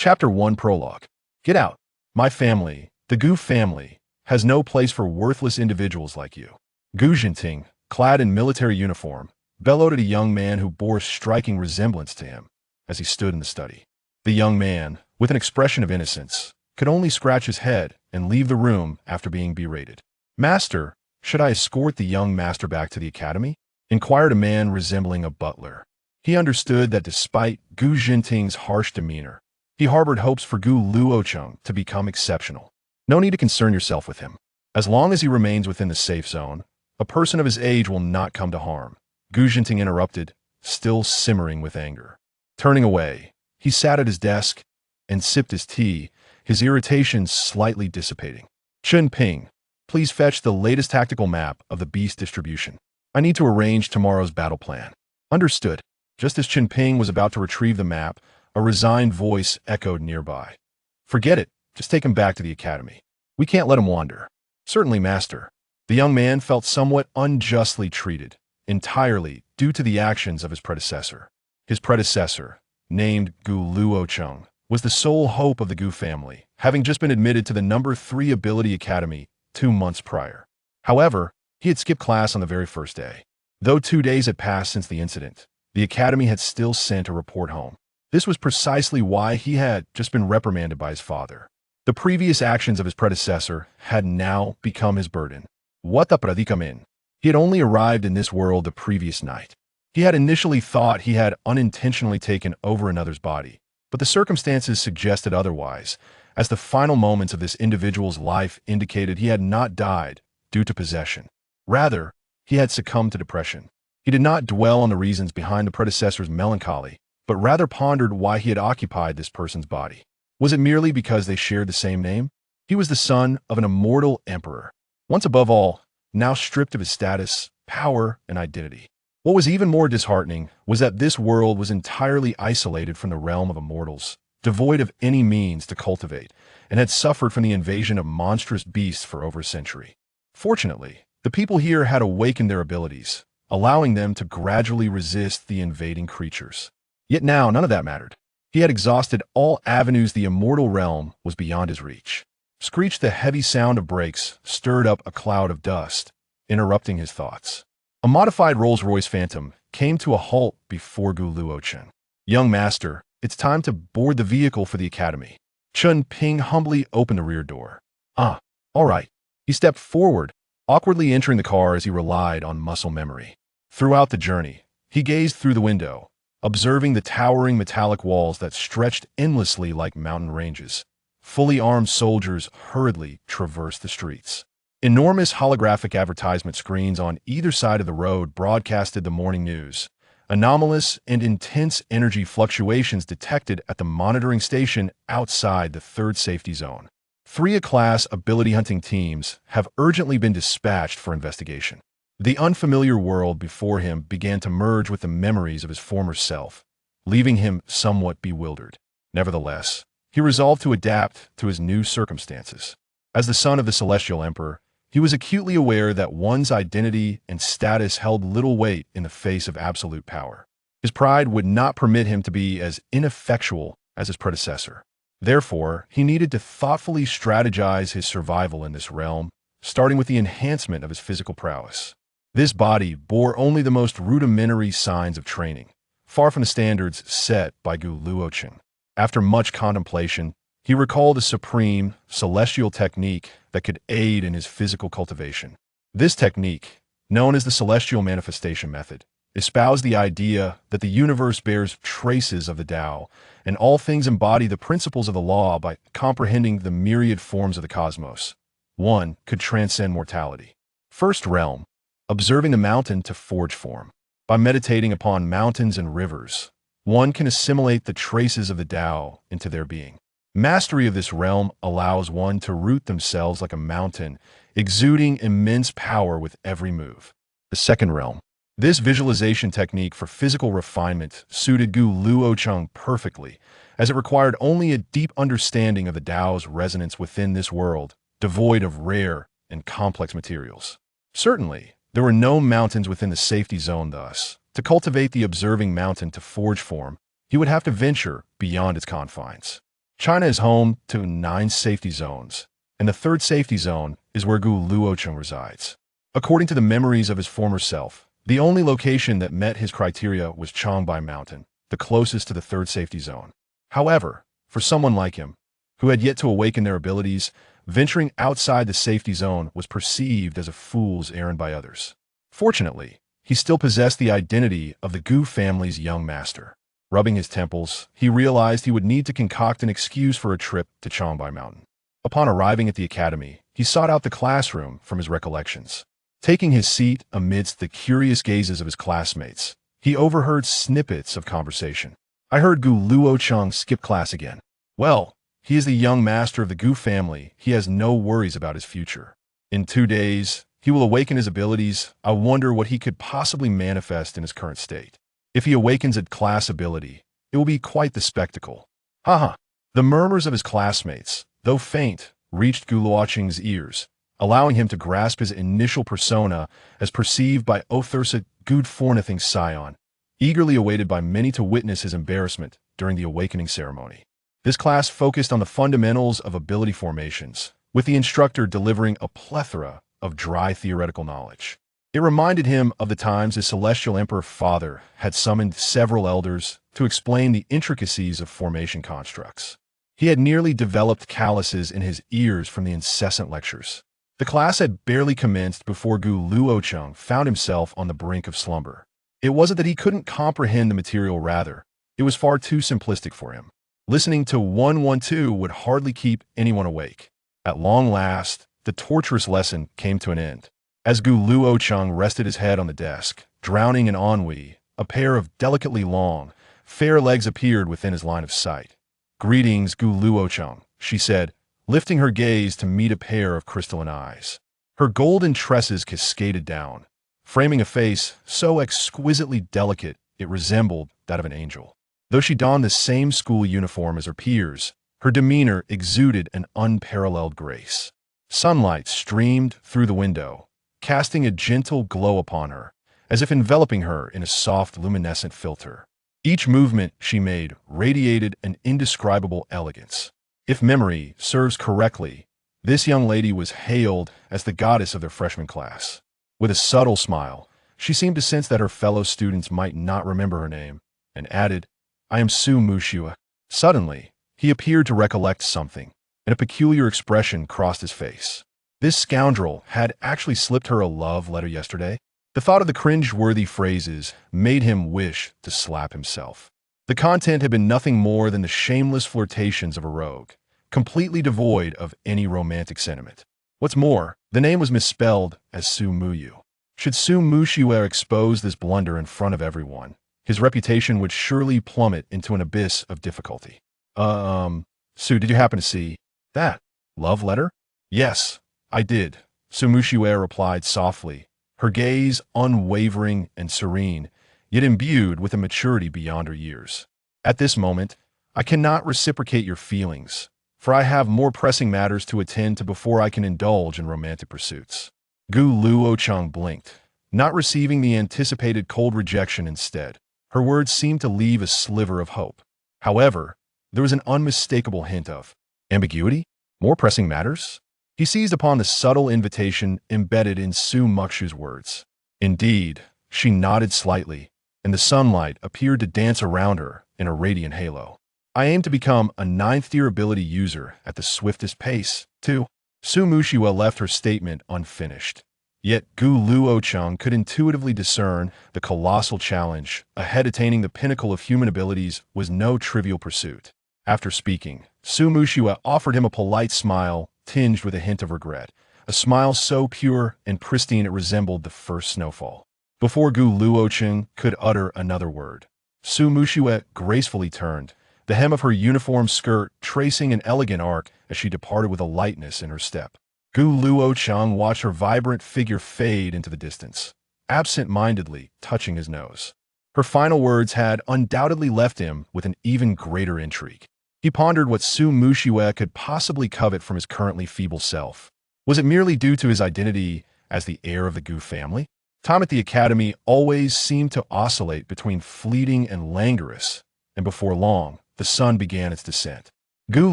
Chapter 1 Prologue. Get out. My family, the Gu family, has no place for worthless individuals like you. Gu Jinting, clad in military uniform, bellowed at a young man who bore striking resemblance to him as he stood in the study. The young man, with an expression of innocence, could only scratch his head and leave the room after being berated. Master, should I escort the young master back to the academy? Inquired a man resembling a butler. He understood that despite Gu Jinting's harsh demeanor, he harbored hopes for Gu Luochen to become exceptional. No need to concern yourself with him. As long as he remains within the safe zone, a person of his age will not come to harm. Gu Jinting interrupted, still simmering with anger. Turning away, he sat at his desk and sipped his tea, his irritation slightly dissipating. Chen Ping, please fetch the latest tactical map of the beast distribution. I need to arrange tomorrow's battle plan. Understood. Just as Chen Ping was about to retrieve the map, a resigned voice echoed nearby. Forget it. Just take him back to the academy. We can't let him wander. Certainly, master. The young man felt somewhat unjustly treated, entirely due to the actions of his predecessor. His predecessor, named Gu Luochen, was the sole hope of the Gu family, having just been admitted to the number 3 ability academy 2 months prior. However, he had skipped class on the very first day. Though 2 days had passed since the incident, the academy had still sent a report home. This was precisely why he had just been reprimanded by his father. The previous actions of his predecessor had now become his burden. What the predicament? He had only arrived in this world the previous night. He had initially thought he had unintentionally taken over another's body, but the circumstances suggested otherwise, as the final moments of this individual's life indicated he had not died due to possession. Rather, he had succumbed to depression. He did not dwell on the reasons behind the predecessor's melancholy, but rather pondered why he had occupied this person's body. Was it merely because they shared the same name? He was the son of an immortal emperor. Once above all, now stripped of his status, power, and identity. What was even more disheartening was that this world was entirely isolated from the realm of immortals, devoid of any means to cultivate, and had suffered from the invasion of monstrous beasts for over a century. Fortunately, the people here had awakened their abilities, allowing them to gradually resist the invading creatures. Yet now none of that mattered. He had exhausted all avenues the immortal realm was beyond his reach. Screeched the heavy sound of brakes stirred up a cloud of dust, interrupting his thoughts. A modified Rolls-Royce Phantom came to a halt before Gu Luochen. Young master, it's time to board the vehicle for the academy. Chen Ping humbly opened the rear door. All right. He stepped forward, awkwardly entering the car as he relied on muscle memory. Throughout the journey, he gazed through the window, observing the towering metallic walls that stretched endlessly like mountain ranges. Fully armed soldiers hurriedly traversed the streets. Enormous holographic advertisement screens on either side of the road broadcasted the morning news. Anomalous and intense energy fluctuations detected at the monitoring station outside the 3rd safety zone. 3 A-class ability hunting teams have urgently been dispatched for investigation. The unfamiliar world before him began to merge with the memories of his former self, leaving him somewhat bewildered. Nevertheless, he resolved to adapt to his new circumstances. As the son of the Celestial Emperor, he was acutely aware that one's identity and status held little weight in the face of absolute power. His pride would not permit him to be as ineffectual as his predecessor. Therefore, he needed to thoughtfully strategize his survival in this realm, starting with the enhancement of his physical prowess. This body bore only the most rudimentary signs of training, far from the standards set by Gu Luochen. After much contemplation, he recalled a supreme, celestial technique that could aid in his physical cultivation. This technique, known as the Celestial Manifestation Method, espoused the idea that the universe bears traces of the Tao, and all things embody the principles of the law by comprehending the myriad forms of the cosmos. One could transcend mortality. First realm, observing the mountain to forge form. By meditating upon mountains and rivers, one can assimilate the traces of the Tao into their being. Mastery of this realm allows one to root themselves like a mountain, exuding immense power with every move. The second realm. This visualization technique for physical refinement suited Gu Luochen perfectly, as it required only a deep understanding of the Tao's resonance within this world, devoid of rare and complex materials. Certainly, there were no mountains within the safety zone thus. To cultivate the observing mountain to forge form, he would have to venture beyond its confines. China is home to 9 safety zones, and the third safety zone is where Gu Luochen resides. According to the memories of his former self, the only location that met his criteria was Changbai Mountain, the closest to the third safety zone. However, for someone like him, who had yet to awaken their abilities, venturing outside the safety zone was perceived as a fool's errand by others. Fortunately, he still possessed the identity of the Gu family's young master. Rubbing his temples, he realized he would need to concoct an excuse for a trip to Changbai Mountain. Upon arriving at the academy, he sought out the classroom from his recollections. Taking his seat amidst the curious gazes of his classmates, he overheard snippets of conversation. I heard Gu Luochen skip class again. Well, he is the young master of the Gu family. He has no worries about his future. In 2 days, he will awaken his abilities. I wonder what he could possibly manifest in his current state. If he awakens a class ability, it will be quite the spectacle. Haha. The murmurs of his classmates, though faint, reached Gu Luochen's ears, allowing him to grasp his initial persona as perceived by Othursa Gudfornathing Scion, eagerly awaited by many to witness his embarrassment during the awakening ceremony. This class focused on the fundamentals of ability formations, with the instructor delivering a plethora of dry theoretical knowledge. It reminded him of the times his celestial emperor father had summoned several elders to explain the intricacies of formation constructs. He had nearly developed calluses in his ears from the incessant lectures. The class had barely commenced before Gu Luochen found himself on the brink of slumber. It wasn't that he couldn't comprehend the material, rather, it was far too simplistic for him. Listening to 112 would hardly keep anyone awake. At long last, the torturous lesson came to an end. As Gu Luochen rested his head on the desk, drowning in ennui, a pair of delicately long, fair legs appeared within his line of sight. "Greetings, Gu Luochen," she said, lifting her gaze to meet a pair of crystalline eyes. Her golden tresses cascaded down, framing a face so exquisitely delicate it resembled that of an angel. Though she donned the same school uniform as her peers, her demeanor exuded an unparalleled grace. Sunlight streamed through the window, casting a gentle glow upon her, as if enveloping her in a soft luminescent filter. Each movement she made radiated an indescribable elegance. If memory serves correctly, this young lady was hailed as the goddess of their freshman class. With a subtle smile, she seemed to sense that her fellow students might not remember her name, and added, "I am Su Mushua." Suddenly, he appeared to recollect something, and a peculiar expression crossed his face. This scoundrel had actually slipped her a love letter yesterday. The thought of the cringe-worthy phrases made him wish to slap himself. The content had been nothing more than the shameless flirtations of a rogue, completely devoid of any romantic sentiment. What's more, the name was misspelled as Su Muyu. Should Su Mushua expose this blunder in front of everyone, his reputation would surely plummet into an abyss of difficulty. Su, did you happen to see that love letter?" "Yes, I did," Su Mushua replied softly, her gaze unwavering and serene, yet imbued with a maturity beyond her years. "At this moment, I cannot reciprocate your feelings, for I have more pressing matters to attend to before I can indulge in romantic pursuits." Gu Luochen blinked, not receiving the anticipated cold rejection instead. Her words seemed to leave a sliver of hope. However, there was an unmistakable hint of ambiguity. More pressing matters? He seized upon the subtle invitation embedded in Su Muxu's words. Indeed, she nodded slightly, and the sunlight appeared to dance around her in a radiant halo. "I aim to become a 9th-tier ability user at the swiftest pace, too." Su Mushua left her statement unfinished. Yet Gu Luochen could intuitively discern the colossal challenge ahead. Attaining the pinnacle of human abilities was no trivial pursuit. After speaking, Su Mushua offered him a polite smile tinged with a hint of regret, a smile so pure and pristine it resembled the first snowfall. Before Gu Luochen could utter another word, Su Mushua gracefully turned, the hem of her uniform skirt tracing an elegant arc as she departed with a lightness in her step. Gu Luochen watched her vibrant figure fade into the distance, absent-mindedly touching his nose. Her final words had undoubtedly left him with an even greater intrigue. He pondered what Su Mushua could possibly covet from his currently feeble self. Was it merely due to his identity as the heir of the Gu family? Time at the academy always seemed to oscillate between fleeting and languorous, and before long, the sun began its descent. Gu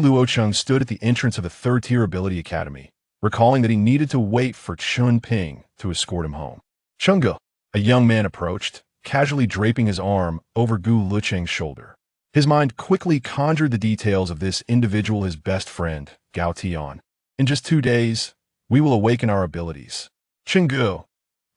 Luocheng stood at the entrance of the third-tier ability academy, recalling that he needed to wait for Chun Ping to escort him home. Chungu, a young man approached, casually draping his arm over Gu Luocheng's shoulder. His mind quickly conjured the details of this individual, his best friend, Gao Tian. In just 2 days, we will awaken our abilities. Chungu,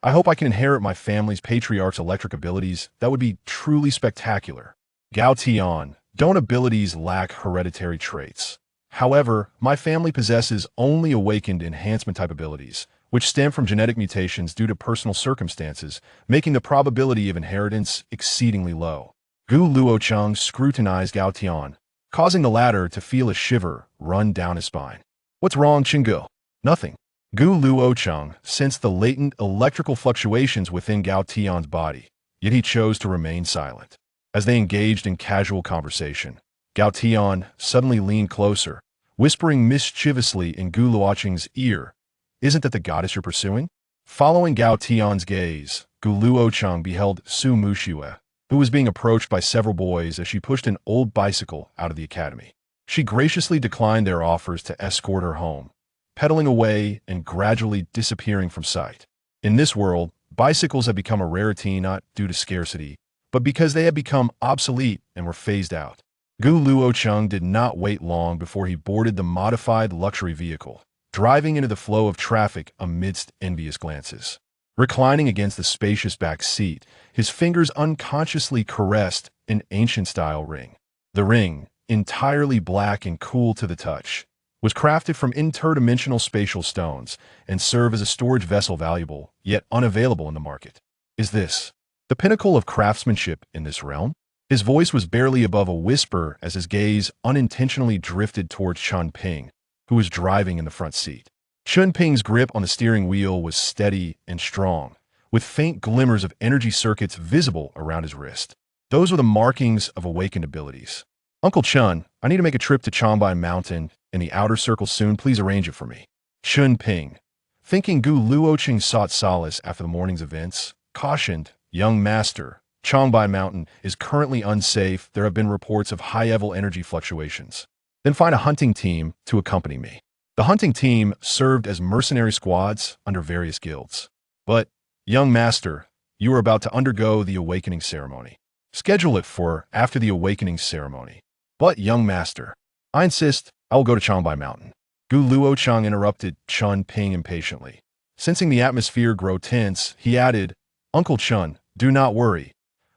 I hope I can inherit my family's patriarch's electric abilities. That would be truly spectacular. Gao Tian, don't abilities lack hereditary traits? However, my family possesses only awakened enhancement type abilities, which stem from genetic mutations due to personal circumstances, making the probability of inheritance exceedingly low. Gu Luocheng scrutinized Gao Tian, causing the latter to feel a shiver run down his spine. What's wrong, Chungu? Nothing. Gu Luocheng sensed the latent electrical fluctuations within Gao Tian's body, yet he chose to remain silent. As they engaged in casual conversation, Gao Tian suddenly leaned closer, whispering mischievously in Gu Luocheng's ear, "Isn't that the goddess you're pursuing?" Following Gao Tian's gaze, Gu Luocheng beheld Su Muxue, who was being approached by several boys as she pushed an old bicycle out of the academy. She graciously declined their offers to escort her home, pedaling away and gradually disappearing from sight. In this world, bicycles have become a rarity not due to scarcity, but because they had become obsolete and were phased out. Gu Luocheng did not wait long before he boarded the modified luxury vehicle, driving into the flow of traffic amidst envious glances. Reclining against the spacious back seat, his fingers unconsciously caressed an ancient-style ring. The ring, entirely black and cool to the touch, was crafted from interdimensional spatial stones and served as a storage vessel valuable, yet unavailable in the market. Is this the pinnacle of craftsmanship in this realm? His voice was barely above a whisper as his gaze unintentionally drifted towards Chun Ping, who was driving in the front seat. Chun Ping's grip on the steering wheel was steady and strong, with faint glimmers of energy circuits visible around his wrist. Those were the markings of awakened abilities. "Uncle Chun, I need to make a trip to Changbai Mountain in the outer circle soon. Please arrange it for me." Chun Ping, thinking Gu Luocheng sought solace after the morning's events, cautioned, "Young master, Changbai Mountain is currently unsafe. There have been reports of high-level energy fluctuations. Then find a hunting team to accompany me." The hunting team served as mercenary squads under various guilds. "But, young master, you are about to undergo the awakening ceremony. Schedule it for after the awakening ceremony." "But, young master, I insist I will go to Changbai Mountain." Gu Luocheng interrupted Chun Ping impatiently. Sensing the atmosphere grow tense, he added, "Uncle Chun, do not worry.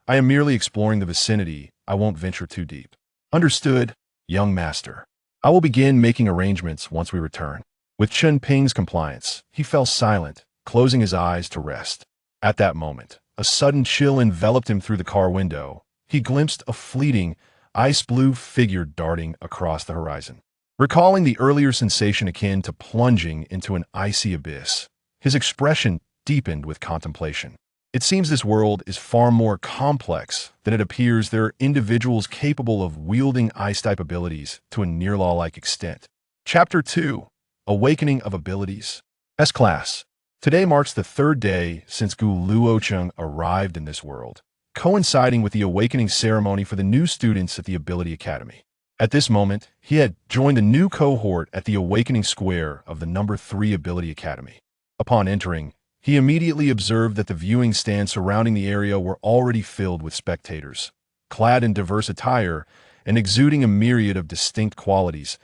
I am merely exploring the vicinity. I won't venture too deep." "Understood, young master. I will begin making arrangements once we return." With Chun Ping's compliance, he fell silent, closing his eyes to rest. At that moment, a sudden chill enveloped him through the car window. He glimpsed a fleeting, ice-blue figure darting across the horizon. Recalling the earlier sensation akin to plunging into an icy abyss, his expression deepened with contemplation. It seems this world is far more complex than it appears. There are individuals capable of wielding ice-type abilities to a near-law-like extent. Chapter 2. Awakening of Abilities. S-Class. Today marks the 3rd day since Gu Luocheng arrived in this world, coinciding with the awakening ceremony for the new students at the Ability Academy. At this moment, he had joined a new cohort at the Awakening Square of the number 3 Ability Academy. Upon entering, he immediately observed that the viewing stands surrounding the area were already filled with spectators, clad in diverse attire and exuding a myriad of distinct qualities.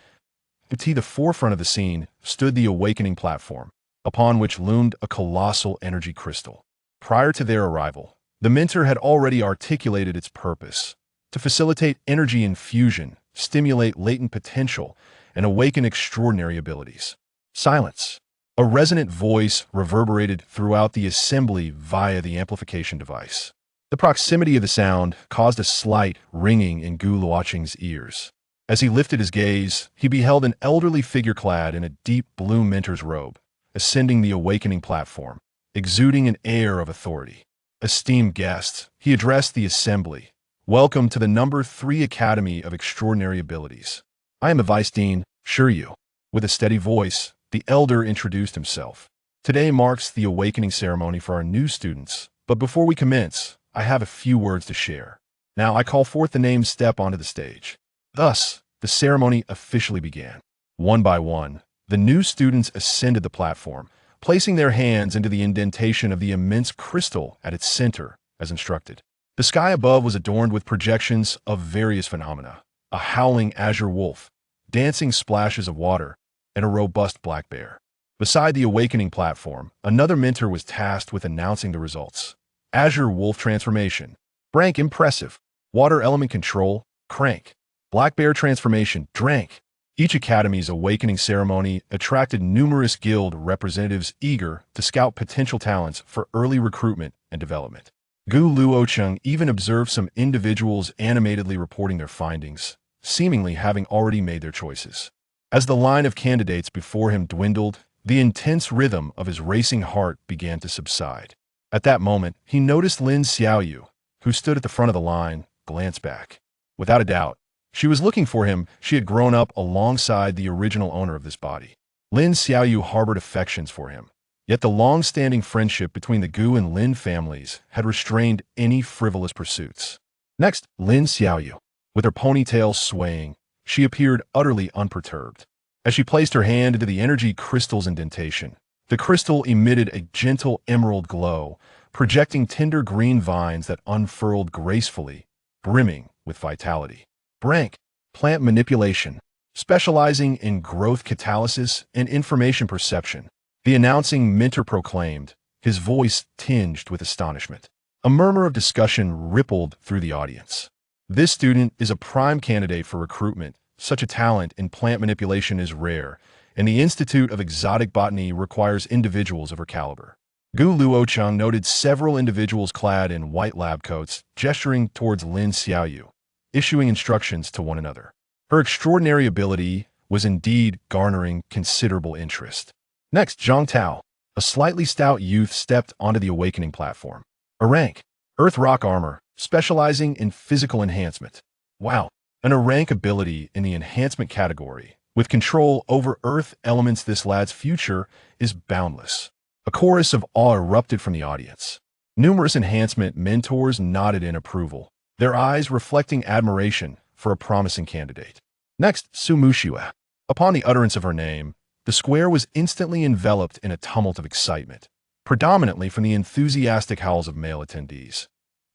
At the forefront of the scene stood the awakening platform, upon which loomed a colossal energy crystal. Prior to their arrival, the mentor had already articulated its purpose: to facilitate energy infusion, stimulate latent potential, and awaken extraordinary abilities. Silence. A resonant voice reverberated throughout the assembly via the amplification device. The proximity of the sound caused a slight ringing in Gu Luocheng's ears. As he lifted his gaze, he beheld an elderly figure clad in a deep blue mentor's robe, ascending the awakening platform, exuding an air of authority. "Esteemed guests," he addressed the assembly, "welcome to the number 3 Academy of Extraordinary Abilities. I am the Vice Dean, Shiryu." With a steady voice, the elder introduced himself. "Today marks the awakening ceremony for our new students, but before we commence, I have a few words to share. Now I call forth the names step onto the stage." Thus, the the ceremony officially began. One by one, the new students ascended the platform, placing their hands into the indentation of the immense crystal at its center, as instructed. The sky above was adorned with projections of various phenomena: a howling azure wolf, dancing splashes of water, and a robust black bear. Beside the awakening platform, another mentor was tasked with announcing the results. Azure wolf transformation. Brank impressive. Water element control. Crank. Black bear transformation. Drank. Each academy's awakening ceremony attracted numerous guild representatives eager to scout potential talents for early recruitment and development. Luochen even observed some individuals animatedly reporting their findings, seemingly having already made their choices. As the line of candidates before him dwindled, the intense rhythm of his racing heart began to subside. At that moment, he noticed Lin Xiaoyu, who stood at the front of the line, glance back. Without a doubt, she was looking for him. She had grown up alongside the original owner of this body. Lin Xiaoyu harbored affections for him, yet the long-standing friendship between the Gu and Lin families had restrained any frivolous pursuits. Next, Lin Xiaoyu. With her ponytail swaying, she appeared utterly unperturbed. As she placed her hand into the energy crystal's indentation, the crystal emitted a gentle emerald glow, projecting tender green vines that unfurled gracefully, brimming with vitality. Brank, plant manipulation, specializing in growth catalysis and information perception, the announcing mentor proclaimed, his voice tinged with astonishment. A murmur of discussion rippled through the audience. This student is a prime candidate for recruitment. Such a talent in plant manipulation is rare, and the Institute of Exotic Botany requires individuals of her caliber. Gu Luochen noted several individuals clad in white lab coats gesturing towards Lin Xiaoyu, issuing instructions to one another. Her extraordinary ability was indeed garnering considerable interest. Next, Zhang Tao, a slightly stout youth, stepped onto the awakening platform. A rank, Earth Rock Armor, specializing in physical enhancement. Wow, an rank ability in the enhancement category. With control over Earth elements, this lad's future is boundless. A chorus of awe erupted from the audience. Numerous enhancement mentors nodded in approval, their eyes reflecting admiration for a promising candidate. Next, Su Mushua. Upon the utterance of her name, the square was instantly enveloped in a tumult of excitement, predominantly from the enthusiastic howls of male attendees.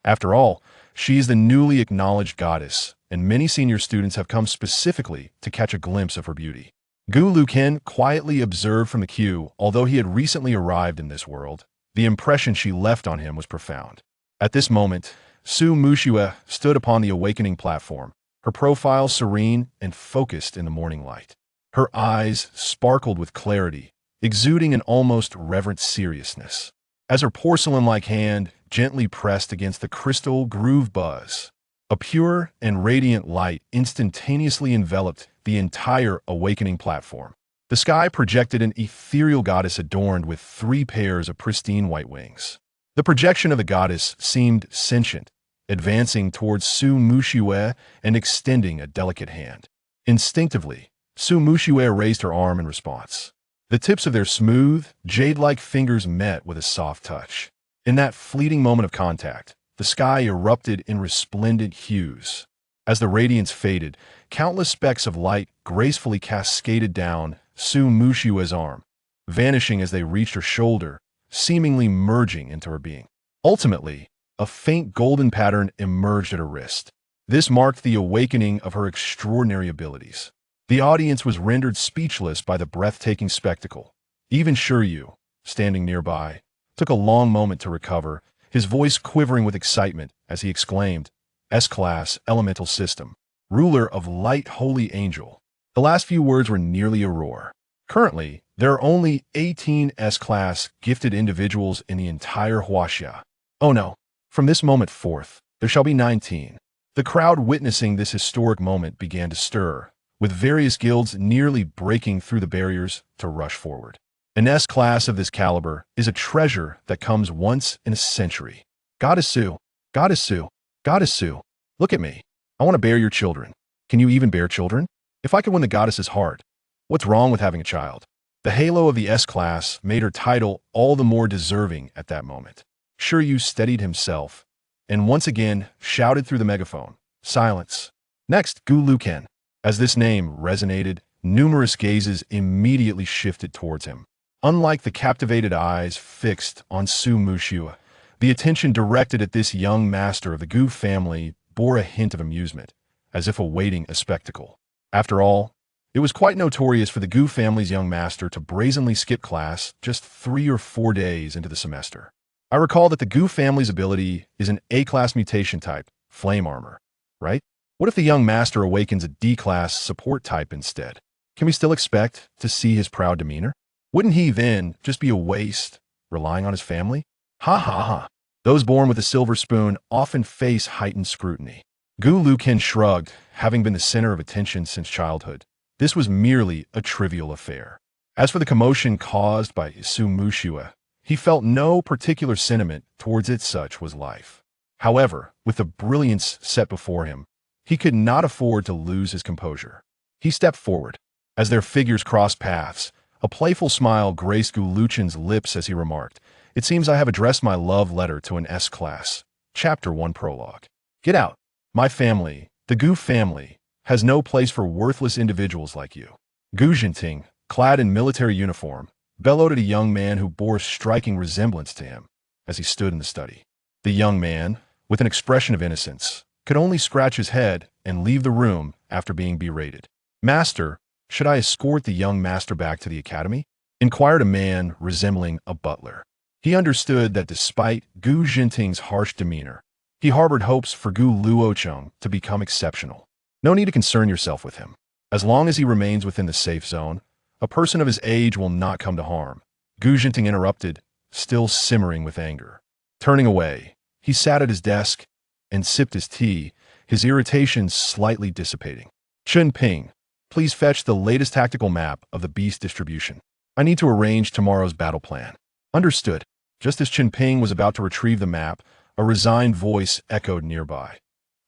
After all, she is the newly acknowledged goddess, and many senior students have come specifically to catch a glimpse of her beauty. Gu Luochen quietly observed from the queue. Although he had recently arrived in this world, the impression she left on him was profound. At this moment, Su Mushua stood upon the awakening platform, her profile serene and focused in the morning light. Her eyes sparkled with clarity, exuding an almost reverent seriousness. As her porcelain-like hand gently pressed against the crystal groove buzz, a pure and radiant light instantaneously enveloped the entire awakening platform. The sky projected an ethereal goddess adorned with 3 pairs of pristine white wings. The projection of the goddess seemed sentient, advancing towards Su Mushua and extending a delicate hand. Instinctively, Su Mushua raised her arm in response. The tips of their smooth, jade-like fingers met with a soft touch. In that fleeting moment of contact, the sky erupted in resplendent hues. As the radiance faded, countless specks of light gracefully cascaded down Su Mushua's arm, vanishing as they reached her shoulder, seemingly merging into her being. Ultimately, a faint golden pattern emerged at her wrist. This marked the awakening of her extraordinary abilities. The audience was rendered speechless by the breathtaking spectacle. Even Shiryu, standing nearby, took a long moment to recover, his voice quivering with excitement as he exclaimed, S-Class Elemental System, Ruler of Light Holy Angel. The last few words were nearly a roar. Currently, there are only 18 S-Class gifted individuals in the entire Huaxia. Oh no, from this moment forth, there shall be 19. The crowd witnessing this historic moment began to stir, with various guilds nearly breaking through the barriers to rush forward. An S-Class of this caliber is a treasure that comes once in a century. Goddess Su, Goddess Su, Goddess Su, look at me. I want to bear your children. Can you even bear children? If I could win the goddess's heart, what's wrong with having a child? The halo of the S-Class made her title all the more deserving at that moment. Shiryu steadied himself, and once again shouted through the megaphone, silence. Next, Gu Luochen. As this name resonated, numerous gazes immediately shifted towards him. Unlike the captivated eyes fixed on Su Mushua, the attention directed at this young master of the Gu family bore a hint of amusement, as if awaiting a spectacle. After all, it was quite notorious for the Gu family's young master to brazenly skip class just 3 or 4 days into the semester. I recall that the Gu family's ability is an A-class mutation type, flame armor, right? What if the young master awakens a D-class support type instead? Can we still expect to see his proud demeanor? Wouldn't he then just be a waste, relying on his family? Ha ha ha. Those born with a silver spoon often face heightened scrutiny. Gu Luochen shrugged, having been the center of attention since childhood. This was merely a trivial affair. As for the commotion caused by Su Mushua, he felt no particular sentiment towards it. Such was life. However, with the brilliance set before him, he could not afford to lose his composure. He stepped forward. As their figures crossed paths, a playful smile graced Gu Luochen's lips as he remarked, "It seems I have addressed my love letter to an S-class." Chapter 1 Prologue. Get out. My family, the Gu family, has no place for worthless individuals like you. Gu Jinting, clad in military uniform, bellowed at a young man who bore striking resemblance to him as he stood in the study. The young man, with an expression of innocence, could only scratch his head and leave the room after being berated. "Master, should I escort the young master back to the academy?" inquired a man resembling a butler. He understood that despite Gu Jinting's harsh demeanor, he harbored hopes for Gu Luochen to become exceptional. "No need to concern yourself with him. As long as he remains within the safe zone, a person of his age will not come to harm," Gu Jinting interrupted, still simmering with anger. Turning away, he sat at his desk and sipped his tea, his irritation slightly dissipating. "Chun Ping, please fetch the latest tactical map of the beast distribution. I need to arrange tomorrow's battle plan." "Understood." Just as Chun Ping was about to retrieve the map, a resigned voice echoed nearby.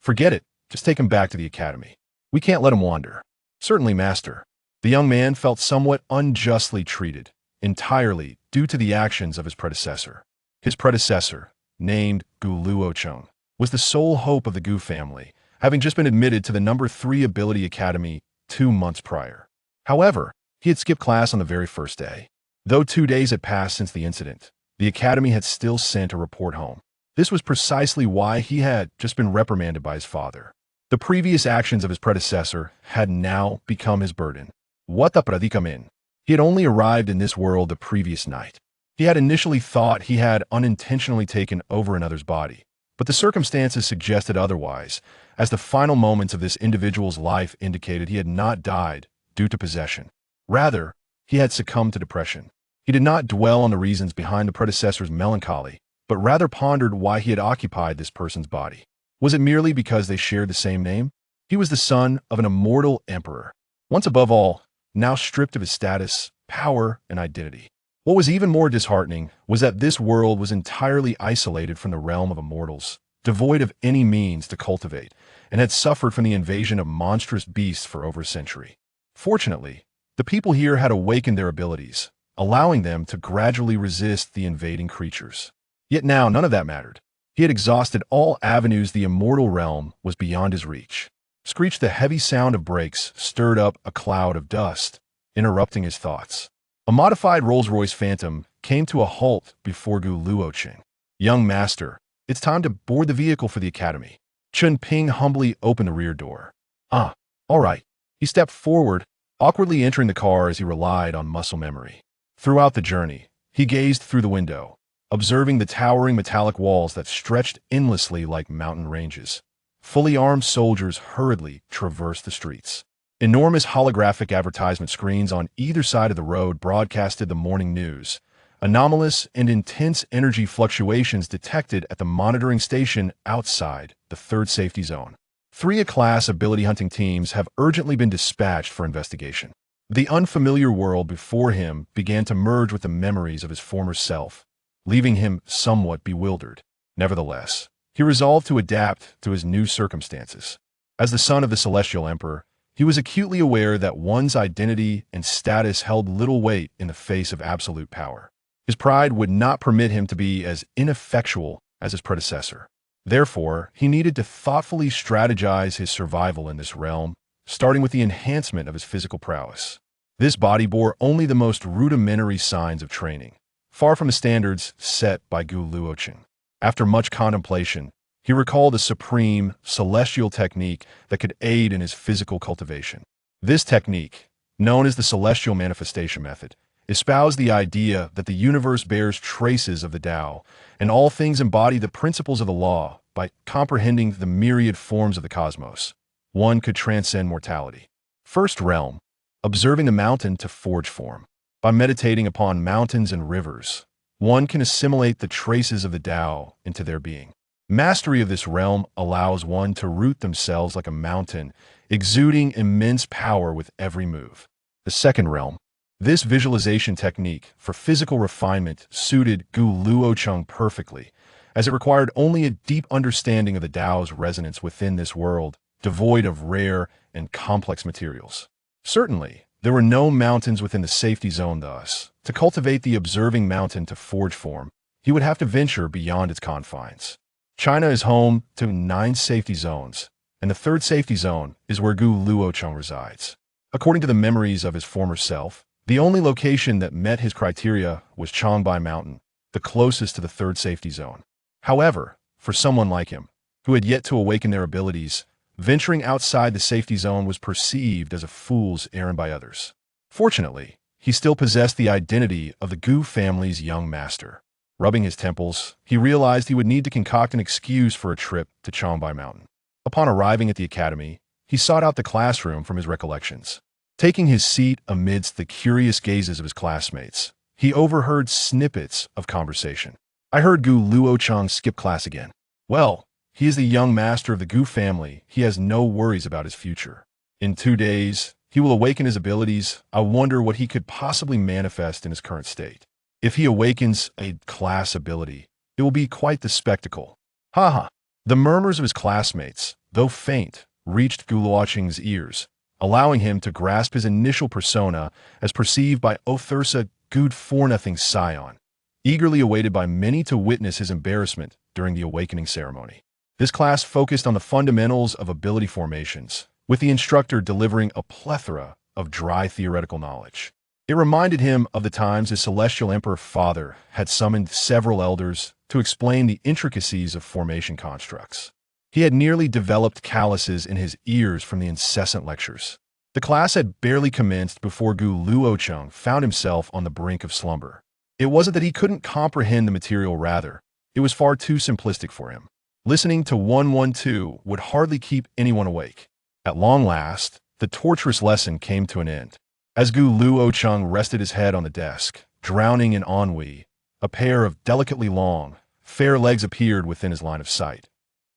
"Forget it. Just take him back to the academy. We can't let him wander." "Certainly, master." The young man felt somewhat unjustly treated, entirely due to the actions of his predecessor. His predecessor, named Gu Luochen, was the sole hope of the Gu family, having just been admitted to the number 3 ability academy 2 months prior. However, he had skipped class on the very first day. Though 2 days had passed since the incident, the academy had still sent a report home. This was precisely why he had just been reprimanded by his father. The previous actions of his predecessor had now become his burden. What the predicament? He had only arrived in this world the previous night. He had initially thought he had unintentionally taken over another's body, but the circumstances suggested otherwise, as the final moments of this individual's life indicated he had not died due to possession. Rather, he had succumbed to depression. He did not dwell on the reasons behind the predecessor's melancholy, but rather pondered why he had occupied this person's body. Was it merely because they shared the same name? He was the son of an immortal emperor, once above all, now stripped of his status, power, and identity. What was even more disheartening was that this world was entirely isolated from the realm of immortals, devoid of any means to cultivate, and had suffered from the invasion of monstrous beasts for over a century. Fortunately, the people here had awakened their abilities, allowing them to gradually resist the invading creatures. Yet now none of that mattered. He had exhausted all avenues. The immortal realm was beyond his reach. Screeched the heavy sound of brakes stirred up a cloud of dust, interrupting his thoughts. A modified Rolls-Royce Phantom came to a halt before Gu Luochen. "Young master, it's time to board the vehicle for the academy." Chun Ping humbly opened the rear door. "Ah, all right." He stepped forward, awkwardly entering the car as he relied on muscle memory. Throughout the journey, he gazed through the window, observing the towering metallic walls that stretched endlessly like mountain ranges. Fully armed soldiers hurriedly traversed the streets. Enormous holographic advertisement screens on either side of the road broadcasted the morning news. Anomalous and intense energy fluctuations detected at the monitoring station outside the 3rd safety zone. 3 A-class ability hunting teams have urgently been dispatched for investigation. The unfamiliar world before him began to merge with the memories of his former self, leaving him somewhat bewildered. Nevertheless, he resolved to adapt to his new circumstances. As the son of the Celestial Emperor, he was acutely aware that one's identity and status held little weight in the face of absolute power. His pride would not permit him to be as ineffectual as his predecessor. Therefore, he needed to thoughtfully strategize his survival in this realm, starting with the enhancement of his physical prowess. This body bore only the most rudimentary signs of training, far from the standards set by Gu Luochen. After much contemplation, he recalled a supreme, celestial technique that could aid in his physical cultivation. This technique, known as the celestial manifestation method, espoused the idea that the universe bears traces of the Tao, and all things embody the principles of the law. By comprehending the myriad forms of the cosmos, one could transcend mortality. First realm, observing the mountain to forge form. By meditating upon mountains and rivers, one can assimilate the traces of the Tao into their being. Mastery of this realm allows one to root themselves like a mountain, exuding immense power with every move. The second realm. This visualization technique for physical refinement suited Gu Luochen perfectly, as it required only a deep understanding of the Tao's resonance within this world, devoid of rare and complex materials. Certainly, there were no mountains within the safety zone thus. To cultivate the observing mountain to forge form, he would have to venture beyond its confines. China is home to 9 safety zones, and the 3rd safety zone is where Gu Luochen resides. According to the memories of his former self, the only location that met his criteria was Changbai Mountain, the closest to the 3rd safety zone. However, for someone like him, who had yet to awaken their abilities, venturing outside the safety zone was perceived as a fool's errand by others. Fortunately, he still possessed the identity of the Gu family's young master. Rubbing his temples, he realized he would need to concoct an excuse for a trip to Changbai Mountain. Upon arriving at the academy, he sought out the classroom from his recollections. Taking his seat amidst the curious gazes of his classmates, he overheard snippets of conversation. I heard Gu Luochen skip class again. Well, he is the young master of the Gu family. He has no worries about his future. In 2 days, he will awaken his abilities. I wonder what he could possibly manifest in his current state. If he awakens a class ability, it will be quite the spectacle. Haha. The murmurs of his classmates, though faint, reached Gu Luochen's ears, allowing him to grasp his initial persona as perceived by Othursa Good for Nothing Scion, eagerly awaited by many to witness his embarrassment during the awakening ceremony. This class focused on the fundamentals of ability formations, with the instructor delivering a plethora of dry theoretical knowledge. It reminded him of the times his celestial emperor father had summoned several elders to explain the intricacies of formation constructs. He had nearly developed calluses in his ears from the incessant lectures. The class had barely commenced before Gu Luochen found himself on the brink of slumber. It wasn't that he couldn't comprehend the material, rather, it was far too simplistic for him. Listening to 112 would hardly keep anyone awake. At long last, the torturous lesson came to an end. As Gu Luochen rested his head on the desk, drowning in ennui, a pair of delicately long, fair legs appeared within his line of sight.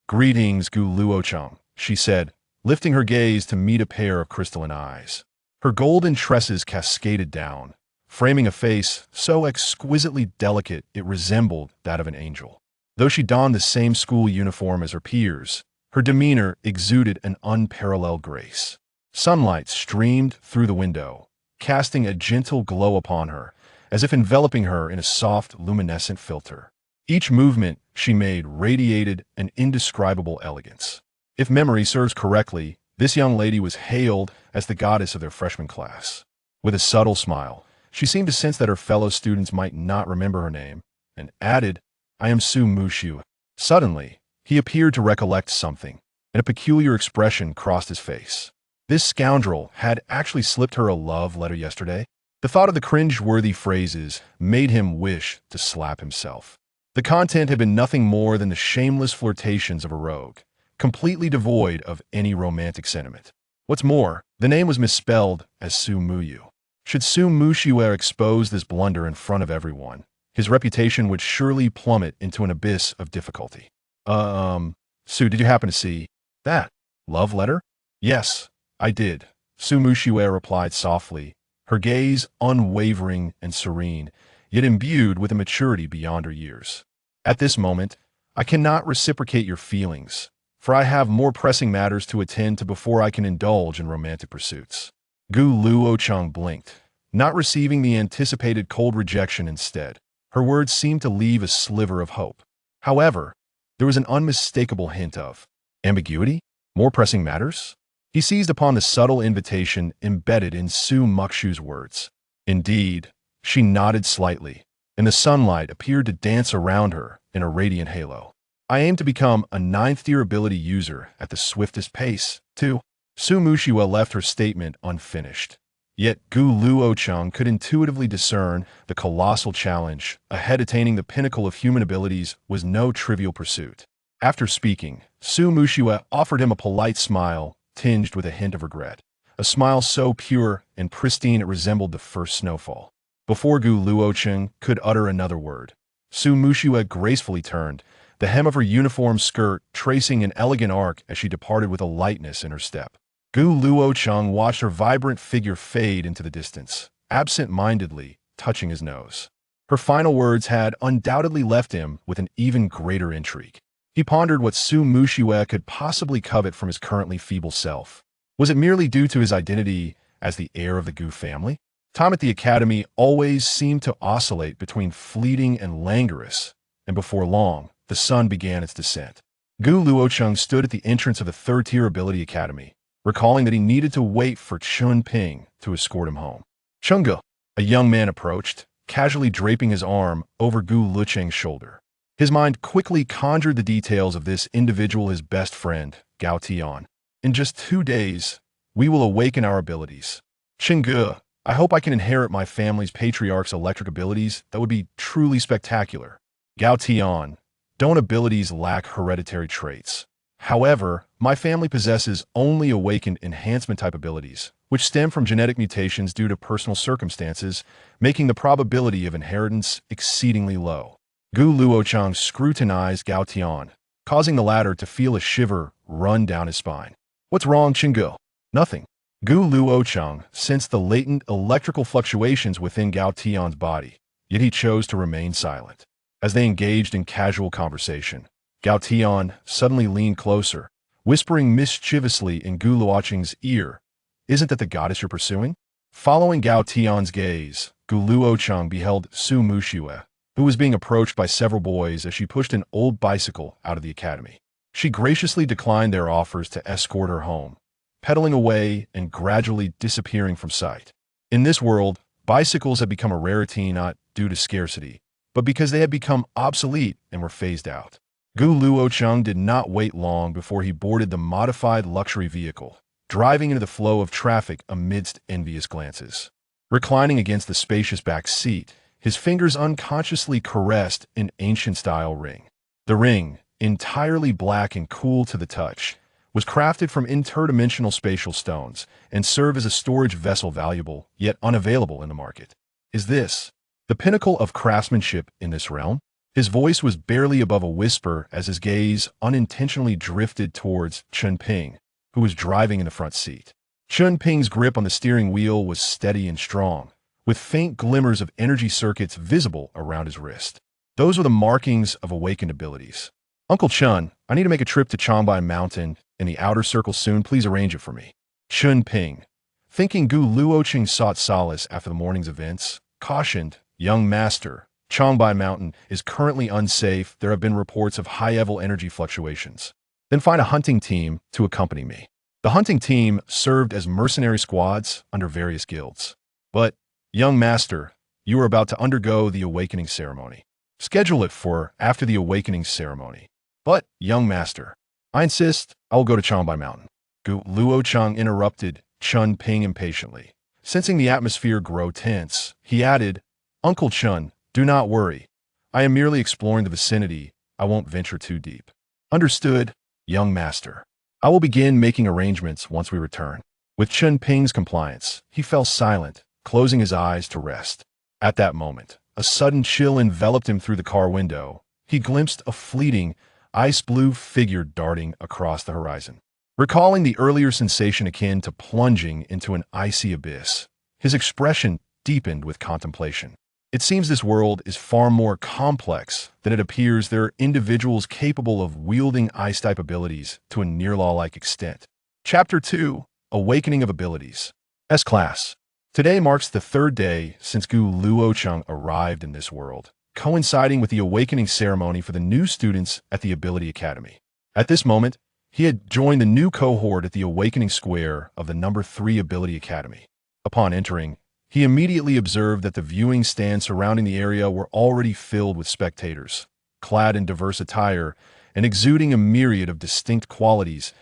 "Greetings, Gu Luochen," she said, lifting her gaze to meet a pair of crystalline eyes. Her golden tresses cascaded down, framing a face so exquisitely delicate it resembled that of an angel. Though she donned the same school uniform as her peers, her demeanor exuded an unparalleled grace. Sunlight streamed through the window, casting a gentle glow upon her, as if enveloping her in a soft, luminescent filter. Each movement she made radiated an indescribable elegance. If memory serves correctly, this young lady was hailed as the goddess of their freshman class. With a subtle smile, she seemed to sense that her fellow students might not remember her name, and added, "I am Su Mushu." Suddenly, he appeared to recollect something, and a peculiar expression crossed his face. This scoundrel had actually slipped her a love letter yesterday. The thought of the cringe-worthy phrases made him wish to slap himself. The content had been nothing more than the shameless flirtations of a rogue, completely devoid of any romantic sentiment. What's more, the name was misspelled as Su Muyu. Should Su Mushu expose this blunder in front of everyone, his reputation would surely plummet into an abyss of difficulty. Su, did you happen to see that love letter?" "Yes, I did," Su Mushu replied softly, her gaze unwavering and serene, yet imbued with a maturity beyond her years. "At this moment, I cannot reciprocate your feelings, for I have more pressing matters to attend to before I can indulge in romantic pursuits." Gu Luochen blinked, not receiving the anticipated cold rejection instead. Her words seemed to leave a sliver of hope. However, there was an unmistakable hint of ambiguity. More pressing matters? He seized upon the subtle invitation embedded in Su Mukshu's words. Indeed, she nodded slightly, and the sunlight appeared to dance around her in a radiant halo. I aim to become a ninth-tier ability user at the swiftest pace, too. Su Muxiwa left her statement unfinished. Yet Gu Luocheng could intuitively discern the colossal challenge ahead. Attaining the pinnacle of human abilities was no trivial pursuit. After speaking, Su Muxiwa offered him a polite smile, tinged with a hint of regret. A smile so pure and pristine it resembled the first snowfall. Before Gu Luocheng could utter another word, Su Muxiwa gracefully turned, the hem of her uniform skirt tracing an elegant arc as she departed with a lightness in her step. Gu Luocheng watched her vibrant figure fade into the distance, absent-mindedly touching his nose. Her final words had undoubtedly left him with an even greater intrigue. He pondered what Su Muxiwa could possibly covet from his currently feeble self. Was it merely due to his identity as the heir of the Gu family? Time at the academy always seemed to oscillate between fleeting and languorous, and before long, the sun began its descent. Gu Luocheng stood at the entrance of the third-tier ability academy, recalling that he needed to wait for Chun Ping to escort him home. Chunga, a young man approached, casually draping his arm over Gu Luocheng's shoulder. His mind quickly conjured the details of this individual, his best friend, Gao Tian. In just 2 days, we will awaken our abilities. Chunga, I hope I can inherit my family's patriarch's electric abilities. That would be truly spectacular. Gao Tian, don't abilities lack hereditary traits? However, my family possesses only awakened enhancement-type abilities, which stem from genetic mutations due to personal circumstances, making the probability of inheritance exceedingly low. Gu Luocheng scrutinized Gao Tian, causing the latter to feel a shiver run down his spine. What's wrong, Chingu? Nothing. Gu Luocheng sensed the latent electrical fluctuations within Gao Tian's body, yet he chose to remain silent. As they engaged in casual conversation, Gao Tian suddenly leaned closer, whispering mischievously in Gu Luocheng's ear, "Isn't that the goddess you're pursuing?" Following Gao Tian's gaze, Gu Luocheng beheld Su Muxiwa, who was being approached by several boys as she pushed an old bicycle out of the academy. She graciously declined their offers to escort her home, pedaling away and gradually disappearing from sight. In this world, bicycles had become a rarity not due to scarcity, but because they had become obsolete and were phased out. Gu Luocheng did not wait long before he boarded the modified luxury vehicle, driving into the flow of traffic amidst envious glances. Reclining against the spacious back seat, his fingers unconsciously caressed an ancient-style ring. The ring, entirely black and cool to the touch, was crafted from interdimensional spatial stones and served as a storage vessel valuable yet unavailable in the market. Is this the pinnacle of craftsmanship in this realm? His voice was barely above a whisper as his gaze unintentionally drifted towards Chun Ping, who was driving in the front seat. Chun Ping's grip on the steering wheel was steady and strong, with faint glimmers of energy circuits visible around his wrist. Those were the markings of awakened abilities. "Uncle Chun, I need to make a trip to Changbai Mountain in the outer circle soon. Please arrange it for me." Chun Ping, thinking Gu Luocheng sought solace after the morning's events, cautioned, "Young master, Changbai Mountain is currently unsafe. There have been reports of high-level energy fluctuations. Then find a hunting team to accompany me." The hunting team served as mercenary squads under various guilds. "But, young master, you are about to undergo the awakening ceremony. Schedule it for after the awakening ceremony." "But, young master, I insist. I will go to Changbai Mountain." Gu Luocheng interrupted Chun Ping impatiently. Sensing the atmosphere grow tense, he added, "Uncle Chun, do not worry. I am merely exploring the vicinity. I won't venture too deep." "Understood, young master. I will begin making arrangements once we return." With Chun Ping's compliance, he fell silent, closing his eyes to rest. At that moment, a sudden chill enveloped him through the car window. He glimpsed a fleeting, ice-blue figure darting across the horizon. Recalling the earlier sensation akin to plunging into an icy abyss, his expression deepened with contemplation. It seems this world is far more complex than it appears. There are individuals capable of wielding ice-type abilities to a near-law-like extent. Chapter 2, Awakening of Abilities. S-Class. Today marks the 3rd day since Gu Luocheng arrived in this world, coinciding with the awakening ceremony for the new students at the Ability Academy. At this moment, He had joined the new cohort at the Awakening Square of the Number 3 Ability Academy. Upon entering, he immediately observed that the viewing stands surrounding the area were already filled with spectators, clad in diverse attire and exuding a myriad of distinct qualities.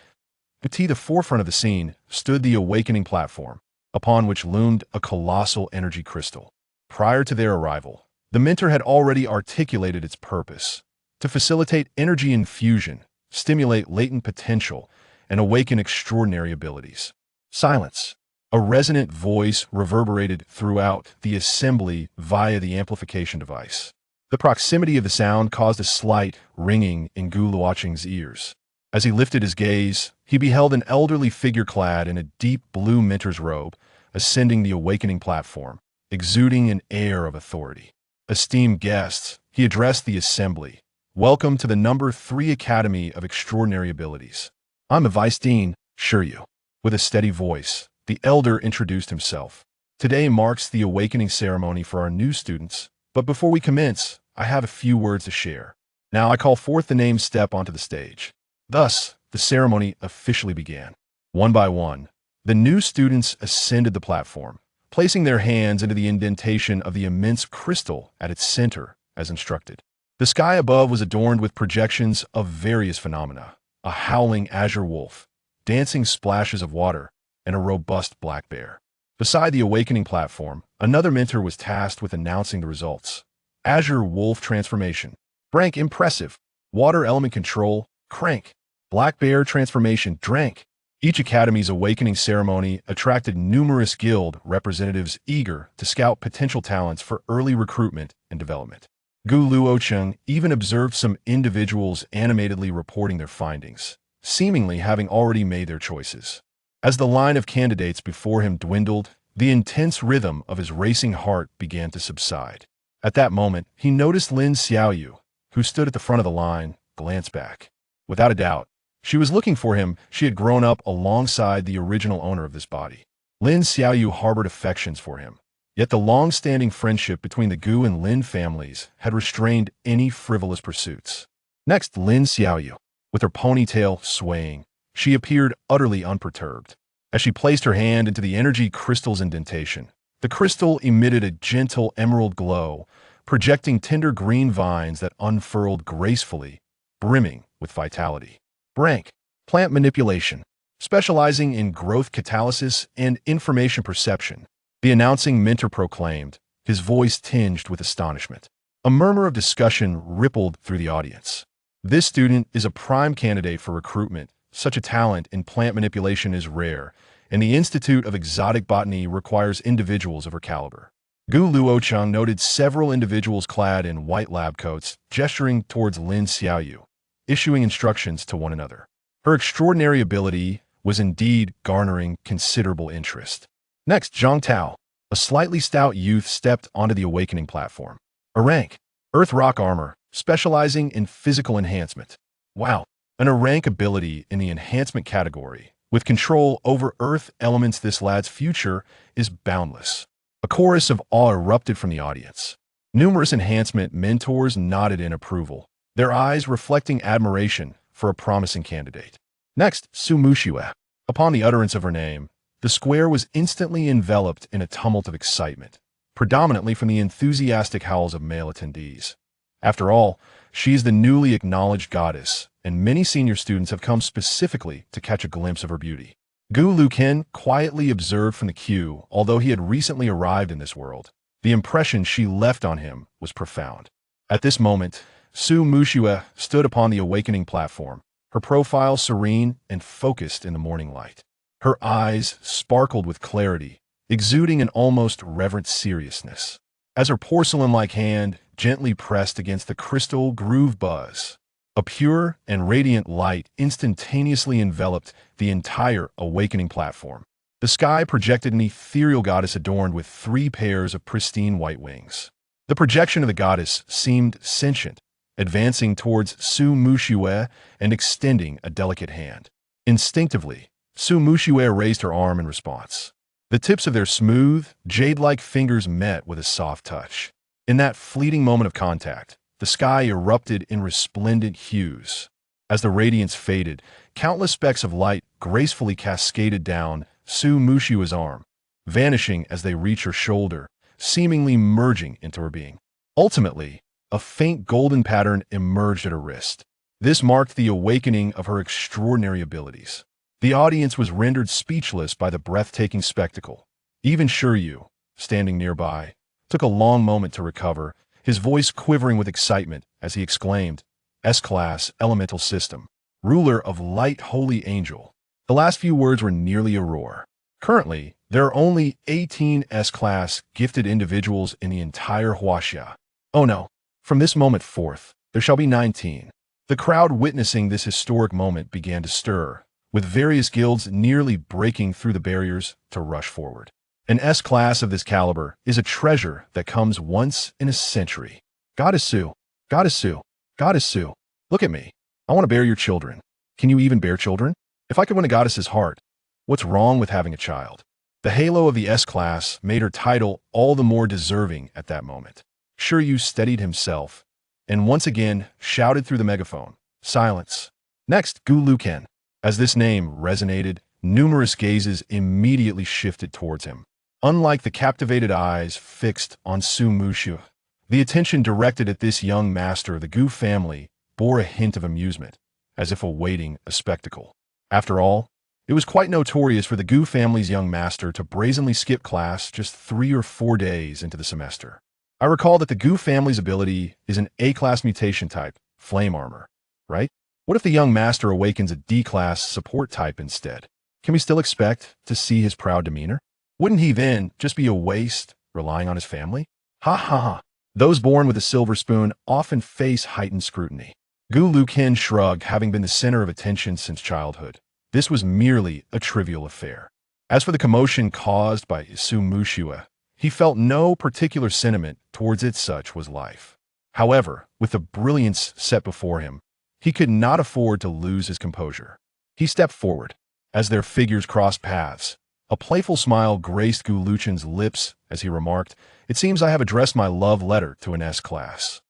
At the forefront of the scene stood the Awakening platform, upon which loomed a colossal energy crystal. Prior to their arrival, the mentor had already articulated its purpose: to facilitate energy infusion, stimulate latent potential, and awaken extraordinary abilities. Silence. A resonant voice reverberated throughout the assembly via the amplification device. The proximity of the sound caused a slight ringing in Luochen's ears. As he lifted his gaze, he beheld an elderly figure clad in a deep blue mentor's robe, ascending the Awakening platform, exuding an air of authority. Esteemed guests, he addressed the assembly. Welcome to the Number 3 Academy of Extraordinary Abilities. I'm a Vice Dean, Shiryu. With a steady voice, the elder introduced himself. Today marks the awakening ceremony for our new students, but before we commence, I have a few words to share. Now I call forth the names step onto the stage. Thus, the ceremony officially began. One by one, the new students ascended the platform, placing their hands into the indentation of the immense crystal at its center, as instructed. The sky above was adorned with projections of various phenomena: a howling azure wolf, dancing splashes of water, and a robust black bear. Beside the Awakening platform, another mentor was tasked with announcing the results. Azure Wolf Transformation. Rank Impressive. Water Element Control. Crank. Black Bear Transformation. Drank. Each Academy's awakening ceremony attracted numerous guild representatives eager to scout potential talents for early recruitment and development. Luochen even observed some individuals animatedly reporting their findings, seemingly having already made their choices. As the line of candidates before him dwindled, the intense rhythm of his racing heart began to subside. At that moment, he noticed Lin Xiaoyu, who stood at the front of the line, glance back. Without a doubt, she was looking for him. She had grown up alongside the original owner of this body. Lin Xiaoyu harbored affections for him, yet the long-standing friendship between the Gu and Lin families had restrained any frivolous pursuits. Next, Lin Xiaoyu, with her ponytail swaying, she appeared utterly unperturbed. As she placed her hand into the energy crystal's indentation, the crystal emitted a gentle emerald glow, projecting tender green vines that unfurled gracefully, brimming with vitality. Rank. Plant Manipulation. Specializing in growth catalysis and information perception, the announcing mentor proclaimed, his voice tinged with astonishment. A murmur of discussion rippled through the audience. This student is a prime candidate for recruitment. Such a talent in plant manipulation is rare, and the Institute of Exotic Botany requires individuals of her caliber. Gu Luochen noted several individuals clad in white lab coats gesturing towards Lin Xiaoyu, issuing instructions to one another. Her extraordinary ability was indeed garnering considerable interest. Next, Zhang Tao, a slightly stout youth, stepped onto the awakening platform. A rank, Earth Rock Armor, specializing in physical enhancement. Wow. An rank ability in the enhancement category. With control over earth elements, this lad's future is boundless. A chorus of awe erupted from the audience. Numerous enhancement mentors nodded in approval, their eyes reflecting admiration for a promising candidate. Next, Su Mushue. Upon the utterance of her name, the square was instantly enveloped in a tumult of excitement, predominantly from the enthusiastic howls of male attendees. After all, she is the newly acknowledged goddess, and many senior students have come specifically to catch a glimpse of her beauty. Gu Luochen quietly observed from the queue. Although he had recently arrived in this world, the impression she left on him was profound. At this moment, Su Mushue stood upon the awakening platform, her profile serene and focused in the morning light. Her eyes sparkled with clarity, exuding an almost reverent seriousness. As her porcelain-like hand gently pressed against the crystal groove buzz, a pure and radiant light instantaneously enveloped the entire awakening platform. The sky projected an ethereal goddess adorned with 3 pairs of pristine white wings. The projection of the goddess seemed sentient, advancing towards Su Mushue and extending a delicate hand. Instinctively, Su Mushue raised her arm in response. The tips of their smooth, jade-like fingers met with a soft touch. In that fleeting moment of contact, the sky erupted in resplendent hues. As the radiance faded, countless specks of light gracefully cascaded down Su Mushua's arm, vanishing as they reached her shoulder, seemingly merging into her being. Ultimately, a faint golden pattern emerged at her wrist. This marked the awakening of her extraordinary abilities. The audience was rendered speechless by the breathtaking spectacle. Even Shiryu, standing nearby, took a long moment to recover, his voice quivering with excitement as he exclaimed, S-Class Elemental System, Ruler of Light Holy Angel. The last few words were nearly a roar. Currently, there are only 18 S-Class gifted individuals in the entire Huaxia. Oh no, from this moment forth, there shall be 19. The crowd witnessing this historic moment began to stir, with various guilds nearly breaking through the barriers to rush forward. An S-Class of this caliber is a treasure that comes once in a century. Goddess Su, Goddess Su, Goddess Su, look at me. I want to bear your children. Can you even bear children? If I could win a goddess's heart, what's wrong with having a child? The halo of the S-Class made her title all the more deserving at that moment. Shiryu steadied himself, and once again shouted through the megaphone, silence. Next, Luochen. As this name resonated, numerous gazes immediately shifted towards him. Unlike the captivated eyes fixed on Su Mushua, the attention directed at this young master of the Gu family bore a hint of amusement, as if awaiting a spectacle. After all, it was quite notorious for the Gu family's young master to brazenly skip class just 3 or 4 days into the semester. I recall that the Gu family's ability is an A-class mutation type, flame armor, right? What if the young master awakens a D-class support type instead? Can we still expect to see his proud demeanor? Wouldn't he then just be a waste, relying on his family? Ha ha ha. Those born with a silver spoon often face heightened scrutiny. Luochen shrugged, having been the center of attention since childhood. This was merely a trivial affair. As for the commotion caused by Su Mushua, he felt no particular sentiment towards it. Such was life. However, with the brilliance set before him, he could not afford to lose his composure. He stepped forward. As their figures crossed paths, a playful smile graced Luochen's lips as he remarked, "It seems I have addressed my love letter to an S-Class."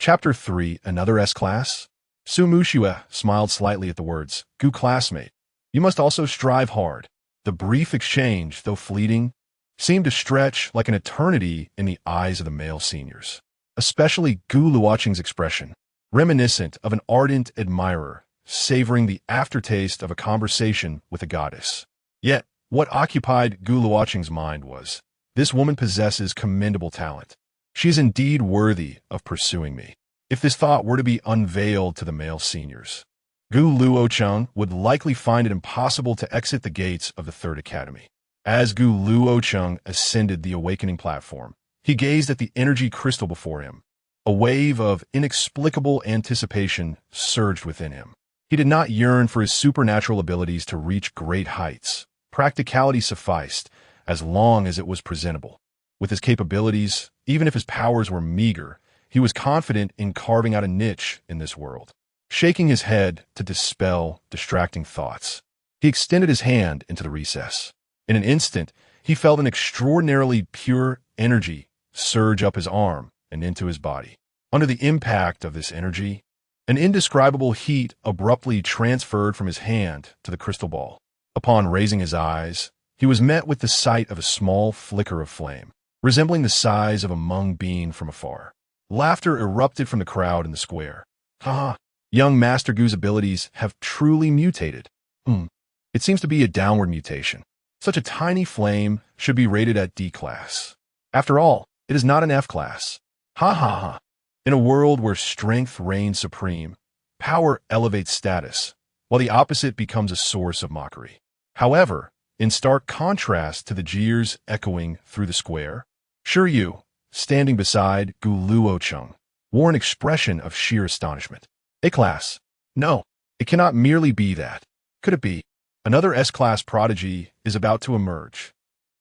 Chapter 3, Another S-Class? Su Mushua smiled slightly at the words, "Gu classmate, you must also strive hard." The brief exchange, though fleeting, seemed to stretch like an eternity in the eyes of the male seniors. Especially Luochen's expression, reminiscent of an ardent admirer, savoring the aftertaste of a conversation with a goddess. Yet, what occupied Luochen's mind was, this woman possesses commendable talent. She is indeed worthy of pursuing me. If this thought were to be unveiled to the male seniors, Luochen would likely find it impossible to exit the gates of the Third Academy. As Luochen ascended the awakening platform, he gazed at the energy crystal before him. A wave of inexplicable anticipation surged within him. He did not yearn for his supernatural abilities to reach great heights. Practicality sufficed, as long as it was presentable. With his capabilities, even if his powers were meager, he was confident in carving out a niche in this world. Shaking his head to dispel distracting thoughts, he extended his hand into the recess. In an instant, he felt an extraordinarily pure energy surge up his arm and into his body. Under the impact of this energy, an indescribable heat abruptly transferred from his hand to the crystal ball. Upon raising his eyes, he was met with the sight of a small flicker of flame, resembling the size of a mung bean from afar. Laughter erupted from the crowd in the square. Ha! Young Master Gu's abilities have truly mutated. It seems to be a downward mutation. Such a tiny flame should be rated at D-class. After all, it is not an F-class. Ha ha ha. In a world where strength reigns supreme, power elevates status, while the opposite becomes a source of mockery. However, in stark contrast to the jeers echoing through the square, Shiryu, standing beside Luochen, wore an expression of sheer astonishment. A-class? No, it cannot merely be that. Could it be? Another S-class prodigy is about to emerge.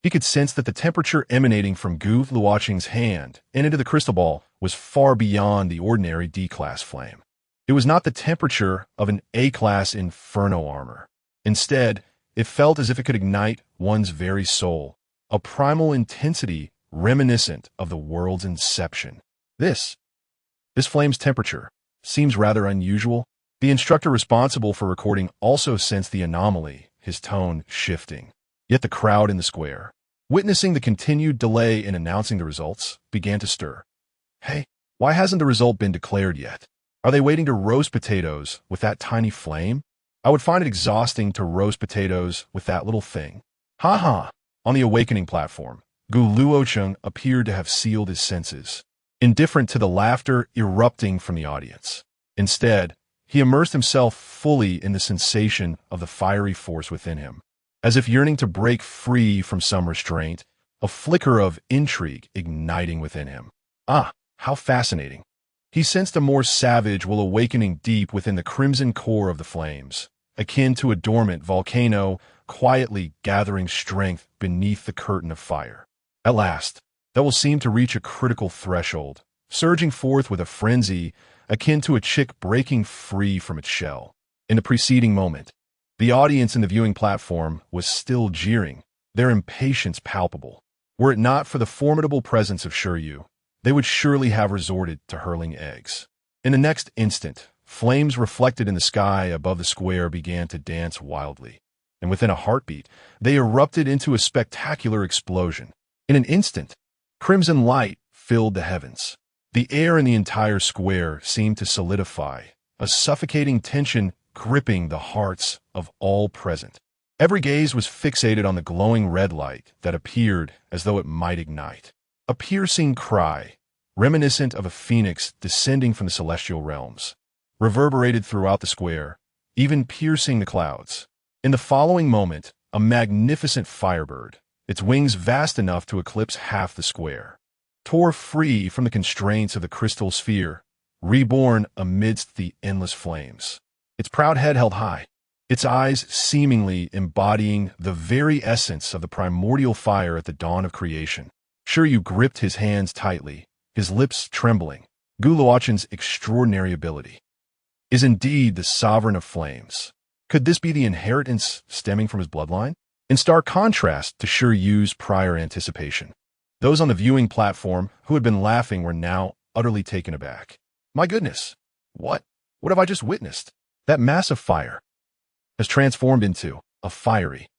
He could sense that the temperature emanating from Luochen's hand and into the crystal ball was far beyond the ordinary D-class flame. It was not the temperature of an A-class inferno armor. Instead, it felt as if it could ignite one's very soul, a primal intensity reminiscent of the world's inception. This flame's temperature seems rather unusual. The instructor responsible for recording also sensed the anomaly, his tone shifting. Yet the crowd in the square, witnessing the continued delay in announcing the results, began to stir. Hey, why hasn't the result been declared yet? Are they waiting to roast potatoes with that tiny flame? I would find it exhausting to roast potatoes with that little thing. Ha ha! On the awakening platform, Luochen appeared to have sealed his senses, indifferent to the laughter erupting from the audience. Instead, he immersed himself fully in the sensation of the fiery force within him. As if yearning to break free from some restraint, a flicker of intrigue igniting within him. Ah, how fascinating. He sensed a more savage will awakening deep within the crimson core of the flames, akin to a dormant volcano quietly gathering strength beneath the curtain of fire. At last, that will seem to reach a critical threshold, surging forth with a frenzy akin to a chick breaking free from its shell. In the preceding moment, the audience in the viewing platform was still jeering, their impatience palpable. Were it not for the formidable presence of Shiryu, they would surely have resorted to hurling eggs. In the next instant, flames reflected in the sky above the square began to dance wildly, and within a heartbeat, they erupted into a spectacular explosion. In an instant, crimson light filled the heavens. The air in the entire square seemed to solidify, a suffocating tension gripping the hearts of all present. Every gaze was fixated on the glowing red light that appeared as though it might ignite. A piercing cry, reminiscent of a phoenix descending from the celestial realms, reverberated throughout the square, even piercing the clouds. In the following moment, a magnificent firebird, its wings vast enough to eclipse half the square, tore free from the constraints of the crystal sphere, reborn amidst the endless flames. Its proud head held high, its eyes seemingly embodying the very essence of the primordial fire at the dawn of creation. Shiryu gripped his hands tightly, his lips trembling. Luochen's extraordinary ability is indeed the sovereign of flames. Could this be the inheritance stemming from his bloodline? In stark contrast to Shiryu's prior anticipation, those on the viewing platform who had been laughing were now utterly taken aback. My goodness, what have I just witnessed? That massive fire has transformed into a fiery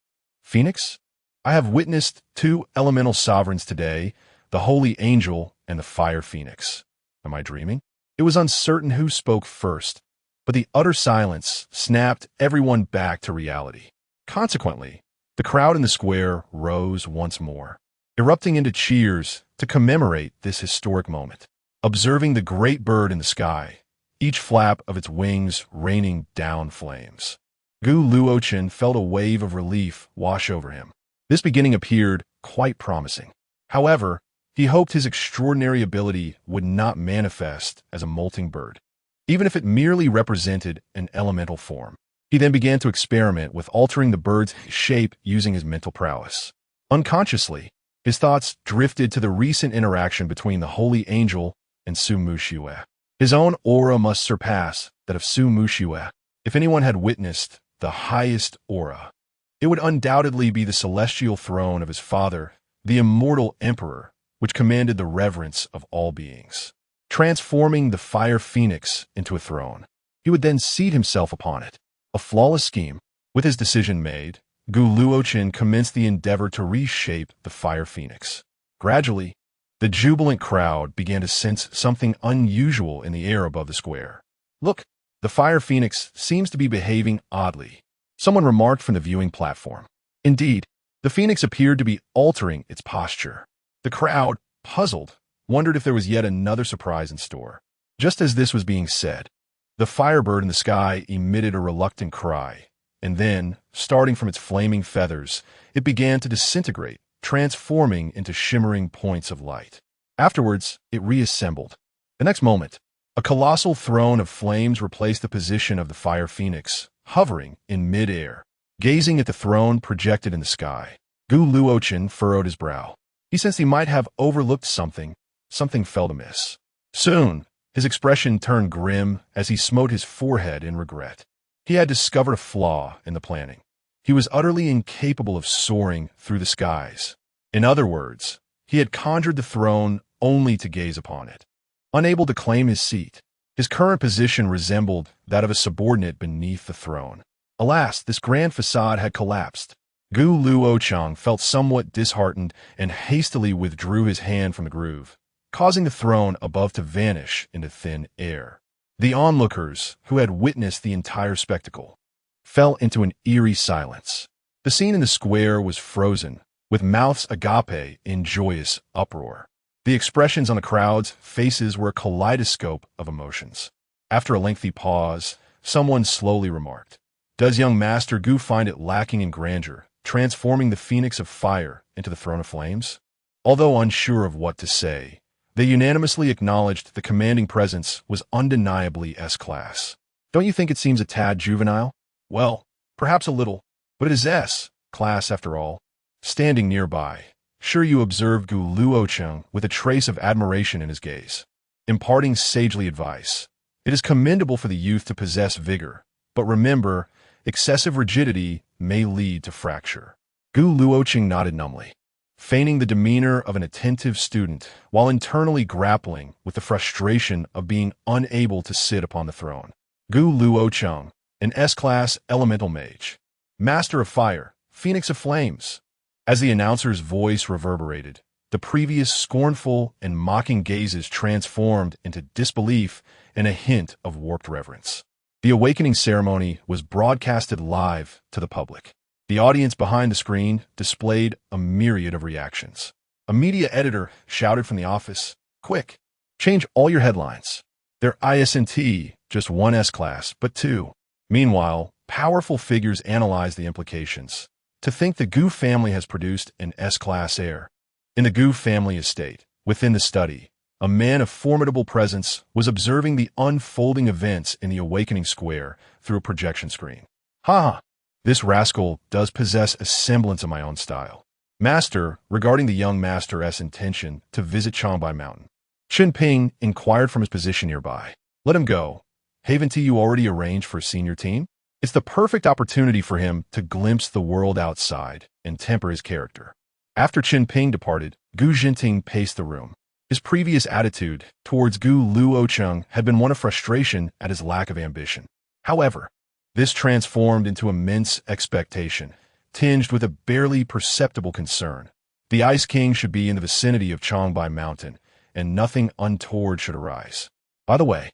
phoenix? I have witnessed two elemental sovereigns today, the holy angel and the fire phoenix. Am I dreaming? It was uncertain who spoke first, but the utter silence snapped everyone back to reality. Consequently, the crowd in the square rose once more, erupting into cheers to commemorate this historic moment. Observing the great bird in the sky, each flap of its wings raining down flames, Luochen felt a wave of relief wash over him. This beginning appeared quite promising. However, he hoped his extraordinary ability would not manifest as a molting bird, even if it merely represented an elemental form. He then began to experiment with altering the bird's shape using his mental prowess. Unconsciously, his thoughts drifted to the recent interaction between the holy angel and Su Mushiue. His own aura must surpass that of Su Mushiue. If anyone had witnessed the highest aura, it would undoubtedly be the celestial throne of his father, the Immortal Emperor, which commanded the reverence of all beings. Transforming the fire phoenix into a throne, he would then seat himself upon it. A flawless scheme. With his decision made, Luochen commenced the endeavor to reshape the fire phoenix. Gradually, the jubilant crowd began to sense something unusual in the air above the square. Look, the fire phoenix seems to be behaving oddly, someone remarked from the viewing platform. Indeed, the phoenix appeared to be altering its posture. The crowd, puzzled, wondered if there was yet another surprise in store. Just as this was being said, the firebird in the sky emitted a reluctant cry, and then, starting from its flaming feathers, it began to disintegrate, transforming into shimmering points of light. Afterwards, it reassembled. The next moment, a colossal throne of flames replaced the position of the fire phoenix, hovering in mid-air. Gazing at the throne projected in the sky, Luochen furrowed his brow. He sensed he might have overlooked something. Something felt amiss. Soon, his expression turned grim as he smote his forehead in regret. He had discovered a flaw in the planning. He was utterly incapable of soaring through the skies. In other words, he had conjured the throne only to gaze upon it, unable to claim his seat. His current position resembled that of a subordinate beneath the throne. Alas, this grand facade had collapsed. Gu Luochen felt somewhat disheartened and hastily withdrew his hand from the groove, causing the throne above to vanish into thin air. The onlookers, who had witnessed the entire spectacle, fell into an eerie silence. The scene in the square was frozen, with mouths agape in joyous uproar. The expressions on the crowd's faces were a kaleidoscope of emotions. After a lengthy pause, someone slowly remarked, "Does young Master Gu find it lacking in grandeur, transforming the phoenix of fire into the throne of flames?" Although unsure of what to say, they unanimously acknowledged the commanding presence was undeniably S-class. Don't you think it seems a tad juvenile? Well, perhaps a little, but it is S-class after all. Standing nearby, sure you observed Gu Luochen with a trace of admiration in his gaze, imparting sagely advice. It is commendable for the youth to possess vigor, but remember, excessive rigidity may lead to fracture. Gu Luochen nodded numbly, feigning the demeanor of an attentive student while internally grappling with the frustration of being unable to sit upon the throne. Gu Luochen, an S-class elemental mage, master of fire, phoenix of flames. As the announcer's voice reverberated, the previous scornful and mocking gazes transformed into disbelief and a hint of warped reverence. The awakening ceremony was broadcasted live to the public. The audience behind the screen displayed a myriad of reactions. A media editor shouted from the office, "Quick, change all your headlines. There isn't just one S-class, but two." Meanwhile, powerful figures analyzed the implications. To think the Gu family has produced an S-class heir. In the Gu family estate, within the study, a man of formidable presence was observing the unfolding events in the awakening square through a projection screen. "Ha! This rascal does possess a semblance of my own style." Master, regarding the young master's intention to visit Changbai Mountain, Chen Ping inquired from his position nearby. "Let him go. Haven't you already arranged for a senior team? It's the perfect opportunity for him to glimpse the world outside and temper his character." After Chen Ping departed, Gu Jinting paced the room. His previous attitude towards Gu Luochen had been one of frustration at his lack of ambition. However, this transformed into immense expectation, tinged with a barely perceptible concern. The Ice King should be in the vicinity of Changbai Mountain, and nothing untoward should arise. By the way,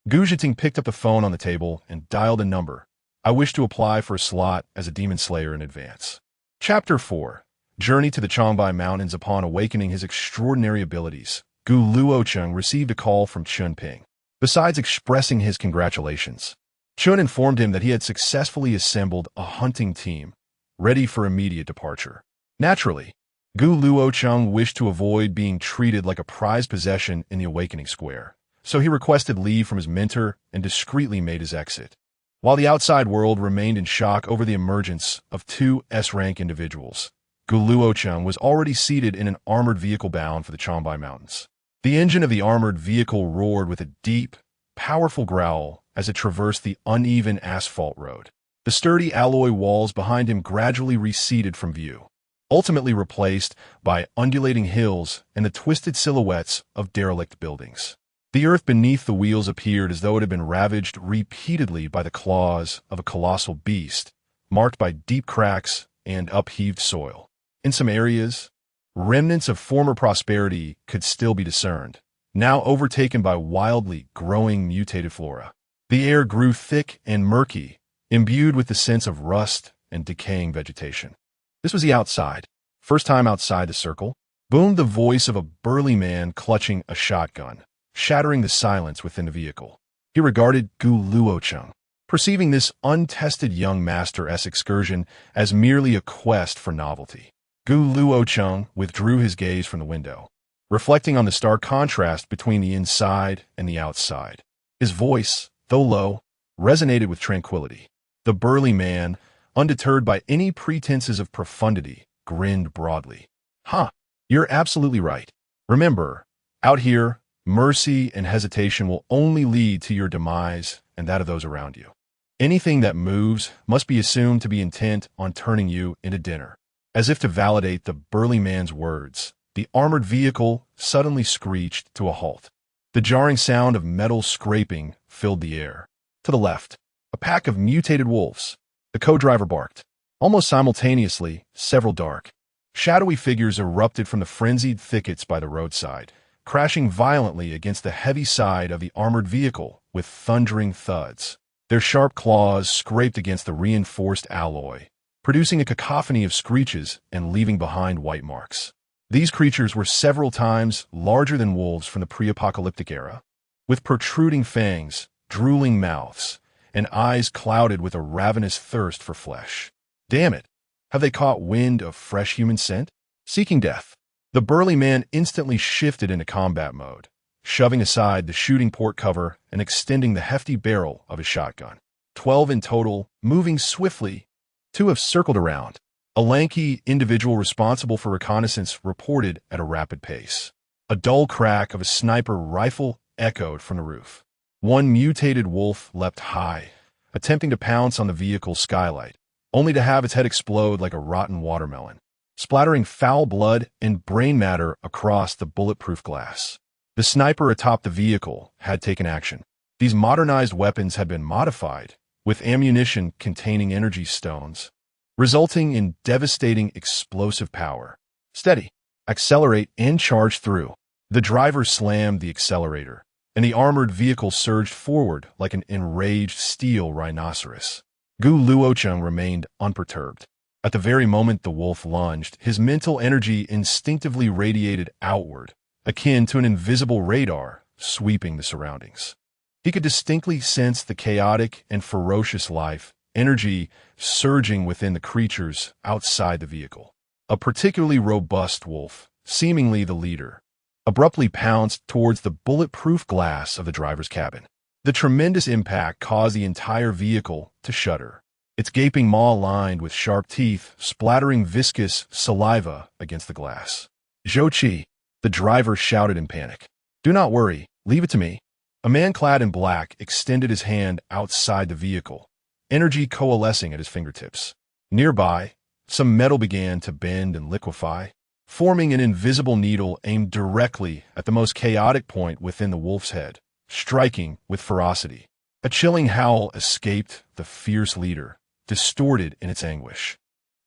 Gu Jinting picked up the phone on the table and dialed a number. "I wish to apply for a slot as a demon slayer in advance." Chapter 4. Journey to the Changbai Mountains. Upon awakening his extraordinary abilities, Gu Luochen received a call from Chen Ping. Besides expressing his congratulations, Chen informed him that he had successfully assembled a hunting team, ready for immediate departure. Naturally, Gu Luochen wished to avoid being treated like a prized possession in the awakening square, so he requested leave from his mentor and discreetly made his exit. While the outside world remained in shock over the emergence of two S-rank individuals, Gu Luochen was already seated in an armored vehicle bound for the Changbai Mountains. The engine of the armored vehicle roared with a deep, powerful growl as it traversed the uneven asphalt road. The sturdy alloy walls behind him gradually receded from view, ultimately replaced by undulating hills and the twisted silhouettes of derelict buildings. The earth beneath the wheels appeared as though it had been ravaged repeatedly by the claws of a colossal beast, marked by deep cracks and upheaved soil. In some areas, remnants of former prosperity could still be discerned, now overtaken by wildly growing mutated flora. The air grew thick and murky, imbued with the sense of rust and decaying vegetation. This was the outside. First time outside the circle, boomed the voice of a burly man clutching a shotgun, shattering the silence within the vehicle. He regarded Gu Luochen, perceiving this untested young master's excursion as merely a quest for novelty. Gu Luochen withdrew his gaze from the window, reflecting on the stark contrast between the inside and the outside. His voice, though low, resonated with tranquility. The burly man, undeterred by any pretenses of profundity, grinned broadly. "Huh, you're absolutely right. Remember, out here, mercy and hesitation will only lead to your demise and that of those around you. Anything that moves must be assumed to be intent on turning you into dinner." As if to validate the burly man's words, the armored vehicle suddenly screeched to a halt. The jarring sound of metal scraping filled the air. To the left, a pack of mutated wolves. The co-driver barked. Almost simultaneously, several dark, shadowy figures erupted from the frenzied thickets by the roadside, crashing violently against the heavy side of the armored vehicle with thundering thuds. Their sharp claws scraped against the reinforced alloy, producing a cacophony of screeches and leaving behind white marks. These creatures were several times larger than wolves from the pre-apocalyptic era, with protruding fangs, drooling mouths, and eyes clouded with a ravenous thirst for flesh. Damn it! Have they caught wind of fresh human scent? Seeking death. The burly man instantly shifted into combat mode, shoving aside the shooting port cover and extending the hefty barrel of his shotgun. 12 in total, moving swiftly. 2 have circled around. A lanky individual responsible for reconnaissance reported at a rapid pace. A dull crack of a sniper rifle echoed from the roof. One mutated wolf leapt high, attempting to pounce on the vehicle's skylight, only to have its head explode like a rotten watermelon, splattering foul blood and brain matter across the bulletproof glass. The sniper atop the vehicle had taken action. These modernized weapons had been modified, with ammunition containing energy stones, resulting in devastating explosive power. Steady, accelerate, and charge through. The driver slammed the accelerator, and the armored vehicle surged forward like an enraged steel rhinoceros. Luochen remained unperturbed. At the very moment the wolf lunged, his mental energy instinctively radiated outward, akin to an invisible radar sweeping the surroundings. He could distinctly sense the chaotic and ferocious life, energy surging within the creatures outside the vehicle. A particularly robust wolf, seemingly the leader, abruptly pounced towards the bulletproof glass of the driver's cabin. The tremendous impact caused the entire vehicle to shudder, its gaping maw lined with sharp teeth splattering viscous saliva against the glass. "Zhou, the driver shouted in panic. "Do not worry, leave it to me." A man clad in black extended his hand outside the vehicle, energy coalescing at his fingertips. Nearby, some metal began to bend and liquefy, forming an invisible needle aimed directly at the most chaotic point within the wolf's head, striking with ferocity. A chilling howl escaped the fierce leader, distorted in its anguish,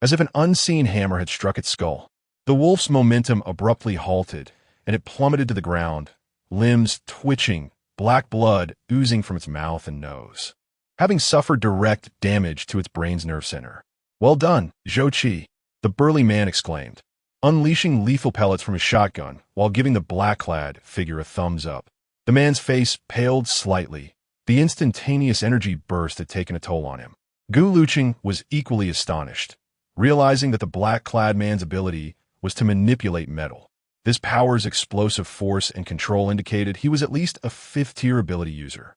as if an unseen hammer had struck its skull. The wolf's momentum abruptly halted, and it plummeted to the ground, limbs twitching, black blood oozing from its mouth and nose, having suffered direct damage to its brain's nerve center. "Well done, Zhou," the burly man exclaimed, unleashing lethal pellets from his shotgun while giving the black-clad figure a thumbs up. The man's face paled slightly. The instantaneous energy burst had taken a toll on him. Luochen was equally astonished, realizing that the black-clad man's ability was to manipulate metal. This power's explosive force and control indicated he was at least a fifth-tier ability user.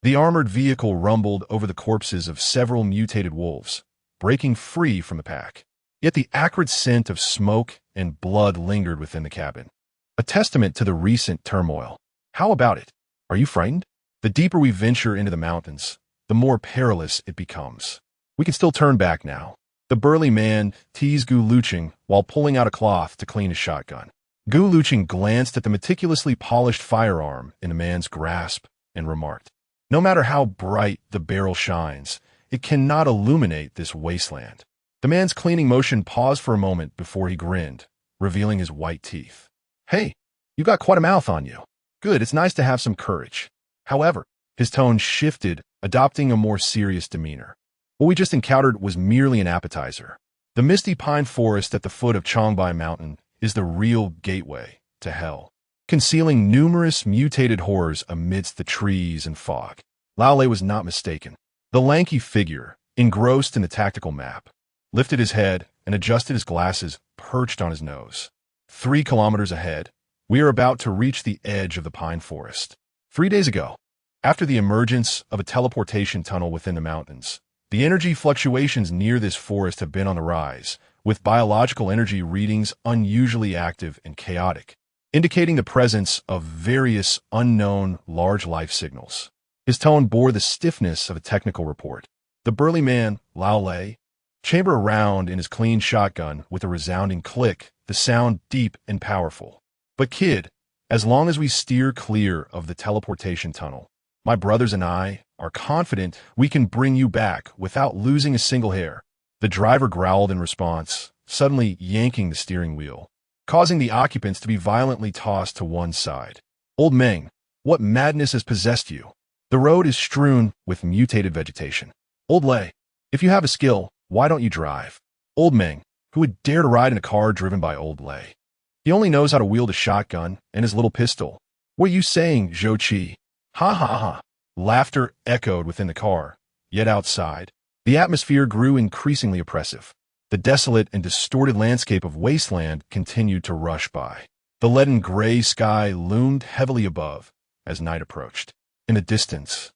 The armored vehicle rumbled over the corpses of several mutated wolves, breaking free from the pack. Yet the acrid scent of smoke and blood lingered within the cabin, a testament to the recent turmoil. "How about it? Are you frightened? The deeper we venture into the mountains, the more perilous it becomes. We can still turn back now." The burly man teased Luochen while pulling out a cloth to clean his shotgun. Luochen glanced at the meticulously polished firearm in the man's grasp and remarked, "No matter how bright the barrel shines, it cannot illuminate this wasteland." The man's cleaning motion paused for a moment before he grinned, revealing his white teeth. "Hey, you got quite a mouth on you. Good, it's nice to have some courage." However, his tone shifted, adopting a more serious demeanor. "What we just encountered was merely an appetizer. The misty pine forest at the foot of Chongbai Mountain is the real gateway to hell, concealing numerous mutated horrors amidst the trees and fog." Laolei was not mistaken. The lanky figure, engrossed in the tactical map, lifted his head and adjusted his glasses perched on his nose. 3 kilometers ahead, we are about to reach the edge of the pine forest. 3 days ago, after the emergence of a teleportation tunnel within the mountains, the energy fluctuations near this forest have been on the rise, with biological energy readings unusually active and chaotic, indicating the presence of various unknown large life signals. His tone bore the stiffness of a technical report. The burly man, Laolei, chambered around in his clean shotgun with a resounding click, the sound deep and powerful. "But kid, As long as we steer clear of the teleportation tunnel, my brothers and I are confident we can bring you back without losing a single hair. The driver growled in response, suddenly yanking the steering wheel, causing the occupants to be violently tossed to one side. Old Meng, what madness has possessed you? The road is strewn with mutated vegetation. Old Lei, if you have a skill, why don't you drive? Old Meng, who would dare to ride in a car driven by Old Lei? He only knows how to wield a shotgun and his little pistol. What are you saying, Zhou Qi? Ha ha ha. Laughter echoed within the car, yet outside, the atmosphere grew increasingly oppressive. The desolate and distorted landscape of wasteland continued to rush by. The leaden gray sky loomed heavily above as night approached. In the distance,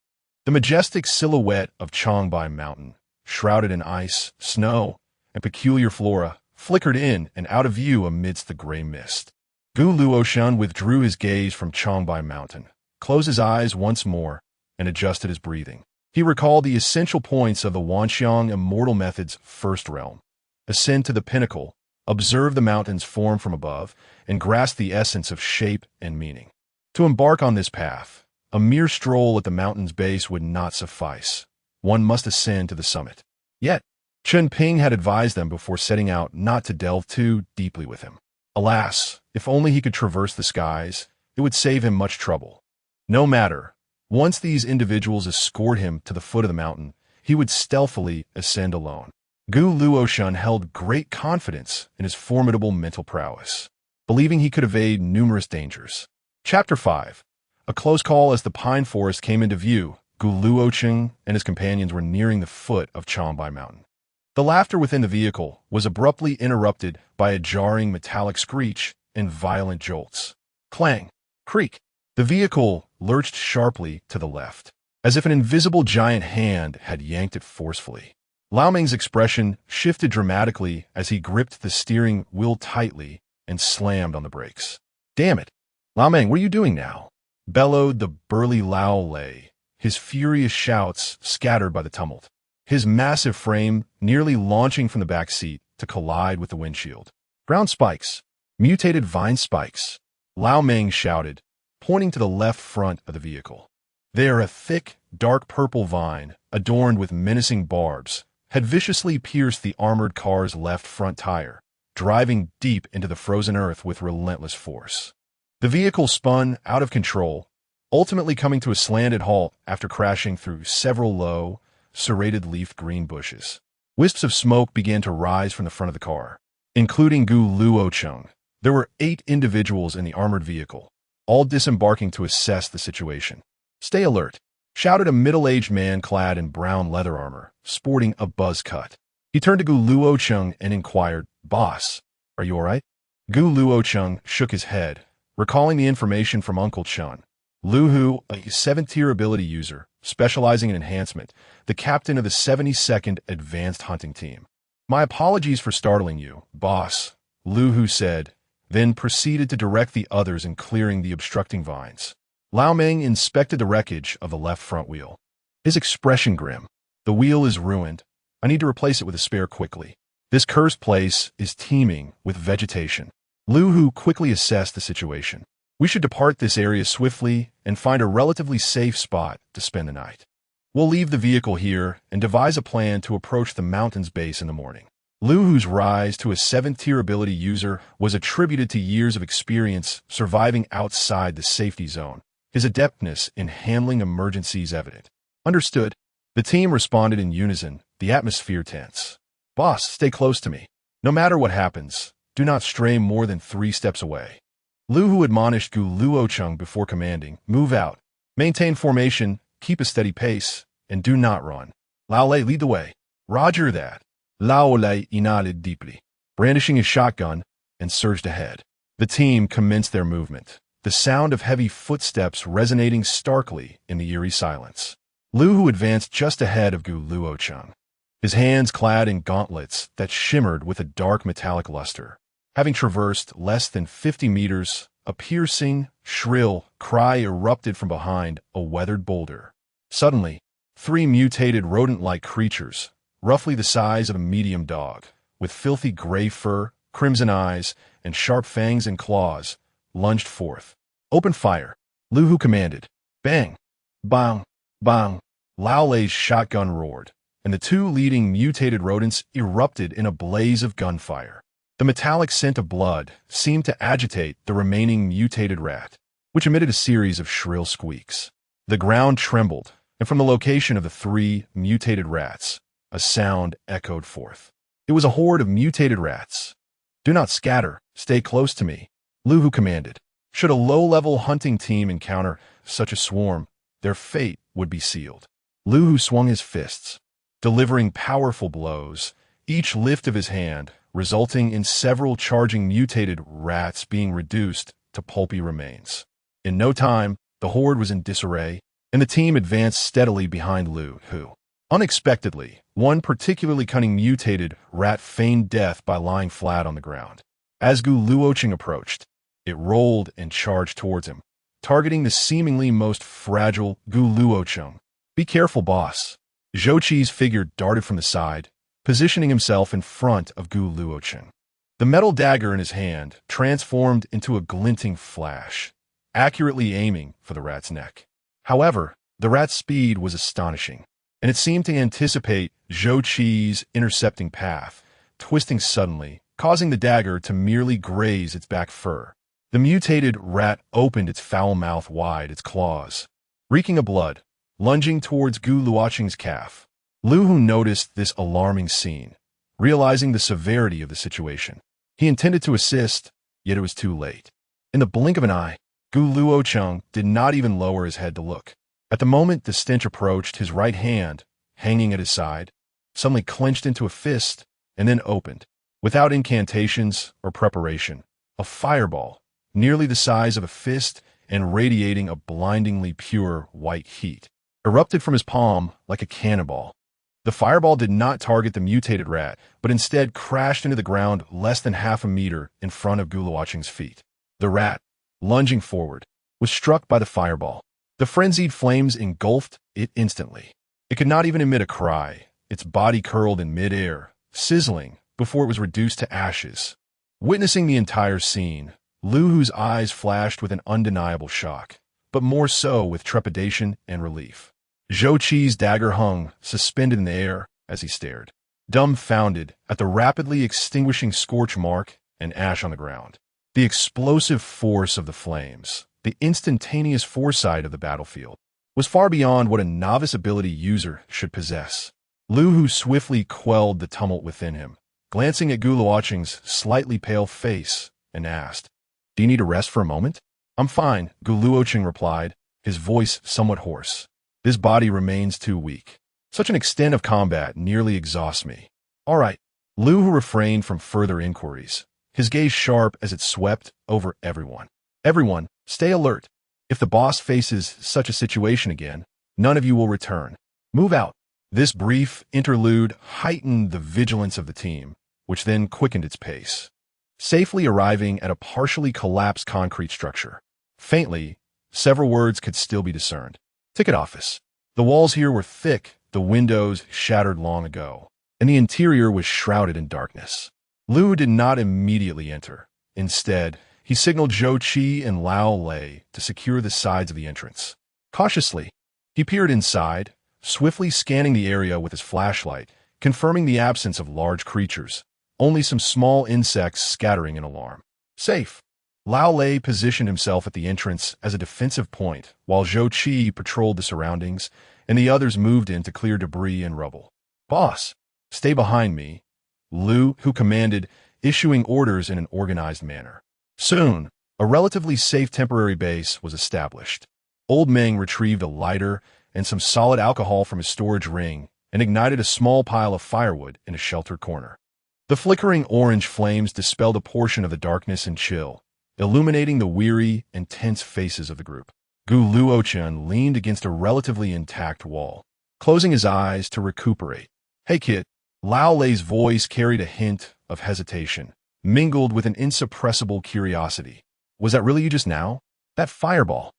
the majestic silhouette of Changbai Mountain, shrouded in ice, snow, and peculiar flora, flickered in and out of view amidst the gray mist. Gu Luochen withdrew his gaze from Changbai Mountain, closed his eyes once more, and adjusted his breathing. He recalled the essential points of the Wanxiang Immortal Method's first realm. Ascend to the pinnacle, observe the mountains form from above, and grasp the essence of shape and meaning. To embark on this path, a mere stroll at the mountain's base would not suffice. One must ascend to the summit. Yet, Chen Ping had advised them before setting out not to delve too deeply with him. Alas, if only he could traverse the skies, it would save him much trouble. No matter. Once these individuals escort him to the foot of the mountain, he would stealthily ascend alone. Gu Luochen held great confidence in his formidable mental prowess, believing he could evade numerous dangers. Chapter 5. A close call. As the pine forest came into view, Gu Luochen and his companions were nearing the foot of Changbai Mountain. The laughter within the vehicle was abruptly interrupted by a jarring metallic screech and violent jolts. Clang! Creak! The vehicle lurched sharply to the left, as if an invisible giant hand had yanked it forcefully. Lao Meng's expression shifted dramatically as he gripped the steering wheel tightly and slammed on the brakes. Damn it! Lao Meng, what are you doing now? Bellowed the burly Lao Lei, his furious shouts scattered by the tumult. His massive frame nearly launching from the back seat to collide with the windshield. Ground spikes! Mutated vine spikes! Lao Meng shouted, pointing to the left front of the vehicle. There, a thick, dark purple vine, adorned with menacing barbs, had viciously pierced the armored car's left front tire, driving deep into the frozen earth with relentless force. The vehicle spun out of control, ultimately coming to a slanted halt after crashing through several low, serrated leaf green bushes. Wisps of smoke began to rise from the front of the car, including Gu Luochen. There were 8 individuals in the armored vehicle, all disembarking to assess the situation. Stay alert, shouted a middle-aged man clad in brown leather armor, sporting a buzz cut. He turned to Gu Luochen and inquired, Boss, are you all right? Gu Luochen shook his head, recalling the information from Uncle Chen. Lu Hu, a 7th-tier ability user, specializing in enhancement, the captain of the 72nd Advanced Hunting Team. My apologies for startling you, boss, Lu Hu said, then proceeded to direct the others in clearing the obstructing vines. Lao Meng inspected the wreckage of the left front wheel. His expression grim. The wheel is ruined. I need to replace it with a spare quickly. This cursed place is teeming with vegetation. Lu Hu quickly assessed the situation. We should depart this area swiftly and find a relatively safe spot to spend the night. We'll leave the vehicle here and devise a plan to approach the mountain's base in the morning. Lu Hu's rise to a 7th-tier ability user was attributed to years of experience surviving outside the safety zone. His adeptness in handling emergencies evident. Understood. The team responded in unison, the atmosphere tense. Boss, stay close to me. No matter what happens, do not stray more than 3 steps away. Lu Hu admonished Gu Luochen before commanding, move out, maintain formation, keep a steady pace, and do not run. Lao Lei, lead the way. Roger that. Lao Lei inhaled deeply, brandishing his shotgun, and surged ahead. The team commenced their movement, the sound of heavy footsteps resonating starkly in the eerie silence. Lu Hu advanced just ahead of Gu Luochen, his hands clad in gauntlets that shimmered with a dark metallic luster. Having traversed less than 50 meters, a piercing, shrill cry erupted from behind a weathered boulder. Suddenly, 3 mutated rodent-like creatures, roughly the size of a medium dog, with filthy gray fur, crimson eyes, and sharp fangs and claws, lunged forth. Open fire, Lu Hu commanded. Bang! Bang! Bang! Lao Lei's shotgun roared, and the two leading mutated rodents erupted in a blaze of gunfire. The metallic scent of blood seemed to agitate the remaining mutated rat, which emitted a series of shrill squeaks. The ground trembled, and from the location of the three mutated rats, a sound echoed forth. It was a horde of mutated rats. Do not scatter, stay close to me, Lu Hu commanded. Should a low-level hunting team encounter such a swarm, their fate would be sealed. Lu Hu swung his fists, delivering powerful blows, each lift of his hand resulting in several charging mutated rats being reduced to pulpy remains. In no time, the horde was in disarray, and the team advanced steadily behind Lu Hu. Unexpectedly, one particularly cunning mutated rat feigned death by lying flat on the ground. As Luochen approached, it rolled and charged towards him, targeting the seemingly most fragile Luochen. Be careful, boss. Zhou Qi's figure darted from the side, positioning himself in front of Luochen. The metal dagger in his hand transformed into a glinting flash, accurately aiming for the rat's neck. However, the rat's speed was astonishing, and it seemed to anticipate Zhou Qi's intercepting path, twisting suddenly, causing the dagger to merely graze its back fur. The mutated rat opened its foul mouth wide, its claws reeking of blood, lunging towards Luochen's calf. Lu Hu noticed this alarming scene, realizing the severity of the situation. He intended to assist, yet it was too late. In the blink of an eye, Luochen did not even lower his head to look. At the moment the stench approached, his right hand, hanging at his side, suddenly clenched into a fist and then opened. Without incantations or preparation, a fireball, nearly the size of a fist and radiating a blindingly pure white heat, erupted from his palm like a cannonball. The fireball did not target the mutated rat, but instead crashed into the ground less than half a meter in front of Luochen's feet. The rat, lunging forward, was struck by the fireball. The frenzied flames engulfed it instantly. It could not even emit a cry. Its body curled in midair, sizzling before it was reduced to ashes. Witnessing the entire scene, Lu Hu's eyes flashed with an undeniable shock, but more so with trepidation and relief. Zhou Qi's dagger hung, suspended in the air, as he stared, dumbfounded at the rapidly extinguishing scorch mark and ash on the ground. The explosive force of the flames, the instantaneous foresight of the battlefield, was far beyond what a novice ability user should possess. Lu Hu swiftly quelled the tumult within him, glancing at Luochen's slightly pale face, and asked, "Do you need a rest for a moment?" "I'm fine," Luochen replied, his voice somewhat hoarse. "This body remains too weak. Such an extent of combat nearly exhausts me." "All right." Lu Hu refrained from further inquiries, his gaze sharp as it swept over everyone. "Everyone, stay alert. If the boss faces such a situation again, none of you will return. Move out." This brief interlude heightened the vigilance of the team, which then quickened its pace, safely arriving at a partially collapsed concrete structure. Faintly, several words could still be discerned. "Ticket office." The walls here were thick, the windows shattered long ago, and the interior was shrouded in darkness. Lu did not immediately enter. Instead, he signaled Zhou Qi and Lao Lei to secure the sides of the entrance. Cautiously, he peered inside, swiftly scanning the area with his flashlight, confirming the absence of large creatures, only some small insects scattering in alarm. Safe. Lao Lei positioned himself at the entrance as a defensive point, while Zhou Qi patrolled the surroundings, and the others moved in to clear debris and rubble. "Boss, stay behind me," Lu Hu commanded, issuing orders in an organized manner. Soon, a relatively safe temporary base was established. Old Meng retrieved a lighter and some solid alcohol from his storage ring and ignited a small pile of firewood in a sheltered corner. The flickering orange flames dispelled a portion of the darkness and chill, illuminating the weary and tense faces of the group. Luochen leaned against a relatively intact wall, closing his eyes to recuperate. "Hey kid." Lao Lei's voice carried a hint of hesitation, mingled with an insuppressible curiosity. "Was that really you just now? That fireball?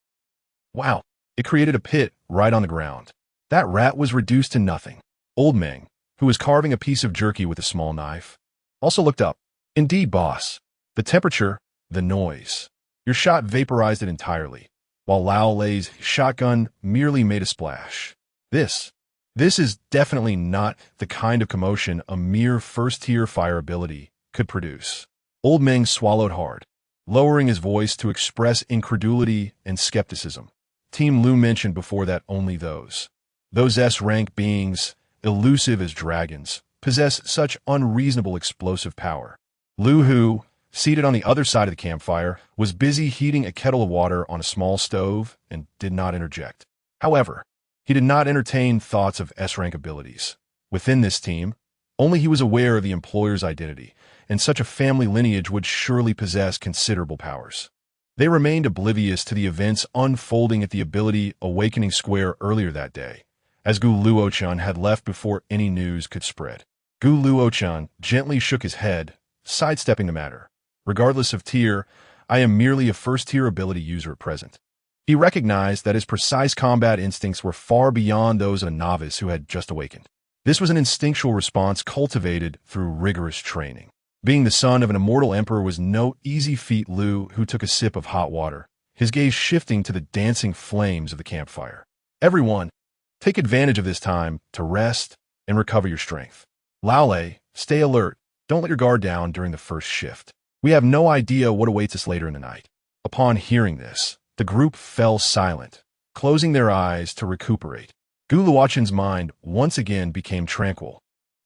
Wow, it created a pit right on the ground. That rat was reduced to nothing." Old Meng, who was carving a piece of jerky with a small knife, also looked up. "Indeed, boss. The temperature, the noise. Your shot vaporized it entirely, while Lao Lei's shotgun merely made a splash. This is definitely not the kind of commotion a mere first-tier fire ability could produce. Old Meng swallowed hard, lowering his voice to express incredulity and skepticism. Team Lu mentioned before that only those S-rank beings, elusive as dragons, possess such unreasonable explosive power. Lu Hu, seated on the other side of the campfire, was busy heating a kettle of water on a small stove and did not interject. However, he did not entertain thoughts of S-rank abilities. Within this team, only he was aware of the employer's identity, and such a family lineage would surely possess considerable powers. They remained oblivious to the events unfolding at the Ability Awakening Square earlier that day, as Gu Luochen had left before any news could spread. Gu Luochen gently shook his head, sidestepping the matter. Regardless of tier, I am merely a first-tier ability user at present. He recognized that his precise combat instincts were far beyond those of a novice who had just awakened. This was an instinctual response cultivated through rigorous training. Being the son of an immortal emperor was no easy feat. Lu, who took a sip of hot water, his gaze shifting to the dancing flames of the campfire. Everyone, take advantage of this time to rest and recover your strength. Lao Lei, stay alert. Don't let your guard down during the first shift. We have no idea what awaits us later in the night. Upon hearing this, the group fell silent, closing their eyes to recuperate. Gu Luochen's mind once again became tranquil,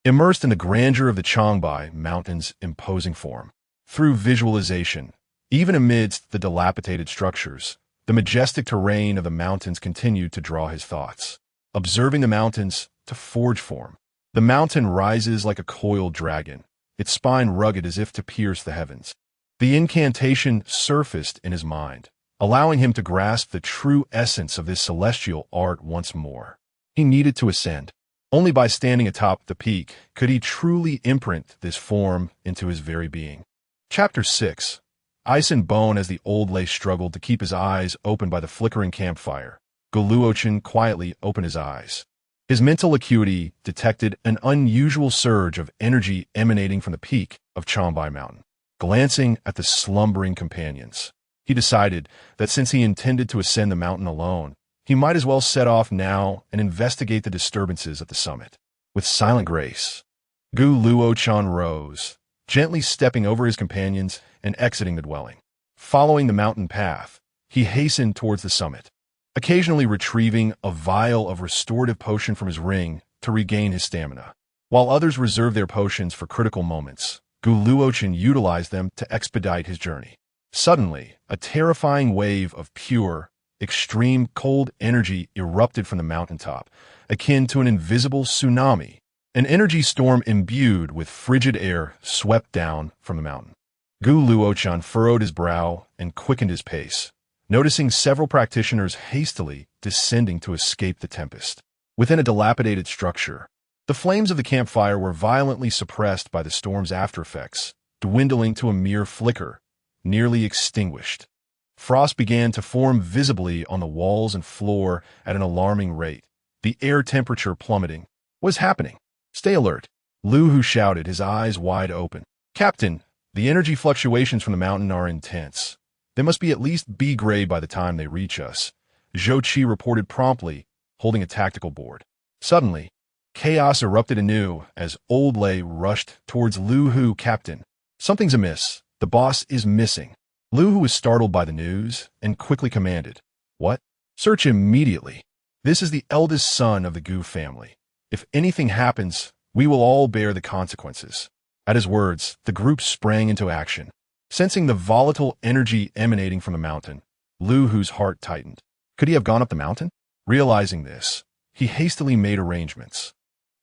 immersed in the grandeur of the Changbai Mountain's imposing form. Through visualization, even amidst the dilapidated structures, the majestic terrain of the mountains continued to draw his thoughts. Observing the mountains to forge form, the mountain rises like a coiled dragon, its spine rugged as if to pierce the heavens. The incantation surfaced in his mind, allowing him to grasp the true essence of this celestial art once more. He needed to ascend. Only by standing atop the peak could he truly imprint this form into his very being. Chapter 6. Ice and Bone. As the old Lei struggled to keep his eyes open by the flickering campfire, Gu Luochen quietly opened his eyes. His mental acuity detected an unusual surge of energy emanating from the peak of Changbai Mountain. Glancing at the slumbering companions, he decided that since he intended to ascend the mountain alone, he might as well set off now and investigate the disturbances at the summit. With silent grace, Gu Luochen rose, gently stepping over his companions and exiting the dwelling. Following the mountain path, he hastened towards the summit, occasionally retrieving a vial of restorative potion from his ring to regain his stamina. While others reserved their potions for critical moments, Gu Luochen utilized them to expedite his journey. Suddenly, a terrifying wave of pure, extreme cold energy erupted from the mountaintop, akin to an invisible tsunami. An energy storm imbued with frigid air swept down from the mountain. Gu Luochen furrowed his brow and quickened his pace, noticing several practitioners hastily descending to escape the tempest. Within a dilapidated structure, the flames of the campfire were violently suppressed by the storm's aftereffects, dwindling to a mere flicker, nearly extinguished. Frost began to form visibly on the walls and floor at an alarming rate, the air temperature plummeting. What is happening? Stay alert, Lu Hu shouted, his eyes wide open. Captain, the energy fluctuations from the mountain are intense. They must be at least B grade by the time they reach us, Zhou Qi reported promptly, holding a tactical board. Suddenly, chaos erupted anew as Old Lei rushed towards Lu Hu. Captain, something's amiss. The boss is missing. Lu Hu was startled by the news and quickly commanded, What? Search immediately. This is the eldest son of the Gu family. If anything happens, we will all bear the consequences. At his words, the group sprang into action. Sensing the volatile energy emanating from the mountain, Lu Hu's heart tightened. Could he have gone up the mountain? Realizing this, he hastily made arrangements,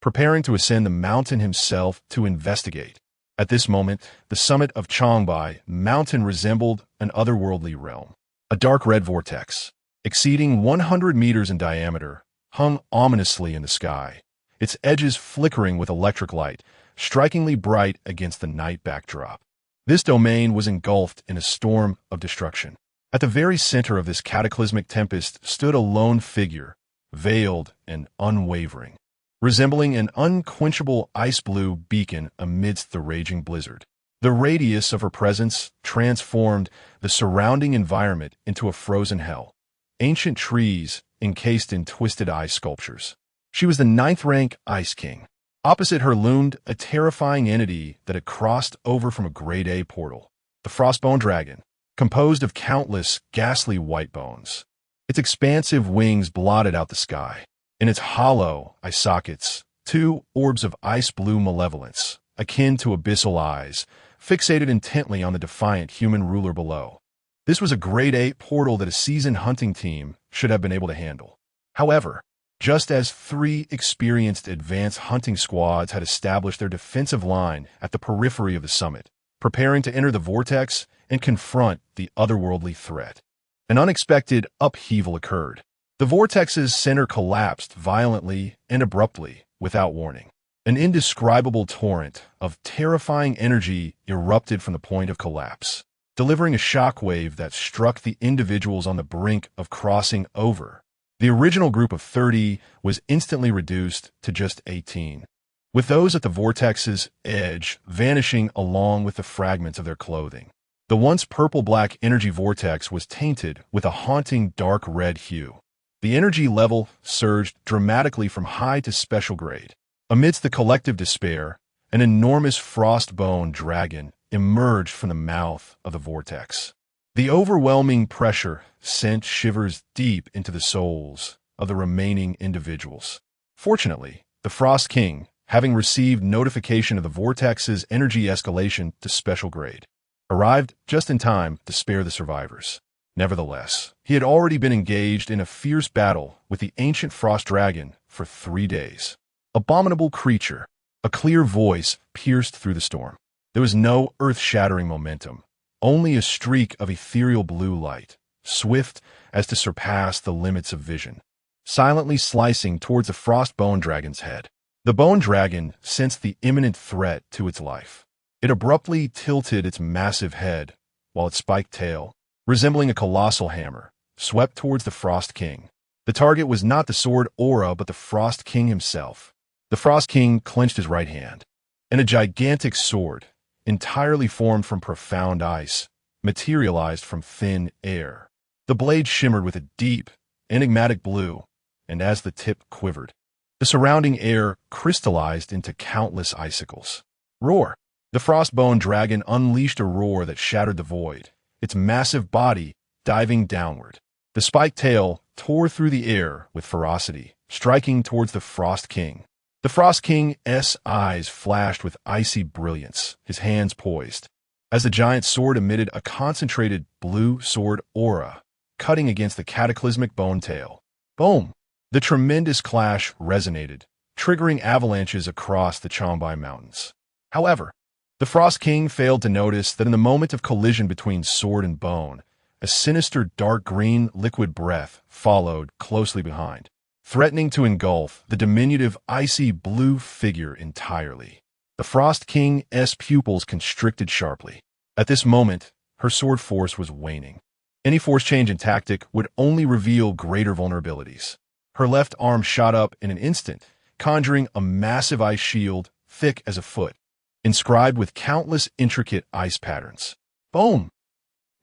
preparing to ascend the mountain himself to investigate. At this moment, the summit of Changbai Mountain resembled an otherworldly realm. A dark red vortex, exceeding 100 meters in diameter, hung ominously in the sky, its edges flickering with electric light, strikingly bright against the night backdrop. This domain was engulfed in a storm of destruction. At the very center of this cataclysmic tempest stood a lone figure, veiled and unwavering, resembling an unquenchable ice-blue beacon amidst the raging blizzard. The radius of her presence transformed the surrounding environment into a frozen hell. Ancient trees encased in twisted ice sculptures. She was the ninth-rank Ice King. Opposite her loomed a terrifying entity that had crossed over from a Grade A portal. The Frostbone Dragon, composed of countless ghastly white bones. Its expansive wings blotted out the sky. In its hollow eye sockets, two orbs of ice-blue malevolence, akin to abyssal eyes, fixated intently on the defiant human ruler below. This was a Grade 8 portal that a seasoned hunting team should have been able to handle. However, just as three experienced advanced hunting squads had established their defensive line at the periphery of the summit, preparing to enter the vortex and confront the otherworldly threat, an unexpected upheaval occurred. The vortex's center collapsed violently and abruptly, without warning. An indescribable torrent of terrifying energy erupted from the point of collapse, delivering a shockwave that struck the individuals on the brink of crossing over. The original group of 30 was instantly reduced to just 18, with those at the vortex's edge vanishing along with the fragments of their clothing. The once purple-black energy vortex was tainted with a haunting dark red hue. The energy level surged dramatically from high to special grade. Amidst the collective despair, an enormous frostbone dragon emerged from the mouth of the vortex. The overwhelming pressure sent shivers deep into the souls of the remaining individuals. Fortunately, the Frost King, having received notification of the vortex's energy escalation to special grade, arrived just in time to spare the survivors. Nevertheless, he had already been engaged in a fierce battle with the ancient frost dragon for 3 days. Abominable creature, a clear voice pierced through the storm. There was no earth-shattering momentum, only a streak of ethereal blue light, swift as to surpass the limits of vision, silently slicing towards the frost bone dragon's head. The bone dragon sensed the imminent threat to its life. It abruptly tilted its massive head, while its spiked tail, resembling a colossal hammer, swept towards the Frost King. The target was not the sword aura but the Frost King himself. The Frost King clenched his right hand, and a gigantic sword, entirely formed from profound ice, materialized from thin air. The blade shimmered with a deep, enigmatic blue, and as the tip quivered, the surrounding air crystallized into countless icicles. Roar! The frostbone dragon unleashed a roar that shattered the void, its massive body diving downward. The spiked tail tore through the air with ferocity, striking towards the Frost King. The Frost King's eyes flashed with icy brilliance, his hands poised, as the giant sword emitted a concentrated blue sword aura, cutting against the cataclysmic bone tail. Boom! The tremendous clash resonated, triggering avalanches across the Chombai Mountains. However, the Frost King failed to notice that in the moment of collision between sword and bone, a sinister dark green liquid breath followed closely behind, threatening to engulf the diminutive icy blue figure entirely. The Frost King's pupils constricted sharply. At this moment, her sword force was waning. Any force change in tactic would only reveal greater vulnerabilities. Her left arm shot up in an instant, conjuring a massive ice shield thick as a foot, inscribed with countless intricate ice patterns. Boom!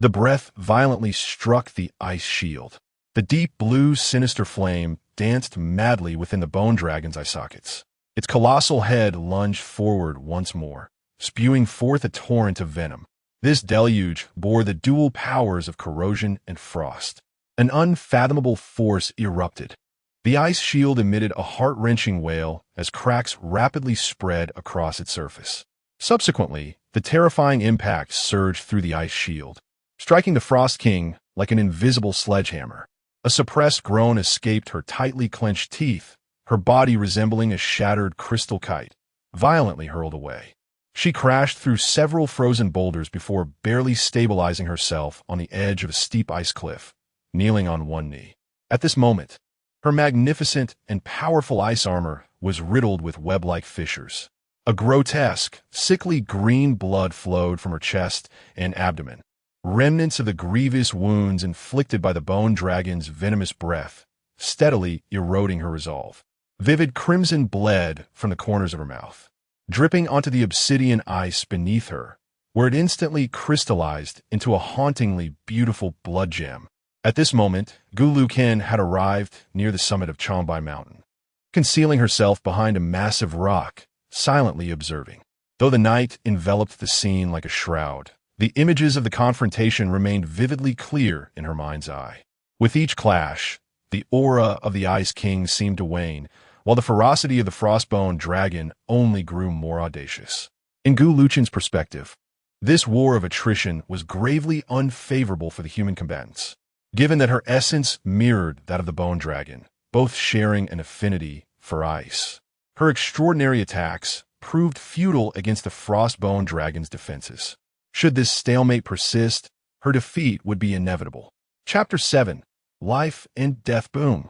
The breath violently struck the ice shield. The deep blue sinister flame danced madly within the bone dragon's eye sockets. Its colossal head lunged forward once more, spewing forth a torrent of venom. This deluge bore the dual powers of corrosion and frost. An unfathomable force erupted. The ice shield emitted a heart-wrenching wail as cracks rapidly spread across its surface. Subsequently, the terrifying impact surged through the ice shield, striking the Frost King like an invisible sledgehammer. A suppressed groan escaped her tightly clenched teeth, her body resembling a shattered crystal kite, violently hurled away. She crashed through several frozen boulders before barely stabilizing herself on the edge of a steep ice cliff, kneeling on one knee. At this moment, her magnificent and powerful ice armor was riddled with web-like fissures. A grotesque, sickly green blood flowed from her chest and abdomen, remnants of the grievous wounds inflicted by the bone dragon's venomous breath, steadily eroding her resolve. Vivid crimson bled from the corners of her mouth, dripping onto the obsidian ice beneath her, where it instantly crystallized into a hauntingly beautiful blood gem. At this moment, Luochen had arrived near the summit of Changbai Mountain, concealing herself behind a massive rock, silently observing. Though the night enveloped the scene like a shroud, the images of the confrontation remained vividly clear in her mind's eye. With each clash, the aura of the Ice King seemed to wane, while the ferocity of the Frostbone Dragon only grew more audacious. In Luochen's perspective, this war of attrition was gravely unfavorable for the human combatants, given that her essence mirrored that of the Bone Dragon, both sharing an affinity for ice. Her extraordinary attacks proved futile against the Frostbone Dragon's defenses. Should this stalemate persist, her defeat would be inevitable. Chapter 7. Life and Death Boom.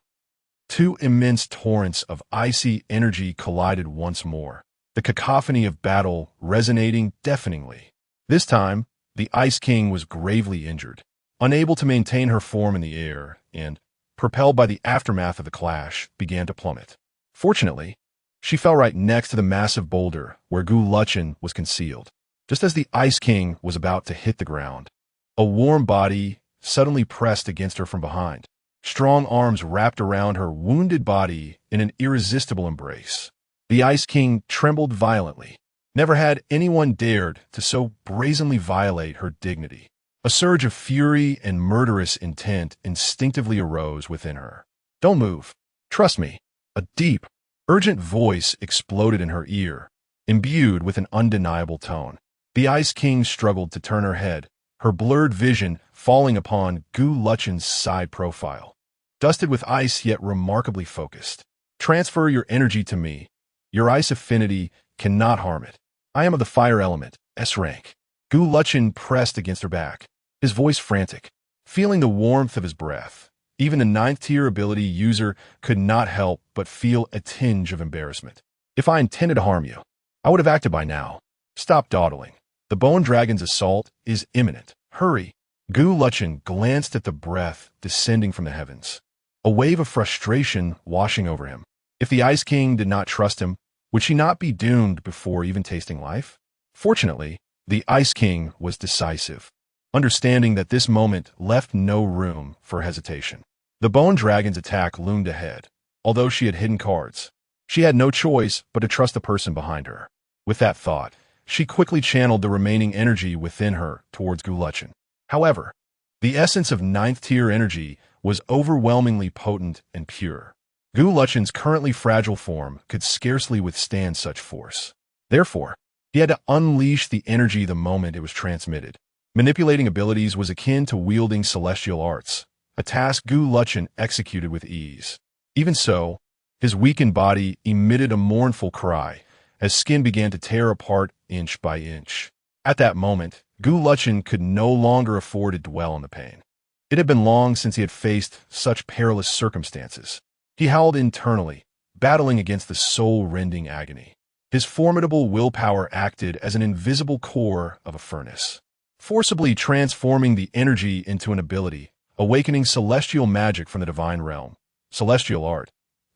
Two immense torrents of icy energy collided once more, the cacophony of battle resonating deafeningly. This time, the Ice King was gravely injured, unable to maintain her form in the air, and, propelled by the aftermath of the clash, began to plummet. Fortunately, she fell right next to the massive boulder where Luochen was concealed. Just as the Ice King was about to hit the ground, a warm body suddenly pressed against her from behind. Strong arms wrapped around her wounded body in an irresistible embrace. The Ice King trembled violently. Never had anyone dared to so brazenly violate her dignity. A surge of fury and murderous intent instinctively arose within her. "Don't move. Trust me." A deep, urgent voice exploded in her ear, imbued with an undeniable tone. The Ice King struggled to turn her head, her blurred vision falling upon Luochen's side profile. Dusted with ice yet remarkably focused. "Transfer your energy to me. Your ice affinity cannot harm it. I am of the fire element, S rank." Luochen pressed against her back, his voice frantic, feeling the warmth of his breath. Even a 9th-tier ability user could not help but feel a tinge of embarrassment. "If I intended to harm you, I would have acted by now. Stop dawdling. The Bone Dragon's assault is imminent. Hurry." Luochen glanced at the breath descending from the heavens, a wave of frustration washing over him. If the Ice King did not trust him, would she not be doomed before even tasting life? Fortunately, the Ice King was decisive, understanding that this moment left no room for hesitation. The Bone Dragon's attack loomed ahead. Although she had hidden cards, she had no choice but to trust the person behind her. With that thought, she quickly channeled the remaining energy within her towards Luochen. However, the essence of 9th-tier energy was overwhelmingly potent and pure. Luochen's currently fragile form could scarcely withstand such force. Therefore, he had to unleash the energy the moment it was transmitted. Manipulating abilities was akin to wielding celestial arts, a task Luochen executed with ease. Even so, his weakened body emitted a mournful cry as skin began to tear apart inch by inch. At that moment, Luochen could no longer afford to dwell on the pain. It had been long since he had faced such perilous circumstances. He howled internally, battling against the soul-rending agony. His formidable willpower acted as an invisible core of a furnace, forcibly transforming the energy into an ability, awakening celestial magic from the divine realm, celestial art,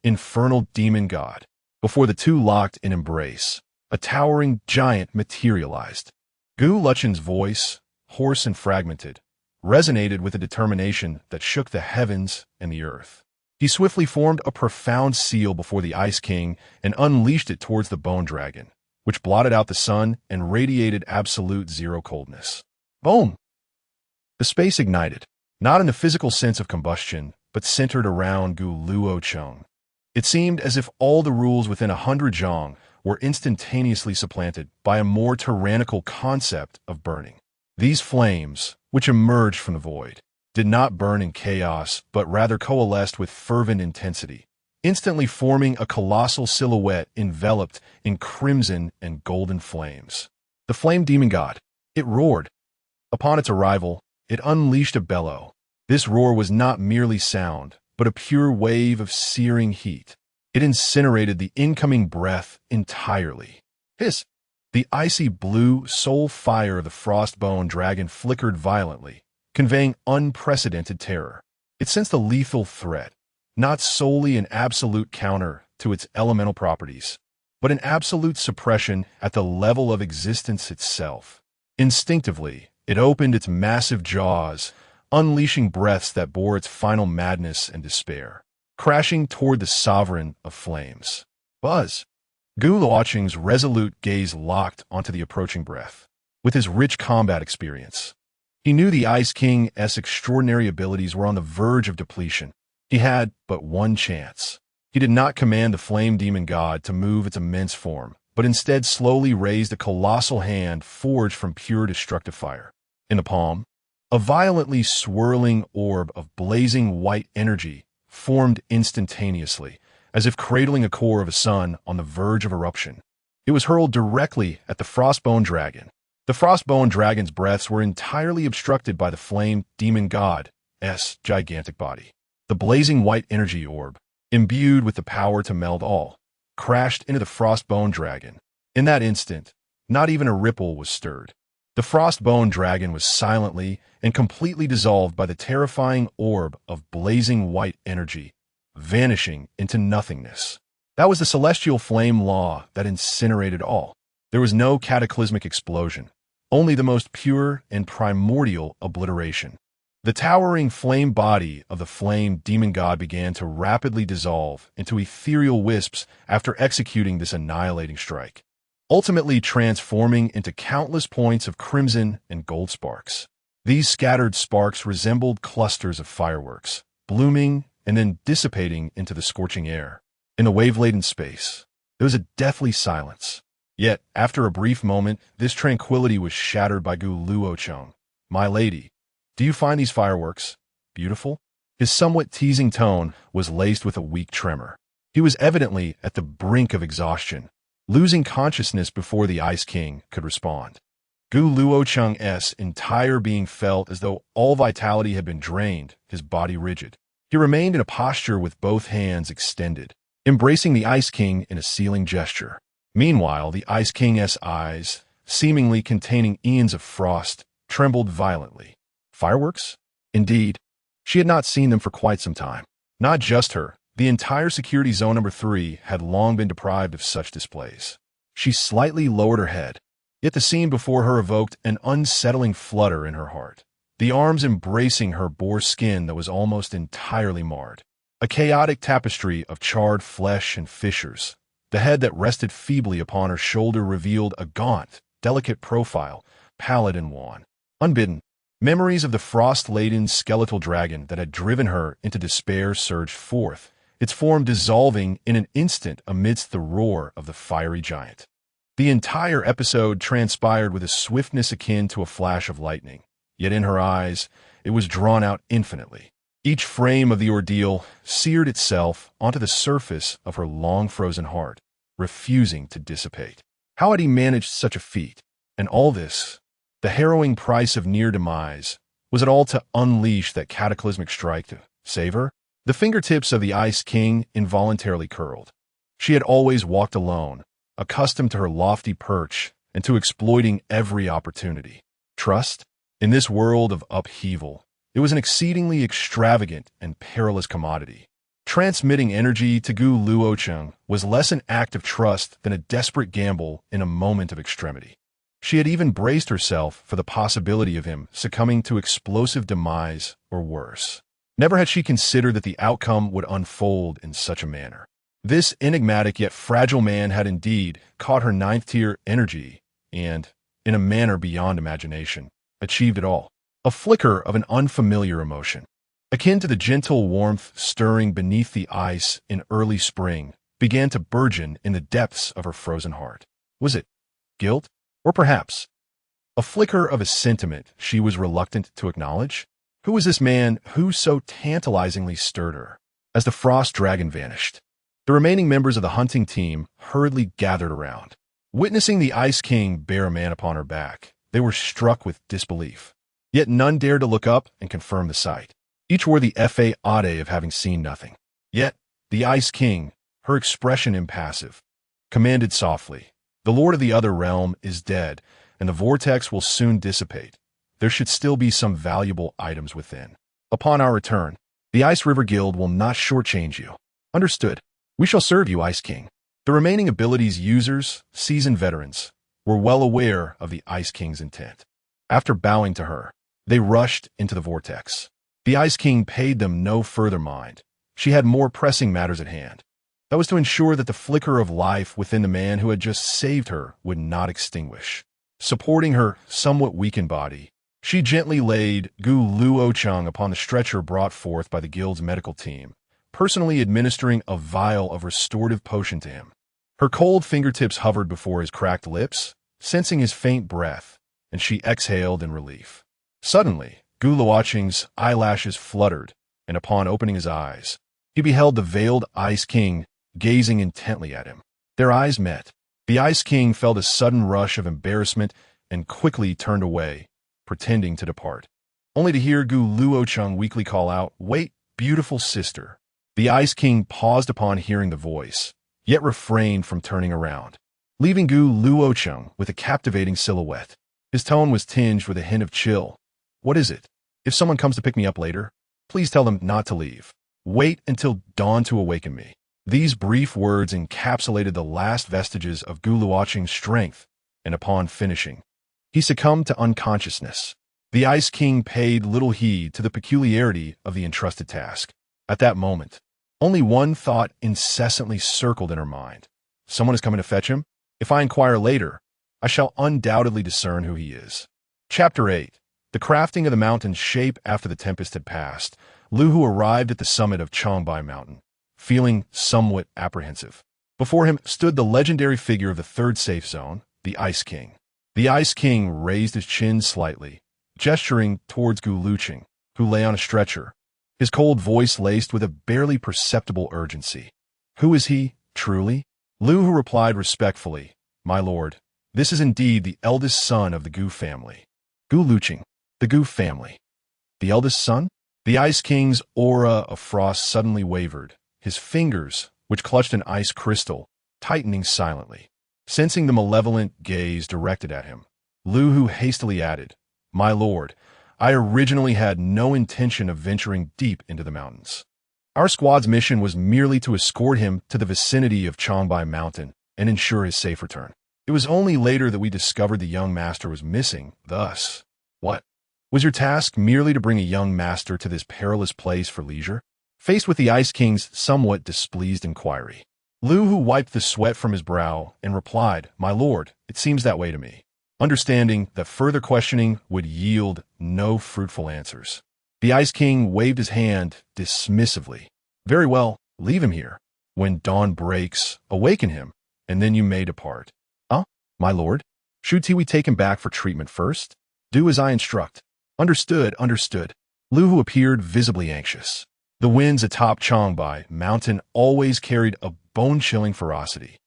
infernal demon god. Before the two locked in embrace, a towering giant materialized. Luochen's voice, hoarse and fragmented, resonated with a determination that shook the heavens and the earth. He swiftly formed a profound seal before the Ice King and unleashed it towards the Bone Dragon, which blotted out the sun and radiated absolute zero coldness. Boom! The space ignited, not in the physical sense of combustion, but centered around Luochen. It seemed as if all the rules within 100 zhang were instantaneously supplanted by a more tyrannical concept of burning. These flames, which emerged from the void, did not burn in chaos, but rather coalesced with fervent intensity, instantly forming a colossal silhouette enveloped in crimson and golden flames. The flame demon god. It roared. Upon its arrival, it unleashed a bellow. This roar was not merely sound, but a pure wave of searing heat. It incinerated the incoming breath entirely. Hiss! The icy blue soul fire of the Frostbone Dragon flickered violently, conveying unprecedented terror. It sensed a lethal threat, not solely an absolute counter to its elemental properties, but an absolute suppression at the level of existence itself. Instinctively, it opened its massive jaws, unleashing breaths that bore its final madness and despair, crashing toward the sovereign of flames. Buzz! Luochen's resolute gaze locked onto the approaching breath. With his rich combat experience, he knew the Ice King's extraordinary abilities were on the verge of depletion. He had but one chance. He did not command the flame demon god to move its immense form, but instead slowly raised a colossal hand forged from pure destructive fire. In the palm, a violently swirling orb of blazing white energy formed instantaneously, as if cradling a core of a sun on the verge of eruption. It was hurled directly at the Frostbone Dragon. The Frostbone Dragon's breaths were entirely obstructed by the flame demon god's gigantic body. The blazing white energy orb, imbued with the power to meld all, crashed into the Frostbone Dragon. In that instant, not even a ripple was stirred. The Frostbone Dragon was silently and completely dissolved by the terrifying orb of blazing white energy, vanishing into nothingness. That was the celestial flame law that incinerated all. There was no cataclysmic explosion, only the most pure and primordial obliteration. The towering flame body of the flame demon god began to rapidly dissolve into ethereal wisps after executing this annihilating strike, ultimately transforming into countless points of crimson and gold sparks. These scattered sparks resembled clusters of fireworks, blooming and then dissipating into the scorching air. In the wave-laden space, there was a deathly silence. Yet, after a brief moment, this tranquility was shattered by Luochen. "My lady, do you find these fireworks beautiful?" His somewhat teasing tone was laced with a weak tremor. He was evidently at the brink of exhaustion, losing consciousness before the Ice King could respond. Luochen's entire being felt as though all vitality had been drained, his body rigid. He remained in a posture with both hands extended, embracing the Ice King in a sealing gesture. Meanwhile, the Ice King's eyes, seemingly containing eons of frost, trembled violently. Fireworks? Indeed. She had not seen them for quite some time. Not just her. The entire Security Zone Number 3 had long been deprived of such displays. She slightly lowered her head, yet the scene before her evoked an unsettling flutter in her heart. The arms embracing her bore skin that was almost entirely marred. A chaotic tapestry of charred flesh and fissures. The head that rested feebly upon her shoulder revealed a gaunt, delicate profile, pallid and wan. Unbidden, memories of the frost-laden skeletal dragon that had driven her into despair surged forth, its form dissolving in an instant amidst the roar of the fiery giant. The entire episode transpired with a swiftness akin to a flash of lightning, yet in her eyes, it was drawn out infinitely. Each frame of the ordeal seared itself onto the surface of her long-frozen heart, refusing to dissipate. How had he managed such a feat? And all this, the harrowing price of near demise, was it all to unleash that cataclysmic strike to save her? The fingertips of the Ice King involuntarily curled. She had always walked alone, accustomed to her lofty perch and to exploiting every opportunity. Trust? In this world of upheaval, it was an exceedingly extravagant and perilous commodity. Transmitting energy to Luochen was less an act of trust than a desperate gamble in a moment of extremity. She had even braced herself for the possibility of him succumbing to explosive demise or worse. Never had she considered that the outcome would unfold in such a manner. This enigmatic yet fragile man had indeed caught her ninth-tier energy and, in a manner beyond imagination, achieved it all. A flicker of an unfamiliar emotion, akin to the gentle warmth stirring beneath the ice in early spring, began to burgeon in the depths of her frozen heart. Was it guilt? Or perhaps a flicker of a sentiment she was reluctant to acknowledge? Who was this man who so tantalizingly stirred her? As the frost dragon vanished, the remaining members of the hunting team hurriedly gathered around. Witnessing the Ice King bear a man upon her back, they were struck with disbelief. Yet none dared to look up and confirm the sight. Each wore the fade of having seen nothing. Yet, the Ice King, her expression impassive, commanded softly, "The Lord of the Other Realm is dead, and the vortex will soon dissipate. There should still be some valuable items within. Upon our return, the Ice River Guild will not shortchange you." Understood. We shall serve you, Ice King. The remaining abilities users, seasoned veterans, were well aware of the Ice King's intent. After bowing to her, they rushed into the vortex. The Ice King paid them no further mind. She had more pressing matters at hand. That was to ensure that the flicker of life within the man who had just saved her would not extinguish. Supporting her somewhat weakened body, she gently laid Gu Luochen upon the stretcher brought forth by the guild's medical team, personally administering a vial of restorative potion to him. Her cold fingertips hovered before his cracked lips, sensing his faint breath, and she exhaled in relief. Suddenly, Gu Luochen's eyelashes fluttered, and upon opening his eyes, he beheld the veiled Ice King gazing intently at him. Their eyes met. The Ice King felt a sudden rush of embarrassment and quickly turned away, pretending to depart, only to hear Gu Luochen weakly call out, "Wait, beautiful sister." The Ice King paused upon hearing the voice, yet refrained from turning around, leaving Gu Luochen with a captivating silhouette. His tone was tinged with a hint of chill. "What is it? If someone comes to pick me up later, please tell them not to leave. Wait until dawn to awaken me." These brief words encapsulated the last vestiges of Gu Luochen's strength, and upon finishing, he succumbed to unconsciousness. The Ice King paid little heed to the peculiarity of the entrusted task. At that moment, only one thought incessantly circled in her mind. Someone is coming to fetch him? If I inquire later, I shall undoubtedly discern who he is. Chapter 8. The crafting of the mountain's shape after the tempest had passed. Lu Hu arrived at the summit of Changbai Mountain, feeling somewhat apprehensive. Before him stood the legendary figure of the third safe zone, the Ice King. The Ice King raised his chin slightly, gesturing towards Gu Luochen, who lay on a stretcher, his cold voice laced with a barely perceptible urgency. "Who is he, truly?" Lu Hu replied respectfully, "My lord, this is indeed the eldest son of the Gu family." Gu Luochen, the Gu family. The eldest son? The Ice King's aura of frost suddenly wavered, his fingers, which clutched an ice crystal, tightening silently. Sensing the malevolent gaze directed at him, Lu Hu hastily added, "My lord, I originally had no intention of venturing deep into the mountains. Our squad's mission was merely to escort him to the vicinity of Changbai Mountain and ensure his safe return. It was only later that we discovered the young master was missing, thus." "What? Was your task merely to bring a young master to this perilous place for leisure?" Faced with the Ice King's somewhat displeased inquiry, Lu Hu wiped the sweat from his brow and replied, "My lord, it seems that way to me," understanding that further questioning would yield no fruitful answers. The Ice King waved his hand dismissively. "Very well, leave him here. When dawn breaks, awaken him, and then you may depart." "Huh, my lord? Should we take him back for treatment first?" "Do as I instruct." "Understood, understood." Lu Hu appeared visibly anxious. The winds atop Changbai Mountain always carried a bone-chilling ferocity.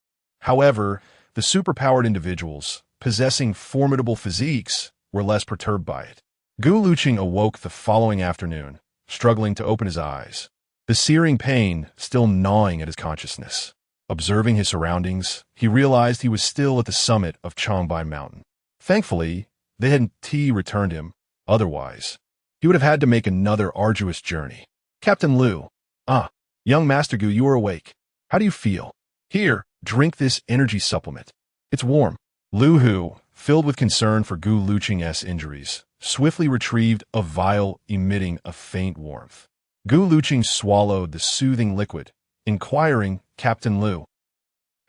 However, the superpowered individuals, possessing formidable physiques, were less perturbed by it. Gu Luochen awoke the following afternoon, struggling to open his eyes, the searing pain still gnawing at his consciousness. Observing his surroundings, he realized he was still at the summit of Changbai Mountain. Thankfully, they had tea returned him. Otherwise, he would have had to make another arduous journey. "Captain Lu." "Ah, young Master Gu, you are awake. How do you feel? Here, drink this energy supplement. It's warm." Lu Hu, filled with concern for Gu Luochen's injuries, swiftly retrieved a vial emitting a faint warmth. Gu Luochen swallowed the soothing liquid, inquiring, "Captain Lu,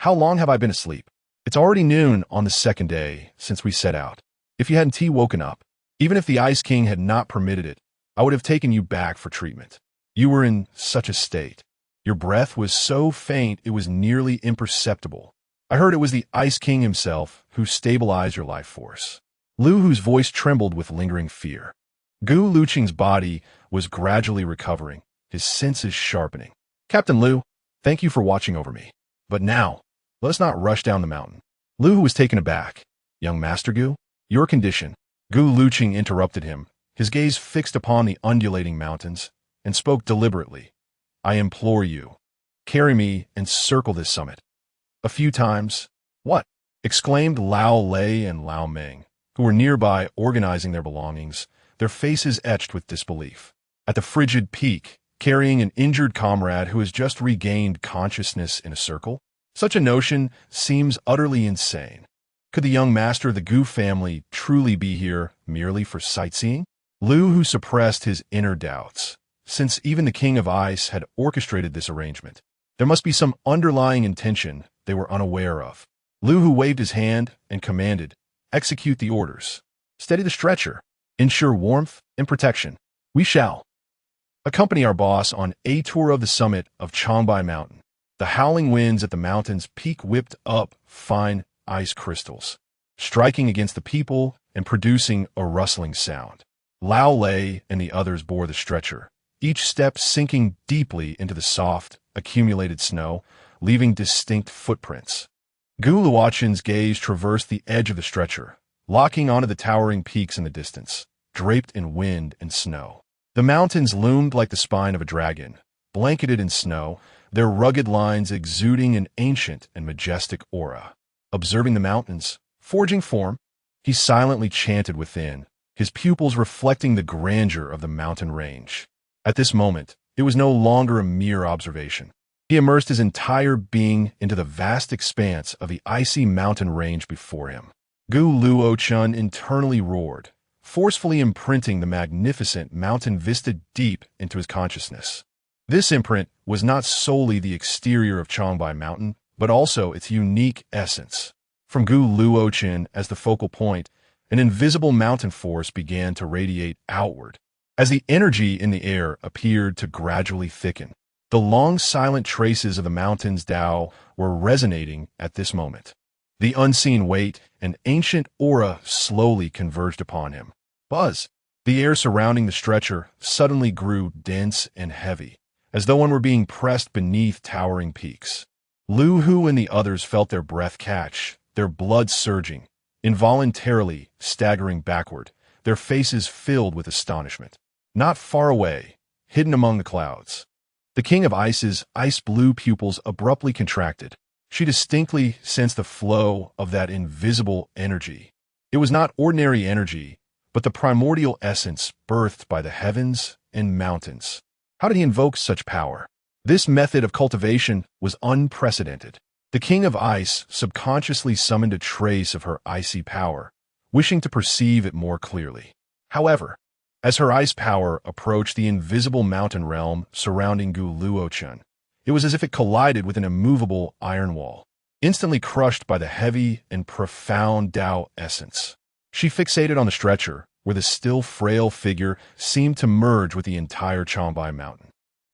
how long have I been asleep?" "It's already noon on the second day since we set out. If you hadn't woken up, even if the Ice King had not permitted it, I would have taken you back for treatment. You were in such a state. Your breath was so faint it was nearly imperceptible. I heard it was the Ice King himself who stabilized your life force." Lu Hu's voice trembled with lingering fear. Gu Luochen's body was gradually recovering, his senses sharpening. "Captain Lu, thank you for watching over me. But now, let us not rush down the mountain." Lu Hu was taken aback. "Young Master Gu, your condition." Gu Luochen interrupted him, his gaze fixed upon the undulating mountains, and spoke deliberately. "I implore you, carry me and circle this summit. A few times." "What?" exclaimed Lao Lei and Lao Meng, who were nearby organizing their belongings, their faces etched with disbelief. At the frigid peak, carrying an injured comrade who has just regained consciousness in a circle? Such a notion seems utterly insane. Could the young master of the Gu family truly be here merely for sightseeing? Lu, who suppressed his inner doubts, since even the King of Ice had orchestrated this arrangement. There must be some underlying intention they were unaware of. Lu, who waved his hand and commanded, "Execute the orders. Steady the stretcher. Ensure warmth and protection. We shall accompany our boss on a tour of the summit of Changbai Mountain." The howling winds at the mountain's peak whipped up fine ice crystals, striking against the people and producing a rustling sound. Lao Lei and the others bore the stretcher, each step sinking deeply into the soft, accumulated snow, leaving distinct footprints. Gu Luochen's gaze traversed the edge of the stretcher, locking onto the towering peaks in the distance, draped in wind and snow. The mountains loomed like the spine of a dragon, blanketed in snow, their rugged lines exuding an ancient and majestic aura. Observing the mountains, forging form, he silently chanted within, his pupils reflecting the grandeur of the mountain range. At this moment, it was no longer a mere observation. He immersed his entire being into the vast expanse of the icy mountain range before him. Gu Luochen internally roared, forcefully imprinting the magnificent mountain vista deep into his consciousness. This imprint was not solely the exterior of Changbai Mountain, but also its unique essence. From Gu Luochen as the focal point, an invisible mountain force began to radiate outward. As the energy in the air appeared to gradually thicken, the long silent traces of the mountain's Tao were resonating at this moment. The unseen weight and ancient aura slowly converged upon him. Buzz! The air surrounding the stretcher suddenly grew dense and heavy, as though one were being pressed beneath towering peaks. Lu Hu and the others felt their breath catch, their blood surging, involuntarily staggering backward, their faces filled with astonishment. Not far away, hidden among the clouds, the King of Ice's ice-blue pupils abruptly contracted. She distinctly sensed the flow of that invisible energy. It was not ordinary energy, but the primordial essence birthed by the heavens and mountains. How did he invoke such power? This method of cultivation was unprecedented. The King of Ice subconsciously summoned a trace of her icy power, wishing to perceive it more clearly. However, as her ice power approached the invisible mountain realm surrounding Gu Luochen, it was as if it collided with an immovable iron wall, instantly crushed by the heavy and profound Tao essence. She fixated on the stretcher, where the still frail figure seemed to merge with the entire Changbai Mountain.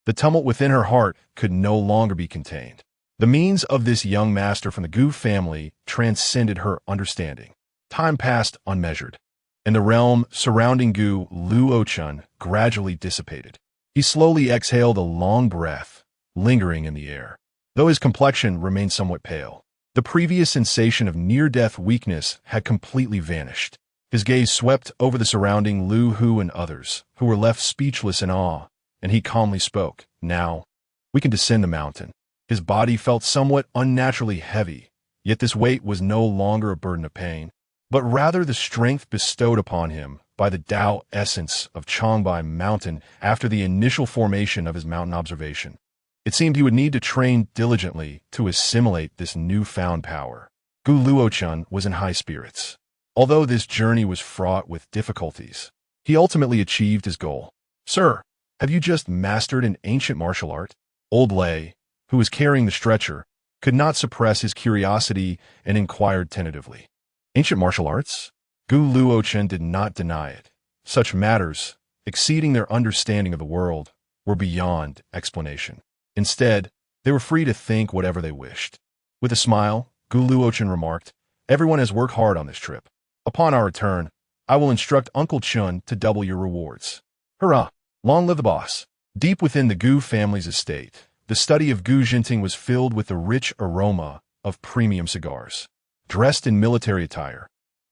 The tumult within her heart could no longer be contained. The means of this young master from the Gu family transcended her understanding. Time passed unmeasured, and the realm surrounding Gu Luochen gradually dissipated. He slowly exhaled a long breath, lingering in the air. Though his complexion remained somewhat pale, the previous sensation of near-death weakness had completely vanished. His gaze swept over the surrounding Lu Hu and others, who were left speechless in awe, and he calmly spoke. "Now, we can descend the mountain." His body felt somewhat unnaturally heavy, yet this weight was no longer a burden of pain, but rather the strength bestowed upon him by the Tao essence of Changbai Mountain after the initial formation of his mountain observation. It seemed he would need to train diligently to assimilate this newfound power. Gu Luochen was in high spirits. Although this journey was fraught with difficulties, he ultimately achieved his goal. "Sir, have you just mastered an ancient martial art?" Old Lei, who was carrying the stretcher, could not suppress his curiosity and inquired tentatively. "Ancient martial arts?" Gu Luochen did not deny it. Such matters, exceeding their understanding of the world, were beyond explanation. Instead, they were free to think whatever they wished. With a smile, Gu Luochen remarked, "Everyone has worked hard on this trip. Upon our return, I will instruct Uncle Chun to double your rewards." Hurrah! Long live the boss! Deep within the Gu family's estate, the study of Gu Jinting was filled with the rich aroma of premium cigars. Dressed in military attire,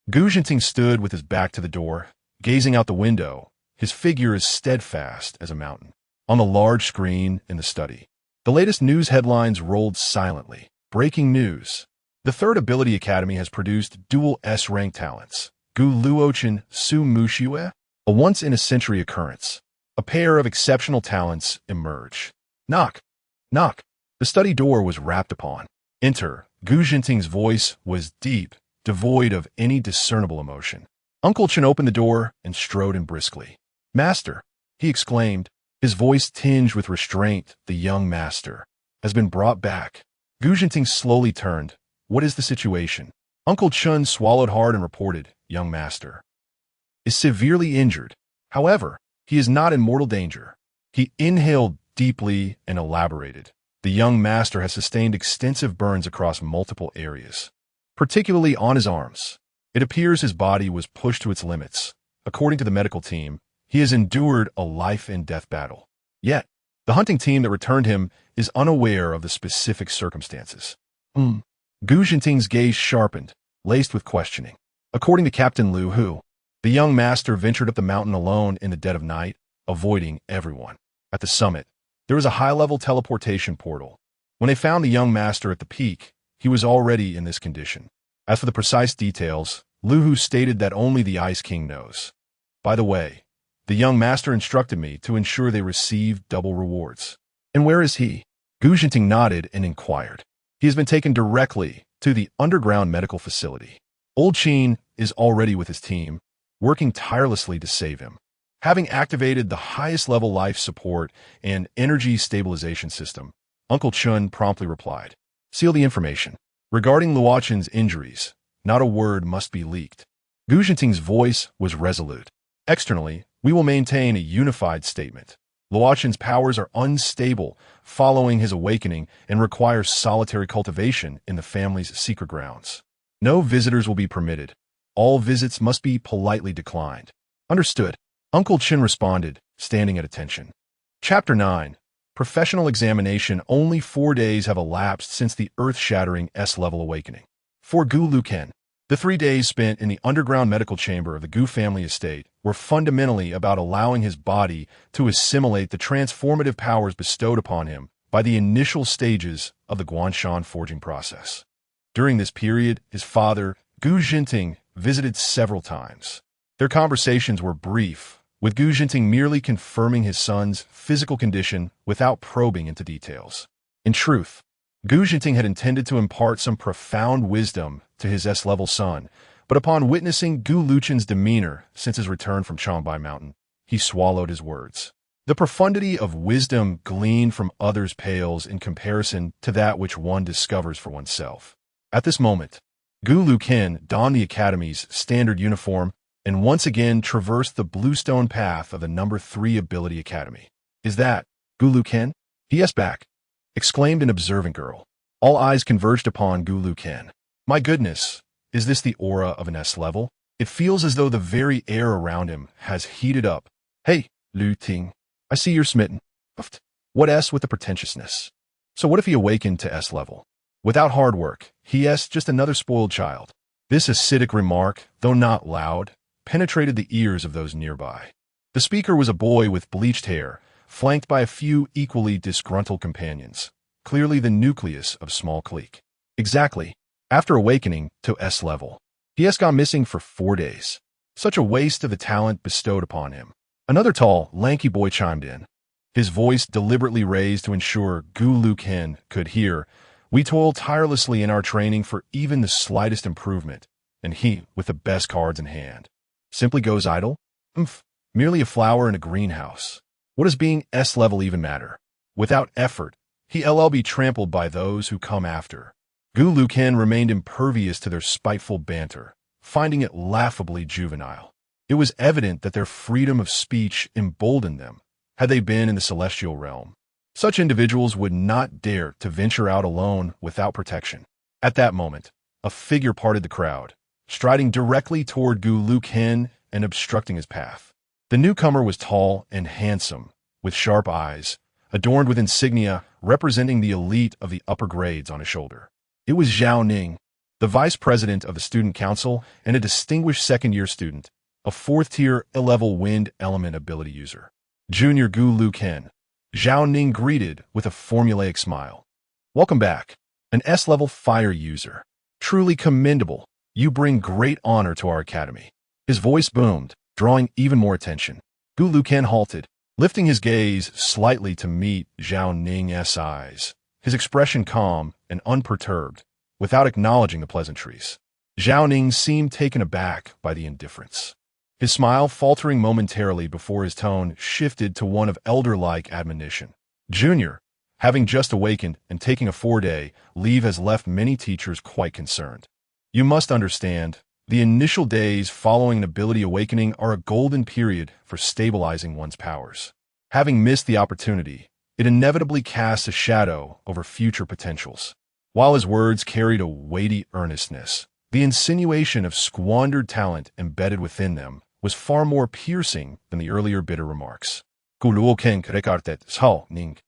Gu Jinting stood with his back to the door, gazing out the window, his figure as steadfast as a mountain. On the large screen in the study, the latest news headlines rolled silently. Breaking news. The Third Ability Academy has produced dual S-rank talents. Gu Luochen Su Mushue, a once-in-a-century occurrence. A pair of exceptional talents emerge. Knock. Knock. The study door was rapped upon. Enter. Gu Jinting's voice was deep, devoid of any discernible emotion. Uncle Chen opened the door and strode in briskly. "Master," he exclaimed, his voice tinged with restraint, "the young master has been brought back." Gu Jinting slowly turned. "What is the situation?" Uncle Chen swallowed hard and reported, "Young master is severely injured. However, he is not in mortal danger." He inhaled deeply and elaborated. "The young master has sustained extensive burns across multiple areas, particularly on his arms. It appears his body was pushed to its limits. According to the medical team, he has endured a life-and-death battle. Yet, the hunting team that returned him is unaware of the specific circumstances." Gu Jinting's gaze sharpened, laced with questioning. According to Captain Lu Hu, the young master ventured up the mountain alone in the dead of night, avoiding everyone. At the summit, there was a high-level teleportation portal. When they found the young master at the peak, he was already in this condition. As for the precise details, Lu Hu stated that only the Ice King knows. "By the way, the young master instructed me to ensure they receive double rewards." "And where is he?" Gu Jinting nodded and inquired. "He has been taken directly to the underground medical facility. Old Qin is already with his team, working tirelessly to save him." Having activated the highest level life support and energy stabilization system, Uncle Chun promptly replied, "Seal the information. Regarding Luochen's injuries, not a word must be leaked." Gu Jinting's voice was resolute. "Externally, we will maintain a unified statement. Luochen's powers are unstable following his awakening and require solitary cultivation in the family's secret grounds. No visitors will be permitted. All visits must be politely declined." "Understood," Uncle Chin responded, standing at attention. Chapter 9. Professional Examination. Only 4 days have elapsed since the earth-shattering S-level awakening. For Gu Luochen, the 3 days spent in the underground medical chamber of the Gu family estate were fundamentally about allowing his body to assimilate the transformative powers bestowed upon him by the initial stages of the Guanshan forging process. During this period, his father, Gu Jinting, visited several times. Their conversations were brief, with Gu Jinting merely confirming his son's physical condition without probing into details. In truth, Gu Jinting had intended to impart some profound wisdom to his S-level son, but upon witnessing Gu Luchen's demeanor since his return from Changbai Mountain, he swallowed his words. The profundity of wisdom gleaned from others pales in comparison to that which one discovers for oneself. At this moment, Gu Luochen donned the Academy's standard uniform and once again traversed the bluestone path of the number 3 Ability Academy. "Is that Gu Luochen?" "Yes, back," exclaimed an observant girl. All eyes converged upon Gu Luochen. "My goodness, is this the aura of an S-level? It feels as though the very air around him has heated up." "Hey, Lu Ting, I see you're smitten." "What S with the pretentiousness? So what if he awakened to S-level? Without hard work, he's just another spoiled child." This acidic remark, though not loud, penetrated the ears of those nearby. The speaker was a boy with bleached hair, flanked by a few equally disgruntled companions, clearly the nucleus of small clique. "Exactly. After awakening to S-level, he has gone missing for 4 days. Such a waste of the talent bestowed upon him." Another tall, lanky boy chimed in, his voice deliberately raised to ensure Gu Luochen could hear. "We toil tirelessly in our training for even the slightest improvement, and he, with the best cards in hand, simply goes idle? Merely a flower in a greenhouse. What does being S-level even matter? Without effort, he'll be trampled by those who come after." Gu Luochen remained impervious to their spiteful banter, finding it laughably juvenile. It was evident that their freedom of speech emboldened them, had they been in the celestial realm. Such individuals would not dare to venture out alone without protection. At that moment, a figure parted the crowd, striding directly toward Gu Luochen and obstructing his path. The newcomer was tall and handsome, with sharp eyes, adorned with insignia representing the elite of the upper grades on his shoulder. It was Zhao Ning, the vice president of the student council and a distinguished second-year student, a 4th-tier A-level wind element ability user. Junior Gu Luochen, Zhao Ning greeted with a formulaic smile. "Welcome back, an S-level fire user. Truly commendable. You bring great honor to our academy." His voice boomed, drawing even more attention. Gu Luochen halted, lifting his gaze slightly to meet Zhao Ning's eyes, his expression calm and unperturbed, without acknowledging the pleasantries. Zhao Ning seemed taken aback by the indifference. His smile faltering momentarily before his tone shifted to one of elder-like admonition. Junior, having just awakened and taking a 4-day leave has left many teachers quite concerned. You must understand, the initial days following an ability awakening are a golden period for stabilizing one's powers. Having missed the opportunity, it inevitably casts a shadow over future potentials. While his words carried a weighty earnestness, the insinuation of squandered talent embedded within them was far more piercing than the earlier bitter remarks. Luochen ning.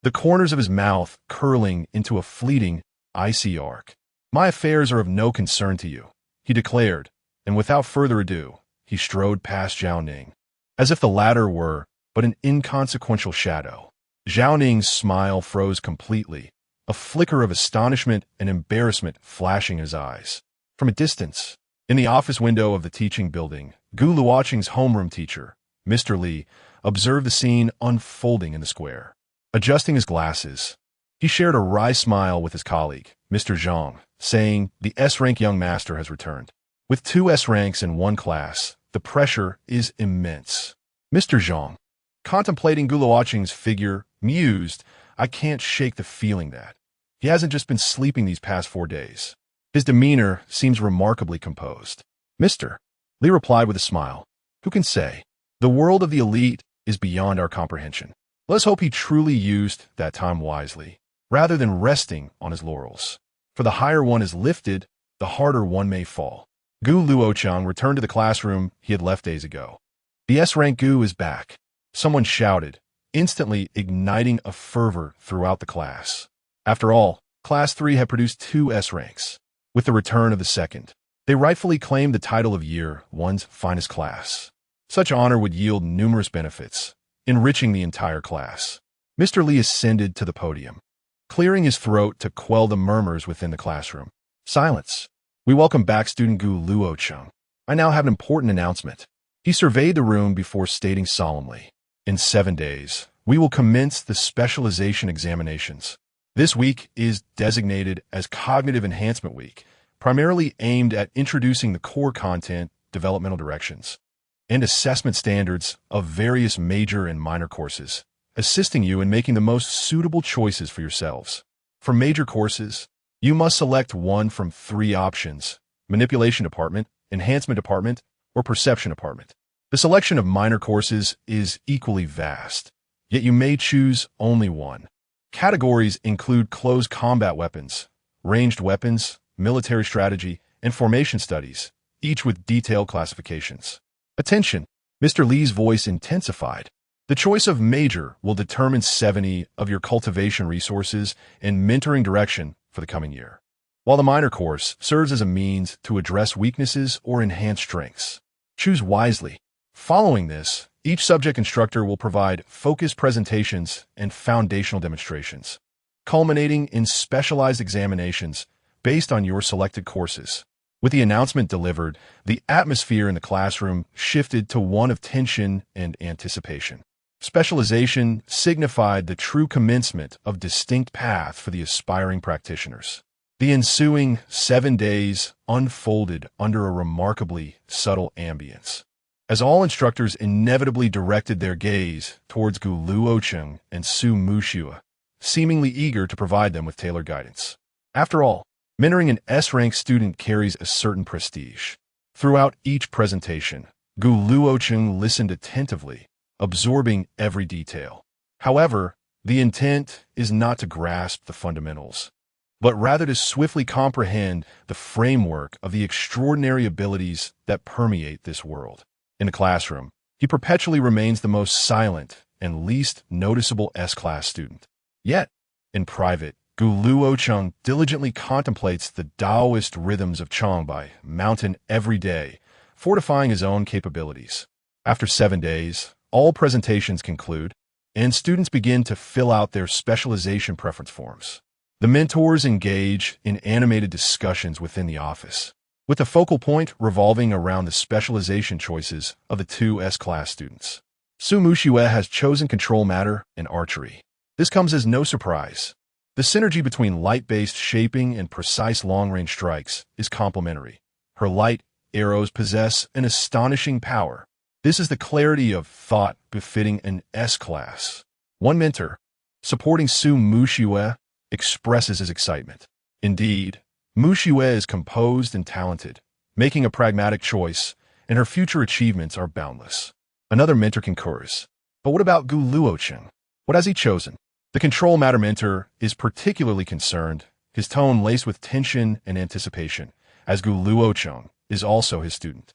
The corners of his mouth curling into a fleeting, icy arc. My affairs are of no concern to you, he declared, and without further ado, he strode past Zhao Ning, as if the latter were but an inconsequential shadow. Zhao Ning's smile froze completely, a flicker of astonishment and embarrassment flashing in his eyes. From a distance, in the office window of the teaching building, Gu Luocheng's homeroom teacher, Mr. Li, observed the scene unfolding in the square. Adjusting his glasses, he shared a wry smile with his colleague, Mr. Zhang, saying, "The S-rank young master has returned. With 2 S-ranks in one class, the pressure is immense." Mr. Zhang, contemplating Gu Luocheng's figure, mused, "I can't shake the feeling that he hasn't just been sleeping these past 4 days. His demeanor seems remarkably composed." "Mr. Li replied with a smile, "Who can say? The world of the elite is beyond our comprehension. Let's hope he truly used that time wisely, rather than resting on his laurels. For the higher one is lifted, the harder one may fall." Gu Luocheng returned to the classroom he had left days ago. "The S-rank Gu is back," someone shouted, instantly igniting a fervor throughout the class. After all, Class 3 had produced 2 S-ranks. With the return of the second, they rightfully claimed the title of Year 1's finest class. Such honor would yield numerous benefits, enriching the entire class. Mr. Li ascended to the podium, clearing his throat to quell the murmurs within the classroom. "Silence. We welcome back student Gu Luocheng. I now have an important announcement." He surveyed the room before stating solemnly, "In 7 days, we will commence the specialization examinations. This week is designated as Cognitive Enhancement Week, primarily aimed at introducing the core content, developmental directions, and assessment standards of various major and minor courses, assisting you in making the most suitable choices for yourselves. For major courses, you must select one from 3 options: Manipulation Department, Enhancement Department, or Perception Department. The selection of minor courses is equally vast, yet you may choose only one. Categories include close combat weapons, ranged weapons, military strategy, and formation studies, each with detailed classifications. Attention! Mr. Li's voice intensified. The choice of major will determine 70 of your cultivation resources and mentoring direction for the coming year, while the minor course serves as a means to address weaknesses or enhance strengths. Choose wisely. Following this, each subject instructor will provide focused presentations and foundational demonstrations, culminating in specialized examinations based on your selected courses. With the announcement delivered, the atmosphere in the classroom shifted to one of tension and anticipation. Specialization signified the true commencement of distinct path for the aspiring practitioners. The ensuing 7 days unfolded under a remarkably subtle ambience, as all instructors inevitably directed their gaze towards Gu Luocheng and Su Muxue, seemingly eager to provide them with tailored guidance. After all, mentoring an S-rank student carries a certain prestige. Throughout each presentation, Gu Luocheng listened attentively, absorbing every detail. However, the intent is not to grasp the fundamentals, but rather to swiftly comprehend the framework of the extraordinary abilities that permeate this world. In the classroom, he perpetually remains the most silent and least noticeable S-class student. Yet, in private, Gu Luocheng diligently contemplates the Taoist rhythms of Changbai mountain every day, fortifying his own capabilities. After 7 days, all presentations conclude, and students begin to fill out their specialization preference forms. The mentors engage in animated discussions within the office, with the focal point revolving around the specialization choices of the 2 S-class students. Su Muxue has chosen control matter and archery. This comes as no surprise. The synergy between light-based shaping and precise long-range strikes is complementary, Her light arrows possess an astonishing power. This is the clarity of thought befitting an S-class. One mentor, supporting Su Muxiue, expresses his excitement. Indeed, Muxiue is composed and talented, making a pragmatic choice, and her future achievements are boundless. Another mentor concurs. But what about Gu Luochen? What has he chosen? The control matter mentor is particularly concerned, his tone laced with tension and anticipation, as Gu Luochen is also his student.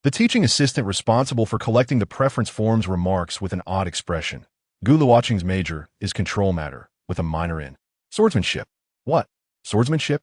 The teaching assistant responsible for collecting the preference forms remarks with an odd expression. Gu Luochen's major is control matter, with a minor in swordsmanship. What? Swordsmanship?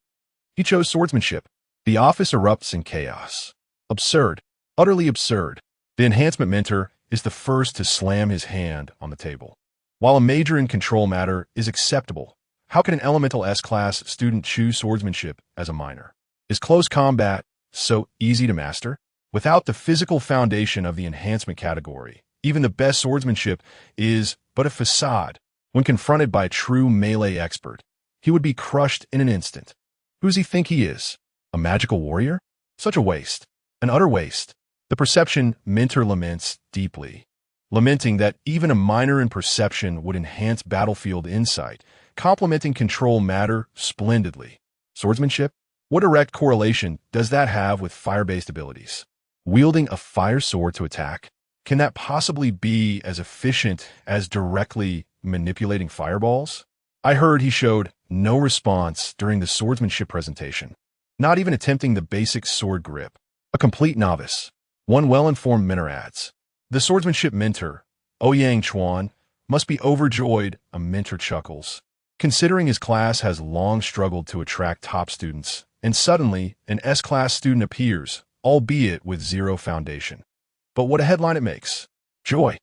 He chose swordsmanship. The office erupts in chaos. Absurd. Utterly absurd. The enhancement mentor is the first to slam his hand on the table. While a major in control matter is acceptable, how can an elemental S-class student choose swordsmanship as a minor? Is close combat so easy to master? Without the physical foundation of the enhancement category, even the best swordsmanship is but a facade. When confronted by a true melee expert, he would be crushed in an instant. Who does he think he is? A magical warrior? Such a waste. An utter waste. The perception mentor laments deeply, lamenting that even a minor in perception would enhance battlefield insight, complementing control matter splendidly. Swordsmanship? What direct correlation does that have with fire-based abilities? Wielding a fire sword to attack? Can that possibly be as efficient as directly manipulating fireballs? I heard he showed no response during the swordsmanship presentation, not even attempting the basic sword grip. A complete novice. One well-informed mentor adds. The swordsmanship mentor, Ouyang Chuan, must be overjoyed, a mentor chuckles, considering his class has long struggled to attract top students, and suddenly an S-class student appears, albeit with zero foundation. But what a headline it makes. Joy.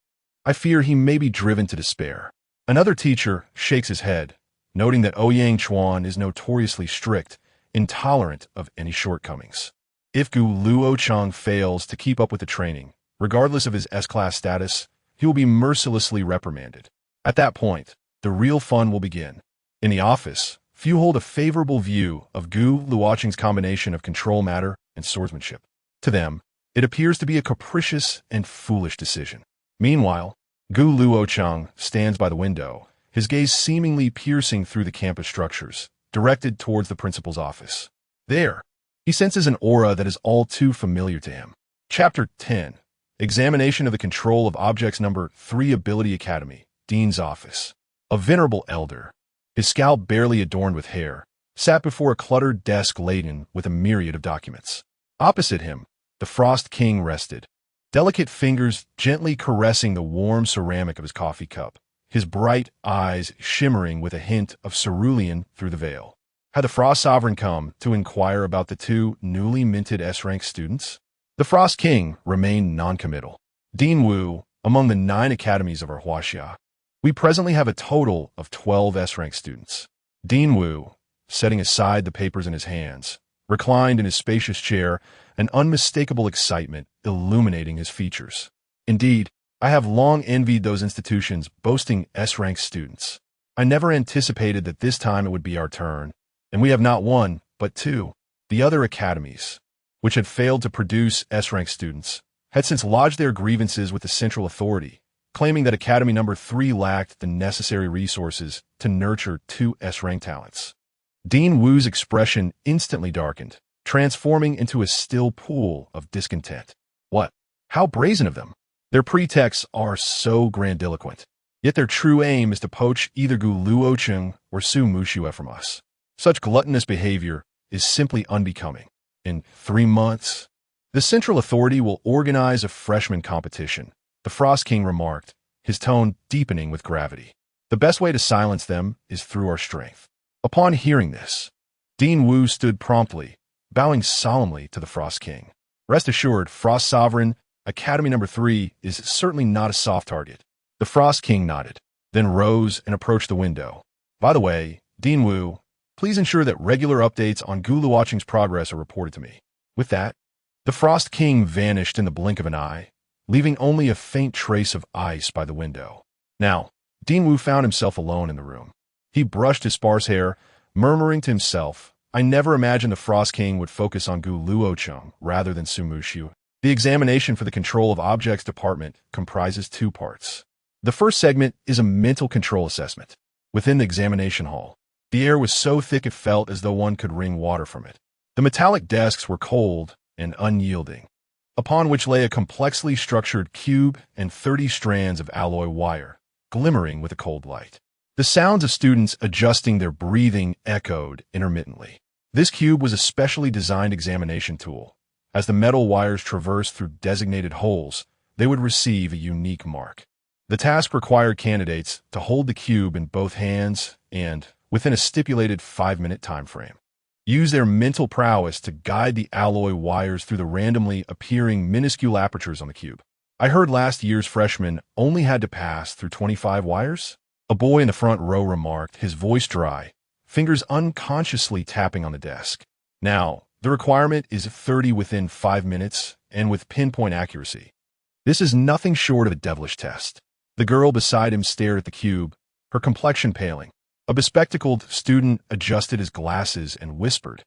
I fear he may be driven to despair. Another teacher shakes his head, noting that Ouyang Chuan is notoriously strict, intolerant of any shortcomings. If Gu Luochen fails to keep up with the training, regardless of his S-class status, he will be mercilessly reprimanded. At that point, the real fun will begin. In the office, few hold a favorable view of Gu Luochen's combination of control matter and swordsmanship. To them, it appears to be a capricious and foolish decision. Meanwhile, Gu Luochen stands by the window, his gaze seemingly piercing through the campus structures, directed towards the principal's office. There, he senses an aura that is all too familiar to him. Chapter 10. Examination of the Control of Objects Number 3 Ability Academy, Dean's Office. A venerable elder, his scalp barely adorned with hair, sat before a cluttered desk laden with a myriad of documents. Opposite him, the Frost King rested, delicate fingers gently caressing the warm ceramic of his coffee cup, his bright eyes shimmering with a hint of cerulean through the veil. Had the Frost Sovereign come to inquire about the two newly minted S-rank students? The Frost King remained non-committal. Dean Wu, among the 9 academies of our Huaxia, we presently have a total of 12 S-rank students. Dean Wu, setting aside the papers in his hands, reclined in his spacious chair, an unmistakable excitement illuminating his features. Indeed, I have long envied those institutions boasting S-rank students. I never anticipated that this time it would be our turn, and we have not one, but 2. The other academies, which had failed to produce S-rank students, had since lodged their grievances with the central authority, claiming that Academy Number 3 lacked the necessary resources to nurture 2 S-rank talents. Dean Wu's expression instantly darkened, transforming into a still pool of discontent. What? How brazen of them! Their pretexts are so grandiloquent, yet their true aim is to poach either Gu Luochen or Su Muxiue from us. Such gluttonous behavior is simply unbecoming. In 3 months, the central authority will organize a freshman competition, the Frost King remarked, his tone deepening with gravity. The best way to silence them is through our strength. Upon hearing this, Dean Wu stood promptly, bowing solemnly to the Frost King. Rest assured, Frost Sovereign, Academy Number 3 is certainly not a soft target. The Frost King nodded, then rose and approached the window. By the way, Dean Wu, please ensure that regular updates on Gu Luochen's progress are reported to me. With that, the Frost King vanished in the blink of an eye, leaving only a faint trace of ice by the window. Now, Dean Wu found himself alone in the room. He brushed his sparse hair, murmuring to himself, I never imagined the Frost King would focus on Gu Luochen rather than Su Mushu. The examination for the Control of Objects department comprises two parts. The first segment is a mental control assessment. Within the examination hall, the air was so thick it felt as though one could wring water from it. The metallic desks were cold and unyielding, upon which lay a complexly structured cube and 30 strands of alloy wire, glimmering with a cold light. The sounds of students adjusting their breathing echoed intermittently. This cube was a specially designed examination tool. As the metal wires traversed through designated holes, they would receive a unique mark. The task required candidates to hold the cube in both hands and, within a stipulated 5-minute time frame, use their mental prowess to guide the alloy wires through the randomly appearing minuscule apertures on the cube. I heard last year's freshmen only had to pass through 25 wires? A boy in the front row remarked, his voice dry, fingers unconsciously tapping on the desk. Now, the requirement is 30 within 5 minutes and with pinpoint accuracy. This is nothing short of a devilish test. The girl beside him stared at the cube, her complexion paling. A bespectacled student adjusted his glasses and whispered,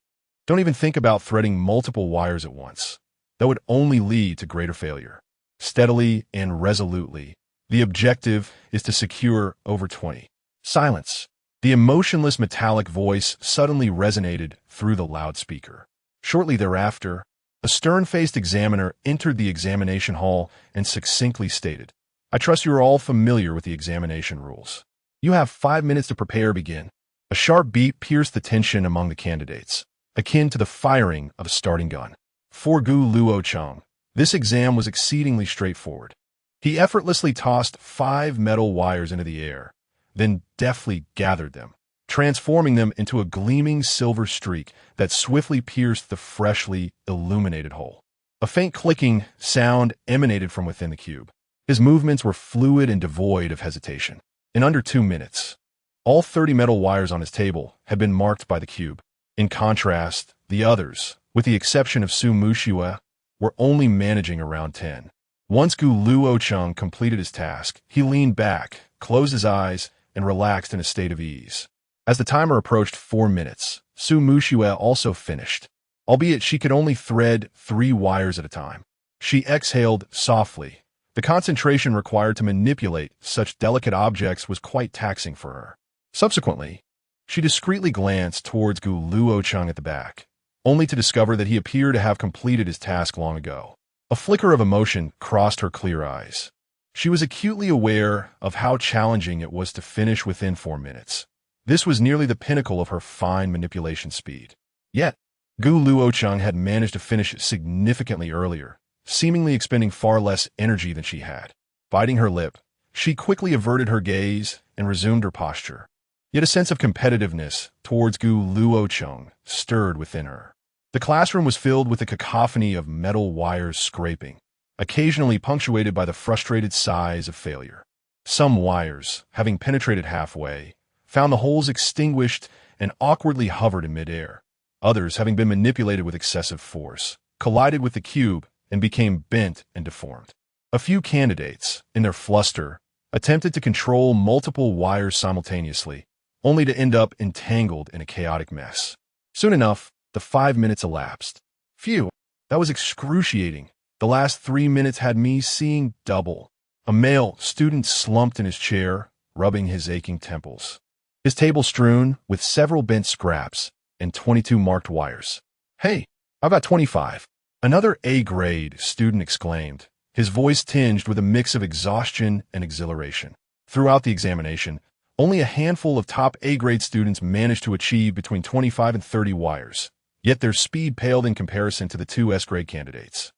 "Don't even think about threading multiple wires at once. That would only lead to greater failure. Steadily and resolutely, the objective is to secure over 20. Silence. The emotionless metallic voice suddenly resonated through the loudspeaker. Shortly thereafter, a stern-faced examiner entered the examination hall and succinctly stated, "I trust you are all familiar with the examination rules. You have 5 minutes to prepare. Begin." A sharp beat pierced the tension among the candidates, akin to the firing of a starting gun. For Gu Luochen, this exam was exceedingly straightforward. He effortlessly tossed 5 metal wires into the air, then deftly gathered them, transforming them into a gleaming silver streak that swiftly pierced the freshly illuminated hole. A faint clicking sound emanated from within the cube. His movements were fluid and devoid of hesitation. In under 2 minutes, all 30 metal wires on his table had been marked by the cube. In contrast, the others, with the exception of Su Mushue, were only managing around 10. Once Gu Luochen completed his task, he leaned back, closed his eyes, and relaxed in a state of ease. As the timer approached 4 minutes, Su Mushue also finished, albeit she could only thread 3 wires at a time. She exhaled softly. The concentration required to manipulate such delicate objects was quite taxing for her. Subsequently, she discreetly glanced towards Gu Luochen at the back, only to discover that he appeared to have completed his task long ago. A flicker of emotion crossed her clear eyes. She was acutely aware of how challenging it was to finish within 4 minutes. This was nearly the pinnacle of her fine manipulation speed. Yet, Gu Luochen had managed to finish significantly earlier, seemingly expending far less energy than she had. Biting her lip, she quickly averted her gaze and resumed her posture. Yet a sense of competitiveness towards Gu Luochen stirred within her. The classroom was filled with a cacophony of metal wires scraping, occasionally punctuated by the frustrated sighs of failure. Some wires, having penetrated halfway, found the holes extinguished and awkwardly hovered in midair. Others, having been manipulated with excessive force, collided with the cube and became bent and deformed. A few candidates, in their fluster, attempted to control multiple wires simultaneously, only to end up entangled in a chaotic mess. Soon enough, the 5 minutes elapsed. Phew, that was excruciating. The last 3 minutes had me seeing double. A male student slumped in his chair, rubbing his aching temples. His table strewn with several bent scraps and 22 marked wires. "Hey, I've got 25. Another A-grade student exclaimed, his voice tinged with a mix of exhaustion and exhilaration. Throughout the examination, only a handful of top A-grade students managed to achieve between 25 and 30 wires, yet their speed paled in comparison to the 2 S-grade candidates,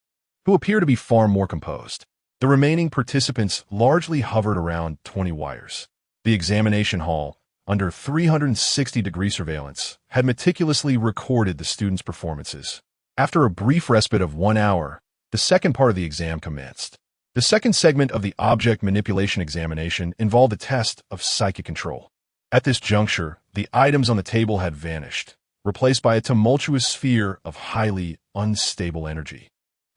who appear to be far more composed. The remaining participants largely hovered around 20 wires. The examination hall, under 360-degree surveillance, had meticulously recorded the students' performances. After a brief respite of 1 hour, the second part of the exam commenced. The second segment of the object manipulation examination involved a test of psychic control. At this juncture, the items on the table had vanished, replaced by a tumultuous sphere of highly unstable energy.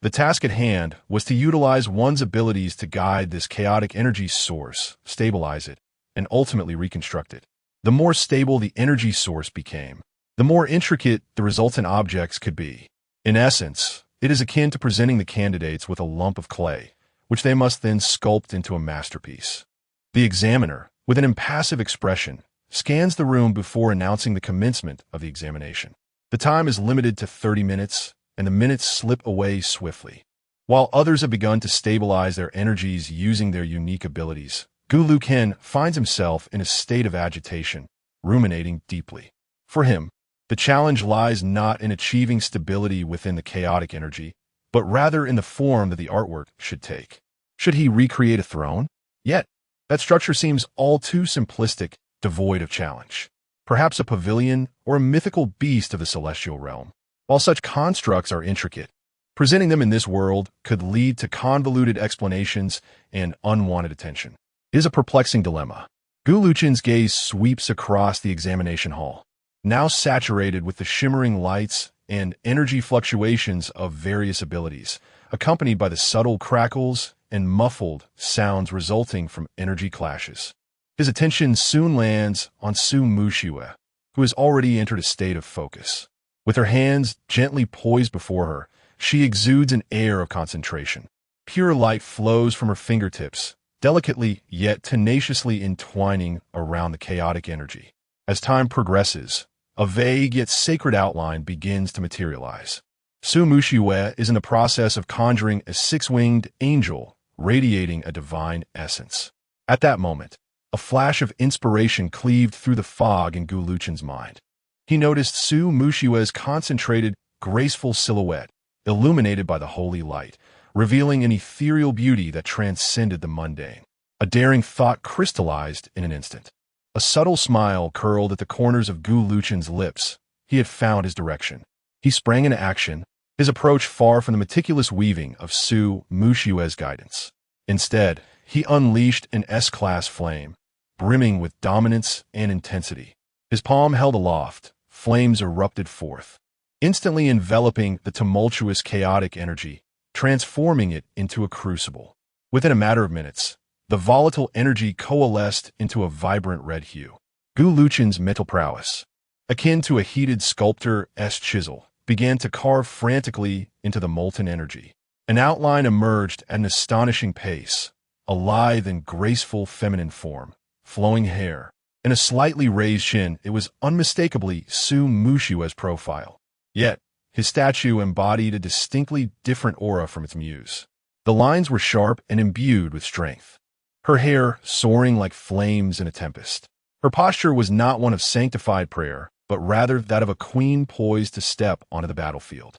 The task at hand was to utilize one's abilities to guide this chaotic energy source, stabilize it, and ultimately reconstruct it. The more stable the energy source became, the more intricate the resultant objects could be. In essence, it is akin to presenting the candidates with a lump of clay, which they must then sculpt into a masterpiece. The examiner, with an impassive expression, scans the room before announcing the commencement of the examination. The time is limited to 30 minutes, and the minutes slip away swiftly. While others have begun to stabilize their energies using their unique abilities, Luochen finds himself in a state of agitation, ruminating deeply. For him, the challenge lies not in achieving stability within the chaotic energy, but rather in the form that the artwork should take. Should he recreate a throne? Yet, that structure seems all too simplistic, devoid of challenge. Perhaps a pavilion or a mythical beast of the celestial realm. While such constructs are intricate, presenting them in this world could lead to convoluted explanations and unwanted attention. It is a perplexing dilemma. Luochen's gaze sweeps across the examination hall, now saturated with the shimmering lights and energy fluctuations of various abilities, accompanied by the subtle crackles and muffled sounds resulting from energy clashes. His attention soon lands on Su Muxiue, who has already entered a state of focus. With her hands gently poised before her, she exudes an air of concentration. Pure light flows from her fingertips, delicately yet tenaciously entwining around the chaotic energy. As time progresses, a vague yet sacred outline begins to materialize. Su Muxiue is in the process of conjuring a six-winged angel radiating a divine essence. At that moment, a flash of inspiration cleaved through the fog in Luochen's mind. He noticed Su Muxiue's concentrated, graceful silhouette, illuminated by the holy light, revealing an ethereal beauty that transcended the mundane. A daring thought crystallized in an instant. A subtle smile curled at the corners of Luochen's lips. He had found his direction. He sprang into action, his approach far from the meticulous weaving of Su Muxiue's guidance. Instead, he unleashed an S-class flame, brimming with dominance and intensity. His palm held aloft, flames erupted forth, instantly enveloping the tumultuous chaotic energy, transforming it into a crucible. Within a matter of minutes, the volatile energy coalesced into a vibrant red hue. Luochen's mental prowess, akin to a heated sculptor's chisel, began to carve frantically into the molten energy. An outline emerged at an astonishing pace, a lithe and graceful feminine form, flowing hair, and a slightly raised chin. It was unmistakably Su Muxiue's profile. Yet, his statue embodied a distinctly different aura from its muse. The lines were sharp and imbued with strength, her hair soaring like flames in a tempest. Her posture was not one of sanctified prayer, but rather that of a queen poised to step onto the battlefield.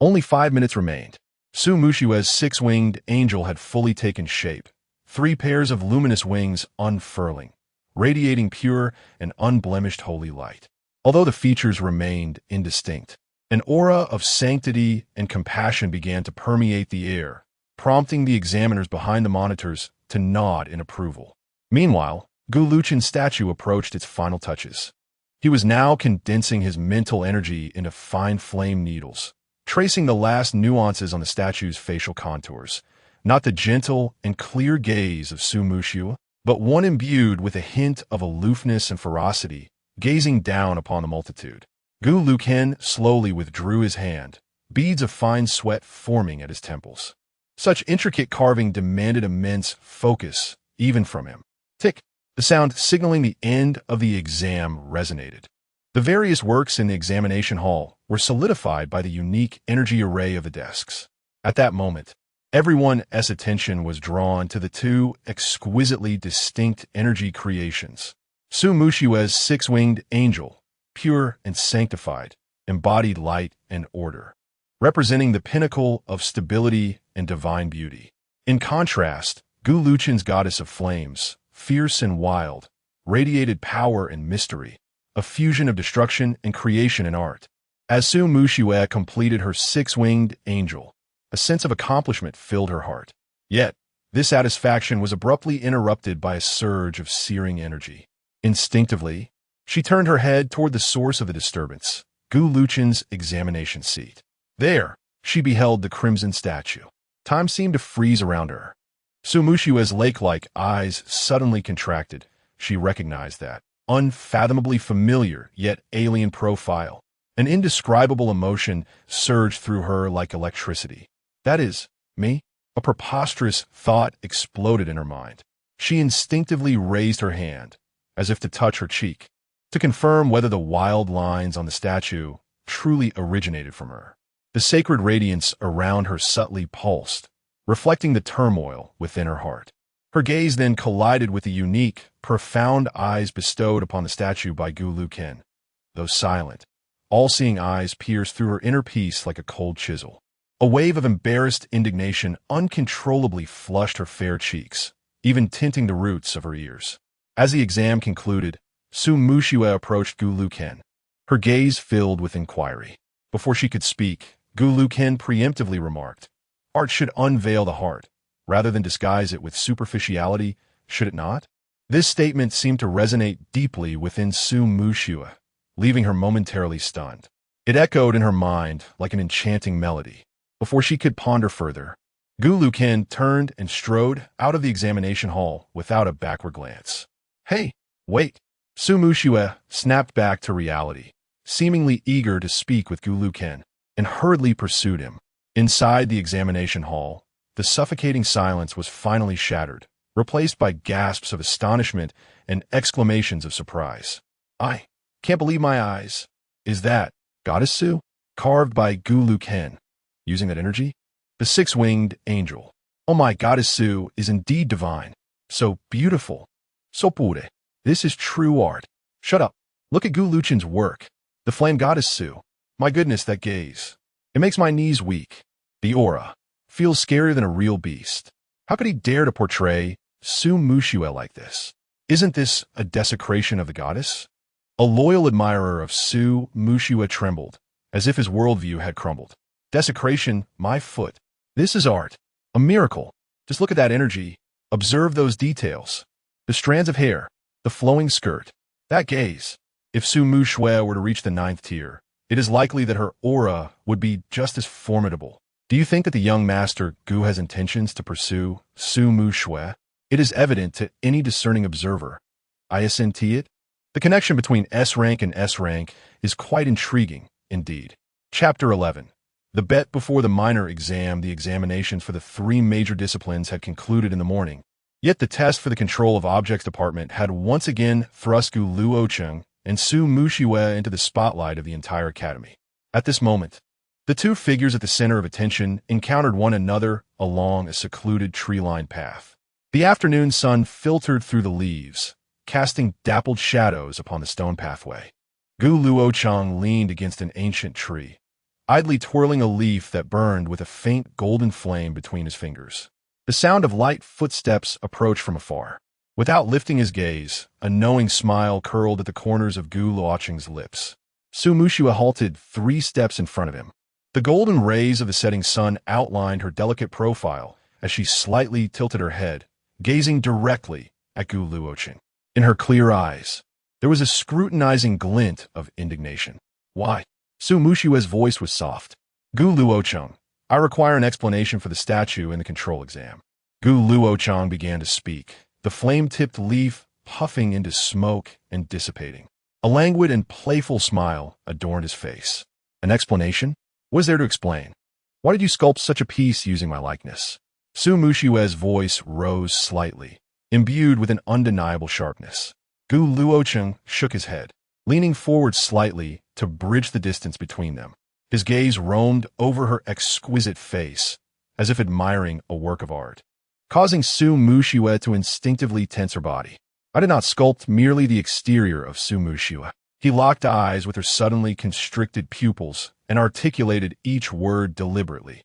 Only 5 minutes remained. Su Muxiue's six-winged angel had fully taken shape, 3 pairs of luminous wings unfurling, radiating pure and unblemished holy light. Although the features remained indistinct, an aura of sanctity and compassion began to permeate the air, prompting the examiners behind the monitors to nod in approval. Meanwhile, Luochen's statue approached its final touches. He was now condensing his mental energy into fine flame needles, tracing the last nuances on the statue's facial contours, not the gentle and clear gaze of Su Muxiue, but one imbued with a hint of aloofness and ferocity, gazing down upon the multitude. Luochen slowly withdrew his hand, beads of fine sweat forming at his temples. Such intricate carving demanded immense focus, even from him. Tick! The sound signaling the end of the exam resonated. The various works in the examination hall were solidified by the unique energy array of the desks. At that moment, everyone's attention was drawn to the 2 exquisitely distinct energy creations. Su Muxiue's six-winged angel, pure and sanctified, embodied light and order, representing the pinnacle of stability and divine beauty. In contrast, Luochen's goddess of flames, fierce and wild, radiated power and mystery, a fusion of destruction and creation in art. As Su Muxiue completed her six-winged angel, a sense of accomplishment filled her heart. Yet, this satisfaction was abruptly interrupted by a surge of searing energy. Instinctively, she turned her head toward the source of the disturbance, Luochen's examination seat. There, she beheld the crimson statue. Time seemed to freeze around her. Su Muxiue's lake-like eyes suddenly contracted. She recognized that, unfathomably familiar yet alien profile. An indescribable emotion surged through her like electricity. That is, me? A preposterous thought exploded in her mind. She instinctively raised her hand, as if to touch her cheek, to confirm whether the wild lines on the statue truly originated from her. The sacred radiance around her subtly pulsed, reflecting the turmoil within her heart. Her gaze then collided with the unique, profound eyes bestowed upon the statue by Luochen. Those silent, all-seeing eyes pierced through her inner peace like a cold chisel. A wave of embarrassed indignation uncontrollably flushed her fair cheeks, even tinting the roots of her ears. As the exam concluded, Su Muxue approached Luochen, her gaze filled with inquiry. Before she could speak, Luochen preemptively remarked, "Art should unveil the heart, rather than disguise it with superficiality, should it not?" This statement seemed to resonate deeply within Su Muxue, leaving her momentarily stunned. It echoed in her mind like an enchanting melody. Before she could ponder further, Luochen turned and strode out of the examination hall without a backward glance. "Hey, wait!" Su Muxue snapped back to reality, seemingly eager to speak with Luochen, and hurriedly pursued him. Inside the examination hall, the suffocating silence was finally shattered, replaced by gasps of astonishment and exclamations of surprise. "I can't believe my eyes. Is that Goddess Su, carved by Luochen, using that energy? The six-winged angel. Oh my, Goddess Su is indeed divine. So beautiful. So pure. This is true art. Shut up. Look at Luochen's work. The flame Goddess Su. My goodness, that gaze. It makes my knees weak. The aura feels scarier than a real beast. How could he dare to portray Su Muxue like this? Isn't this a desecration of the goddess?" A loyal admirer of Su Muxue trembled, as if his worldview had crumbled. "Desecration, my foot. This is art. A miracle. Just look at that energy. Observe those details. The strands of hair, the flowing skirt, that gaze. If Su Muxue were to reach the 9th tier, it is likely that her aura would be just as formidable. Do you think that the young master Gu has intentions to pursue Su Muxue? It is evident to any discerning observer. I assent it. The connection between S rank and S rank is quite intriguing, indeed. Chapter 11. The bet before the minor exam. The examinations for the 3 major disciplines had concluded in the morning. Yet the test for the control of objects department had once again thrust Luochen and Su Muxue into the spotlight of the entire academy. At this moment, the 2 figures at the center of attention encountered one another along a secluded tree-lined path. The afternoon sun filtered through the leaves, casting dappled shadows upon the stone pathway. Luochen leaned against an ancient tree, idly twirling a leaf that burned with a faint golden flame between his fingers. The sound of light footsteps approached from afar. Without lifting his gaze, a knowing smile curled at the corners of Luochen's lips. Su Muxue halted 3 steps in front of him. The golden rays of the setting sun outlined her delicate profile as she slightly tilted her head, gazing directly at Luochen. In her clear eyes, there was a scrutinizing glint of indignation. "Why?" Su Muxue's voice was soft. Luochen, I require an explanation for the statue in the control exam." Luochen began to speak, the flame-tipped leaf puffing into smoke and dissipating. A languid and playful smile adorned his face. "An explanation? What is there to explain? Why did you sculpt such a piece using my likeness?" Su Muxue's voice rose slightly, imbued with an undeniable sharpness. Luochen shook his head, leaning forward slightly to bridge the distance between them. His gaze roamed over her exquisite face, as if admiring a work of art, causing Su Muxue to instinctively tense her body. "I did not sculpt merely the exterior of Su Muxue." He locked eyes with her suddenly constricted pupils and articulated each word deliberately.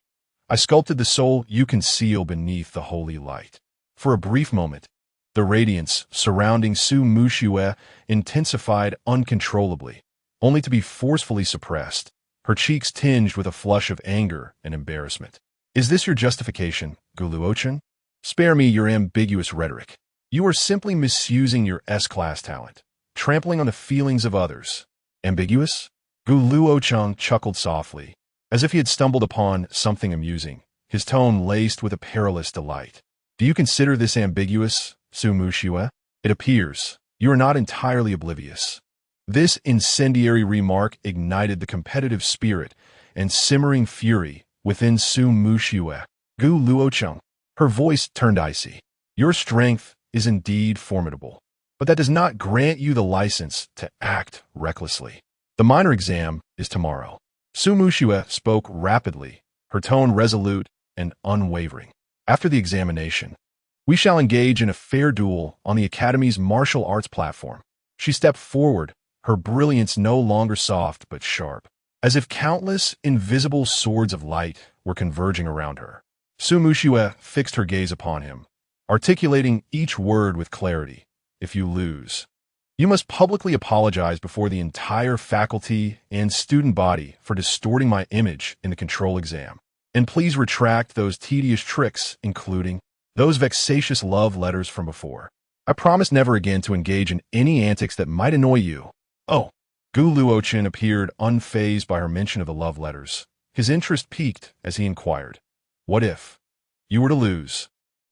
"I sculpted the soul you conceal beneath the holy light." For a brief moment, the radiance surrounding Su Muxue intensified uncontrollably, only to be forcefully suppressed, her cheeks tinged with a flush of anger and embarrassment. "Is this your justification, Luochen? Spare me your ambiguous rhetoric. You are simply misusing your S-class talent, trampling on the feelings of others." "Ambiguous?" Luochen chuckled softly, as if he had stumbled upon something amusing, his tone laced with a perilous delight. "Do you consider this ambiguous, Su Muxue? It appears, You are not entirely oblivious. This incendiary remark ignited the competitive spirit and simmering fury within Su Muxiue, Gu Luochen. Her voice turned icy. Your strength is indeed formidable, but that does not grant you the license to act recklessly. The minor exam is tomorrow. Su Muxiue spoke rapidly, her tone resolute and unwavering. After the examination, we shall engage in a fair duel on the Academy's martial arts platform. She stepped forward, her brilliance no longer soft but sharp, as if countless invisible swords of light were converging around her. Su Muxiue fixed her gaze upon him, articulating each word with clarity. If you lose, you must publicly apologize before the entire faculty and student body for distorting my image in the control exam. And please retract those tedious tricks, including those vexatious love letters from before. I promise never again to engage in any antics that might annoy you. Oh, Gu Luochen appeared unfazed by her mention of the love letters. His interest piqued as he inquired, what if you were to lose?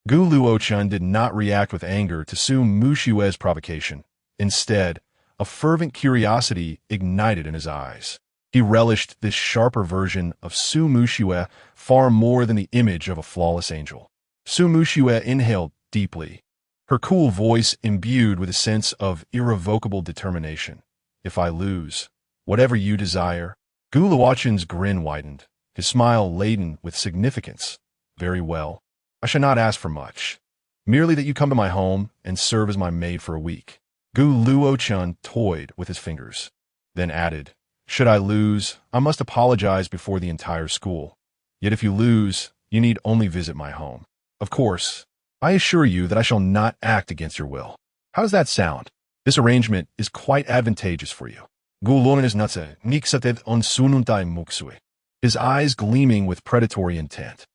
Gu Luochen did not react with anger to Su Muxiue's provocation. Instead, a fervent curiosity ignited in his eyes. He relished this sharper version of Su Muxiue far more than the image of a flawless angel. Su Muxiue inhaled deeply, her cool voice imbued with a sense of irrevocable determination. If I lose, whatever you desire. Gu Luochen's grin widened, his smile laden with significance. Very well. I shall not ask for much. Merely that you come to my home and serve as my maid for a week. Gu Luochen toyed with his fingers, then added, should I lose, I must apologize before the entire school. Yet if you lose, you need only visit my home. Of course, I assure you that I shall not act against your will. How does that sound? This arrangement is quite advantageous for you. Gu Luochen nutse niksatet on sununtai muxue. His eyes gleaming with predatory intent.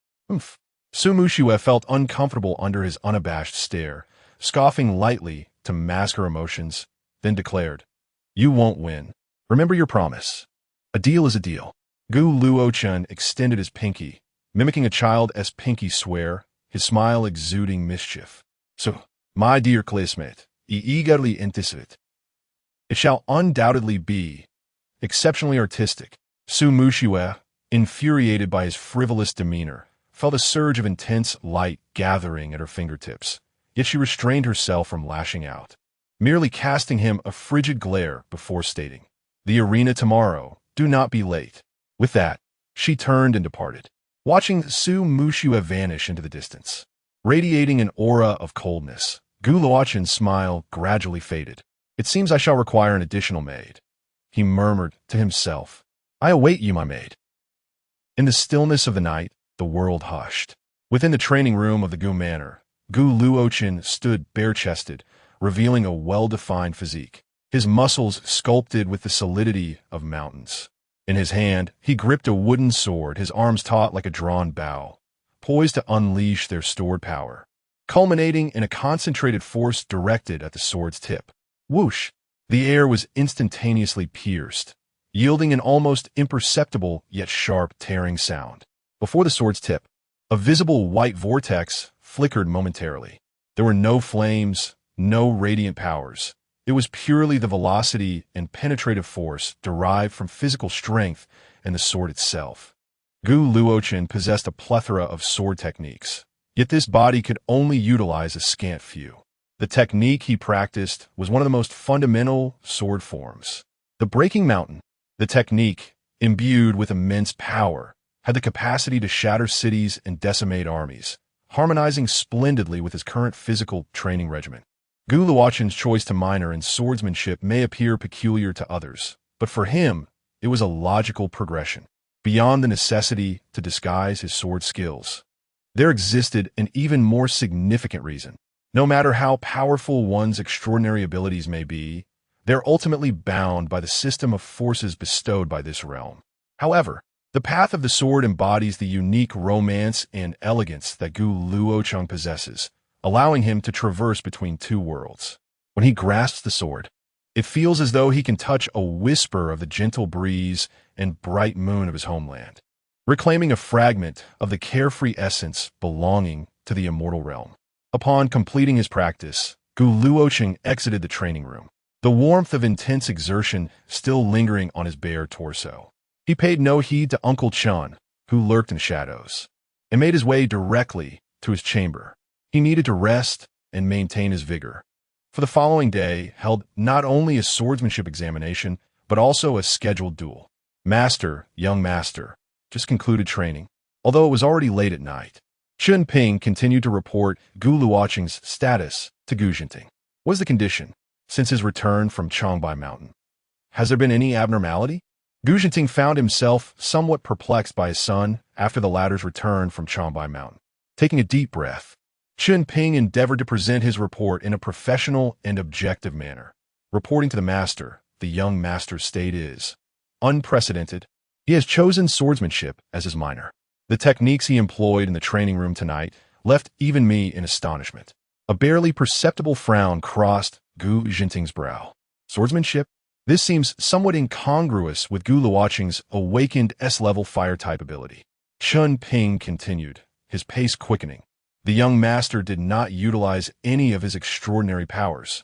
Su Muxiue felt uncomfortable under his unabashed stare, scoffing lightly to mask her emotions, then declared, you won't win. Remember your promise. A deal is a deal. Gu Luochen extended his pinky, mimicking a child's pinky swear, his smile exuding mischief. So, my dear classmate, I eagerly anticipate. It shall undoubtedly be exceptionally artistic. Su Muxiue, infuriated by his frivolous demeanor, felt a surge of intense light gathering at her fingertips, yet she restrained herself from lashing out, merely casting him a frigid glare before stating, the arena tomorrow, do not be late. With that, she turned and departed, watching Su Muxiue vanish into the distance. Radiating an aura of coldness, Gu Luochen's smile gradually faded. It seems I shall require an additional maid. He murmured to himself, I await you, my maid. In the stillness of the night, the world hushed. Within the training room of the Gu Manor, Gu Luochen stood bare-chested, revealing a well-defined physique, his muscles sculpted with the solidity of mountains. In his hand, he gripped a wooden sword, his arms taut like a drawn bow, poised to unleash their stored power, culminating in a concentrated force directed at the sword's tip. Whoosh! The air was instantaneously pierced, yielding an almost imperceptible yet sharp tearing sound. Before the sword's tip, a visible white vortex flickered momentarily. There were no flames, no radiant powers. It was purely the velocity and penetrative force derived from physical strength and the sword itself. Gu Luochen possessed a plethora of sword techniques, yet this body could only utilize a scant few. The technique he practiced was one of the most fundamental sword forms. The Breaking Mountain, the technique, imbued with immense power, had the capacity to shatter cities and decimate armies, harmonizing splendidly with his current physical training regimen. Gu Luochen's choice to minor in swordsmanship may appear peculiar to others, but for him, it was a logical progression. Beyond the necessity to disguise his sword skills, there existed an even more significant reason. No matter how powerful one's extraordinary abilities may be, they're ultimately bound by the system of forces bestowed by this realm. However, the path of the sword embodies the unique romance and elegance that Gu Luochen possesses, allowing him to traverse between two worlds. When he grasps the sword, it feels as though he can touch a whisper of the gentle breeze and bright moon of his homeland, reclaiming a fragment of the carefree essence belonging to the immortal realm. Upon completing his practice, Luochen exited the training room, the warmth of intense exertion still lingering on his bare torso. He paid no heed to Uncle Chun, who lurked in shadows, and made his way directly to his chamber. He needed to rest and maintain his vigor. For the following day held not only a swordsmanship examination, but also a scheduled duel. Master, young master, just concluded training, although it was already late at night. Chun Ping continued to report Gu Luocheng's status to Gu Jinting. What is the condition since his return from Changbai Mountain? Has there been any abnormality? Gu Jinting found himself somewhat perplexed by his son after the latter's return from Changbai Mountain. Taking a deep breath, Chun Ping endeavored to present his report in a professional and objective manner. Reporting to the master, the young master's state is unprecedented. He has chosen swordsmanship as his minor. The techniques he employed in the training room tonight left even me in astonishment. A barely perceptible frown crossed Gu Jinting's brow. Swordsmanship? This seems somewhat incongruous with Gu Luocheng's awakened S-level fire-type ability. Chun Ping continued, his pace quickening. The young master did not utilize any of his extraordinary powers.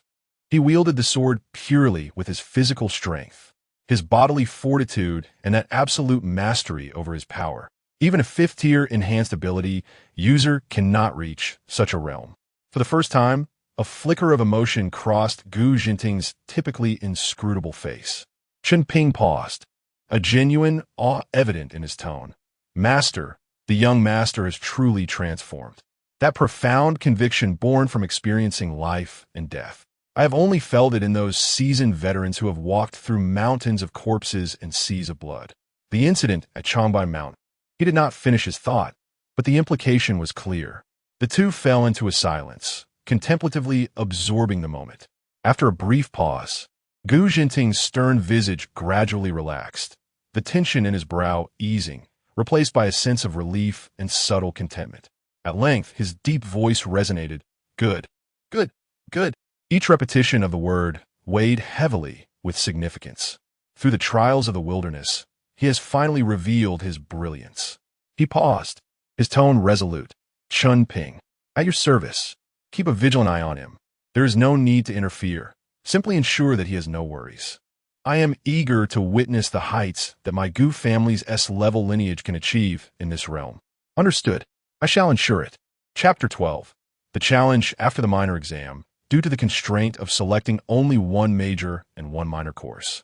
He wielded the sword purely with his physical strength, his bodily fortitude, and that absolute mastery over his power. Even a fifth-tier enhanced ability user cannot reach such a realm. For the first time, a flicker of emotion crossed Gu Jinting's typically inscrutable face. Chun Ping paused, a genuine awe evident in his tone. Master, the young master has truly transformed. That profound conviction born from experiencing life and death. I have only felt it in those seasoned veterans who have walked through mountains of corpses and seas of blood. The incident at Changbai Mountain. He did not finish his thought, but the implication was clear. The two fell into a silence, contemplatively absorbing the moment. After a brief pause, Gu Jinting's stern visage gradually relaxed, the tension in his brow easing, replaced by a sense of relief and subtle contentment. At length, his deep voice resonated. Good, good, good. Each repetition of the word weighed heavily with significance. Through the trials of the wilderness, he has finally revealed his brilliance. He paused, his tone resolute. Chun Ping, at your service. Keep a vigilant eye on him. There is no need to interfere. Simply ensure that he has no worries. I am eager to witness the heights that my Gu family's S-level lineage can achieve in this realm. Understood. I shall ensure it. Chapter 12. The challenge after the minor exam, due to the constraint of selecting only one major and one minor course.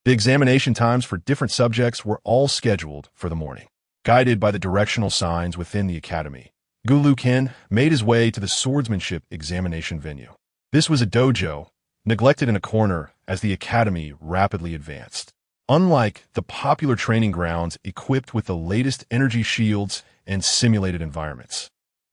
The examination times for different subjects were all scheduled for the morning. Guided by the directional signs within the academy, Gu Luochen made his way to the swordsmanship examination venue. This was a dojo, neglected in a corner as the academy rapidly advanced. Unlike the popular training grounds equipped with the latest energy shields and simulated environments,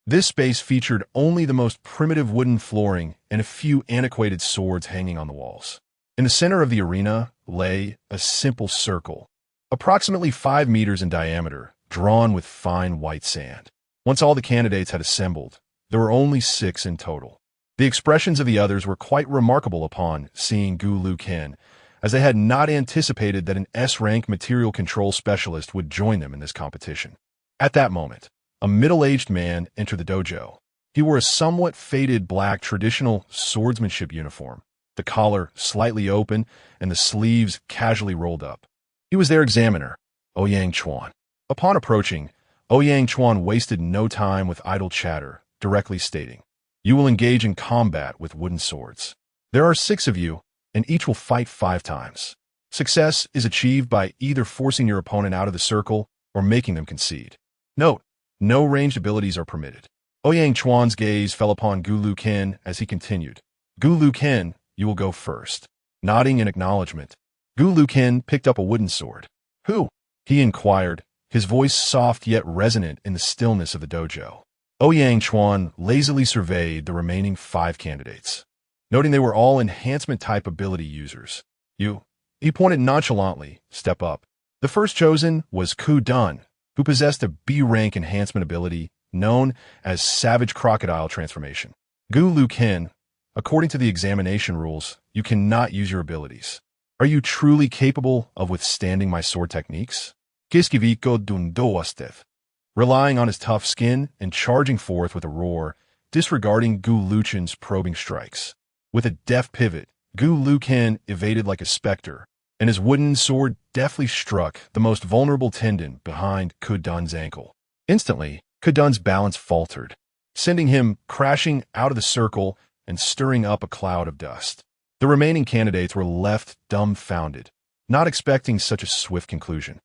this space featured only the most primitive wooden flooring and a few antiquated swords hanging on the walls. In the center of the arena lay a simple circle, approximately 5 meters in diameter, drawn with fine white sand. Once all the candidates had assembled, there were only 6 in total. The expressions of the others were quite remarkable upon seeing Gu Luochen, as they had not anticipated that an S-rank material control specialist would join them in this competition. At that moment, a middle-aged man entered the dojo. He wore a somewhat faded black traditional swordsmanship uniform, the collar slightly open and the sleeves casually rolled up. He was their examiner, Ouyang Chuan. Upon approaching, Ouyang Chuan wasted no time with idle chatter, directly stating, "You will engage in combat with wooden swords. There are 6 of you, and each will fight 5 times. Success is achieved by either forcing your opponent out of the circle or making them concede. Note, no ranged abilities are permitted." Ouyang Chuan's gaze fell upon Gu Luochen as he continued. "Gu Luochen, you will go first." Nodding in acknowledgement, Gu Luochen picked up a wooden sword. "Who?" he inquired, his voice soft yet resonant in the stillness of the dojo. Ouyang Chuan lazily surveyed the remaining 5 candidates, noting they were all enhancement-type ability users. "You," he pointed nonchalantly, "step up." The first chosen was Ku Dun, who possessed a B-rank enhancement ability known as Savage Crocodile Transformation. "Gu Luochen, according to the examination rules, you cannot use your abilities. Are you truly capable of withstanding my sword techniques?" Kiskiviko Dundoastev, relying on his tough skin and charging forth with a roar, disregarding Gu Luochen's probing strikes. With a deft pivot, Gu Luochen evaded like a specter, and his wooden sword deftly struck the most vulnerable tendon behind Kudun's ankle. Instantly, Kudun's balance faltered, sending him crashing out of the circle and stirring up a cloud of dust. The remaining candidates were left dumbfounded, not expecting such a swift conclusion.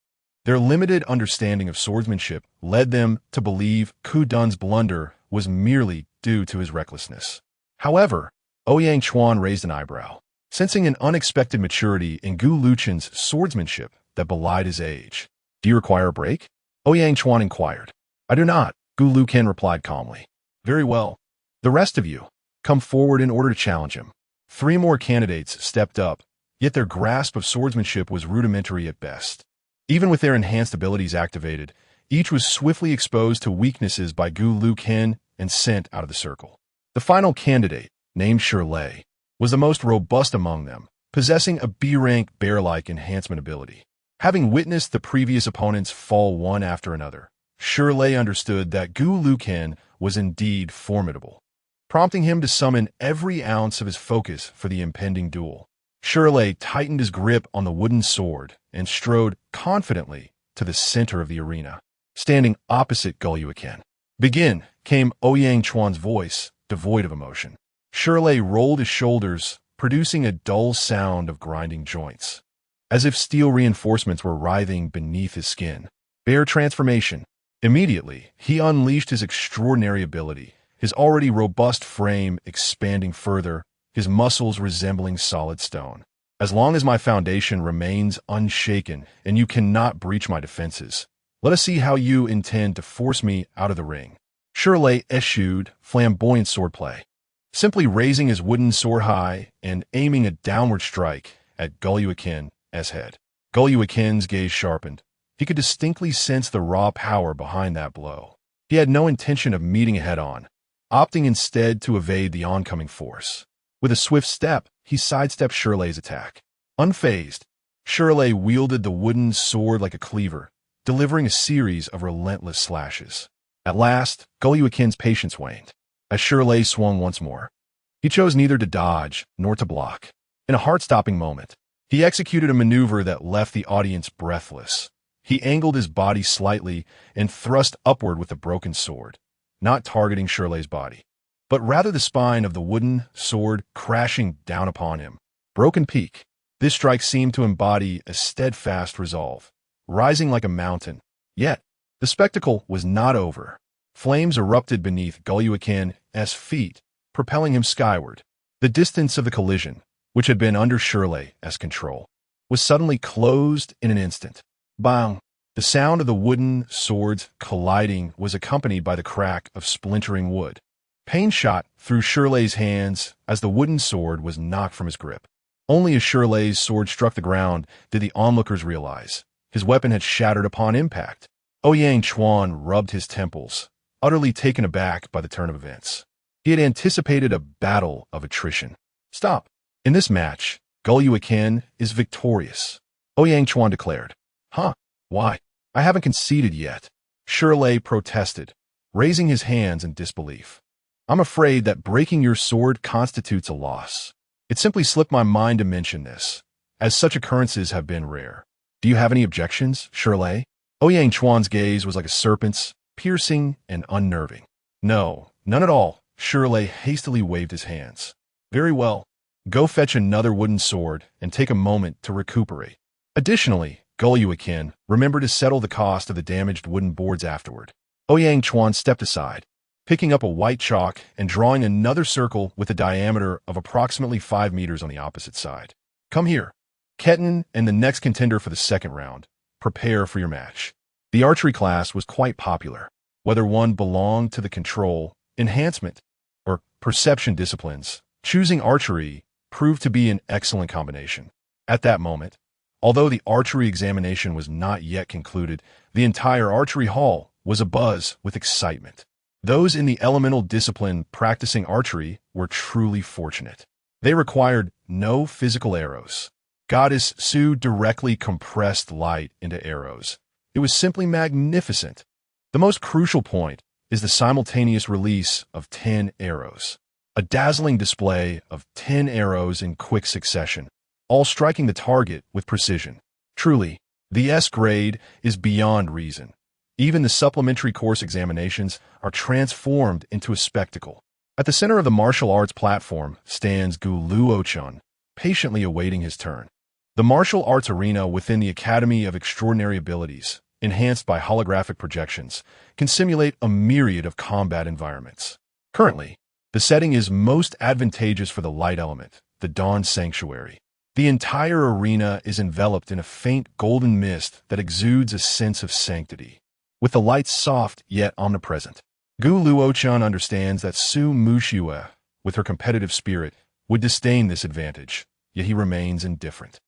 Their limited understanding of swordsmanship led them to believe Kudun's blunder was merely due to his recklessness. However, Ouyang Chuan raised an eyebrow, sensing an unexpected maturity in Gu Luochen's swordsmanship that belied his age. "Do you require a break?" Ouyang Chuan inquired. "I do not," Gu Luochen replied calmly. "Very well. The rest of you, come forward in order to challenge him." 3 more candidates stepped up, yet their grasp of swordsmanship was rudimentary at best. Even with their enhanced abilities activated, each was swiftly exposed to weaknesses by Gu Luochen and sent out of the circle. The final candidate, named Shirley, was the most robust among them, possessing a B-rank bear-like enhancement ability. Having witnessed the previous opponents fall one after another, Shirley understood that Gu Luochen was indeed formidable, prompting him to summon every ounce of his focus for the impending duel. Shirley tightened his grip on the wooden sword and strode confidently to the center of the arena, standing opposite Gu Luochen. "Begin," came Ouyang Chuan's voice, devoid of emotion. Shirley rolled his shoulders, producing a dull sound of grinding joints, as if steel reinforcements were writhing beneath his skin. Bear transformation. Immediately, he unleashed his extraordinary ability, his already robust frame expanding further, his muscles resembling solid stone. "As long as my foundation remains unshaken and you cannot breach my defenses, let us see how you intend to force me out of the ring." Shirley eschewed flamboyant swordplay, simply raising his wooden sword high and aiming a downward strike at Gu Luochen's head. Gu Luochen's gaze sharpened. He could distinctly sense the raw power behind that blow. He had no intention of meeting head-on, opting instead to evade the oncoming force. With a swift step, he sidestepped Shirley's attack. Unfazed, Shirley wielded the wooden sword like a cleaver, delivering a series of relentless slashes. At last, Gu Luochen's patience waned, as Shirley swung once more. He chose neither to dodge nor to block. In a heart-stopping moment, he executed a maneuver that left the audience breathless. He angled his body slightly and thrust upward with the broken sword, not targeting Shirley's body, but rather the spine of the wooden sword crashing down upon him. Broken peak. This strike seemed to embody a steadfast resolve, rising like a mountain. Yet, the spectacle was not over. Flames erupted beneath Gu Luochen's feet, propelling him skyward. The distance of the collision, which had been under Shirley's control, was suddenly closed in an instant. Bang! The sound of the wooden swords colliding was accompanied by the crack of splintering wood. Pain shot through Shirley's hands as the wooden sword was knocked from his grip. Only as Shirley's sword struck the ground did the onlookers realize his weapon had shattered upon impact. Ouyang Chuan rubbed his temples, utterly taken aback by the turn of events. He had anticipated a battle of attrition. "Stop. In this match, Gu Luochen is victorious," Ouyang Chuan declared. "Huh? Why? I haven't conceded yet," Shirley protested, raising his hands in disbelief. "I'm afraid that breaking your sword constitutes a loss. It simply slipped my mind to mention this, as such occurrences have been rare. Do you have any objections, Shirley?" Ouyang Chuan's gaze was like a serpent's, piercing and unnerving. "No, none at all," Shirley hastily waved his hands. "Very well. Go fetch another wooden sword and take a moment to recuperate. Additionally, Gu Luochen, remember to settle the cost of the damaged wooden boards afterward." Ouyang Chuan stepped aside, picking up a white chalk and drawing another circle with a diameter of approximately 5 meters on the opposite side. "Come here. Ketan and the next contender for the second round. Prepare for your match." The archery class was quite popular, whether one belonged to the control, enhancement, or perception disciplines. Choosing archery proved to be an excellent combination. At that moment, although the archery examination was not yet concluded, the entire archery hall was abuzz with excitement. Those in the elemental discipline practicing archery were truly fortunate. They required no physical arrows. Goddess Su directly compressed light into arrows. It was simply magnificent. The most crucial point is the simultaneous release of 10 arrows. a dazzling display of 10 arrows in quick succession, all striking the target with precision. Truly, the S grade is beyond reason. Even the supplementary course examinations are transformed into a spectacle. At the center of the martial arts platform stands Gu Luochen, patiently awaiting his turn. The martial arts arena within the Academy of Extraordinary Abilities, enhanced by holographic projections, can simulate a myriad of combat environments. Currently, the setting is most advantageous for the light element, the Dawn Sanctuary. The entire arena is enveloped in a faint golden mist that exudes a sense of sanctity, with the lights soft yet omnipresent. Gu Luochen understands that Su Muxiue, with her competitive spirit, would disdain this advantage, yet he remains indifferent.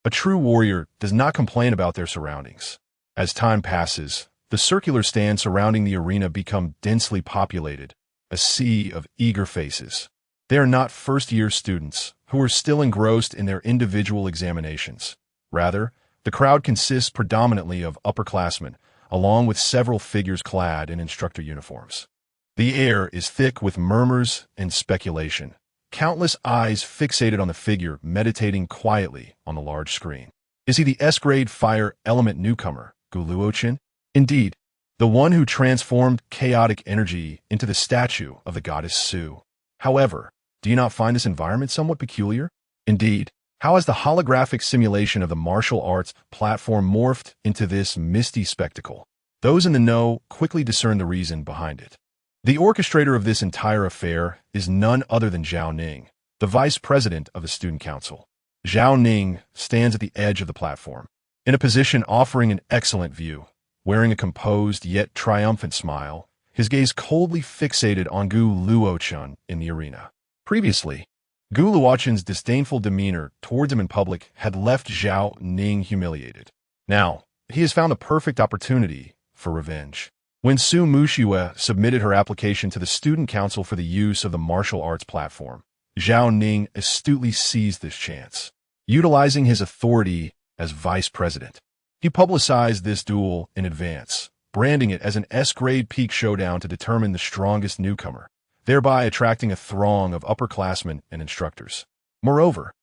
A true warrior does not complain about their surroundings. As time passes, the circular stands surrounding the arena become densely populated, a sea of eager faces. They are not first-year students who are still engrossed in their individual examinations. Rather, the crowd consists predominantly of upperclassmen, along with several figures clad in instructor uniforms. The air is thick with murmurs and speculation. Countless eyes fixated on the figure meditating quietly on the large screen. Is he the S-grade fire element newcomer, Gu Luochen? Indeed, the one who transformed chaotic energy into the statue of the goddess Su. However, do you not find this environment somewhat peculiar? Indeed, how has the holographic simulation of the martial arts platform morphed into this misty spectacle? Those in the know quickly discern the reason behind it. The orchestrator of this entire affair is none other than Zhao Ning, the vice president of the student council. Zhao Ning stands at the edge of the platform, in a position offering an excellent view. Wearing a composed yet triumphant smile, his gaze coldly fixated on Gu Luochen in the arena. Previously, Gu Luochen's disdainful demeanor towards him in public had left Zhao Ning humiliated. Now, he has found the perfect opportunity for revenge. When Su Muxiue submitted her application to the student council for the use of the martial arts platform, Zhao Ning astutely seized this chance. Utilizing his authority as vice president, he publicized this duel in advance, branding it as an S-grade peak showdown to determine the strongest newcomer, thereby attracting a throng of upperclassmen and instructors. Moreover,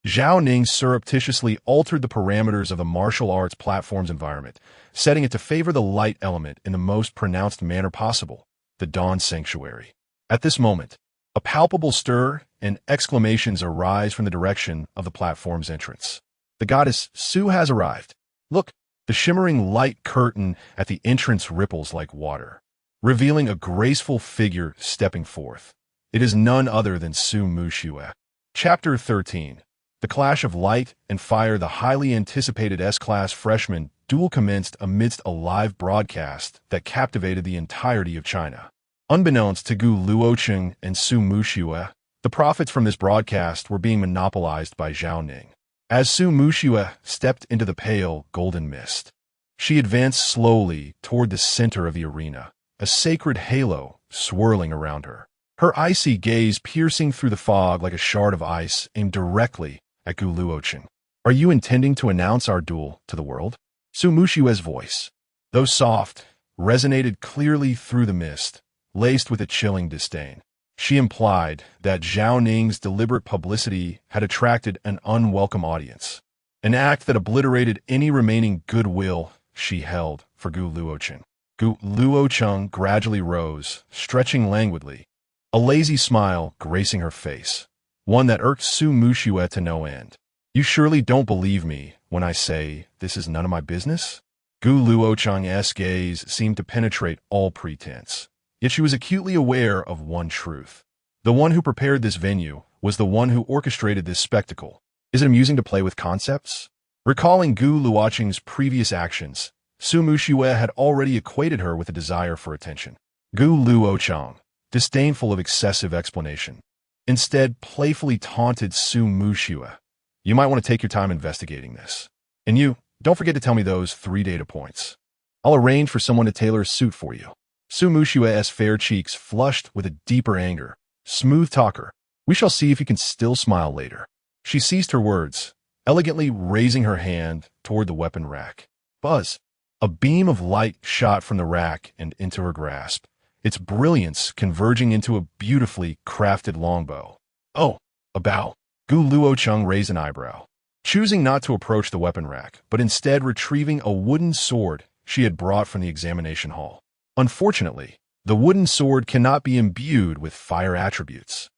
Zhao Ning surreptitiously altered the parameters of the martial arts platform's environment, setting it to favor the light element in the most pronounced manner possible, the Dawn Sanctuary. At this moment, a palpable stir and exclamations arise from the direction of the platform's entrance. The goddess Su has arrived. Look, the shimmering light curtain at the entrance ripples like water, revealing a graceful figure stepping forth. It is none other than Su Muxiue. Chapter 13. The clash of light and fire. The highly anticipated S-class freshman duel commenced amidst a live broadcast that captivated the entirety of China. Unbeknownst to Gu Luochen and Su Muxiue, the profits from this broadcast were being monopolized by Zhao Ning. As Su Muxiue stepped into the pale, golden mist, she advanced slowly toward the center of the arena, a sacred halo swirling around her. Her icy gaze piercing through the fog like a shard of ice aimed directly at Gu Luochen. Are you intending to announce our duel to the world? Su Muxiue's voice, though soft, resonated clearly through the mist, laced with a chilling disdain. She implied that Zhao Ning's deliberate publicity had attracted an unwelcome audience, an act that obliterated any remaining goodwill she held for Gu Luochen. Gu Luochen gradually rose, stretching languidly, a lazy smile gracing her face, one that irked Su Muxiue to no end. You surely don't believe me when I say this is none of my business? Gu Luochen's gaze seemed to penetrate all pretense. Yet she was acutely aware of one truth. The one who prepared this venue was the one who orchestrated this spectacle. Is it amusing to play with concepts? Recalling Gu Luochen's previous actions, Su Muxiue had already equated her with a desire for attention. Gu Luochen, disdainful of excessive explanation, instead playfully taunted Su Muxiue. You might want to take your time investigating this. And you, don't forget to tell me those 3 data points. I'll arrange for someone to tailor a suit for you. Su Muxiue's fair cheeks flushed with a deeper anger. Smooth talker. We shall see if you can still smile later. She ceased her words, elegantly raising her hand toward the weapon rack. Buzz. A beam of light shot from the rack and into her grasp. its brilliance converging into a beautifully crafted longbow. Oh, a bow. Gu Luocheng raised an eyebrow, choosing not to approach the weapon rack, but instead retrieving a wooden sword she had brought from the examination hall. Unfortunately, the wooden sword cannot be imbued with fire attributes.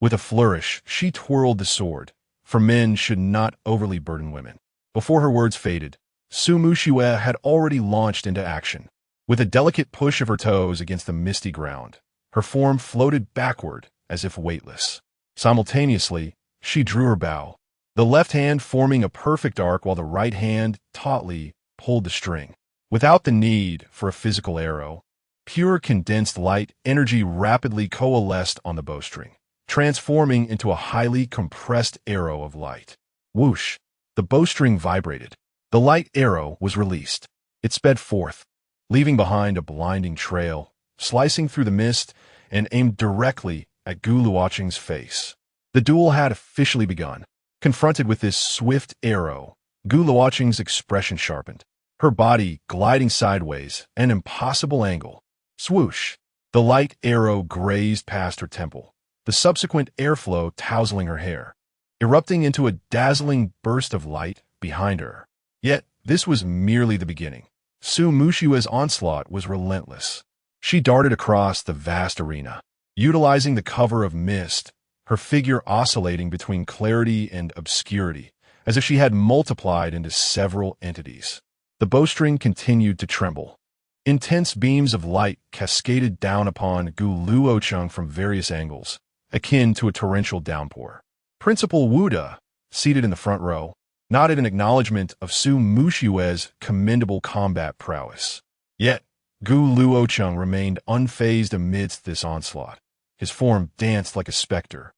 With a flourish, she twirled the sword, for men should not overly burden women. Before her words faded, Su Muxiue had already launched into action. With a delicate push of her toes against the misty ground, her form floated backward as if weightless. Simultaneously, she drew her bow, the left hand forming a perfect arc while the right hand tautly pulled the string. Without the need for a physical arrow, pure condensed light energy rapidly coalesced on the bowstring, transforming into a highly compressed arrow of light. Whoosh! The bowstring vibrated. The light arrow was released. It sped forth, leaving behind a blinding trail, slicing through the mist and aimed directly at Gu Luocheng's face. The duel had officially begun. Confronted with this swift arrow, Gu Luocheng's expression sharpened, her body gliding sideways, an impossible angle. Swoosh! The light arrow grazed past her temple, the subsequent airflow tousling her hair, erupting into a dazzling burst of light behind her. Yet, this was merely the beginning. Su Muxiue's onslaught was relentless. She darted across the vast arena, utilizing the cover of mist, her figure oscillating between clarity and obscurity, as if she had multiplied into several entities. The bowstring continued to tremble. Intense beams of light cascaded down upon Gu Luocheng from various angles, akin to a torrential downpour. Principal Wuda, seated in the front row, nodded in acknowledgement of Su Muxiue's commendable combat prowess. Yet, Gu Luocheng remained unfazed amidst this onslaught. His form danced like a specter,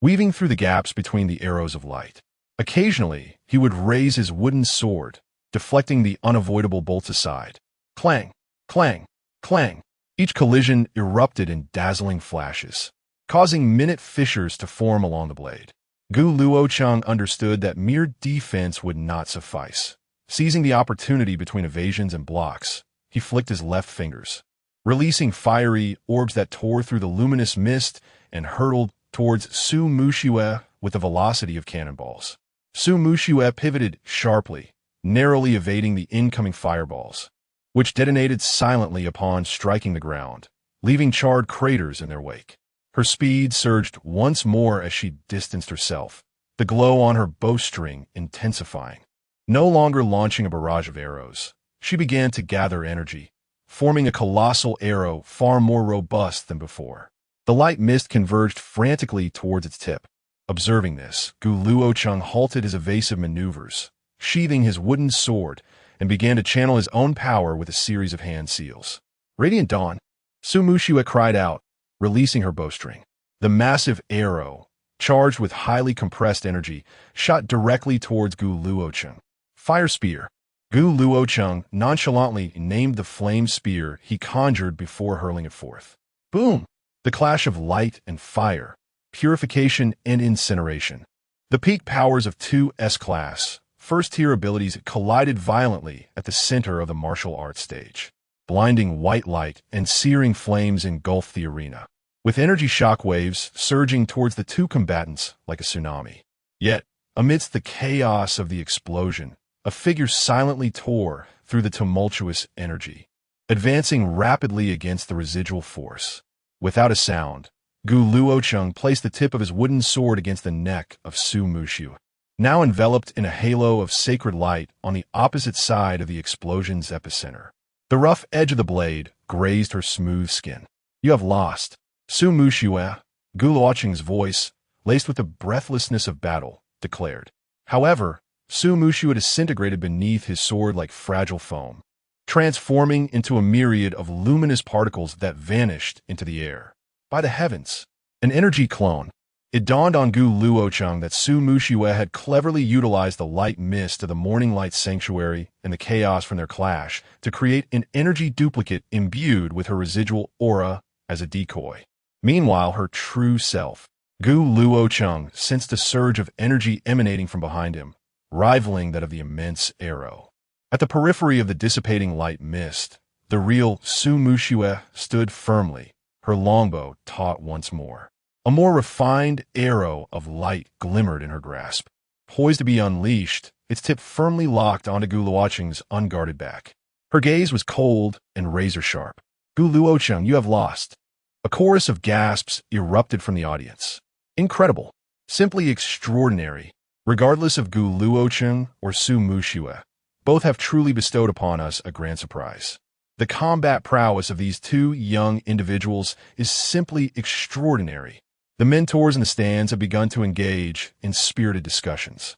weaving through the gaps between the arrows of light. Occasionally, he would raise his wooden sword, deflecting the unavoidable bolts aside. Clang, clang, clang. Each collision erupted in dazzling flashes, causing minute fissures to form along the blade. Gu Luocheng understood that mere defense would not suffice. Seizing the opportunity between evasions and blocks, he flicked his left fingers, releasing fiery orbs that tore through the luminous mist and hurtled towards Su Muxiue with the velocity of cannonballs. Su Muxiue pivoted sharply, narrowly evading the incoming fireballs, which detonated silently upon striking the ground, leaving charred craters in their wake. Her speed surged once more as she distanced herself, the glow on her bowstring intensifying. No longer launching a barrage of arrows, she began to gather energy, forming a colossal arrow far more robust than before. The light mist converged frantically towards its tip. Observing this, Gu Luocheng halted his evasive maneuvers, sheathing his wooden sword, and began to channel his own power with a series of hand seals. Radiant Dawn! Su Muxiue cried out, releasing her bowstring. The massive arrow, charged with highly compressed energy, shot directly towards Gu Luocheng. Fire Spear! Gu Luocheng nonchalantly named the flame spear he conjured before hurling it forth. Boom! The clash of light and fire, purification and incineration. The peak powers of two S-class, first-tier abilities collided violently at the center of the martial arts stage. Blinding white light and searing flames engulfed the arena, with energy shockwaves surging towards the two combatants like a tsunami. Yet, amidst the chaos of the explosion, a figure silently tore through the tumultuous energy, advancing rapidly against the residual force. Without a sound, Gu Luocheng placed the tip of his wooden sword against the neck of Su Muxiue, now enveloped in a halo of sacred light on the opposite side of the explosion's epicenter. The rough edge of the blade grazed her smooth skin. You have lost. Su Muxiue, Gu Luocheng's voice, laced with the breathlessness of battle, declared. However, Su Muxiue disintegrated beneath his sword like fragile foam, transforming into a myriad of luminous particles that vanished into the air. By the heavens! An energy clone. It dawned on Gu Luocheng that Su Muxiue had cleverly utilized the light mist of the Morning Light Sanctuary and the chaos from their clash to create an energy duplicate imbued with her residual aura as a decoy. Meanwhile, her true self, Gu Luocheng, sensed a surge of energy emanating from behind him, rivaling that of the immense arrow. At the periphery of the dissipating light mist, the real Su Muxiue stood firmly, her longbow taut once more. A more refined arrow of light glimmered in her grasp. Poised to be unleashed, its tip firmly locked onto Gu Luocheng's unguarded back. Her gaze was cold and razor-sharp. "Gu Luocheng, you have lost." A chorus of gasps erupted from the audience. Incredible. Simply extraordinary. Regardless of Gu Luocheng or Su Muxue, both have truly bestowed upon us a grand surprise. The combat prowess of these two young individuals is simply extraordinary. The mentors in the stands have begun to engage in spirited discussions.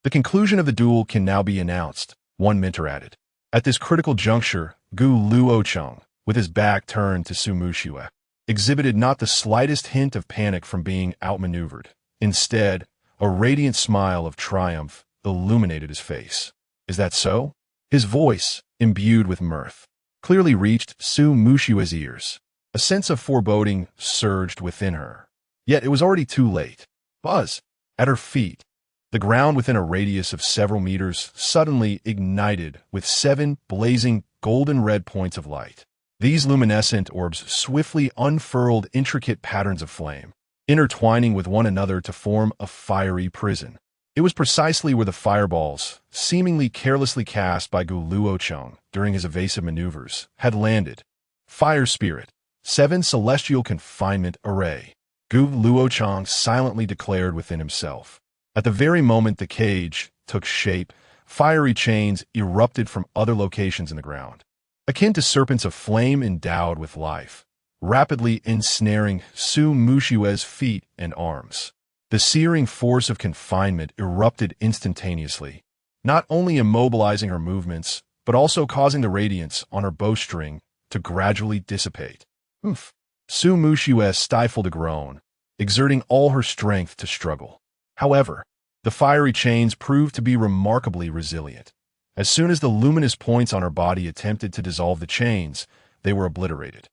"The conclusion of the duel can now be announced," one mentor added. At this critical juncture, Gu Luocheng, with his back turned to Su Muxue, exhibited not the slightest hint of panic from being outmaneuvered. Instead, a radiant smile of triumph illuminated his face. "Is that so?" His voice, imbued with mirth, clearly reached Su Muxue's ears. A sense of foreboding surged within her. Yet it was already too late. Buzz! At her feet, the ground within a radius of several meters suddenly ignited with 7 blazing golden-red points of light. These luminescent orbs swiftly unfurled intricate patterns of flame, intertwining with one another to form a fiery prison. It was precisely where the fireballs, seemingly carelessly cast by Gu Luocheng during his evasive maneuvers, had landed. Fire Spirit, 7 Celestial Confinement Array. Gu Luocheng silently declared within himself. At the very moment the cage took shape, fiery chains erupted from other locations in the ground, akin to serpents of flame endowed with life, rapidly ensnaring Su Muxue's feet and arms. The searing force of confinement erupted instantaneously, not only immobilizing her movements, but also causing the radiance on her bowstring to gradually dissipate. Oof. Su Muxue stifled a groan, exerting all her strength to struggle. However, the fiery chains proved to be remarkably resilient. As soon as the luminous points on her body attempted to dissolve the chains, they were obliterated.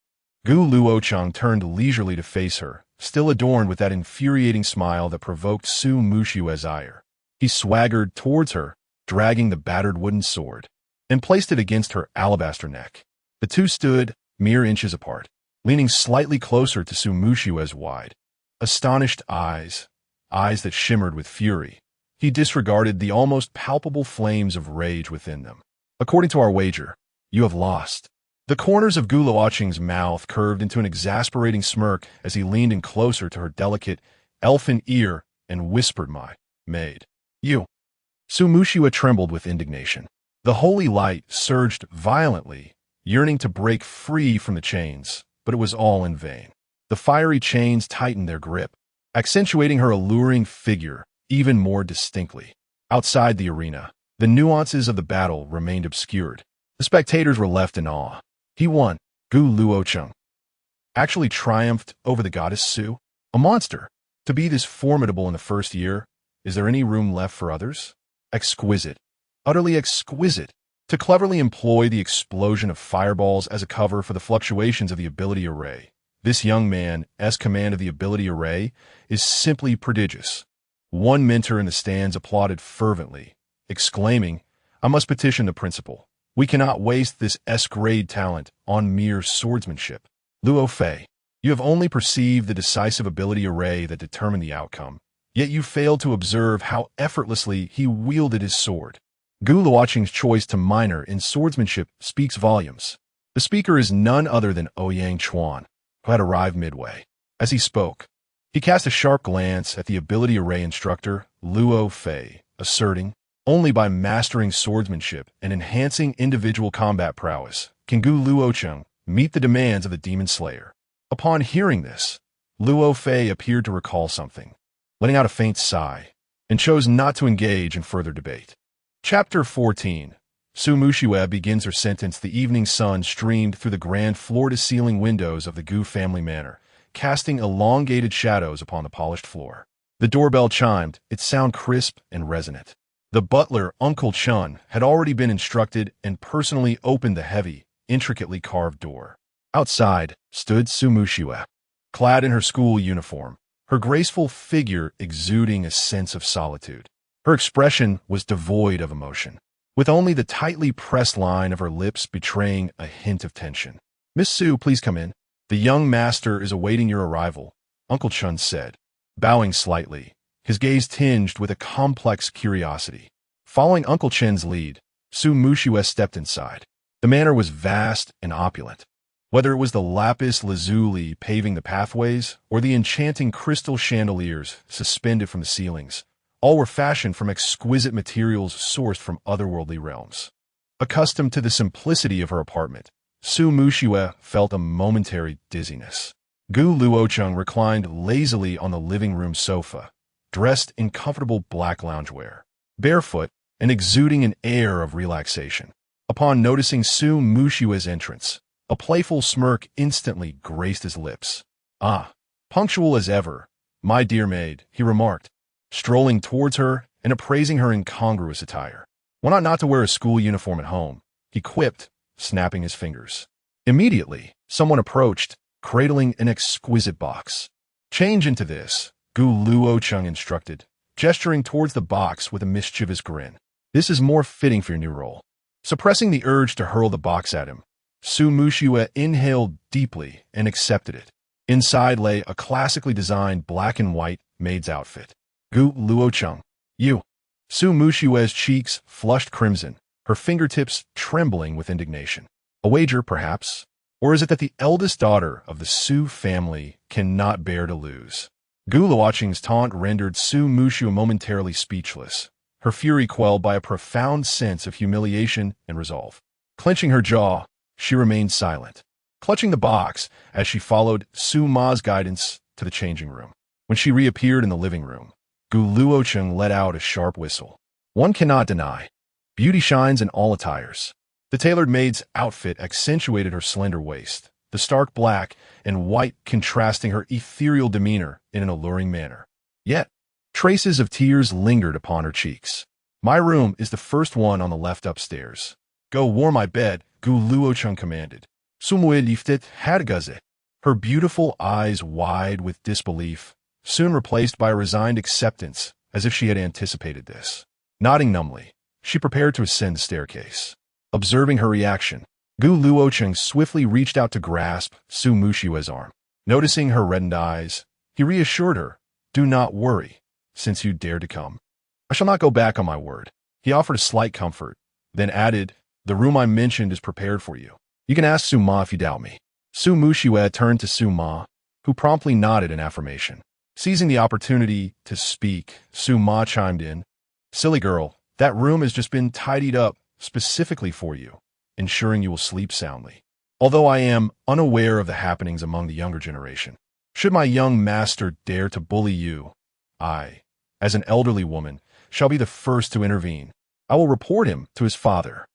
Gu Luocheng turned leisurely to face her, still adorned with that infuriating smile that provoked Su Muxue's ire. He swaggered towards her, dragging the battered wooden sword, and placed it against her alabaster neck. The two stood mere inches apart, leaning slightly closer to Su Muxue's wide, astonished eyes that shimmered with fury. He disregarded the almost palpable flames of rage within them. "According to our wager, you have lost." The corners of Gu Luocheng's mouth curved into an exasperating smirk as he leaned in closer to her delicate, elfin ear and whispered, "My maid. You." Su Muxue trembled with indignation. The holy light surged violently, yearning to break free from the chains, but it was all in vain. The fiery chains tightened their grip, accentuating her alluring figure even more distinctly. Outside the arena, the nuances of the battle remained obscured. The spectators were left in awe. He won. Gu Luocheng actually triumphed over the goddess Su, a monster. To be this formidable in the first year, is there any room left for others? Exquisite. Utterly exquisite. To cleverly employ the explosion of fireballs as a cover for the fluctuations of the ability array, this young man's command of the ability array is simply prodigious. One mentor in the stands applauded fervently, exclaiming, "I must petition the principal. We cannot waste this S-grade talent on mere swordsmanship." Luo Fei, you have only perceived the decisive ability array that determined the outcome, yet you failed to observe how effortlessly he wielded his sword. Gu Luocheng's choice to minor in swordsmanship speaks volumes. The speaker is none other than Ouyang Chuan, who had arrived midway. As he spoke, he cast a sharp glance at the ability array instructor, Luo Fei, asserting, "Only by mastering swordsmanship and enhancing individual combat prowess can Gu Luocheng meet the demands of the Demon Slayer." Upon hearing this, Luo Fei appeared to recall something, letting out a faint sigh, and chose not to engage in further debate. Chapter 14. Su Muxue begins her sentence. The evening sun streamed through the grand floor-to-ceiling windows of the Gu family manor, casting elongated shadows upon the polished floor. The doorbell chimed, its sound crisp and resonant. The butler, Uncle Chun, had already been instructed and personally opened the heavy, intricately carved door. Outside stood Su Muxue, clad in her school uniform, her graceful figure exuding a sense of solitude. Her expression was devoid of emotion, with only the tightly pressed line of her lips betraying a hint of tension. "Miss Su, please come in." The young master is awaiting your arrival, Uncle Chun said, bowing slightly, his gaze tinged with a complex curiosity. Following Uncle Chen's lead, Su Mushiue stepped inside. The manor was vast and opulent. Whether it was the lapis lazuli paving the pathways or the enchanting crystal chandeliers suspended from the ceilings, all were fashioned from exquisite materials sourced from otherworldly realms. Accustomed to the simplicity of her apartment, Su Mushiue felt a momentary dizziness. Gu Luochen reclined lazily on the living room sofa, dressed in comfortable black loungewear, barefoot and exuding an air of relaxation. Upon noticing Su Mushiue's entrance, a playful smirk instantly graced his lips. "Ah, punctual as ever, my dear maid," he remarked, strolling towards her and appraising her incongruous attire. "Why not to wear a school uniform at home?" he quipped, snapping his fingers. Immediately, someone approached, cradling an exquisite box. "Change into this," Gu Luochen instructed, gesturing towards the box with a mischievous grin. "This is more fitting for your new role." Suppressing the urge to hurl the box at him, Su Mushiue inhaled deeply and accepted it. Inside lay a classically designed black and white maid's outfit. "Gu Luochen, you." Su Mushiue's cheeks flushed crimson, her fingertips trembling with indignation. "A wager, perhaps? Or is it that the eldest daughter of the Su family cannot bear to lose?" Gu Luochen's taunt rendered Su Mushiue momentarily speechless, her fury quelled by a profound sense of humiliation and resolve. Clenching her jaw, she remained silent, clutching the box as she followed Su Ma's guidance to the changing room. When she reappeared in the living room, Gu Luochen let out a sharp whistle. One cannot deny, beauty shines in all attires. The tailored maid's outfit accentuated her slender waist, the stark black and white contrasting her ethereal demeanor in an alluring manner. Yet, traces of tears lingered upon her cheeks. "My room is the first one on the left upstairs. Go warm my bed," Gu Luochen commanded. "Sumue liftet hadgaze." Her beautiful eyes wide with disbelief, soon replaced by a resigned acceptance, as if she had anticipated this. Nodding numbly, she prepared to ascend the staircase. Observing her reaction, Gu Luochen swiftly reached out to grasp Su Mushiue's arm. Noticing her reddened eyes, he reassured her, "Do not worry, since you dared to come. I shall not go back on my word." He offered a slight comfort, then added, "The room I mentioned is prepared for you. You can ask Su Ma if you doubt me." Su Mushiue turned to Su Ma, who promptly nodded in affirmation. Seizing the opportunity to speak, Su Ma chimed in, "Silly girl, that room has just been tidied up specifically for you, ensuring you will sleep soundly. Although I am unaware of the happenings among the younger generation, should my young master dare to bully you, I, as an elderly woman, shall be the first to intervene. I will report him to his father."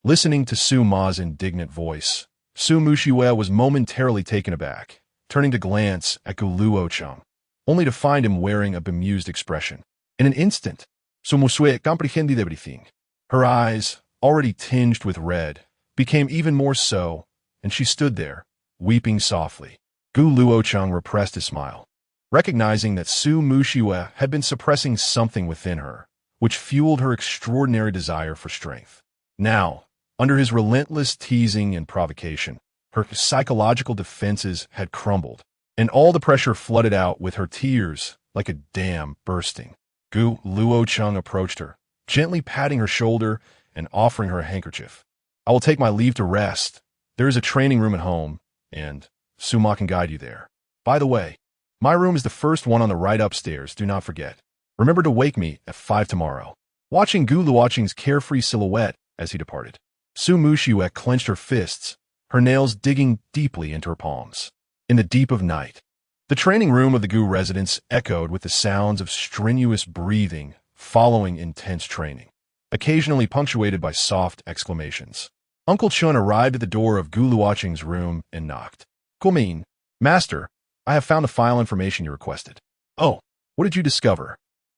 Listening to Su Ma's indignant voice, Su Mushiue was momentarily taken aback, turning to glance at Gu Luochen, only to find him wearing a bemused expression. In an instant, Su Mushiue comprehended everything. Her eyes, already tinged with red, became even more so, and she stood there, weeping softly. Gu Luochen repressed a smile, recognizing that Su Mushiue had been suppressing something within her, which fueled her extraordinary desire for strength. Now, under his relentless teasing and provocation, her psychological defenses had crumbled, and all the pressure flooded out with her tears like a dam bursting. Gu Luochen approached her, gently patting her shoulder and offering her a handkerchief. "I will take my leave to rest. There is a training room at home, and Su Ma can guide you there. By the way, my room is the first one on the right upstairs, do not forget. Remember to wake me at 5 tomorrow." Watching Gu Luochen's carefree silhouette as he departed, Su Mushiue clenched her fists, her nails digging deeply into her palms. In the deep of night, the training room of the Gu residence echoed with the sounds of strenuous breathing following intense training, occasionally punctuated by soft exclamations. Uncle Chun arrived at the door of Gu Luochen's room and knocked. "Come in, Master. I have found the file information you requested." "Oh, what did you discover?"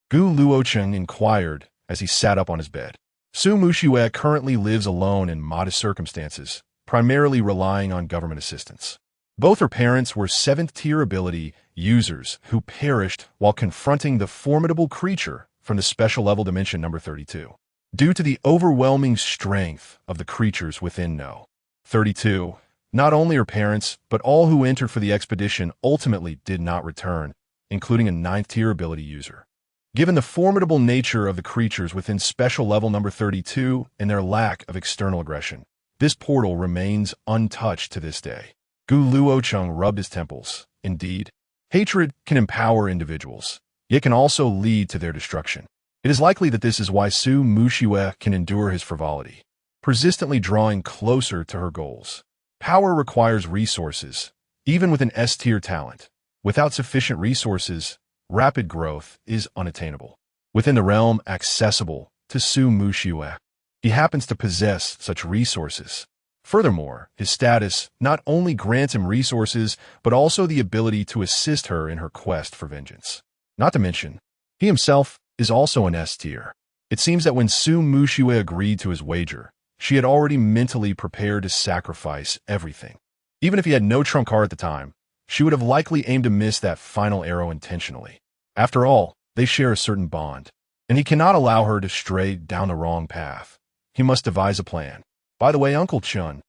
Gu Luochen inquired as he sat up on his bed. Su Mushiue currently lives alone in modest circumstances, primarily relying on government assistance. Both her parents were 7th-tier ability users who perished while confronting the formidable creature from the special level dimension number 32. Due to the overwhelming strength of the creatures within No. 32, Not only her parents, but all who entered for the expedition ultimately did not return, including a 9th-tier ability user. Given the formidable nature of the creatures within special level number 32 and their lack of external aggression, this portal remains untouched to this day. Luochen rubbed his temples. Indeed, hatred can empower individuals, yet can also lead to their destruction. It is likely that this is why Su Mushiue can endure his frivolity, persistently drawing closer to her goals. Power requires resources, even with an S-tier talent. Without sufficient resources, rapid growth is unattainable. Within the realm accessible to Su Mushiue, he happens to possess such resources. Furthermore, his status not only grants him resources, but also the ability to assist her in her quest for vengeance. Not to mention, he himself is also an S-tier. It seems that when Su Mushiue agreed to his wager, she had already mentally prepared to sacrifice everything. Even if he had no trump card at the time, she would have likely aimed to miss that final arrow intentionally. After all, they share a certain bond, and he cannot allow her to stray down the wrong path. He must devise a plan. By the way, Uncle Chun,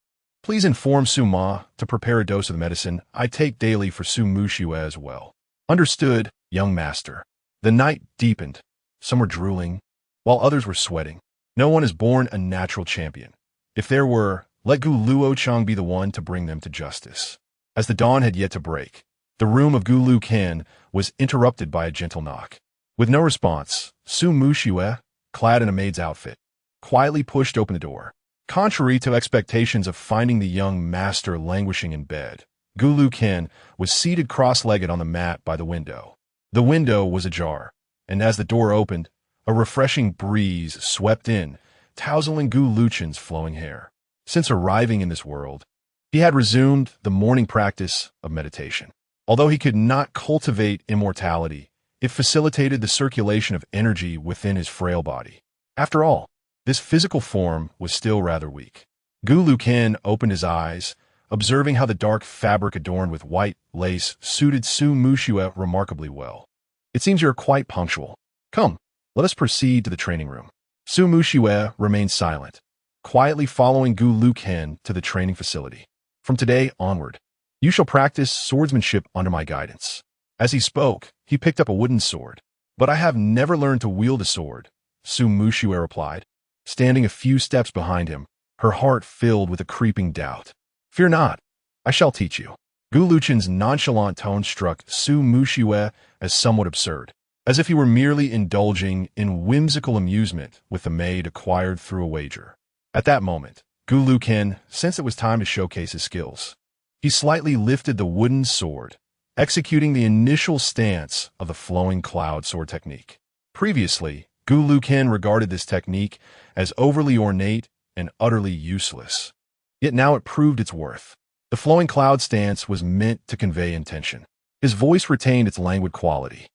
please inform Su Ma to prepare a dose of the medicine I take daily for Su Mushiue as well. Understood, young master. The night deepened. Some were drooling, while others were sweating. No one is born a natural champion. If there were, let Gu Luochen be the one to bring them to justice. As the dawn had yet to break, the room of Gu Luochen was interrupted by a gentle knock. With no response, Su Mushiue, clad in a maid's outfit, quietly pushed open the door. Contrary to expectations of finding the young master languishing in bed, Gu Luochen was seated cross-legged on the mat by the window. The window was ajar, and as the door opened, a refreshing breeze swept in, tousling Gu Luochen's flowing hair. Since arriving in this world, he had resumed the morning practice of meditation. Although he could not cultivate immortality, it facilitated the circulation of energy within his frail body. After all, this physical form was still rather weak. Gu Luochen opened his eyes, observing how the dark fabric adorned with white lace suited Su Mushiue remarkably well. It seems you're quite punctual. Come, let us proceed to the training room. Su Mushiue remained silent, quietly following Gu Luochen to the training facility. From today onward, you shall practice swordsmanship under my guidance. As he spoke, he picked up a wooden sword. But I have never learned to wield a sword, Su Mushiue replied, standing a few steps behind him, her heart filled with a creeping doubt. Fear not, I shall teach you. Gu Luochen's nonchalant tone struck Su Mushiue as somewhat absurd, as if he were merely indulging in whimsical amusement with the maid acquired through a wager. At that moment, Gu Luochen sensed it was time to showcase his skills. He slightly lifted the wooden sword, executing the initial stance of the flowing cloud sword technique. Previously, Gu Luochen regarded this technique as overly ornate and utterly useless. Yet now it proved its worth. The flowing cloud stance was meant to convey intention. His voice retained its languid quality.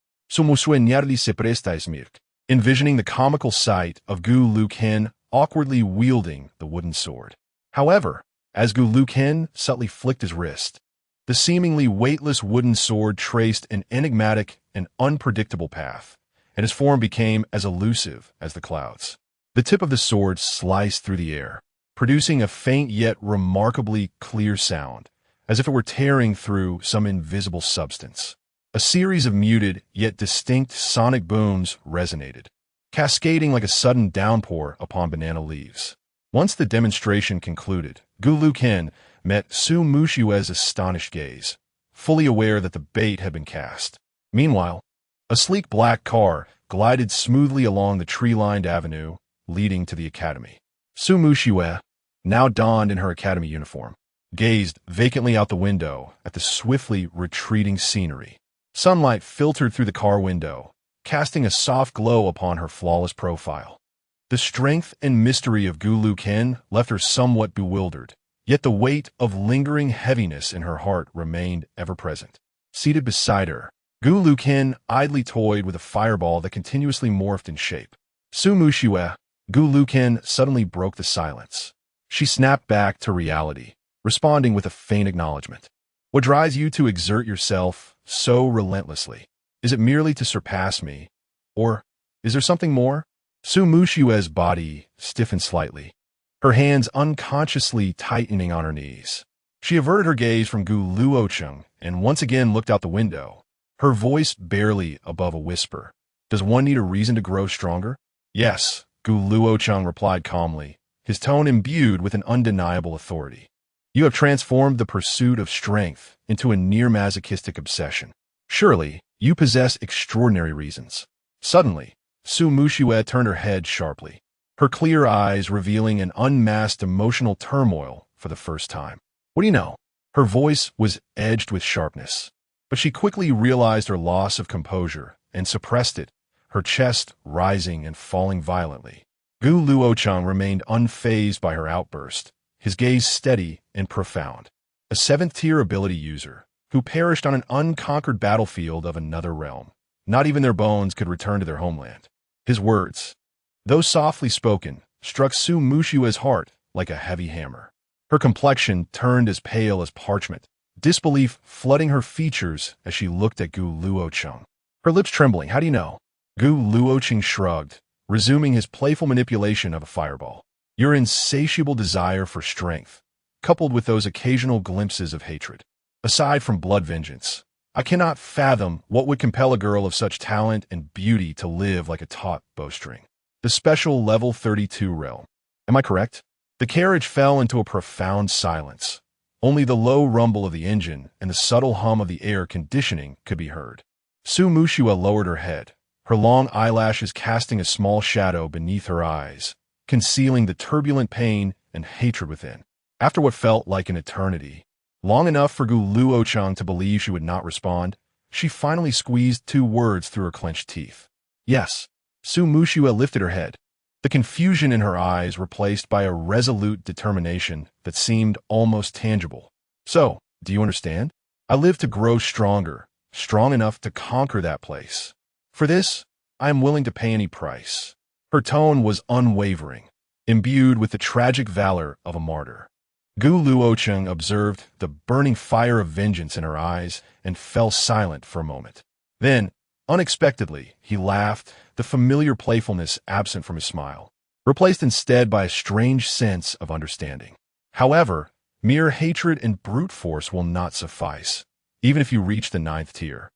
Envisioning the comical sight of Gu Luochen awkwardly wielding the wooden sword. However, as Gu Luochen subtly flicked his wrist, the seemingly weightless wooden sword traced an enigmatic and unpredictable path, and his form became as elusive as the clouds. The tip of the sword sliced through the air, producing a faint yet remarkably clear sound, as if it were tearing through some invisible substance. A series of muted yet distinct sonic booms resonated, cascading like a sudden downpour upon banana leaves. Once the demonstration concluded, Gu Luochen met Su Mushiue's astonished gaze, fully aware that the bait had been cast. Meanwhile, a sleek black car glided smoothly along the tree-lined avenue leading to the academy. Su Mushiue, now donned in her academy uniform, gazed vacantly out the window at the swiftly retreating scenery. Sunlight filtered through the car window, casting a soft glow upon her flawless profile. The strength and mystery of Gu Luochen left her somewhat bewildered, yet the weight of lingering heaviness in her heart remained ever present. Seated beside her, Gu Luochen idly toyed with a fireball that continuously morphed in shape. Su Mushiue, Gu Luochen suddenly broke the silence. She snapped back to reality, responding with a faint acknowledgement. What drives you to exert yourself so relentlessly? Is it merely to surpass me? Or is there something more? Su Mushiue's body stiffened slightly, her hands unconsciously tightening on her knees. She averted her gaze from Gu Luochen and once again looked out the window, her voice barely above a whisper. Does one need a reason to grow stronger? Yes, Gu Luochen replied calmly, his tone imbued with an undeniable authority. You have transformed the pursuit of strength into a near-masochistic obsession. Surely, you possess extraordinary reasons. Suddenly, Su Muxue turned her head sharply, her clear eyes revealing an unmasked emotional turmoil for the first time. What do you know? Her voice was edged with sharpness, but she quickly realized her loss of composure and suppressed it, her chest rising and falling violently. Gu Luochen remained unfazed by her outburst, his gaze steady and profound. A seventh-tier ability user who perished on an unconquered battlefield of another realm. Not even their bones could return to their homeland. His words, though softly spoken, struck Su Muxue's heart like a heavy hammer. Her complexion turned as pale as parchment, disbelief flooding her features as she looked at Gu Luochen. Her lips trembling. How do you know? Gu Luochen shrugged, resuming his playful manipulation of a fireball. Your insatiable desire for strength, coupled with those occasional glimpses of hatred. Aside from blood vengeance, I cannot fathom what would compel a girl of such talent and beauty to live like a taut bowstring. The special level 32 realm. Am I correct? The carriage fell into a profound silence. Only the low rumble of the engine and the subtle hum of the air conditioning could be heard. Su Muxue lowered her head, her long eyelashes casting a small shadow beneath her eyes, concealing the turbulent pain and hatred within. After what felt like an eternity, long enough for Gu Luochen to believe she would not respond, she finally squeezed two words through her clenched teeth. Yes. Su Muxue lifted her head, the confusion in her eyes replaced by a resolute determination that seemed almost tangible. So, do you understand? I live to grow stronger, strong enough to conquer that place. For this, I am willing to pay any price. Her tone was unwavering, imbued with the tragic valor of a martyr. Gu Luochen observed the burning fire of vengeance in her eyes and fell silent for a moment. Then, unexpectedly, he laughed, the familiar playfulness absent from his smile, replaced instead by a strange sense of understanding. However, mere hatred and brute force will not suffice, even if you reach the 9th tier.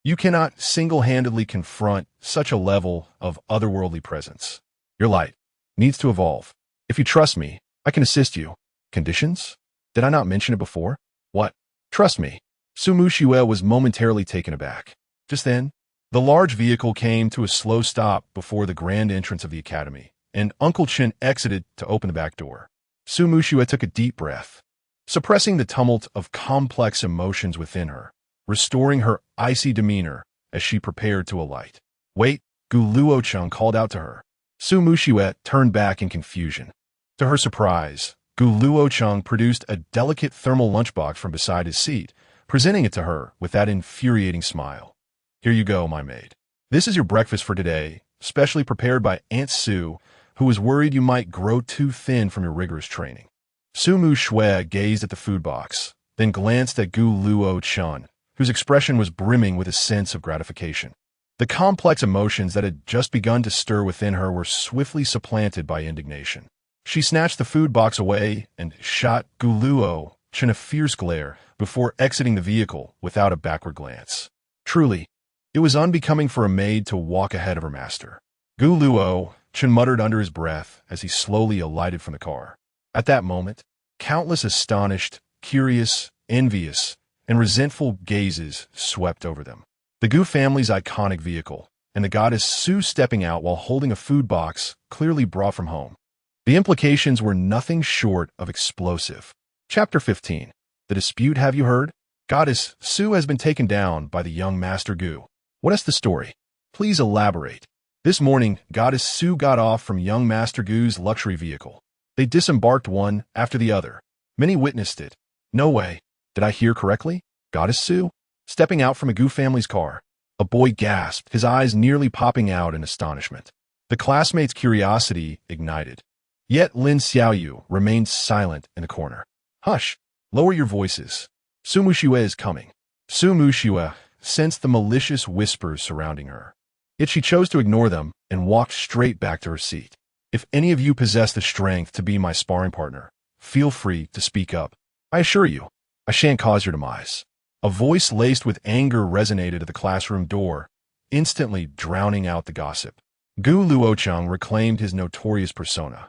You cannot single-handedly confront such a level of otherworldly presence. Your light needs to evolve. If you trust me, I can assist you. Conditions? Did I not mention it before? What? Trust me. Su Muxue was momentarily taken aback. Just then, the large vehicle came to a slow stop before the grand entrance of the academy, and Uncle Chen exited to open the back door. Su Muxue took a deep breath, suppressing the tumult of complex emotions within her, restoring her icy demeanor as she prepared to alight. Wait, Gu Luochen called out to her. Su Muxue turned back in confusion. To her surprise, Gu Luochen produced a delicate thermal lunchbox from beside his seat, presenting it to her with that infuriating smile. Here you go, my maid. This is your breakfast for today, specially prepared by Aunt Su, who was worried you might grow too thin from your rigorous training. Su Muxue gazed at the food box, then glanced at Gu Luochen, whose expression was brimming with a sense of gratification. The complex emotions that had just begun to stir within her were swiftly supplanted by indignation. She snatched the food box away and shot Gu Luochen a fierce glare before exiting the vehicle without a backward glance. Truly, it was unbecoming for a maid to walk ahead of her master. Gu Luochen muttered under his breath as he slowly alighted from the car. At that moment, countless astonished, curious, envious, and resentful gazes swept over them. The Gu family's iconic vehicle, and the goddess Su stepping out while holding a food box clearly brought from home. The implications were nothing short of explosive. Chapter 15. The dispute, have you heard? Goddess Su has been taken down by the young Master Gu. What is the story? Please elaborate. This morning, Goddess Su got off from young Master Gu's luxury vehicle. They disembarked one after the other. Many witnessed it. No way. Did I hear correctly? Goddess Su? Stepping out from a Gu family's car. A boy gasped, his eyes nearly popping out in astonishment. The classmates' curiosity ignited. Yet Lin Xiaoyu remained silent in the corner. Hush! Lower your voices. Su Muxue is coming. Su Muxue sensed the malicious whispers surrounding her. Yet she chose to ignore them and walked straight back to her seat. If any of you possess the strength to be my sparring partner, feel free to speak up. I assure you, I shan't cause your demise. A voice laced with anger resonated at the classroom door, instantly drowning out the gossip. Gu Luochen reclaimed his notorious persona,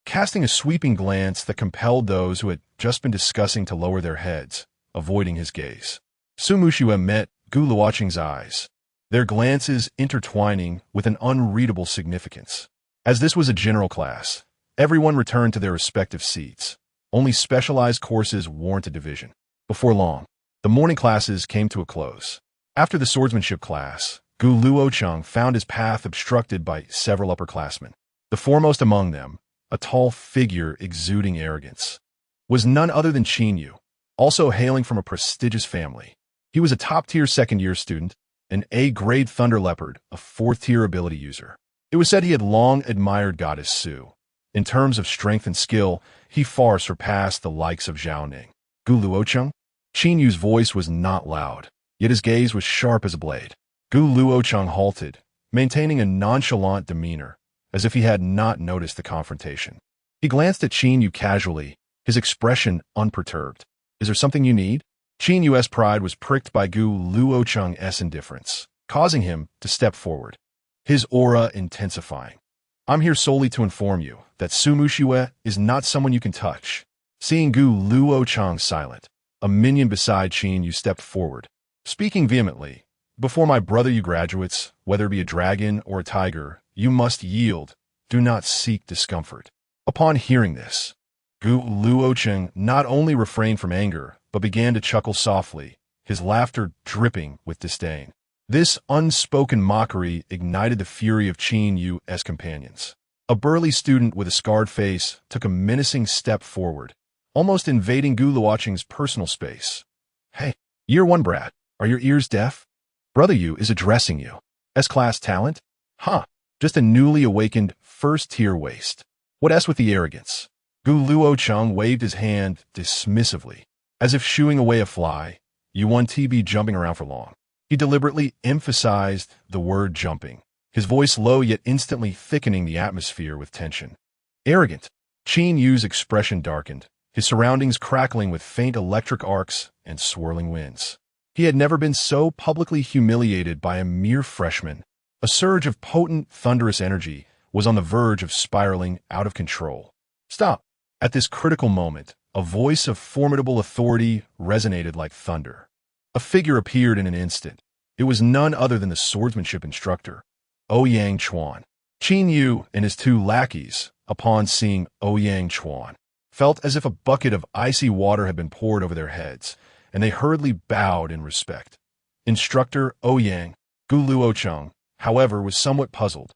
casting a sweeping glance that compelled those who had just been discussing to lower their heads, avoiding his gaze. Su Muxue met Gu Luochen's eyes, their glances intertwining with an unreadable significance. As this was a general class, everyone returned to their respective seats. Only specialized courses warranted division. Before long, the morning classes came to a close. After the swordsmanship class, Gu Luochen found his path obstructed by several upperclassmen. The foremost among them, a tall figure exuding arrogance, was none other than Qin Yu, also hailing from a prestigious family. He was a top-tier second-year student, an A-grade Thunder Leopard, a fourth-tier ability user. It was said he had long admired Goddess Su. In terms of strength and skill, he far surpassed the likes of Zhao Ning. Gu Luochen? Qin Yu's voice was not loud, yet his gaze was sharp as a blade. Gu Luochen halted, maintaining a nonchalant demeanor, as if he had not noticed the confrontation. He glanced at Qin Yu casually, his expression unperturbed. Is there something you need? Qin Yu's pride was pricked by Gu Luochen's indifference, causing him to step forward, his aura intensifying. I'm here solely to inform you that Su Muxue is not someone you can touch. Seeing Gu Luochen silent, a minion beside Qin Yu stepped forward, speaking vehemently. Before my brother, you graduates, whether it be a dragon or a tiger, you must yield. Do not seek discomfort. Upon hearing this, Gu Luochen not only refrained from anger, but began to chuckle softly, his laughter dripping with disdain. This unspoken mockery ignited the fury of Qin Yu's companions. A burly student with a scarred face took a menacing step forward, almost invading Gu Luochen's personal space. Hey, Year 1 brat, are your ears deaf? Brother Yu is addressing you. S-class talent? Huh, just a newly awakened first-tier waste. What S with the arrogance? Gu Luochen waved his hand dismissively, as if shooing away a fly. You won't be jumping around for long. He deliberately emphasized the word jumping, his voice low yet instantly thickening the atmosphere with tension. Arrogant. Qin Yu's expression darkened, his surroundings crackling with faint electric arcs and swirling winds. He had never been so publicly humiliated by a mere freshman. A surge of potent, thunderous energy was on the verge of spiraling out of control. Stop! At this critical moment, a voice of formidable authority resonated like thunder. A figure appeared in an instant. It was none other than the swordsmanship instructor, Ouyang Chuan. Qin Yu and his two lackeys, upon seeing Ouyang Chuan, felt as if a bucket of icy water had been poured over their heads, and they hurriedly bowed in respect. Instructor Ouyang, Gu Luochen, however, was somewhat puzzled,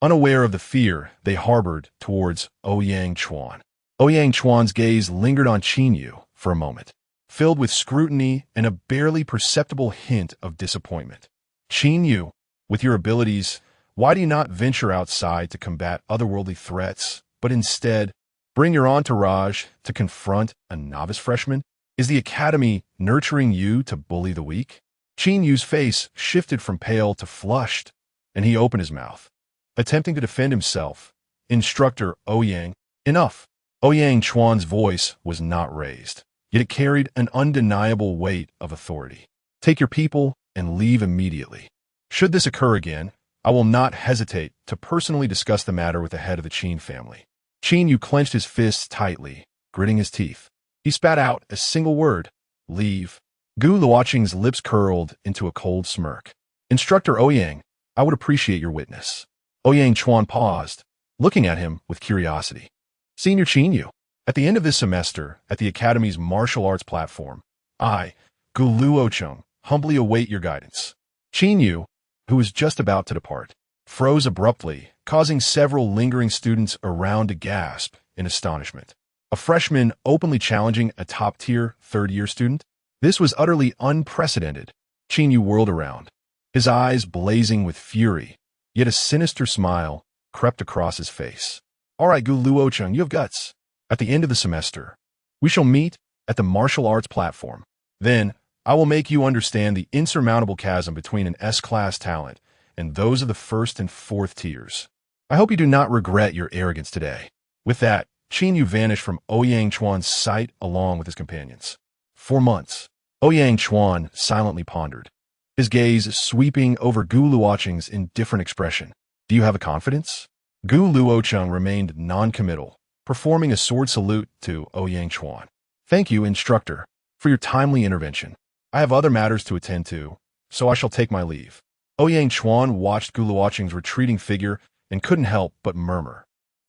unaware of the fear they harbored towards Ouyang Chuan. Ouyang Chuan's gaze lingered on Qin Yu for a moment, filled with scrutiny and a barely perceptible hint of disappointment. Qin Yu, with your abilities, why do you not venture outside to combat otherworldly threats, but instead bring your entourage to confront a novice freshman? Is the academy nurturing you to bully the weak? Qin Yu's face shifted from pale to flushed, and he opened his mouth, attempting to defend himself. Instructor Ouyang, enough. Ouyang Chuan's voice was not raised, yet it carried an undeniable weight of authority. Take your people and leave immediately. Should this occur again, I will not hesitate to personally discuss the matter with the head of the Qin family. Qin Yu clenched his fists tightly, gritting his teeth. He spat out a single word, leave. Gu Luochen's lips curled into a cold smirk. Instructor Ouyang, I would appreciate your witness. Ouyang Chuan paused, looking at him with curiosity. Senior Qin Yu, at the end of this semester, at the Academy's martial arts platform, I, Gu Luochen, humbly await your guidance. Qin Yu, who was just about to depart, froze abruptly, causing several lingering students around to gasp in astonishment. A freshman openly challenging a top-tier third-year student? This was utterly unprecedented. Qin Yu whirled around, his eyes blazing with fury, yet a sinister smile crept across his face. All right, Gu Luochen, you have guts. At the end of the semester, we shall meet at the martial arts platform. Then, I will make you understand the insurmountable chasm between an S-class talent and those of the first and fourth tiers. I hope you do not regret your arrogance today. With that, Qin Yu vanished from Ouyang Chuan's sight along with his companions. For months, Ouyang Chuan silently pondered, his gaze sweeping over Gu Luocheng's indifferent expression. Do you have a confidence? Gu Luocheng remained non-committal, performing a sword salute to Ouyang Chuan. Thank you, instructor, for your timely intervention. I have other matters to attend to, so I shall take my leave. Ouyang Chuan watched Gu Luocheng's retreating figure and couldn't help but murmur.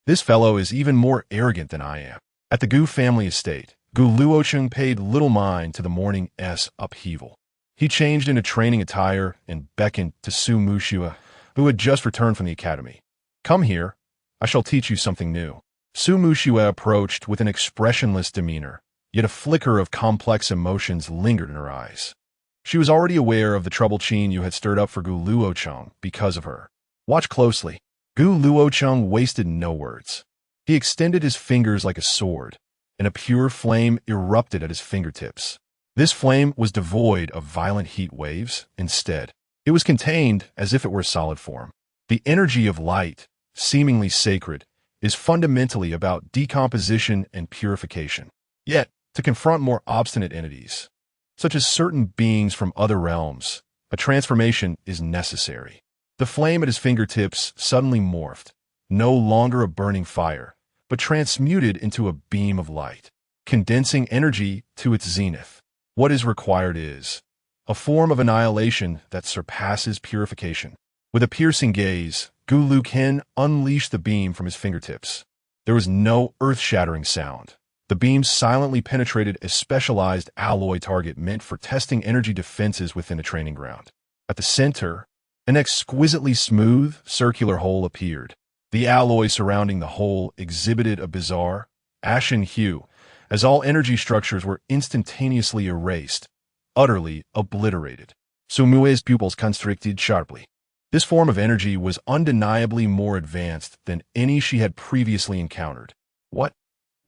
This fellow is even more arrogant than I am. At the Gu family estate, Gu Luocheng paid little mind to the morning's upheaval. He changed into training attire and beckoned to Su Muxue, who had just returned from the academy. Come here, I shall teach you something new. Su Muxue approached with an expressionless demeanor, yet a flicker of complex emotions lingered in her eyes. She was already aware of the trouble Qin Yu had stirred up for Gu Luocheng because of her. Watch closely. Gu Luocheng wasted no words. He extended his fingers like a sword, and a pure flame erupted at his fingertips. This flame was devoid of violent heat waves. Instead, it was contained as if it were a solid form. The energy of light, seemingly sacred, is fundamentally about decomposition and purification. Yet, to confront more obstinate entities, such as certain beings from other realms, a transformation is necessary. The flame at his fingertips suddenly morphed, no longer a burning fire, but transmuted into a beam of light, condensing energy to its zenith. What is required is a form of annihilation that surpasses purification. With a piercing gaze, Gu Luochen unleashed the beam from his fingertips. There was no earth-shattering sound. The beam silently penetrated a specialized alloy target meant for testing energy defenses within a training ground. At the center, an exquisitely smooth, circular hole appeared. The alloy surrounding the hole exhibited a bizarre, ashen hue, as all energy structures were instantaneously erased, utterly obliterated. Su Muxue's pupils constricted sharply. This form of energy was undeniably more advanced than any she had previously encountered. What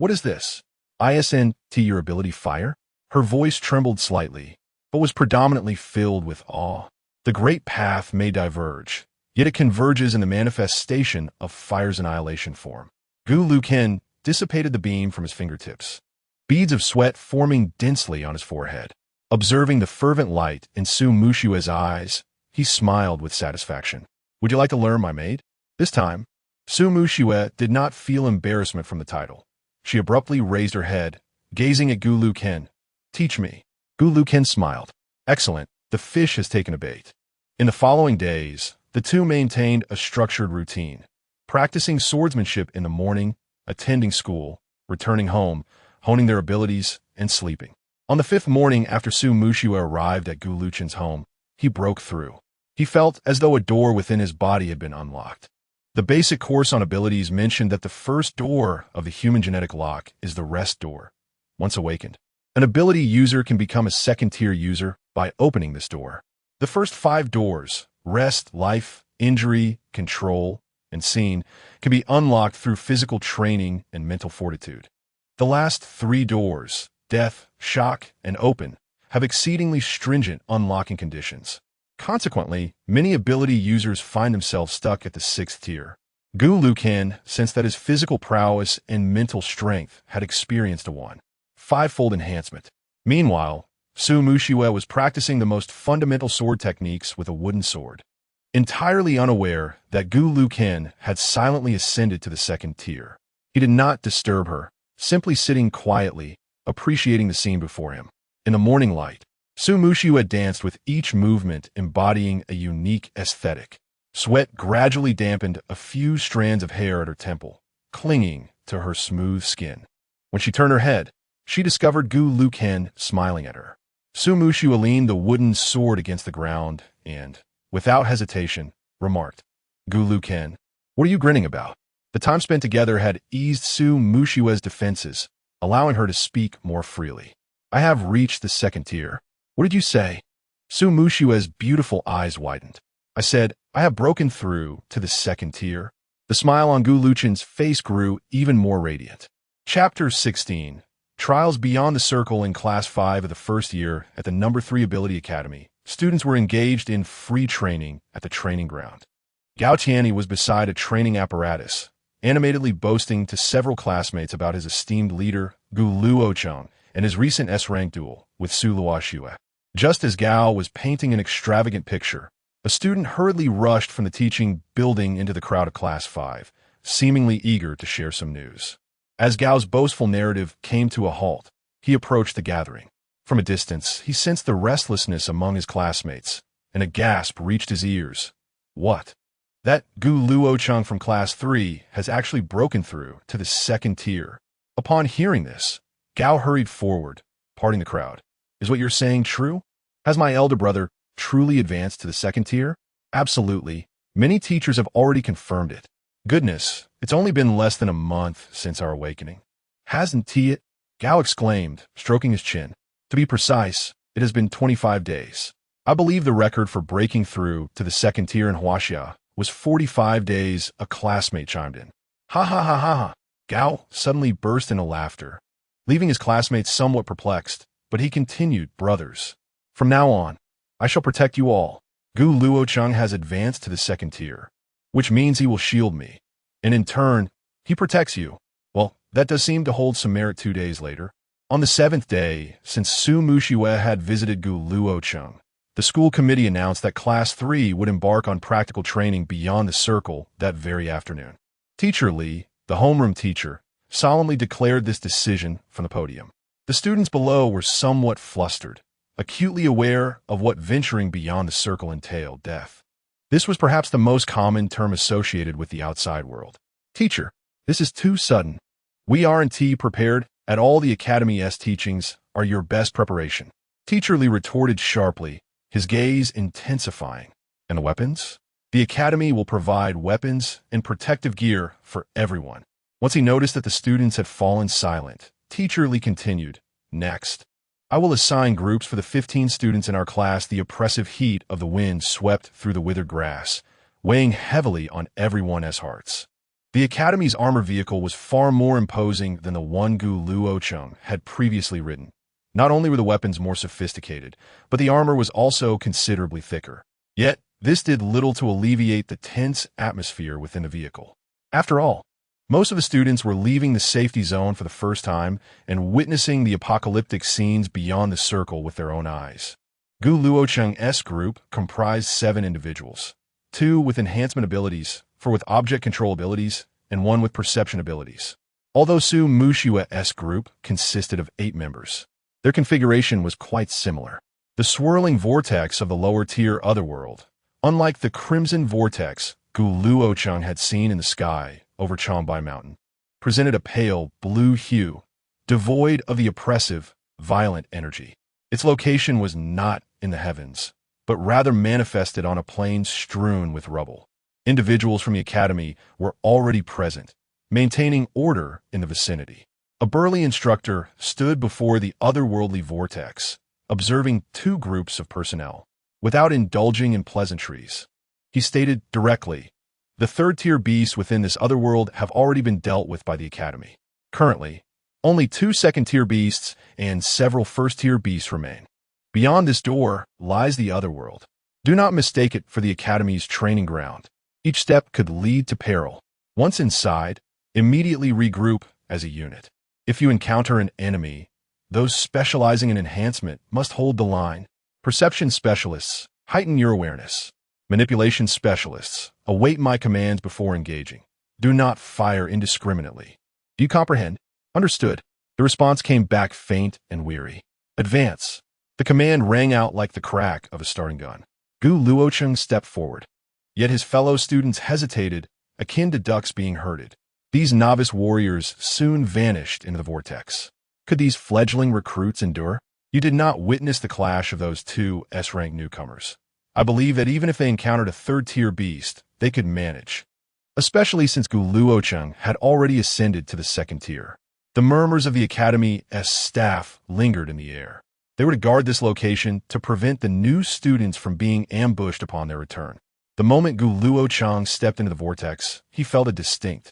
is this? Isn't your ability fire? Her voice trembled slightly, but was predominantly filled with awe. The great path may diverge, yet it converges in the manifestation of fire's annihilation form. Gu Luochen dissipated the beam from his fingertips, beads of sweat forming densely on his forehead. Observing the fervent light in Su Muxue's eyes, he smiled with satisfaction. Would you like to learn, my maid? This time, Su Muxue did not feel embarrassment from the title. She abruptly raised her head, gazing at Gu Luochen. Teach me. Gu Luochen smiled. Excellent, the fish has taken a bait. In the following days, the two maintained a structured routine, practicing swordsmanship in the morning, attending school, returning home, honing their abilities, and sleeping. On the fifth morning after Su Muxue arrived at Gu Luochen's home, he broke through. He felt as though a door within his body had been unlocked. The basic course on abilities mentioned that the first door of the human genetic lock is the rest door. Once awakened, an ability user can become a second-tier user by opening this door. The first 5 doors, rest, life, injury, control, and scene, can be unlocked through physical training and mental fortitude. The last 3 doors, death, shock, and open, have exceedingly stringent unlocking conditions. Consequently, many ability users find themselves stuck at the 6th tier. Gu Luochen sensed that his physical prowess and mental strength had experienced a 5-fold enhancement. Meanwhile, Su Muxue was practicing the most fundamental sword techniques with a wooden sword. Entirely unaware that Gu Luochen had silently ascended to the 2nd tier, he did not disturb her, simply sitting quietly, appreciating the scene before him. In the morning light, Su Muxue danced with each movement embodying a unique aesthetic. Sweat gradually dampened a few strands of hair at her temple, clinging to her smooth skin. When she turned her head, she discovered Gu Luochen smiling at her. Su Muxue leaned the wooden sword against the ground and, without hesitation, remarked, Gu Luochen, what are you grinning about? The time spent together had eased Su Muxue's defenses, allowing her to speak more freely. I have reached the 2nd tier. What did you say? Su Muxue's beautiful eyes widened. I said, I have broken through to the 2nd tier. The smile on Gu Luochen's face grew even more radiant. Chapter 16. Trials Beyond the Circle. In Class 5 of the 1st year at the No. 3 Ability Academy, students were engaged in free training at the training ground. Gao Tianyi was beside a training apparatus, animatedly boasting to several classmates about his esteemed leader, Gu Luochen, and his recent S-rank duel with Su Luoxue. Just as Gao was painting an extravagant picture, a student hurriedly rushed from the teaching building into the crowd of Class 5, seemingly eager to share some news. As Gao's boastful narrative came to a halt, he approached the gathering. From a distance, he sensed the restlessness among his classmates, and a gasp reached his ears. What? That Gu Luochen from Class 3 has actually broken through to the second tier. Upon hearing this, Gao hurried forward, parting the crowd. Is what you're saying true? Has my elder brother truly advanced to the second tier? Absolutely. Many teachers have already confirmed it. Goodness, it's only been less than a month since our awakening. Hasn't he it? Gao exclaimed, stroking his chin. To be precise, it has been 25 days. I believe the record for breaking through to the second tier in Huaxia was 45 days, a classmate chimed in. Ha ha ha ha ha. Gao suddenly burst into laughter, leaving his classmates somewhat perplexed, but he continued, brothers. From now on, I shall protect you all. Gu Luochen has advanced to the second tier, which means he will shield me. And in turn, he protects you. Well, that does seem to hold some merit 2 days later. On the 7th day, since Su Muxue had visited Gu Luochen, the school committee announced that Class 3 would embark on practical training beyond the circle that very afternoon. Teacher Li, the homeroom teacher, solemnly declared this decision from the podium. The students below were somewhat flustered, acutely aware of what venturing beyond the circle entailed, death. This was perhaps the most common term associated with the outside world. Teacher, this is too sudden. We aren't prepared at all. The Academy's teachings are your best preparation. Teacher Li retorted sharply, his gaze intensifying. And the weapons? The Academy will provide weapons and protective gear for everyone. Once he noticed that the students had fallen silent, Teacher Li continued, next, I will assign groups for the 15 students in our class. The oppressive heat of the wind swept through the withered grass, weighing heavily on everyone's hearts. The Academy's armor vehicle was far more imposing than the one Gu Luochen had previously ridden. Not only were the weapons more sophisticated, but the armor was also considerably thicker. Yet, this did little to alleviate the tense atmosphere within the vehicle. After all, most of the students were leaving the safety zone for the first time and witnessing the apocalyptic scenes beyond the circle with their own eyes. Gu Luochen's group comprised 7 individuals, 2 with enhancement abilities, 4 with object control abilities, and 1 with perception abilities. Although Su Muxue's group consisted of 8 members, their configuration was quite similar. The swirling vortex of the lower tier otherworld, unlike the crimson vortex Gu Luochen had seen in the sky over Changbai Mountain, presented a pale blue hue, devoid of the oppressive, violent energy. Its location was not in the heavens, but rather manifested on a plain strewn with rubble. Individuals from the Academy were already present, maintaining order in the vicinity. A burly instructor stood before the otherworldly vortex, observing 2 groups of personnel. Without indulging in pleasantries, he stated directly, the 3rd-tier beasts within this otherworld have already been dealt with by the Academy. Currently, only 2 2nd-tier beasts and several 1st-tier beasts remain. Beyond this door lies the otherworld. Do not mistake it for the Academy's training ground. Each step could lead to peril. Once inside, immediately regroup as a unit. If you encounter an enemy, those specializing in enhancement must hold the line. Perception specialists, heighten your awareness. Manipulation specialists, await my commands before engaging. Do not fire indiscriminately. Do you comprehend? Understood. The response came back faint and weary. Advance. The command rang out like the crack of a starting gun. Gu Luochen stepped forward. Yet his fellow students hesitated, akin to ducks being herded. These novice warriors soon vanished into the vortex. Could these fledgling recruits endure? You did not witness the clash of those 2 S-rank newcomers. I believe that even if they encountered a 3rd-tier beast, they could manage, especially since Gu Luochen had already ascended to the 2nd tier. The murmurs of the Academy's staff lingered in the air. They were to guard this location to prevent the new students from being ambushed upon their return. The moment Gu Luochen stepped into the vortex, he felt a distinct,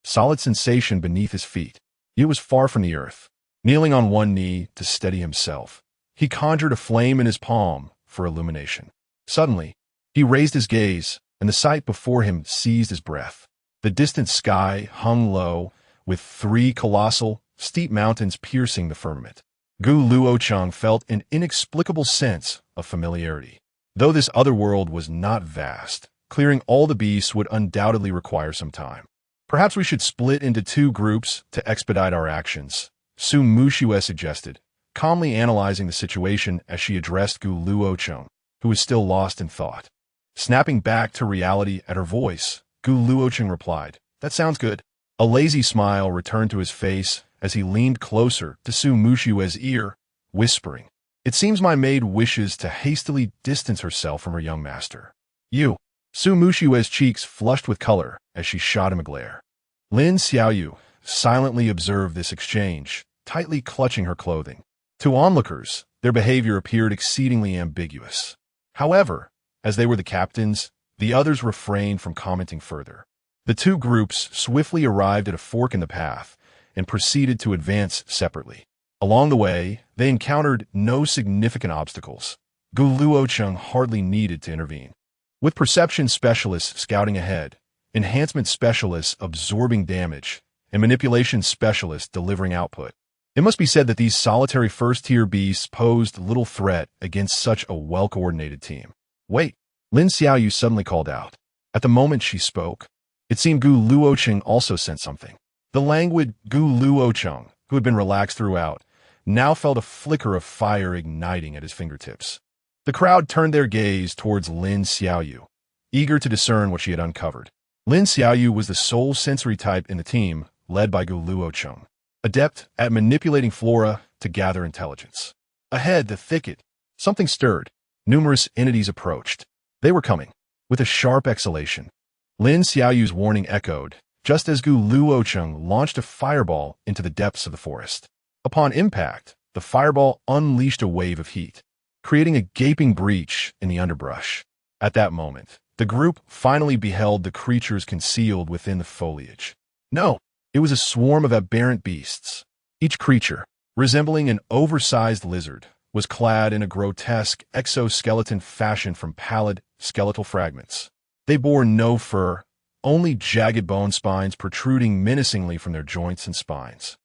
solid sensation beneath his feet. He was far from the earth. Kneeling on one knee to steady himself, he conjured a flame in his palm for illumination. Suddenly, he raised his gaze, and the sight before him seized his breath. The distant sky hung low, with 3 colossal, steep mountains piercing the firmament. Gu Luochen felt an inexplicable sense of familiarity. Though this other world was not vast, clearing all the beasts would undoubtedly require some time. Perhaps we should split into 2 groups to expedite our actions, Su Mushue suggested, calmly analyzing the situation as she addressed Gu Luochen, who was still lost in thought. Snapping back to reality at her voice, Gu Luochen replied, "That sounds good." A lazy smile returned to his face as he leaned closer to Su Mushue's ear, whispering, "It seems my maid wishes to hastily distance herself from her young master. You." Su Mushue's cheeks flushed with color as she shot him a glare. Lin Xiaoyu silently observed this exchange, tightly clutching her clothing. To onlookers, their behavior appeared exceedingly ambiguous. However, as they were the captains, the others refrained from commenting further. The 2 groups swiftly arrived at a fork in the path and proceeded to advance separately. Along the way, they encountered no significant obstacles. Gu Luochen hardly needed to intervene. With perception specialists scouting ahead, enhancement specialists absorbing damage, and manipulation specialists delivering output, it must be said that these solitary first-tier beasts posed little threat against such a well-coordinated team. "Wait," Lin Xiaoyu suddenly called out. At the moment she spoke, it seemed Gu Luochen also sensed something. The languid Gu Luochen, who had been relaxed throughout, now felt a flicker of fire igniting at his fingertips. The crowd turned their gaze towards Lin Xiaoyu, eager to discern what she had uncovered. Lin Xiaoyu was the sole sensory type in the team, led by Gu Luochen, adept at manipulating flora to gather intelligence. Ahead, the thicket, something stirred. Numerous entities approached. They were coming. With a sharp exhalation, Lin Xiaoyu's warning echoed, just as Gu Luochen launched a fireball into the depths of the forest. Upon impact, the fireball unleashed a wave of heat, creating a gaping breach in the underbrush. At that moment, the group finally beheld the creatures concealed within the foliage. No, it was a swarm of aberrant beasts. Each creature, resembling an oversized lizard, was clad in a grotesque exoskeleton fashioned from pallid, skeletal fragments. They bore no fur, only jagged bone spines protruding menacingly from their joints and spines.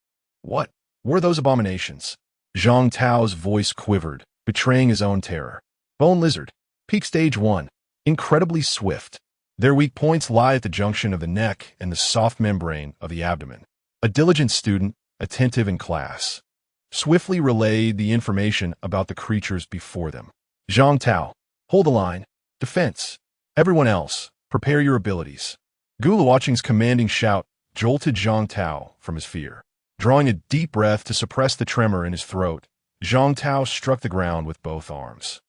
What were those abominations? Zhang Tao's voice quivered, betraying his own terror. Bone lizard, peak stage 1, incredibly swift. Their weak points lie at the junction of the neck and the soft membrane of the abdomen. A diligent student, attentive in class, swiftly relayed the information about the creatures before them. Zhang Tao, hold the line. Defense. Everyone else, prepare your abilities. Gu Luochen's commanding shout jolted Zhang Tao from his fear. Drawing a deep breath to suppress the tremor in his throat, Zhang Tao struck the ground with both arms.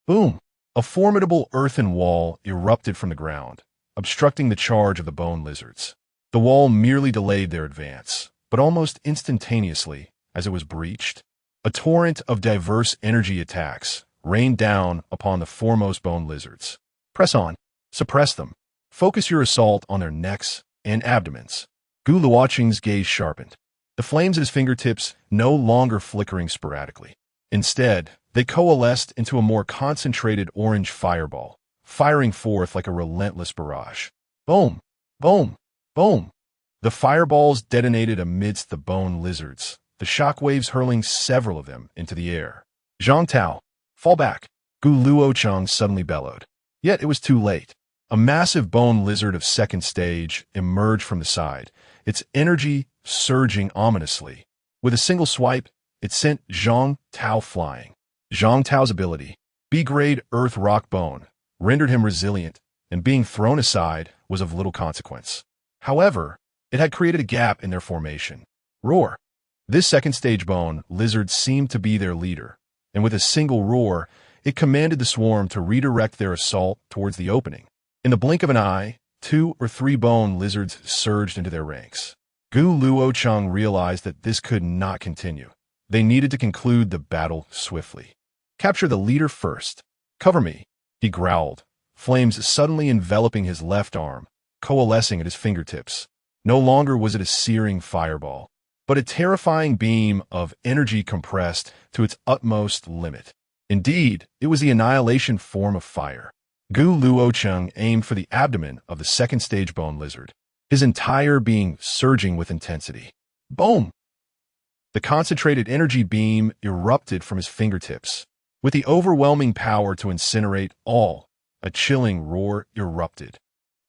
Boom! A formidable earthen wall erupted from the ground, obstructing the charge of the bone lizards. The wall merely delayed their advance, but almost instantaneously, as it was breached, a torrent of diverse energy attacks rained down upon the foremost bone lizards. Press on. Suppress them. Focus your assault on their necks and abdomens. Gu Luochen's gaze sharpened. The flames at his fingertips no longer flickering sporadically. Instead, they coalesced into a more concentrated orange fireball, firing forth like a relentless barrage. Boom! Boom! Boom! The fireballs detonated amidst the bone lizards, the shockwaves hurling several of them into the air. Zhang Tao, fall back! Gu Luochen suddenly bellowed. Yet it was too late. A massive bone lizard of second stage emerged from the side, its energy surging ominously. With a single swipe, it sent Zhang Tao flying. Zhang Tao's ability, B-grade earth rock bone, rendered him resilient, and being thrown aside was of little consequence. However, it had created a gap in their formation. Roar! This second stage bone lizard seemed to be their leader, and with a single roar, it commanded the swarm to redirect their assault towards the opening. In the blink of an eye, 2 or 3 bone lizards surged into their ranks. Gu Luochen realized that this could not continue. They needed to conclude the battle swiftly. Capture the leader first. Cover me, he growled, flames suddenly enveloping his left arm, coalescing at his fingertips. No longer was it a searing fireball, but a terrifying beam of energy compressed to its utmost limit. Indeed, it was the annihilation form of fire. Gu Luochen aimed for the abdomen of the second-stage bone lizard, his entire being surging with intensity. Boom! The concentrated energy beam erupted from his fingertips. With the overwhelming power to incinerate all, a chilling roar erupted.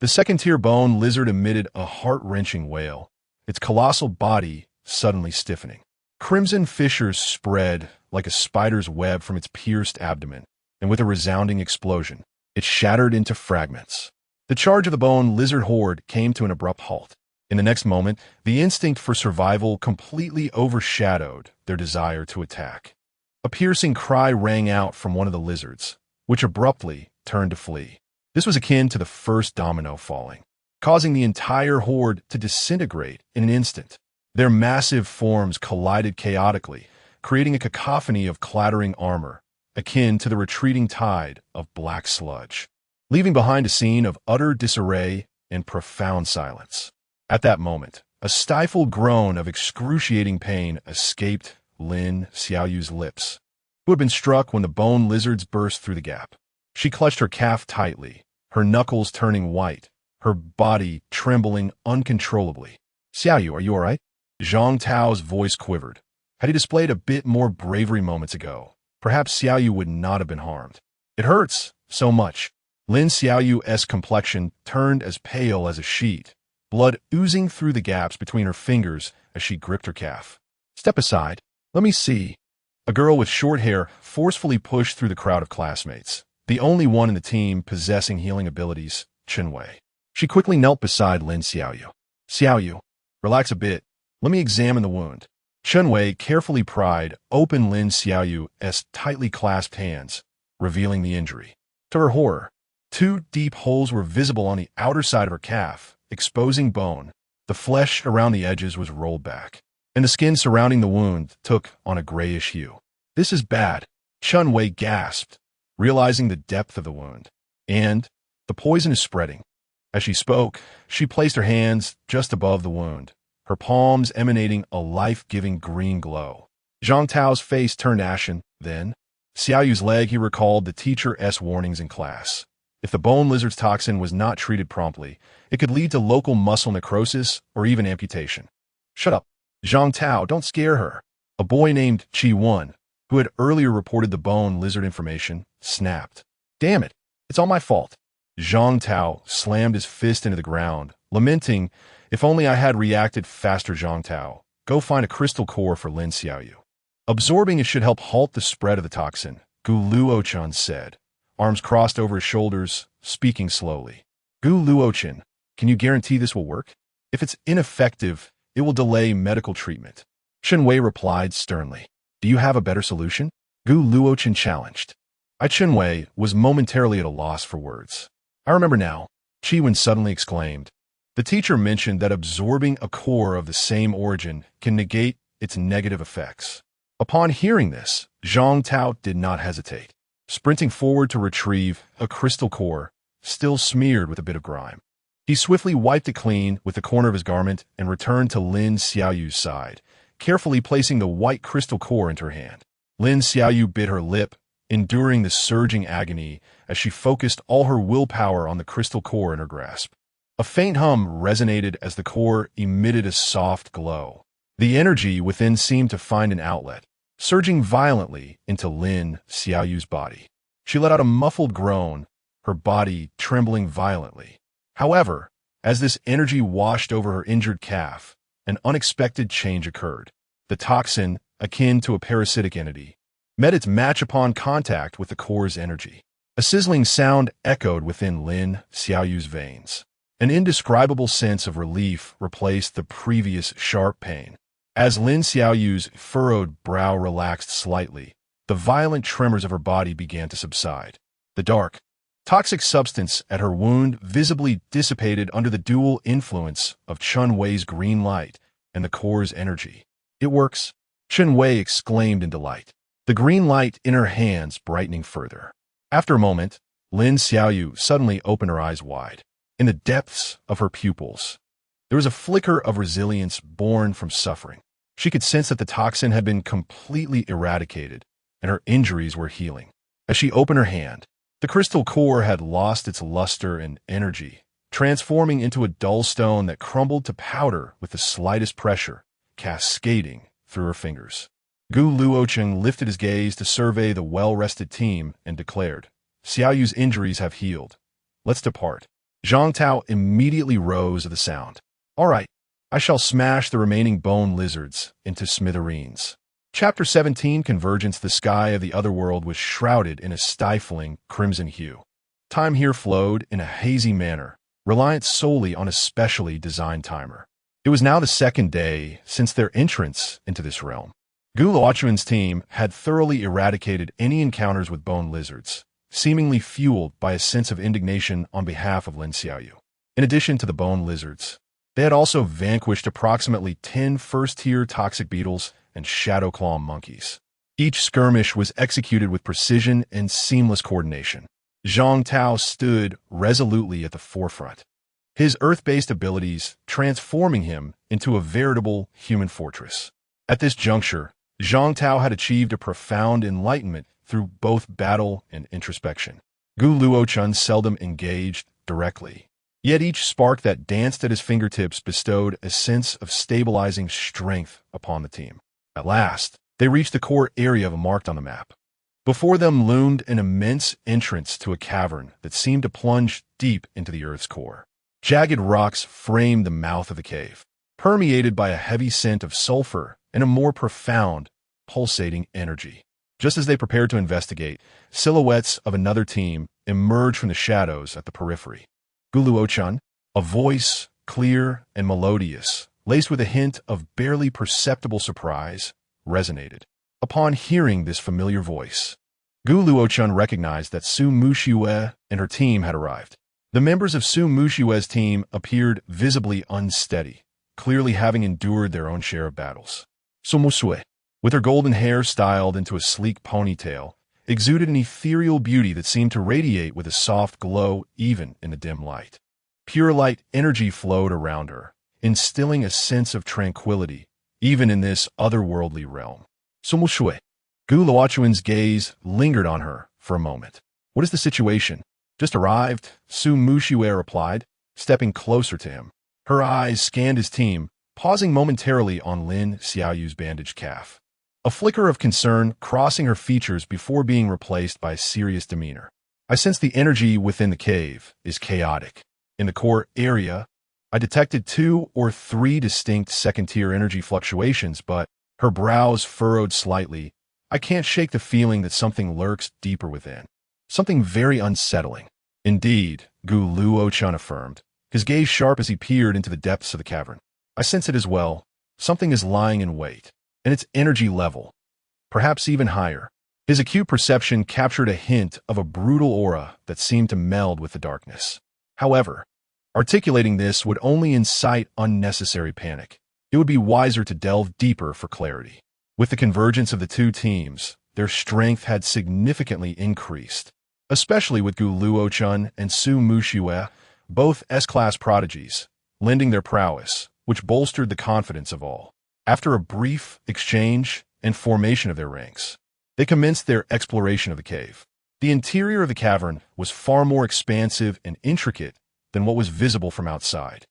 The second-tier bone lizard emitted a heart-wrenching wail, its colossal body suddenly stiffening. Crimson fissures spread like a spider's web from its pierced abdomen, and with a resounding explosion, it shattered into fragments. The charge of the bone lizard horde came to an abrupt halt. In the next moment, the instinct for survival completely overshadowed their desire to attack. A piercing cry rang out from one of the lizards, which abruptly turned to flee. This was akin to the first domino falling, causing the entire horde to disintegrate in an instant. Their massive forms collided chaotically, creating a cacophony of clattering armor, akin to the retreating tide of black sludge, leaving behind a scene of utter disarray and profound silence. At that moment, a stifled groan of excruciating pain escaped Lin Xiaoyu's lips, who had been struck when the bone lizards burst through the gap. She clutched her calf tightly, her knuckles turning white, her body trembling uncontrollably. "Xiaoyu, are you all right?" Zhang Tao's voice quivered. Had he displayed a bit more bravery moments ago, perhaps Xiaoyu would not have been harmed. "It hurts so much." Lin Xiaoyu's complexion turned as pale as a sheet, blood oozing through the gaps between her fingers as she gripped her calf. "Step aside. Let me see." A girl with short hair forcefully pushed through the crowd of classmates, the only one in the team possessing healing abilities, Chenwei. She quickly knelt beside Lin Xiaoyu. "Xiaoyu, relax a bit. Let me examine the wound." Chenwei carefully pried open Lin Xiaoyu's tightly clasped hands, revealing the injury. To her horror, 2 deep holes were visible on the outer side of her calf, exposing bone. The flesh around the edges was rolled back, and the skin surrounding the wound took on a grayish hue. "This is bad," Chenwei gasped, realizing the depth of the wound. "And the poison is spreading." As she spoke, she placed her hands just above the wound, her palms emanating a life-giving green glow. Zhang Tao's face turned ashen. Then, Xiaoyu's leg, he recalled the teacher's warnings in class. If the bone lizard's toxin was not treated promptly, it could lead to local muscle necrosis or even amputation. "Shut up, Zhang Tao, don't scare her." A boy named Chi-Wan, who had earlier reported the bone lizard information, snapped. "Damn it, it's all my fault." Zhang Tao slammed his fist into the ground, lamenting, "If only I had reacted faster, Zhang Tao. Go find a crystal core for Lin Xiaoyu." "Absorbing it should help halt the spread of the toxin," Gu Luochen said, arms crossed over his shoulders, speaking slowly. "Gu Luochen, can you guarantee this will work? If it's ineffective, it will delay medical treatment." Chenwei replied sternly. "Do you have a better solution?" Gu Luochen challenged. Chenwei was momentarily at a loss for words. "I remember now," Chi-Wan suddenly exclaimed. The teacher mentioned that absorbing a core of the same origin can negate its negative effects. Upon hearing this, Zhang Tao did not hesitate, sprinting forward to retrieve a crystal core, still smeared with a bit of grime. He swiftly wiped it clean with the corner of his garment and returned to Lin Xiaoyu's side, carefully placing the white crystal core into her hand. Lin Xiaoyu bit her lip, enduring the surging agony as she focused all her willpower on the crystal core in her grasp. A faint hum resonated as the core emitted a soft glow. The energy within seemed to find an outlet, surging violently into Lin Xiaoyu's body. She let out a muffled groan, her body trembling violently. However, as this energy washed over her injured calf, an unexpected change occurred. The toxin, akin to a parasitic entity, met its match upon contact with the core's energy. A sizzling sound echoed within Lin Xiaoyu's veins. An indescribable sense of relief replaced the previous sharp pain. As Lin Xiaoyu's furrowed brow relaxed slightly, the violent tremors of her body began to subside. The dark, toxic substance at her wound visibly dissipated under the dual influence of Chenwei's green light and the core's energy. "It works," Chenwei exclaimed in delight, the green light in her hands brightening further. After a moment, Lin Xiaoyu suddenly opened her eyes wide. In the depths of her pupils, there was a flicker of resilience born from suffering. She could sense that the toxin had been completely eradicated, and her injuries were healing. As she opened her hand, The crystal core had lost its luster and energy, transforming into a dull stone that crumbled to powder with the slightest pressure, cascading through her fingers. Gu Luochen lifted his gaze to survey the well-rested team and declared, "Xiaoyu's injuries have healed. Let's depart." Zhang Tao immediately rose at the sound. "All right, I shall smash the remaining bone lizards into smithereens." Chapter 17, Convergence. The sky of the otherworld was shrouded in a stifling crimson hue. Time here flowed in a hazy manner, reliant solely on a specially designed timer. It was now the second day since their entrance into this realm. Gu Luochuan's team had thoroughly eradicated any encounters with bone lizards, seemingly fueled by a sense of indignation on behalf of Lin Xiaoyu. In addition to the bone lizards, they had also vanquished approximately 10 first-tier toxic beetles and shadow claw monkeys. Each skirmish was executed with precision and seamless coordination. Zhang Tao stood resolutely at the forefront, his earth-based abilities transforming him into a veritable human fortress. At this juncture, Zhang Tao had achieved a profound enlightenment through both battle and introspection. Gu Luochen seldom engaged directly, yet each spark that danced at his fingertips bestowed a sense of stabilizing strength upon the team. At last, they reached the core area marked on the map. Before them loomed an immense entrance to a cavern that seemed to plunge deep into the Earth's core. Jagged rocks framed the mouth of the cave, permeated by a heavy scent of sulfur and a more profound, pulsating energy. Just as they prepared to investigate, silhouettes of another team emerged from the shadows at the periphery. Gu Luochen, a voice clear and melodious, laced with a hint of barely perceptible surprise, resonated. Upon hearing this familiar voice, Gu Luochen recognized that Su Muxiue and her team had arrived. The members of Su Muxiue's team appeared visibly unsteady, clearly having endured their own share of battles. Su Muxiue, with her golden hair styled into a sleek ponytail, exuded an ethereal beauty that seemed to radiate with a soft glow even in the dim light. Pure light energy flowed around her, instilling a sense of tranquility, even in this otherworldly realm. Su Muxiue. Gu Luochuan's gaze lingered on her for a moment. "What is the situation?" "Just arrived," Su Muxiue replied, stepping closer to him. Her eyes scanned his team, pausing momentarily on Lin Xiaoyu's bandaged calf. A flicker of concern crossing her features before being replaced by a serious demeanor. "I sense the energy within the cave is chaotic. In the core area, I detected 2 or 3 distinct second-tier energy fluctuations, but," her brows furrowed slightly, "I can't shake the feeling that something lurks deeper within. Something very unsettling." "Indeed," Gu Luochen affirmed, his gaze sharp as he peered into the depths of the cavern. "I sense it as well. Something is lying in wait, and its energy level, perhaps even higher." His acute perception captured a hint of a brutal aura that seemed to meld with the darkness. However, articulating this would only incite unnecessary panic. It would be wiser to delve deeper for clarity. With the convergence of the two teams, their strength had significantly increased, especially with Gu Luochen and Su Muxiue, both S-class prodigies, lending their prowess, which bolstered the confidence of all. After a brief exchange and formation of their ranks, they commenced their exploration of the cave. The interior of the cavern was far more expansive and intricate than what was visible from outside.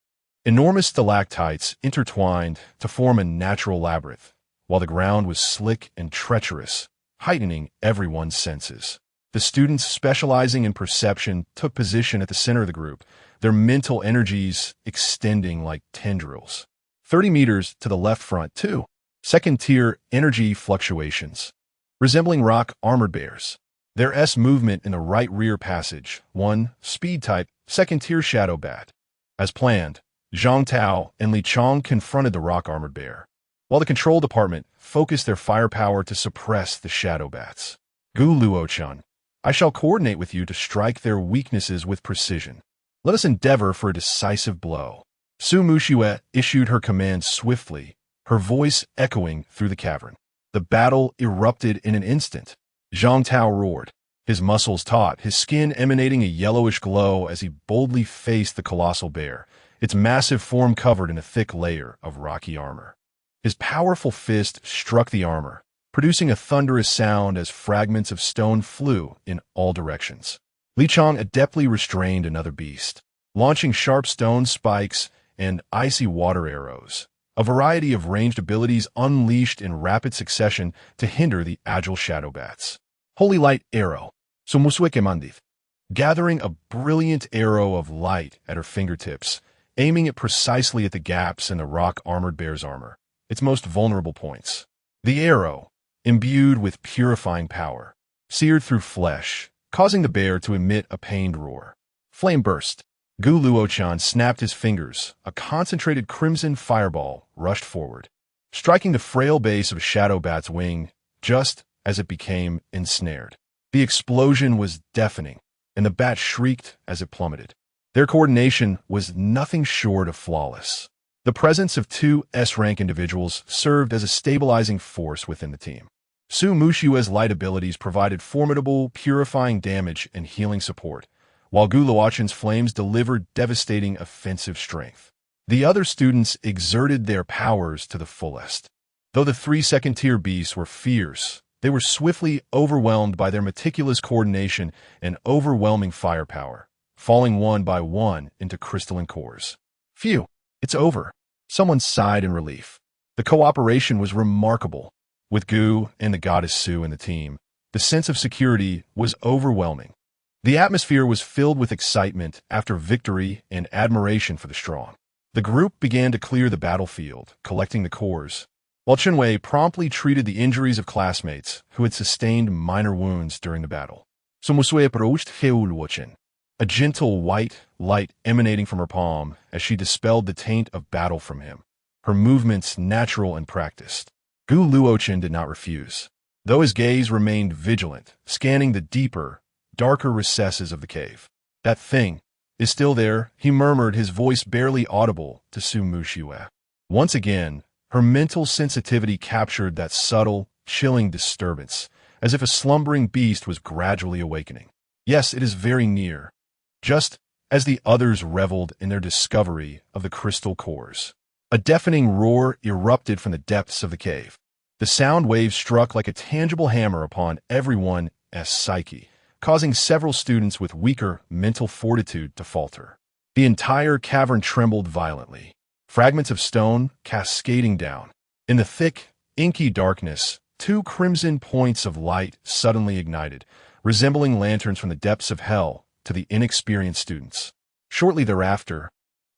Enormous stalactites intertwined to form a natural labyrinth, while the ground was slick and treacherous, heightening everyone's senses. The students specializing in perception took position at the center of the group, their mental energies extending like tendrils. 30 meters to the left front, too. Second-tier energy fluctuations, resembling rock armored bears. Their S movement in the right rear passage, 1, speed-type, second-tier shadow bat. As planned, Zhang Tao and Li Chong confronted the rock-armored bear, while the control department focused their firepower to suppress the shadow bats. Gu Luochen, I shall coordinate with you to strike their weaknesses with precision. Let us endeavor for a decisive blow. Su Muxiue issued her command swiftly, her voice echoing through the cavern. The battle erupted in an instant. Zhang Tao roared, his muscles taut, his skin emanating a yellowish glow as he boldly faced the colossal bear, its massive form covered in a thick layer of rocky armor. His powerful fist struck the armor, producing a thunderous sound as fragments of stone flew in all directions. Lichang adeptly restrained another beast, launching sharp stone spikes and icy water arrows, a variety of ranged abilities unleashed in rapid succession to hinder the agile shadow bats. Holy Light Arrow, Sumusweke Mandith, gathering a brilliant arrow of light at her fingertips, aiming it precisely at the gaps in the rock-armored bear's armor, its most vulnerable points. The arrow, imbued with purifying power, seared through flesh, causing the bear to emit a pained roar. Flame burst. Gu Luochen snapped his fingers. A concentrated crimson fireball rushed forward, striking the frail base of Shadow Bat's wing just as it became ensnared. The explosion was deafening, and the bat shrieked as it plummeted. Their coordination was nothing short of flawless. The presence of two S-rank individuals served as a stabilizing force within the team. Su Mushue's light abilities provided formidable, purifying damage and healing support, while Gu Luochen's flames delivered devastating offensive strength. The other students exerted their powers to the fullest. Though the three second-tier beasts were fierce, they were swiftly overwhelmed by their meticulous coordination and overwhelming firepower, falling one by one into crystalline cores. Phew, it's over. Someone sighed in relief. The cooperation was remarkable. With Gu and the goddess Su in the team, the sense of security was overwhelming. The atmosphere was filled with excitement after victory and admiration for the strong. The group began to clear the battlefield, collecting the cores, while Chenwei promptly treated the injuries of classmates who had sustained minor wounds during the battle. Sumusue approached Luochen, a gentle white light emanating from her palm as she dispelled the taint of battle from him, her movements natural and practiced. Gu Luochen did not refuse, though his gaze remained vigilant, scanning the deeper, darker recesses of the cave. That thing is still there, he murmured, his voice barely audible to Su Mushue. Once again, her mental sensitivity captured that subtle, chilling disturbance, as if a slumbering beast was gradually awakening. Yes, it is very near, just as the others reveled in their discovery of the crystal cores. A deafening roar erupted from the depths of the cave. The sound waves struck like a tangible hammer upon everyone's psyche, causing several students with weaker mental fortitude to falter. The entire cavern trembled violently, fragments of stone cascading down. In the thick, inky darkness, two crimson points of light suddenly ignited, resembling lanterns from the depths of hell to the inexperienced students. Shortly thereafter,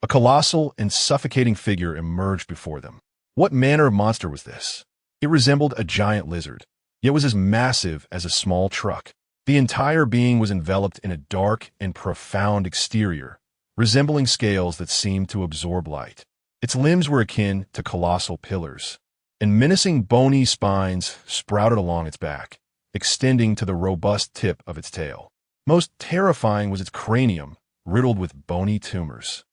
a colossal and suffocating figure emerged before them. What manner of monster was this? It resembled a giant lizard, yet was as massive as a small truck. The entire being was enveloped in a dark and profound exterior, resembling scales that seemed to absorb light. Its limbs were akin to colossal pillars, and menacing bony spines sprouted along its back, extending to the robust tip of its tail. Most terrifying was its cranium, riddled with bony tumors,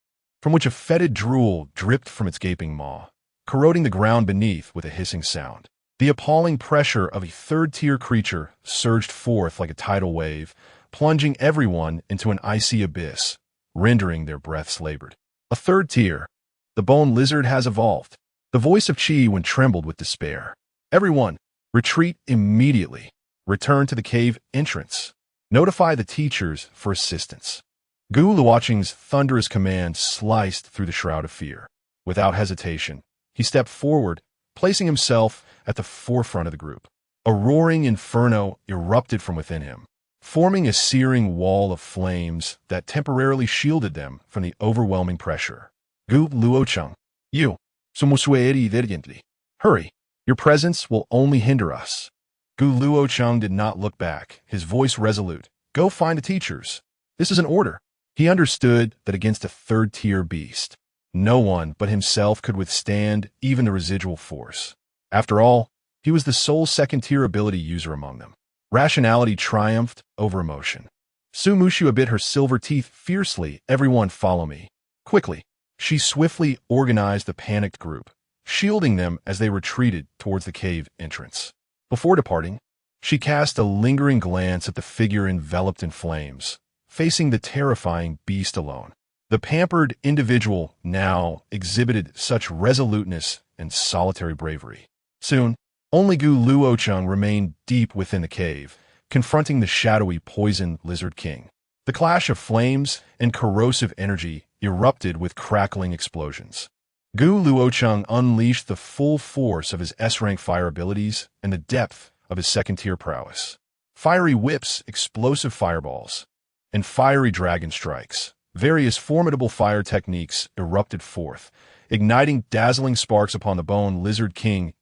from which a fetid drool dripped from its gaping maw, corroding the ground beneath with a hissing sound. The appalling pressure of a third-tier creature surged forth like a tidal wave, plunging everyone into an icy abyss, rendering their breaths labored. A third tier. The bone lizard has evolved. The voice of Qi Wen trembled with despair. Everyone, retreat immediately. Return to the cave entrance. Notify the teachers for assistance. Gu Luochen's thunderous command sliced through the shroud of fear. Without hesitation, he stepped forward, placing himself at the forefront of the group. A roaring inferno erupted from within him, forming a searing wall of flames that temporarily shielded them from the overwhelming pressure. Gu Luochen, you, Sumusue urgently. Hurry, your presence will only hinder us. Gu Luochen did not look back, his voice resolute. Go find the teachers. This is an order. He understood that against a third-tier beast, no one but himself could withstand even the residual force. After all, he was the sole second-tier ability user among them. Rationality triumphed over emotion. Su Mushue bit her silver teeth fiercely. Everyone follow me. Quickly, she swiftly organized the panicked group, shielding them as they retreated towards the cave entrance. Before departing, she cast a lingering glance at the figure enveloped in flames, facing the terrifying beast alone. The pampered individual now exhibited such resoluteness and solitary bravery. Soon, only Gu Luochen remained deep within the cave, confronting the shadowy poison lizard king. The clash of flames and corrosive energy erupted with crackling explosions. Gu Luochen unleashed the full force of his S-rank fire abilities and the depth of his second-tier prowess. Fiery whips, explosive fireballs, and fiery dragon strikes. Various formidable fire techniques erupted forth, igniting dazzling sparks upon the Bone Lizard King's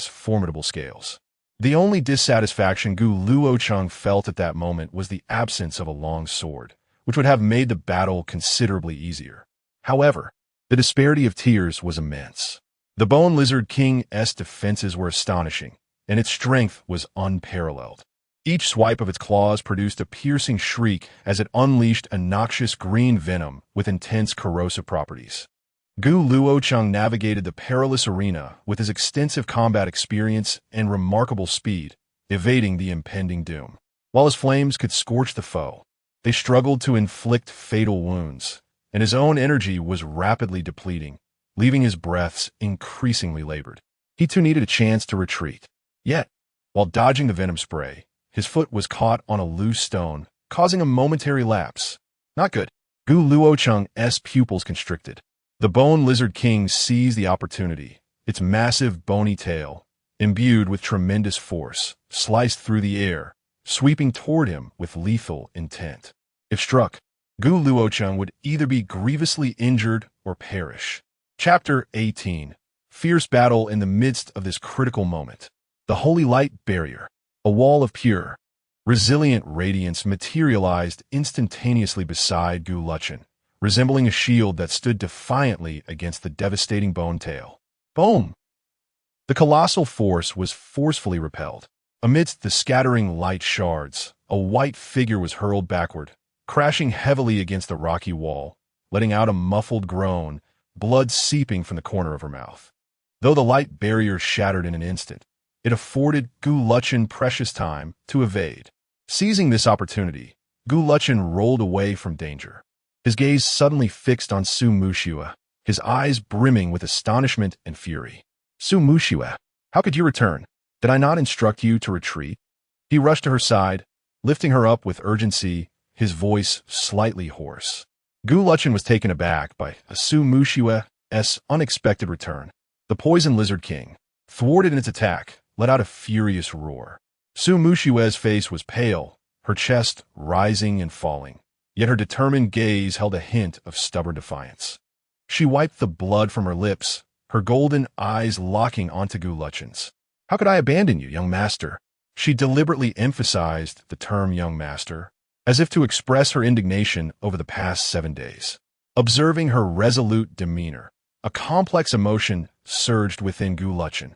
formidable scales. The only dissatisfaction Gu Luochen felt at that moment was the absence of a long sword, which would have made the battle considerably easier. However, the disparity of tiers was immense. The Bone Lizard King's defenses were astonishing, and its strength was unparalleled. Each swipe of its claws produced a piercing shriek as it unleashed a noxious green venom with intense corrosive properties. Gu Luochen navigated the perilous arena with his extensive combat experience and remarkable speed, evading the impending doom. While his flames could scorch the foe, they struggled to inflict fatal wounds, and his own energy was rapidly depleting, leaving his breaths increasingly labored. He too needed a chance to retreat. Yet, while dodging the venom spray, his foot was caught on a loose stone, causing a momentary lapse. Not good. Gu Luochen's pupils constricted. The Bone Lizard King seized the opportunity. Its massive, bony tail, imbued with tremendous force, sliced through the air, sweeping toward him with lethal intent. If struck, Gu Luochen would either be grievously injured or perish. Chapter 18. Fierce battle in the midst of this critical moment. The Holy Light Barrier. A wall of pure, resilient radiance materialized instantaneously beside Gu Luochen, resembling a shield that stood defiantly against the devastating bone tail. Boom! The colossal force was forcefully repelled. Amidst the scattering light shards, a white figure was hurled backward, crashing heavily against the rocky wall, letting out a muffled groan, blood seeping from the corner of her mouth. Though the light barrier shattered in an instant, it afforded Gu Luochen precious time to evade. Seizing this opportunity, Gu Luochen rolled away from danger. His gaze suddenly fixed on Su Mushiwa, his eyes brimming with astonishment and fury. Su Mushiwa, how could you return? Did I not instruct you to retreat? He rushed to her side, lifting her up with urgency, his voice slightly hoarse. Gu Luochen was taken aback by Su Mushiwa's unexpected return. The Poison Lizard King, thwarted in its attack, let out a furious roar. Su Mushiwa's face was pale, her chest rising and falling, yet her determined gaze held a hint of stubborn defiance. She wiped the blood from her lips, her golden eyes locking onto Gu Luochen's. How could I abandon you, young master? She deliberately emphasized the term young master, as if to express her indignation over the past 7 days. Observing her resolute demeanor, a complex emotion surged within Gu Luochen.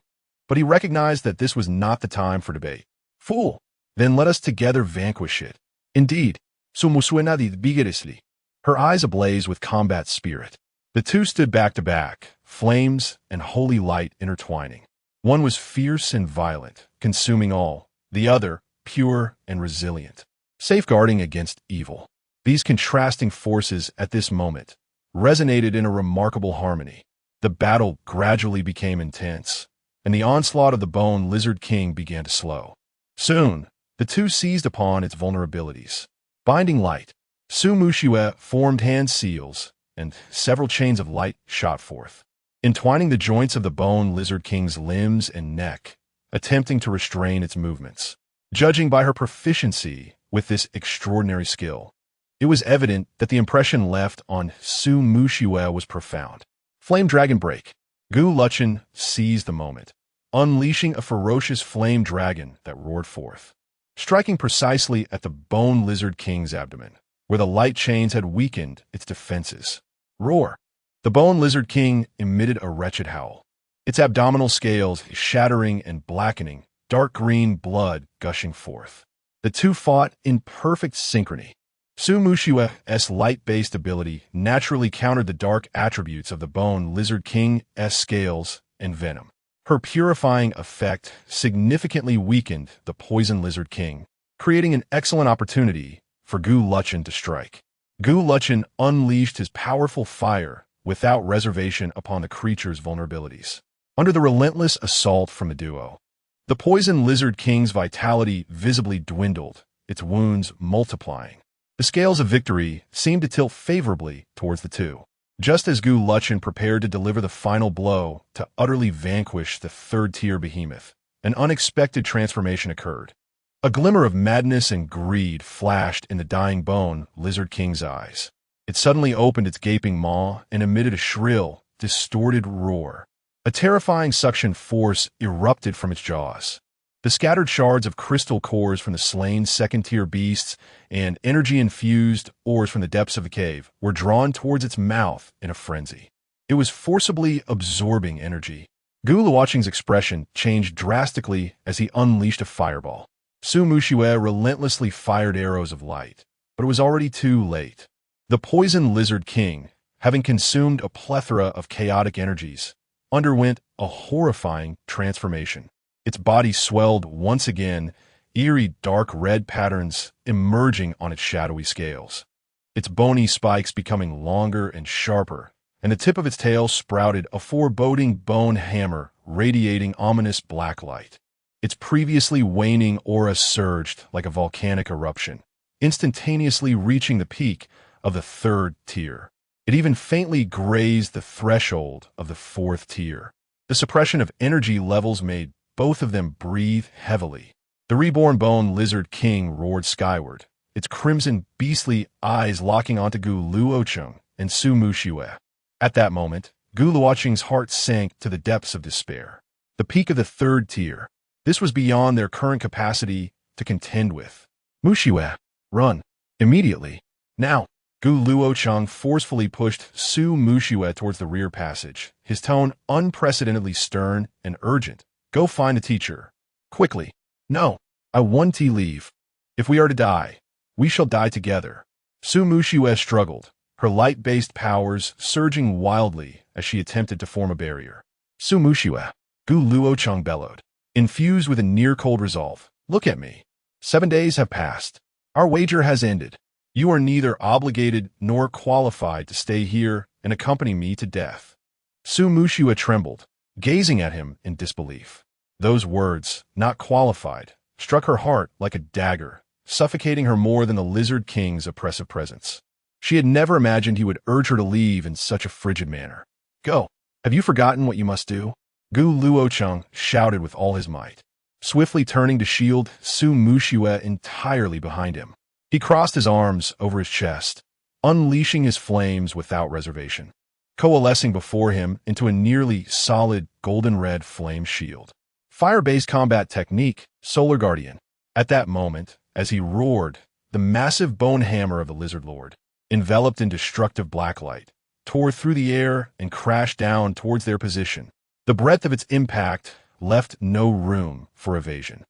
But he recognized that this was not the time for debate. Fool! Then let us together vanquish it. Indeed, suena vigorously, her eyes ablaze with combat spirit. The two stood back to back, flames and holy light intertwining. One was fierce and violent, consuming all, the other pure and resilient, safeguarding against evil. These contrasting forces at this moment resonated in a remarkable harmony. The battle gradually became intense, and the onslaught of the Bone Lizard King began to slow. Soon, the two seized upon its vulnerabilities. Binding light, Su Mushiwa formed hand seals, and several chains of light shot forth, entwining the joints of the Bone Lizard King's limbs and neck, attempting to restrain its movements. Judging by her proficiency with this extraordinary skill, it was evident that the impression left on Su Mushiwa was profound. Flame Dragon Break. Gu Luochen seized the moment, unleashing a ferocious flame dragon that roared forth, striking precisely at the Bone Lizard King's abdomen, where the light chains had weakened its defenses. Roar! The Bone Lizard King emitted a wretched howl, its abdominal scales shattering and blackening, dark green blood gushing forth. The two fought in perfect synchrony. Su Mushiwa's light-based ability naturally countered the dark attributes of the Bone Lizard King's scales and venom. Her purifying effect significantly weakened the Poison Lizard King, creating an excellent opportunity for Gu Luochen to strike. Gu Luochen unleashed his powerful fire without reservation upon the creature's vulnerabilities. Under the relentless assault from the duo, the Poison Lizard King's vitality visibly dwindled, its wounds multiplying. The scales of victory seemed to tilt favorably towards the two. Just as Luochen prepared to deliver the final blow to utterly vanquish the third-tier behemoth, an unexpected transformation occurred. A glimmer of madness and greed flashed in the dying bone lizard king's eyes. It suddenly opened its gaping maw and emitted a shrill, distorted roar. A terrifying suction force erupted from its jaws. The scattered shards of crystal cores from the slain second-tier beasts and energy-infused ores from the depths of the cave were drawn towards its mouth in a frenzy. It was forcibly absorbing energy. Luocheng's expression changed drastically as he unleashed a fireball. Su Muxue relentlessly fired arrows of light, but it was already too late. The poison lizard king, having consumed a plethora of chaotic energies, underwent a horrifying transformation. Its body swelled once again, eerie dark red patterns emerging on its shadowy scales. Its bony spikes becoming longer and sharper, and the tip of its tail sprouted a foreboding bone hammer radiating ominous black light. Its previously waning aura surged like a volcanic eruption, instantaneously reaching the peak of the third tier. It even faintly grazed the threshold of the fourth tier. The suppression of energy levels made both of them breathe heavily. The reborn bone lizard king roared skyward, its crimson beastly eyes locking onto Luochen and Su Muxue. At that moment, Luocheng's heart sank to the depths of despair. The peak of the third tier. This was beyond their current capacity to contend with. Muxue, run. Immediately. Now. Luochen forcefully pushed Su Muxue towards the rear passage, his tone unprecedentedly stern and urgent. Go find a teacher. Quickly. No. I want to leave. If we are to die, we shall die together. Su Muxue struggled, her light-based powers surging wildly as she attempted to form a barrier. Su Muxue. Luochen bellowed. Infused with a near-cold resolve. Look at me. 7 days have passed. Our wager has ended. You are neither obligated nor qualified to stay here and accompany me to death. Su Muxue trembled, gazing at him in disbelief. Those words, not qualified, struck her heart like a dagger, suffocating her more than the lizard king's oppressive presence. She had never imagined he would urge her to leave in such a frigid manner. Go. Have you forgotten what you must do? Luochen shouted with all his might. Swiftly turning to shield Su Muxue entirely behind him. He crossed his arms over his chest, unleashing his flames without reservation, coalescing before him into a nearly solid golden-red flame shield. Fire-based combat technique, Solar Guardian. At that moment, as he roared, the massive bone hammer of the Lizard Lord, enveloped in destructive blacklight, tore through the air and crashed down towards their position. The breadth of its impact left no room for evasion.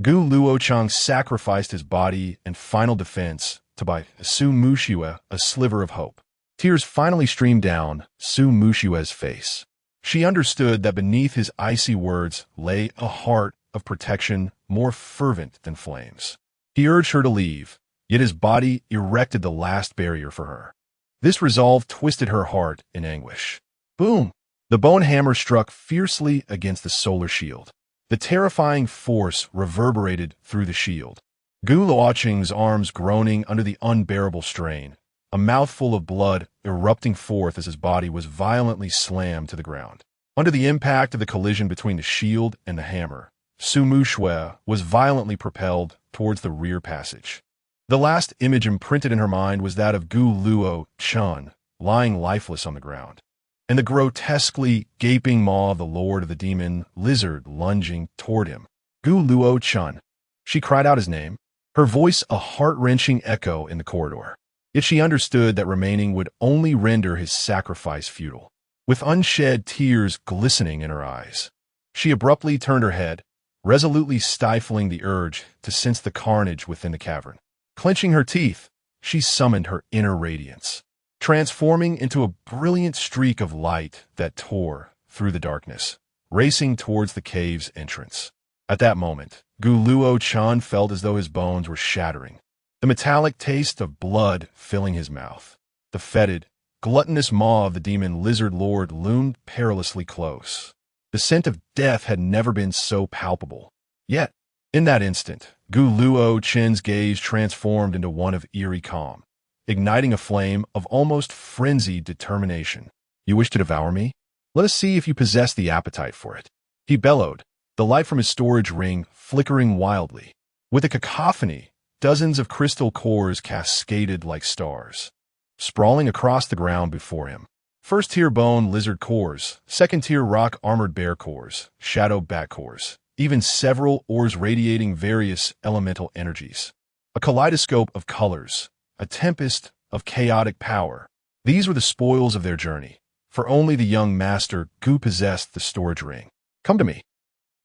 Luochen sacrificed his body and final defense to buy Su Muxue a sliver of hope. Tears finally streamed down Su Muxue's face. She understood that beneath his icy words lay a heart of protection more fervent than flames. He urged her to leave, yet his body erected the last barrier for her. This resolve twisted her heart in anguish. Boom! The bone hammer struck fiercely against the solar shield. The terrifying force reverberated through the shield. Luocheng's arms groaning under the unbearable strain, a mouthful of blood erupting forth as his body was violently slammed to the ground. Under the impact of the collision between the shield and the hammer, Su Muxue was violently propelled towards the rear passage. The last image imprinted in her mind was that of Luochen lying lifeless on the ground, and the grotesquely gaping maw of the Lord of the Demon Lizard lunging toward him. Luochen. She cried out his name, her voice a heart-wrenching echo in the corridor. Yet she understood that remaining would only render his sacrifice futile. With unshed tears glistening in her eyes, she abruptly turned her head, resolutely stifling the urge to sense the carnage within the cavern. Clenching her teeth, she summoned her inner radiance, transforming into a brilliant streak of light that tore through the darkness, racing towards the cave's entrance. At that moment, Luochen felt as though his bones were shattering, the metallic taste of blood filling his mouth. The fetid, gluttonous maw of the demon lizard lord loomed perilously close. The scent of death had never been so palpable. Yet, in that instant, Gu Luochen's gaze transformed into one of eerie calm, igniting a flame of almost frenzied determination. You wish to devour me? Let us see if you possess the appetite for it. He bellowed, the light from his storage ring flickering wildly. With a cacophony, dozens of crystal cores cascaded like stars, sprawling across the ground before him. First-tier bone lizard cores, second-tier rock armored bear cores, shadow bat cores, even several ores radiating various elemental energies. A kaleidoscope of colors, a tempest of chaotic power. These were the spoils of their journey, for only the young master Gu possessed the storage ring. Come to me.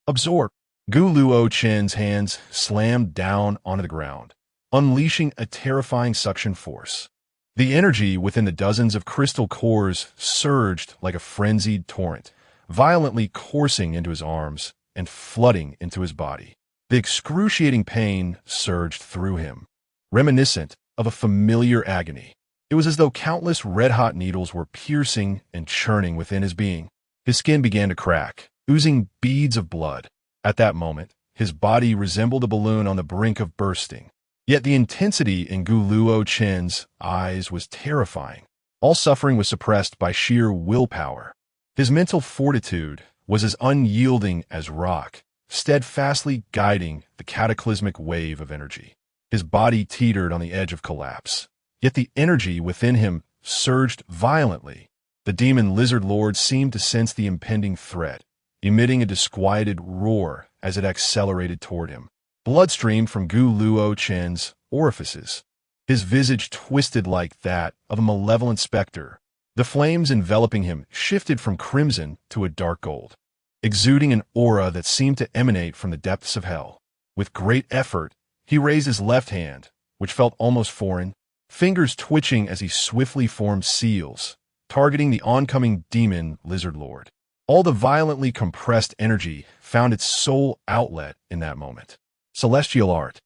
Absorb. Gu Luochen's hands slammed down onto the ground, unleashing a terrifying suction force. The energy within the dozens of crystal cores surged like a frenzied torrent, violently coursing into his arms and flooding into his body. The excruciating pain surged through him, reminiscent of a familiar agony. It was as though countless red-hot needles were piercing and churning within his being. His skin began to crack, oozing beads of blood. At that moment, his body resembled a balloon on the brink of bursting. Yet the intensity in Gu Luochen's eyes was terrifying. All suffering was suppressed by sheer willpower. His mental fortitude was as unyielding as rock, steadfastly guiding the cataclysmic wave of energy. His body teetered on the edge of collapse, yet the energy within him surged violently. The demon lizard lord seemed to sense the impending threat, emitting a disquieted roar as it accelerated toward him. Blood streamed from Gu Luochen's orifices, his visage twisted like that of a malevolent specter. The flames enveloping him shifted from crimson to a dark gold, exuding an aura that seemed to emanate from the depths of hell. With great effort, he raised his left hand, which felt almost foreign, fingers twitching as he swiftly formed seals, targeting the oncoming demon lizard lord. All the violently compressed energy found its sole outlet in that moment. Celestial art.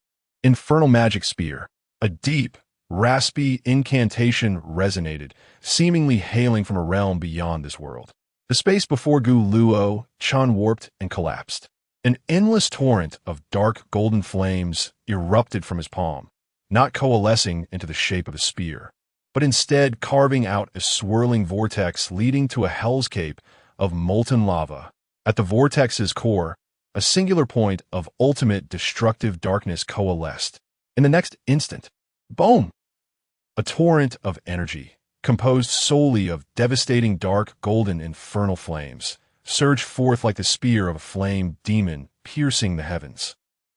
Infernal magic spear. A deep, raspy incantation resonated, seemingly hailing from a realm beyond this world. The space before Gu Luochen warped and collapsed. An endless torrent of dark golden flames erupted from his palm, not coalescing into the shape of a spear, but instead carving out a swirling vortex leading to a hellscape of molten lava. At the vortex's core, a singular point of ultimate destructive darkness coalesced. In the next instant, boom! A torrent of energy, composed solely of devastating dark golden infernal flames, surged forth like the spear of a flame demon piercing the heavens.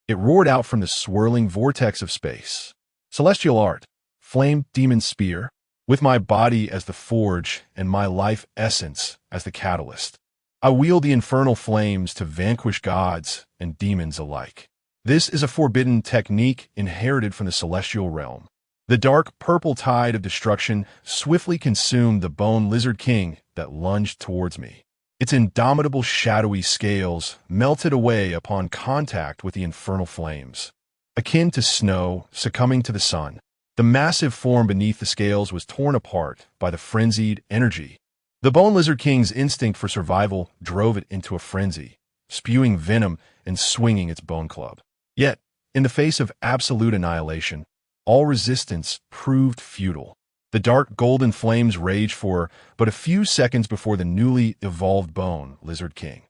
It roared out from the swirling vortex of space. Celestial art, flame demon spear, with my body as the forge and my life essence as the catalyst. I wield the infernal flames to vanquish gods and demons alike. This is a forbidden technique inherited from the celestial realm. The dark purple tide of destruction swiftly consumed the bone lizard king that lunged towards me. Its indomitable shadowy scales melted away upon contact with the infernal flames. Akin to snow succumbing to the sun, the massive form beneath the scales was torn apart by the frenzied energy. The bone lizard king's instinct for survival drove it into a frenzy, spewing venom and swinging its bone club. Yet, in the face of absolute annihilation, all resistance proved futile. The dark golden flames raged for but a few seconds before the newly evolved bone lizard king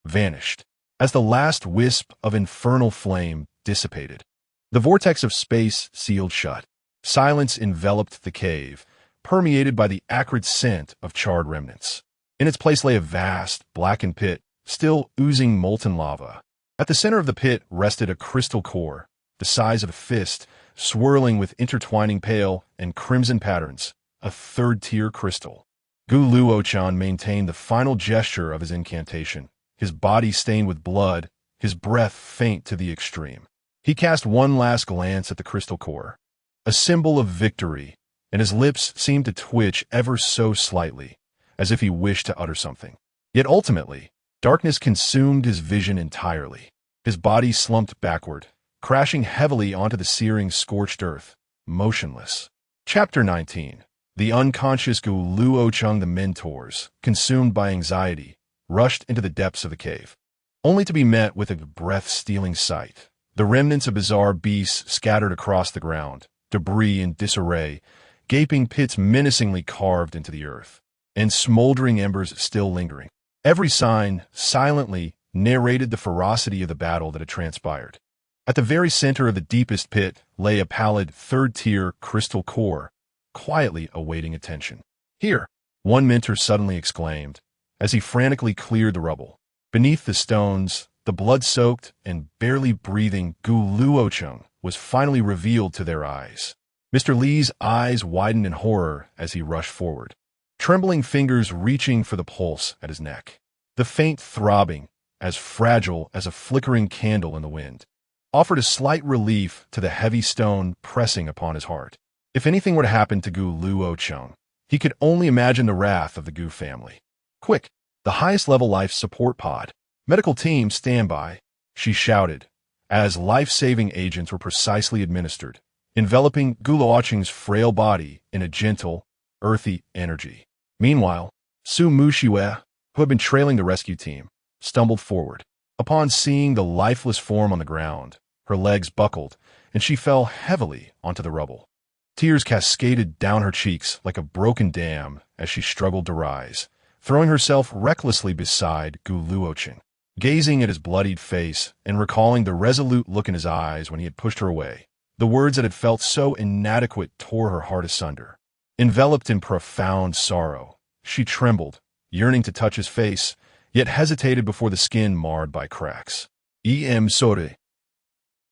vanished. As the last wisp of infernal flame dissipated, the vortex of space sealed shut. Silence enveloped the cave, permeated by the acrid scent of charred remnants. In its place lay a vast, blackened pit, still oozing molten lava. At the center of the pit rested a crystal core, the size of a fist, swirling with intertwining pale and crimson patterns, a third-tier crystal. Gu Luochen maintained the final gesture of his incantation, his body stained with blood, his breath faint to the extreme. He cast one last glance at the crystal core, a symbol of victory, and his lips seemed to twitch ever so slightly, as if he wished to utter something. Yet ultimately, darkness consumed his vision entirely. His body slumped backward, crashing heavily onto the searing, scorched earth, motionless. Chapter 19. The unconscious Gu Luochen, the mentors, consumed by anxiety, rushed into the depths of the cave, only to be met with a breath-stealing sight. The remnants of bizarre beasts scattered across the ground, debris in disarray, gaping pits menacingly carved into the earth, and smoldering embers still lingering. Every sign silently narrated the ferocity of the battle that had transpired. At the very center of the deepest pit lay a pallid third-tier crystal core, quietly awaiting attention. "Here," one mentor suddenly exclaimed, as he frantically cleared the rubble. Beneath the stones, the blood-soaked and barely breathing Luochen was finally revealed to their eyes. Mr. Li's eyes widened in horror as he rushed forward, trembling fingers reaching for the pulse at his neck. The faint throbbing, as fragile as a flickering candle in the wind, offered a slight relief to the heavy stone pressing upon his heart. If anything were to happen to Gu Luochen, he could only imagine the wrath of the Gu family. "Quick, the highest-level life support pod. Medical team, stand by," she shouted, as life-saving agents were precisely administered, enveloping Gu Luochen's frail body in a gentle, earthy energy. Meanwhile, Su Mushiwe, who had been trailing the rescue team, stumbled forward. Upon seeing the lifeless form on the ground, her legs buckled, and she fell heavily onto the rubble. Tears cascaded down her cheeks like a broken dam as she struggled to rise, throwing herself recklessly beside Gu Luochen. Gazing at his bloodied face and recalling the resolute look in his eyes when he had pushed her away, the words that had felt so inadequate tore her heart asunder. Enveloped in profound sorrow, she trembled, yearning to touch his face, yet hesitated before the skin marred by cracks. Sorry.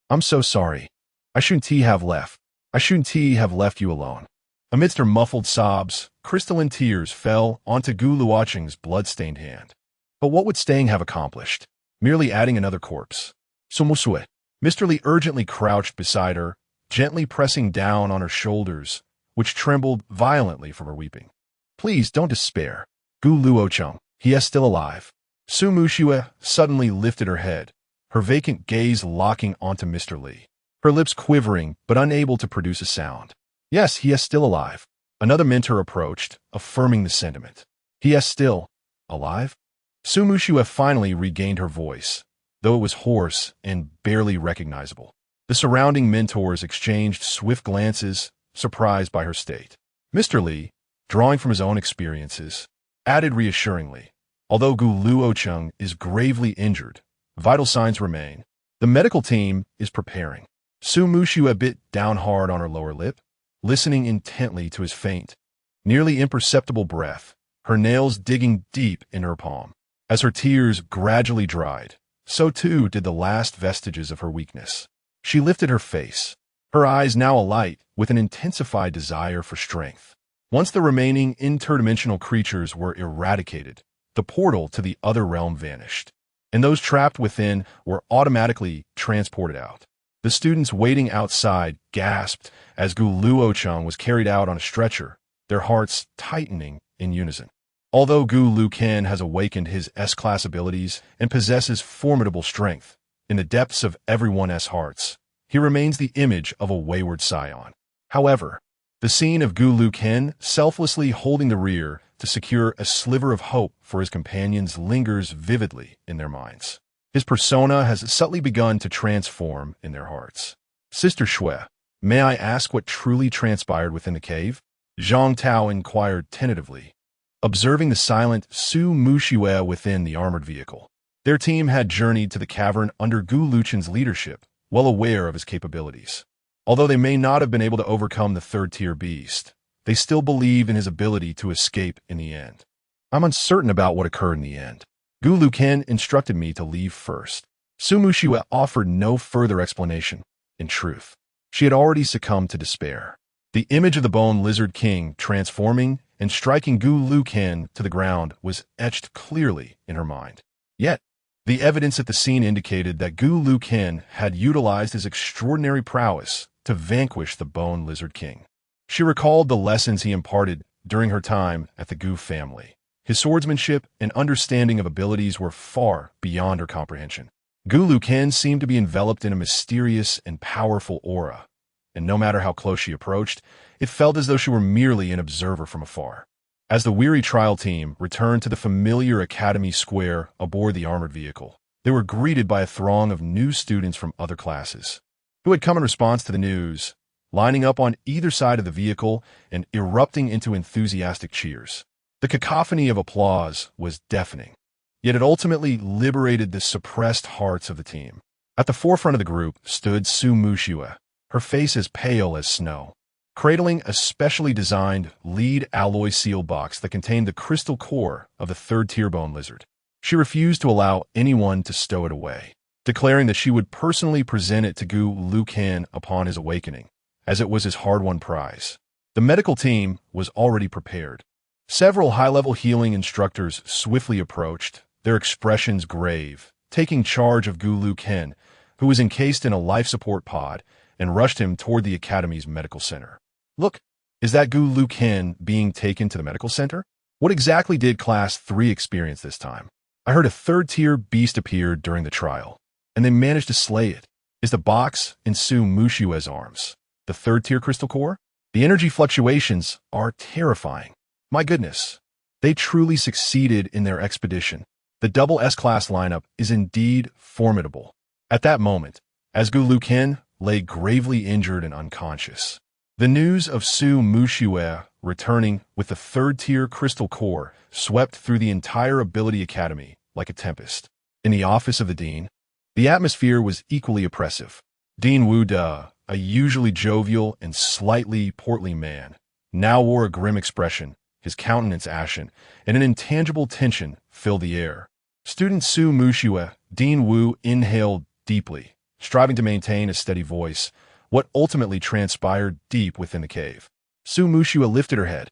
I'm so sorry. I shouldn't have left. I shouldn't have left you alone." Amidst her muffled sobs, crystalline tears fell onto Gu Luochen's blood-stained hand. But what would staying have accomplished? Merely adding another corpse. "Sumusue." Mr. Li urgently crouched beside her, gently pressing down on her shoulders, which trembled violently from her weeping. "Please don't despair. Gu Luochen, he is still alive." Su Mushiwe suddenly lifted her head, her vacant gaze locking onto Mr. Li, her lips quivering but unable to produce a sound. "Yes, he is still alive." Another mentor approached, affirming the sentiment. "He is still alive?" Su Mushiwe finally regained her voice, though it was hoarse and barely recognizable. The surrounding mentors exchanged swift glances, surprised by her state. Mr. Li, drawing from his own experiences, added reassuringly, "Although Gu Luochen is gravely injured, vital signs remain. The medical team is preparing." Su Mushiwe bit down hard on her lower lip, listening intently to his faint, nearly imperceptible breath, her nails digging deep in her palm. As her tears gradually dried, so too did the last vestiges of her weakness. She lifted her face, her eyes now alight with an intensified desire for strength. Once the remaining interdimensional creatures were eradicated, the portal to the other realm vanished, and those trapped within were automatically transported out. The students waiting outside gasped as Gu Luochen was carried out on a stretcher, their hearts tightening in unison. Although Gu Luochen has awakened his S-class abilities and possesses formidable strength, in the depths of everyone's hearts, he remains the image of a wayward scion. However, the scene of Gu Luochen selflessly holding the rear to secure a sliver of hope for his companions lingers vividly in their minds. His persona has subtly begun to transform in their hearts. "Sister Shui, may I ask what truly transpired within the cave?" Zhang Tao inquired tentatively, observing the silent Su Mushiwe within the armored vehicle. Their team had journeyed to the cavern under Gu Luochen's leadership, well aware of his capabilities. Although they may not have been able to overcome the third-tier beast, they still believed in his ability to escape in the end. "I'm uncertain about what occurred in the end. Gu Luochen instructed me to leave first." Su Mushiwe offered no further explanation. In truth, she had already succumbed to despair. The image of the Bone Lizard King transforming and striking Gu Luochen to the ground was etched clearly in her mind. Yet, the evidence at the scene indicated that Gu Luochen had utilized his extraordinary prowess to vanquish the Bone Lizard King. She recalled the lessons he imparted during her time at the Gu family. His swordsmanship and understanding of abilities were far beyond her comprehension. Gu Luochen seemed to be enveloped in a mysterious and powerful aura, and no matter how close she approached, it felt as though she were merely an observer from afar. As the weary trial team returned to the familiar academy square aboard the armored vehicle, They were greeted by a throng of new students from other classes, who had come in response to the news, lining up on either side of the vehicle and erupting into enthusiastic cheers. The cacophony of applause was deafening, yet it ultimately liberated the suppressed hearts of the team. At the forefront of the group stood Su Mushue, her face as pale as snow, cradling a specially designed lead alloy seal box that contained the crystal core of the third-tier bone lizard. She refused to allow anyone to stow it away, declaring that she would personally present it to Gu Luochen upon his awakening, as it was his hard-won prize. The medical team was already prepared. Several high-level healing instructors swiftly approached, their expressions grave, taking charge of Gu Luochen, who was encased in a life support pod, and rushed him toward the academy's medical center. Look, is that Gu Luochen being taken to the medical center? What exactly did Class 3 experience this time? I heard a third-tier beast appeared during the trial, and they managed to slay it. Is the box in Su Mushue's arms the third-tier crystal core? The energy fluctuations are terrifying. My goodness, they truly succeeded in their expedition. The double S-class lineup is indeed formidable. At that moment, as Gu Luochen lay gravely injured and unconscious, the news of Su Mushue returning with the third-tier crystal core swept through the entire Ability Academy like a tempest. In the office of the dean, the atmosphere was equally oppressive. Dean Wu De, a usually jovial and slightly portly man, now wore a grim expression, his countenance ashen, and an intangible tension filled the air. Student Su Mushue, Dean Wu inhaled deeply, striving to maintain a steady voice, what ultimately transpired deep within the cave. Su Mushue lifted her head,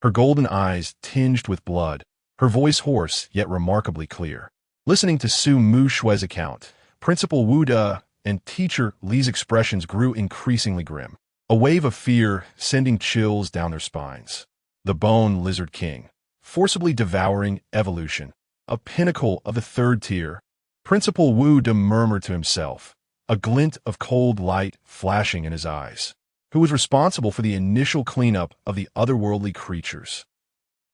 her golden eyes tinged with blood, her voice hoarse yet remarkably clear. Listening to Su Mushue's account, Principal Wu De and Teacher Li's expressions grew increasingly grim, a wave of fear sending chills down their spines. The Bone Lizard King, forcibly devouring evolution, a pinnacle of the third tier. Principal Wu De murmured to himself, a glint of cold light flashing in his eyes, who was responsible for the initial cleanup of the otherworldly creatures.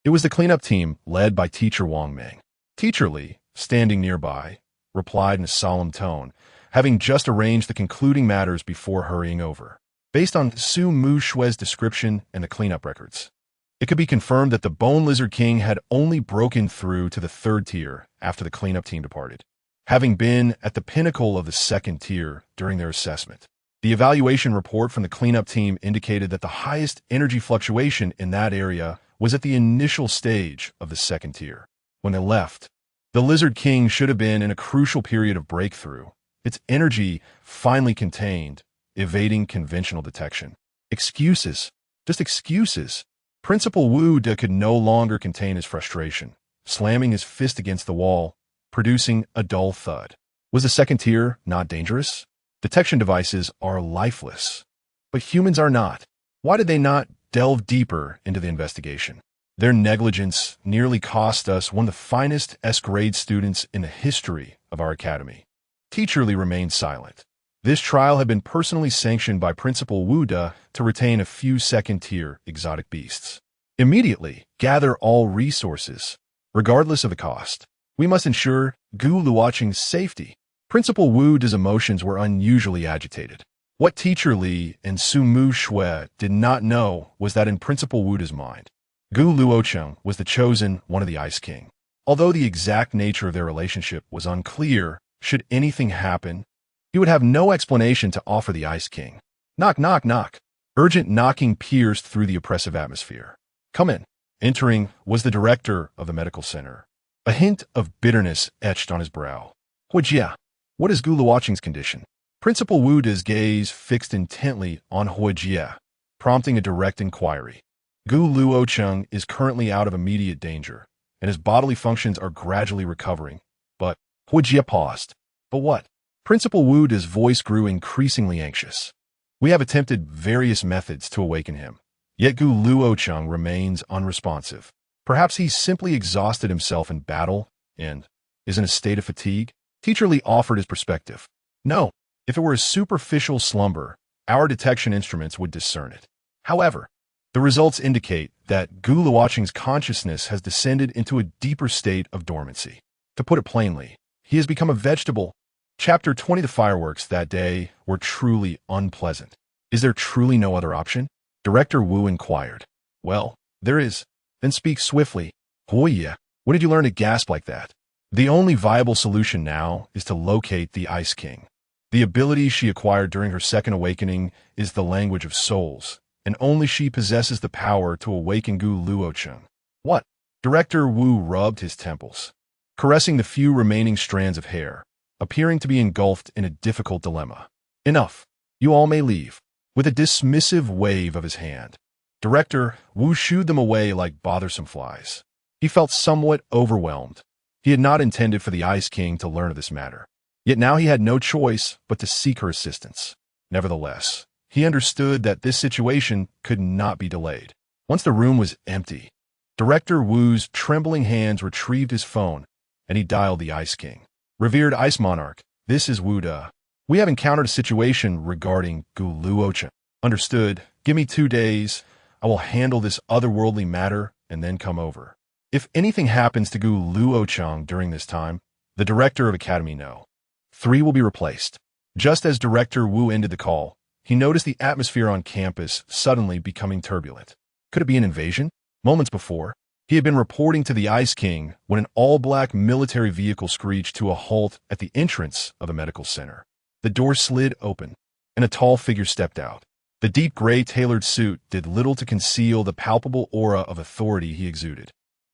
It was the cleanup team led by Teacher Wang Meng. Teacher Li, standing nearby, replied in a solemn tone, having just arranged the concluding matters before hurrying over. Based on Su Mushue's description and the cleanup records, it could be confirmed that the Bone Lizard King had only broken through to the third tier after the cleanup team departed, having been at the pinnacle of the second tier during their assessment. The evaluation report from the cleanup team indicated that the highest energy fluctuation in that area was at the initial stage of the second tier. When they left, the Lizard King should have been in a crucial period of breakthrough, its energy finally contained, evading conventional detection. Excuses. Just excuses. Principal Wu De could no longer contain his frustration, slamming his fist against the wall, producing a dull thud. Was the second tier not dangerous? Detection devices are lifeless, but humans are not. Why did they not delve deeper into the investigation? Their negligence nearly cost us one of the finest S-grade students in the history of our academy. Teacher Li remained silent. This trial had been personally sanctioned by Principal Wu De to retain a few second-tier exotic beasts. Immediately, gather all resources, regardless of the cost. We must ensure Gu Luochen's safety. Principal Wu De's emotions were unusually agitated. What Teacher Li and Su Mushue did not know was that in Principal Wu De's mind, Gu Luochen was the chosen one of the Ice King. Although the exact nature of their relationship was unclear, should anything happen, he would have no explanation to offer the Ice King. Knock, knock, knock. Urgent knocking pierced through the oppressive atmosphere. Come in. Entering was the director of the medical center. A hint of bitterness etched on his brow. Huijia, what is Gu Luochen's condition? Principal Wu De's gaze fixed intently on Huijia, prompting a direct inquiry. Gu Luochen is currently out of immediate danger, and his bodily functions are gradually recovering. But Huijia paused. But what? Principal Wu De's voice grew increasingly anxious. We have attempted various methods to awaken him, yet Gu Luochen remains unresponsive. Perhaps he's simply exhausted himself in battle and is in a state of fatigue. Teacher Li offered his perspective. No, if it were a superficial slumber, our detection instruments would discern it. However, the results indicate that Gu Luochen's consciousness has descended into a deeper state of dormancy. To put it plainly, He has become a vegetable. Chapter 20. The fireworks that day were truly unpleasant. Is there truly no other option? Director Wu inquired. Well, there is. Then speak swiftly. Oh yeah. When did you learn to gasp like that? The only viable solution now is to locate the Ice King. The ability she acquired during her second awakening is the language of souls, and only she possesses the power to awaken Gu Luochen. What? Director Wu rubbed his temples, caressing the few remaining strands of hair, appearing to be engulfed in a difficult dilemma. Enough. You all may leave. With a dismissive wave of his hand, Director Wu shooed them away like bothersome flies. He felt somewhat overwhelmed. He had not intended for the Ice King to learn of this matter. Yet now he had no choice but to seek her assistance. Nevertheless, he understood that this situation could not be delayed. Once the room was empty, Director Wu's trembling hands retrieved his phone, and he dialed the Ice King. Revered Ice Monarch, this is Wu De. We have encountered a situation regarding Gu Luochen. Understood. Give me 2 days. I will handle this otherworldly matter and then come over. If anything happens to Gu Luochen during this time, the Director of Academy know. 3 will be replaced. Just as Director Wu ended the call, he noticed the atmosphere on campus suddenly becoming turbulent. Could it be an invasion? Moments before, he had been reporting to the Ice King when an all-black military vehicle screeched to a halt at the entrance of the medical center. The door slid open, and a tall figure stepped out. The deep gray tailored suit did little to conceal the palpable aura of authority he exuded.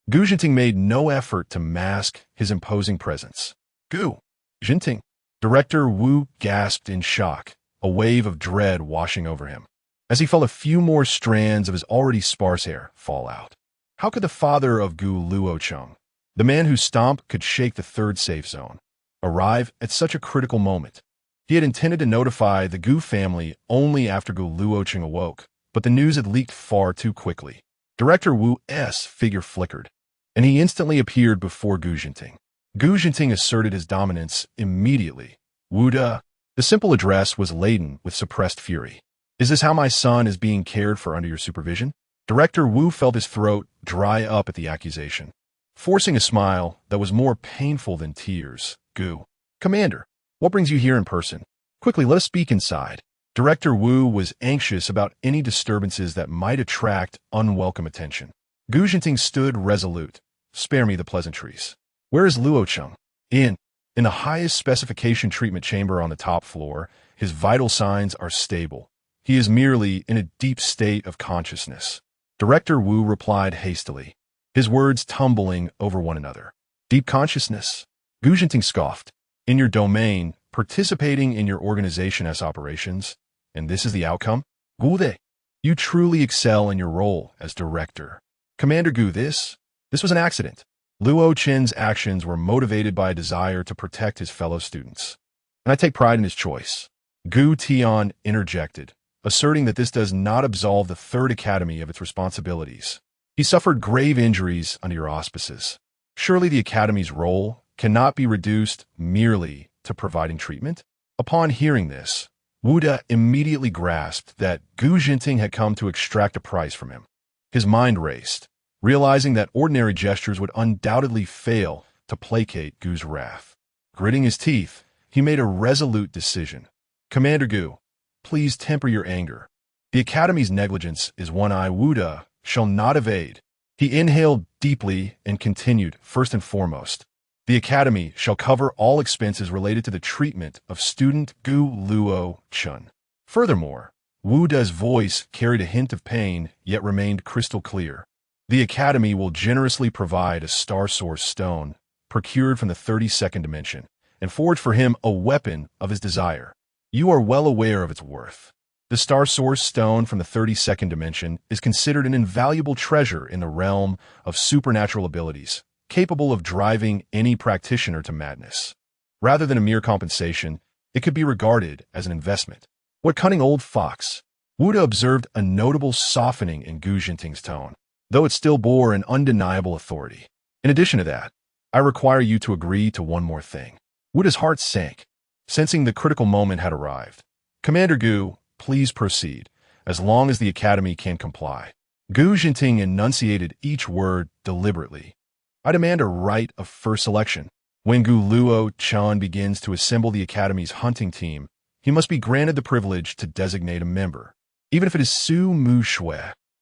Gu Jinting made no effort to mask his imposing presence. Gu Jinting. Director Wu gasped in shock, a wave of dread washing over him, as he felt a few more strands of his already sparse hair fall out. How could the father of Gu Luochen, the man whose stomp could shake the 3rd safe zone, arrive at such a critical moment? He had intended to notify the Gu family only after Gu Luochen awoke, but the news had leaked far too quickly. Director Wu's figure flickered, and he instantly appeared before Gu Jinting. Gu Jinting asserted his dominance immediately. Wu De. The simple address was laden with suppressed fury. Is this how my son is being cared for under your supervision? Director Wu felt his throat dry up at the accusation. Forcing a smile that was more painful than tears, Gu. Commander, what brings you here in person? Quickly, let us speak inside. Director Wu was anxious about any disturbances that might attract unwelcome attention. Gu Jinting stood resolute. Spare me the pleasantries. Where is Luochen? In the highest specification treatment chamber on the top floor. His vital signs are stable. He is merely in a deep state of consciousness. Director Wu replied hastily, his words tumbling over one another. Deep consciousness? Gu Jinting scoffed. In your domain, participating in your organization's operations, and this is the outcome? Gu De, you truly excel in your role as director. Commander Gu, this was an accident. Luochen's actions were motivated by a desire to protect his fellow students, and I take pride in his choice. Gu Tian interjected, asserting that this does not absolve the 3rd Academy of its responsibilities. He suffered grave injuries under your auspices. Surely the Academy's role cannot be reduced merely to providing treatment? Upon hearing this, Wu De immediately grasped that Gu Jinting had come to extract a price from him. His mind raced, realizing that ordinary gestures would undoubtedly fail to placate Gu's wrath. Gritting his teeth, he made a resolute decision. Commander Gu, please temper your anger. The Academy's negligence is one Wu De shall not evade. He inhaled deeply and continued, first and foremost, the Academy shall cover all expenses related to the treatment of student Gu Luochen. Furthermore, Wu De's voice carried a hint of pain, yet remained crystal clear. The Academy will generously provide a Star Source stone, procured from the 32nd dimension, and forge for him a weapon of his desire. You are well aware of its worth. The Star Source stone from the 32nd dimension is considered an invaluable treasure in the realm of supernatural abilities, capable of driving any practitioner to madness. Rather than a mere compensation, it could be regarded as an investment. What cunning old fox! Wu De observed a notable softening in Gu Jinting's tone, though it still bore an undeniable authority. In addition to that, I require you to agree to one more thing. Wu De's heart sank, sensing the critical moment had arrived. Commander Gu, please proceed, as long as the Academy can comply. Gu Jinting enunciated each word deliberately. I demand a right of first selection. When Gu Luochen begins to assemble the Academy's hunting team, he must be granted the privilege to designate a member, even if it is Su Mu Shui.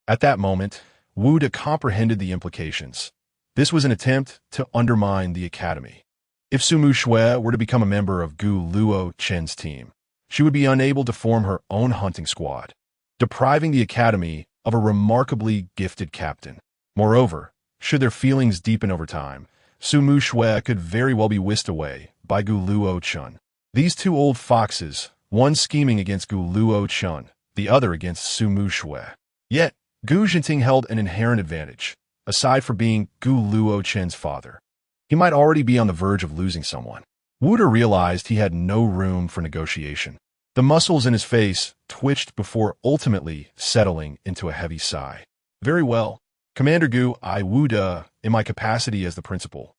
At that moment, Wu De comprehended the implications. This was an attempt to undermine the Academy. If Su Mu Shui were to become a member of Gu Luochen's team, she would be unable to form her own hunting squad, depriving the Academy of a remarkably gifted captain. Moreover, should their feelings deepen over time, Su Mu Shui could very well be whisked away by Gu Luochen. These two old foxes, one scheming against Gu Luochen, the other against Su Mu Shui. Yet, Gu Jinting held an inherent advantage, aside from being Gu Luochen's father. He might already be on the verge of losing someone. Wu De realized he had no room for negotiation. The muscles in his face twitched before ultimately settling into a heavy sigh. Very well. Commander Gu, I, Wu De, in my capacity as the principal,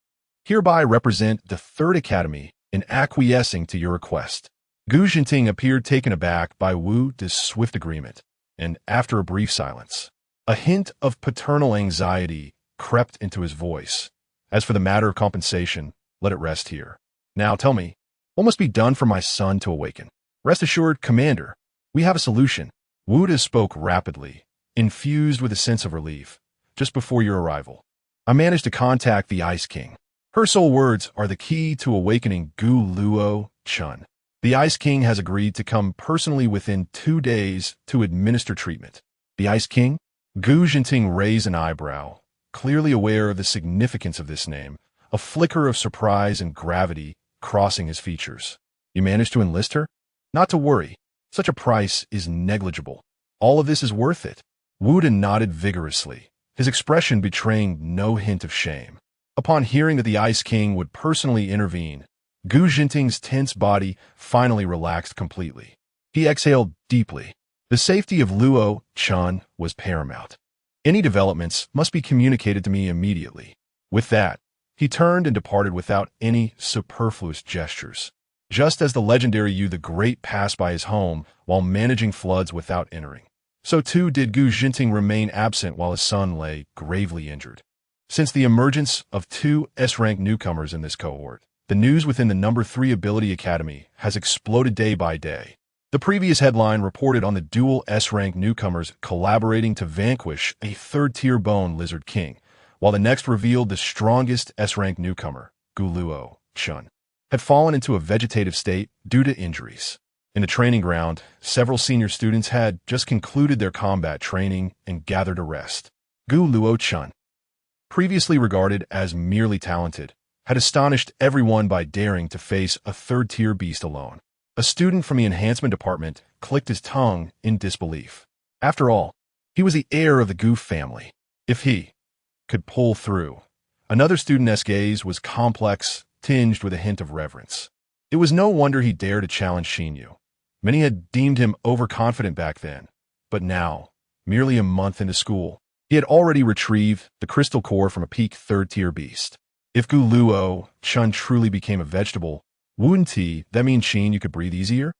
hereby represent the Third Academy in acquiescing to your request. Gu Jinting appeared taken aback by Wu De's swift agreement, and after a brief silence, a hint of paternal anxiety crept into his voice. As for the matter of compensation, let it rest here. Now tell me, what must be done for my son to awaken? Rest assured, Commander, we have a solution. Wu De spoke rapidly, infused with a sense of relief. Just before your arrival, I managed to contact the Ice King. Her sole words are the key to awakening Gu Luochen. The Ice King has agreed to come personally within 2 days to administer treatment. The Ice King? Gu Jinting raised an eyebrow, clearly aware of the significance of this name, a flicker of surprise and gravity crossing his features. You managed to enlist her? Not to worry. Such a price is negligible. All of this is worth it. Wu De nodded vigorously, his expression betraying no hint of shame. Upon hearing that the Ice King would personally intervene, Gu Jinting's tense body finally relaxed completely. He exhaled deeply. The safety of Luochen was paramount. Any developments must be communicated to me immediately. With that, he turned and departed without any superfluous gestures. Just as the legendary Yu the Great passed by his home while managing floods without entering, so too did Gu Jinting remain absent while his son lay gravely injured. Since the emergence of 2 S-rank newcomers in this cohort, the news within the number 3 Ability Academy has exploded day by day. The previous headline reported on the dual S-rank newcomers collaborating to vanquish a 3rd-tier bone lizard king, while the next revealed the strongest S-rank newcomer, Gu Luochen, had fallen into a vegetative state due to injuries. In the training ground, several senior students had just concluded their combat training and gathered to rest. Gu Luochen, previously regarded as merely talented, had astonished everyone by daring to face a 3rd-tier beast alone. A student from the enhancement department clicked his tongue in disbelief. After all, he was the heir of the Gu family. If he could pull through, another student's gaze was complex, tinged with a hint of reverence. It was no wonder he dared to challenge Xinyu. Many had deemed him overconfident back then, but now, merely a month into school, he had already retrieved the crystal core from a peak 3rd-tier beast. If Gu Luochen truly became a vegetable, wouldn't that mean Xin you could breathe easier?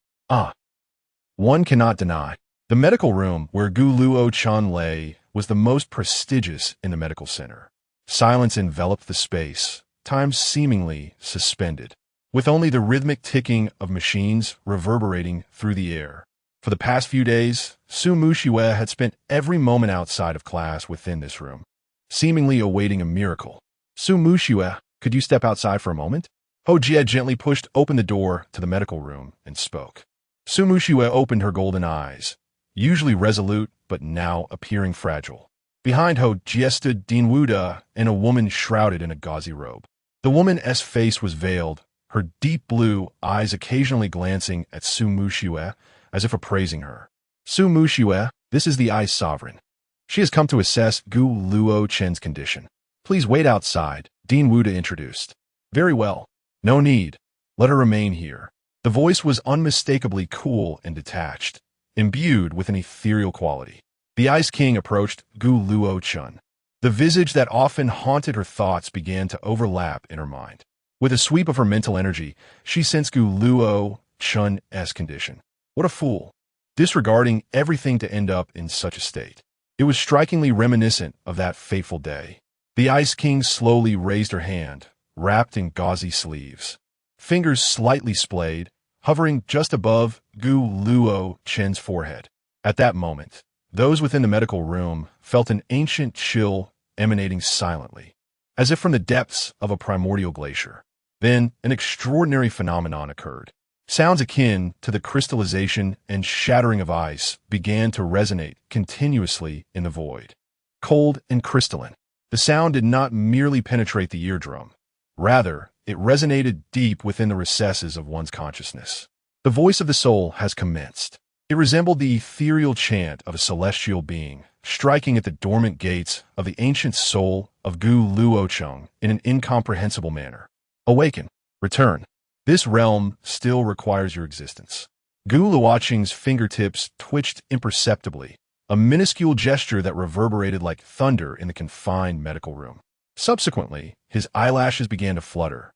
One cannot deny. The medical room where Gu Luochen lay was the most prestigious in the medical center. Silence enveloped the space, time seemingly suspended, with only the rhythmic ticking of machines reverberating through the air. For the past few days, Su Mu Shui had spent every moment outside of class within this room, seemingly awaiting a miracle. Su Mu Shui, could you step outside for a moment? Ho Jie gently pushed open the door to the medical room and spoke. Su Mu Shui opened her golden eyes, usually resolute but now appearing fragile. Behind Ho Jie stood Dean Wu De and a woman shrouded in a gauzy robe. The woman's face was veiled, her deep blue eyes occasionally glancing at Su Mu Shui as if appraising her. Su Mu Shui, this is the Ice Sovereign. She has come to assess Gu Luochen's condition. Please wait outside, Dean Wu De introduced. Very well. No need. Let her remain here. The voice was unmistakably cool and detached, imbued with an ethereal quality. The Ice King approached Gu Luochen. The visage that often haunted her thoughts began to overlap in her mind. With a sweep of her mental energy, she sensed Gu Luochen's condition. What a fool, disregarding everything to end up in such a state. It was strikingly reminiscent of that fateful day. The Ice King slowly raised her hand, wrapped in gauzy sleeves. Fingers slightly splayed, hovering just above Gu Luochen's forehead. At that moment, those within the medical room felt an ancient chill emanating silently, as if from the depths of a primordial glacier. Then, an extraordinary phenomenon occurred. Sounds akin to the crystallization and shattering of ice began to resonate continuously in the void. Cold and crystalline, the sound did not merely penetrate the eardrum. Rather, it resonated deep within the recesses of one's consciousness. The voice of the soul has commenced. It resembled the ethereal chant of a celestial being, striking at the dormant gates of the ancient soul of Gu Luochen in an incomprehensible manner. Awaken. Return. This realm still requires your existence. Gu Luochen's fingertips twitched imperceptibly, a minuscule gesture that reverberated like thunder in the confined medical room. Subsequently, his eyelashes began to flutter,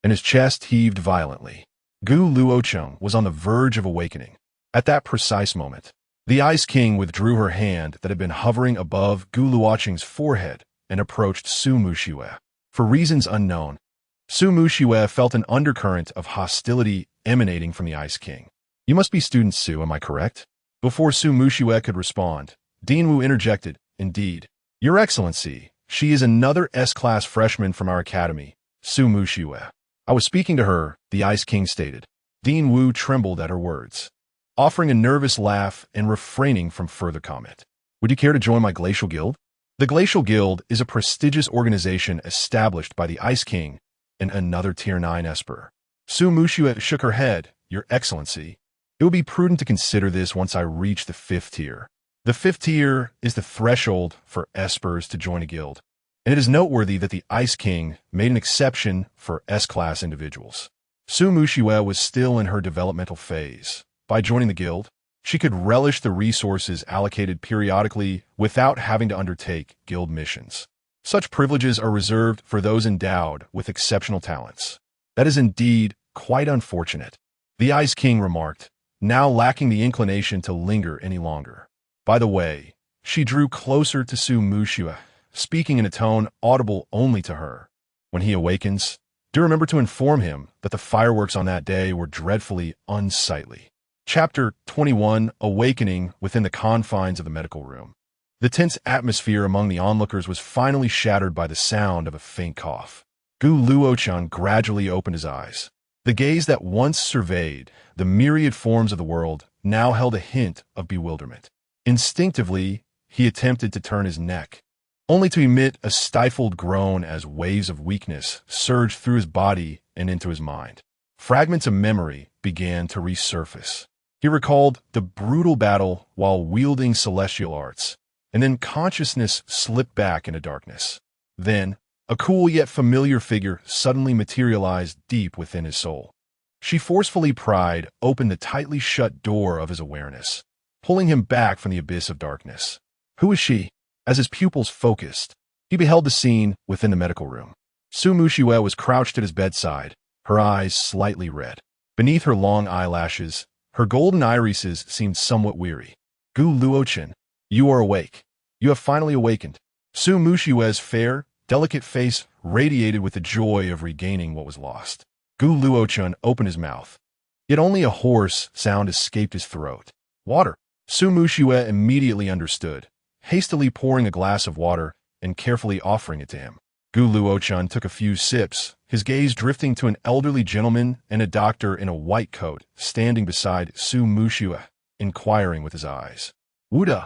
and his chest heaved violently. Gu Luochen was on the verge of awakening. At that precise moment, the Ice King withdrew her hand that had been hovering above Gu Luochen's forehead and approached Su Mushiue. For reasons unknown, Su Mushiue felt an undercurrent of hostility emanating from the Ice King. "You must be student Su, am I correct?" Before Su Mushiue could respond, Dean Wu interjected, "Indeed. Your Excellency, she is another S-class freshman from our academy, Su Mushiue." "I was speaking to her," the Ice King stated. Dean Wu trembled at her words, offering a nervous laugh and refraining from further comment. "Would you care to join my Glacial Guild?" The Glacial Guild is a prestigious organization established by the Ice King and another Tier 9 Esper. Su Mushiue shook her head. "Your Excellency, it would be prudent to consider this once I reach the 5th tier. The 5th tier is the threshold for Espers to join a guild, and it is noteworthy that the Ice King made an exception for S-class individuals." Su Mushiue was still in her developmental phase. By joining the guild, she could relish the resources allocated periodically without having to undertake guild missions. Such privileges are reserved for those endowed with exceptional talents. "That is indeed quite unfortunate," the Ice King remarked, now lacking the inclination to linger any longer. By the way, she drew closer to Su Mushiue, speaking in a tone audible only to her. "When he awakens, do remember to inform him that the fireworks on that day were dreadfully unsightly." Chapter 21, Awakening within the confines of the medical room. The tense atmosphere among the onlookers was finally shattered by the sound of a faint cough. Gu Luochen gradually opened his eyes. The gaze that once surveyed the myriad forms of the world now held a hint of bewilderment. Instinctively, he attempted to turn his neck, only to emit a stifled groan as waves of weakness surged through his body and into his mind. Fragments of memory began to resurface. He recalled the brutal battle while wielding celestial arts, and then consciousness slipped back into darkness. Then, a cool yet familiar figure suddenly materialized deep within his soul. She forcefully pried open the tightly shut door of his awareness, pulling him back from the abyss of darkness. Who is she? As his pupils focused, he beheld the scene within the medical room. Su Mushiue was crouched at his bedside, her eyes slightly red. Beneath her long eyelashes, her golden irises seemed somewhat weary. "Gu Luochen, you are awake. You have finally awakened." Su Mushiue's fair, delicate face radiated with the joy of regaining what was lost. Gu Luochen opened his mouth, yet only a hoarse sound escaped his throat. "Water." Su Mushiue immediately understood, hastily pouring a glass of water and carefully offering it to him. Gu Luochen took a few sips, his gaze drifting to an elderly gentleman and a doctor in a white coat standing beside Su Mushiue, inquiring with his eyes. "Wuda."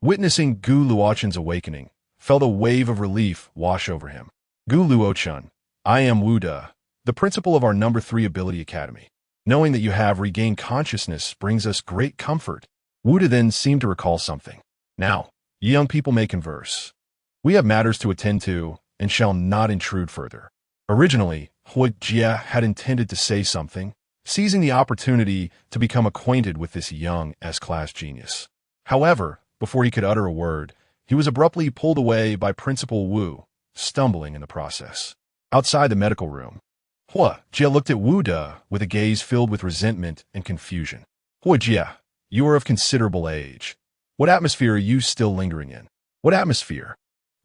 Witnessing Gu Luochen's awakening, felt a wave of relief wash over him. "Gu Luochen, I am Wuda, the principal of our number 3 Ability Academy. Knowing that you have regained consciousness brings us great comfort." Wuda then seemed to recall something. "Now, you young people may converse. We have matters to attend to and shall not intrude further." Originally, Hui Jie had intended to say something, seizing the opportunity to become acquainted with this young S-class genius. However, before he could utter a word, he was abruptly pulled away by Principal Wu, stumbling in the process. Outside the medical room, Hui Jie looked at Wu De with a gaze filled with resentment and confusion. "Hui Jie, you are of considerable age. What atmosphere are you still lingering in?" "What atmosphere?"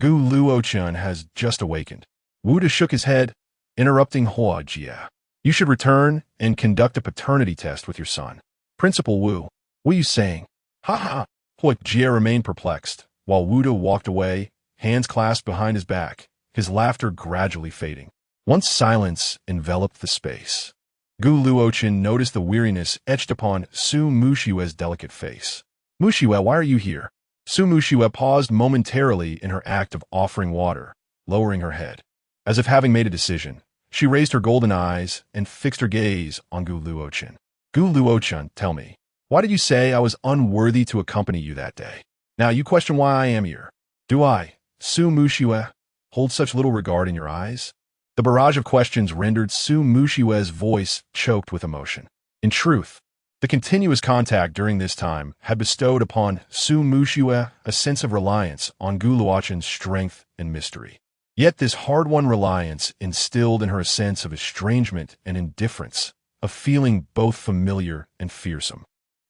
"Gu Luochen has just awakened." Wu De shook his head, interrupting Hua Jia. You should return and conduct a paternity test with your son. Principal Wu, what are you saying? Ha ha! Hua Jia remained perplexed, while Wudo walked away, hands clasped behind his back, his laughter gradually fading. Once silence enveloped the space, Gu Luochen noticed the weariness etched upon Su Mushue's delicate face. Mushue, why are you here? Su Mushue paused momentarily in her act of offering water, lowering her head. As if having made a decision, she raised her golden eyes and fixed her gaze on Gu Luochen. Gu Luochen, tell me, why did you say I was unworthy to accompany you that day? Now you question why I am here. Do I, Su Mushue, hold such little regard in your eyes? The barrage of questions rendered Su Mushue's voice choked with emotion. In truth, the continuous contact during this time had bestowed upon Su Mushue a sense of reliance on Gu Luochen's strength and mystery. Yet this hard-won reliance instilled in her a sense of estrangement and indifference, a feeling both familiar and fearsome.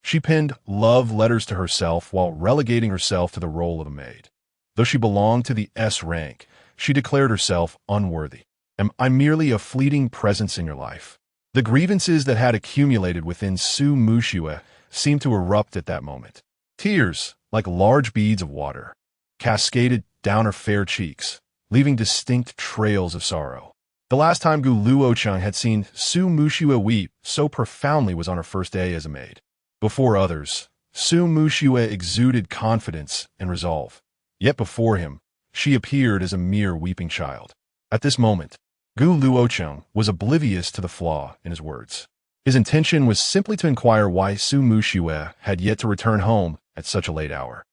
She penned love letters to herself while relegating herself to the role of a maid. Though she belonged to the S rank, she declared herself unworthy. Am I merely a fleeting presence in your life? The grievances that had accumulated within Su Mushue seemed to erupt at that moment. Tears, like large beads of water, cascaded down her fair cheeks, leaving distinct trails of sorrow. The last time Gu Luochen had seen Su Mushue weep so profoundly was on her first day as a maid. Before others, Su Mushue exuded confidence and resolve. Yet before him, she appeared as a mere weeping child. At this moment, Gu Luochen was oblivious to the flaw in his words. His intention was simply to inquire why Su Mushue had yet to return home at such a late hour.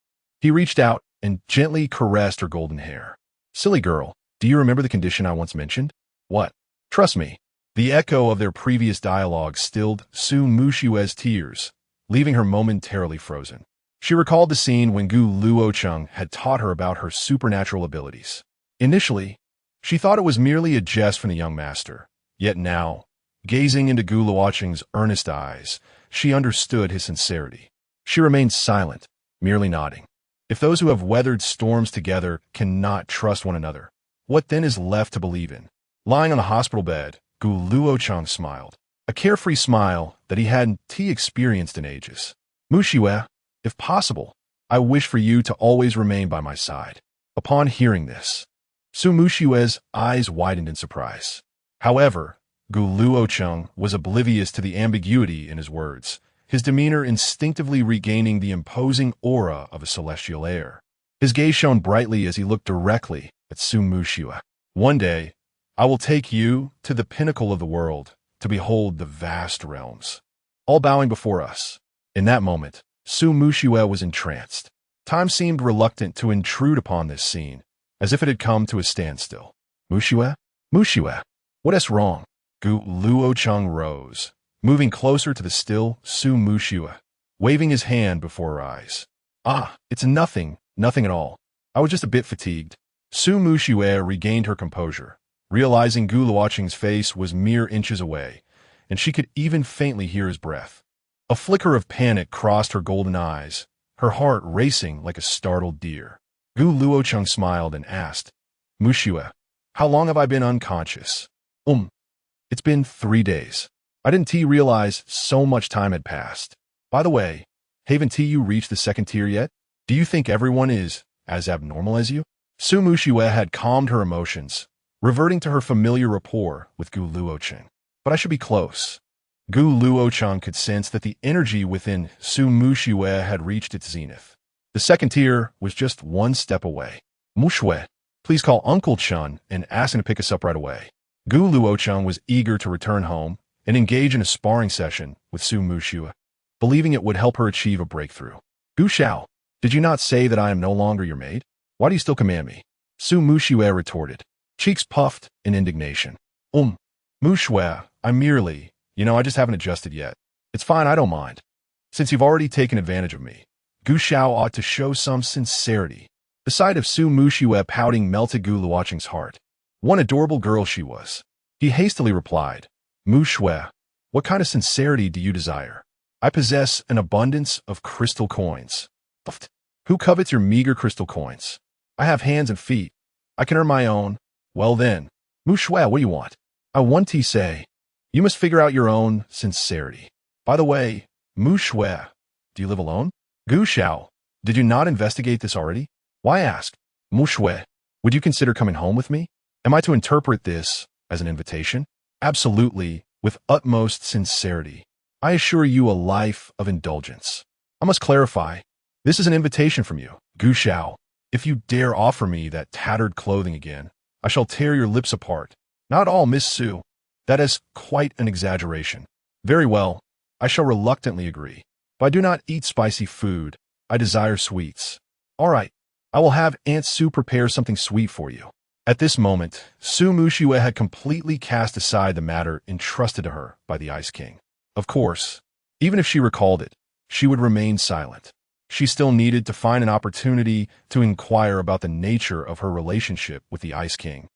He reached out and gently caressed her golden hair. Silly girl, do you remember the condition I once mentioned? What? Trust me. The echo of their previous dialogue stilled Su Mushue's tears, leaving her momentarily frozen. She recalled the scene when Gu Luochen had taught her about her supernatural abilities. Initially, she thought it was merely a jest from the young master, yet now, gazing into Gu Luochen's earnest eyes, she understood his sincerity. She remained silent, merely nodding. If those who have weathered storms together cannot trust one another, what then is left to believe in? Lying on the hospital bed, Gu Luochen smiled, a carefree smile that he hadn't experienced in ages. Mushue, if possible, I wish for you to always remain by my side. Upon hearing this, Su Mushue's eyes widened in surprise. However, Gu Luochen was oblivious to the ambiguity in his words, his demeanor instinctively regaining the imposing aura of a celestial air. His gaze shone brightly as he looked directly at Su Mushue. One day, I will take you to the pinnacle of the world to behold the vast realms. All bowing before us. In that moment, Su Mushue was entranced. Time seemed reluctant to intrude upon this scene, as if it had come to a standstill. Mushue? Mushue, what is wrong? Gu Luochen rose, moving closer to the still Su Mushue, waving his hand before her eyes. Ah, it's nothing at all. I was just a bit fatigued. Su Mushue regained her composure, realizing Gu Luochen's face was mere inches away, and she could even faintly hear his breath. A flicker of panic crossed her golden eyes, her heart racing like a startled deer. Gu Luochen smiled and asked, Mushue, how long have I been unconscious? It's been 3 days. I didn't realize so much time had passed. By the way, haven't you reached the second tier yet? Do you think everyone is as abnormal as you? Su Mushue had calmed her emotions, reverting to her familiar rapport with Gu Luochen. But I should be close. Gu Luochen could sense that the energy within Su Mushue had reached its zenith. The second tier was just one step away. Mushue, please call Uncle Chun and ask him to pick us up right away. Gu Luochen was eager to return home and engage in a sparring session with Su Mushue, believing it would help her achieve a breakthrough. Gu Xiao, did you not say that I am no longer your maid? Why do you still command me? Su Mushue retorted, cheeks puffed in indignation. Mushue, I merely, I just haven't adjusted yet. It's fine, I don't mind. Since you've already taken advantage of me, Gu Xiao ought to show some sincerity. The sight of Su Mushue pouting melted Gu Luochen's heart. What adorable girl she was. He hastily replied, Mushue, what kind of sincerity do you desire? I possess an abundance of crystal coins. Who covets your meager crystal coins? I have hands and feet. I can earn my own. Well then, Mushue, what do you want? I want to say, you must figure out your own sincerity. By the way, Mu Shui, do you live alone? Gu Xiao, did you not investigate this already? Why ask? Mu Shui, would you consider coming home with me? Am I to interpret this as an invitation? Absolutely, with utmost sincerity. I assure you a life of indulgence. I must clarify, this is an invitation from you, Gu Xiao. If you dare offer me that tattered clothing again, I shall tear your lips apart. Not all, Miss Su. That is quite an exaggeration. Very well, I shall reluctantly agree. But I do not eat spicy food. I desire sweets. All right, I will have Aunt Su prepare something sweet for you. At this moment, Su Mushue had completely cast aside the matter entrusted to her by the Ice King. Of course, even if she recalled it, she would remain silent. She still needed to find an opportunity to inquire about the nature of her relationship with the Ice King.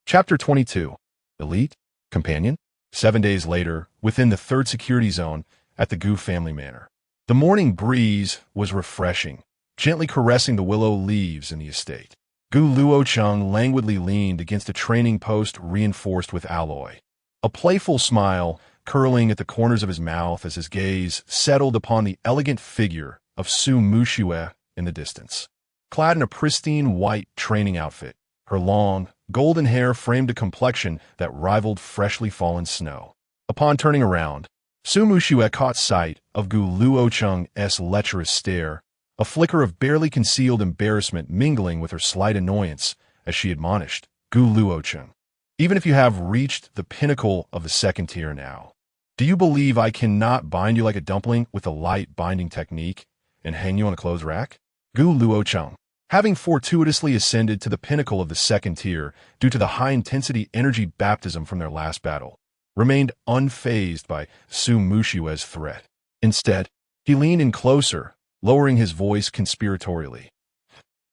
Chapter 22. Elite? Companion? 7 days later, within the 3rd security zone at the Gu family manor. The morning breeze was refreshing, gently caressing the willow leaves in the estate. Gu Luochen languidly leaned against a training post reinforced with alloy. A playful smile curling at the corners of his mouth as his gaze settled upon the elegant figure of Su Mushue in the distance. Clad in a pristine white training outfit, her long, golden hair framed a complexion that rivaled freshly fallen snow. Upon turning around, Su Mushue caught sight of Gu Luochen's lecherous stare, a flicker of barely concealed embarrassment mingling with her slight annoyance as she admonished, Gu Luochen. Even if you have reached the pinnacle of the 2nd tier now, do you believe I cannot bind you like a dumpling with a light binding technique and hang you on a clothes rack? Gu Luochen, having fortuitously ascended to the pinnacle of the 2nd tier due to the high-intensity energy baptism from their last battle, remained unfazed by Su Mushue's threat. Instead, he leaned in closer, lowering his voice conspiratorially.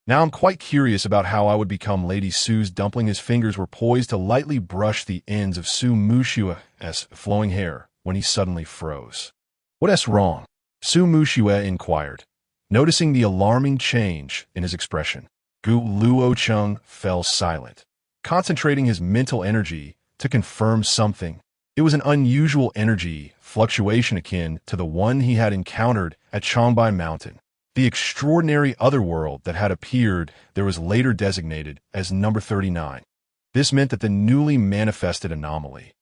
Now I'm quite curious about how I would become Lady Su's dumpling. His fingers were poised to lightly brush the ends of Su Mushue's flowing hair when he suddenly froze. What's wrong? Su Mushue inquired, noticing the alarming change in his expression. Gu Luochen fell silent, concentrating his mental energy to confirm something. It was an unusual energy fluctuation akin to the one he had encountered at Changbai Mountain. The extraordinary otherworld that had appeared there was later designated as number 39. This meant that the newly manifested anomaly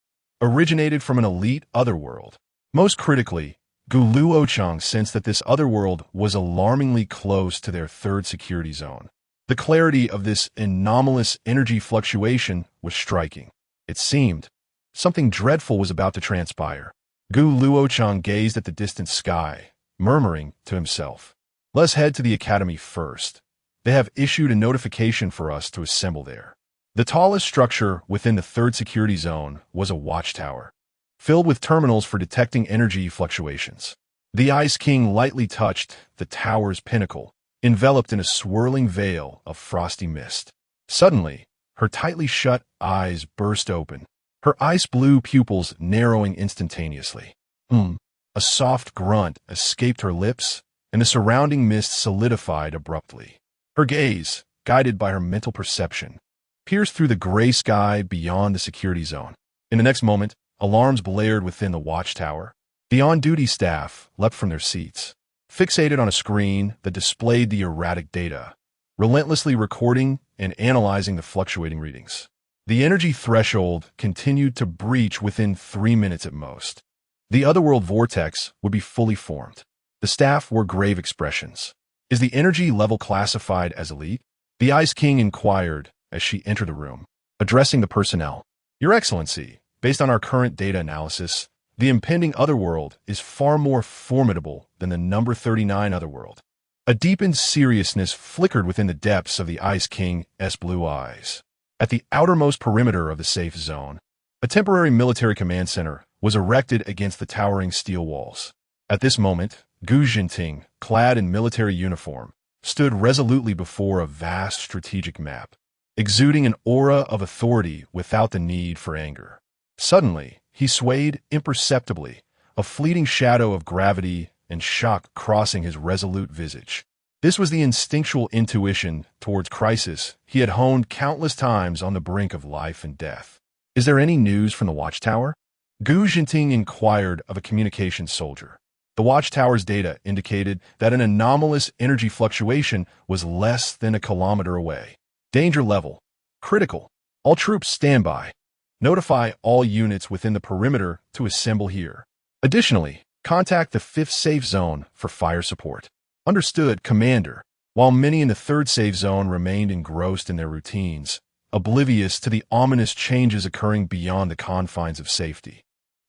originated from an elite otherworld. Most critically, Gu Luochen sensed that this otherworld was alarmingly close to their 3rd security zone. The clarity of this anomalous energy fluctuation was striking. It seemed something dreadful was about to transpire. Gu Luochen gazed at the distant sky, murmuring to himself, "Let's head to the academy first. They have issued a notification for us to assemble there." The tallest structure within the 3rd security zone was a watchtower, filled with terminals for detecting energy fluctuations. The Ice King lightly touched the tower's pinnacle, enveloped in a swirling veil of frosty mist. Suddenly, her tightly shut eyes burst open, her ice-blue pupils narrowing instantaneously. A soft grunt escaped her lips, and the surrounding mist solidified abruptly. Her gaze, guided by her mental perception, pierced through the gray sky beyond the security zone. In the next moment, alarms blared within the watchtower. The on-duty staff leapt from their seats, fixated on a screen that displayed the erratic data, relentlessly recording and analyzing the fluctuating readings. The energy threshold continued to breach within 3 minutes at most. The otherworld vortex would be fully formed. The staff wore grave expressions. "Is the energy level classified as elite?" The Ice King inquired as she entered the room, addressing the personnel. "Your Excellency, based on our current data analysis, the impending otherworld is far more formidable than the number 39 otherworld." A deepened seriousness flickered within the depths of the Ice King's blue eyes. At the outermost perimeter of the safe zone, a temporary military command center was erected against the towering steel walls. At this moment, Gu Jinting, clad in military uniform, stood resolutely before a vast strategic map, exuding an aura of authority without the need for anger. Suddenly, he swayed imperceptibly, a fleeting shadow of gravity and shock crossing his resolute visage. This was the instinctual intuition towards crisis he had honed countless times on the brink of life and death. Is there any news from the watchtower? Gu Jinting inquired of a communications soldier. The watchtower's data indicated that an anomalous energy fluctuation was less than a kilometer away. Danger level: critical. All troops stand by. Notify all units within the perimeter to assemble here. Additionally, contact the 5th safe zone for fire support. Understood, Commander. While many in the 3rd safe zone remained engrossed in their routines, oblivious to the ominous changes occurring beyond the confines of safety.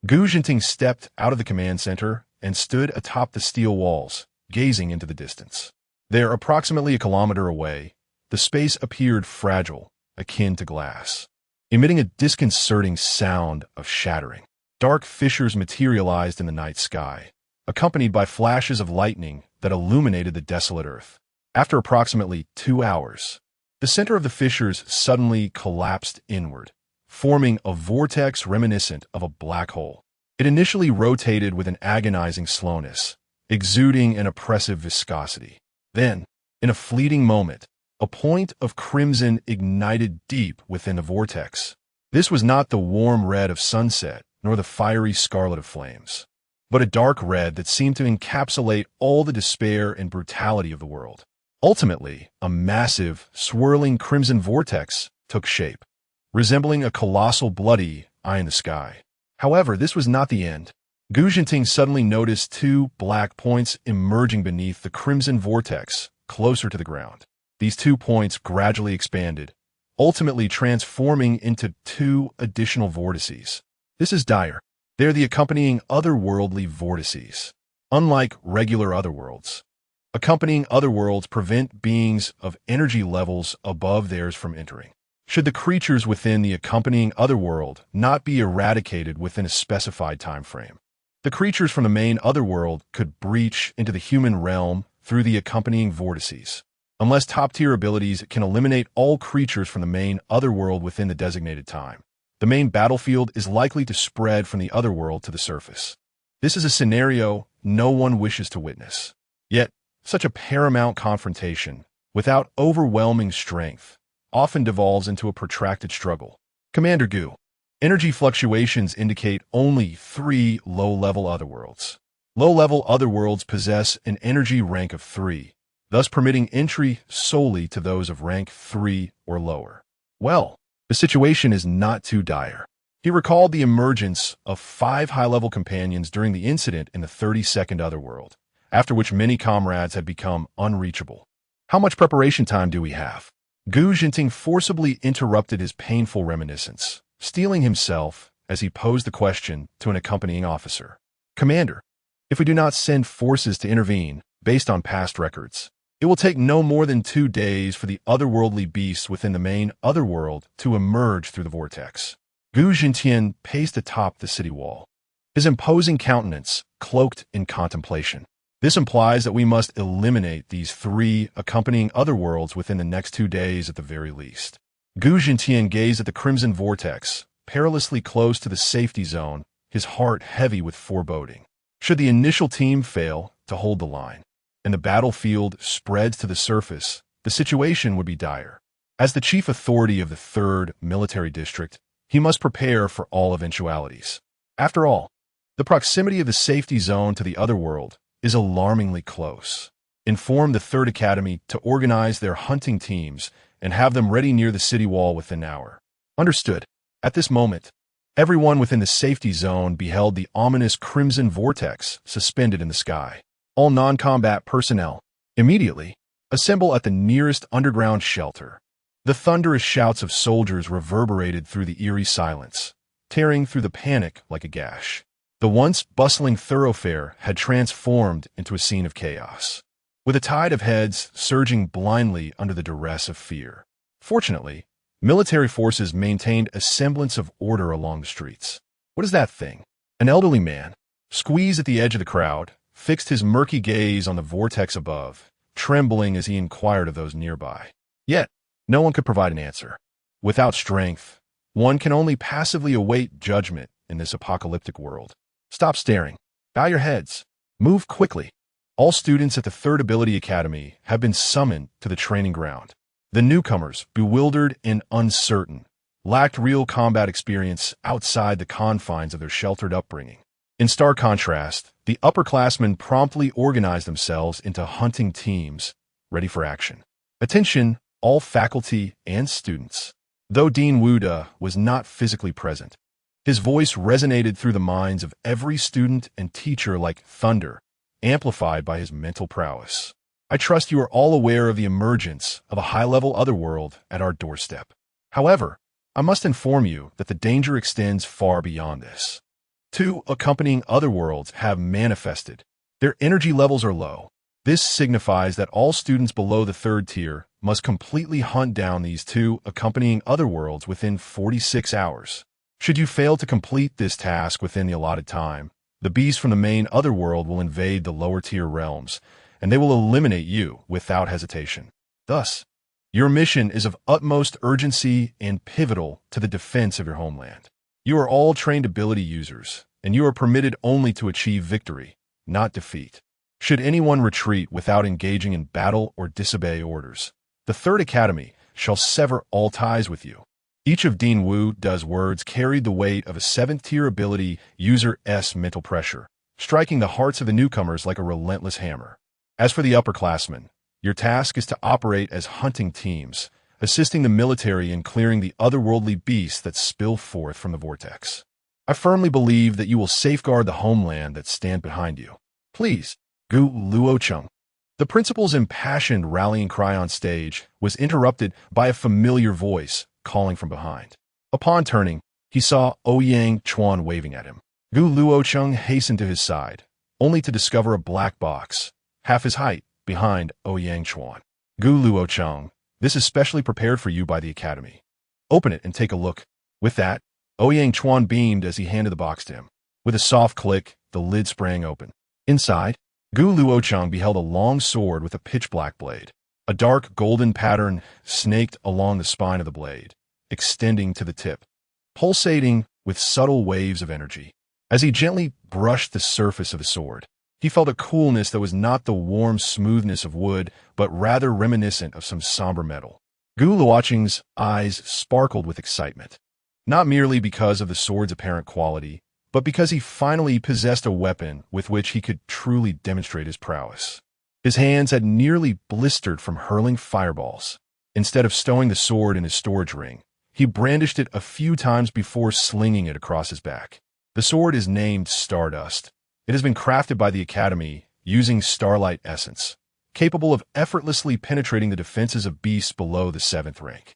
Gu Jinting stepped out of the command center and stood atop the steel walls, gazing into the distance. There, approximately a kilometer away, the space appeared fragile, akin to glass, emitting a disconcerting sound of shattering. Dark fissures materialized in the night sky, accompanied by flashes of lightning that illuminated the desolate earth. After approximately 2 hours, the center of the fissures suddenly collapsed inward, forming a vortex reminiscent of a black hole. It initially rotated with an agonizing slowness, exuding an oppressive viscosity. Then, in a fleeting moment, a point of crimson ignited deep within the vortex. This was not the warm red of sunset, nor the fiery scarlet of flames, but a dark red that seemed to encapsulate all the despair and brutality of the world. Ultimately, a massive, swirling crimson vortex took shape, resembling a colossal bloody eye in the sky. However, this was not the end. Gu Jinting suddenly noticed 2 black points emerging beneath the crimson vortex, closer to the ground. These 2 points gradually expanded, ultimately transforming into 2 additional vortices. This is dire. They're the accompanying otherworldly vortices. Unlike regular otherworlds, accompanying otherworlds prevent beings of energy levels above theirs from entering. Should the creatures within the accompanying otherworld not be eradicated within a specified time frame, the creatures from the main otherworld could breach into the human realm through the accompanying vortices. Unless top-tier abilities can eliminate all creatures from the main otherworld within the designated time, the main battlefield is likely to spread from the otherworld to the surface. This is a scenario no one wishes to witness. Yet, such a paramount confrontation, without overwhelming strength, often devolves into a protracted struggle. Commander Gu, energy fluctuations indicate only 3 low-level otherworlds. Low-level otherworlds possess an energy rank of 3, thus permitting entry solely to those of rank 3 or lower. Well, the situation is not too dire. He recalled the emergence of 5 high-level companions during the incident in the 32nd otherworld, after which many comrades had become unreachable. How much preparation time do we have? Gu Jinting forcibly interrupted his painful reminiscence, steeling himself as he posed the question to an accompanying officer. Commander, if we do not send forces to intervene, based on past records, it will take no more than 2 days for the otherworldly beasts within the main otherworld to emerge through the vortex. Gu Jintian paced atop the city wall, his imposing countenance cloaked in contemplation. This implies that we must eliminate these 3 accompanying otherworlds within the next 2 days at the very least. Gu Jintian gazed at the crimson vortex, perilously close to the safety zone, his heart heavy with foreboding. Should the initial team fail to hold the line, and the battlefield spreads to the surface, the situation would be dire. As the chief authority of the 3rd Military District, he must prepare for all eventualities. After all, the proximity of the safety zone to the otherworld is alarmingly close. Inform the 3rd Academy to organize their hunting teams and have them ready near the city wall within an hour. Understood. At this moment, everyone within the safety zone beheld the ominous crimson vortex suspended in the sky. All non-combat personnel, immediately, assemble at the nearest underground shelter. The thunderous shouts of soldiers reverberated through the eerie silence, tearing through the panic like a gash. The once bustling thoroughfare had transformed into a scene of chaos, with a tide of heads surging blindly under the duress of fear. Fortunately, military forces maintained a semblance of order along the streets. What is that thing? An elderly man, squeezed at the edge of the crowd, fixed his murky gaze on the vortex above, trembling as he inquired of those nearby. Yet, no one could provide an answer. Without strength, one can only passively await judgment in this apocalyptic world. Stop staring. Bow your heads. Move quickly. All students at the 3rd Ability Academy have been summoned to the training ground. The newcomers, bewildered and uncertain, lacked real combat experience outside the confines of their sheltered upbringing. In stark contrast, the upperclassmen promptly organized themselves into hunting teams, ready for action. Attention, all faculty and students. Though Dean Wuda was not physically present, his voice resonated through the minds of every student and teacher like thunder, amplified by his mental prowess. I trust you are all aware of the emergence of a high-level otherworld at our doorstep. However, I must inform you that the danger extends far beyond this. 2 accompanying otherworlds have manifested. Their energy levels are low. This signifies that all students below the 3rd tier must completely hunt down these 2 accompanying otherworlds within 46 hours. Should you fail to complete this task within the allotted time, the beasts from the main otherworld will invade the lower tier realms, and they will eliminate you without hesitation. Thus, your mission is of utmost urgency and pivotal to the defense of your homeland. You are all trained ability users, and you are permitted only to achieve victory, not defeat. Should anyone retreat without engaging in battle or disobey orders, the 3rd Academy shall sever all ties with you. Each of Dean Wuda's words carried the weight of a 7th-tier ability user's mental pressure, striking the hearts of the newcomers like a relentless hammer. As for the upperclassmen, your task is to operate as hunting teams, assisting the military in clearing the otherworldly beasts that spill forth from the vortex. I firmly believe that you will safeguard the homeland that stand behind you. Please, Gu Luochen. The principal's impassioned rallying cry on stage was interrupted by a familiar voice calling from behind. Upon turning, he saw Ouyang Chuan waving at him. Gu Luochen hastened to his side, only to discover a black box, half his height, behind Ouyang Chuan. Gu Luochen, this is specially prepared for you by the Academy. Open it and take a look. With that, Ouyang Chuan beamed as he handed the box to him. With a soft click, the lid sprang open. Inside, Gu Luochen beheld a long sword with a pitch-black blade. A dark golden pattern snaked along the spine of the blade, extending to the tip, pulsating with subtle waves of energy. As he gently brushed the surface of the sword, he felt a coolness that was not the warm smoothness of wood, but rather reminiscent of some somber metal. Gu Luochen's eyes sparkled with excitement, not merely because of the sword's apparent quality, but because he finally possessed a weapon with which he could truly demonstrate his prowess. His hands had nearly blistered from hurling fireballs. Instead of stowing the sword in his storage ring, he brandished it a few times before slinging it across his back. The sword is named Stardust. It has been crafted by the Academy using Starlight Essence, capable of effortlessly penetrating the defenses of beasts below the 7th rank.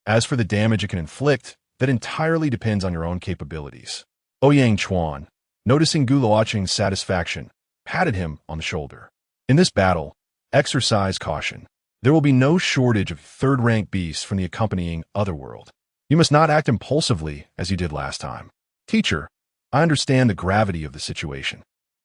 As for the damage it can inflict, that entirely depends on your own capabilities. Ouyang Chuan, noticing Gu Luochen's satisfaction, patted him on the shoulder. In this battle, exercise caution. There will be no shortage of 3rd-rank beasts from the accompanying otherworld. You must not act impulsively as you did last time. Teacher, I understand the gravity of the situation.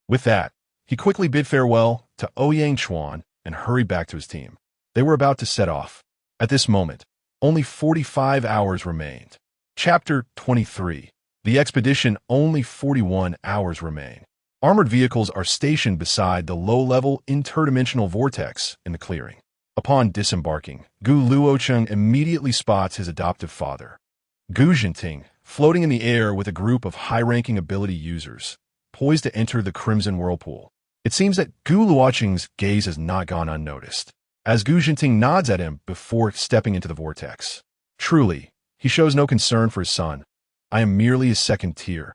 With that, he quickly bid farewell to Ouyang Chuan and hurried back to his team. They were about to set off. At this moment, only 45 hours remained. Chapter 23. The expedition, only 41 hours remain. Armored vehicles are stationed beside the low-level interdimensional vortex in the clearing. Upon disembarking, Gu Luochen immediately spots his adoptive father, Gu Jinting, floating in the air with a group of high-ranking ability users, poised to enter the Crimson Whirlpool. It seems that Gu Luochen's gaze has not gone unnoticed, as Gu Jinting nods at him before stepping into the vortex. Truly, he shows no concern for his son. I am merely a 2nd tier.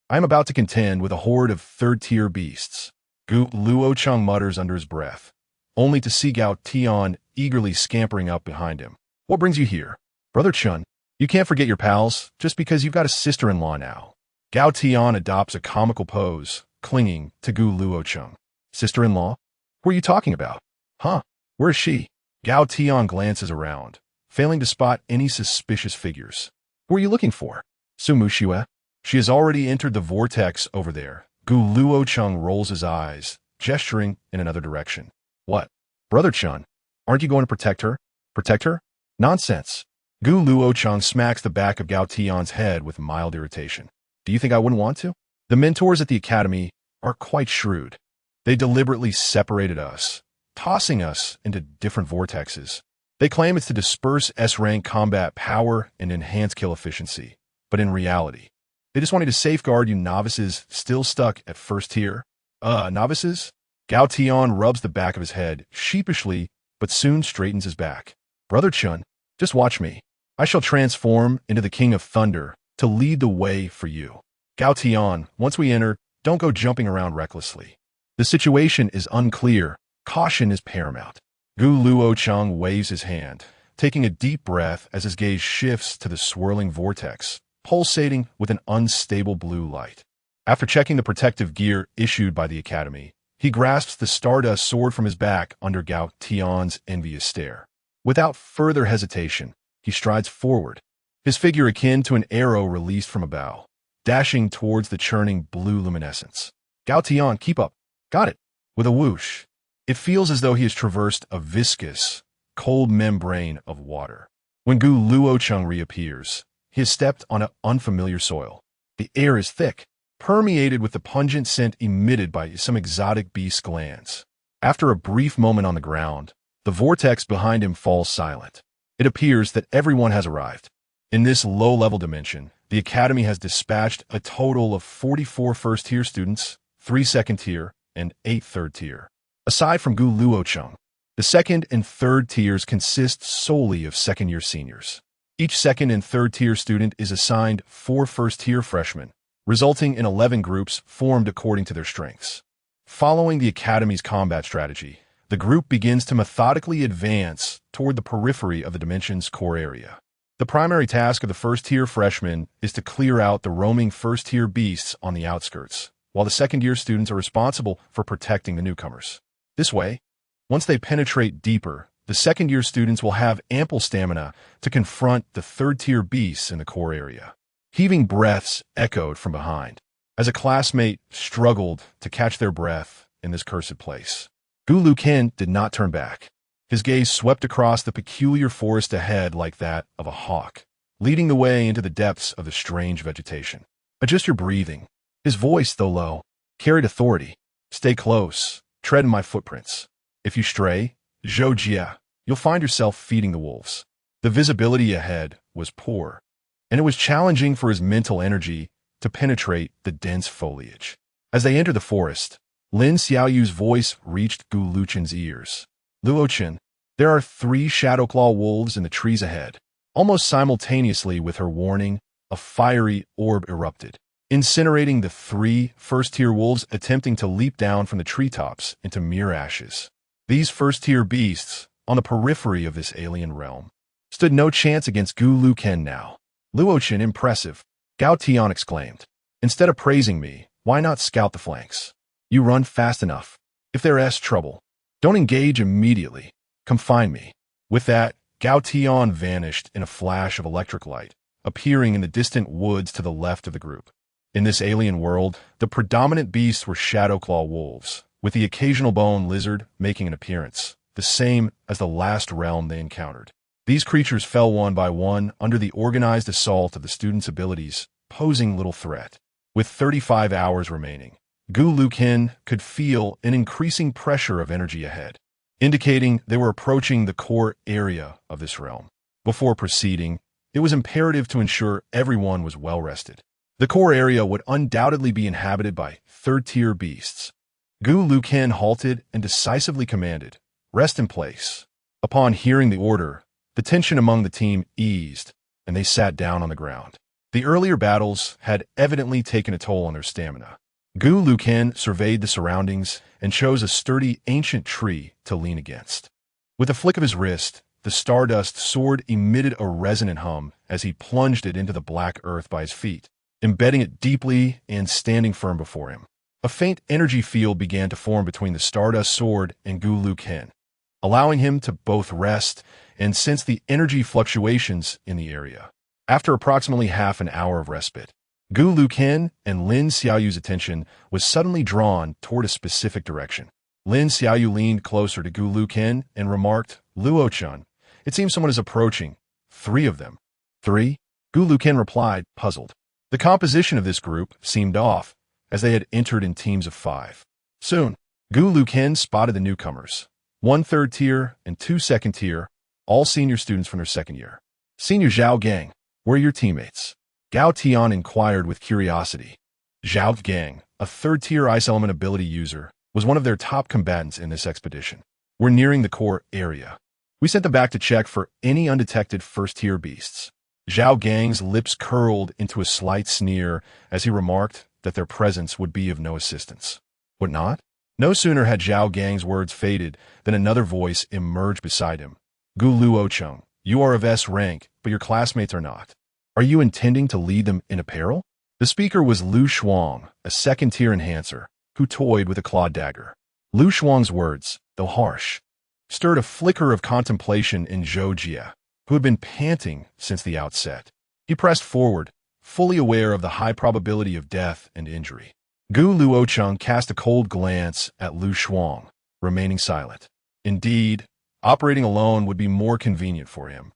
I am about to contend with a horde of 3rd-tier beasts. Gu Luochen mutters under his breath, only to see Gao Tian eagerly scampering up behind him. What brings you here? Brother Chun, you can't forget your pals just because you've got a sister-in-law now. Gao Tian adopts a comical pose, clinging to Gu Luochen. Sister-in-law? Who are you talking about? Huh? Where is she? Gao Tian glances around, failing to spot any suspicious figures. Who are you looking for? Sumushiwa? She has already entered the vortex over there. Gu Luochen rolls his eyes, gesturing in another direction. What? Brother Chun, aren't you going to protect her? Protect her? Nonsense. Gu Luochen smacks the back of Gao Tian's head with mild irritation. Do you think I wouldn't want to? The mentors at the Academy are quite shrewd. They deliberately separated us, tossing us into different vortexes, They claim it's to disperse S-rank combat power and enhance kill efficiency, but in reality, they just wanted to safeguard you novices still stuck at first tier. Novices? Gao Tian rubs the back of his head sheepishly, but soon straightens his back. Brother Chun, just watch me. I shall transform into the King of Thunder to lead the way for you. Gao Tian, once we enter, don't go jumping around recklessly. The situation is unclear. Caution is paramount. Gu Luochen waves his hand, taking a deep breath as his gaze shifts to the swirling vortex, pulsating with an unstable blue light. After checking the protective gear issued by the Academy, he grasps the Stardust sword from his back under Gao Tian's envious stare. Without further hesitation, he strides forward, his figure akin to an arrow released from a bow, dashing towards the churning blue luminescence. Gao Tian, keep up. Got it. With a whoosh, it feels as though he has traversed a viscous, cold membrane of water. When Gu Luochen reappears, he has stepped on an unfamiliar soil. The air is thick, permeated with the pungent scent emitted by some exotic beast's glands. After a brief moment on the ground, the vortex behind him falls silent. It appears that everyone has arrived. In this low-level dimension, the Academy has dispatched a total of 44 first-tier students, 3 second-tier, and 8 third-tier. Aside from Gu Luochen, the second and third tiers consist solely of second-year seniors. Each second and third-tier student is assigned 4 first-tier freshmen, resulting in 11 groups formed according to their strengths. Following the Academy's combat strategy, the group begins to methodically advance toward the periphery of the dimension's core area. The primary task of the first-tier freshmen is to clear out the roaming first-tier beasts on the outskirts, while the second-year students are responsible for protecting the newcomers. This way, once they penetrate deeper, the second-year students will have ample stamina to confront the third-tier beasts in the core area. Heaving breaths echoed from behind, as a classmate struggled to catch their breath in this cursed place. Gu Luochen did not turn back. His gaze swept across the peculiar forest ahead like that of a hawk, leading the way into the depths of the strange vegetation. Adjust your breathing. His voice, though low, carried authority. Stay close. Tread in my footprints. If you stray, Zhou Jia, you'll find yourself feeding the wolves. The visibility ahead was poor, and it was challenging for his mental energy to penetrate the dense foliage. As they entered the forest, Lin Xiaoyu's voice reached Gu Luochen's ears. Luochen, there are 3 Shadowclaw wolves in the trees ahead. Almost simultaneously with her warning, a fiery orb erupted, incinerating the 3 first-tier wolves attempting to leap down from the treetops into mere ashes. These first-tier beasts, on the periphery of this alien realm, stood no chance against Gu Luochen now. Luochen, impressive, Gao Tian exclaimed. Instead of praising me, why not scout the flanks? You run fast enough. If there's trouble, don't engage immediately. Confine me. With that, Gao Tian vanished in a flash of electric light, appearing in the distant woods to the left of the group. In this alien world, the predominant beasts were Shadowclaw wolves, with the occasional bone lizard making an appearance, the same as the last realm they encountered. These creatures fell one by one under the organized assault of the students' abilities, posing little threat. With 35 hours remaining, Gu Luochen could feel an increasing pressure of energy ahead, indicating they were approaching the core area of this realm. Before proceeding, it was imperative to ensure everyone was well rested. The core area would undoubtedly be inhabited by third-tier beasts. Gu Luochen halted and decisively commanded, "Rest in place." Upon hearing the order, the tension among the team eased, and they sat down on the ground. The earlier battles had evidently taken a toll on their stamina. Gu Luochen surveyed the surroundings and chose a sturdy ancient tree to lean against. With a flick of his wrist, the Stardust sword emitted a resonant hum as he plunged it into the black earth by his feet, embedding it deeply and standing firm before him. A faint energy field began to form between the Stardust sword and Gu Luochen, allowing him to both rest and sense the energy fluctuations in the area. After approximately half an hour of respite, Gu Luochen and Lin Xiaoyu's attention was suddenly drawn toward a specific direction. Lin Xiaoyu leaned closer to Gu Luochen and remarked, "Luochen, it seems someone is approaching. 3 of them." 3? Gu Luochen replied, puzzled. The composition of this group seemed off, as they had entered in teams of 5. Soon, Gu Luochen spotted the newcomers, 1 third-tier and 2 second-tier, all senior students from their second year. Senior Zhao Gang, where are your teammates? Gao Tian inquired with curiosity. Zhao Gang, a third-tier ice element ability user, was one of their top combatants in this expedition. We're nearing the core area. We sent them back to check for any undetected first-tier beasts. Zhao Gang's lips curled into a slight sneer as he remarked that their presence would be of no assistance. What not? No sooner had Zhao Gang's words faded than another voice emerged beside him. Gu Luochen, you are of S rank, but your classmates are not. Are you intending to lead them in apparel? The speaker was Lu Shuang, a second-tier enhancer, who toyed with a clawed dagger. Lu Shuang's words, though harsh, stirred a flicker of contemplation in Zhou Jie, who had been panting since the outset. He pressed forward, fully aware of the high probability of death and injury. Gu Luochen cast a cold glance at Lu Shuang, remaining silent. Indeed, operating alone would be more convenient for him.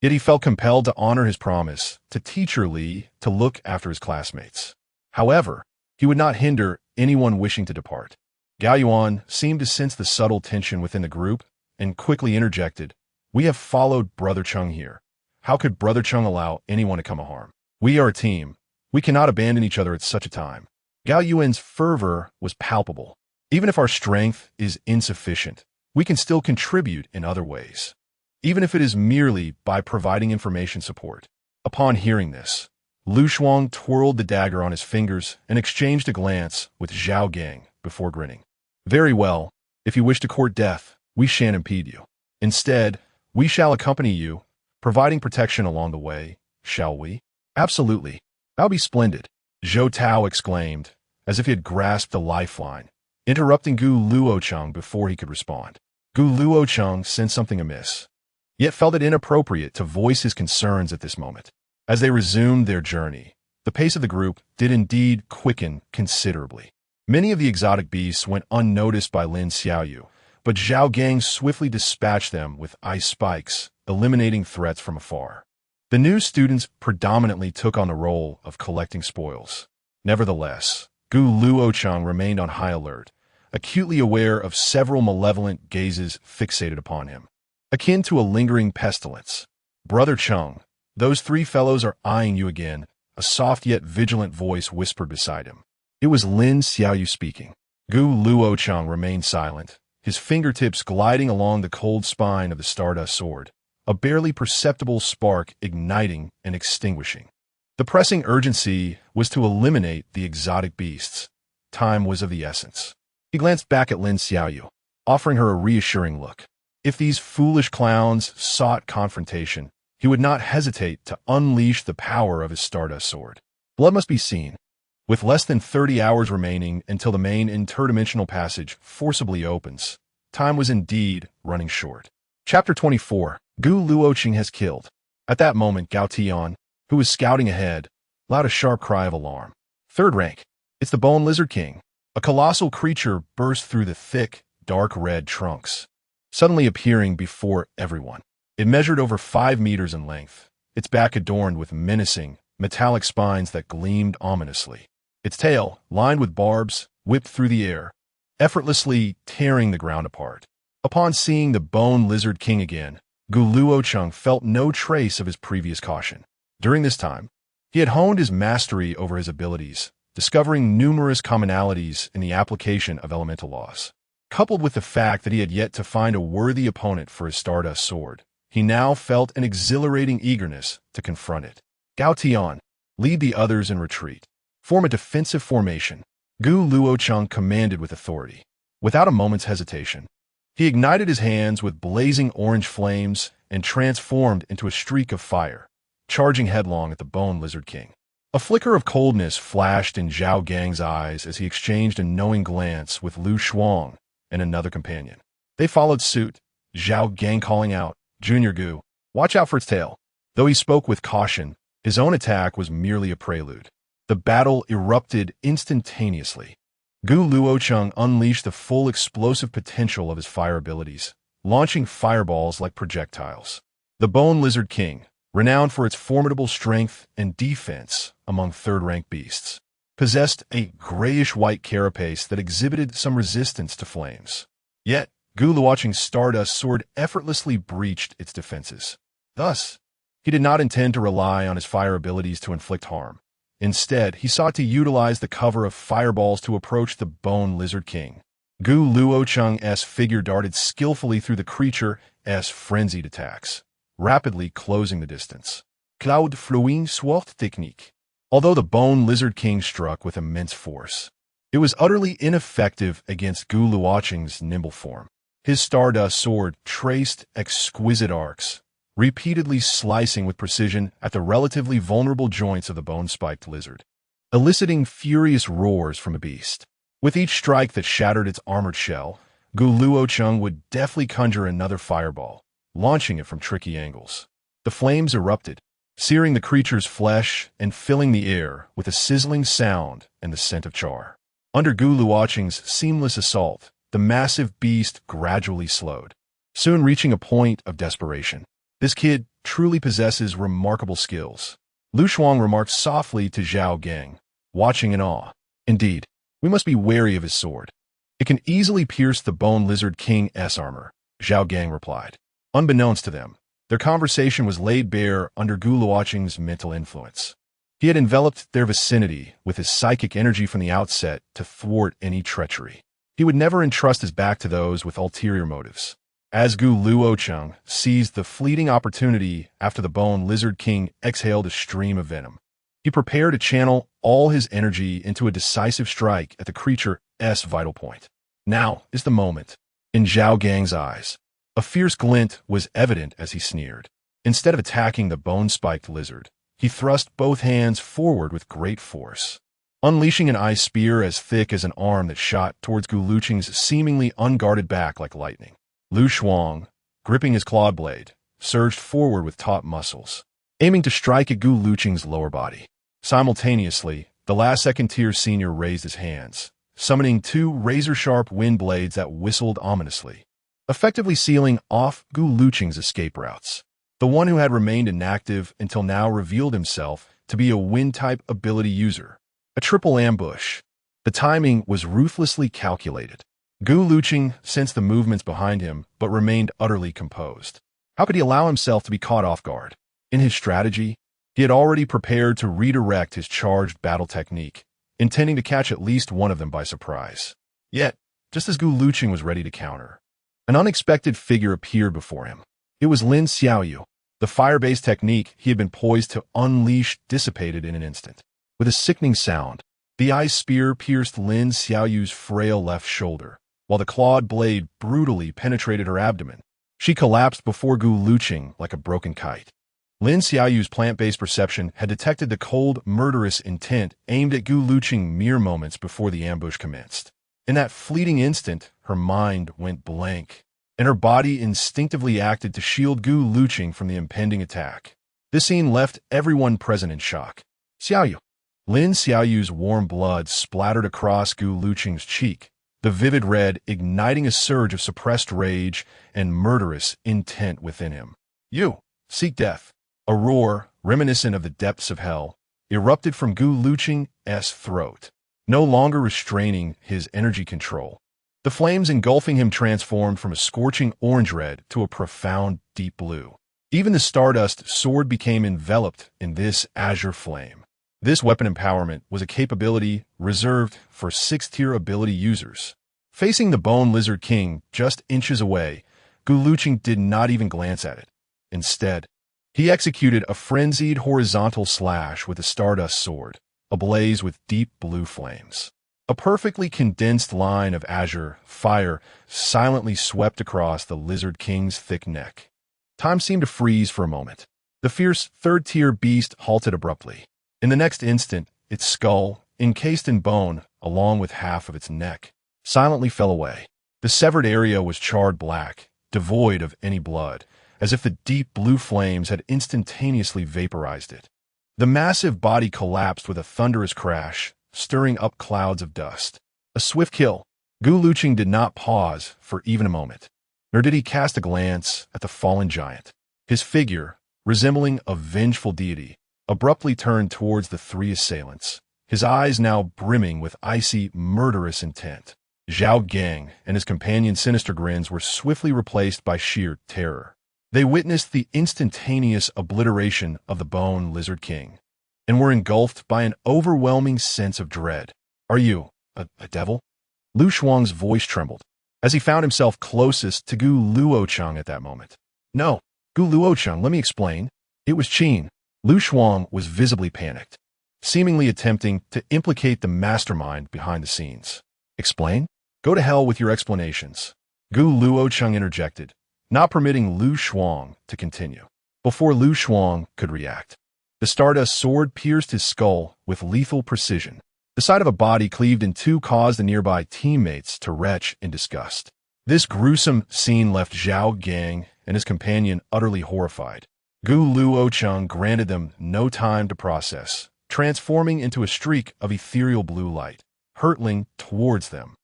Yet he felt compelled to honor his promise to Teacher Li to look after his classmates. However, he would not hinder anyone wishing to depart. Gao Yuan seemed to sense the subtle tension within the group and quickly interjected, "We have followed Brother Chung here. How could Brother Chung allow anyone to come to harm? We are a team. We cannot abandon each other at such a time." Gao Yuan's fervor was palpable. Even if our strength is insufficient, we can still contribute in other ways, even if it is merely by providing information support. Upon hearing this, Lu Shuang twirled the dagger on his fingers and exchanged a glance with Zhao Gang before grinning. "Very well. If you wish to court death, we shan't impede you. Instead, we shall accompany you, providing protection along the way, shall we?" "Absolutely. That'll be splendid," Zhou Tao exclaimed, as if he had grasped a lifeline, interrupting Gu Luochen before he could respond. Gu Luochen sensed something amiss, yet felt it inappropriate to voice his concerns at this moment. As they resumed their journey, the pace of the group did indeed quicken considerably. Many of the exotic beasts went unnoticed by Lin Xiaoyu, but Zhao Gang swiftly dispatched them with ice spikes, eliminating threats from afar. The new students predominantly took on the role of collecting spoils. Nevertheless, Gu Luochen remained on high alert, acutely aware of several malevolent gazes fixated upon him, akin to a lingering pestilence. "Brother Chung, those three fellows are eyeing you again," a soft yet vigilant voice whispered beside him. It was Lin Xiaoyu speaking. Gu Luochen remained silent, his fingertips gliding along the cold spine of the Stardust Sword, a barely perceptible spark igniting and extinguishing. The pressing urgency was to eliminate the exotic beasts. Time was of the essence. He glanced back at Lin Xiaoyu, offering her a reassuring look. If these foolish clowns sought confrontation, he would not hesitate to unleash the power of his Stardust Sword. Blood must be seen. With less than 30 hours remaining until the main interdimensional passage forcibly opens, time was indeed running short. Chapter 24. Gu Luochen has killed. At that moment, Gao Tian, who was scouting ahead, let out a sharp cry of alarm. "Third rank. It's the Bone Lizard King." A colossal creature burst through the thick, dark red trunks, suddenly appearing before everyone. It measured over 5 meters in length, its back adorned with menacing, metallic spines that gleamed ominously. Its tail, lined with barbs, whipped through the air, effortlessly tearing the ground apart. Upon seeing the Bone Lizard King again, Gu Luochen felt no trace of his previous caution. During this time, he had honed his mastery over his abilities, discovering numerous commonalities in the application of elemental laws. Coupled with the fact that he had yet to find a worthy opponent for his Stardust Sword, he now felt an exhilarating eagerness to confront it. "Gao Tian, lead the others in retreat. Form a defensive formation," Gu Luochen commanded with authority. Without a moment's hesitation, he ignited his hands with blazing orange flames and transformed into a streak of fire, charging headlong at the Bone Lizard King. A flicker of coldness flashed in Zhao Gang's eyes as he exchanged a knowing glance with Lu Shuang and another companion. They followed suit, Zhao Gang calling out, "Junior Gu, watch out for its tail." Though he spoke with caution, his own attack was merely a prelude. The battle erupted instantaneously. Gu Luochen unleashed the full explosive potential of his fire abilities, launching fireballs like projectiles. The Bone Lizard King, renowned for its formidable strength and defense among third-rank beasts, possessed a grayish-white carapace that exhibited some resistance to flames. Yet, Gu Luocheng's Stardust sword effortlessly breached its defenses. Thus, he did not intend to rely on his fire abilities to inflict harm. Instead, he sought to utilize the cover of fireballs to approach the Bone Lizard King. Gu Luocheng's figure darted skillfully through the creature's frenzied attacks, rapidly closing the distance. Cloud Fluing Sword Technique. Although the Bone Lizard King struck with immense force, it was utterly ineffective against Gu Luocheng's nimble form. His Stardust sword traced exquisite arcs, repeatedly slicing with precision at the relatively vulnerable joints of the bone-spiked lizard, eliciting furious roars from the beast. With each strike that shattered its armored shell, Gu Luocheng would deftly conjure another fireball, launching it from tricky angles. The flames erupted, searing the creature's flesh and filling the air with a sizzling sound and the scent of char. Under Gu Luocheng's seamless assault, the massive beast gradually slowed, soon reaching a point of desperation. This kid truly possesses remarkable skills, Lu Shuang remarked softly to Zhao Gang, watching in awe. Indeed, we must be wary of his sword. It can easily pierce the Bone Lizard King's armor, Zhao Gang replied. Unbeknownst to them, their conversation was laid bare under Gu Luocheng's mental influence. He had enveloped their vicinity with his psychic energy from the outset to thwart any treachery. He would never entrust his back to those with ulterior motives. As Gu Luocheng seized the fleeting opportunity after the Bone Lizard King exhaled a stream of venom, he prepared to channel all his energy into a decisive strike at the creature's vital point. Now is the moment. In Zhao Gang's eyes, a fierce glint was evident as he sneered. Instead of attacking the bone-spiked lizard, he thrust both hands forward with great force, unleashing an ice spear as thick as an arm that shot towards Gu Luocheng's seemingly unguarded back like lightning. Lu Shuang, gripping his clawed blade, surged forward with taut muscles, aiming to strike at Gu Luocheng's lower body. Simultaneously, the last second-tier senior raised his hands, summoning two razor-sharp wind blades that whistled ominously, effectively sealing off Gu Luocheng's escape routes. The one who had remained inactive until now revealed himself to be a wind-type ability user, a triple ambush. The timing was ruthlessly calculated. Gu Luocheng sensed the movements behind him, but remained utterly composed. How could he allow himself to be caught off guard? In his strategy, he had already prepared to redirect his charged battle technique, intending to catch at least one of them by surprise. Yet, just as Gu Luocheng was ready to counter, an unexpected figure appeared before him. It was Lin Xiaoyu. The fire-based technique he had been poised to unleash dissipated in an instant. With a sickening sound, the ice spear pierced Lin Xiaoyu's frail left shoulder, while the clawed blade brutally penetrated her abdomen. She collapsed before Gu Luocheng like a broken kite. Lin Xiaoyu's plant-based perception had detected the cold, murderous intent aimed at Gu Luocheng mere moments before the ambush commenced. In that fleeting instant, her mind went blank, and her body instinctively acted to shield Gu Luocheng from the impending attack. This scene left everyone present in shock. Xiaoyu. Lin Xiaoyu's warm blood splattered across Gu Luocheng's cheek, the vivid red igniting a surge of suppressed rage and murderous intent within him. You seek death. A roar, reminiscent of the depths of hell, erupted from Gu Luocheng's throat, no longer restraining his energy control. The flames engulfing him transformed from a scorching orange red to a profound deep blue. Even the Stardust sword became enveloped in this azure flame. This weapon empowerment was a capability reserved for 6th-tier ability users. Facing the Bone Lizard King just inches away, Gu Luocheng did not even glance at it. Instead, he executed a frenzied horizontal slash with the Stardust sword, ablaze with deep blue flames. A perfectly condensed line of azure fire silently swept across the Lizard King's thick neck. Time seemed to freeze for a moment. The fierce 3rd-tier beast halted abruptly. In the next instant, its skull, encased in bone, along with half of its neck, silently fell away. The severed area was charred black, devoid of any blood, as if the deep blue flames had instantaneously vaporized it. The massive body collapsed with a thunderous crash, stirring up clouds of dust. A swift kill. Gu Luocheng did not pause for even a moment, nor did he cast a glance at the fallen giant. His figure, resembling a vengeful deity, abruptly turned towards the 3 assailants, his eyes now brimming with icy, murderous intent. Zhao Gang and his companion's sinister grins were swiftly replaced by sheer terror. They witnessed the instantaneous obliteration of the Bone Lizard King and were engulfed by an overwhelming sense of dread. Are you a devil? Lu Shuang's voice trembled as he found himself closest to Gu Luocheng at that moment. No, Gu Luocheng, let me explain. It was Qin. Lu Shuang was visibly panicked, seemingly attempting to implicate the mastermind behind the scenes. Explain? Go to hell with your explanations. Gu Luocheng interjected, not permitting Lu Shuang to continue. Before Lu Shuang could react, the Stardust sword pierced his skull with lethal precision. The sight of a body cleaved in two caused the nearby teammates to retch in disgust. This gruesome scene left Zhao Gang and his companion utterly horrified. Gu Luocheng granted them no time to process, transforming into a streak of ethereal blue light, hurtling towards them.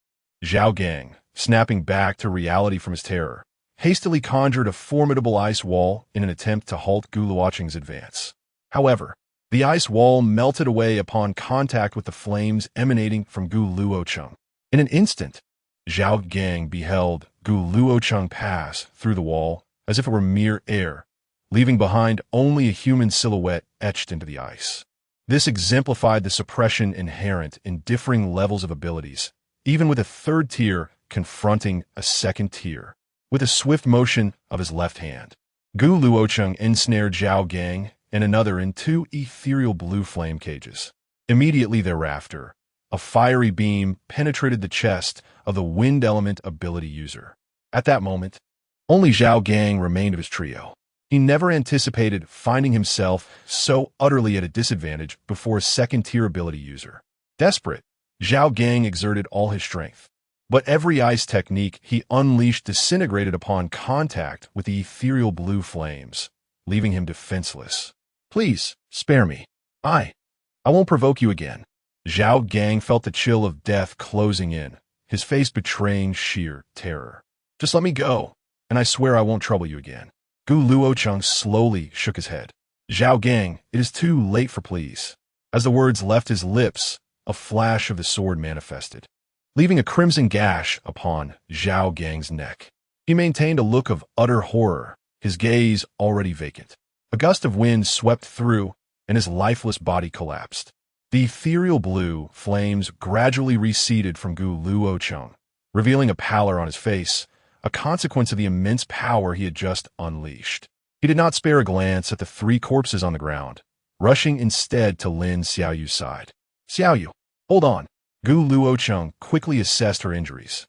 Zhao Gang, snapping back to reality from his terror, hastily conjured a formidable ice wall in an attempt to halt Gu Luocheng's advance. However, the ice wall melted away upon contact with the flames emanating from Gu Luocheng. In an instant, Zhao Gang beheld Gu Luocheng pass through the wall as if it were mere air, leaving behind only a human silhouette etched into the ice. This exemplified the suppression inherent in differing levels of abilities, even with a third tier confronting a second tier. With a swift motion of his left hand, Gu Luocheng ensnared Zhao Gang and another in two ethereal blue flame cages. Immediately thereafter, a fiery beam penetrated the chest of the wind element ability user. At that moment, only Zhao Gang remained of his trio. He never anticipated finding himself so utterly at a disadvantage before a second-tier ability user. Desperate, Zhao Gang exerted all his strength, but every ice technique he unleashed disintegrated upon contact with the ethereal blue flames, leaving him defenseless. Please, spare me. I won't provoke you again. Zhao Gang felt the chill of death closing in, his face betraying sheer terror. Just let me go, and I swear I won't trouble you again. Gu Luocheng slowly shook his head. Zhao Gang, it is too late for please. As the words left his lips, a flash of the sword manifested, leaving a crimson gash upon Zhao Gang's neck. He maintained a look of utter horror, his gaze already vacant. A gust of wind swept through, and his lifeless body collapsed. The ethereal blue flames gradually receded from Gu Luocheng, revealing a pallor on his face, a consequence of the immense power he had just unleashed. He did not spare a glance at the three corpses on the ground, rushing instead to Lin Xiaoyu's side. Xiaoyu, hold on. Gu Luocheng quickly assessed her injuries.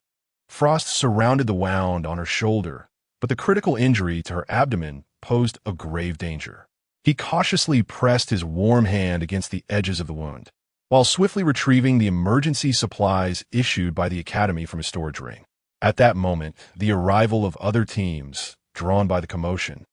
Frost surrounded the wound on her shoulder, but the critical injury to her abdomen posed a grave danger. He cautiously pressed his warm hand against the edges of the wound, while swiftly retrieving the emergency supplies issued by the Academy from his storage ring. At that moment, the arrival of other teams, drawn by the commotion,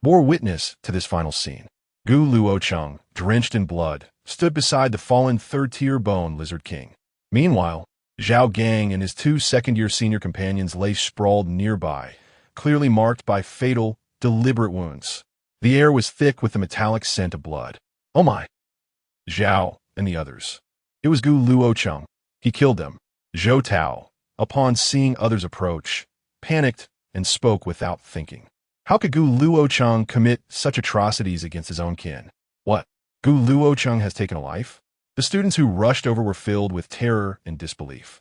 bore witness to this final scene. Gu Luocheng, drenched in blood, stood beside the fallen third-tier Bone Lizard King. Meanwhile, Zhao Gang and his two second-year senior companions lay sprawled nearby, clearly marked by fatal, deliberate wounds. The air was thick with the metallic scent of blood. Oh my! Zhao and the others. It was Gu Luocheng. He killed them. Zhou Tao, upon seeing others approach, panicked and spoke without thinking. How could Gu Luocheng commit such atrocities against his own kin? What? Gu Luocheng has taken a life? The students who rushed over were filled with terror and disbelief.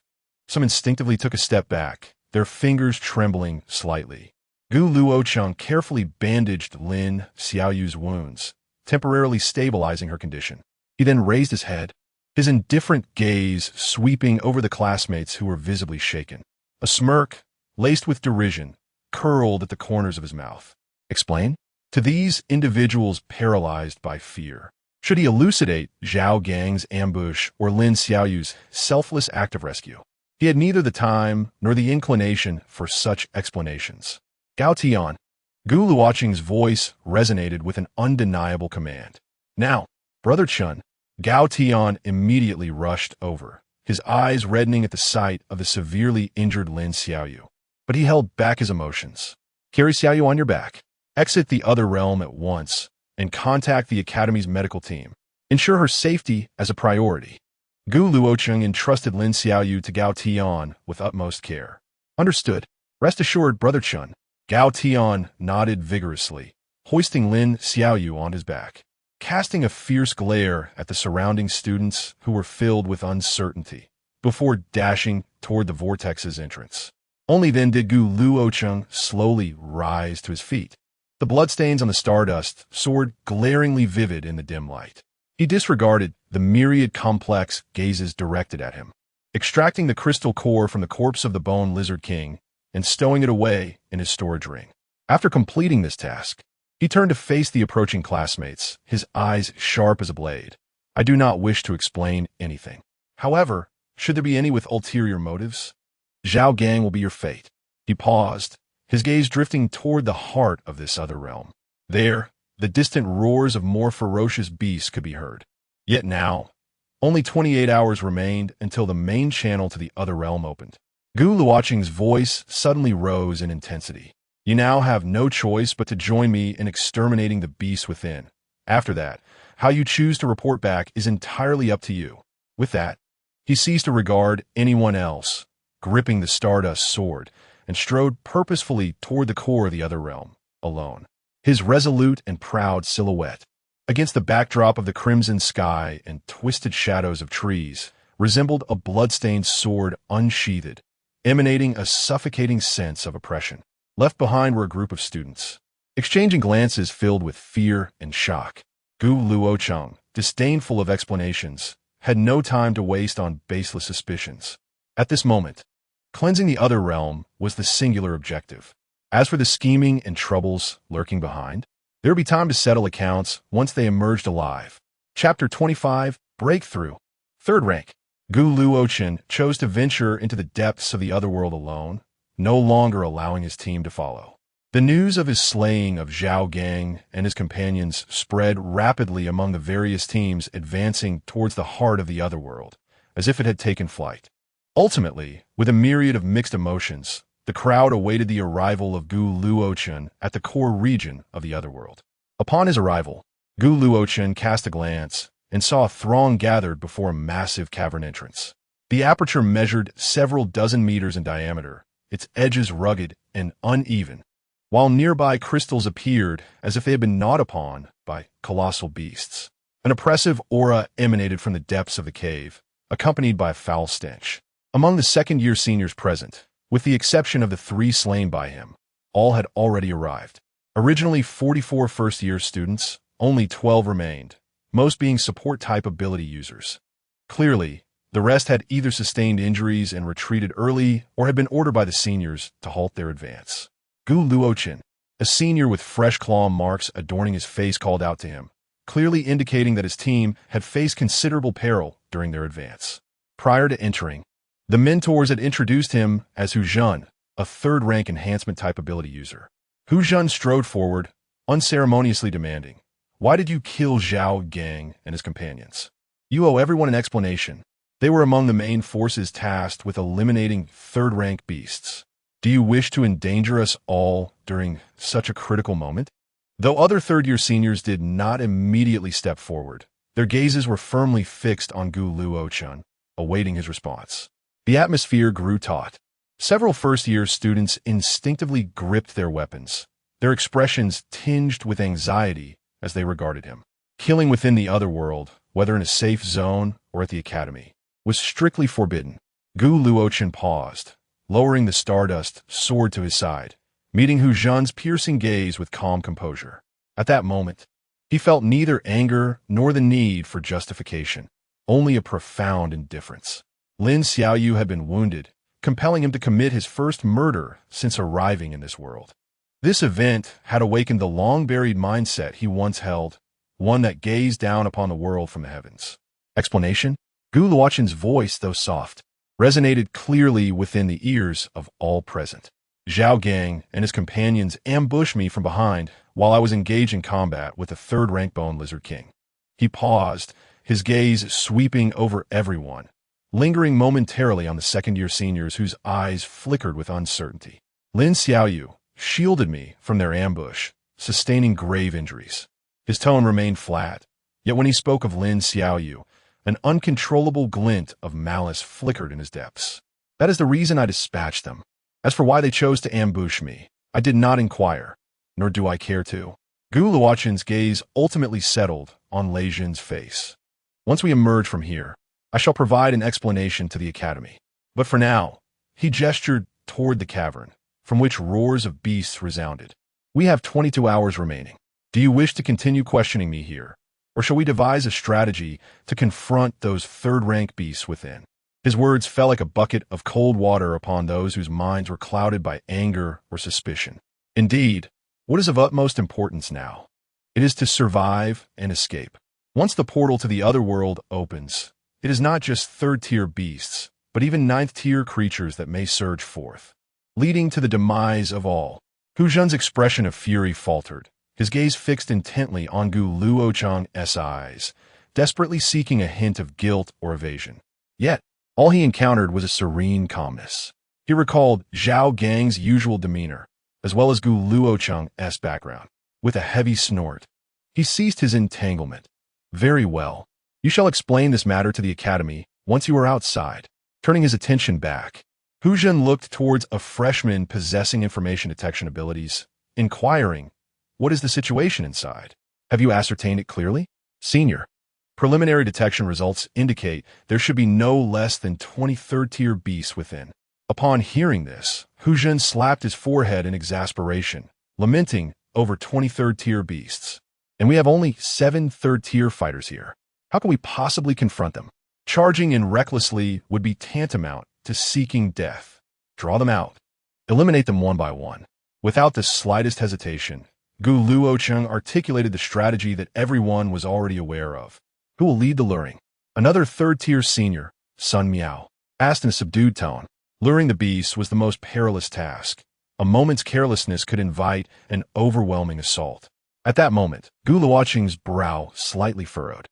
Some instinctively took a step back, their fingers trembling slightly. Gu Luocheng carefully bandaged Lin Xiaoyu's wounds, temporarily stabilizing her condition. He then raised his head, his indifferent gaze sweeping over the classmates who were visibly shaken. A smirk, laced with derision, curled at the corners of his mouth. Explain? To these individuals paralyzed by fear, should he elucidate Zhao Gang's ambush or Lin Xiaoyu's selfless act of rescue? He had neither the time nor the inclination for such explanations. Gao Tian. Gu Luocheng's voice resonated with an undeniable command. Now, Brother Chun. Gao Tian immediately rushed over, his eyes reddening at the sight of the severely injured Lin Xiaoyu. But he held back his emotions. Carry Xiaoyu on your back. Exit the other realm at once and contact the Academy's medical team. Ensure her safety as a priority. Gu Luochen entrusted Lin Xiaoyu to Gao Tian with utmost care. Understood. Rest assured, Brother Chun. Gao Tian nodded vigorously, hoisting Lin Xiaoyu on his back, casting a fierce glare at the surrounding students who were filled with uncertainty, before dashing toward the vortex's entrance. Only then did Gu Luochen slowly rise to his feet. The bloodstains on the stardust soared glaringly vivid in the dim light. He disregarded the myriad complex gazes directed at him, extracting the crystal core from the corpse of the bone lizard king and stowing it away in his storage ring. After completing this task, he turned to face the approaching classmates, his eyes sharp as a blade. I do not wish to explain anything. However, should there be any with ulterior motives, Zhao Gang will be your fate. He paused, his gaze drifting toward the heart of this other realm. There, the distant roars of more ferocious beasts could be heard. Yet now, only 28 hours remained until the main channel to the other realm opened. Gu Luocheng's voice suddenly rose in intensity. You now have no choice but to join me in exterminating the beasts within. After that, how you choose to report back is entirely up to you. With that, he ceased to regard anyone else, gripping the stardust sword, and strode purposefully toward the core of the other realm, alone. His resolute and proud silhouette, against the backdrop of the crimson sky and twisted shadows of trees, resembled a blood-stained sword unsheathed, emanating a suffocating sense of oppression. Left behind were a group of students, exchanging glances filled with fear and shock. Gu Luocheng, disdainful of explanations, had no time to waste on baseless suspicions. At this moment, cleansing the other realm was the singular objective. As for the scheming and troubles lurking behind, there would be time to settle accounts once they emerged alive. Chapter 25, Breakthrough. Third rank. Gu Luochen chose to venture into the depths of the otherworld alone, no longer allowing his team to follow. The news of his slaying of Zhao Gang and his companions spread rapidly among the various teams advancing towards the heart of the otherworld, as if it had taken flight. Ultimately, with a myriad of mixed emotions, the crowd awaited the arrival of Gu Luochen at the core region of the otherworld. Upon his arrival, Gu Luochen cast a glance and saw a throng gathered before a massive cavern entrance. The aperture measured several dozen meters in diameter, its edges rugged and uneven, while nearby crystals appeared as if they had been gnawed upon by colossal beasts. An oppressive aura emanated from the depths of the cave, accompanied by a foul stench. Among the second-year seniors present, with the exception of the 3 slain by him, all had already arrived. Originally 44 first-year students, only 12 remained, most being support-type ability users. Clearly, the rest had either sustained injuries and retreated early or had been ordered by the seniors to halt their advance. Gu Luochen, a senior with fresh claw marks adorning his face, called out to him, clearly indicating that his team had faced considerable peril during their advance. Prior to entering, the mentors had introduced him as Hu Zhen, a third-rank enhancement-type ability user. Hu Zhen strode forward, unceremoniously demanding, "Why did you kill Zhao Gang and his companions? You owe everyone an explanation. They were among the main forces tasked with eliminating third-rank beasts. Do you wish to endanger us all during such a critical moment?" Though other third-year seniors did not immediately step forward, their gazes were firmly fixed on Gu Luochen, awaiting his response. The atmosphere grew taut. Several first-year students instinctively gripped their weapons, their expressions tinged with anxiety as they regarded him. Killing within the otherworld, whether in a safe zone or at the academy, was strictly forbidden. Gu Luochen paused, lowering the stardust sword to his side, meeting Hu Zhen's piercing gaze with calm composure. At that moment, he felt neither anger nor the need for justification, only a profound indifference. Lin Xiaoyu had been wounded, compelling him to commit his first murder since arriving in this world. This event had awakened the long-buried mindset he once held, one that gazed down upon the world from the heavens. Explanation? Gu Luochen's voice, though soft, resonated clearly within the ears of all present. Zhao Gang and his companions ambushed me from behind while I was engaged in combat with the third-rank bone lizard king. He paused, his gaze sweeping over everyone, lingering momentarily on the second-year seniors whose eyes flickered with uncertainty. Lin Xiaoyu shielded me from their ambush, sustaining grave injuries. His tone remained flat, yet when he spoke of Lin Xiaoyu, An uncontrollable glint of malice flickered in his depths. That is the reason I dispatched them. As for why they chose to ambush me, I did not inquire, nor do I care to. Luochen's gaze ultimately settled on Lei Jun's face. Once we emerge from here, I shall provide an explanation to the academy. But for now, he gestured toward the cavern, from which roars of beasts resounded. We have 22 hours remaining. Do you wish to continue questioning me here, or shall we devise a strategy to confront those third-rank beasts within? His words fell like a bucket of cold water upon those whose minds were clouded by anger or suspicion. Indeed, what is of utmost importance now? It is to survive and escape. Once the portal to the otherworld opens, it is not just third-tier beasts, but even ninth-tier creatures that may surge forth, leading to the demise of all. Hu Zhen's expression of fury faltered, his gaze fixed intently on Luochen's eyes, desperately seeking a hint of guilt or evasion. Yet, all he encountered was a serene calmness. He recalled Zhao Gang's usual demeanor, as well as Luochen's background. With a heavy snort, he ceased his entanglement. Very well. You shall explain this matter to the academy once you are outside. Turning his attention back, Hu Zhen looked towards a freshman possessing information detection abilities, inquiring, "What is the situation inside? Have you ascertained it clearly?" "Senior, preliminary detection results indicate there should be no less than 20 third-tier beasts within." Upon hearing this, Hu Zhen slapped his forehead in exasperation, lamenting over 20 third-tier beasts. And we have only 7 third-tier fighters here. How can we possibly confront them? Charging in recklessly would be tantamount to seeking death. Draw them out. Eliminate them one by one. Without the slightest hesitation, Luochen articulated the strategy that everyone was already aware of. Who will lead the luring? Another third-tier senior, Sun Miao, asked in a subdued tone. Luring the beasts was the most perilous task. A moment's carelessness could invite an overwhelming assault. At that moment, Luochen's brow slightly furrowed.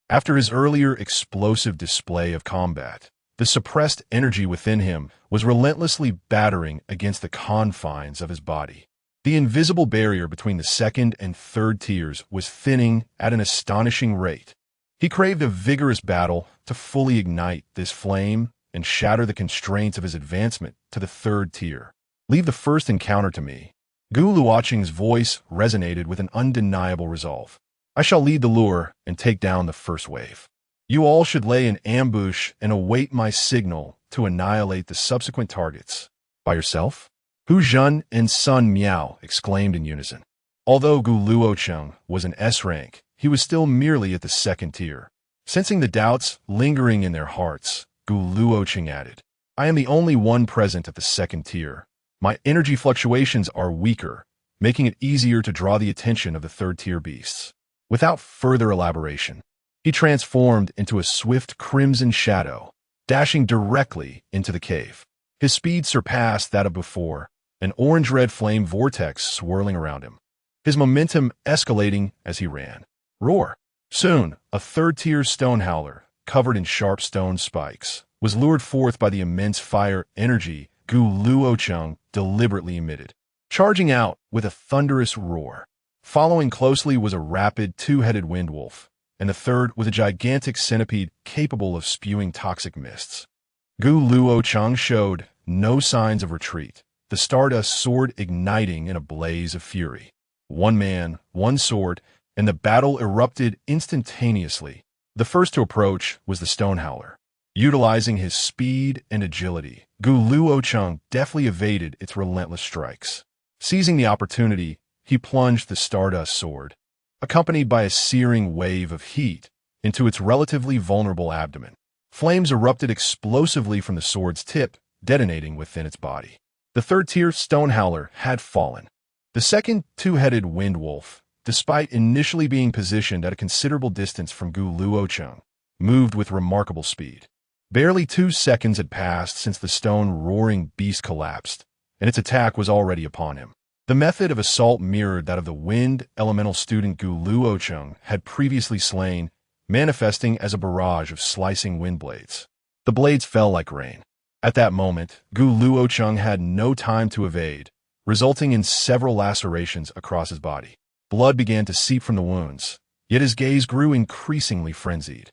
After his earlier explosive display of combat, the suppressed energy within him was relentlessly battering against the confines of his body. The invisible barrier between the second and third tiers was thinning at an astonishing rate. He craved a vigorous battle to fully ignite this flame and shatter the constraints of his advancement to the third tier. "Leave the first encounter to me." Luochen's voice resonated with an undeniable resolve. "I shall lead the lure and take down the first wave. You all should lay in ambush and await my signal to annihilate the subsequent targets." "By yourself?" Hu Zhen and Sun Miao exclaimed in unison. Although Luochen was an S rank, he was still merely at the second tier. Sensing the doubts lingering in their hearts, Luochen added, "I am the only one present at the second tier. My energy fluctuations are weaker, making it easier to draw the attention of the third-tier beasts." Without further elaboration, he transformed into a swift crimson shadow, dashing directly into the cave. His speed surpassed that of before, an orange-red flame vortex swirling around him, his momentum escalating as he ran. Roar! Soon, a third-tier stone howler, covered in sharp stone spikes, was lured forth by the immense fire energy Luochen deliberately emitted, charging out with a thunderous roar. Following closely was a rapid two-headed windwolf, and the third was a gigantic centipede capable of spewing toxic mists. Luochen showed no signs of retreat, the stardust sword igniting in a blaze of fury. One man, one sword, and the battle erupted instantaneously. The first to approach was the stone howler. Utilizing his speed and agility, Luochen deftly evaded its relentless strikes. Seizing the opportunity, he plunged the stardust sword, accompanied by a searing wave of heat, into its relatively vulnerable abdomen. Flames erupted explosively from the sword's tip, detonating within its body. The third-tier stone howler had fallen. The second two-headed windwolf, despite initially being positioned at a considerable distance from Luochen, moved with remarkable speed. Barely 2 seconds had passed since the stone roaring beast collapsed, and its attack was already upon him. The method of assault mirrored that of the wind elemental student Luochen had previously slain, manifesting as a barrage of slicing wind blades. The blades fell like rain. At that moment, Luochen had no time to evade, resulting in several lacerations across his body. Blood began to seep from the wounds, yet his gaze grew increasingly frenzied.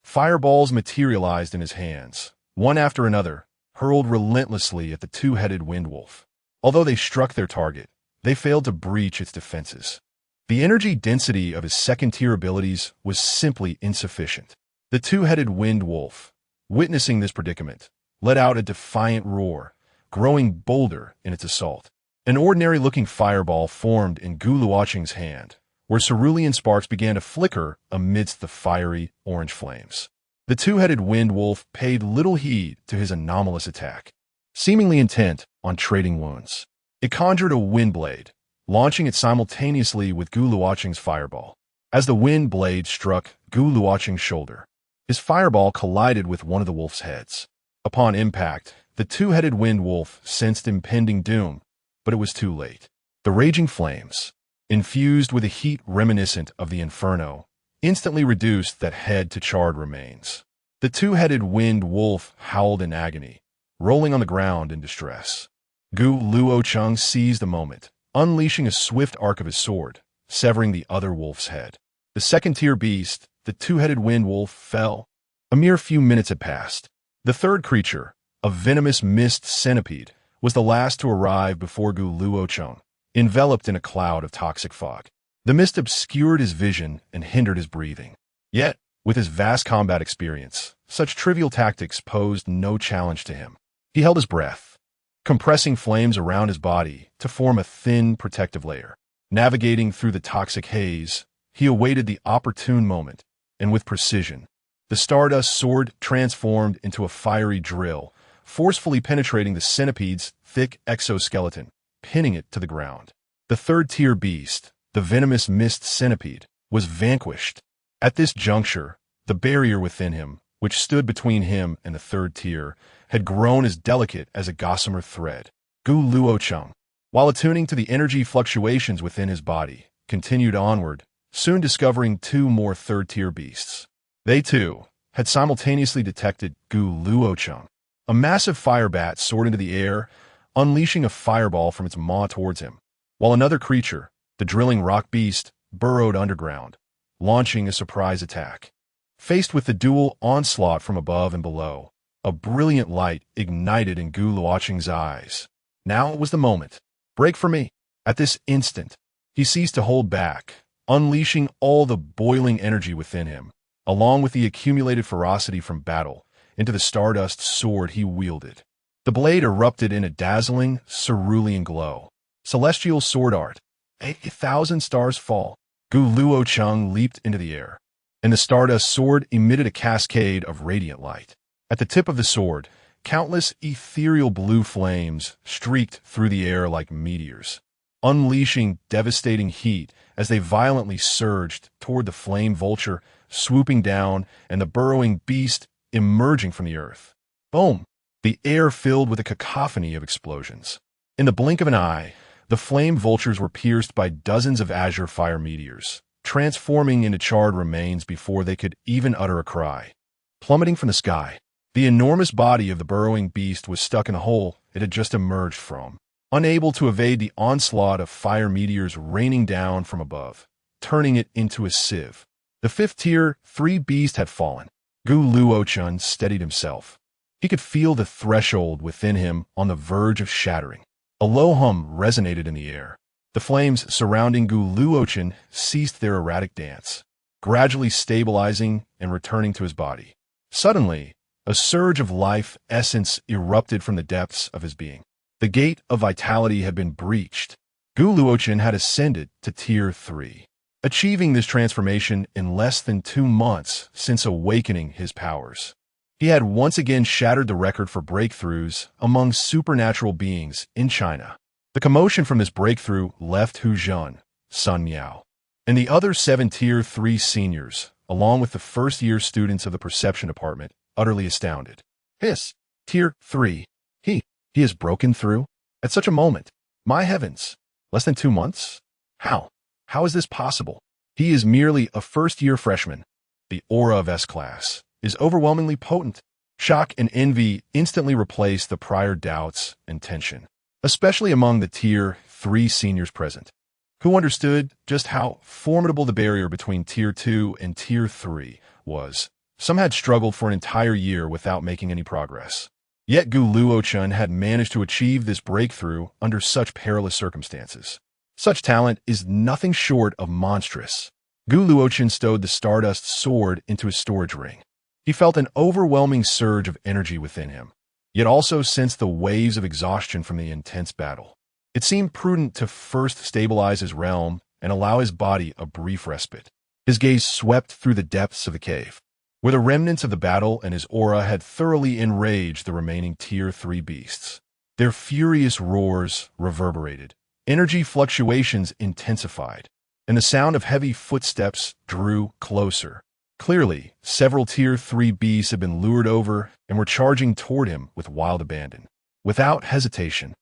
Fireballs materialized in his hands, one after another, hurled relentlessly at the two-headed wind wolf. Although they struck their target, they failed to breach its defenses. The energy density of his second-tier abilities was simply insufficient. The two-headed wind wolf, witnessing this predicament, let out a defiant roar, growing bolder in its assault. An ordinary-looking fireball formed in Luochen's hand, where cerulean sparks began to flicker amidst the fiery orange flames. The two-headed wind wolf paid little heed to his anomalous attack, seemingly intent on trading wounds. It conjured a wind blade, launching it simultaneously with Luochen's fireball. As the wind blade struck Luochen's shoulder, his fireball collided with one of the wolf's heads. Upon impact, the two-headed wind wolf sensed impending doom, but it was too late. The raging flames, infused with a heat reminiscent of the inferno, instantly reduced that head to charred remains. The two-headed wind wolf howled in agony, rolling on the ground in distress. Luochen seized the moment, unleashing a swift arc of his sword, severing the other wolf's head. The second-tier beast, the two-headed wind wolf, fell. A mere few minutes had passed. The third creature, a venomous mist centipede, was the last to arrive before Luochen, enveloped in a cloud of toxic fog. The mist obscured his vision and hindered his breathing. Yet, with his vast combat experience, such trivial tactics posed no challenge to him. He held his breath, compressing flames around his body to form a thin, protective layer. Navigating through the toxic haze, he awaited the opportune moment, and with precision, the Stardust sword transformed into a fiery drill, forcefully penetrating the centipede's thick exoskeleton, pinning it to the ground. The third-tier beast, the venomous mist centipede, was vanquished. At this juncture, the barrier within him, which stood between him and the third tier, had grown as delicate as a gossamer thread. Luochen, while attuning to the energy fluctuations within his body, continued onward, soon discovering two more third-tier beasts. They, too, had simultaneously detected Luochen. A massive fire bat soared into the air, unleashing a fireball from its maw towards him, while another creature, the drilling rock beast, burrowed underground, launching a surprise attack. Faced with the dual onslaught from above and below, a brilliant light ignited in Luochen's eyes. Now was the moment. Break for me. At this instant, he ceased to hold back, unleashing all the boiling energy within him, along with the accumulated ferocity from battle, into the Stardust sword he wielded. The blade erupted in a dazzling, cerulean glow. Celestial sword art. 1,000 stars fall. Luochen leaped into the air, and the Stardust sword emitted a cascade of radiant light. At the tip of the sword, countless ethereal blue flames streaked through the air like meteors, unleashing devastating heat as they violently surged toward the flame vulture swooping down and the burrowing beast emerging from the earth. Boom! The air filled with a cacophony of explosions. In the blink of an eye, the flame vultures were pierced by dozens of azure fire meteors, transforming into charred remains before they could even utter a cry. Plummeting from the sky, the enormous body of the burrowing beast was stuck in a hole it had just emerged from, unable to evade the onslaught of fire meteors raining down from above, turning it into a sieve. The fifth-tier 3 beast had fallen. Luochen steadied himself. He could feel the threshold within him on the verge of shattering. A low hum resonated in the air. The flames surrounding Luochen ceased their erratic dance, gradually stabilizing and returning to his body. Suddenly, a surge of life essence erupted from the depths of his being. The gate of vitality had been breached. Luochen had ascended to Tier 3, achieving this transformation in less than 2 months since awakening his powers. He had once again shattered the record for breakthroughs among supernatural beings in China. The commotion from this breakthrough left Hu Zhen, Sun Miao, and the other 7 Tier 3 seniors, along with the first-year students of the Perception Department, utterly astounded. Hiss! Tier 3. He has broken through? At such a moment? My heavens! Less than 2 months? How? How is this possible? He is merely a first-year freshman. The aura of S-Class is overwhelmingly potent. Shock and envy instantly replaced the prior doubts and tension, especially among the Tier 3 seniors present, who understood just how formidable the barrier between Tier 2 and Tier 3 was. Some had struggled for an entire year without making any progress. Yet Gu Luochen had managed to achieve this breakthrough under such perilous circumstances. Such talent is nothing short of monstrous. Gu Luochen stowed the Stardust sword into his storage ring. He felt an overwhelming surge of energy within him, yet also sensed the waves of exhaustion from the intense battle. It seemed prudent to first stabilize his realm and allow his body a brief respite. His gaze swept through the depths of the cave, where the remnants of the battle and his aura had thoroughly enraged the remaining Tier 3 beasts. Their furious roars reverberated, energy fluctuations intensified, and the sound of heavy footsteps drew closer. Clearly, several Tier 3 beasts had been lured over and were charging toward him with wild abandon. Without hesitation,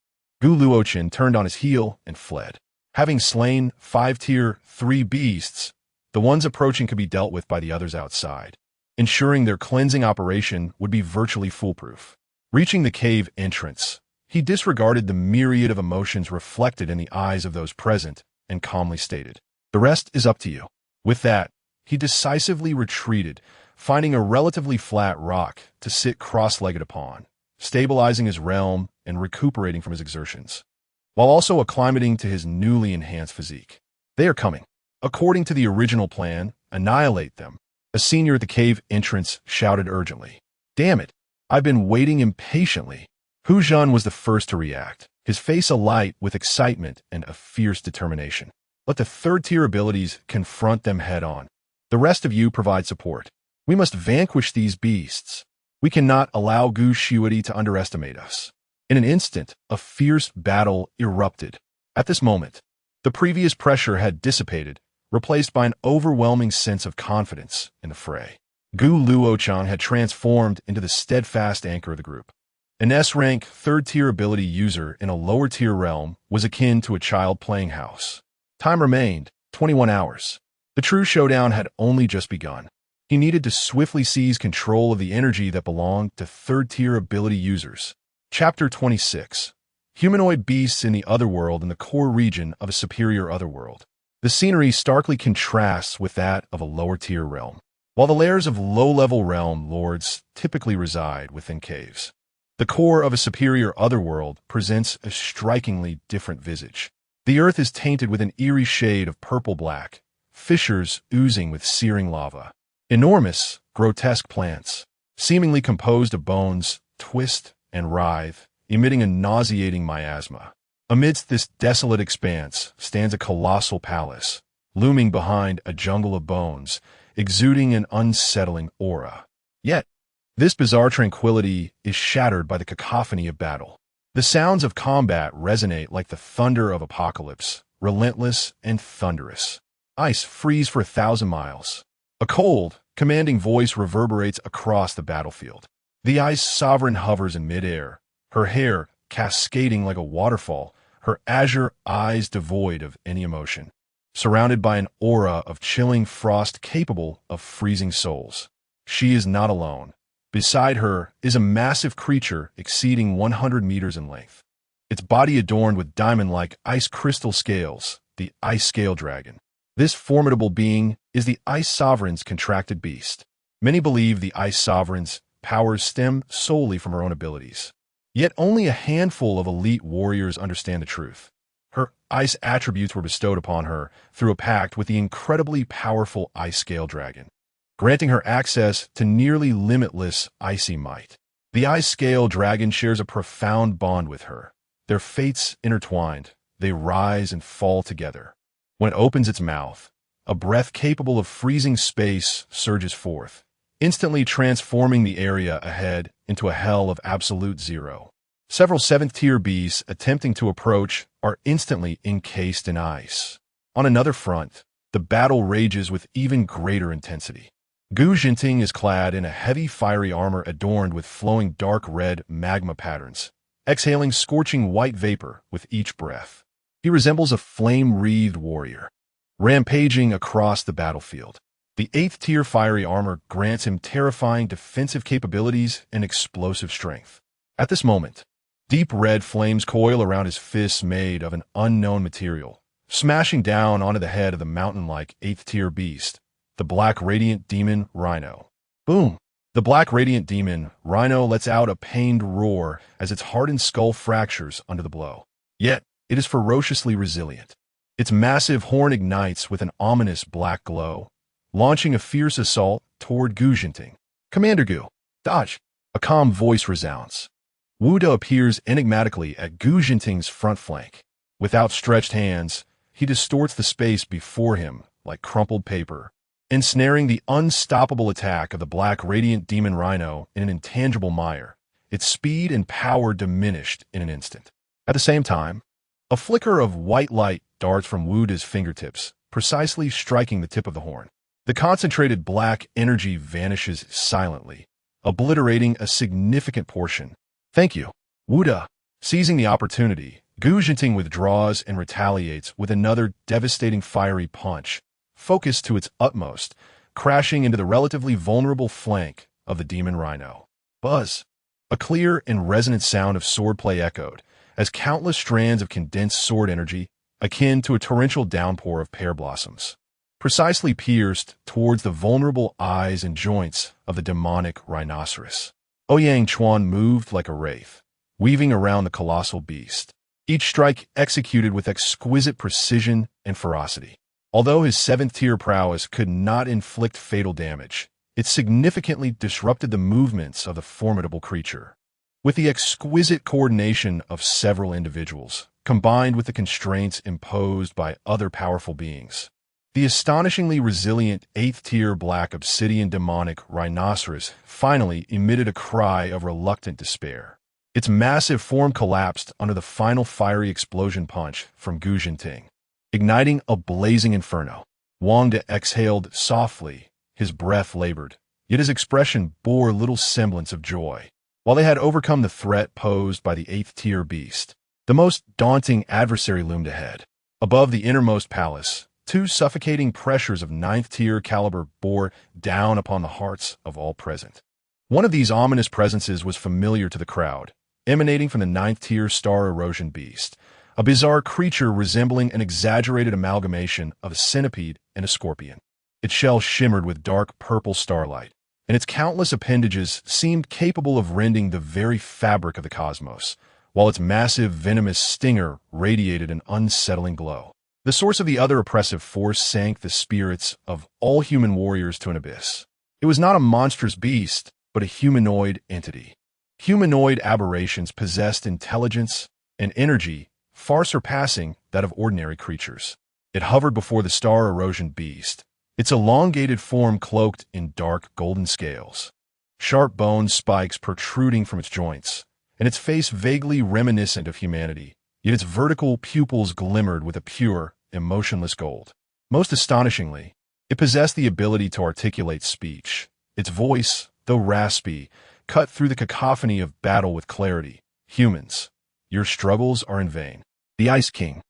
Gu Luochen turned on his heel and fled. Having slain 5 Tier 3 beasts, the ones approaching could be dealt with by the others outside, ensuring their cleansing operation would be virtually foolproof. Reaching the cave entrance, he disregarded the myriad of emotions reflected in the eyes of those present and calmly stated, "The rest is up to you." With that, he decisively retreated, finding a relatively flat rock to sit cross-legged upon, stabilizing his realm and recuperating from his exertions, while also acclimating to his newly enhanced physique. "They are coming. According to the original plan, annihilate them," a senior at the cave entrance shouted urgently. "Damn it, I've been waiting impatiently." Hu Zhen was the first to react, his face alight with excitement and a fierce determination. "Let the third-tier abilities confront them head-on. The rest of you provide support. We must vanquish these beasts. We cannot allow Gu Shuidi to underestimate us." In an instant, a fierce battle erupted. At this moment, the previous pressure had dissipated, replaced by an overwhelming sense of confidence in the fray. Gu Luochen had transformed into the steadfast anchor of the group. An S-rank third-tier ability user in a lower-tier realm was akin to a child playing house. Time remained 21 hours. The true showdown had only just begun. He needed to swiftly seize control of the energy that belonged to third-tier ability users. Chapter 26. Humanoid beasts in the otherworld in the core region of a superior otherworld. The scenery starkly contrasts with that of a lower-tier realm. While the lairs of low-level realm lords typically reside within caves, the core of a superior otherworld presents a strikingly different visage. The earth is tainted with an eerie shade of purple-black, fissures oozing with searing lava. Enormous, grotesque plants, seemingly composed of bones, twist and writhe, emitting a nauseating miasma. Amidst this desolate expanse stands a colossal palace, looming behind a jungle of bones, exuding an unsettling aura. Yet, this bizarre tranquility is shattered by the cacophony of battle. The sounds of combat resonate like the thunder of apocalypse, relentless and thunderous. Ice freeze for 1,000 miles. A cold, commanding voice reverberates across the battlefield. The Ice Sovereign hovers in midair, her hair cascading like a waterfall, her azure eyes devoid of any emotion, surrounded by an aura of chilling frost capable of freezing souls. She is not alone. Beside her is a massive creature exceeding 100 meters in length, its body adorned with diamond-like ice crystal scales, the Ice Scale Dragon. This formidable being is the Ice Sovereign's contracted beast. Many believe the Ice Sovereign's powers stem solely from her own abilities. Yet only a handful of elite warriors understand the truth. Her ice attributes were bestowed upon her through a pact with the incredibly powerful Ice Scale Dragon, granting her access to nearly limitless icy might. The Ice Scale Dragon shares a profound bond with her. Their fates intertwined, they rise and fall together. When it opens its mouth, a breath capable of freezing space surges forth, instantly transforming the area ahead into a hell of absolute zero. Several 7th-tier beasts attempting to approach are instantly encased in ice. On another front, the battle rages with even greater intensity. Gu Jinting is clad in a heavy fiery armor adorned with flowing dark red magma patterns, exhaling scorching white vapor with each breath. He resembles a flame-wreathed warrior, rampaging across the battlefield. The 8th-tier fiery armor grants him terrifying defensive capabilities and explosive strength. At this moment, deep red flames coil around his fists made of an unknown material, smashing down onto the head of the mountain-like 8th-tier beast, the black radiant demon Rhino. Boom! The black radiant demon, Rhino, lets out a pained roar as its hardened skull fractures under the blow. Yet, it is ferociously resilient. Its massive horn ignites with an ominous black glow, launching a fierce assault toward Gu Jinting. Commander Gu, dodge! A calm voice resounds. Wu De appears enigmatically at Gu Jinting's front flank. With outstretched hands, he distorts the space before him like crumpled paper, ensnaring the unstoppable attack of the black radiant demon Rhino in an intangible mire, its speed and power diminished in an instant. At the same time, a flicker of white light darts from Wu De's fingertips, precisely striking the tip of the horn. The concentrated black energy vanishes silently, obliterating a significant portion. Thank you, Wu De. Seizing the opportunity, Gu Jinting withdraws and retaliates with another devastating fiery punch, focused to its utmost, crashing into the relatively vulnerable flank of the demon Rhino. Buzz! A clear and resonant sound of swordplay echoed, as countless strands of condensed sword energy, akin to a torrential downpour of pear blossoms, precisely pierced towards the vulnerable eyes and joints of the demonic rhinoceros. Ouyang Chuan moved like a wraith, weaving around the colossal beast, each strike executed with exquisite precision and ferocity. Although his 7th-tier prowess could not inflict fatal damage, it significantly disrupted the movements of the formidable creature. With the exquisite coordination of several individuals, combined with the constraints imposed by other powerful beings, the astonishingly resilient 8th-tier black obsidian demonic rhinoceros finally emitted a cry of reluctant despair. Its massive form collapsed under the final fiery explosion punch from Gu Jinting, igniting a blazing inferno. Wang De exhaled softly, his breath labored, yet his expression bore little semblance of joy. While they had overcome the threat posed by the 8th-tier beast, the most daunting adversary loomed ahead. Above the innermost palace, 2 suffocating pressures of 9th-tier caliber bore down upon the hearts of all present. One of these ominous presences was familiar to the crowd, emanating from the 9th-tier star erosion beast, a bizarre creature resembling an exaggerated amalgamation of a centipede and a scorpion. Its shell shimmered with dark purple starlight, and its countless appendages seemed capable of rending the very fabric of the cosmos, while its massive venomous stinger radiated an unsettling glow. The source of the other oppressive force sank the spirits of all human warriors to an abyss. It was not a monstrous beast, but a humanoid entity. Humanoid aberrations possessed intelligence and energy far surpassing that of ordinary creatures. It hovered before the star erosion beast, its elongated form cloaked in dark golden scales, sharp bone spikes protruding from its joints, and its face vaguely reminiscent of humanity, yet its vertical pupils glimmered with a pure, emotionless gold. Most astonishingly, it possessed the ability to articulate speech. Its voice, though raspy, cut through the cacophony of battle with clarity. Humans, your struggles are in vain. The Ice King.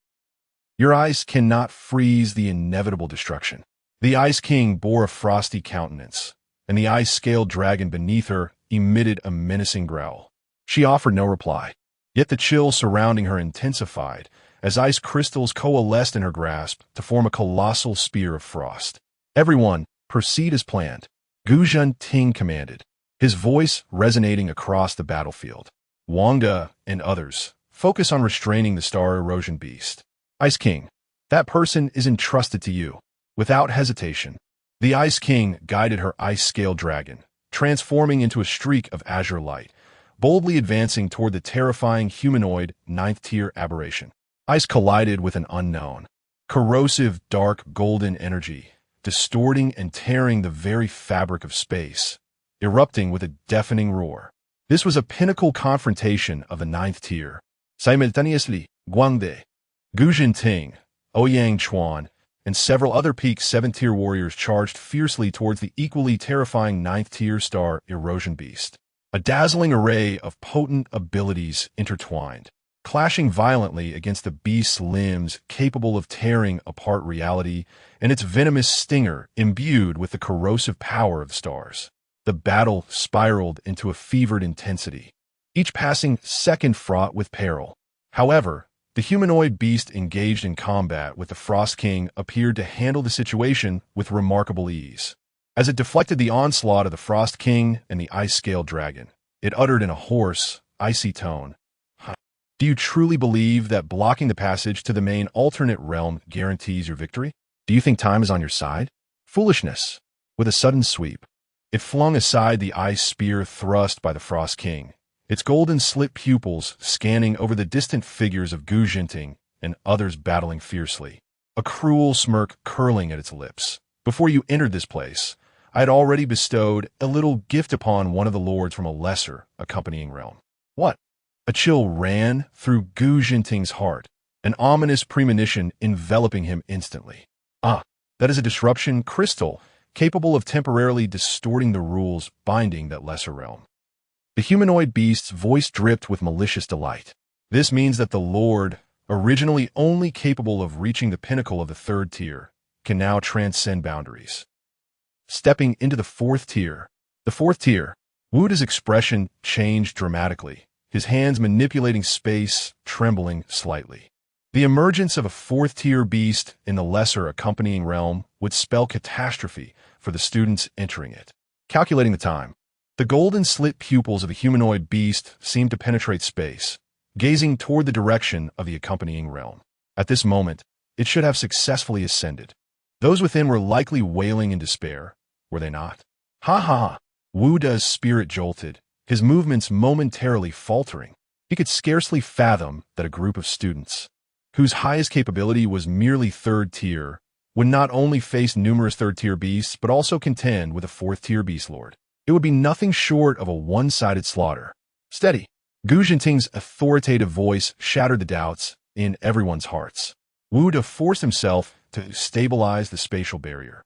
Your ice cannot freeze the inevitable destruction. The Ice King bore a frosty countenance, and the ice-scaled dragon beneath her emitted a menacing growl. She offered no reply, yet the chill surrounding her intensified as ice crystals coalesced in her grasp to form a colossal spear of frost. Everyone, proceed as planned, Gu Jinting commanded, his voice resonating across the battlefield. Wang De and others, focus on restraining the star erosion beast. Ice King, that person is entrusted to you. Without hesitation, the Ice King guided her ice-scaled dragon, transforming into a streak of azure light, boldly advancing toward the terrifying humanoid 9th-tier aberration. Ice collided with an unknown, corrosive dark golden energy, distorting and tearing the very fabric of space, erupting with a deafening roar. This was a pinnacle confrontation of the 9th-tier. Simultaneously, Wang De, Gu Jinting, Ouyang Chuan, and several other peak 7th-tier warriors charged fiercely towards the equally terrifying 9th-tier star erosion beast. A dazzling array of potent abilities intertwined, clashing violently against the beast's limbs capable of tearing apart reality and its venomous stinger imbued with the corrosive power of the stars. The battle spiraled into a fevered intensity, each passing second fraught with peril. However, the humanoid beast engaged in combat with the Frost King appeared to handle the situation with remarkable ease. As it deflected the onslaught of the Frost King and the Ice-Scaled Dragon, it uttered in a hoarse, icy tone, "Do you truly believe that blocking the passage to the main alternate realm guarantees your victory? Do you think time is on your side? Foolishness." With a sudden sweep, it flung aside the ice spear thrust by the Frost King, its golden slit pupils scanning over the distant figures of Gu Jinting and others battling fiercely, a cruel smirk curling at its lips. "Before you entered this place, I had already bestowed a little gift upon one of the lords from a lesser accompanying realm." What? A chill ran through Gu Jinting's heart, an ominous premonition enveloping him instantly. Ah, that is a disruption crystal capable of temporarily distorting the rules binding that lesser realm. The humanoid beast's voice dripped with malicious delight. "This means that the Lord, originally only capable of reaching the pinnacle of the third tier, can now transcend boundaries." Stepping into the fourth tier, Wuda's expression changed dramatically, his hands manipulating space, trembling slightly. The emergence of a fourth-tier beast in the lesser accompanying realm would spell catastrophe for the students entering it. Calculating the time, the golden slit pupils of the humanoid beast seemed to penetrate space, gazing toward the direction of the accompanying realm. At this moment, it should have successfully ascended. Those within were likely wailing in despair, were they not? Ha ha ha! Wuda's spirit jolted, his movements momentarily faltering. He could scarcely fathom that a group of students, whose highest capability was merely third tier, would not only face numerous third-tier beasts, but also contend with a fourth-tier beast lord. It would be nothing short of a one-sided slaughter. "Steady!" Gu Jinting's authoritative voice shattered the doubts in everyone's hearts. Wuda forced himself to stabilize the spatial barrier.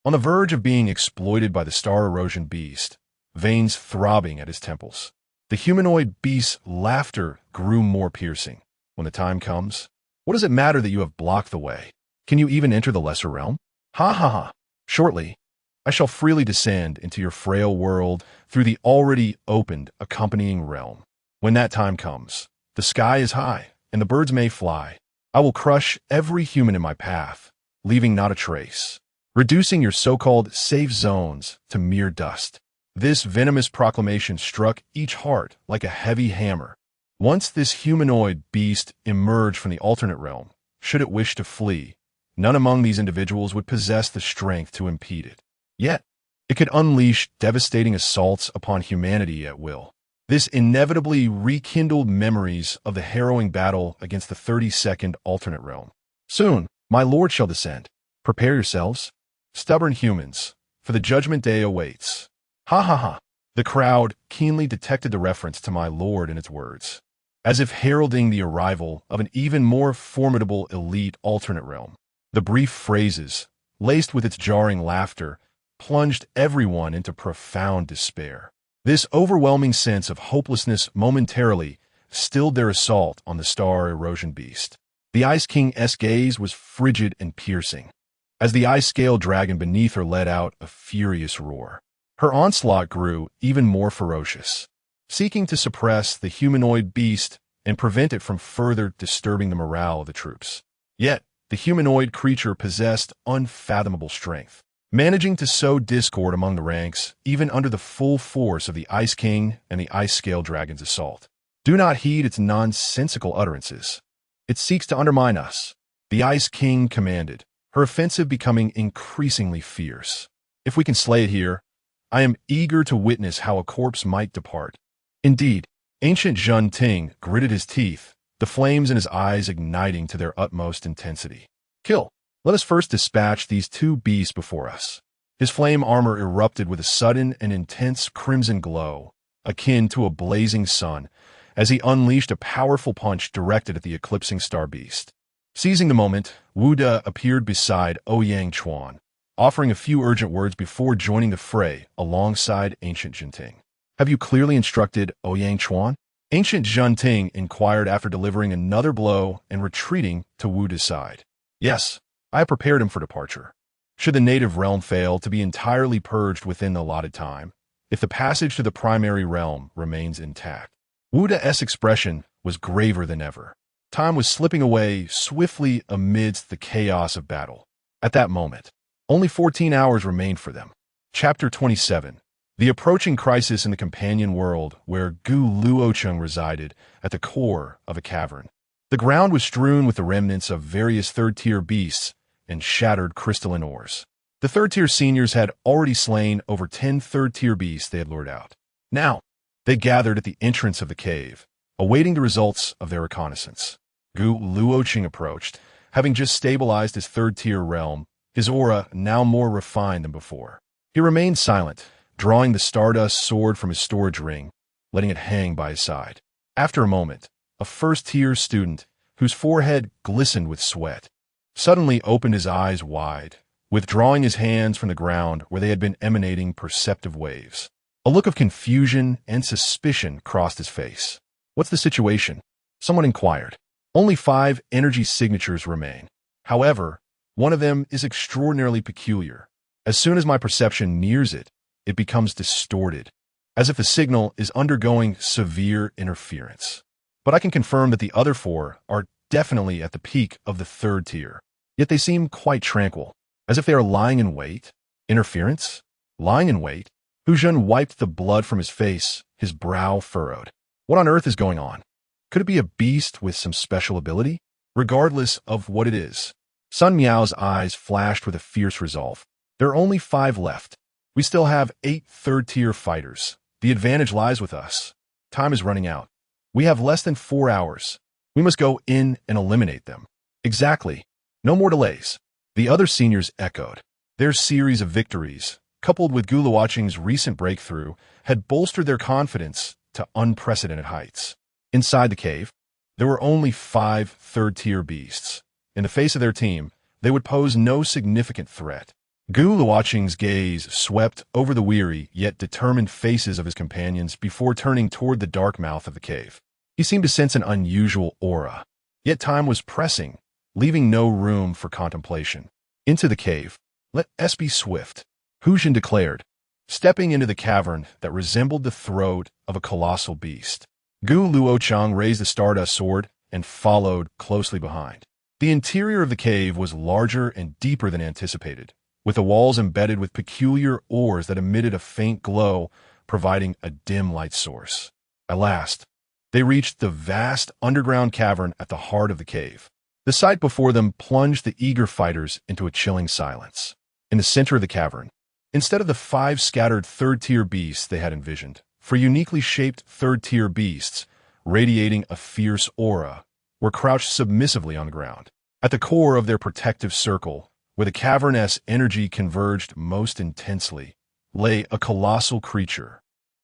On the verge of being exploited by the star erosion beast, veins throbbing at his temples, the humanoid beast's laughter grew more piercing. "When the time comes, what does it matter that you have blocked the way? Can you even enter the lesser realm? Ha ha ha! Shortly, I shall freely descend into your frail world through the already opened accompanying realm. When that time comes, the sky is high, and the birds may fly. I will crush every human in my path, leaving not a trace, reducing your so-called safe zones to mere dust." This venomous proclamation struck each heart like a heavy hammer. Once this humanoid beast emerged from the alternate realm, should it wish to flee, none among these individuals would possess the strength to impede it. Yet, it could unleash devastating assaults upon humanity at will. This inevitably rekindled memories of the harrowing battle against the 32nd alternate realm. "Soon, my lord shall descend. Prepare yourselves, stubborn humans, for the judgment day awaits." Ha ha ha! The crowd keenly detected the reference to my lord in its words, as if heralding the arrival of an even more formidable elite alternate realm. The brief phrases, laced with its jarring laughter, plunged everyone into profound despair. This overwhelming sense of hopelessness momentarily stilled their assault on the star erosion beast. The Ice King's gaze was frigid and piercing, as the ice-scaled dragon beneath her let out a furious roar. Her onslaught grew even more ferocious, seeking to suppress the humanoid beast and prevent it from further disturbing the morale of the troops. Yet, the humanoid creature possessed unfathomable strength, managing to sow discord among the ranks even under the full force of the Ice King and the Ice-Scaled Dragon's assault. Do not heed its nonsensical utterances. It seeks to undermine us, the Ice King commanded, her offensive becoming increasingly fierce. "If we can slay it here, I am eager to witness how a corpse might depart." Indeed, ancient Zhun Ting gritted his teeth, the flames in his eyes igniting to their utmost intensity. "Kill! Let us first dispatch these two beasts before us." His flame armor erupted with a sudden and intense crimson glow, akin to a blazing sun, as he unleashed a powerful punch directed at the eclipsing star beast. Seizing the moment, Wuda appeared beside Ouyang Chuan, offering a few urgent words before joining the fray alongside Ancient Jinting. "Have you clearly instructed Ouyang Chuan?" Ancient Jinting inquired after delivering another blow and retreating to Wuda's side. "Yes, I have prepared him for departure. Should the native realm fail to be entirely purged within the allotted time, if the passage to the primary realm remains intact." Wuda's expression was graver than ever. Time was slipping away swiftly amidst the chaos of battle. At that moment, only 14 hours remained for them. Chapter 27. The approaching crisis in the companion world where Gu Luochen resided at the core of a cavern. The ground was strewn with the remnants of various third-tier beasts and shattered crystalline ores. The third-tier seniors had already slain over 10 third-tier beasts they had lured out. Now, they gathered at the entrance of the cave, awaiting the results of their reconnaissance. Gu Luochen approached, having just stabilized his third-tier realm, his aura now more refined than before. He remained silent, drawing the Stardust sword from his storage ring, letting it hang by his side. After a moment, a first-tier student, whose forehead glistened with sweat, suddenly opened his eyes wide, withdrawing his hands from the ground where they had been emanating perceptive waves. A look of confusion and suspicion crossed his face. "What's the situation?" someone inquired. "Only 5 energy signatures remain. However, one of them is extraordinarily peculiar. As soon as my perception nears it, it becomes distorted, as if the signal is undergoing severe interference. But I can confirm that the other 4 are definitely at the peak of the third tier. Yet they seem quite tranquil, as if they are lying in wait. Interference? Lying in wait?" Huzhen wiped the blood from his face, his brow furrowed. What on earth is going on? Could it be a beast with some special ability? Regardless of what it is. Sun Miao's eyes flashed with a fierce resolve. There are only 5 left. We still have 8 third-tier fighters. The advantage lies with us. Time is running out. We have less than 4 hours. We must go in and eliminate them. Exactly. No more delays. The other seniors echoed. Their series of victories, coupled with Gu Luochen's recent breakthrough, had bolstered their confidence to unprecedented heights. Inside the cave, there were only 5 third-tier beasts. In the face of their team, they would pose no significant threat. Gu Luochen's gaze swept over the weary yet determined faces of his companions before turning toward the dark mouth of the cave. He seemed to sense an unusual aura. Yet time was pressing, leaving no room for contemplation. "Into the cave. Let us be swift," Huzhen declared, stepping into the cavern that resembled the throat of a colossal beast. Gu Luochen raised the Stardust sword and followed closely behind. The interior of the cave was larger and deeper than anticipated, with the walls embedded with peculiar ores that emitted a faint glow, providing a dim light source. At last, they reached the vast underground cavern at the heart of the cave. The sight before them plunged the eager fighters into a chilling silence. In the center of the cavern, instead of the 5 scattered third-tier beasts they had envisioned, 4 uniquely shaped third-tier beasts, radiating a fierce aura, were crouched submissively on the ground. At the core of their protective circle, where the cavernous energy converged most intensely, lay a colossal creature.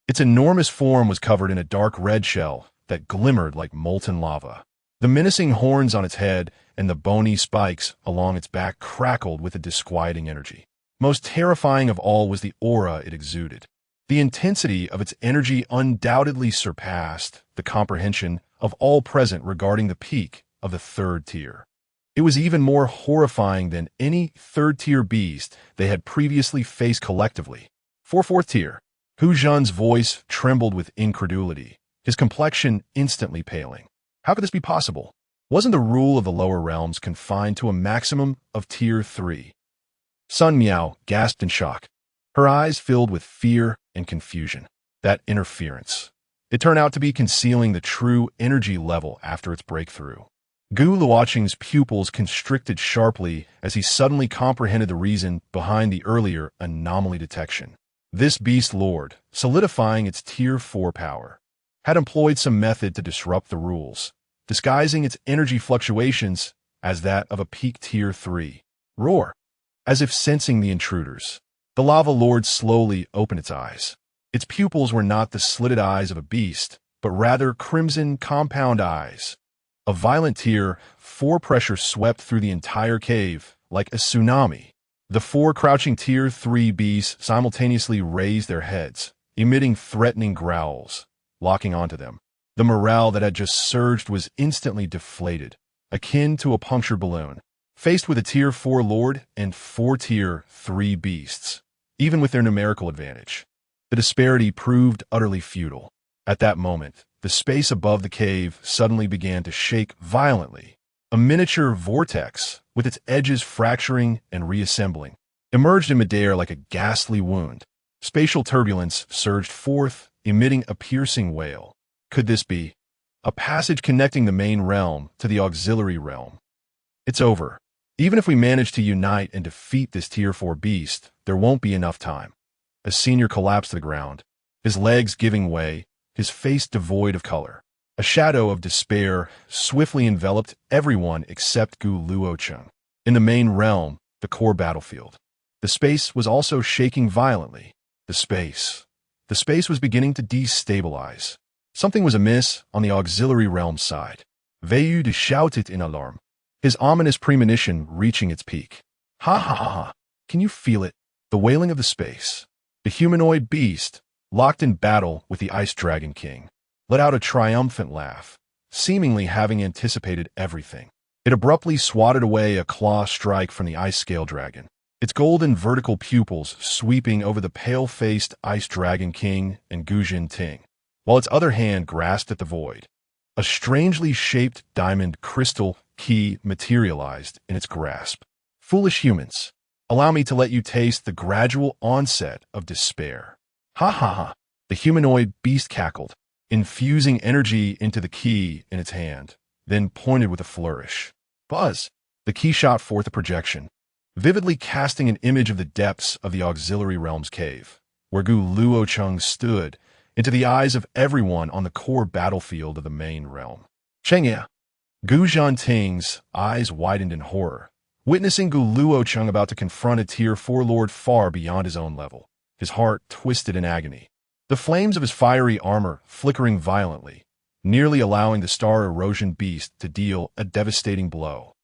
Its enormous form was covered in a dark red shell that glimmered like molten lava. The menacing horns on its head and the bony spikes along its back crackled with a disquieting energy. Most terrifying of all was the aura it exuded. The intensity of its energy undoubtedly surpassed the comprehension of all present regarding the peak of the third tier. It was even more horrifying than any third-tier beast they had previously faced collectively. For fourth tier, Huzhen's voice trembled with incredulity, his complexion instantly paling. How could this be possible? Wasn't the rule of the lower realms confined to a maximum of tier 3? Sun Miao gasped in shock, her eyes filled with fear and confusion. That interference. It turned out to be concealing the true energy level after its breakthrough. Gu Luochen's pupils constricted sharply as he suddenly comprehended the reason behind the earlier anomaly detection. This beast lord, solidifying its tier 4 power, had employed some method to disrupt the rules, disguising its energy fluctuations as that of a peak tier 3. Roar! As if sensing the intruders, the lava lord slowly opened its eyes. Its pupils were not the slitted eyes of a beast, but rather crimson compound eyes. A violent tier 4 pressure swept through the entire cave like a tsunami. The 4 crouching tier 3 beasts simultaneously raised their heads, emitting threatening growls, locking onto them. The morale that had just surged was instantly deflated, akin to a punctured balloon. Faced with a tier 4 lord and 4 tier 3 beasts, even with their numerical advantage, the disparity proved utterly futile. At that moment, the space above the cave suddenly began to shake violently, a miniature vortex with its edges fracturing and reassembling. emerged in midair like a ghastly wound. Spatial turbulence surged forth, emitting a piercing wail. Could this be a passage connecting the main realm to the auxiliary realm? It's over. Even if we manage to unite and defeat this Tier 4 beast, there won't be enough time. As Senior collapsed to the ground, his legs giving way, his face devoid of color. A shadow of despair swiftly enveloped everyone except Gu Luochen. In the main realm, the core battlefield, the space was also shaking violently. The space was beginning to destabilize. Something was amiss on the auxiliary realm side. Veuillez shouted in alarm, his ominous premonition reaching its peak. Ha ha ha ha. Can you feel it? The wailing of the space. The humanoid beast, locked in battle with the Ice Dragon King, let out a triumphant laugh, seemingly having anticipated everything. It abruptly swatted away a claw strike from the Ice Scale Dragon, its golden vertical pupils sweeping over the pale-faced Ice Dragon King and Guzhen Ting, while its other hand grasped at the void. A strangely shaped diamond crystal key materialized in its grasp. Foolish humans, allow me to let you taste the gradual onset of despair. Ha ha ha, the humanoid beast cackled, infusing energy into the key in its hand, then pointed with a flourish. Buzz! The key shot forth a projection, vividly casting an image of the depths of the auxiliary realm's cave, where Gu Luochen stood, into the eyes of everyone on the core battlefield of the main realm. Chengya! Guzhen Ting's eyes widened in horror, witnessing Gu Luochen about to confront a Tier 4 lord far beyond his own level. His heart twisted in agony, the flames of his fiery armor flickering violently, nearly allowing the star erosion beast to deal a devastating blow.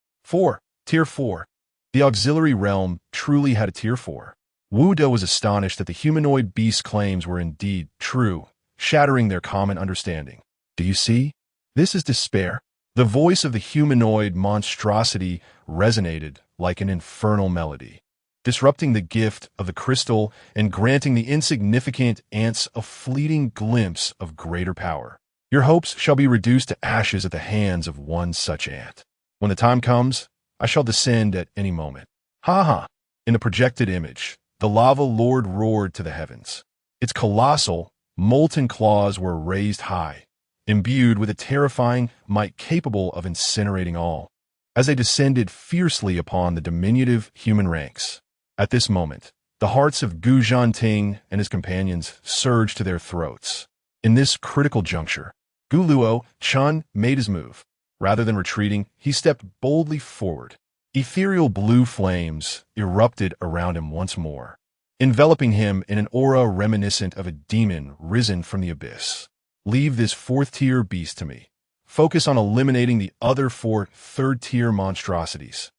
Tier 4. The auxiliary realm truly had a Tier 4. Wu De was astonished that the humanoid beast's claims were indeed true, shattering their common understanding. Do you see? This is despair. The voice of the humanoid monstrosity resonated like an infernal melody, disrupting the gift of the crystal and granting the insignificant ants a fleeting glimpse of greater power. Your hopes shall be reduced to ashes at the hands of one such ant. When the time comes, I shall descend at any moment. Ha ha! In the projected image, the lava lord roared to the heavens. Its colossal, molten claws were raised high, imbued with a terrifying might capable of incinerating all, as they descended fiercely upon the diminutive human ranks. At this moment, the hearts of Guzhen Ting and his companions surged to their throats. In this critical juncture, Gu Luochen made his move. Rather than retreating, he stepped boldly forward. Ethereal blue flames erupted around him once more, enveloping him in an aura reminiscent of a demon risen from the abyss. Leave this 4th-tier beast to me. Focus on eliminating the other 4 third-tier monstrosities.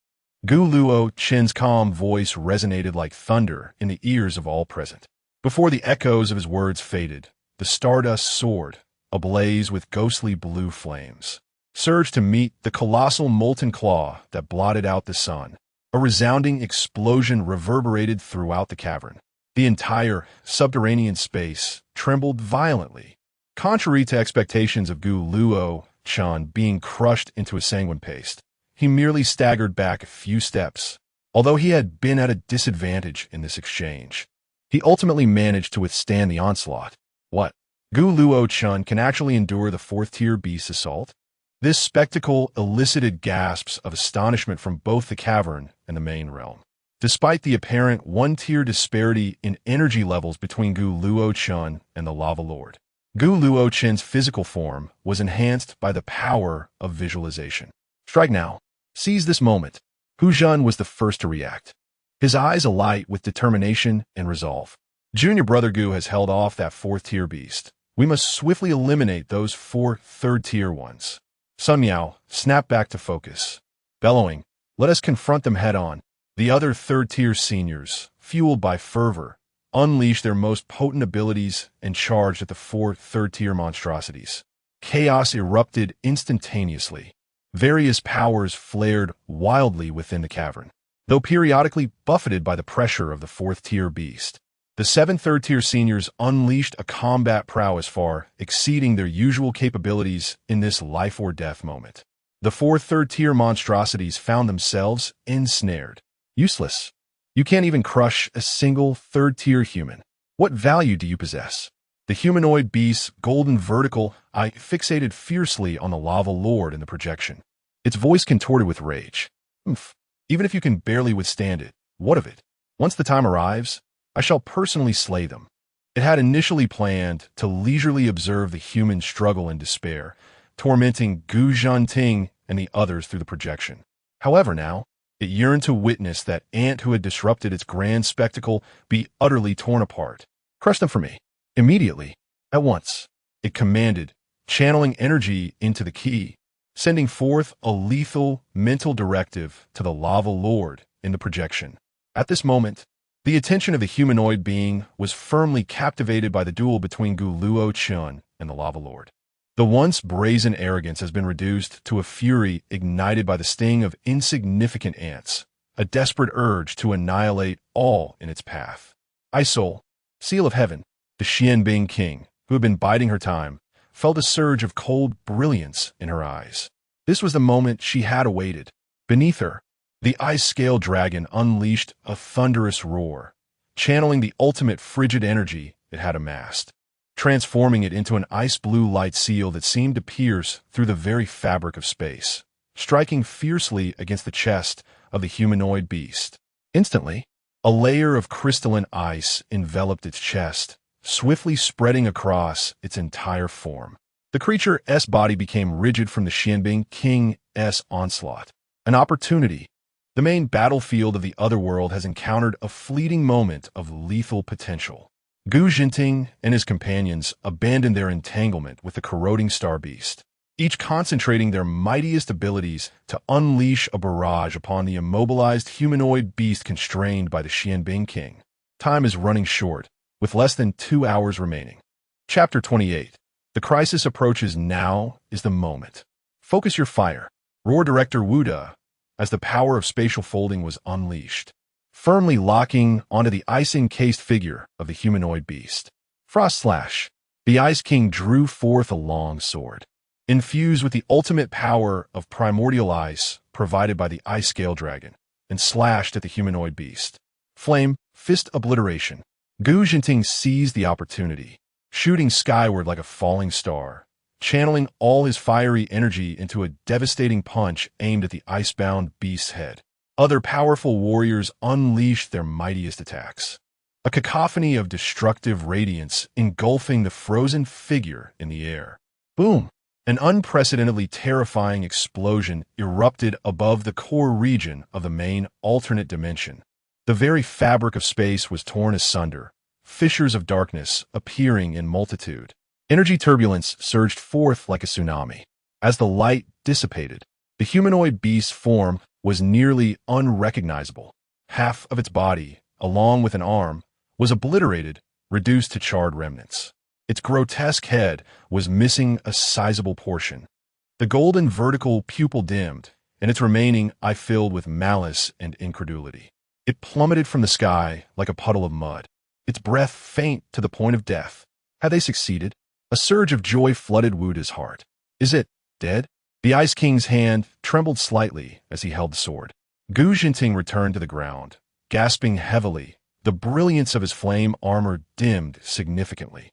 Gu Luochen's calm voice resonated like thunder in the ears of all present. Before the echoes of his words faded, the stardust soared, ablaze with ghostly blue flames, surged to meet the colossal molten claw that blotted out the sun. A resounding explosion reverberated throughout the cavern. The entire subterranean space trembled violently. Contrary to expectations of Gu Luochen being crushed into a sanguine paste, he merely staggered back a few steps. Although he had been at a disadvantage in this exchange, he ultimately managed to withstand the onslaught. What? Gu Luochen can actually endure the 4th-tier beast's assault? This spectacle elicited gasps of astonishment from both the cavern and the main realm. Despite the apparent 1-tier disparity in energy levels between Gu Luochen and the Lava Lord, Gu Luochen's physical form was enhanced by the power of visualization. Strike now. Seize this moment. Guzhen was the first to react, his eyes alight with determination and resolve. Junior Brother Gu has held off that 4th-tier beast. We must swiftly eliminate those 4 third-tier ones. Sun Miao snapped back to focus. Bellowing, let us confront them head-on. The other 3rd-tier seniors, fueled by fervor, unleashed their most potent abilities and charged at the 4 third-tier monstrosities. Chaos erupted instantaneously. Various powers flared wildly within the cavern, though periodically buffeted by the pressure of the 4th-tier beast. The 7 third-tier seniors unleashed a combat prowess far exceeding their usual capabilities in this life-or-death moment. The 4 third-tier monstrosities found themselves ensnared. Useless. You can't even crush a single third-tier human. What value do you possess? The humanoid beast's golden vertical eye fixated fiercely on the lava lord in the projection. Its voice contorted with rage. Oomph. Even if you can barely withstand it, what of it? Once the time arrives, I shall personally slay them. It had initially planned to leisurely observe the human struggle and despair, tormenting Gu Zhanting and the others through the projection. However now, it yearned to witness that ant who had disrupted its grand spectacle be utterly torn apart. Crush them for me. Immediately. At once. It commanded, channeling energy into the key, sending forth a lethal mental directive to the lava lord in the projection. At this moment, the attention of the humanoid being was firmly captivated by the duel between Gu Luochen and the lava lord. The once brazen arrogance has been reduced to a fury ignited by the sting of insignificant ants, a desperate urge to annihilate all in its path. Isol, seal of heaven, the Xianbing king, who had been biding her time, felt a surge of cold brilliance in her eyes. This was the moment she had awaited. Beneath her, the ice-scale dragon unleashed a thunderous roar, channeling the ultimate frigid energy it had amassed, transforming it into an ice-blue light seal that seemed to pierce through the very fabric of space, striking fiercely against the chest of the humanoid beast. Instantly, a layer of crystalline ice enveloped its chest, swiftly spreading across its entire form. The creature's body became rigid from the Xianbing King's onslaught. An opportunity. The main battlefield of the otherworld has encountered a fleeting moment of lethal potential. Gu Zhanting and his companions abandoned their entanglement with the corroding star beast, each concentrating their mightiest abilities to unleash a barrage upon the immobilized humanoid beast constrained by the Xianbing King. Time is running short, with less than 2 hours remaining. Chapter 28. The crisis approaches. Now is the moment. Focus your fire, roared Director Wu De, as the power of spatial folding was unleashed, firmly locking onto the ice-encased figure of the humanoid beast. Frost slash. The Ice King drew forth a long sword, infused with the ultimate power of primordial ice provided by the ice-scale dragon, and slashed at the humanoid beast. Flame, fist obliteration. Gu Zhanting seized the opportunity, shooting skyward like a falling star, channeling all his fiery energy into a devastating punch aimed at the icebound beast's head. Other powerful warriors unleashed their mightiest attacks, a cacophony of destructive radiance engulfing the frozen figure in the air. Boom! An unprecedentedly terrifying explosion erupted above the core region of the main alternate dimension. The very fabric of space was torn asunder, fissures of darkness appearing in multitude. Energy turbulence surged forth like a tsunami. As the light dissipated, the humanoid beast's form was nearly unrecognizable. Half of its body, along with an arm, was obliterated, reduced to charred remnants. Its grotesque head was missing a sizable portion. The golden vertical pupil dimmed, and its remaining eye filled with malice and incredulity. It plummeted from the sky like a puddle of mud, its breath faint to the point of death. Had they succeeded? A surge of joy flooded Wu De's heart. Is it dead? The Ice King's hand trembled slightly as he held the sword. Gu Zhanting returned to the ground, gasping heavily. The brilliance of his flame armor dimmed significantly.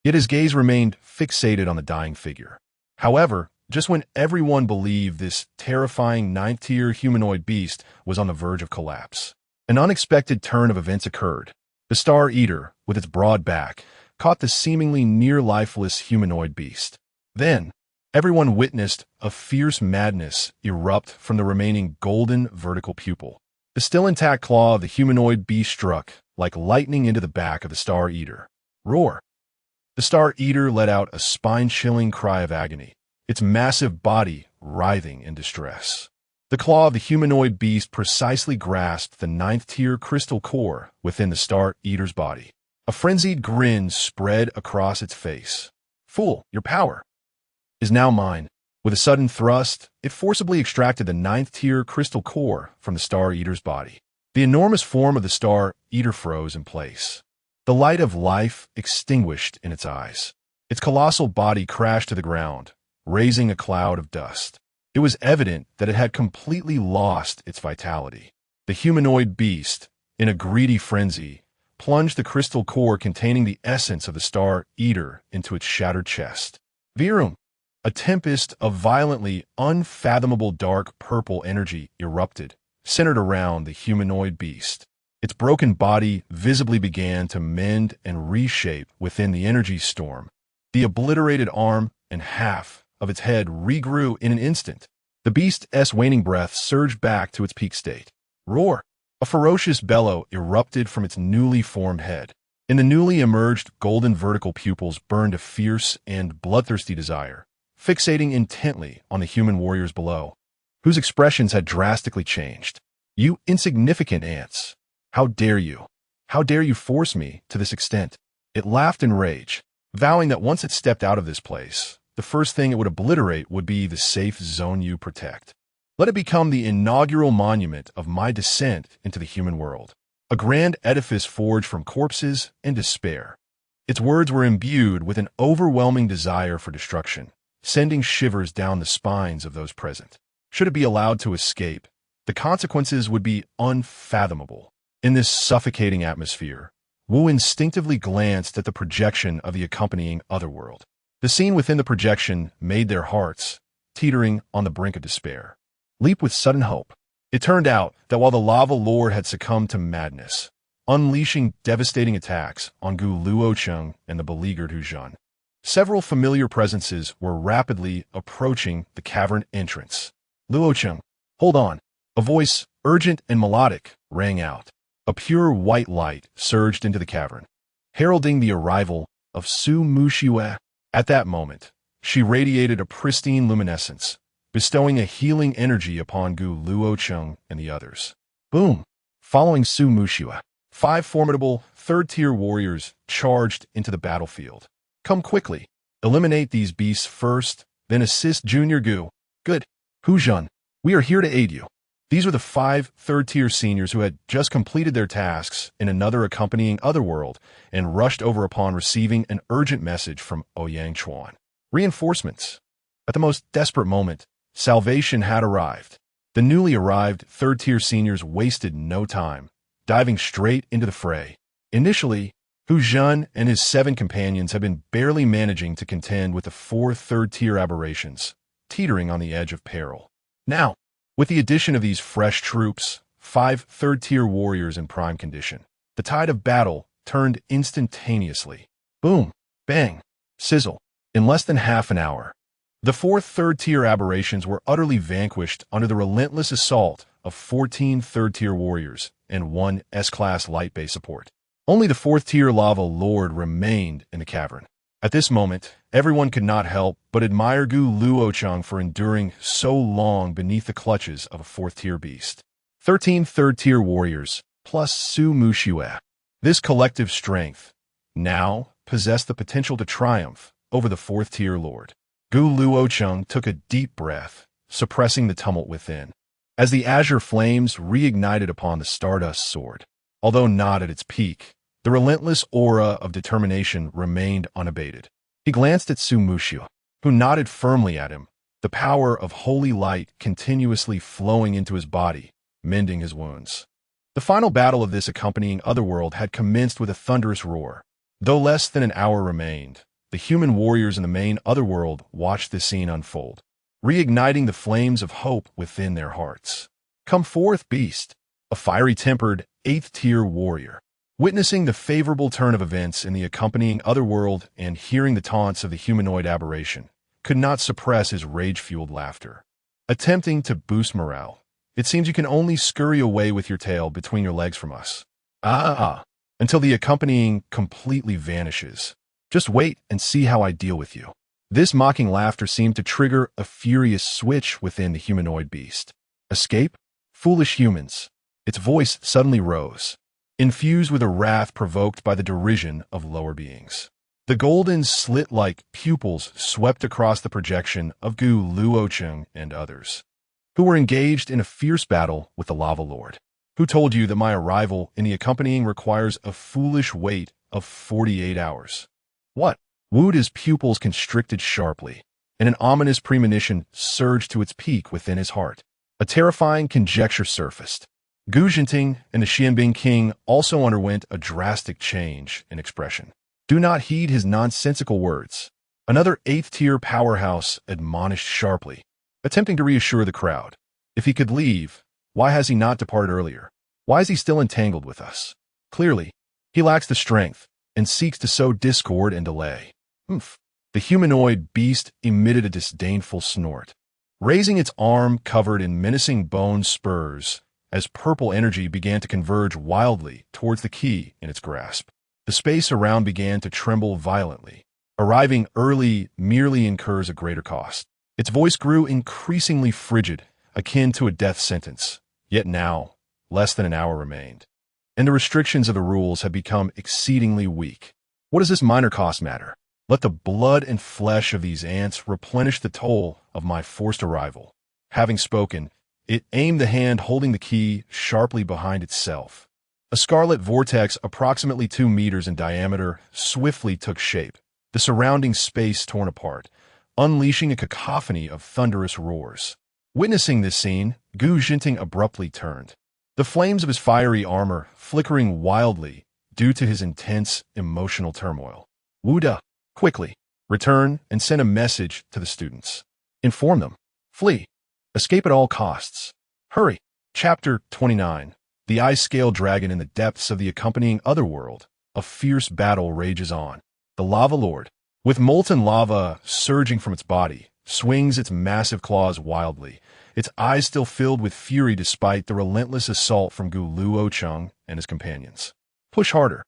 Yet his gaze remained fixated on the dying figure. However, just when everyone believed this terrifying ninth-tier humanoid beast was on the verge of collapse, an unexpected turn of events occurred. The Star Eater, with its broad back, caught the seemingly near-lifeless humanoid beast. Then, everyone witnessed a fierce madness erupt from the remaining golden vertical pupil. The still intact claw of the humanoid beast struck like lightning into the back of the Star Eater. Roar! The Star Eater let out a spine-chilling cry of agony, its massive body writhing in distress. The claw of the humanoid beast precisely grasped the ninth-tier crystal core within the Star Eater's body. A frenzied grin spread across its face. Fool, your power is now mine. With a sudden thrust, it forcibly extracted the ninth-tier crystal core from the Star Eater's body. The enormous form of the Star Eater froze in place. The light of life extinguished in its eyes. Its colossal body crashed to the ground, raising a cloud of dust. It was evident that it had completely lost its vitality. The humanoid beast, in a greedy frenzy, plunged the crystal core containing the essence of the Star Eater into its shattered chest. Virum! A tempest of violently unfathomable dark purple energy erupted, centered around the humanoid beast. Its broken body visibly began to mend and reshape within the energy storm. The obliterated arm and half of its head regrew in an instant. The beast's waning breath surged back to its peak state. Roar! A ferocious bellow erupted from its newly formed head. In the newly emerged golden vertical pupils burned a fierce and bloodthirsty desire, fixating intently on the human warriors below, whose expressions had drastically changed. You insignificant ants! How dare you? How dare you force me to this extent? It laughed in rage, vowing that once it stepped out of this place, the first thing it would obliterate would be the safe zone you protect. Let it become the inaugural monument of my descent into the human world, a grand edifice forged from corpses and despair. Its words were imbued with an overwhelming desire for destruction, sending shivers down the spines of those present. Should it be allowed to escape, the consequences would be unfathomable. In this suffocating atmosphere, Wu instinctively glanced at the projection of the accompanying otherworld. The scene within the projection made their hearts, teetering on the brink of despair, leap with sudden hope. It turned out that while the lava lord had succumbed to madness, unleashing devastating attacks on Gu Luochen and the beleaguered Huzhan, several familiar presences were rapidly approaching the cavern entrance. Luochen, hold on! A voice, urgent and melodic, rang out. A pure white light surged into the cavern, heralding the arrival of Su Muxiue. At that moment, she radiated a pristine luminescence, bestowing a healing energy upon Gu Luochen and the others. Boom! Following Su Muxiue, 5 formidable, third-tier warriors charged into the battlefield. Come quickly. Eliminate these beasts first, then assist Junior Gu. Good. Huzhan, we are here to aid you. These were the 5 third-tier seniors who had just completed their tasks in another accompanying otherworld and rushed over upon receiving an urgent message from Ouyang Chuan. Reinforcements. At the most desperate moment, salvation had arrived. The newly arrived third-tier seniors wasted no time, diving straight into the fray. Initially, Huzhan and his 7 companions had been barely managing to contend with the 4 third-tier aberrations, teetering on the edge of peril. Now, with the addition of these fresh troops, 5 third-tier warriors in prime condition, the tide of battle turned instantaneously. Boom, bang, sizzle. In less than half an hour, the 4 third-tier aberrations were utterly vanquished under the relentless assault of 14 third-tier warriors and 1 S-class light base support. Only the 4th-tier lava lord remained in the cavern. At this moment, everyone could not help but admire Gu Luochen for enduring so long beneath the clutches of a 4th-tier beast. 13 third-tier warriors, plus Su Muxiue. This collective strength now possessed the potential to triumph over the 4th-tier lord. Gu Luochen took a deep breath, suppressing the tumult within, as the azure flames reignited upon the Stardust sword. Although not at its peak, the relentless aura of determination remained unabated. He glanced at Su Muxiue, who nodded firmly at him, the power of holy light continuously flowing into his body, mending his wounds. The final battle of this accompanying otherworld had commenced with a thunderous roar. Though less than an hour remained, the human warriors in the main otherworld watched this scene unfold, reigniting the flames of hope within their hearts. Come forth, beast, a fiery-tempered, 8th-tier warrior. Witnessing the favorable turn of events in the accompanying otherworld and hearing the taunts of the humanoid aberration, could not suppress his rage-fueled laughter. Attempting to boost morale, it seems you can only scurry away with your tail between your legs from us. Until the accompanying completely vanishes. Just wait and see how I deal with you. This mocking laughter seemed to trigger a furious switch within the humanoid beast. Escape? Foolish humans. Its voice suddenly rose, infused with a wrath provoked by the derision of lower beings. The golden slit-like pupils swept across the projection of Gu Luochen and others, who were engaged in a fierce battle with the Lava Lord. Who told you that my arrival in the accompanying requires a foolish wait of 48 hours? What? Wu'd his pupils constricted sharply, and an ominous premonition surged to its peak within his heart. A terrifying conjecture surfaced. Gu Jinting and the Xianbing king also underwent a drastic change in expression. Do not heed his nonsensical words. Another 8th-tier powerhouse admonished sharply, attempting to reassure the crowd. If he could leave, why has he not departed earlier? Why is he still entangled with us? Clearly, he lacks the strength and seeks to sow discord and delay. Oomph. The humanoid beast emitted a disdainful snort, raising its arm covered in menacing bone spurs as purple energy began to converge wildly towards the key in its grasp. The space around began to tremble violently. Arriving early merely incurs a greater cost. Its voice grew increasingly frigid, akin to a death sentence. Yet now, less than an hour remained, and the restrictions of the rules had become exceedingly weak. What does this minor cost matter? Let the blood and flesh of these ants replenish the toll of my forced arrival. Having spoken, it aimed the hand holding the key sharply behind itself. A scarlet vortex approximately 2 meters in diameter swiftly took shape, the surrounding space torn apart, unleashing a cacophony of thunderous roars. Witnessing this scene, Gu Jinting abruptly turned, the flames of his fiery armor flickering wildly due to his intense emotional turmoil. Wu Da, quickly, return and send a message to the students. Inform them. Flee. Escape at all costs. Hurry. Chapter 29. The ice-scale dragon in the depths of the accompanying otherworld. A fierce battle rages on. The lava lord, with molten lava surging from its body, swings its massive claws wildly, its eyes still filled with fury despite the relentless assault from Gu Luochen and his companions. Push harder.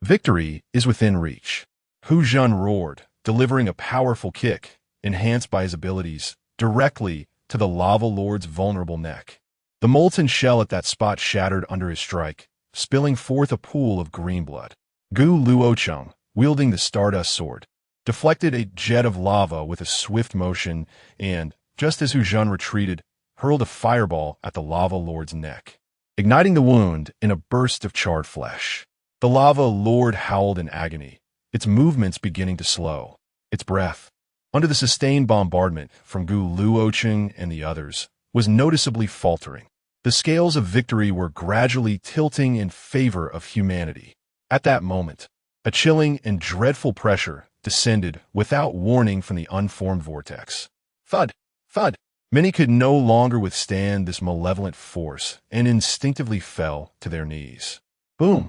Victory is within reach. Hu Jun roared, delivering a powerful kick, enhanced by his abilities, directly to the lava lord's vulnerable neck. The molten shell at that spot shattered under his strike, spilling forth a pool of green blood. Gu Luochen, wielding the Stardust Sword, deflected a jet of lava with a swift motion and, just as Hu Jun retreated, hurled a fireball at the lava lord's neck, igniting the wound in a burst of charred flesh. The lava lord howled in agony, its movements beginning to slow, its breath, under the sustained bombardment from Gu Luochen and the others, was noticeably faltering. The scales of victory were gradually tilting in favor of humanity. At that moment, a chilling and dreadful pressure descended without warning from the unformed vortex. Thud! Thud! Many could no longer withstand this malevolent force and instinctively fell to their knees. Boom!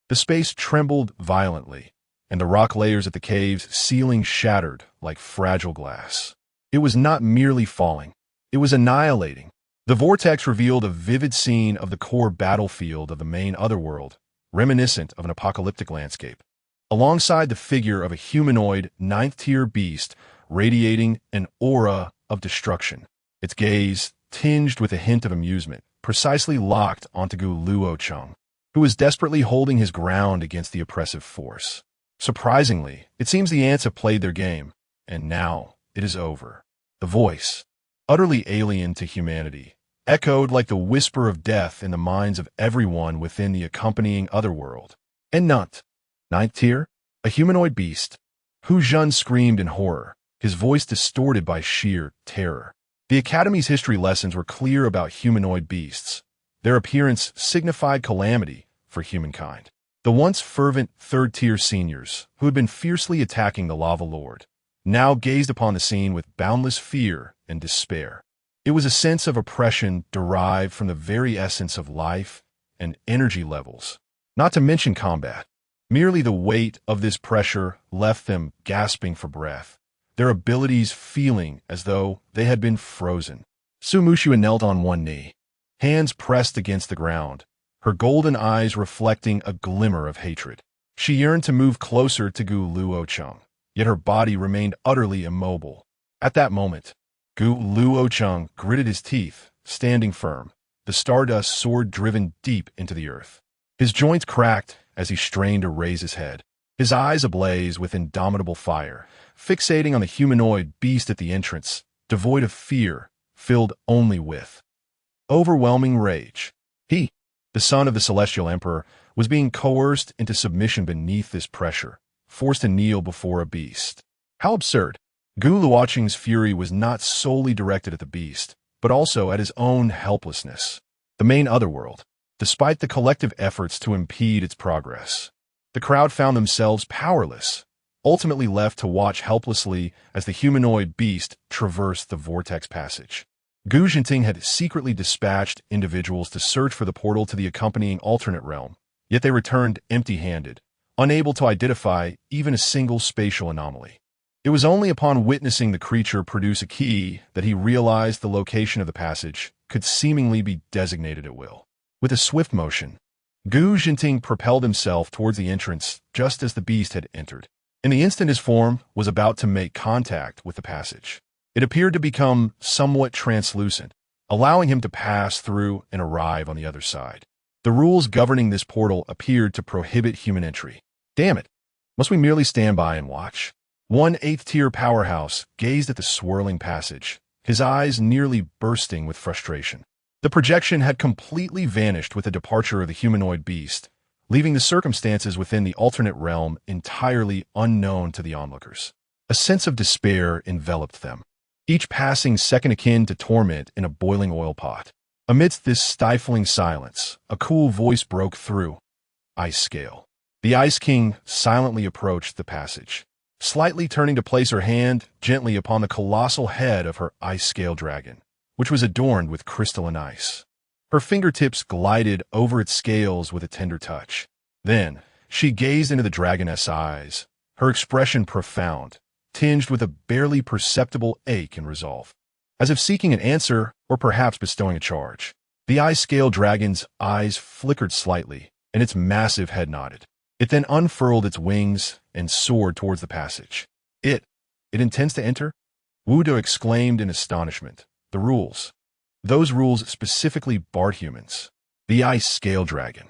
The space trembled violently, and the rock layers at the cave's ceiling shattered like fragile glass. It was not merely falling. It was annihilating. The vortex revealed a vivid scene of the core battlefield of the main otherworld, reminiscent of an apocalyptic landscape. Alongside the figure of a humanoid 9th-tier beast radiating an aura of destruction, its gaze, tinged with a hint of amusement, precisely locked onto Gu Luochen, who was desperately holding his ground against the oppressive force. Surprisingly, it seems the ants have played their game, and now it is over. The voice, utterly alien to humanity, echoed like the whisper of death in the minds of everyone within the accompanying otherworld. And not 9th tier, a humanoid beast. Hu Jun screamed in horror, his voice distorted by sheer terror. The Academy's history lessons were clear about humanoid beasts. Their appearance signified calamity for humankind. The once fervent 3rd-tier seniors, who had been fiercely attacking the Lava Lord, now gazed upon the scene with boundless fear and despair. It was a sense of oppression derived from the very essence of life and energy levels, not to mention combat. Merely the weight of this pressure left them gasping for breath, their abilities feeling as though they had been frozen. Su Muxue knelt on one knee, hands pressed against the ground, her golden eyes reflecting a glimmer of hatred. She yearned to move closer to Gu Luochen, yet her body remained utterly immobile. At that moment, Gu Luochen gritted his teeth, standing firm, the stardust sword driven deep into the earth. His joints cracked as he strained to raise his head, his eyes ablaze with indomitable fire, fixating on the humanoid beast at the entrance, devoid of fear, filled only with overwhelming rage. He, the son of the Celestial Emperor, was being coerced into submission beneath this pressure, forced to kneel before a beast. How absurd! Gu Luochen's fury was not solely directed at the beast, but also at his own helplessness. The main otherworld, despite the collective efforts to impede its progress. The crowd found themselves powerless, ultimately left to watch helplessly as the humanoid beast traversed the vortex passage. Gu Jinting had secretly dispatched individuals to search for the portal to the accompanying alternate realm, yet they returned empty-handed, unable to identify even a single spatial anomaly. It was only upon witnessing the creature produce a key that he realized the location of the passage could seemingly be designated at will. With a swift motion, Gu Jinting propelled himself towards the entrance just as the beast had entered. In the instant his form was about to make contact with the passage, it appeared to become somewhat translucent, allowing him to pass through and arrive on the other side. The rules governing this portal appeared to prohibit human entry. Damn it! Must we merely stand by and watch? One 8th-tier powerhouse gazed at the swirling passage, his eyes nearly bursting with frustration. The projection had completely vanished with the departure of the humanoid beast, leaving the circumstances within the alternate realm entirely unknown to the onlookers. A sense of despair enveloped them, each passing second akin to torment in a boiling oil pot. Amidst this stifling silence, a cool voice broke through. Ice Scale. The Ice King silently approached the passage, slightly turning to place her hand gently upon the colossal head of her ice scale dragon, which was adorned with crystalline ice. Her fingertips glided over its scales with a tender touch. Then, she gazed into the dragoness' eyes, her expression profound, tinged with a barely perceptible ache and resolve. As if seeking an answer or perhaps bestowing a charge, the ice scale dragon's eyes flickered slightly, and its massive head nodded. It then unfurled its wings and soared towards the passage. It intends to enter? Wudo exclaimed in astonishment. The rules. Those rules specifically barred humans. The Ice Scale Dragon.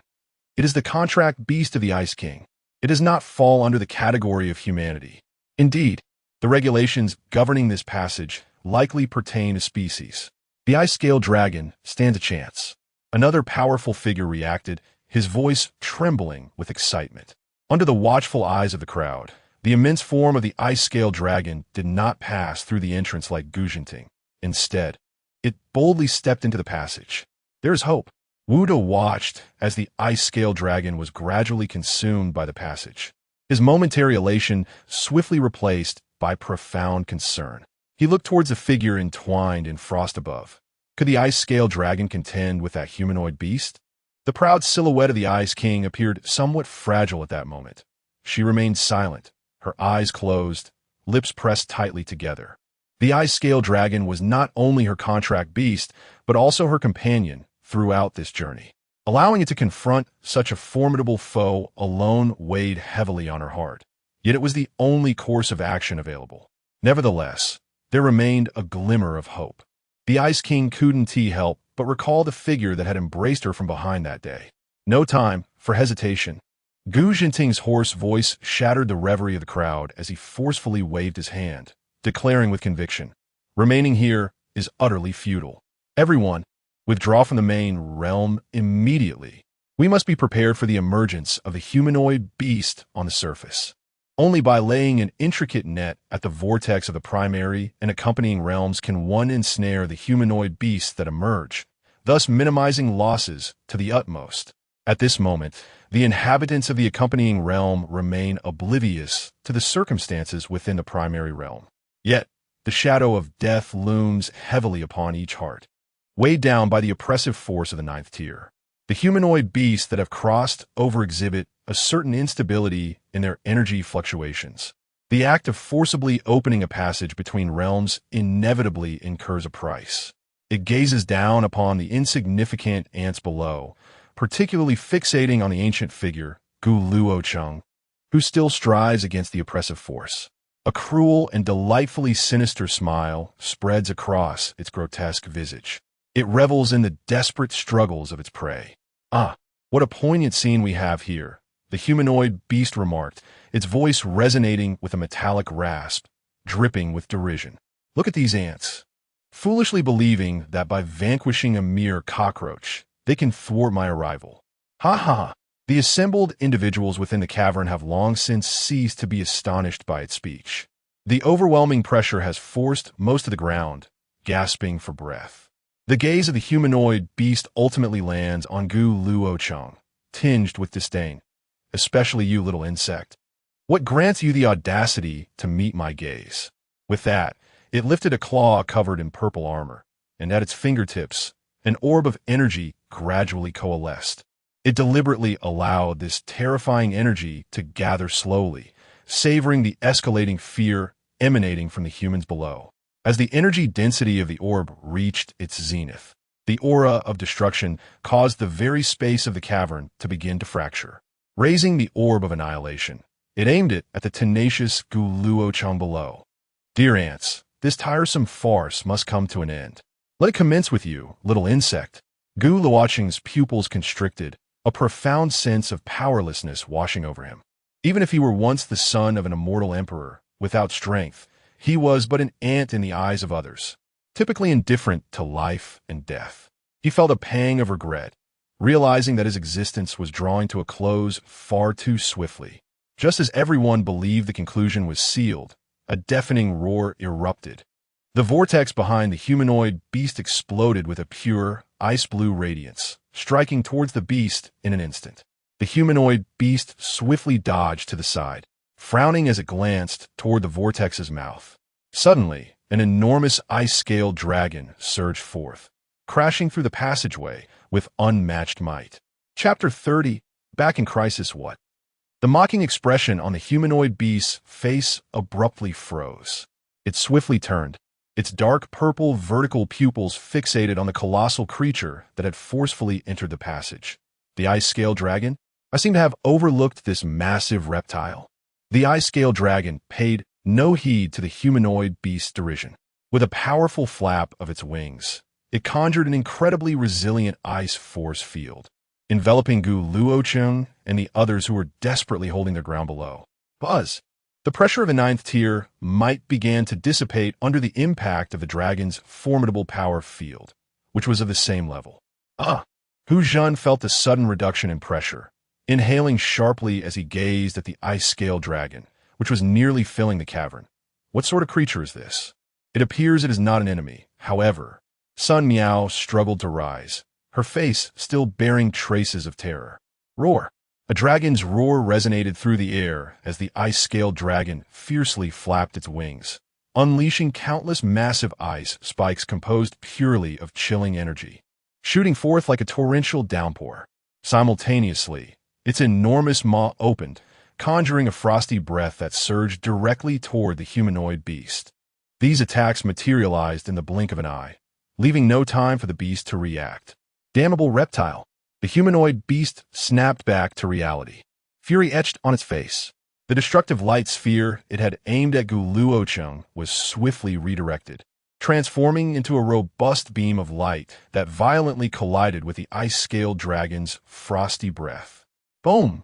It is the contract beast of the Ice King. It does not fall under the category of humanity. Indeed, the regulations governing this passage likely pertain to species. The Ice Scale Dragon stands a chance. Another powerful figure reacted, his voice trembling with excitement. Under the watchful eyes of the crowd, the immense form of the Ice Scale Dragon did not pass through the entrance like Gu Jinting. Instead, it boldly stepped into the passage. There is hope. Wudo watched as the Ice Scale Dragon was gradually consumed by the passage, his momentary elation swiftly replaced by profound concern. He looked towards the figure entwined in frost above. Could the Ice Scale Dragon contend with that humanoid beast? The proud silhouette of the Ice King appeared somewhat fragile at that moment. She remained silent, her eyes closed, lips pressed tightly together. The Ice Scale Dragon was not only her contract beast, but also her companion throughout this journey. Allowing it to confront such a formidable foe alone weighed heavily on her heart. Yet it was the only course of action available. Nevertheless, there remained a glimmer of hope. The Ice King couldn't help but recall the figure that had embraced her from behind that day. No time for hesitation. Gu Jinting's hoarse voice shattered the reverie of the crowd as he forcefully waved his hand, declaring with conviction, "Remaining here is utterly futile. Everyone, withdraw from the main realm immediately. We must be prepared for the emergence of the humanoid beast on the surface. Only by laying an intricate net at the vortex of the primary and accompanying realms can one ensnare the humanoid beasts that emerge, thus minimizing losses to the utmost." At this moment, the inhabitants of the accompanying realm remain oblivious to the circumstances within the primary realm. Yet, the shadow of death looms heavily upon each heart, weighed down by the oppressive force of the 9th tier. The humanoid beasts that have crossed over exhibit a certain instability in their energy fluctuations. The act of forcibly opening a passage between realms inevitably incurs a price. It gazes down upon the insignificant ants below, particularly fixating on the ancient figure, Gu Luochen, who still strives against the oppressive force. A cruel and delightfully sinister smile spreads across its grotesque visage. It revels in the desperate struggles of its prey. "Ah, what a poignant scene we have here," the humanoid beast remarked, its voice resonating with a metallic rasp, dripping with derision. "Look at these ants, foolishly believing that by vanquishing a mere cockroach, they can thwart my arrival. Ha ha! The assembled individuals within the cavern have long since ceased to be astonished by its speech. The overwhelming pressure has forced most of the ground, gasping for breath. The gaze of the humanoid beast ultimately lands on Gu Luochen, tinged with disdain. Especially you, little insect. What grants you the audacity to meet my gaze? With that, it lifted a claw covered in purple armor, and at its fingertips, an orb of energy gradually coalesced. It deliberately allowed this terrifying energy to gather slowly, savoring the escalating fear emanating from the humans below. As the energy density of the orb reached its zenith, the aura of destruction caused the very space of the cavern to begin to fracture. Raising the orb of annihilation, it aimed it at the tenacious Gu Luochen below. Dear ants, this tiresome farce must come to an end. Let it commence with you, little insect. Gu Luochen's pupils constricted, a profound sense of powerlessness washing over him. Even if he were once the son of an immortal emperor, without strength, he was but an ant in the eyes of others, typically indifferent to life and death. He felt a pang of regret, realizing that his existence was drawing to a close far too swiftly. Just as everyone believed the conclusion was sealed, a deafening roar erupted. The vortex behind the humanoid beast exploded with a pure, ice-blue radiance, striking towards the beast in an instant. The humanoid beast swiftly dodged to the side, frowning as it glanced toward the vortex's mouth. Suddenly, an enormous ice-scaled dragon surged forth, crashing through the passageway with unmatched might. Chapter 30, Back in Crisis What? The mocking expression on the humanoid beast's face abruptly froze. It swiftly turned, its dark purple vertical pupils fixated on the colossal creature that had forcefully entered the passage. The ice-scale dragon? I seem to have overlooked this massive reptile. The ice-scale dragon paid no heed to the humanoid beast's derision. With a powerful flap of its wings, it conjured an incredibly resilient ice force field, enveloping Gu Luochen and the others who were desperately holding their ground below. Buzz! The pressure of a ninth tier might began to dissipate under the impact of the dragon's formidable power field, which was of the same level. Hu Zhen felt a sudden reduction in pressure, inhaling sharply as he gazed at the ice-scale dragon, which was nearly filling the cavern. What sort of creature is this? It appears it is not an enemy. However, Sun Miao struggled to rise, her face still bearing traces of terror. Roar! A dragon's roar resonated through the air as the ice-scaled dragon fiercely flapped its wings, unleashing countless massive ice spikes composed purely of chilling energy, shooting forth like a torrential downpour. Simultaneously, its enormous maw opened, conjuring a frosty breath that surged directly toward the humanoid beast. These attacks materialized in the blink of an eye, leaving no time for the beast to react. Damnable reptile! The humanoid beast snapped back to reality, fury etched on its face. The destructive light sphere it had aimed at Gu Luochen was swiftly redirected, transforming into a robust beam of light that violently collided with the ice-scaled dragon's frosty breath. Boom!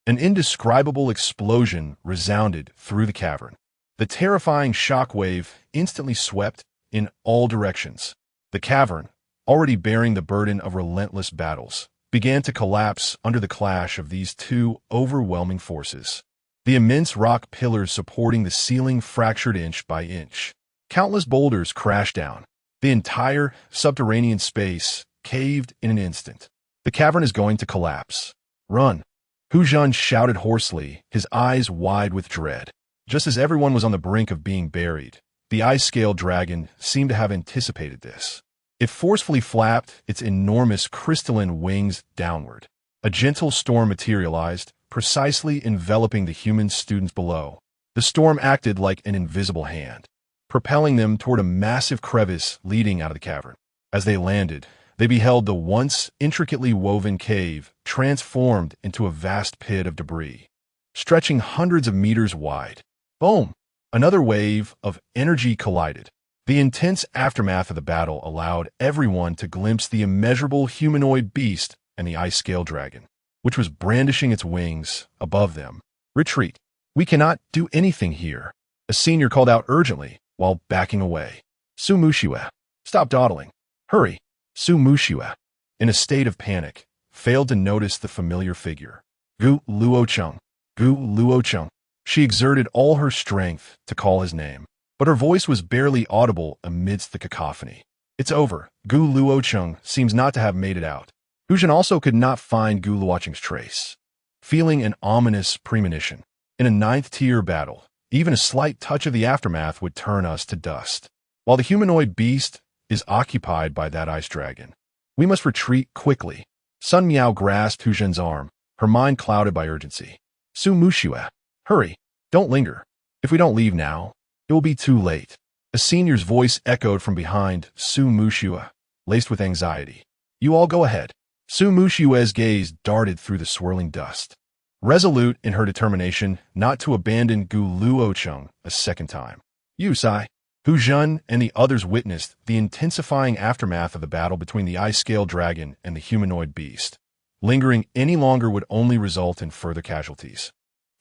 An indescribable explosion resounded through the cavern. The terrifying shockwave instantly swept in all directions. The cavern, already bearing the burden of relentless battles, began to collapse under the clash of these two overwhelming forces. The immense rock pillars supporting the ceiling fractured inch by inch. Countless boulders crashed down. The entire subterranean space caved in an instant. The cavern is going to collapse. Run! Hu Zhen shouted hoarsely, his eyes wide with dread. Just as everyone was on the brink of being buried, the ice-scale dragon seemed to have anticipated this. It forcefully flapped its enormous crystalline wings downward. A gentle storm materialized, precisely enveloping the human students below. The storm acted like an invisible hand, propelling them toward a massive crevice leading out of the cavern. As they landed, they beheld the once intricately woven cave transformed into a vast pit of debris, stretching hundreds of meters wide. Boom! Another wave of energy collided. The intense aftermath of the battle allowed everyone to glimpse the immeasurable humanoid beast and the ice-scale dragon, which was brandishing its wings above them. Retreat! We cannot do anything here. A senior called out urgently while backing away. Su Mushiwa, stop dawdling. Hurry! Su Mushiwa, in a state of panic, failed to notice the familiar figure. Gu Luochen. Gu Luochen. She exerted all her strength to call his name, but her voice was barely audible amidst the cacophony. It's over. Gu Luochen seems not to have made it out. Luochen also could not find Gu Luochen's trace. Feeling an ominous premonition. In a 9th-tier battle, even a slight touch of the aftermath would turn us to dust. While the humanoid beast is occupied by that ice dragon, we must retreat quickly. Sun Miao grasped Hu Zhen's arm, her mind clouded by urgency. Su Muxue, hurry, don't linger. If we don't leave now, it will be too late. A senior's voice echoed from behind Su Muxue, laced with anxiety. You all go ahead. Su Muxue's gaze darted through the swirling dust. Resolute in her determination not to abandon Gu Luochen a second time. You, Sai. Hu Zhen and the others witnessed the intensifying aftermath of the battle between the ice-scale dragon and the humanoid beast. Lingering any longer would only result in further casualties,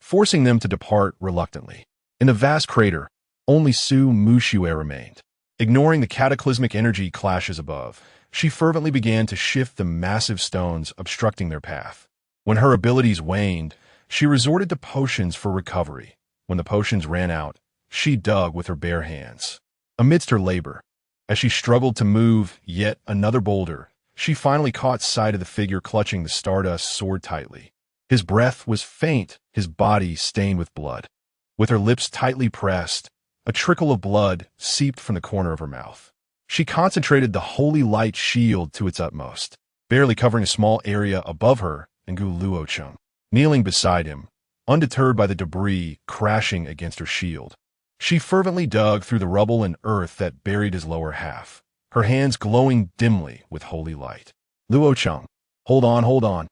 forcing them to depart reluctantly. In the vast crater, only Su Muxue remained. Ignoring the cataclysmic energy clashes above, she fervently began to shift the massive stones obstructing their path. When her abilities waned, she resorted to potions for recovery. When the potions ran out, she dug with her bare hands. Amidst her labor, as she struggled to move yet another boulder, she finally caught sight of the figure clutching the stardust sword tightly. His breath was faint, his body stained with blood. With her lips tightly pressed, a trickle of blood seeped from the corner of her mouth. She concentrated the holy light shield to its utmost, barely covering a small area above her and Gu Luochen, kneeling beside him, undeterred by the debris crashing against her shield. She fervently dug through the rubble and earth that buried his lower half, her hands glowing dimly with holy light. Luochen, hold on, hold on.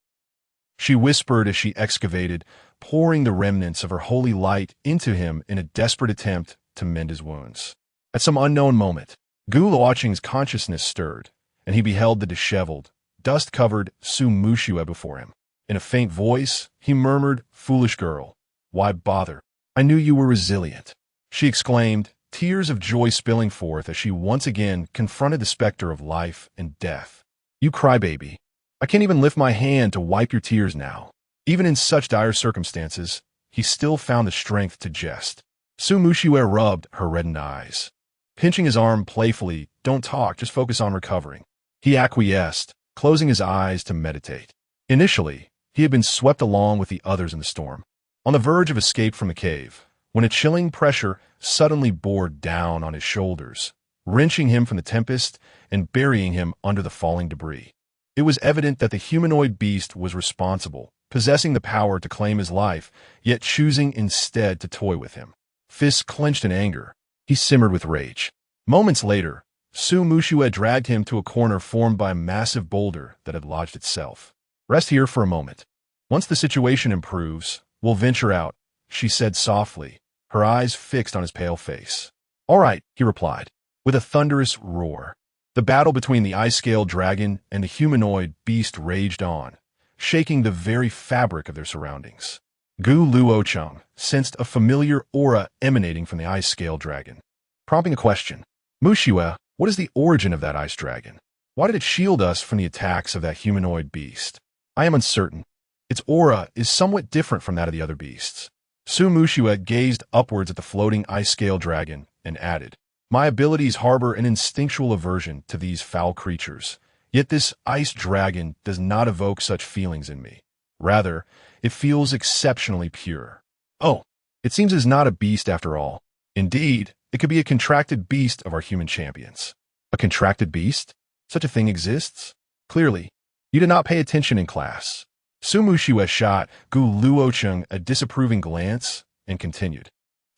She whispered as she excavated, pouring the remnants of her holy light into him in a desperate attempt to mend his wounds. At some unknown moment, Gu Luochen's consciousness stirred, and he beheld the disheveled, dust-covered Su Muxue before him. In a faint voice, he murmured, "Foolish girl, why bother? I knew you were resilient." She exclaimed, tears of joy spilling forth as she once again confronted the specter of life and death. "You crybaby. I can't even lift my hand to wipe your tears now." Even in such dire circumstances, he still found the strength to jest. Su Muxue rubbed her reddened eyes. Pinching his arm playfully, "Don't talk, just focus on recovering." He acquiesced, closing his eyes to meditate. Initially, he had been swept along with the others in the storm, on the verge of escape from the cave, when a chilling pressure suddenly bore down on his shoulders, wrenching him from the tempest and burying him under the falling debris. It was evident that the humanoid beast was responsible, possessing the power to claim his life, yet choosing instead to toy with him. Fists clenched in anger, he simmered with rage. Moments later, Su Muxue dragged him to a corner formed by a massive boulder that had lodged itself. "Rest here for a moment. Once the situation improves, we'll venture out," she said softly, her eyes fixed on his pale face. "All right," he replied, with a thunderous roar. The battle between the ice-scale dragon and the humanoid beast raged on, shaking the very fabric of their surroundings. Gu Luochen sensed a familiar aura emanating from the ice-scale dragon, prompting a question. "Muxue, what is the origin of that ice dragon? Why did it shield us from the attacks of that humanoid beast?" "I am uncertain. Its aura is somewhat different from that of the other beasts." Su Muxue gazed upwards at the floating ice-scale dragon and added, "My abilities harbor an instinctual aversion to these foul creatures, yet this ice dragon does not evoke such feelings in me. Rather, it feels exceptionally pure. Oh, it seems it is not a beast after all. Indeed, it could be a contracted beast of our human champions." "A contracted beast? Such a thing exists? Clearly, you did not pay attention in class." Su Muxue shot Gu Luochen a disapproving glance and continued.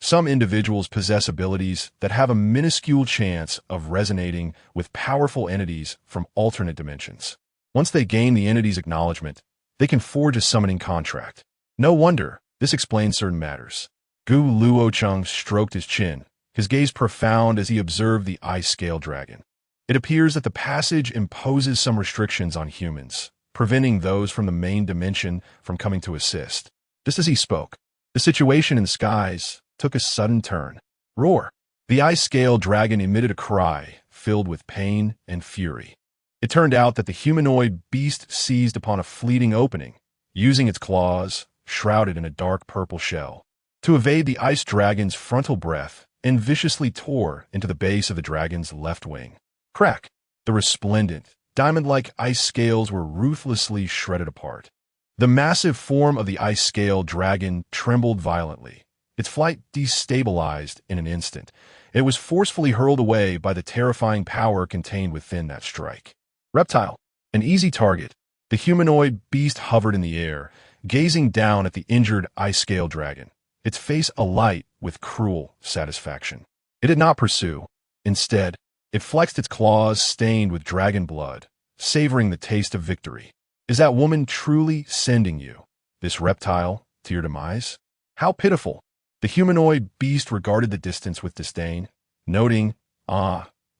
"Some individuals possess abilities that have a minuscule chance of resonating with powerful entities from alternate dimensions. Once they gain the entity's acknowledgement, they can forge a summoning contract. No wonder, this explains certain matters." Gu Luochen stroked his chin, his gaze profound as he observed the ice-scale dragon. "It appears that the passage imposes some restrictions on humans, preventing those from the main dimension from coming to assist." Just as he spoke, the situation in the skies took a sudden turn. Roar! The ice-scale dragon emitted a cry filled with pain and fury. It turned out that the humanoid beast seized upon a fleeting opening, using its claws, shrouded in a dark purple shell, to evade the ice dragon's frontal breath and viciously tore into the base of the dragon's left wing. Crack! The resplendent, diamond-like ice scales were ruthlessly shredded apart. The massive form of the ice scale dragon trembled violently. Its flight destabilized in an instant. It was forcefully hurled away by the terrifying power contained within that strike. Reptile, an easy target. The humanoid beast hovered in the air, gazing down at the injured ice scale dragon, its face alight with cruel satisfaction. It did not pursue. Instead, it flexed its claws stained with dragon blood, savoring the taste of victory. Is that woman truly sending you, this reptile, to your demise? How pitiful! The humanoid beast regarded the distance with disdain, noting,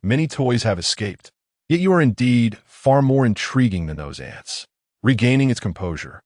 many toys have escaped. Yet you are indeed far more intriguing than those ants. Regaining its composure,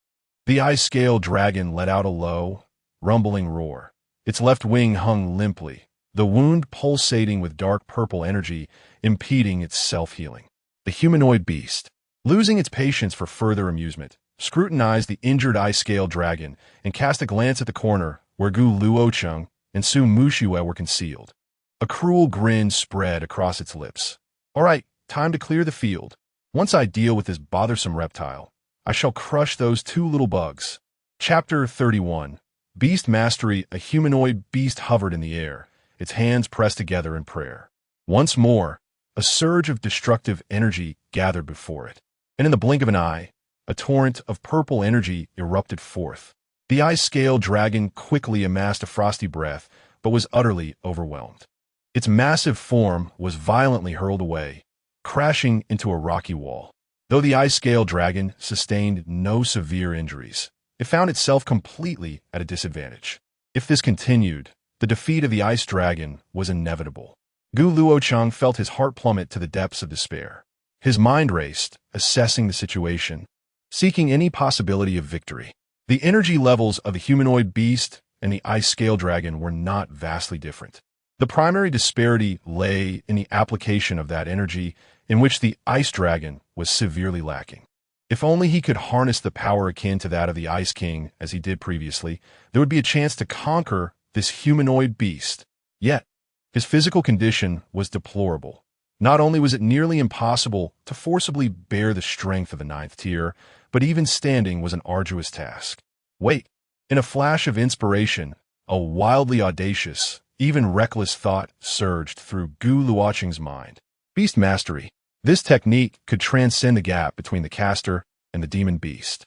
the ice scale dragon let out a low, rumbling roar. Its left wing hung limply, the wound pulsating with dark purple energy, impeding its self-healing. The humanoid beast, losing its patience for further amusement, scrutinized the injured ice scale dragon and cast a glance at the corner where Gu Luochen and Su Mushue were concealed. A cruel grin spread across its lips. All right, time to clear the field. Once I deal with this bothersome reptile, I shall crush those two little bugs. Chapter 31. Beast Mastery. A humanoid beast hovered in the air, its hands pressed together in prayer. Once more, a surge of destructive energy gathered before it, and in the blink of an eye, a torrent of purple energy erupted forth. The ice scale dragon quickly amassed a frosty breath, but was utterly overwhelmed. Its massive form was violently hurled away, crashing into a rocky wall. Though the ice scale dragon sustained no severe injuries, it found itself completely at a disadvantage. If this continued, the defeat of the ice dragon was inevitable. Gu Luochen felt his heart plummet to the depths of despair. His mind raced, assessing the situation, seeking any possibility of victory. The energy levels of the humanoid beast and the ice scale dragon were not vastly different. The primary disparity lay in the application of that energy, in which the ice dragon was severely lacking. If only he could harness the power akin to that of the Ice King as he did previously, there would be a chance to conquer this humanoid beast. Yet, his physical condition was deplorable. Not only was it nearly impossible to forcibly bear the strength of the 9th tier, but even standing was an arduous task. Wait! In a flash of inspiration, a wildly audacious, even reckless thought surged through Gu Luochen's mind. Beast Mastery. This technique could transcend the gap between the caster and the demon beast,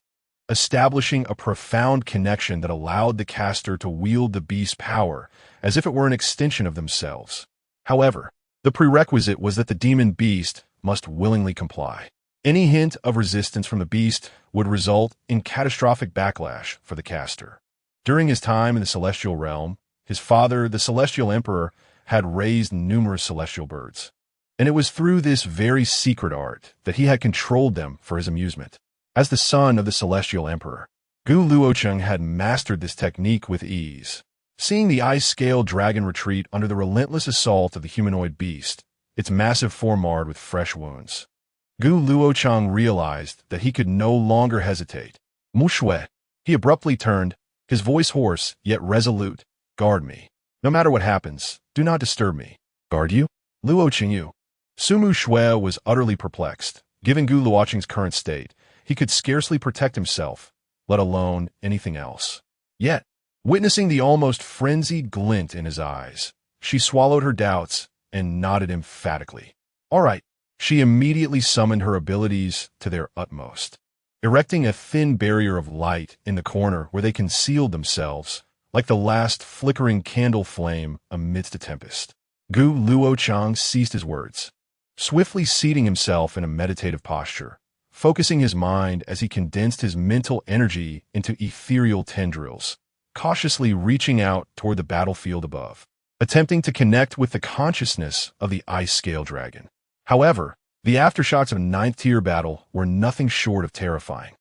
establishing a profound connection that allowed the caster to wield the beast's power as if it were an extension of themselves. However, the prerequisite was that the demon beast must willingly comply. Any hint of resistance from the beast would result in catastrophic backlash for the caster. During his time in the celestial realm, his father, the Celestial Emperor, had raised numerous celestial birds, and it was through this very secret art that he had controlled them for his amusement. As the son of the Celestial Emperor, Gu Luochen had mastered this technique with ease. Seeing the ice scale dragon retreat under the relentless assault of the humanoid beast, its massive form marred with fresh wounds, Gu Luochen realized that he could no longer hesitate. Mushue, he abruptly turned, his voice hoarse yet resolute. Guard me. No matter what happens, do not disturb me. Guard you? Luochen you. Sumu Shui was utterly perplexed. Given Gu Luochen's current state, he could scarcely protect himself, let alone anything else. Yet, witnessing the almost frenzied glint in his eyes, she swallowed her doubts and nodded emphatically. All right. She immediately summoned her abilities to their utmost, erecting a thin barrier of light in the corner where they concealed themselves, like the last flickering candle flame amidst a tempest. Gu Luochen ceased his words, swiftly seating himself in a meditative posture, focusing his mind as he condensed his mental energy into ethereal tendrils, cautiously reaching out toward the battlefield above, attempting to connect with the consciousness of the ice scale dragon. However, the aftershocks of a 9th tier battle were nothing short of terrifying.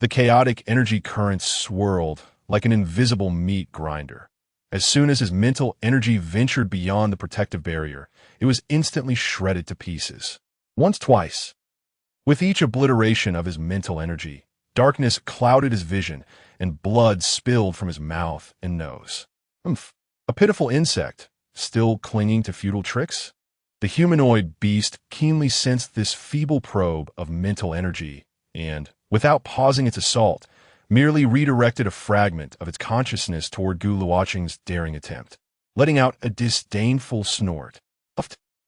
The chaotic energy currents swirled like an invisible meat grinder. As soon as his mental energy ventured beyond the protective barrier, it was instantly shredded to pieces. Once, twice. With each obliteration of his mental energy, darkness clouded his vision and blood spilled from his mouth and nose. A pitiful insect, still clinging to futile tricks? The humanoid beast keenly sensed this feeble probe of mental energy and, without pausing its assault, merely redirected a fragment of its consciousness toward Gu Luocheng's daring attempt, letting out a disdainful snort.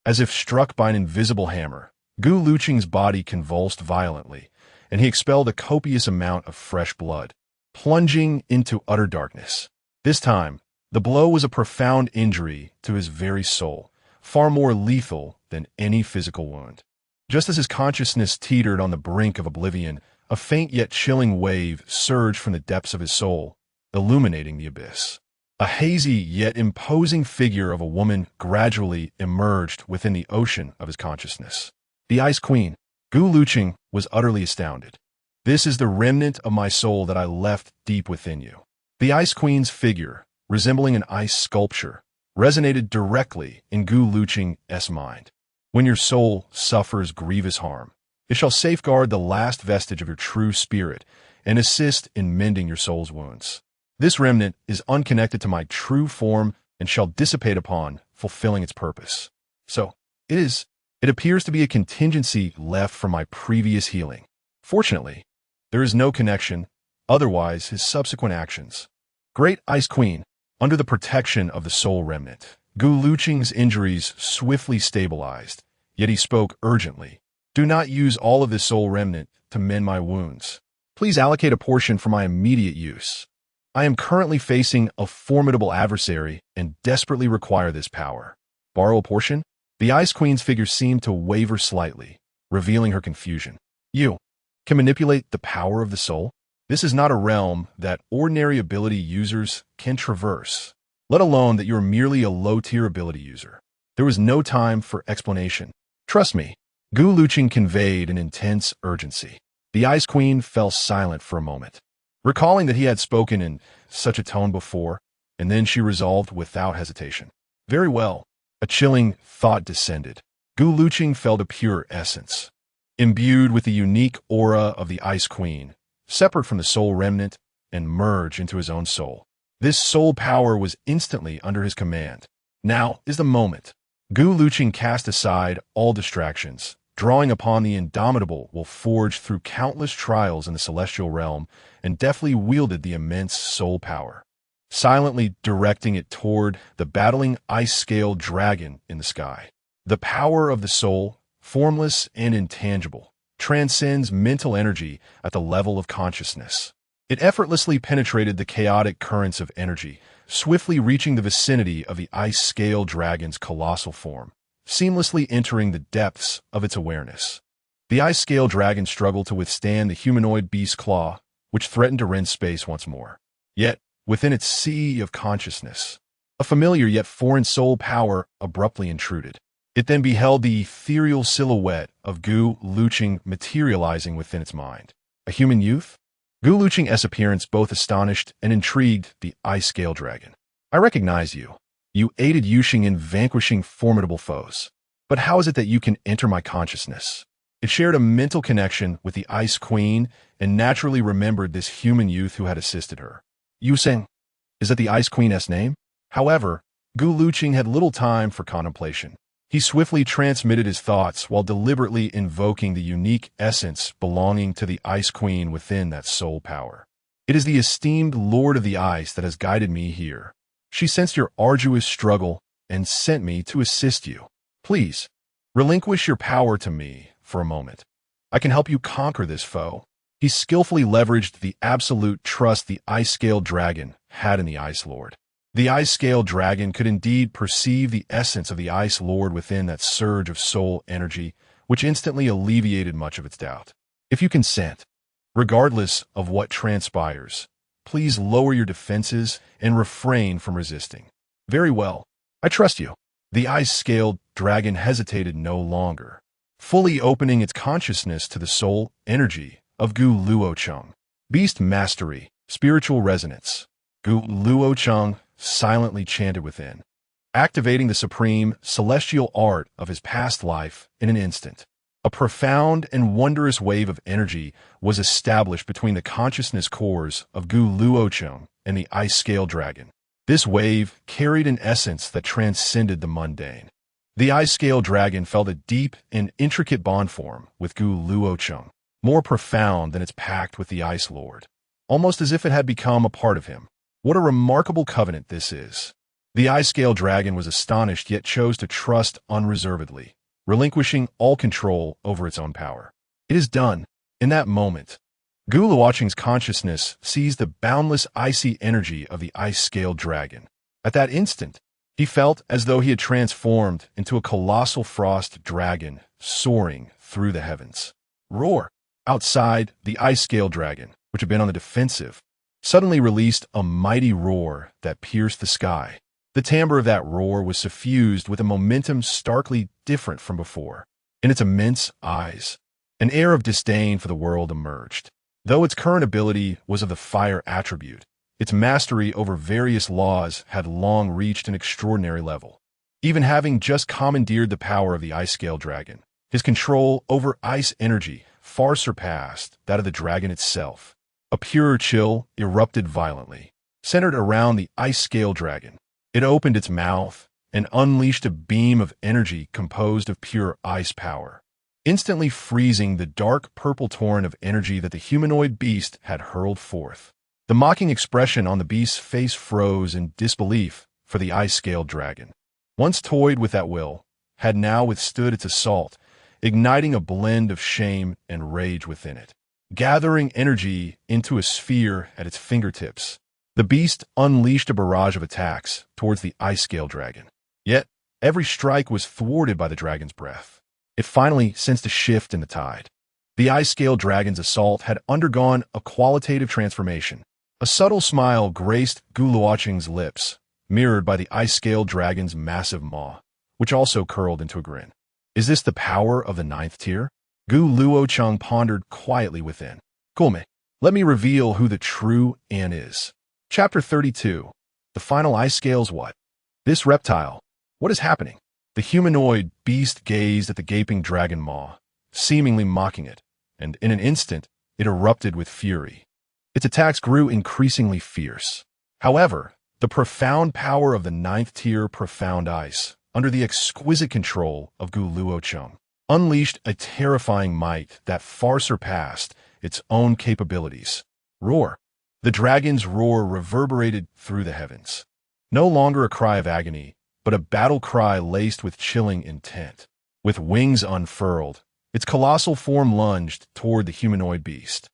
As if struck by an invisible hammer, Gu Luocheng's body convulsed violently, and he expelled a copious amount of fresh blood, plunging into utter darkness. This time, the blow was a profound injury to his very soul, far more lethal than any physical wound. Just as his consciousness teetered on the brink of oblivion, a faint yet chilling wave surged from the depths of his soul, illuminating the abyss. A hazy yet imposing figure of a woman gradually emerged within the ocean of his consciousness. The Ice Queen. Gu Luocheng was utterly astounded. This is the remnant of my soul that I left deep within you. The Ice Queen's figure, resembling an ice sculpture, resonated directly in Gu Luocheng's mind. When your soul suffers grievous harm, it shall safeguard the last vestige of your true spirit and assist in mending your soul's wounds. This remnant is unconnected to my true form and shall dissipate upon fulfilling its purpose. So, it appears to be a contingency left from my previous healing. Fortunately, there is no connection, otherwise his subsequent actions. Great Ice Queen, under the protection of the soul remnant, Gu Luocheng's injuries swiftly stabilized, yet he spoke urgently. Do not use all of this soul remnant to mend my wounds. Please allocate a portion for my immediate use. I am currently facing a formidable adversary and desperately require this power. Borrow a portion? The Ice Queen's figure seemed to waver slightly, revealing her confusion. You can manipulate the power of the soul? This is not a realm that ordinary ability users can traverse, let alone that you're merely a low-tier ability user. There was no time for explanation. Trust me. Gu Luocheng conveyed an intense urgency. The Ice Queen fell silent for a moment, recalling that he had spoken in such a tone before, and then she resolved without hesitation. Very well. A chilling thought descended. Gu Luocheng felt a pure essence, imbued with the unique aura of the Ice Queen, separate from the soul remnant, and merge into his own soul. This soul power was instantly under his command. Now is the moment. Gu Luocheng cast aside all distractions, drawing upon the indomitable will forged through countless trials in the celestial realm, and deftly wielded the immense soul power, silently directing it toward the battling ice-scaled dragon in the sky. The power of the soul, formless and intangible, transcends mental energy at the level of consciousness. It effortlessly penetrated the chaotic currents of energy, swiftly reaching the vicinity of the ice-scale dragon's colossal form, seamlessly entering the depths of its awareness. The ice-scale dragon struggled to withstand the humanoid beast's claw, which threatened to rend space once more. Yet, within its sea of consciousness, a familiar yet foreign soul power abruptly intruded. It then beheld the ethereal silhouette of Gu Luocheng materializing within its mind. A human youth? Gu Luocheng's appearance both astonished and intrigued the ice-scale dragon. I recognize you. You aided Yusheng in vanquishing formidable foes. But how is it that you can enter my consciousness? It shared a mental connection with the Ice Queen and naturally remembered this human youth who had assisted her. Yusheng, is that the Ice Queen's name? However, Gu Luocheng had little time for contemplation. He swiftly transmitted his thoughts while deliberately invoking the unique essence belonging to the Ice Queen within that soul power. It is the esteemed Lord of the Ice that has guided me here. She sensed your arduous struggle and sent me to assist you. Please, relinquish your power to me for a moment. I can help you conquer this foe. He skillfully leveraged the absolute trust the ice-scale dragon had in the Ice Lord. The ice-scale dragon could indeed perceive the essence of the Ice Lord within that surge of soul energy, which instantly alleviated much of its doubt. If you consent, regardless of what transpires, please lower your defenses and refrain from resisting. Very well. I trust you. The ice-scaled dragon hesitated no longer, fully opening its consciousness to the soul energy of Gu Luocheng. Beast mastery, spiritual resonance. Gu Luocheng silently chanted within, activating the supreme celestial art of his past life in an instant. A profound and wondrous wave of energy was established between the consciousness cores of Gu Luocheng and the ice-scale dragon. This wave carried an essence that transcended the mundane. The ice-scale dragon felt a deep and intricate bond form with Gu Luochen, more profound than its pact with the Ice Lord, almost as if it had become a part of him. What a remarkable covenant this is. The ice-scale dragon was astonished yet chose to trust unreservedly, relinquishing all control over its own power. It is done. In that moment, Gu Luocheng's consciousness seized the boundless icy energy of the ice-scale dragon. At that instant, he felt as though he had transformed into a colossal frost dragon soaring through the heavens. Roar! Outside, the ice-scale dragon, which had been on the defensive, suddenly released a mighty roar that pierced the sky. The timbre of that roar was suffused with a momentum starkly different from before. In its immense eyes, an air of disdain for the world emerged. Though its current ability was of the fire attribute, its mastery over various laws had long reached an extraordinary level. Even having just commandeered the power of the ice-scale dragon, his control over ice energy far surpassed that of the dragon itself. A pure chill erupted violently, centered around the ice-scale dragon. It opened its mouth and unleashed a beam of energy composed of pure ice power, instantly freezing the dark purple torrent of energy that the humanoid beast had hurled forth. The mocking expression on the beast's face froze in disbelief, for the ice-scale dragon, once toyed with at will, had now withstood its assault, igniting a blend of shame and rage within it. Gathering energy into a sphere at its fingertips, the beast unleashed a barrage of attacks towards the ice-scale dragon. Yet, every strike was thwarted by the dragon's breath. It finally sensed a shift in the tide. The ice-scale dragon's assault had undergone a qualitative transformation. A subtle smile graced Gu Luocheng's lips, mirrored by the ice-scale dragon's massive maw, which also curled into a grin. Is this the power of the 9th tier? Gu Luocheng pondered quietly within. Gulme, let me reveal who the true An is. Chapter 32. The final ice scales what? This reptile. What is happening? The humanoid beast gazed at the gaping dragon maw, seemingly mocking it, and in an instant, it erupted with fury. Its attacks grew increasingly fierce. However, the profound power of the 9th tier profound ice, under the exquisite control of Gu Luocheng, unleashed a terrifying might that far surpassed its own capabilities. Roar! The dragon's roar reverberated through the heavens. No longer a cry of agony, but a battle cry laced with chilling intent. With wings unfurled, its colossal form lunged toward the humanoid beast.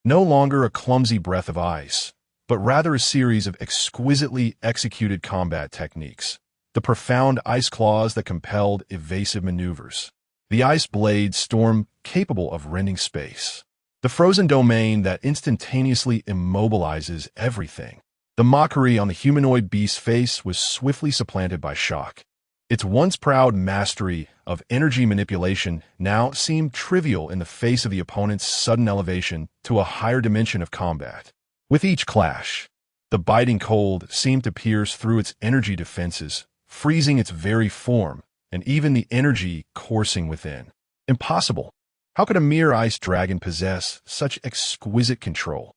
No longer a clumsy breath of ice, but rather a series of exquisitely executed combat techniques. The profound ice claws that compelled evasive maneuvers. The ice blade storm capable of rending space. The frozen domain that instantaneously immobilizes everything. The mockery on the humanoid beast's face was swiftly supplanted by shock. Its once proud mastery of energy manipulation now seemed trivial in the face of the opponent's sudden elevation to a higher dimension of combat. With each clash, the biting cold seemed to pierce through its energy defenses, freezing its very form, and even the energy coursing within. Impossible. How could a mere ice dragon possess such exquisite control?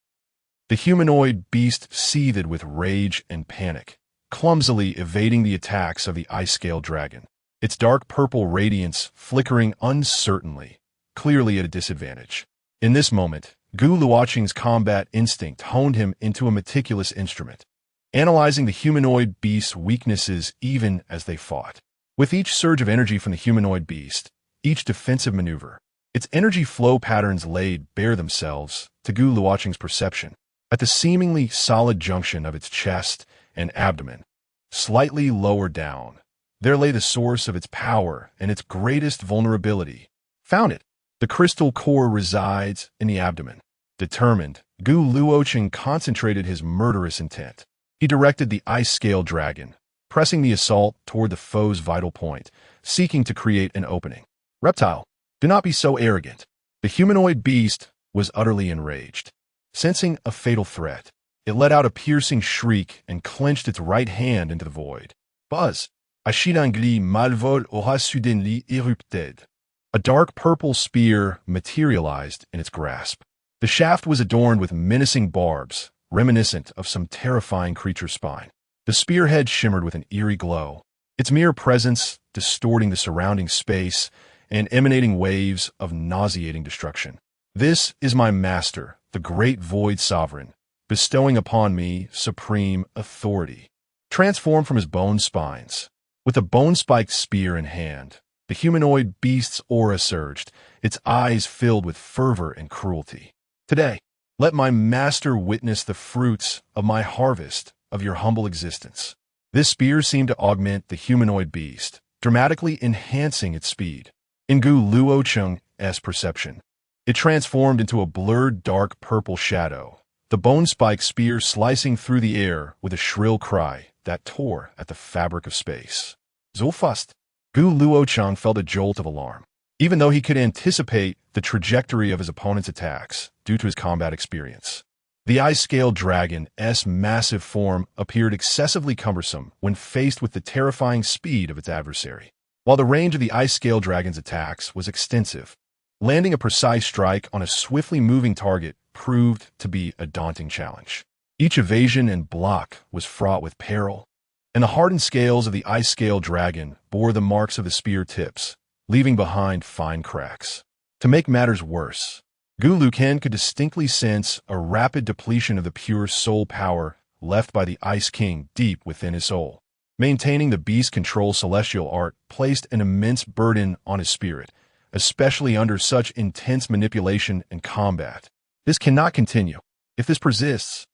The humanoid beast seethed with rage and panic, clumsily evading the attacks of the ice-scale dragon, its dark purple radiance flickering uncertainly, clearly at a disadvantage. In this moment, Gu Luocheng's combat instinct honed him into a meticulous instrument, analyzing the humanoid beast's weaknesses even as they fought. With each surge of energy from the humanoid beast, each defensive maneuver, its energy flow patterns laid bare themselves to Gu Luocheng's perception. At the seemingly solid junction of its chest and abdomen, slightly lower down, there lay the source of its power and its greatest vulnerability. Found it. The crystal core resides in the abdomen. Determined, Gu Luocheng concentrated his murderous intent. He directed the ice-scale dragon, pressing the assault toward the foe's vital point, seeking to create an opening. Reptile, do not be so arrogant. The humanoid beast was utterly enraged. Sensing a fatal threat, it let out a piercing shriek and clenched its right hand into the void. Buzz! Ashidangli malvol aura soudainly érupted. A dark purple spear materialized in its grasp. The shaft was adorned with menacing barbs, reminiscent of some terrifying creature's spine. The spearhead shimmered with an eerie glow, its mere presence distorting the surrounding space and emanating waves of nauseating destruction. This is my master, the great void sovereign, bestowing upon me supreme authority. Transformed from his bone spines, with a bone-spiked spear in hand, the humanoid beast's aura surged, its eyes filled with fervor and cruelty. Today, let my master witness the fruits of my harvest of your humble existence. This spear seemed to augment the humanoid beast, dramatically enhancing its speed. In Luochen's perception, it transformed into a blurred dark purple shadow, the bone-spiked spear slicing through the air with a shrill cry that tore at the fabric of space. So fast, Luochen felt a jolt of alarm. Even though he could anticipate the trajectory of his opponent's attacks due to his combat experience, the ice-scale dragon's massive form appeared excessively cumbersome when faced with the terrifying speed of its adversary. While the range of the ice-scale dragon's attacks was extensive, landing a precise strike on a swiftly moving target proved to be a daunting challenge. Each evasion and block was fraught with peril, and the hardened scales of the ice-scale dragon bore the marks of the spear tips, leaving behind fine cracks. To make matters worse, Luochen could distinctly sense a rapid depletion of the pure soul power left by the Ice King deep within his soul. Maintaining the beast's control celestial art placed an immense burden on his spirit, especially under such intense manipulation and combat. This cannot continue. If this persists,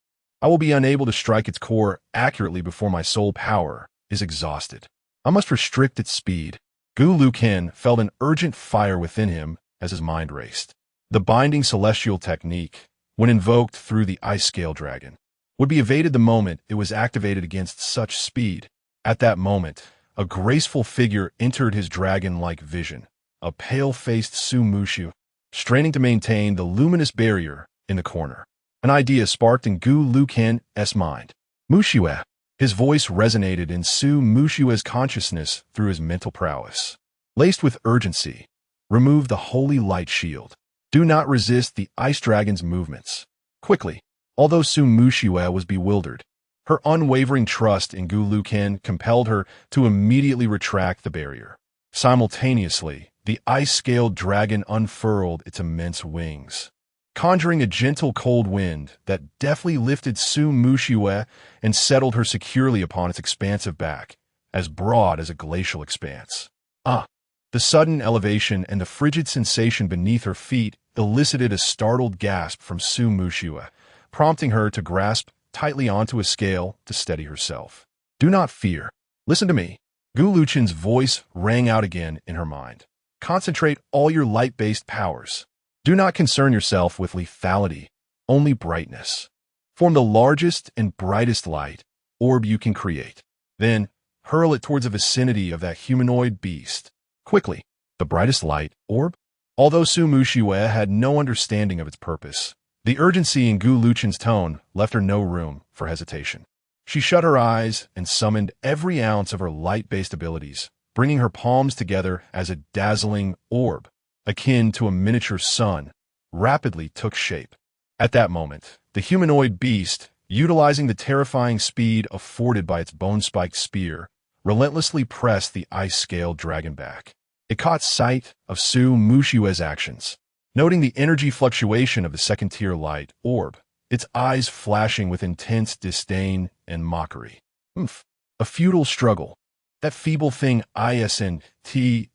I will be unable to strike its core accurately before my soul power is exhausted. I must restrict its speed. Luochen felt an urgent fire within him as his mind raced. The binding celestial technique, when invoked through the ice-scale dragon, would be evaded the moment it was activated against such speed. At that moment, a graceful figure entered his dragon-like vision, a pale-faced Su Mushu, straining to maintain the luminous barrier in the corner. An idea sparked in Luochen's mind. Mushue. His voice resonated in Su Mushue's consciousness through his mental prowess. Laced with urgency, remove the holy light shield. Do not resist the ice dragon's movements. Quickly, although Su Mushue was bewildered, her unwavering trust in Luochen compelled her to immediately retract the barrier. Simultaneously, the ice-scaled dragon unfurled its immense wings, conjuring a gentle cold wind that deftly lifted Su Mushue and settled her securely upon its expansive back, as broad as a glacial expanse. The sudden elevation and the frigid sensation beneath her feet elicited a startled gasp from Su Mushue, prompting her to grasp tightly onto a scale to steady herself. Do not fear. Listen to me. Luochen's voice rang out again in her mind. Concentrate all your light-based powers. Do not concern yourself with lethality, only brightness. Form the largest and brightest light orb you can create. Then, hurl it towards the vicinity of that humanoid beast. Quickly, the brightest light orb? Although Su Mushue had no understanding of its purpose, the urgency in Luochen's tone left her no room for hesitation. She shut her eyes and summoned every ounce of her light-based abilities, bringing her palms together as a dazzling orb, akin to a miniature sun, rapidly took shape. At that moment, the humanoid beast, utilizing the terrifying speed afforded by its bone-spiked spear, relentlessly pressed the ice-scaled dragon back. It caught sight of Su Mushue's actions. Noting the energy fluctuation of the second-tier light orb, its eyes flashing with intense disdain and mockery. A futile struggle. That feeble thing isn't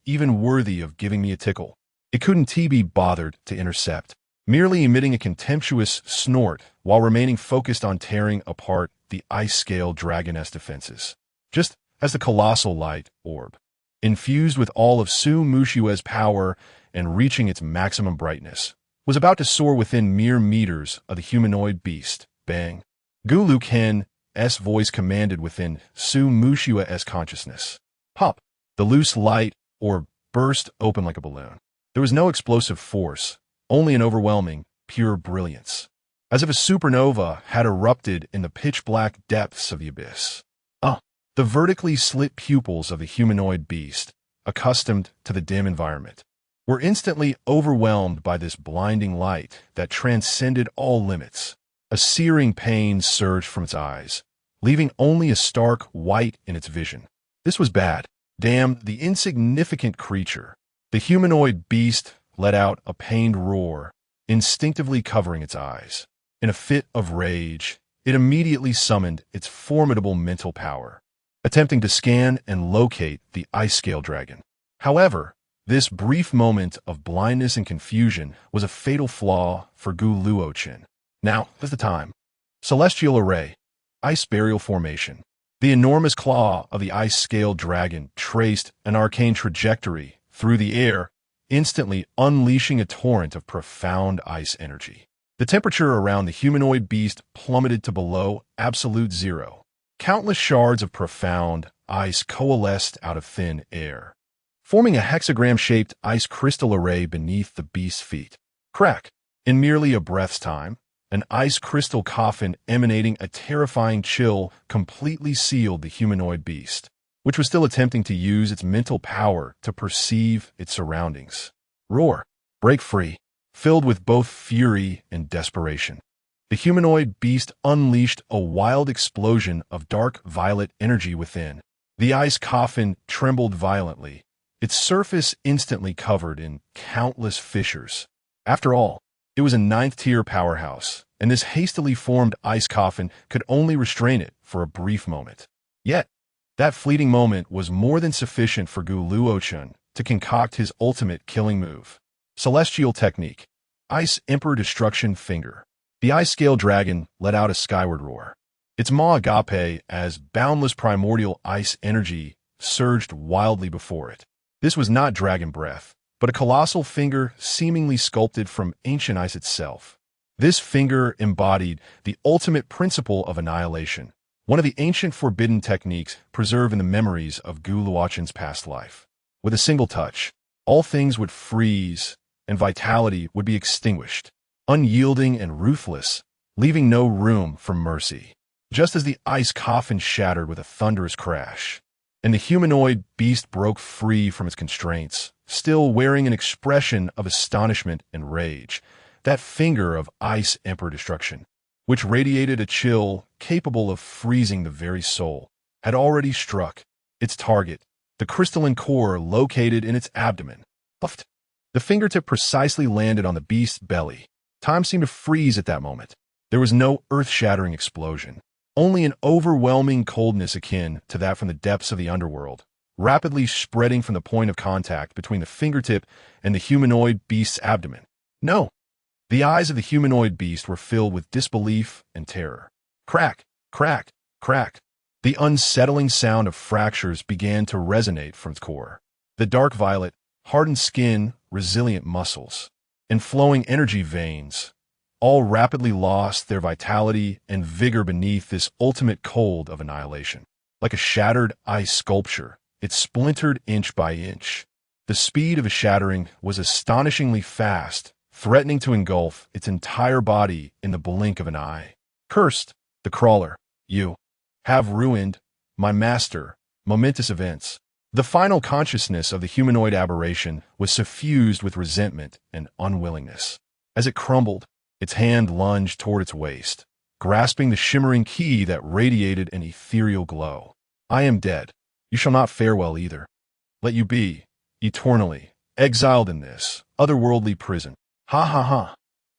even worthy of giving me a tickle. It couldn't be bothered to intercept, merely emitting a contemptuous snort while remaining focused on tearing apart the ice-scale dragon's defenses. Just as the colossal light orb, infused with all of Su Mushue's power and reaching its maximum brightness, was about to soar within mere meters of the humanoid beast. Bang! Luochen's voice commanded within Su Mushue's consciousness. Pop! The loose light orb burst open like a balloon. There was no explosive force, only an overwhelming, pure brilliance, as if a supernova had erupted in the pitch-black depths of the abyss. The vertically slit pupils of the humanoid beast, accustomed to the dim environment, were instantly overwhelmed by this blinding light that transcended all limits. A searing pain surged from its eyes, leaving only a stark white in its vision. This was bad. Damn, the insignificant creature. The humanoid beast let out a pained roar, instinctively covering its eyes. In a fit of rage, it immediately summoned its formidable mental power, attempting to scan and locate the ice scale dragon. However, this brief moment of blindness and confusion was a fatal flaw for Luochen. Now is the time. Celestial Array, Ice Burial Formation. The enormous claw of the ice scale dragon traced an arcane trajectory through the air, instantly unleashing a torrent of profound ice energy. The temperature around the humanoid beast plummeted to below absolute zero. Countless shards of profound ice coalesced out of thin air, forming a hexagram-shaped ice crystal array beneath the beast's feet. Crack! In merely a breath's time, an ice crystal coffin emanating a terrifying chill completely sealed the humanoid beast, which was still attempting to use its mental power to perceive its surroundings. Roar! Break free! Filled with both fury and desperation, the humanoid beast unleashed a wild explosion of dark violet energy within. The ice coffin trembled violently, its surface instantly covered in countless fissures. After all, it was a ninth-tier powerhouse, and this hastily formed ice coffin could only restrain it for a brief moment. Yet, that fleeting moment was more than sufficient for Luochen to concoct his ultimate killing move. Celestial Technique, Ice Emperor Destruction Finger. The ice scale dragon let out a skyward roar. Its maw agape as boundless primordial ice energy surged wildly before it. This was not dragon breath, but a colossal finger seemingly sculpted from ancient ice itself. This finger embodied the ultimate principle of annihilation, one of the ancient forbidden techniques preserved in the memories of Luochen's past life. With a single touch, all things would freeze, and vitality would be extinguished, unyielding and ruthless, leaving no room for mercy. Just as the ice coffin shattered with a thunderous crash, and the humanoid beast broke free from its constraints, still wearing an expression of astonishment and rage, that finger of Ice Emperor Destruction, which radiated a chill capable of freezing the very soul, had already struck its target, the crystalline core located in its abdomen. Puffed. The fingertip precisely landed on the beast's belly. Time seemed to freeze at that moment. There was no earth-shattering explosion, only an overwhelming coldness akin to that from the depths of the underworld, rapidly spreading from the point of contact between the fingertip and the humanoid beast's abdomen. No! The eyes of the humanoid beast were filled with disbelief and terror. Crack, crack, crack. The unsettling sound of fractures began to resonate from its core. The dark violet, hardened skin, resilient muscles, and flowing energy veins all rapidly lost their vitality and vigor beneath this ultimate cold of annihilation. Like a shattered ice sculpture, it splintered inch by inch. The speed of a shattering was astonishingly fast, threatening to engulf its entire body in the blink of an eye. Cursed, the crawler, you have ruined my master, momentous events. The final consciousness of the humanoid aberration was suffused with resentment and unwillingness. As it crumbled, its hand lunged toward its waist, grasping the shimmering key that radiated an ethereal glow. I am dead. You shall not fare well either. Let you be, eternally, exiled in this otherworldly prison. Ha ha ha.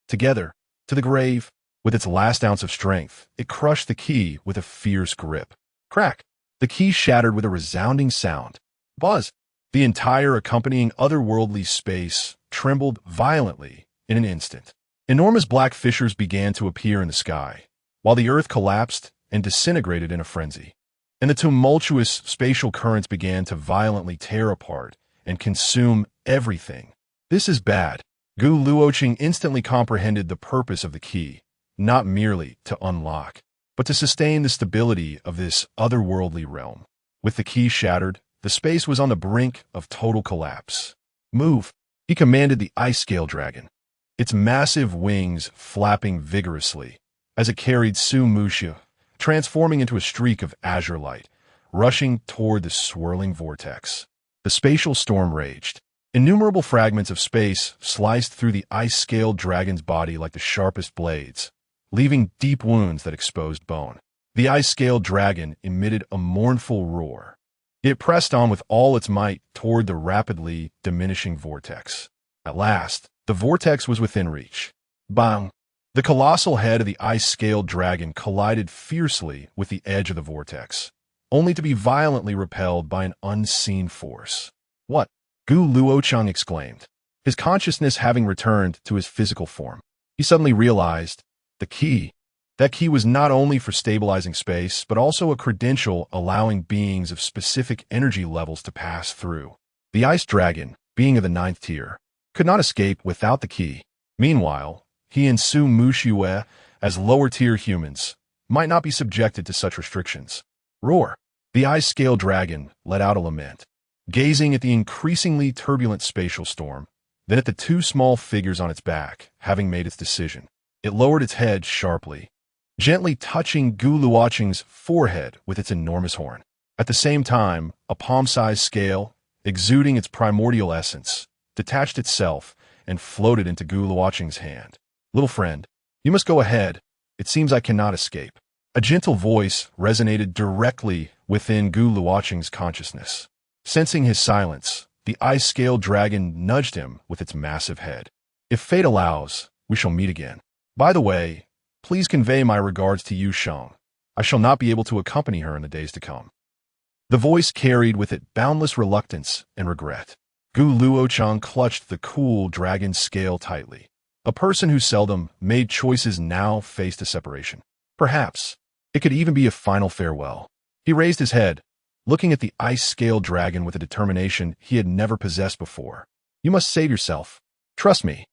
Together, to the grave. With its last ounce of strength, it crushed the key with a fierce grip. Crack! The key shattered with a resounding sound. Buzz! The entire accompanying otherworldly space trembled violently in an instant. Enormous black fissures began to appear in the sky, while the earth collapsed and disintegrated in a frenzy. And the tumultuous spatial currents began to violently tear apart and consume everything. This is bad. Luochen instantly comprehended the purpose of the key, not merely to unlock, but to sustain the stability of this otherworldly realm. With the key shattered, the space was on the brink of total collapse. Move, he commanded the ice scale dragon, its massive wings flapping vigorously as it carried Su Musha, transforming into a streak of azure light, rushing toward the swirling vortex. The spatial storm raged. Innumerable fragments of space sliced through the ice-scaled dragon's body like the sharpest blades, leaving deep wounds that exposed bone. The ice-scaled dragon emitted a mournful roar, It pressed on with all its might toward the rapidly diminishing vortex. At last, the vortex was within reach. Bang! The colossal head of the ice-scaled dragon collided fiercely with the edge of the vortex, only to be violently repelled by an unseen force. What? Gu Luochen exclaimed, his consciousness having returned to his physical form. He suddenly realized the key. That key was not only for stabilizing space, but also a credential allowing beings of specific energy levels to pass through. The ice dragon, being of the 9th tier, could not escape without the key. Meanwhile, he and Su Mushue, as lower-tier humans, might not be subjected to such restrictions. Roar! The ice-scale dragon let out a lament, gazing at the increasingly turbulent spatial storm, then at the two small figures on its back, having made its decision. It lowered its head sharply, gently touching Gu Luochen's forehead with its enormous horn. At the same time, a palm-sized scale, exuding its primordial essence, detached itself and floated into Gu Luochen's hand. Little friend, you must go ahead. It seems I cannot escape. A gentle voice resonated directly within Gu Luochen's consciousness. Sensing his silence, the ice-scale dragon nudged him with its massive head. If fate allows, we shall meet again. By the way, please convey my regards to Yu Sheng. I shall not be able to accompany her in the days to come. The voice carried with it boundless reluctance and regret. Gu Luochen clutched the cool dragon's scale tightly. A person who seldom made choices now faced a separation. Perhaps it could even be a final farewell. He raised his head, looking at the ice-scale dragon with a determination he had never possessed before. You must save yourself. Trust me.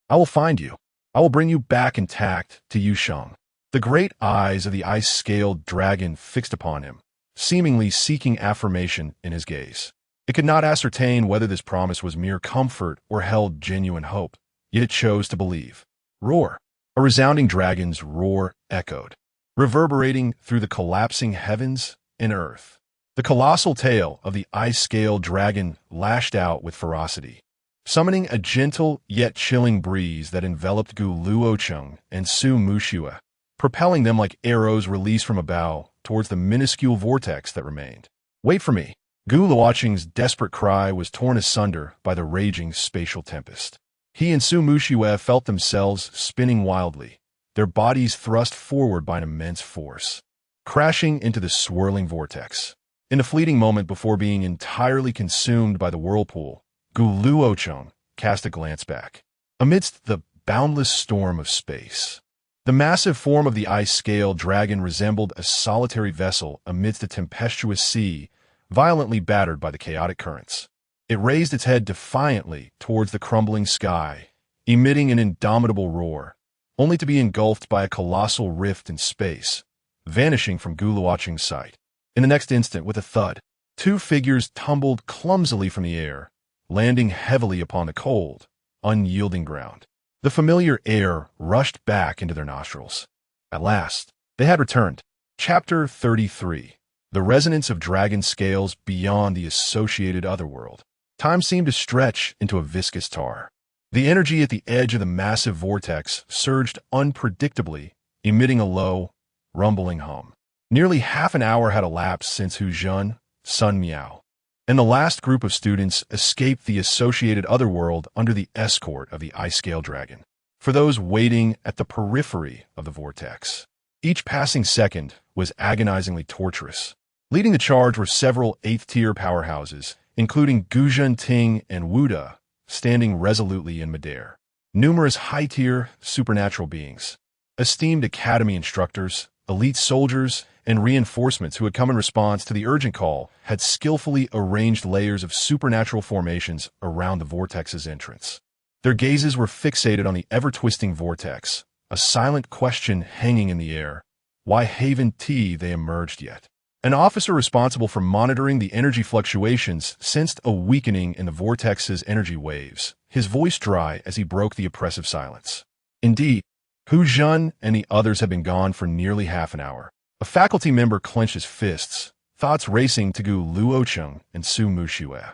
I will find you. I will bring you back intact to Yu Sheng. The great eyes of the ice-scaled dragon fixed upon him, seemingly seeking affirmation in his gaze. It could not ascertain whether this promise was mere comfort or held genuine hope, yet it chose to believe. Roar! A resounding dragon's roar echoed, reverberating through the collapsing heavens and earth. The colossal tail of the ice-scaled dragon lashed out with ferocity, summoning a gentle yet chilling breeze that enveloped Gu Luochen and Su Mushue, propelling them like arrows released from a bow towards the minuscule vortex that remained. Wait for me! Gu Luochen's desperate cry was torn asunder by the raging spatial tempest. He and Su Mushue felt themselves spinning wildly, their bodies thrust forward by an immense force, crashing into the swirling vortex. In a fleeting moment before being entirely consumed by the whirlpool, Gu Luochen cast a glance back. Amidst the boundless storm of space, the massive form of the ice-scale dragon resembled a solitary vessel amidst a tempestuous sea, violently battered by the chaotic currents. It raised its head defiantly towards the crumbling sky, emitting an indomitable roar, only to be engulfed by a colossal rift in space, vanishing from Gu Luochen's sight. In the next instant, with a thud, two figures tumbled clumsily from the air, landing heavily upon the cold, unyielding ground. The familiar air rushed back into their nostrils. At last, they had returned. Chapter 33. The resonance of dragon scales beyond the associated otherworld. Time seemed to stretch into a viscous tar. The energy at the edge of the massive vortex surged unpredictably, emitting a low, rumbling hum. Nearly half an hour had elapsed since Hu Jun, Sun Miao, and the last group of students escaped the associated otherworld under the escort of the ice-scale dragon. For those waiting at the periphery of the vortex, each passing second was agonizingly torturous. Leading the charge were several 8th-tier powerhouses, including Guzhen Ting and Wuda, standing resolutely in midair. Numerous high-tier supernatural beings, esteemed academy instructors, elite soldiers, and reinforcements who had come in response to the urgent call had skillfully arranged layers of supernatural formations around the vortex's entrance. Their gazes were fixated on the ever-twisting vortex, a silent question hanging in the air. Why haven't they emerged yet? An officer responsible for monitoring the energy fluctuations sensed a weakening in the vortex's energy waves, his voice dry as he broke the oppressive silence. Indeed, Hu Jun and the others had been gone for nearly half an hour. A faculty member clenched his fists, thoughts racing to Gu Luochen and Su Mushue.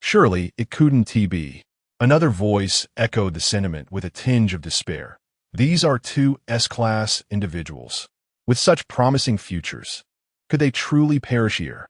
Surely it couldn't be. Another voice echoed the sentiment with a tinge of despair. These are two S-class individuals, with such promising futures. Could they truly perish here?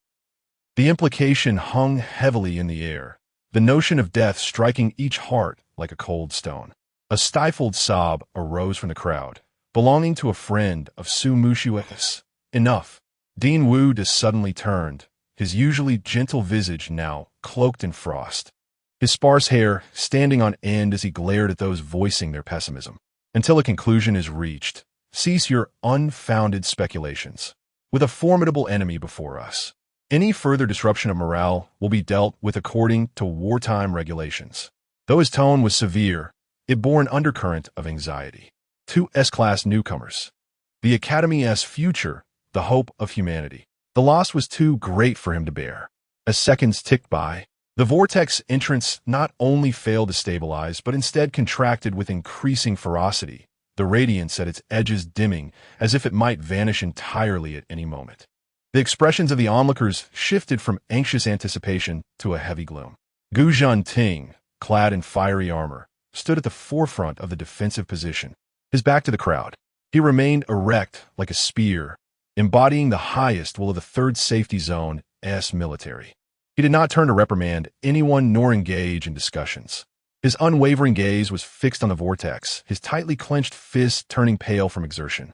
The implication hung heavily in the air, the notion of death striking each heart like a cold stone. A stifled sob arose from the crowd, belonging to a friend of Su Mushue's. Enough. Dean Wu just suddenly turned, his usually gentle visage now cloaked in frost. His sparse hair standing on end as he glared at those voicing their pessimism. Until a conclusion is reached, cease your unfounded speculations. With a formidable enemy before us, any further disruption of morale will be dealt with according to wartime regulations. Though his tone was severe, it bore an undercurrent of anxiety. Two S-class newcomers. The Academy's future, the hope of humanity. The loss was too great for him to bear. As seconds ticked by, the vortex entrance not only failed to stabilize, but instead contracted with increasing ferocity, the radiance at its edges dimming as if it might vanish entirely at any moment. The expressions of the onlookers shifted from anxious anticipation to a heavy gloom. Gu Zhanting, clad in fiery armor, stood at the forefront of the defensive position, his back to the crowd. He remained erect like a spear, embodying the highest will of the third safety zone S military. He did not turn to reprimand anyone nor engage in discussions. His unwavering gaze was fixed on the vortex, his tightly clenched fists turning pale from exertion,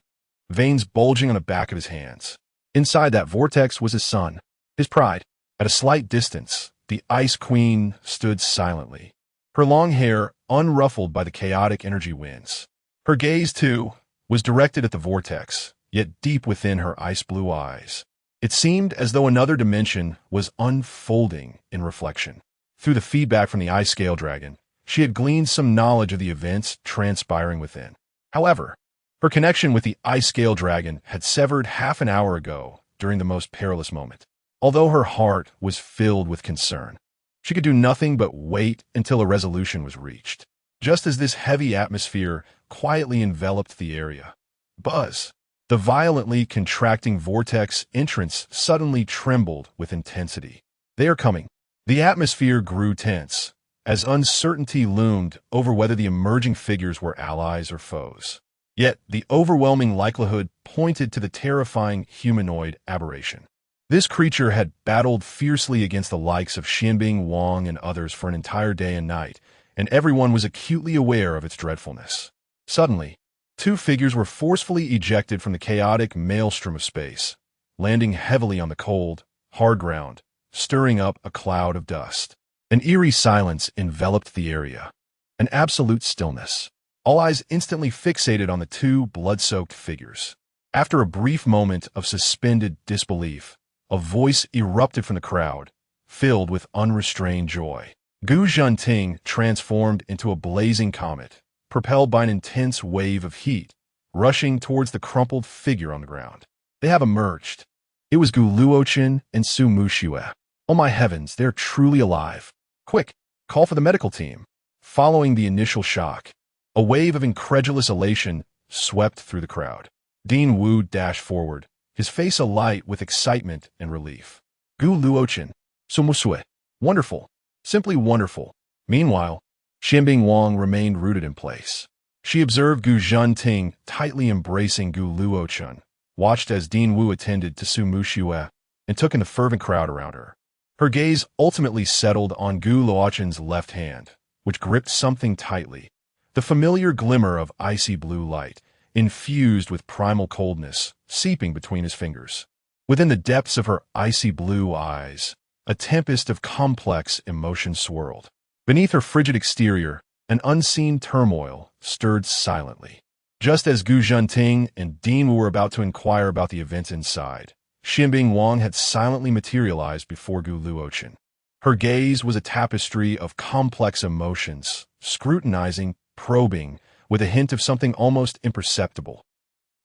veins bulging on the back of his hands. Inside that vortex was his son, his pride. At a slight distance, the Ice Queen stood silently, her long hair unruffled by the chaotic energy winds. Her gaze, too, was directed at the vortex, yet deep within her ice-blue eyes. It seemed as though another dimension was unfolding in reflection. Through the feedback from the Ice Scale Dragon, she had gleaned some knowledge of the events transpiring within. However, her connection with the Ice Scale Dragon had severed half an hour ago during the most perilous moment. Although her heart was filled with concern, she could do nothing but wait until a resolution was reached. Just as this heavy atmosphere quietly enveloped the area, buzz, the violently contracting vortex entrance suddenly trembled with intensity. They are coming. The atmosphere grew tense, as uncertainty loomed over whether the emerging figures were allies or foes. Yet the overwhelming likelihood pointed to the terrifying humanoid aberration. This creature had battled fiercely against the likes of Xianbing Wang and others for an entire day and night, and everyone was acutely aware of its dreadfulness. Suddenly, two figures were forcefully ejected from the chaotic maelstrom of space, landing heavily on the cold, hard ground, stirring up a cloud of dust. An eerie silence enveloped the area, an absolute stillness. All eyes instantly fixated on the two blood-soaked figures. After a brief moment of suspended disbelief, a voice erupted from the crowd, filled with unrestrained joy. Gu Zhanting transformed into a blazing comet, propelled by an intense wave of heat, rushing towards the crumpled figure on the ground. They have emerged. It was Gu Luochen and Su Mushue. Oh my heavens, they're truly alive. Quick, call for the medical team. Following the initial shock, a wave of incredulous elation swept through the crowd. Dean Wu dashed forward, his face alight with excitement and relief. Gu Luochen, Su Musue. Wonderful. Simply wonderful. Meanwhile, Xianbing Wang remained rooted in place. She observed Gu Zhanting tightly embracing Gu Luochen, watched as Dean Wu attended to Su Mushue, and took in the fervent crowd around her. Her gaze ultimately settled on Gu Luochen's left hand, which gripped something tightly, the familiar glimmer of icy blue light, infused with primal coldness, seeping between his fingers. Within the depths of her icy blue eyes, a tempest of complex emotion swirled. Beneath her frigid exterior, an unseen turmoil stirred silently. Just as Gu Zhanting and Dean Wu were about to inquire about the events inside, Xianbing Wang had silently materialized before Gu Luochen. Her gaze was a tapestry of complex emotions, scrutinizing, probing, with a hint of something almost imperceptible.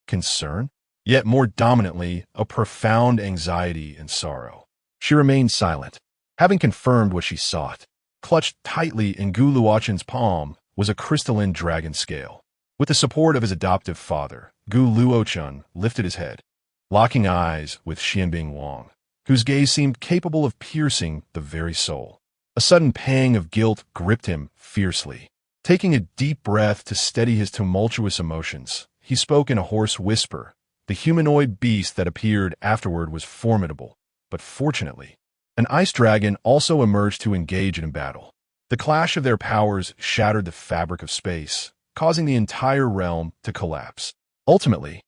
Concern? Yet more dominantly, a profound anxiety and sorrow. She remained silent, having confirmed what she sought. Clutched tightly in Gu Luochen's palm was a crystalline dragon scale. With the support of his adoptive father, Gu Luochen lifted his head, locking eyes with Xianbing Wang, whose gaze seemed capable of piercing the very soul. A sudden pang of guilt gripped him fiercely. Taking a deep breath to steady his tumultuous emotions, he spoke in a hoarse whisper. The humanoid beast that appeared afterward was formidable, but fortunately, An ice dragon also emerged to engage in battle. The clash of their powers shattered the fabric of space, causing the entire realm to collapse. Ultimately,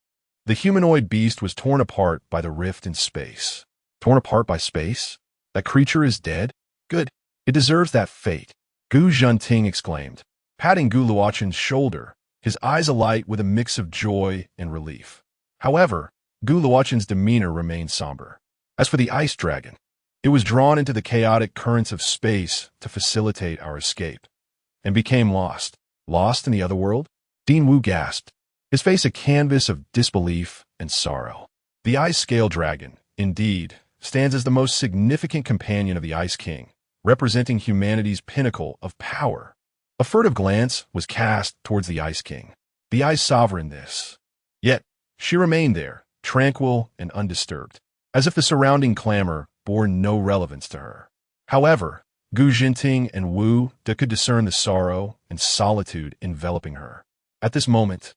the humanoid beast was torn apart by the rift in space. Torn apart by space? That creature is dead? Good. It deserves that fate, Gu Zhenting exclaimed, patting Gu Luochen's shoulder, his eyes alight with a mix of joy and relief. However, Gu Luochen's demeanor remained somber. As for the ice dragon, it was drawn into the chaotic currents of space to facilitate our escape, and became lost. Lost in the otherworld? Dean Wu gasped, his face a canvas of disbelief and sorrow. The ice scale dragon, indeed, stands as the most significant companion of the Ice King, representing humanity's pinnacle of power. A furtive glance was cast towards the Ice King, the Ice Sovereign this. Yet, she remained there, tranquil and undisturbed, as if the surrounding clamor bore no relevance to her. However, Gu Zhenting and Wu De could discern the sorrow and solitude enveloping her. At this moment,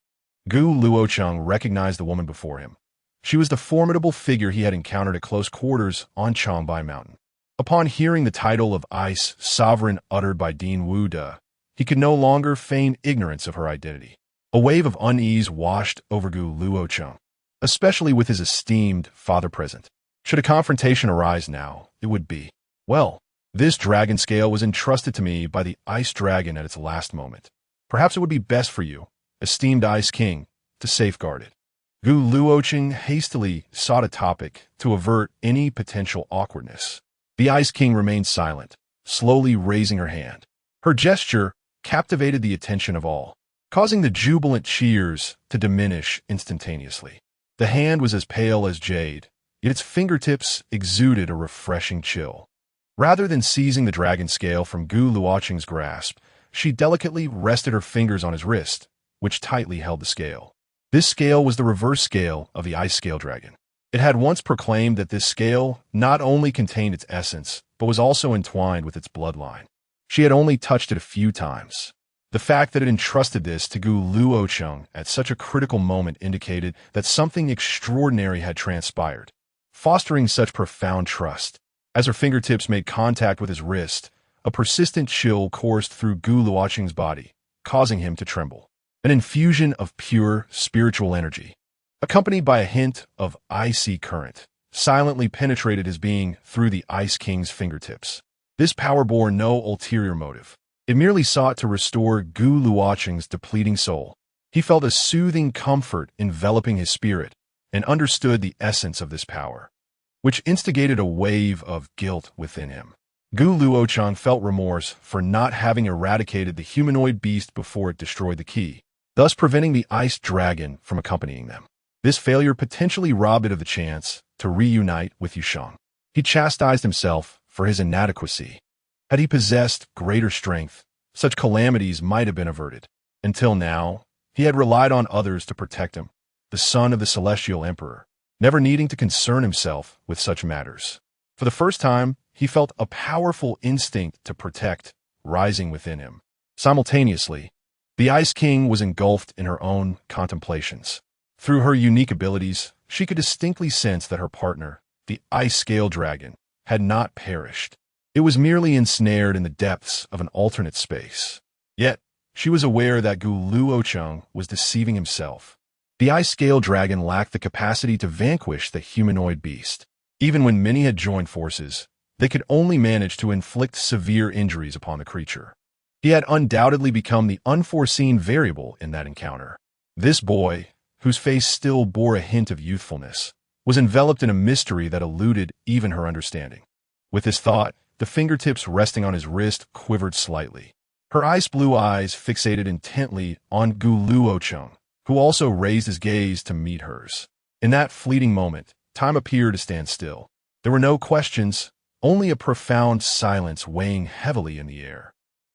Gu Luochen recognized the woman before him. She was the formidable figure he had encountered at close quarters on Changbai Mountain. Upon hearing the title of Ice Sovereign uttered by Dean Wu De, he could no longer feign ignorance of her identity. A wave of unease washed over Gu Luochen, especially with his esteemed father present. Should a confrontation arise now, it would be, well, this dragon scale was entrusted to me by the Ice Dragon at its last moment. Perhaps it would be best for you, esteemed Ice King, to safeguard it. Gu Luochen hastily sought a topic to avert any potential awkwardness. The Ice King remained silent, slowly raising her hand. Her gesture captivated the attention of all, causing the jubilant cheers to diminish instantaneously. The hand was as pale as jade, yet its fingertips exuded a refreshing chill. Rather than seizing the dragon scale from Gu Luochen's grasp, she delicately rested her fingers on his wrist, which tightly held the scale. This scale was the reverse scale of the ice scale dragon. It had once proclaimed that this scale not only contained its essence, but was also entwined with its bloodline. She had only touched it a few times. The fact that it entrusted this to Gu Luochen at such a critical moment indicated that something extraordinary had transpired, fostering such profound trust. As her fingertips made contact with his wrist, a persistent chill coursed through Gu Luochen's body, causing him to tremble. An infusion of pure spiritual energy, accompanied by a hint of icy current, silently penetrated his being through the Ice King's fingertips. This power bore no ulterior motive. It merely sought to restore Gu Luochen's depleting soul. He felt a soothing comfort enveloping his spirit and understood the essence of this power, which instigated a wave of guilt within him. Gu Luochen felt remorse for not having eradicated the humanoid beast before it destroyed the key, thus preventing the ice dragon from accompanying them. This failure potentially robbed it of the chance to reunite with Yusheng. He chastised himself for his inadequacy. Had he possessed greater strength, such calamities might have been averted. Until now, he had relied on others to protect him, the son of the celestial emperor, never needing to concern himself with such matters. For the first time, he felt a powerful instinct to protect rising within him. Simultaneously, the Ice King was engulfed in her own contemplations. Through her unique abilities, she could distinctly sense that her partner, the Ice Scale Dragon, had not perished. It was merely ensnared in the depths of an alternate space. Yet, she was aware that Gu Luochen was deceiving himself. The Ice Scale Dragon lacked the capacity to vanquish the humanoid beast. Even when many had joined forces, they could only manage to inflict severe injuries upon the creature. He had undoubtedly become the unforeseen variable in that encounter. This boy, whose face still bore a hint of youthfulness, was enveloped in a mystery that eluded even her understanding. With this thought, the fingertips resting on his wrist quivered slightly. Her ice-blue eyes fixated intently on Gu Luochen, who also raised his gaze to meet hers. In that fleeting moment, time appeared to stand still. There were no questions, only a profound silence weighing heavily in the air.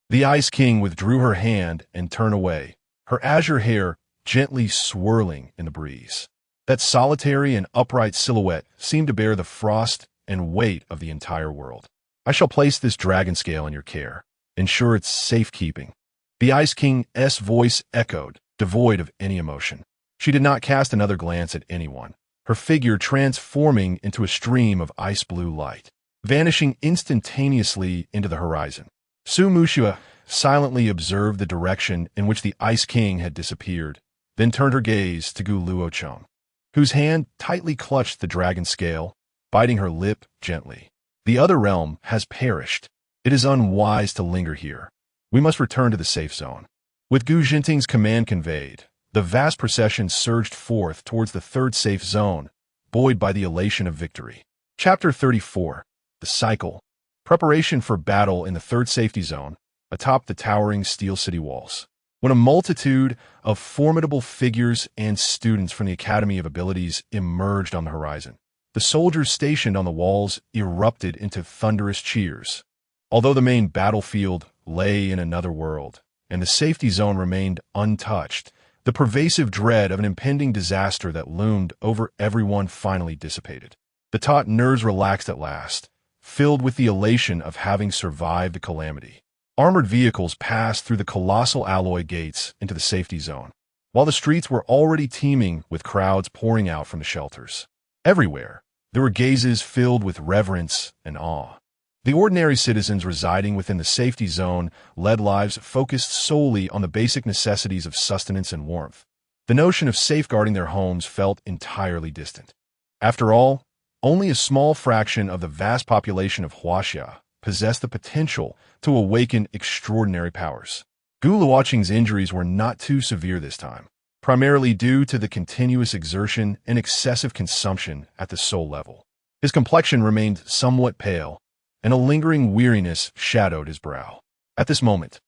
The Ice King withdrew her hand and turned away, her azure hair gently swirling in the breeze. That solitary and upright silhouette seemed to bear the frost and weight of the entire world. I shall place this dragon scale in your care. Ensure its safekeeping. The Ice King's voice echoed, devoid of any emotion. She did not cast another glance at anyone, her figure transforming into a stream of ice-blue light. vanishing instantaneously into the horizon. Su Muxue silently observed the direction in which the Ice King had disappeared, then turned her gaze to Gu Luochen, whose hand tightly clutched the dragon scale, biting her lip gently. The other realm has perished. It is unwise to linger here. We must return to the safe zone. With Gu Jinting's command conveyed, the vast procession surged forth towards the third safe zone, buoyed by the elation of victory. Chapter 34. The Cycle. Preparation for battle in the third safety zone, atop the towering steel city walls. When a multitude of formidable figures and students from the Academy of Abilities emerged on the horizon, the soldiers stationed on the walls erupted into thunderous cheers. Although the main battlefield lay in another world, and the safety zone remained untouched, the pervasive dread of an impending disaster that loomed over everyone finally dissipated. The taut nerves relaxed at last, filled with the elation of having survived a calamity. Armored vehicles passed through the colossal alloy gates into the safety zone, while the streets were already teeming with crowds pouring out from the shelters. Everywhere, there were gazes filled with reverence and awe. The ordinary citizens residing within the safety zone led lives focused solely on the basic necessities of sustenance and warmth. The notion of safeguarding their homes felt entirely distant. After all, only a small fraction of the vast population of Huaxia possessed the potential to awaken extraordinary powers. Gu Luocheng's injuries were not too severe this time, primarily due to the continuous exertion and excessive consumption at the soul level. His complexion remained somewhat pale, and a lingering weariness shadowed his brow. At this moment,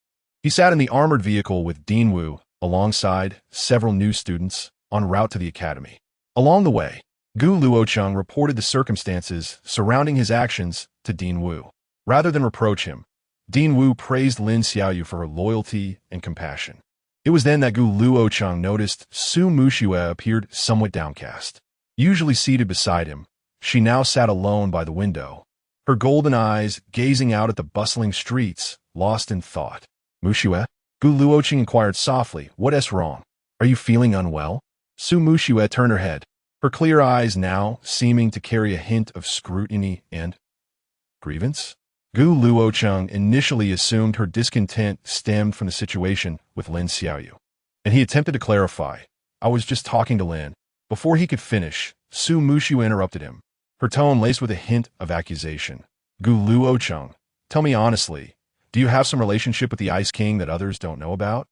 he sat in the armored vehicle with Dean Wu, alongside several new students, en route to the academy. Along the way, Gu Luocheng reported the circumstances surrounding his actions to Dean Wu. Rather than reproach him, Dean Wu praised Lin Xiaoyu for her loyalty and compassion. It was then that Gu Luocheng noticed Su Muxue appeared somewhat downcast. Usually seated beside him, she now sat alone by the window, her golden eyes gazing out at the bustling streets, lost in thought. Muxue? Gu Luocheng inquired softly, "What is wrong? Are you feeling unwell?" Su Muxue turned her head, her clear eyes now seeming to carry a hint of scrutiny and grievance. Gu Luocheng initially assumed her discontent stemmed from the situation with Lin Xiaoyu, and he attempted to clarify, "I was just talking to Lin." Before he could finish, Su Muxue interrupted him, her tone laced with a hint of accusation. "Gu Luocheng, tell me honestly, do you have some relationship with the Ice King that others don't know about?"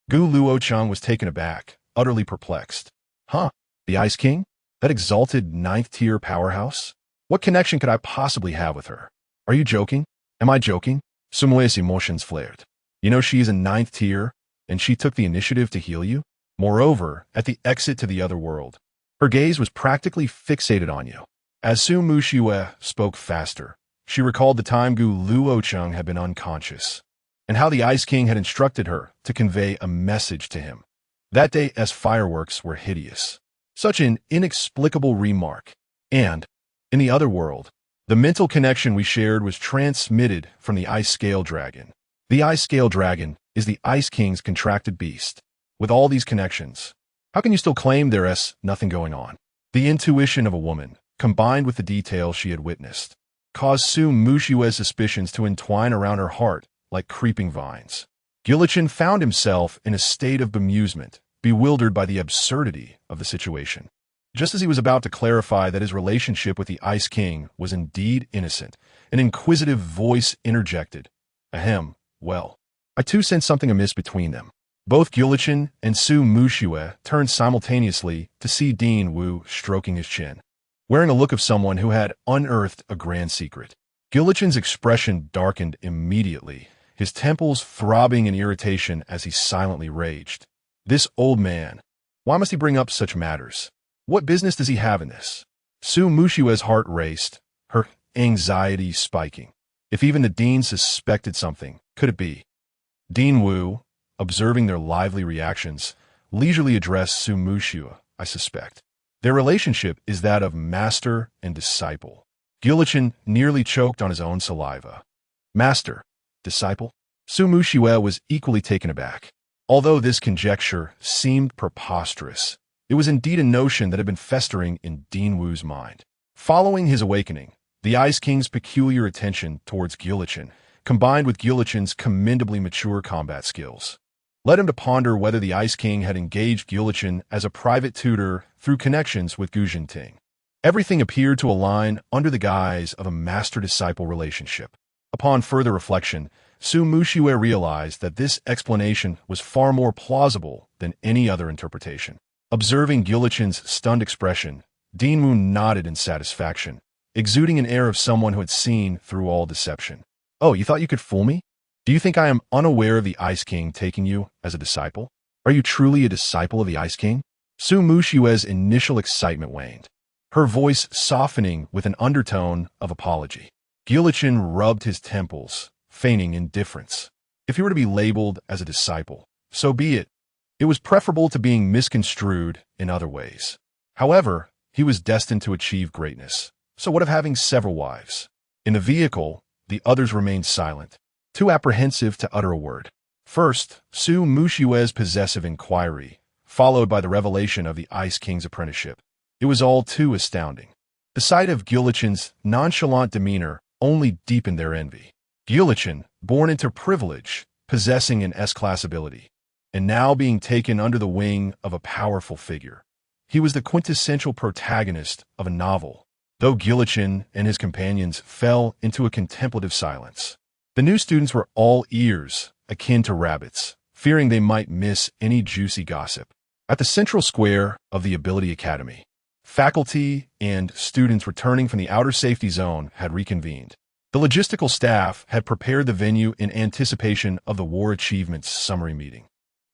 Gu Luocheng was taken aback, utterly perplexed. "Huh? The Ice King? That exalted ninth-tier powerhouse? What connection could I possibly have with her? Are you joking? Am I joking?" Su Muxue's emotions flared. "You know she is a ninth tier, and she took the initiative to heal you? Moreover, at the exit to the other world, her gaze was practically fixated on you." As Su Muxue spoke faster, she recalled the time Gu Luocheng had been unconscious, and how the Ice King had instructed her to convey a message to him. That day as fireworks were hideous. Such an inexplicable remark. And, in the other world, the mental connection we shared was transmitted from the Ice Scale Dragon. The Ice Scale Dragon is the Ice King's contracted beast. With all these connections, how can you still claim there is nothing going on? The intuition of a woman, combined with the details she had witnessed, caused Su Muxue's suspicions to entwine around her heart like creeping vines. Luochen found himself in a state of bemusement, bewildered by the absurdity of the situation. Just as he was about to clarify that his relationship with the Ice King was indeed innocent, an inquisitive voice interjected, "Ahem, well, I too sensed something amiss between them." Both Luochen and Su Muxue turned simultaneously to see Dean Wu stroking his chin, wearing a look of someone who had unearthed a grand secret. Luochen's expression darkened immediately, his temples throbbing in irritation as he silently raged. This old man, why must he bring up such matters? What business does he have in this? Su Muxue's heart raced, her anxiety spiking. If even the dean suspected something, could it be? Dean Wu, observing their lively reactions, leisurely addressed Su Muxue, "I suspect. Their relationship is that of master and disciple." Luochen nearly choked on his own saliva. Master? Disciple? Su Muxue was equally taken aback. Although this conjecture seemed preposterous, it was indeed a notion that had been festering in Dean Wu's mind. Following his awakening, The Ice King's peculiar attention towards Luochen, combined with Luochen's commendably mature combat skills, led him to ponder whether the Ice King had engaged Luochen as a private tutor through connections with Gu Jinting. Everything appeared to align under the guise of a master-disciple relationship. Upon further reflection, Su Muxiue realized that this explanation was far more plausible than any other interpretation. Observing Luochen's stunned expression, Dinwu nodded in satisfaction, exuding an air of someone who had seen through all deception. "Oh, you thought you could fool me? Do you think I am unaware of the Ice King taking you as a disciple? Are you truly a disciple of the Ice King?" Su Muxiue's initial excitement waned, her voice softening with an undertone of apology. Luochen rubbed his temples, feigning indifference. If he were to be labeled as a disciple, so be it. It was preferable to being misconstrued in other ways. However, he was destined to achieve greatness. So what of having several wives? In the vehicle, the others remained silent, too apprehensive to utter a word. First, Su Muxiue's possessive inquiry, followed by the revelation of the Ice King's apprenticeship. It was all too astounding. The sight of Luochen's nonchalant demeanor only deepened their envy. Luochen, born into privilege, possessing an S-class ability, and now being taken under the wing of a powerful figure. He was the quintessential protagonist of a novel, though Luochen and his companions fell into a contemplative silence. The new students were all ears, akin to rabbits, fearing they might miss any juicy gossip. At the central square of the Ability Academy, faculty and students returning from the outer safety zone had reconvened. The logistical staff had prepared the venue in anticipation of the War Achievements Summary Meeting.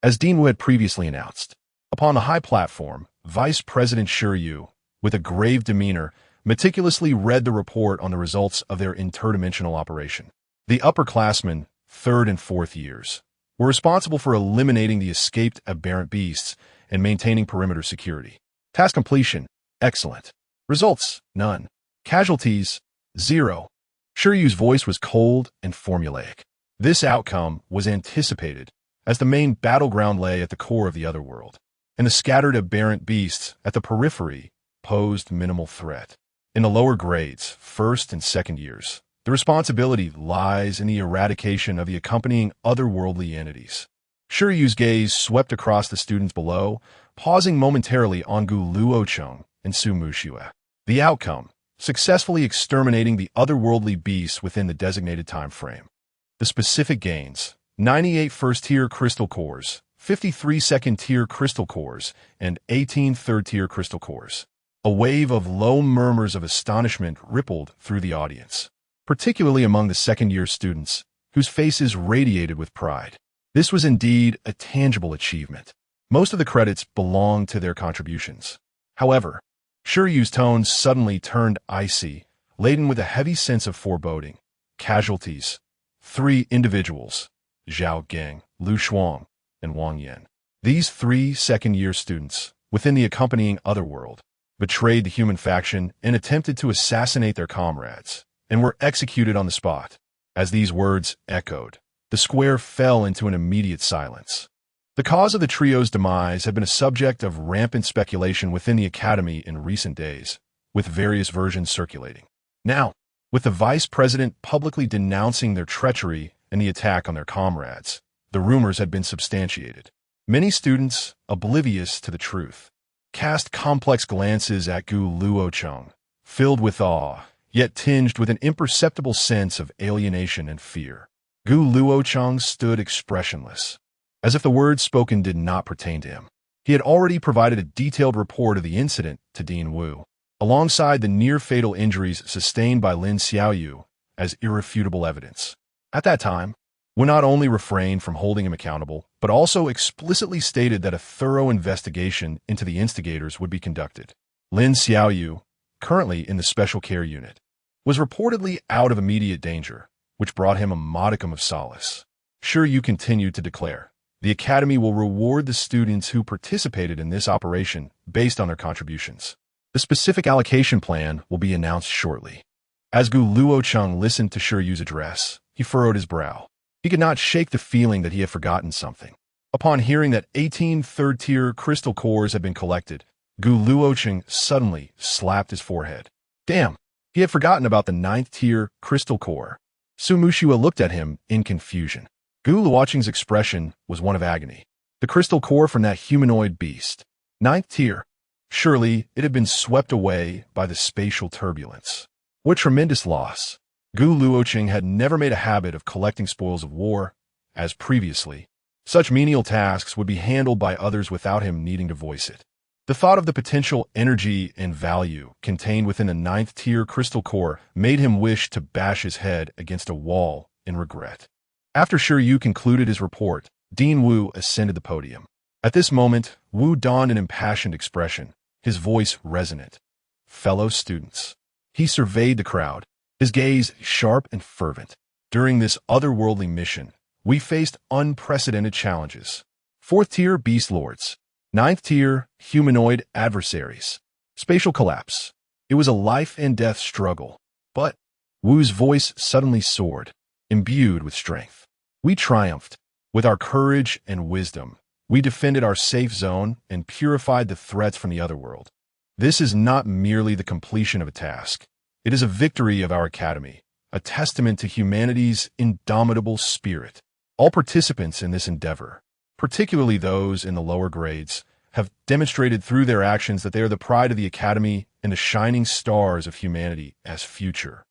As Dinwu had previously announced, upon the high platform, Vice President Shiryu, with a grave demeanor, meticulously read the report on the results of their interdimensional operation. The upperclassmen, 3rd and 4th years, were responsible for eliminating the escaped aberrant beasts and maintaining perimeter security. Task completion, excellent. Results, none. Casualties, 0. Shiryu's voice was cold and formulaic. This outcome was anticipated, as the main battleground lay at the core of the otherworld, and the scattered aberrant beasts at the periphery posed minimal threat. In the lower grades, 1st and 2nd years, the responsibility lies in the eradication of the accompanying otherworldly entities. Shiryu's gaze swept across the students below, pausing momentarily on Gu Luochen and Su Muxiue. The outcome, successfully exterminating the otherworldly beasts within the designated time frame. The specific gains: 98 first-tier crystal cores, 53 second-tier crystal cores, and 18 third-tier crystal cores. A wave of low murmurs of astonishment rippled through the audience, particularly among the second-year students, whose faces radiated with pride. This was indeed a tangible achievement. Most of the credits belonged to their contributions. However, Shiryu's tone suddenly turned icy, laden with a heavy sense of foreboding. Casualties: 3 individuals, Zhao Geng, Lu Shuang, and Wang Yan. These 3 second-year students, within the accompanying otherworld, betrayed the human faction and attempted to assassinate their comrades, and were executed on the spot. As these words echoed, the square fell into an immediate silence. The cause of the trio's demise had been a subject of rampant speculation within the academy in recent days, with various versions circulating. Now, with the vice president publicly denouncing their treachery and the attack on their comrades, the rumors had been substantiated. Many students, oblivious to the truth, cast complex glances at Gu Luochen, filled with awe, yet tinged with an imperceptible sense of alienation and fear. Gu Luochen stood expressionless, as if the words spoken did not pertain to him. He had already provided a detailed report of the incident to Dinwu, alongside the near-fatal injuries sustained by Lin Xiaoyu, as irrefutable evidence. At that time, Wu not only refrained from holding him accountable, but also explicitly stated that a thorough investigation into the instigators would be conducted. Lin Xiaoyu, currently in the Special Care Unit, was reportedly out of immediate danger, which brought him a modicum of solace. Shiryu continued to declare, the Academy will reward the students who participated in this operation based on their contributions. The specific allocation plan will be announced shortly. As Gu Luochen listened to Shiryu's address, he furrowed his brow. He could not shake the feeling that he had forgotten something. Upon hearing that 18 third-tier crystal cores had been collected, Gu Luochen suddenly slapped his forehead. Damn, He had forgotten about the ninth-tier crystal core. Su Mushua looked at him in confusion. Gu Luocheng's expression was one of agony. The crystal core from that humanoid beast. Ninth tier. Surely it had been swept away by the spatial turbulence. What tremendous loss. Gu Luocheng had never made a habit of collecting spoils of war, as previously. Such menial tasks would be handled by others without him needing to voice it. The thought of the potential energy and value contained within the ninth-tier crystal core made him wish to bash his head against a wall in regret. After Shi Yu concluded his report, Dean Wu ascended the podium. At this moment, Wu donned an impassioned expression, his voice resonant. Fellow students. He surveyed the crowd, his gaze sharp and fervent. During this otherworldly mission, we faced unprecedented challenges. Fourth-tier beast lords. Ninth-tier humanoid adversaries. Spatial collapse. It was a life-and-death struggle. But Wu's voice suddenly soared, imbued with strength. We triumphed. With our courage and wisdom, we defended our safe zone and purified the threats from the otherworld. This is not merely the completion of a task. It is a victory of our academy, a testament to humanity's indomitable spirit. All participants in this endeavor, particularly those in the lower grades, have demonstrated through their actions that they are the pride of the Academy and the shining stars of humanity as future.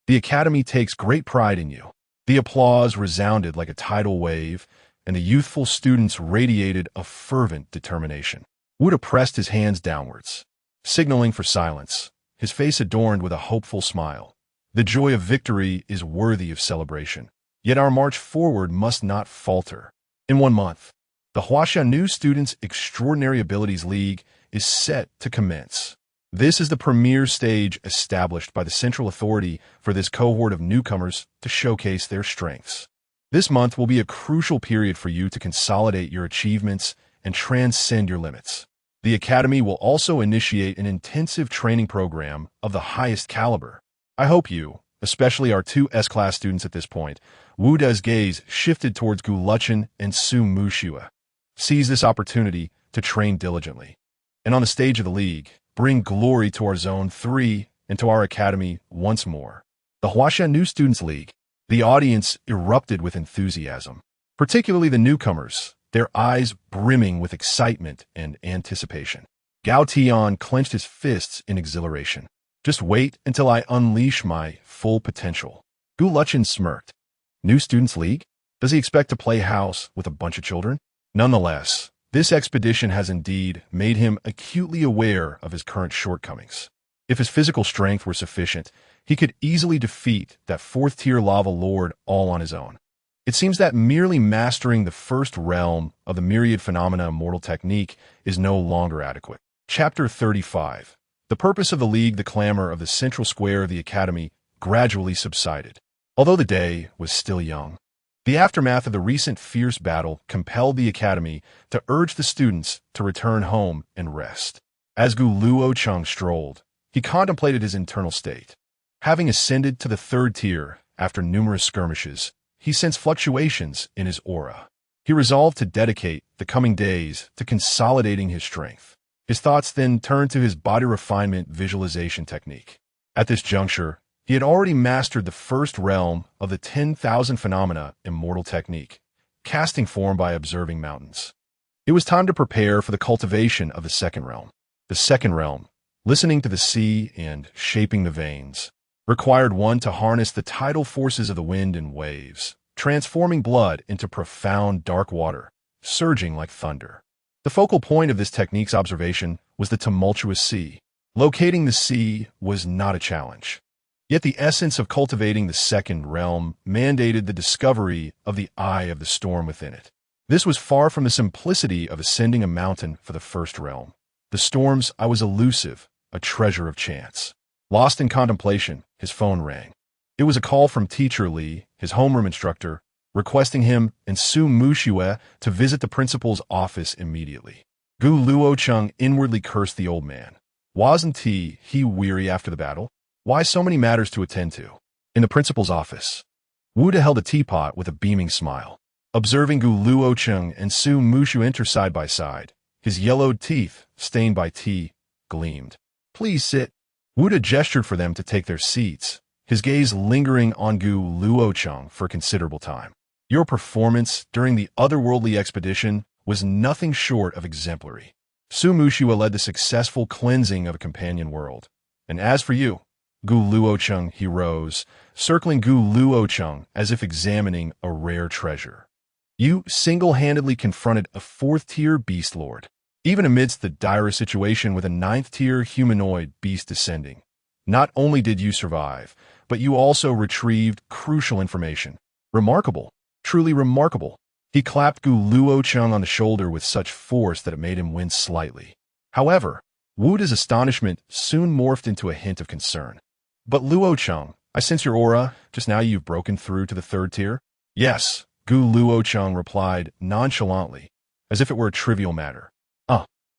The Academy takes great pride in you. The applause resounded like a tidal wave, and the youthful students radiated a fervent determination. Wuda pressed his hands downwards, signaling for silence, his face adorned with a hopeful smile. The joy of victory is worthy of celebration, yet our march forward must not falter. In 1 month, the Huaxia New Students Extraordinary Abilities League is set to commence. This is the premier stage established by the central authority for this cohort of newcomers to showcase their strengths. This month will be a crucial period for you to consolidate your achievements and transcend your limits. The Academy will also initiate an intensive training program of the highest caliber. I hope you, especially our 2 S-class students at this point, Wuda's gaze shifted towards Gu Luochen and Su Mushua. Seize this opportunity to train diligently. And on the stage of the league, bring glory to our Zone 3 and to our Academy once more. The Huaxia New Students League. The audience erupted with enthusiasm, particularly the newcomers, their eyes brimming with excitement and anticipation. Gao Tian clenched his fists in exhilaration. Just wait until I unleash my full potential. Gu Luochen smirked. New Students League? Does he expect to play house with a bunch of children? Nonetheless, this expedition has indeed made him acutely aware of his current shortcomings. If his physical strength were sufficient, he could easily defeat that 4th-tier lava lord all on his own. It seems that merely mastering the first realm of the myriad phenomena immortal technique is no longer adequate. Chapter 35. The purpose of the league, the clamor of the central square of the Academy, gradually subsided. Although the day was still young, the aftermath of the recent fierce battle compelled the Academy to urge the students to return home and rest. As Gu Luocheng strolled, he contemplated his internal state. Having ascended to the 3rd tier after numerous skirmishes, he sensed fluctuations in his aura. He resolved to dedicate the coming days to consolidating his strength. His thoughts then turned to his body refinement visualization technique. At this juncture, he had already mastered the first realm of the 10,000 phenomena immortal technique, casting form by observing mountains. It was time to prepare for the cultivation of the second realm. The second realm, listening to the sea and shaping the veins, required one to harness the tidal forces of the wind and waves, transforming blood into profound dark water, surging like thunder. The focal point of this technique's observation was the tumultuous sea. Locating the sea was not a challenge. Yet the essence of cultivating the second realm mandated the discovery of the eye of the storm within it. This was far from the simplicity of ascending a mountain for the first realm. The storm's eye was elusive, a treasure of chance. Lost in contemplation, his phone rang. It was a call from Teacher Li, his homeroom instructor, requesting him and Su Mushua to visit the principal's office immediately. Gu Luocheng inwardly cursed the old man. Wasn't he weary after the battle? Why so many matters to attend to? In the principal's office, Wuda held a teapot with a beaming smile. Observing Gu Luocheng and Su Mushua enter side by side, his yellowed teeth, stained by tea, gleamed. Please sit. Wuda gestured for them to take their seats, his gaze lingering on Gu Luochen for a considerable time. Your performance during the otherworldly expedition was nothing short of exemplary. Su Mushiwa led the successful cleansing of a companion world. And as for you, Gu Luochen, he rose, circling Gu Luochen as if examining a rare treasure. You single-handedly confronted a fourth-tier beast lord, even amidst the direst situation with a ninth-tier humanoid beast descending. Not only did you survive, but you also retrieved crucial information. Remarkable. Truly remarkable. He clapped Gu Luochen on the shoulder with such force that it made him wince slightly. However, Wuda's astonishment soon morphed into a hint of concern. But Luochen, I sense your aura. Just now you've broken through to the third tier? Yes, Gu Luochen replied nonchalantly, as if it were a trivial matter.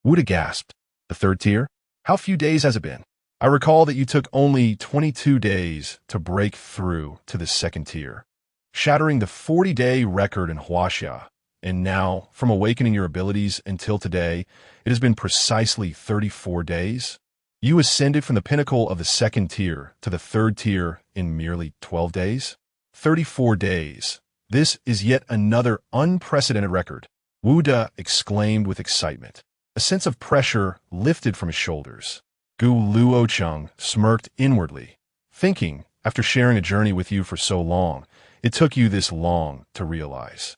Wuda gasped. The third tier? How few days has it been? I recall that you took only 22 days to break through to the second tier, shattering the 40-day record in Huaxia. And now, from awakening your abilities until today, it has been precisely 34 days. You ascended from the pinnacle of the second tier to the third tier in merely 12 days? 34 days. This is yet another unprecedented record, Wuda exclaimed with excitement. A sense of pressure lifted from his shoulders. Gu Luochen smirked inwardly, thinking, after sharing a journey with you for so long, it took you this long to realize.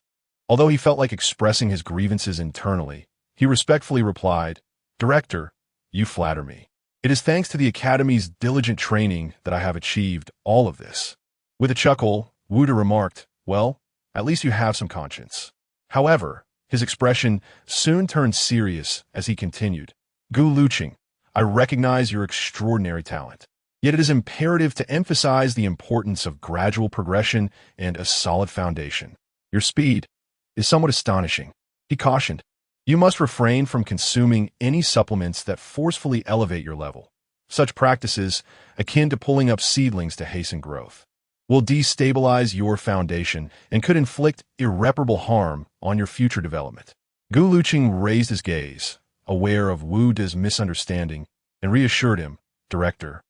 Although he felt like expressing his grievances internally, he respectfully replied, Director, you flatter me. It is thanks to the Academy's diligent training that I have achieved all of this. With a chuckle, Wuda remarked, Well, at least you have some conscience. However, his expression soon turned serious as he continued. Gu Luochen, I recognize your extraordinary talent. Yet it is imperative to emphasize the importance of gradual progression and a solid foundation. Your speed is somewhat astonishing. He cautioned. You must refrain from consuming any supplements that forcefully elevate your level. Such practices, akin to pulling up seedlings to hasten growth, will destabilize your foundation and could inflict irreparable harm on your future development. Gu Luochen raised his gaze, aware of Wuda's misunderstanding, and reassured him, Director,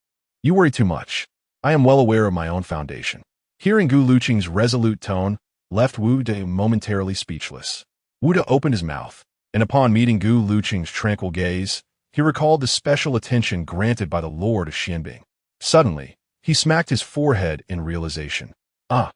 you worry too much. I am well aware of my own foundation. Hearing Gu Luochen's resolute tone left Wuda momentarily speechless. Wuda opened his mouth, and upon meeting Gu Luochen's tranquil gaze, he recalled the special attention granted by the Lord of Xianbing. Suddenly, he smacked his forehead in realization. How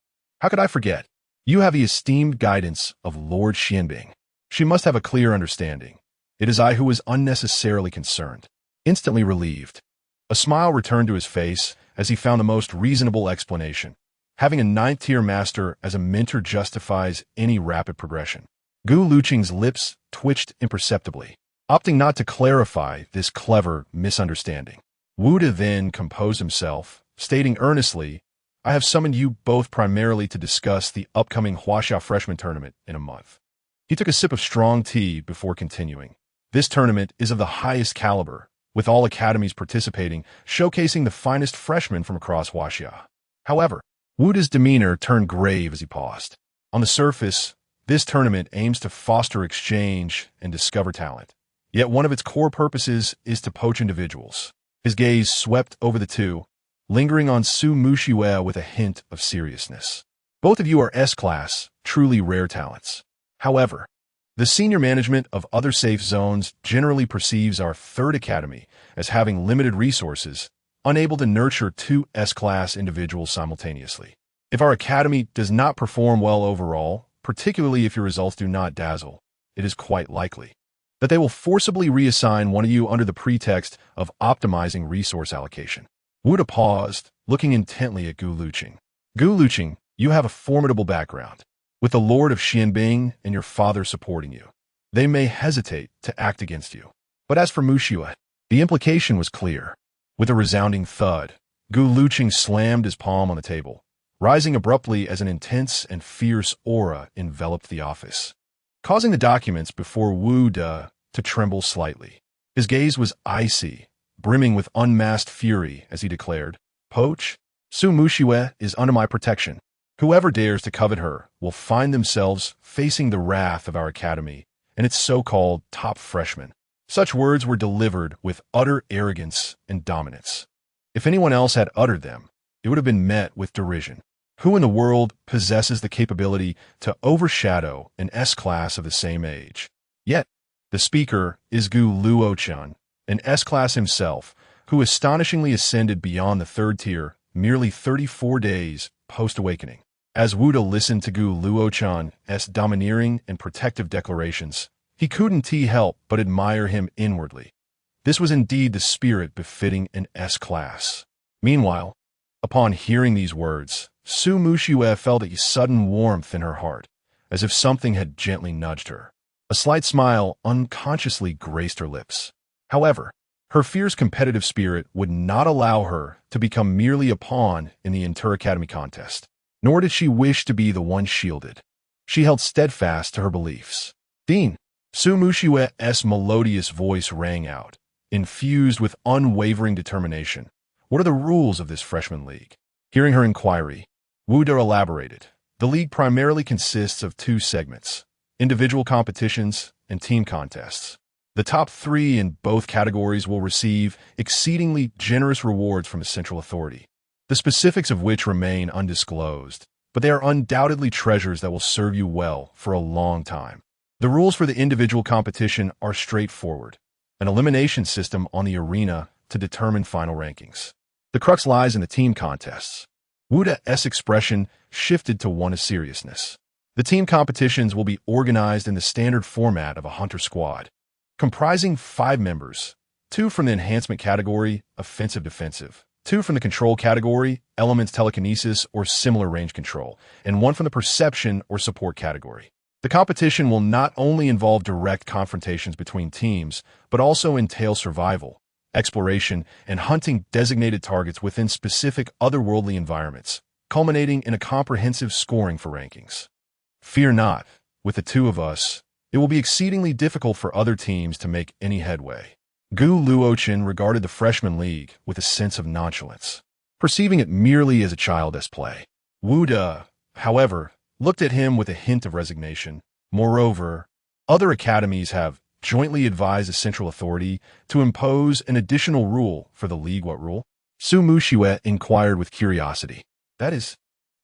could I forget? You have the esteemed guidance of Lord Xianbing. She must have a clear understanding. It is I who was unnecessarily concerned. Instantly relieved, a smile returned to his face as he found the most reasonable explanation. Having a ninth-tier master as a mentor justifies any rapid progression. Gu Luochen's lips twitched imperceptibly, opting not to clarify this clever misunderstanding. Wuda then composed himself, stating earnestly, I have summoned you both primarily to discuss the upcoming Huaxia freshman tournament in a month. He took a sip of strong tea before continuing. This tournament is of the highest caliber, with all academies participating, showcasing the finest freshmen from across Huaxia. However, Wuda's demeanor turned grave as he paused. On the surface, this tournament aims to foster exchange and discover talent. Yet one of its core purposes is to poach individuals. His gaze swept over the two, lingering on Su Mushiwa with a hint of seriousness. Both of you are S-class, truly rare talents. However, the senior management of other safe zones generally perceives our third academy as having limited resources, unable to nurture two S-class individuals simultaneously. If our academy does not perform well overall, particularly if your results do not dazzle, it is quite likely that they will forcibly reassign one of you under the pretext of optimizing resource allocation. Wuda paused, looking intently at Gu Luochen. Gu Luochen, you have a formidable background, with the Lord of Xianbing and your father supporting you. They may hesitate to act against you. But as for Mushiwa, the implication was clear. With a resounding thud, Gu Luochen slammed his palm on the table, rising abruptly as an intense and fierce aura enveloped the office, causing the documents before Wuda to tremble slightly. His gaze was icy, brimming with unmasked fury as he declared, Poach, Su Mushiwa is under my protection. Whoever dares to covet her will find themselves facing the wrath of our academy and its so-called top freshmen. Such words were delivered with utter arrogance and dominance. If anyone else had uttered them, it would have been met with derision. Who in the world possesses the capability to overshadow an S-class of the same age? Yet, the speaker is Gu Luochen, an S-class himself, who astonishingly ascended beyond the third tier merely 34 days post-awakening. As Wuda listened to Gu Luochen's domineering and protective declarations, he couldn't help but admire him inwardly. This was indeed the spirit befitting an S-class. Meanwhile, upon hearing these words, Su Muxue felt a sudden warmth in her heart, as if something had gently nudged her. A slight smile unconsciously graced her lips. However, her fierce competitive spirit would not allow her to become merely a pawn in the Inter-Academy contest, nor did she wish to be the one shielded. She held steadfast to her beliefs. Dean, Su Muxue's melodious voice rang out, infused with unwavering determination. What are the rules of this freshman league? Hearing her inquiry, Wuda elaborated. The league primarily consists of two segments: individual competitions and team contests. The top 3 in both categories will receive exceedingly generous rewards from the central authority, the specifics of which remain undisclosed, but they are undoubtedly treasures that will serve you well for a long time. The rules for the individual competition are straightforward: an elimination system on the arena to determine final rankings. The crux lies in the team contests. Wuda's expression shifted to one of seriousness. The team competitions will be organized in the standard format of a hunter squad, comprising 5 members, 2 from the enhancement category, offensive-defensive, 2 from the control category, elements telekinesis or similar range control, and 1 from the perception or support category. The competition will not only involve direct confrontations between teams, but also entail survival, exploration, and hunting designated targets within specific otherworldly environments, culminating in a comprehensive scoring for rankings. Fear not, with the 2 of us, it will be exceedingly difficult for other teams to make any headway. Gu Luochen regarded the freshman league with a sense of nonchalance, perceiving it merely as a childish play. Wuda, however, looked at him with a hint of resignation. Moreover, other academies have jointly advised the central authority to impose an additional rule for the league. What rule? Su Muxue inquired with curiosity. That is,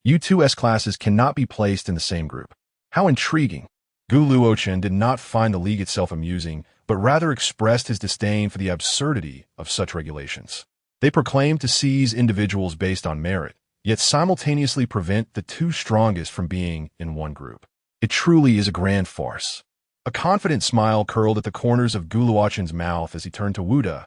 you 2 S-classes cannot be placed in the same group. How intriguing. Gu Luochen did not find the league itself amusing, but rather expressed his disdain for the absurdity of such regulations. They proclaimed to seize individuals based on merit, yet simultaneously prevent the 2 strongest from being in one group. It truly is a grand farce. A confident smile curled at the corners of Gu Luochen's mouth as he turned to Wuda.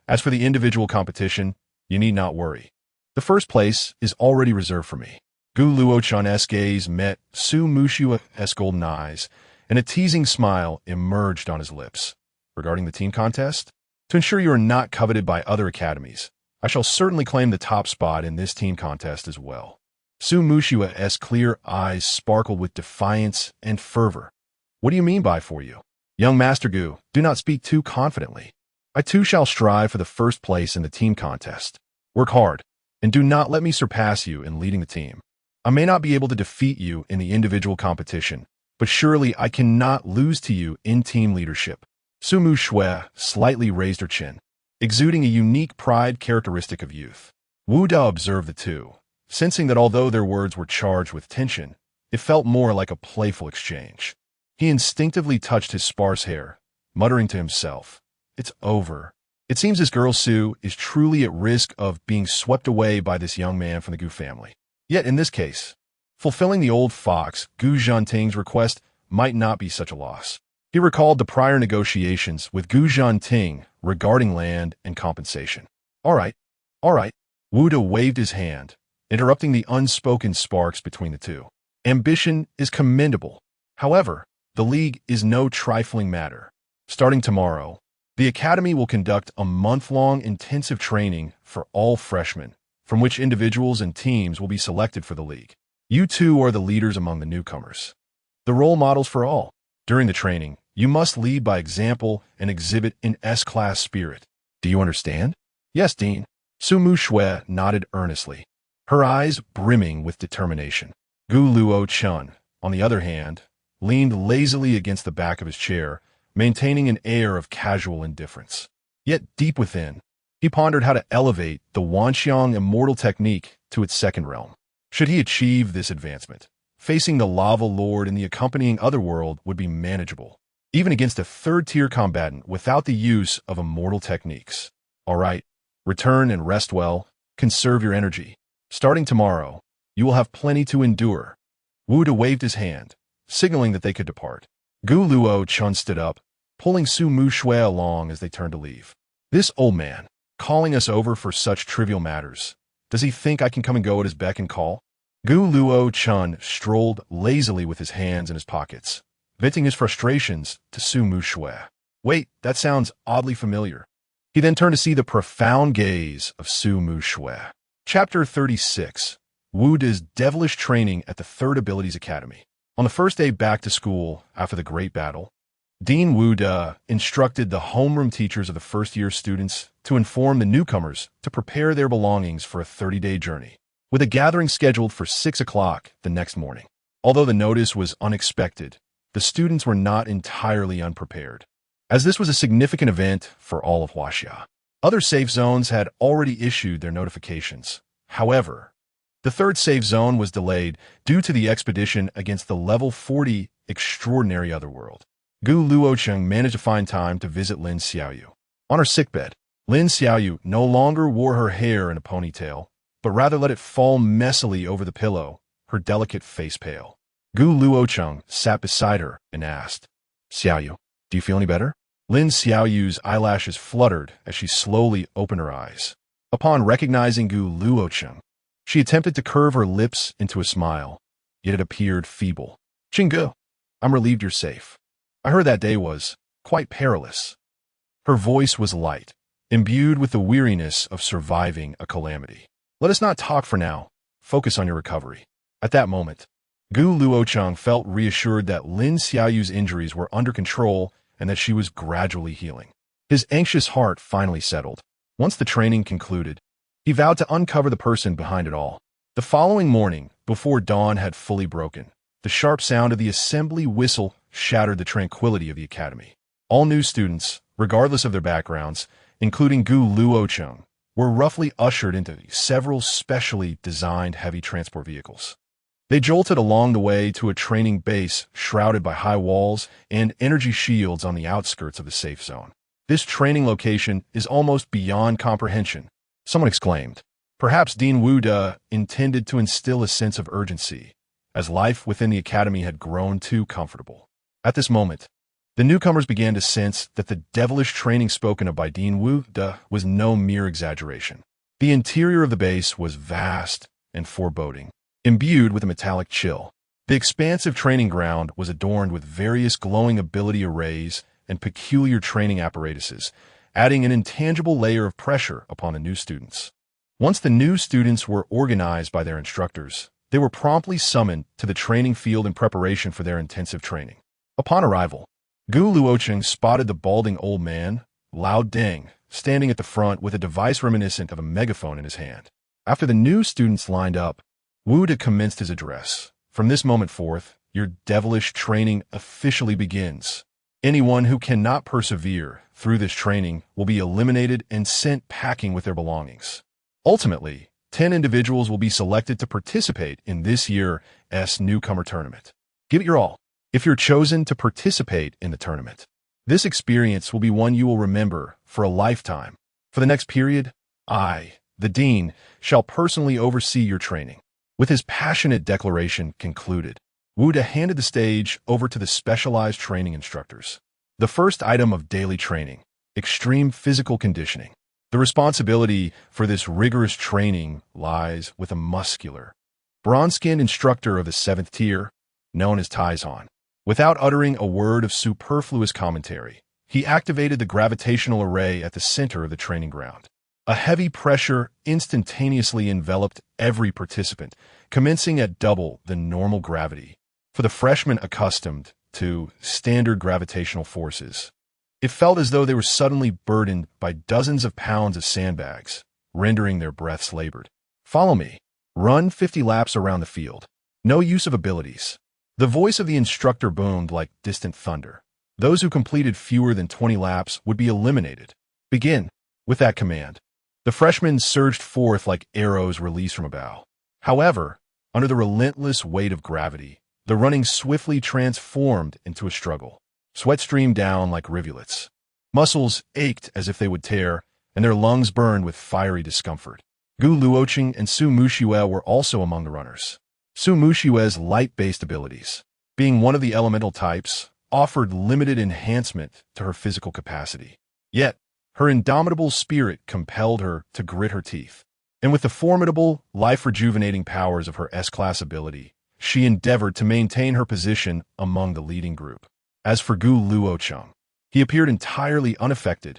As for the individual competition, you need not worry. The first place is already reserved for me. Gu Luochen's gaze met Su Muxue's golden eyes, and a teasing smile emerged on his lips. Regarding the team contest, to ensure you are not coveted by other academies, I shall certainly claim the top spot in this team contest as well. Su Muxue's clear eyes sparkled with defiance and fervor. What do you mean by for you? Young Master Gu, do not speak too confidently. I too shall strive for the first place in the team contest. Work hard, and do not let me surpass you in leading the team. I may not be able to defeat you in the individual competition, but surely I cannot lose to you in team leadership. Su Muxue slightly raised her chin, exuding a unique pride characteristic of youth. Wuda observed the 2, sensing that although their words were charged with tension, it felt more like a playful exchange. He instinctively touched his sparse hair, muttering to himself, "It's over." It seems this girl Su is truly at risk of being swept away by this young man from the Gu family. Yet in this case, fulfilling the old fox Gu Zhanting's request might not be such a loss. He recalled the prior negotiations with Gu Zhanting regarding land and compensation. All right. Wuda waved his hand, interrupting the unspoken sparks between the 2. Ambition is commendable. However, the league is no trifling matter. Starting tomorrow, the Academy will conduct a month-long intensive training for all freshmen, from which individuals and teams will be selected for the league. You 2 are the leaders among the newcomers, the role models for all. During the training, you must lead by example and exhibit an S-class spirit. Do you understand? Yes, Dean. Su Muxue nodded earnestly, her eyes brimming with determination. Gu Luochen, on the other hand, leaned lazily against the back of his chair, maintaining an air of casual indifference. Yet deep within, He pondered how to elevate the Wanxiang immortal technique to its second realm. Should he achieve this advancement, facing the Lava Lord and the accompanying otherworld would be manageable, even against a third-tier combatant without the use of immortal techniques. All right, return and rest well, conserve your energy. Starting tomorrow, you will have plenty to endure. Wu De waved his hand, signaling that they could depart. Gu Luochen stood up, pulling Su Mu Shui along as they turned to leave. This old man, calling us over for such trivial matters. Does he think I can come and go at his beck and call? Gu Luochen strolled lazily with his hands in his pockets, venting his frustrations to Su Mu Shui. Wait, that sounds oddly familiar. He then turned to see the profound gaze of Su Mu Shui. Chapter 36. Wu De's devilish training at the Third Abilities Academy. On the first day back to school after the Great Battle, Dean Wu De instructed the homeroom teachers of the first-year students to inform the newcomers to prepare their belongings for a 30-day journey, with a gathering scheduled for 6 o'clock the next morning. Although the notice was unexpected, the students were not entirely unprepared, as this was a significant event for all of Huaxia. Other safe zones had already issued their notifications. However, the third safe zone was delayed due to the expedition against the level 40 extraordinary otherworld. Gu Luochen managed to find time to visit Lin Xiaoyu. On her sickbed, Lin Xiaoyu no longer wore her hair in a ponytail, but rather let it fall messily over the pillow, her delicate face pale. Gu Luochen sat beside her and asked, "Xiaoyu, do you feel any better?" Lin Xiaoyu's eyelashes fluttered as she slowly opened her eyes. Upon recognizing Gu Luochen, she attempted to curve her lips into a smile, yet it appeared feeble. "Qinggu, I'm relieved you're safe. I heard that day was quite perilous." Her voice was light, imbued with the weariness of surviving a calamity. "Let us not talk for now. Focus on your recovery." At that moment, Gu Luochen felt reassured that Lin Xiaoyu's injuries were under control and that she was gradually healing. His anxious heart finally settled. Once the training concluded, he vowed to uncover the person behind it all. The following morning, before dawn had fully broken, the sharp sound of the assembly whistle shattered the tranquility of the academy. All new students, regardless of their backgrounds, including Gu Luochen, were roughly ushered into several specially designed heavy transport vehicles. They jolted along the way to a training base shrouded by high walls and energy shields on the outskirts of the safe zone. "This training location is almost beyond comprehension," someone exclaimed. Perhaps Dean Wu De intended to instill a sense of urgency, as life within the academy had grown too comfortable. At this moment, the newcomers began to sense that the devilish training spoken of by Dean Wu De was no mere exaggeration. The interior of the base was vast and foreboding, imbued with a metallic chill. The expansive training ground was adorned with various glowing ability arrays and peculiar training apparatuses, adding an intangible layer of pressure upon the new students. Once the new students were organized by their instructors, they were promptly summoned to the training field in preparation for their intensive training. Upon arrival, Gu Luochen spotted the balding old man, Lao Deng, standing at the front with a device reminiscent of a megaphone in his hand. After the new students lined up, Wu De commenced his address. "From this moment forth, your devilish training officially begins. Anyone who cannot persevere through this training will be eliminated and sent packing with their belongings. Ultimately, 10 individuals will be selected to participate in this year's newcomer tournament. Give it your all. If you're chosen to participate in the tournament, this experience will be one you will remember for a lifetime. For the next period, I, the Dean, shall personally oversee your training." With his passionate declaration concluded, Wu De handed the stage over to the specialized training instructors. The first item of daily training, extreme physical conditioning. The responsibility for this rigorous training lies with a muscular, bronze-skinned instructor of the 7th tier, known as Taizan. Without uttering a word of superfluous commentary, he activated the gravitational array at the center of the training ground. A heavy pressure instantaneously enveloped every participant, commencing at double the normal gravity. For the freshmen accustomed to standard gravitational forces, it felt as though they were suddenly burdened by dozens of pounds of sandbags, rendering their breaths labored. "Follow me. Run 50 laps around the field. No use of abilities." The voice of the instructor boomed like distant thunder. Those who completed fewer than 20 laps would be eliminated. "Begin." With that command, The freshmen surged forth like arrows released from a bow. However, under the relentless weight of gravity, the running swiftly transformed into a struggle. Sweat streamed down like rivulets. Muscles ached as if they would tear, and their lungs burned with fiery discomfort. Gu Luochen and Su Muxiue were also among the runners. Su Muxiue's light-based abilities, being one of the elemental types, offered limited enhancement to her physical capacity. Yet, her indomitable spirit compelled her to grit her teeth. And with the formidable, life-rejuvenating powers of her S-class ability, she endeavored to maintain her position among the leading group. As for Gu Luochen, he appeared entirely unaffected.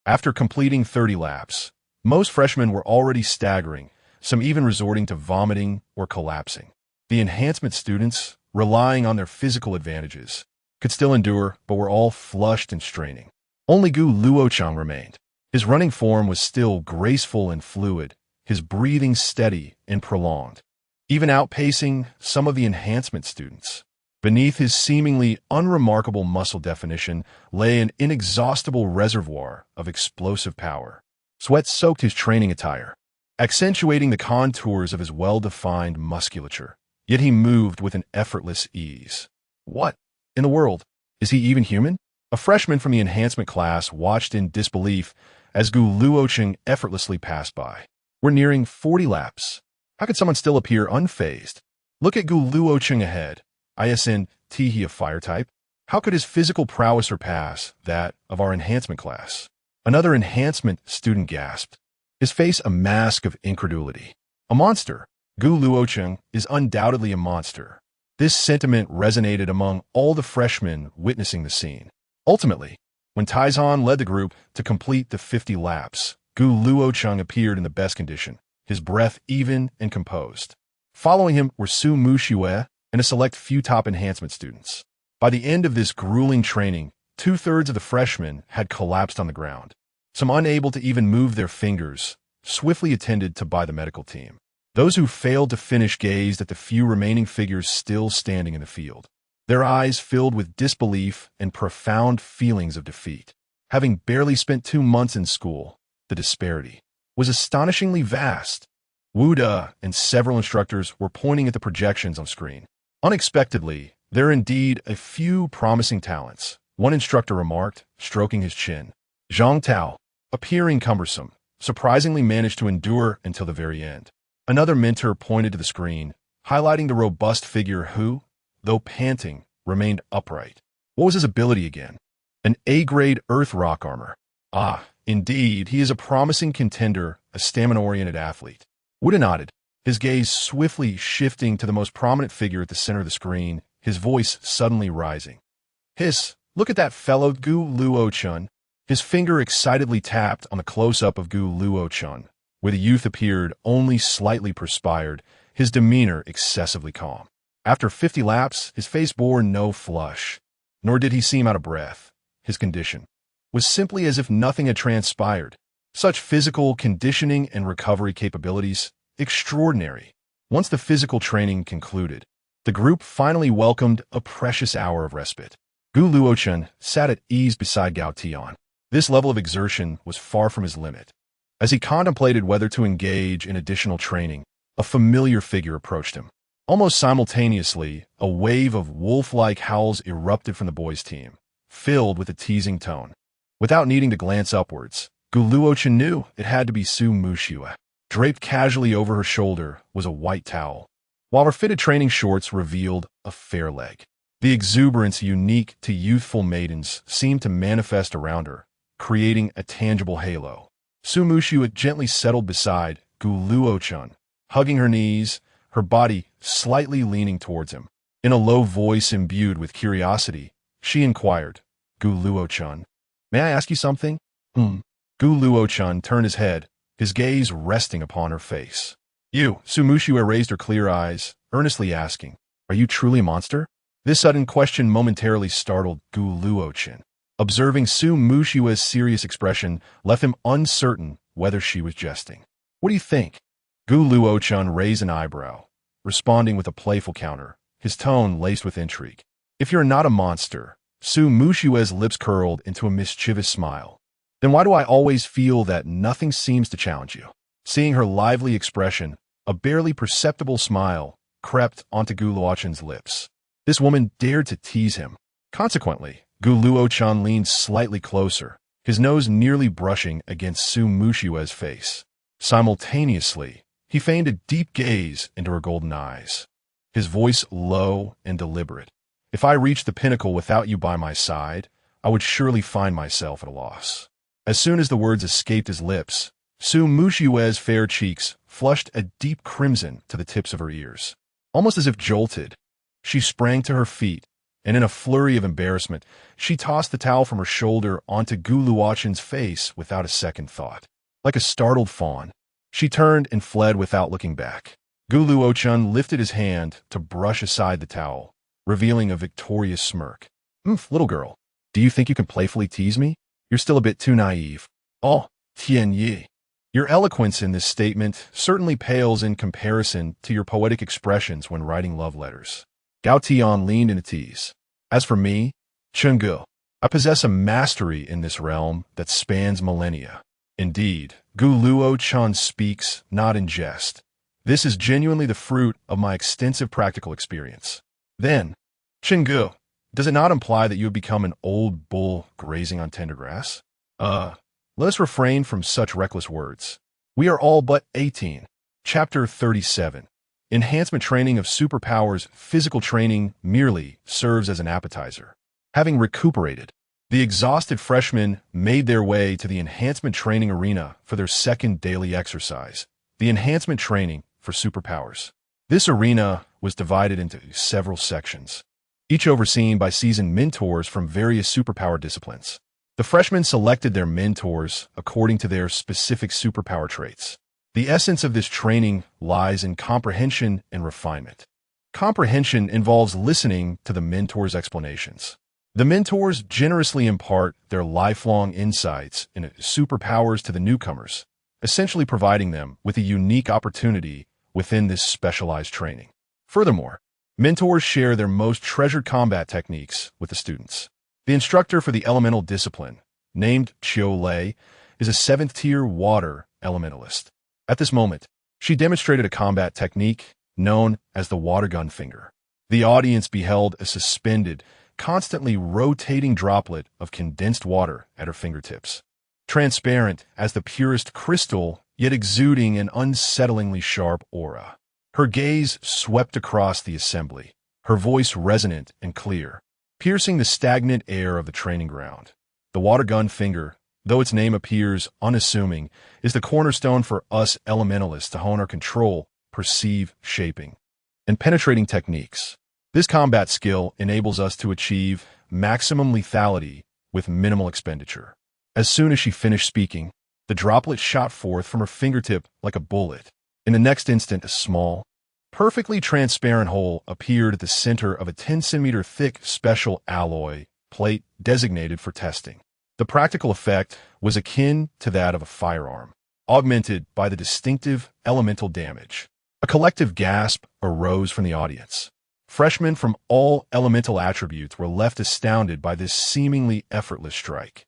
After completing 30 laps, most freshmen were already staggering, some even resorting to vomiting or collapsing. The enhancement students, relying on their physical advantages, could still endure, but were all flushed and straining. Only Gu Luochen remained. His running form was still graceful and fluid, his breathing steady and prolonged, even outpacing some of the enhancement students. Beneath his seemingly unremarkable muscle definition lay an inexhaustible reservoir of explosive power. Sweat soaked his training attire, accentuating the contours of his well-defined musculature. Yet he moved with an effortless ease. What in the world? Is he even human? A freshman from the enhancement class watched in disbelief as Gu Luochen effortlessly passed by. We're nearing 40 laps. How could someone still appear unfazed? Look at Gu Luochen ahead. ISN he a fire type. How could his physical prowess surpass that of our enhancement class? Another enhancement student gasped, his face a mask of incredulity. A monster. Gu Luochen is undoubtedly a monster. This sentiment resonated among all the freshmen witnessing the scene. Ultimately, when Taizhan led the group to complete the 50 laps, Gu Luochen appeared in the best condition, his breath even and composed. Following him were Su Muxiue and a select few top enhancement students. By the end of this grueling training, 2/3 of the freshmen had collapsed on the ground. Some unable to even move their fingers, swiftly attended to by the medical team. Those who failed to finish gazed at the few remaining figures still standing in the field, their eyes filled with disbelief and profound feelings of defeat. Having barely spent 2 months in school, the disparity was astonishingly vast. Wu De and several instructors were pointing at the projections on screen. Unexpectedly, there are indeed a few promising talents, one instructor remarked, stroking his chin. Zhang Tao, appearing cumbersome, surprisingly managed to endure until the very end. Another mentor pointed to the screen, highlighting the robust figure who, though panting, remained upright. What was his ability again? An A-grade earth rock armor. Ah, indeed, he is a promising contender, a stamina-oriented athlete. Wuda nodded, his gaze swiftly shifting to the most prominent figure at the center of the screen, his voice suddenly rising. Hiss, look at that fellow Gu Luochen. His finger excitedly tapped on the close-up of Gu Luochen, where the youth appeared only slightly perspired, his demeanor excessively calm. After 50 laps, his face bore no flush, nor did he seem out of breath. His condition was simply as if nothing had transpired. Such physical conditioning and recovery capabilities, extraordinary. Once the physical training concluded, the group finally welcomed a precious hour of respite. Gu Luochen sat at ease beside Gao Tian. This level of exertion was far from his limit. As he contemplated whether to engage in additional training, a familiar figure approached him. Almost simultaneously, a wave of wolf-like howls erupted from the boys' team, filled with a teasing tone. Without needing to glance upwards, Gu Luochen knew it had to be Su Muxiue. Draped casually over her shoulder was a white towel, while her fitted training shorts revealed a fair leg. The exuberance unique to youthful maidens seemed to manifest around her, creating a tangible halo. Su Muxiue gently settled beside Gu Luochen, hugging her knees, her body slightly leaning towards him. In a low voice imbued with curiosity, she inquired, Gu Luochen, may I ask you something? Gu Luochen turned his head, his gaze resting upon her face. You, Su Muxiue raised her clear eyes, earnestly asking, are you truly a monster? This sudden question momentarily startled Gu Luochen. Observing Su Muxiue's serious expression left him uncertain whether she was jesting. What do you think? Gu Luochen raised an eyebrow, responding with a playful counter, his tone laced with intrigue. If you're not a monster, Su Muxiue's lips curled into a mischievous smile. Then why do I always feel that nothing seems to challenge you? Seeing her lively expression, a barely perceptible smile crept onto Gu Luochen's lips. This woman dared to tease him. Consequently, Gu Luochen leaned slightly closer, his nose nearly brushing against Su Mushiue's face. Simultaneously, he feigned a deep gaze into her golden eyes, his voice low and deliberate. If I reached the pinnacle without you by my side, I would surely find myself at a loss. As soon as the words escaped his lips, Su Mushiue's fair cheeks flushed a deep crimson to the tips of her ears. Almost as if jolted, she sprang to her feet, and in a flurry of embarrassment, she tossed the towel from her shoulder onto Gu Luochen's face without a second thought. Like a startled fawn, she turned and fled without looking back. Gu Luochen lifted his hand to brush aside the towel, revealing a victorious smirk. Little girl, do you think you can playfully tease me? You're still a bit too naive. Oh, Tian Yi. Your eloquence in this statement certainly pales in comparison to your poetic expressions when writing love letters. Gao Tian leaned in a tease. As for me, Chenggu, I possess a mastery in this realm that spans millennia. Indeed, Gu Luochen speaks not in jest. This is genuinely the fruit of my extensive practical experience. Then, Chenggu, does it not imply that you have become an old bull grazing on tender grass? Let us refrain from such reckless words. We are all but 18. Chapter 37. Enhancement training of superpowers. Physical training merely serves as an appetizer. Having recuperated, the exhausted freshmen made their way to the enhancement training arena for their second daily exercise, the enhancement training for superpowers. This arena was divided into several sections, each overseen by seasoned mentors from various superpower disciplines. The freshmen selected their mentors according to their specific superpower traits. The essence of this training lies in comprehension and refinement. Comprehension involves listening to the mentor's explanations. The mentors generously impart their lifelong insights into superpowers to the newcomers, essentially providing them with a unique opportunity within this specialized training. Furthermore, mentors share their most treasured combat techniques with the students. The instructor for the elemental discipline, named Qiu Lei, is a 7th-tier water elementalist. At this moment, she demonstrated a combat technique known as the water gun finger. The audience beheld a suspended, constantly rotating droplet of condensed water at her fingertips. Transparent as the purest crystal, yet exuding an unsettlingly sharp aura. Her gaze swept across the assembly, her voice resonant and clear, piercing the stagnant air of the training ground. The water gun finger, though its name appears unassuming, is the cornerstone for us elementalists to hone our control, perceive, shaping, and penetrating techniques. This combat skill enables us to achieve maximum lethality with minimal expenditure. As soon as she finished speaking, the droplet shot forth from her fingertip like a bullet. In the next instant, a small, perfectly transparent hole appeared at the center of a 10-centimeter thick special alloy plate designated for testing. The practical effect was akin to that of a firearm, augmented by the distinctive elemental damage. A collective gasp arose from the audience. Freshmen from all elemental attributes were left astounded by this seemingly effortless strike.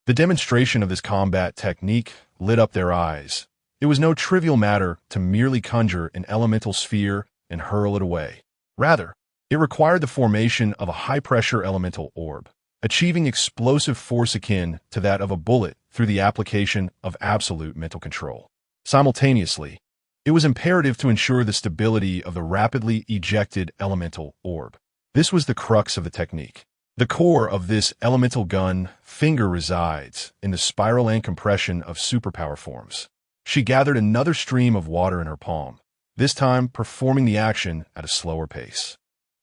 The demonstration of this combat technique lit up their eyes. It was no trivial matter to merely conjure an elemental sphere and hurl it away. Rather, it required the formation of a high-pressure elemental orb, achieving explosive force akin to that of a bullet through the application of absolute mental control. Simultaneously, it was imperative to ensure the stability of the rapidly ejected elemental orb. This was the crux of the technique. The core of this elemental gun finger resides in the spiral and compression of superpower forms. She gathered another stream of water in her palm, this time performing the action at a slower pace,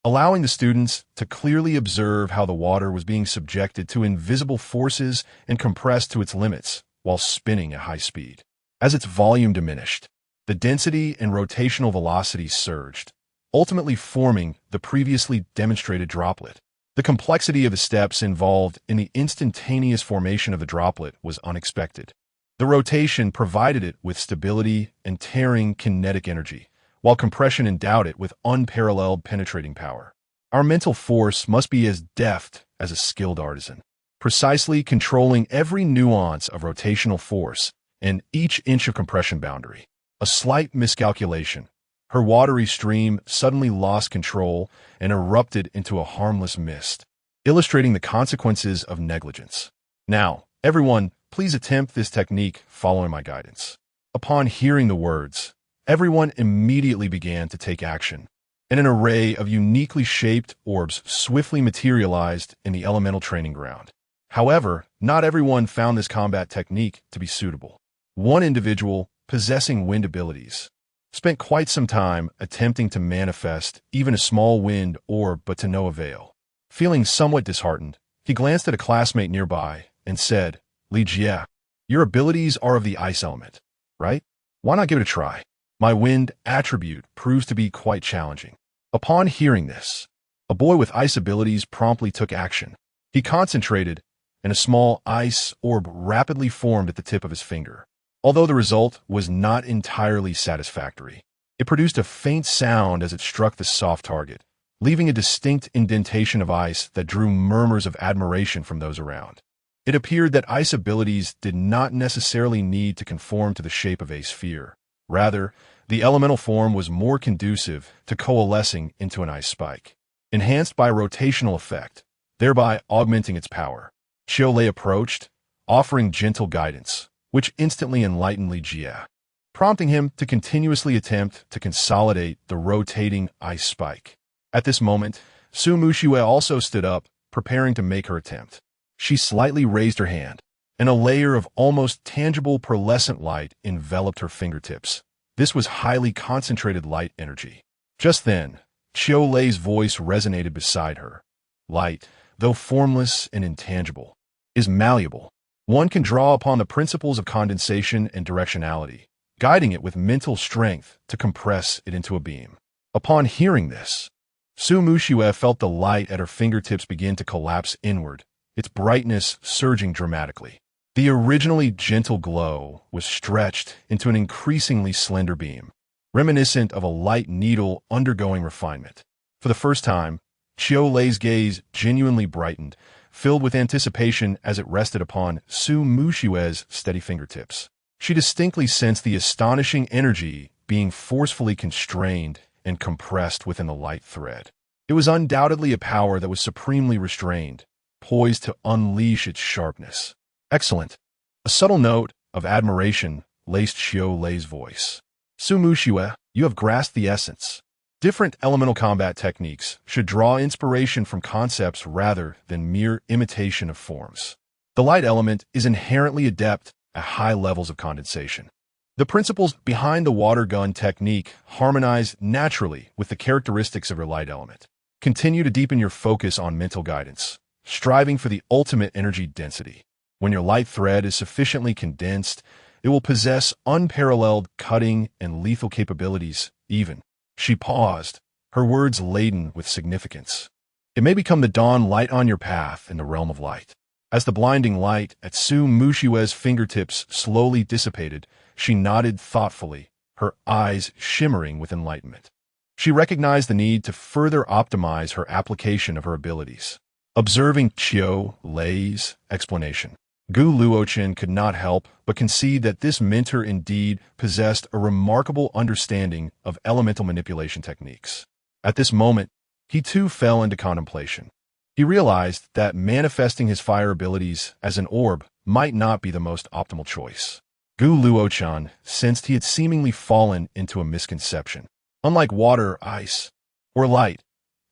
allowing the students to clearly observe how the water was being subjected to invisible forces and compressed to its limits while spinning at high speed. As its volume diminished, the density and rotational velocity surged, ultimately forming the previously demonstrated droplet. The complexity of the steps involved in the instantaneous formation of the droplet was unexpected. The rotation provided it with stability and tearing kinetic energy, while compression endowed it with unparalleled penetrating power. Our mental force must be as deft as a skilled artisan. precisely controlling every nuance of rotational force and each inch of compression boundary. A slight miscalculation. Her watery stream suddenly lost control and erupted into a harmless mist, illustrating the consequences of negligence. Now, everyone, please attempt this technique following my guidance. Upon hearing the words, everyone immediately began to take action, and an array of uniquely shaped orbs swiftly materialized in the elemental training ground. However, not everyone found this combat technique to be suitable. One individual, possessing wind abilities, spent quite some time attempting to manifest even a small wind orb, but to no avail. Feeling somewhat disheartened, he glanced at a classmate nearby and said, "Li Jie, your abilities are of the ice element, right? Why not give it a try? My wind attribute proves to be quite challenging." Upon hearing this, a boy with ice abilities promptly took action. He concentrated, and a small ice orb rapidly formed at the tip of his finger. Although the result was not entirely satisfactory, it produced a faint sound as it struck the soft target, leaving a distinct indentation of ice that drew murmurs of admiration from those around. It appeared that ice abilities did not necessarily need to conform to the shape of a sphere. Rather, the elemental form was more conducive to coalescing into an ice spike, enhanced by a rotational effect, thereby augmenting its power. Qiulei approached, offering gentle guidance, which instantly enlightened Li Jie, prompting him to continuously attempt to consolidate the rotating ice spike. At this moment, Su Muxue also stood up, preparing to make her attempt. She slightly raised her hand, and a layer of almost tangible pearlescent light enveloped her fingertips. This was highly concentrated light energy. Just then, Qiulei's voice resonated beside her. Light, though formless and intangible, is malleable. One can draw upon the principles of condensation and directionality, guiding it with mental strength to compress it into a beam. Upon hearing this, Su Muxue felt the light at her fingertips begin to collapse inward, its brightness surging dramatically. The originally gentle glow was stretched into an increasingly slender beam, reminiscent of a light needle undergoing refinement. For the first time, Qiulei's gaze genuinely brightened, filled with anticipation as it rested upon Su Muxue's steady fingertips. She distinctly sensed the astonishing energy being forcefully constrained and compressed within the light thread. It was undoubtedly a power that was supremely restrained, poised to unleash its sharpness. Excellent. A subtle note of admiration laced Qiulei's voice. Su Muxue, you have grasped the essence. Different elemental combat techniques should draw inspiration from concepts rather than mere imitation of forms. The light element is inherently adept at high levels of condensation. The principles behind the water gun technique harmonize naturally with the characteristics of your light element. Continue to deepen your focus on mental guidance, striving for the ultimate energy density. When your light thread is sufficiently condensed, it will possess unparalleled cutting and lethal capabilities, even. She paused, her words laden with significance. It may become the dawn light on your path in the realm of light. As the blinding light at Su Muxue's fingertips slowly dissipated, she nodded thoughtfully, her eyes shimmering with enlightenment. She recognized the need to further optimize her application of her abilities. Observing Qiulei's explanation, Gu Luochen could not help but concede that this mentor indeed possessed a remarkable understanding of elemental manipulation techniques. At this moment, he too fell into contemplation. He realized that manifesting his fire abilities as an orb might not be the most optimal choice. Gu Luochen sensed he had seemingly fallen into a misconception. Unlike water, ice, or light,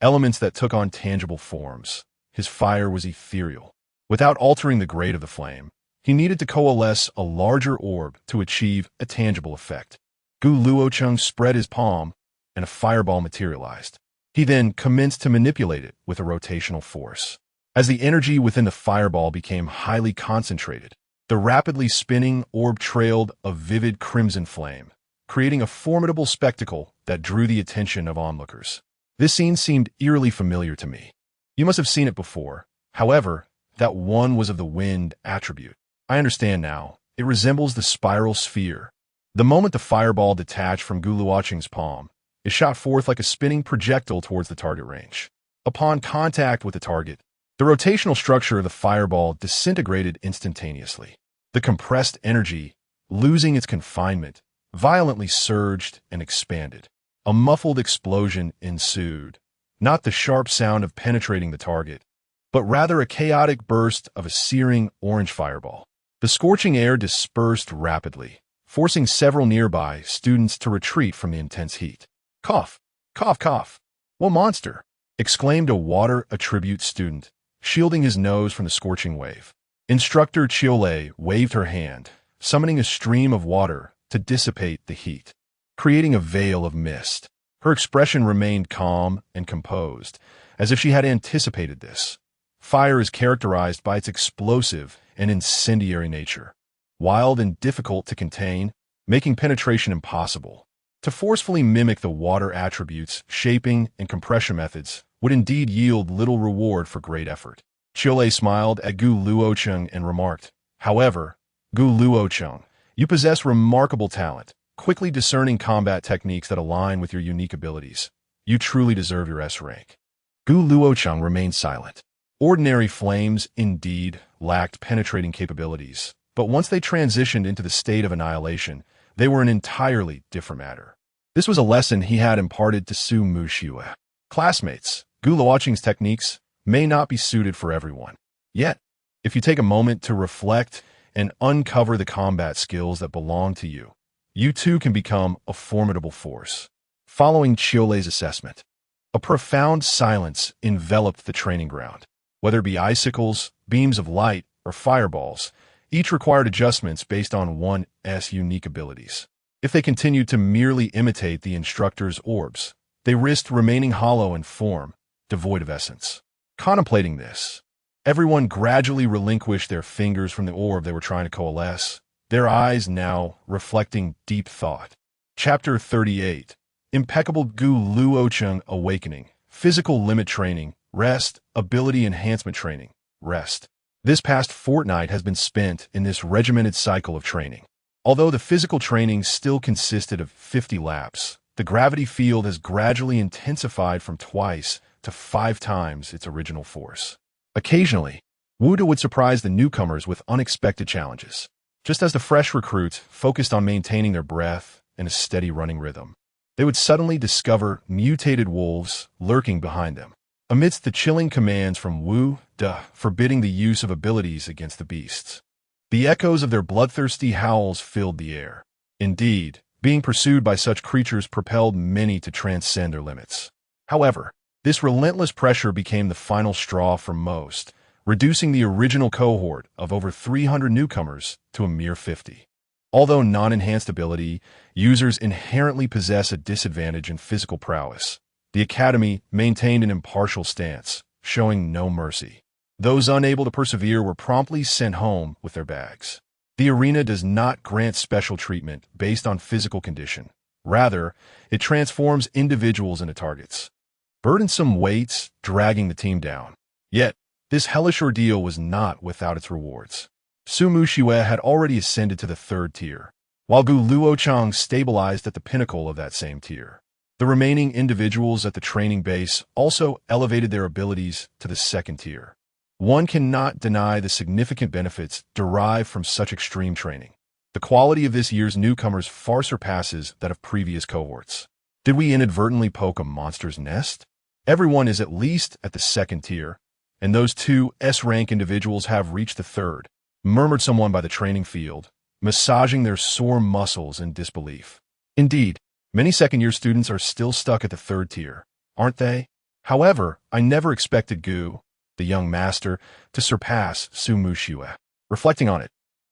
elements that took on tangible forms, his fire was ethereal. Without altering the grade of the flame, he needed to coalesce a larger orb to achieve a tangible effect. Gu Luochen spread his palm, and a fireball materialized. He then commenced to manipulate it with a rotational force. As the energy within the fireball became highly concentrated, the rapidly spinning orb trailed a vivid crimson flame, creating a formidable spectacle that drew the attention of onlookers. This scene seemed eerily familiar to me. You must have seen it before. However, that one was of the wind attribute. I understand now. It resembles the spiral sphere. The moment the fireball detached from Gu Luochen's palm, it shot forth like a spinning projectile towards the target range. Upon contact with the target, The rotational structure of the fireball disintegrated instantaneously. The compressed energy, losing its confinement, violently surged and expanded. A muffled explosion ensued, not the sharp sound of penetrating the target, but rather a chaotic burst of a searing orange fireball. The scorching air dispersed rapidly, forcing several nearby students to retreat from the intense heat. Cough, cough, cough. What monster? Exclaimed a water attribute student, shielding his nose from the scorching wave. Instructor Chiole waved her hand, summoning a stream of water to dissipate the heat, creating a veil of mist. Her expression remained calm and composed, as if she had anticipated this. Fire is characterized by its explosive and incendiary nature, wild and difficult to contain, making penetration impossible. To forcefully mimic the water attributes, shaping, and compression methods would indeed yield little reward for great effort. Chiole smiled at Gu Luochen and remarked, "However, Gu Luochen, you possess remarkable talent, quickly discerning combat techniques that align with your unique abilities. You truly deserve your S rank." Gu Luochen remained silent. Ordinary flames, indeed, lacked penetrating capabilities, but once they transitioned into the state of annihilation, they were an entirely different matter. This was a lesson he had imparted to Su Muxiue. Classmates, Gu Luochen's techniques may not be suited for everyone. Yet, if you take a moment to reflect and uncover the combat skills that belong to you, you too can become a formidable force. Following Chiole's assessment, a profound silence enveloped the training ground. Whether it be icicles, beams of light, or fireballs, each required adjustments based on one's unique abilities. If they continued to merely imitate the instructor's orbs, they risked remaining hollow in form, devoid of essence. Contemplating this, everyone gradually relinquished their fingers from the orb they were trying to coalesce, their eyes now reflecting deep thought. Chapter 38. Impeccable Gu Luochen Awakening. Physical Limit Training. Rest. Ability Enhancement Training. Rest. This past fortnight has been spent in this regimented cycle of training. Although the physical training still consisted of 50 laps, the gravity field has gradually intensified from twice to 5 times its original force. Occasionally, Wuda would surprise the newcomers with unexpected challenges, just as the fresh recruits focused on maintaining their breath and a steady running rhythm. They would suddenly discover mutated wolves lurking behind them, amidst the chilling commands from Wu Da forbidding the use of abilities against the beasts. The echoes of their bloodthirsty howls filled the air. Indeed, being pursued by such creatures propelled many to transcend their limits. However, this relentless pressure became the final straw for most, reducing the original cohort of over 300 newcomers to a mere 50. Although non-enhanced ability, users inherently possess a disadvantage in physical prowess. The Academy maintained an impartial stance, showing no mercy. Those unable to persevere were promptly sent home with their bags. The arena does not grant special treatment based on physical condition. Rather, it transforms individuals into targets. Burdensome weights dragging the team down. Yet, this hellish ordeal was not without its rewards. Su Muxiue had already ascended to the 3rd tier, while Gu Luochen stabilized at the pinnacle of that same tier. The remaining individuals at the training base also elevated their abilities to the 2nd tier. One cannot deny the significant benefits derived from such extreme training. The quality of this year's newcomers far surpasses that of previous cohorts. Did we inadvertently poke a monster's nest? Everyone is at least at the 2nd tier, and those 2 S-rank individuals have reached the 3rd, murmured someone by the training field, massaging their sore muscles in disbelief. Indeed, many second-year students are still stuck at the 3rd tier, aren't they? However, I never expected Gu, the young master, to surpass Su Muxiue. Reflecting on it,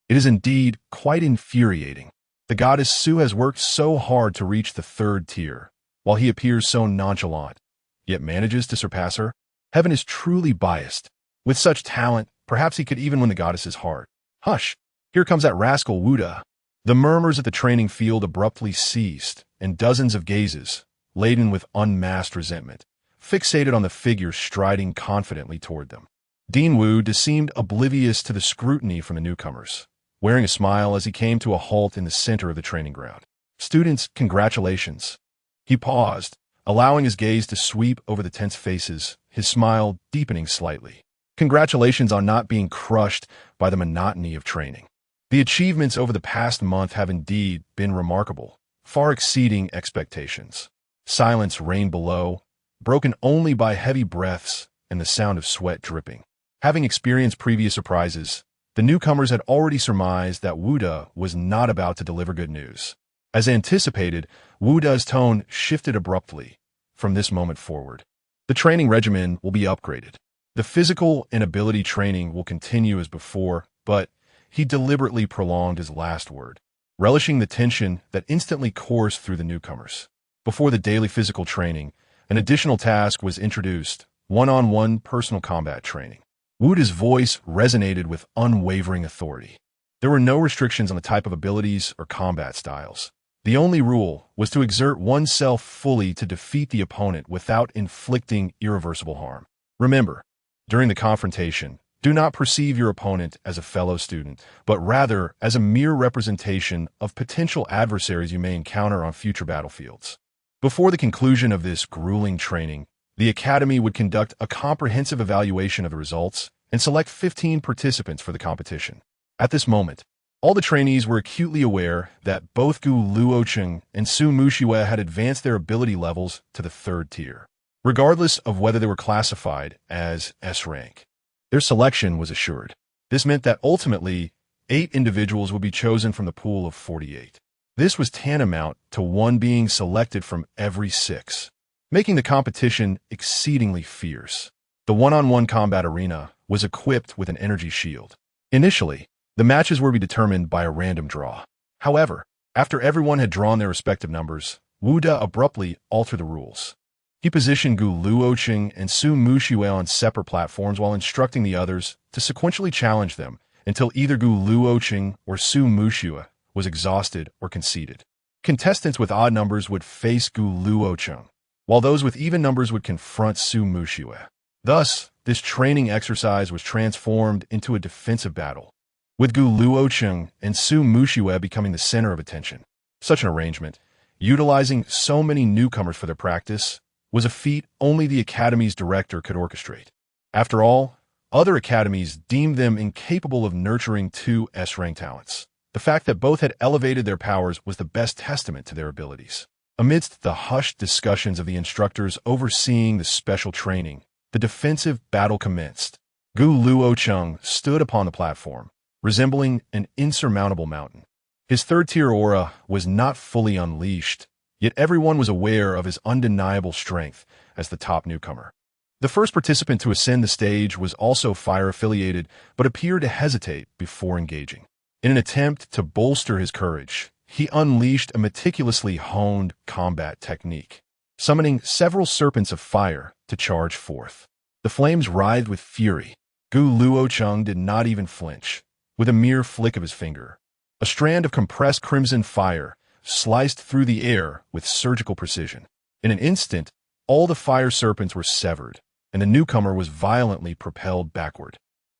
it is indeed quite infuriating. The goddess Su has worked so hard to reach the 3rd tier, while he appears so nonchalant, yet manages to surpass her. Heaven is truly biased. With such talent, perhaps he could even win the goddess's heart. Hush! Here comes that rascal Wuda. The murmurs at the training field abruptly ceased, and dozens of gazes, laden with unmasked resentment, fixated on the figure striding confidently toward them. Dean Wu seemed oblivious to the scrutiny from the newcomers, wearing a smile as he came to a halt in the center of the training ground. "Students, congratulations." He paused, allowing his gaze to sweep over the tense faces, his smile deepening slightly. Congratulations on not being crushed by the monotony of training. The achievements over the past month have indeed been remarkable, far exceeding expectations. Silence reigned below, broken only by heavy breaths and the sound of sweat dripping. Having experienced previous surprises, the newcomers had already surmised that Wuda was not about to deliver good news. As anticipated, Wuda's tone shifted abruptly from this moment forward. The training regimen will be upgraded. The physical and ability training will continue as before, but he deliberately prolonged his last word, relishing the tension that instantly coursed through the newcomers. Before the daily physical training, an additional task was introduced, one-on-one personal combat training. Wuda's voice resonated with unwavering authority. There were no restrictions on the type of abilities or combat styles. The only rule was to exert oneself fully to defeat the opponent without inflicting irreversible harm. Remember, during the confrontation, do not perceive your opponent as a fellow student, but rather as a mere representation of potential adversaries you may encounter on future battlefields. Before the conclusion of this grueling training, the Academy would conduct a comprehensive evaluation of the results and select 15 participants for the competition. At this moment, all the trainees were acutely aware that both Gu Luochen and Su Mushiwe had advanced their ability levels to the 3rd tier, regardless of whether they were classified as S rank. Their selection was assured. This meant that ultimately, 8 individuals would be chosen from the pool of 48. This was tantamount to one being selected from every 6, making the competition exceedingly fierce. The one-on-one combat arena was equipped with an energy shield. Initially, the matches were to be determined by a random draw. However, after everyone had drawn their respective numbers, Wuda abruptly altered the rules. He positioned Gu Luochen and Su Mushiwe on separate platforms while instructing the others to sequentially challenge them until either Gu Luochen or Su Mushiwe was exhausted or conceded. Contestants with odd numbers would face Gu Luochen, while those with even numbers would confront Su Mushiwe. Thus, this training exercise was transformed into a defensive battle, with Gu Luochen and Su Mushiwe becoming the center of attention. Such an arrangement, utilizing so many newcomers for their practice, was a feat only the Academy's director could orchestrate. After all, other academies deemed them incapable of nurturing 2 S-rank talents. The fact that both had elevated their powers was the best testament to their abilities. Amidst the hushed discussions of the instructors overseeing the special training, the defensive battle commenced. Gu Luochen stood upon the platform, resembling an insurmountable mountain. His 3rd-tier aura was not fully unleashed, yet everyone was aware of his undeniable strength as the top newcomer. The first participant to ascend the stage was also fire-affiliated, but appeared to hesitate before engaging. In an attempt to bolster his courage, he unleashed a meticulously honed combat technique, summoning several serpents of fire to charge forth. The flames writhed with fury. Gu Luochen did not even flinch. With a mere flick of his finger, a strand of compressed crimson fire sliced through the air with surgical precision. In an instant, all the fire serpents were severed, and the newcomer was violently propelled backward.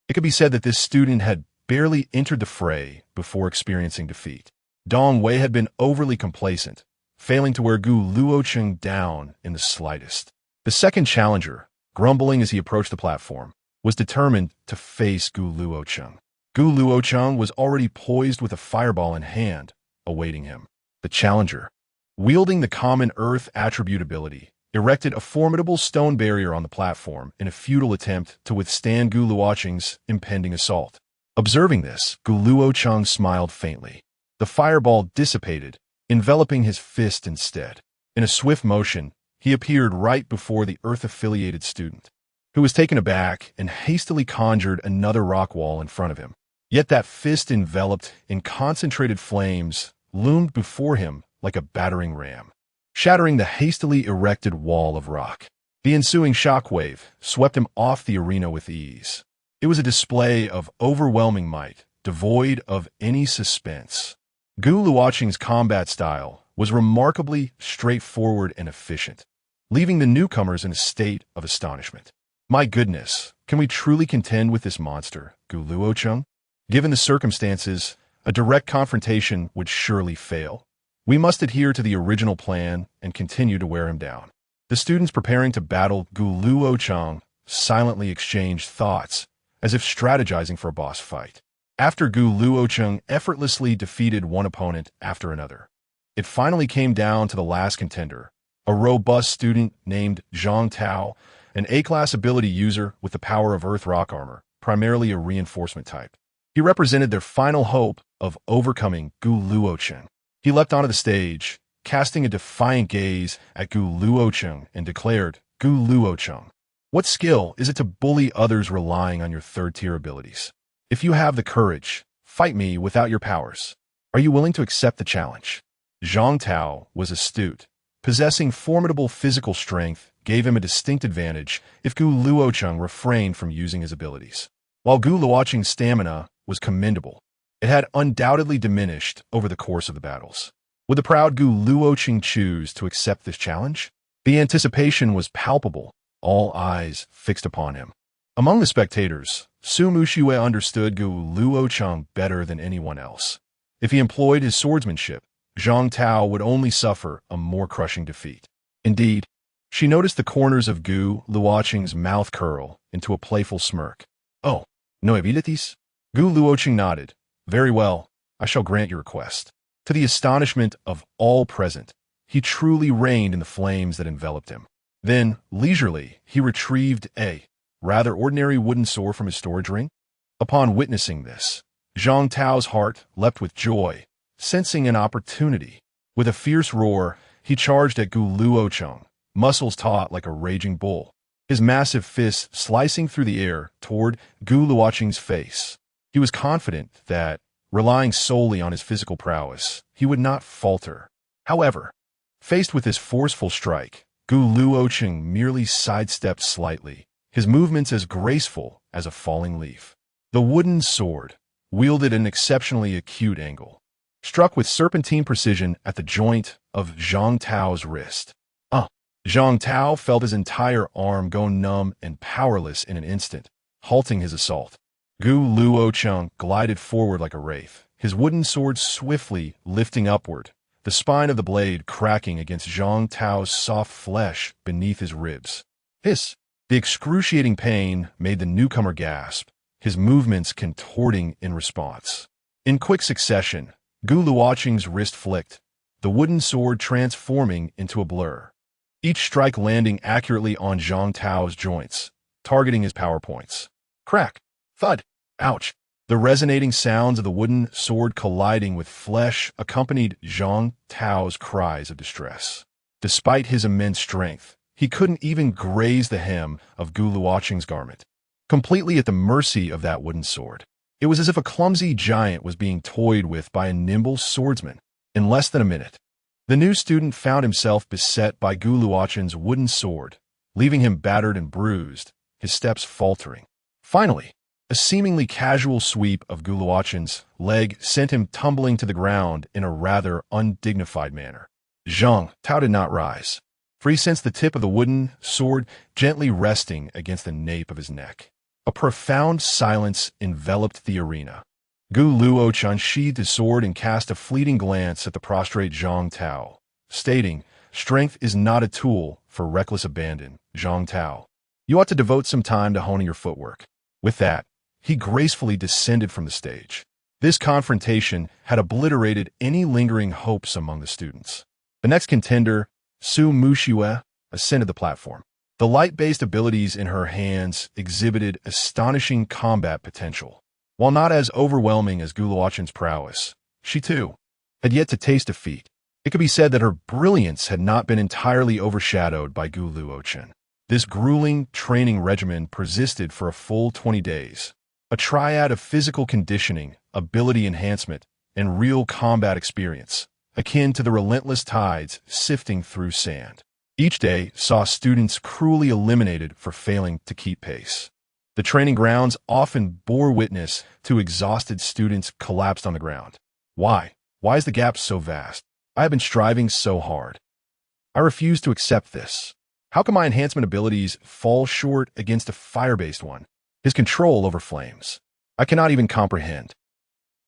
It could be said that this student had barely entered the fray before experiencing defeat. Dong Wei had been overly complacent, failing to wear Gu Luochen down in the slightest. The second challenger, grumbling as he approached the platform, was determined to face Gu Luochen. Gu Luochen was already poised with a fireball in hand, awaiting him. The challenger, wielding the common earth attribute ability, erected a formidable stone barrier on the platform in a futile attempt to withstand Gu Luochen's impending assault. Observing this, Gu Luochen smiled faintly. The fireball dissipated, enveloping his fist instead. In a swift motion, he appeared right before the earth-affiliated student, who was taken aback and hastily conjured another rock wall in front of him. Yet that fist enveloped in concentrated flames loomed before him like a battering ram, shattering the hastily erected wall of rock. The ensuing shockwave swept him off the arena with ease. It was a display of overwhelming might, devoid of any suspense. Gu Luochen's combat style was remarkably straightforward and efficient, leaving the newcomers in a state of astonishment. My goodness, can we truly contend with this monster, Gu Luochen? Given the circumstances, a direct confrontation would surely fail. We must adhere to the original plan and continue to wear him down. The students preparing to battle Gu Luochen silently exchanged thoughts as if strategizing for a boss fight. After Gu Luochen effortlessly defeated one opponent after another, it finally came down to the last contender, a robust student named Zhang Tao, an A-class ability user with the power of Earth Rock Armor, primarily a reinforcement type. He represented their final hope of overcoming Gu Luochen. He leapt onto the stage, casting a defiant gaze at Gu Luochen and declared, "Gu Luochen, what skill is it to bully others relying on your third-tier abilities? If you have the courage, fight me without your powers. Are you willing to accept the challenge?" Zhang Tao was astute. Possessing formidable physical strength gave him a distinct advantage if Gu Luochen refrained from using his abilities. While Gu Luochen's stamina was commendable, it had undoubtedly diminished over the course of the battles. Would the proud Gu Luochen choose to accept this challenge? The anticipation was palpable, all eyes fixed upon him. Among the spectators, Su Mushiue understood Gu Luochen better than anyone else. If he employed his swordsmanship, Zhang Tao would only suffer a more crushing defeat. Indeed, she noticed the corners of Gu Luochen's mouth curl into a playful smirk. "Oh, no abilities?" Gu Luochen nodded. "Very well, I shall grant your request." To the astonishment of all present, he truly reigned in the flames that enveloped him. Then, leisurely, he retrieved a rather ordinary wooden sword from his storage ring. Upon witnessing this, Zhang Tao's heart leapt with joy, sensing an opportunity. With a fierce roar, he charged at Gu Luochen, muscles taut like a raging bull, his massive fists slicing through the air toward Gu Luochen's face. He was confident that, relying solely on his physical prowess, he would not falter. However, faced with this forceful strike, Gu Luochen merely sidestepped slightly, his movements as graceful as a falling leaf. The wooden sword, wielded at an exceptionally acute angle, struck with serpentine precision at the joint of Zhang Tao's wrist. Zhang Tao felt his entire arm go numb and powerless in an instant, halting his assault. Gu Luochen glided forward like a wraith, his wooden sword swiftly lifting upward, the spine of the blade cracking against Zhang Tao's soft flesh beneath his ribs. Hiss! The excruciating pain made the newcomer gasp, his movements contorting in response. In quick succession, Gu Luochen's wrist flicked, the wooden sword transforming into a blur, each strike landing accurately on Zhang Tao's joints, targeting his power points. Crack! Thud! Ouch! The resonating sounds of the wooden sword colliding with flesh accompanied Zhang Tao's cries of distress. Despite his immense strength, he couldn't even graze the hem of Gu Luochen's garment, completely at the mercy of that wooden sword. It was as if a clumsy giant was being toyed with by a nimble swordsman. In less than a minute, the new student found himself beset by Gu Luochen's wooden sword, leaving him battered and bruised, his steps faltering. Finally, a seemingly casual sweep of Gu Luochen's leg sent him tumbling to the ground in a rather undignified manner. Zhang Tao did not rise, for he sensed the tip of the wooden sword gently resting against the nape of his neck. A profound silence enveloped the arena. Gu Luochen sheathed his sword and cast a fleeting glance at the prostrate Zhang Tao, stating, "Strength is not a tool for reckless abandon, Zhang Tao. You ought to devote some time to honing your footwork." With that, he gracefully descended from the stage. This confrontation had obliterated any lingering hopes among the students. The next contender, Su Mushiue, ascended the platform. The light-based abilities in her hands exhibited astonishing combat potential. While not as overwhelming as Gu Luochen's prowess, she too had yet to taste defeat. It could be said that her brilliance had not been entirely overshadowed by Gu Luochen. This grueling training regimen persisted for a full 20 days, a triad of physical conditioning, ability enhancement, and real combat experience, akin to the relentless tides sifting through sand. Each day saw students cruelly eliminated for failing to keep pace. The training grounds often bore witness to exhausted students collapsed on the ground. Why? Why is the gap so vast? I have been striving so hard. I refuse to accept this. How can my enhancement abilities fall short against a fire-based one? His control over flames. I cannot even comprehend.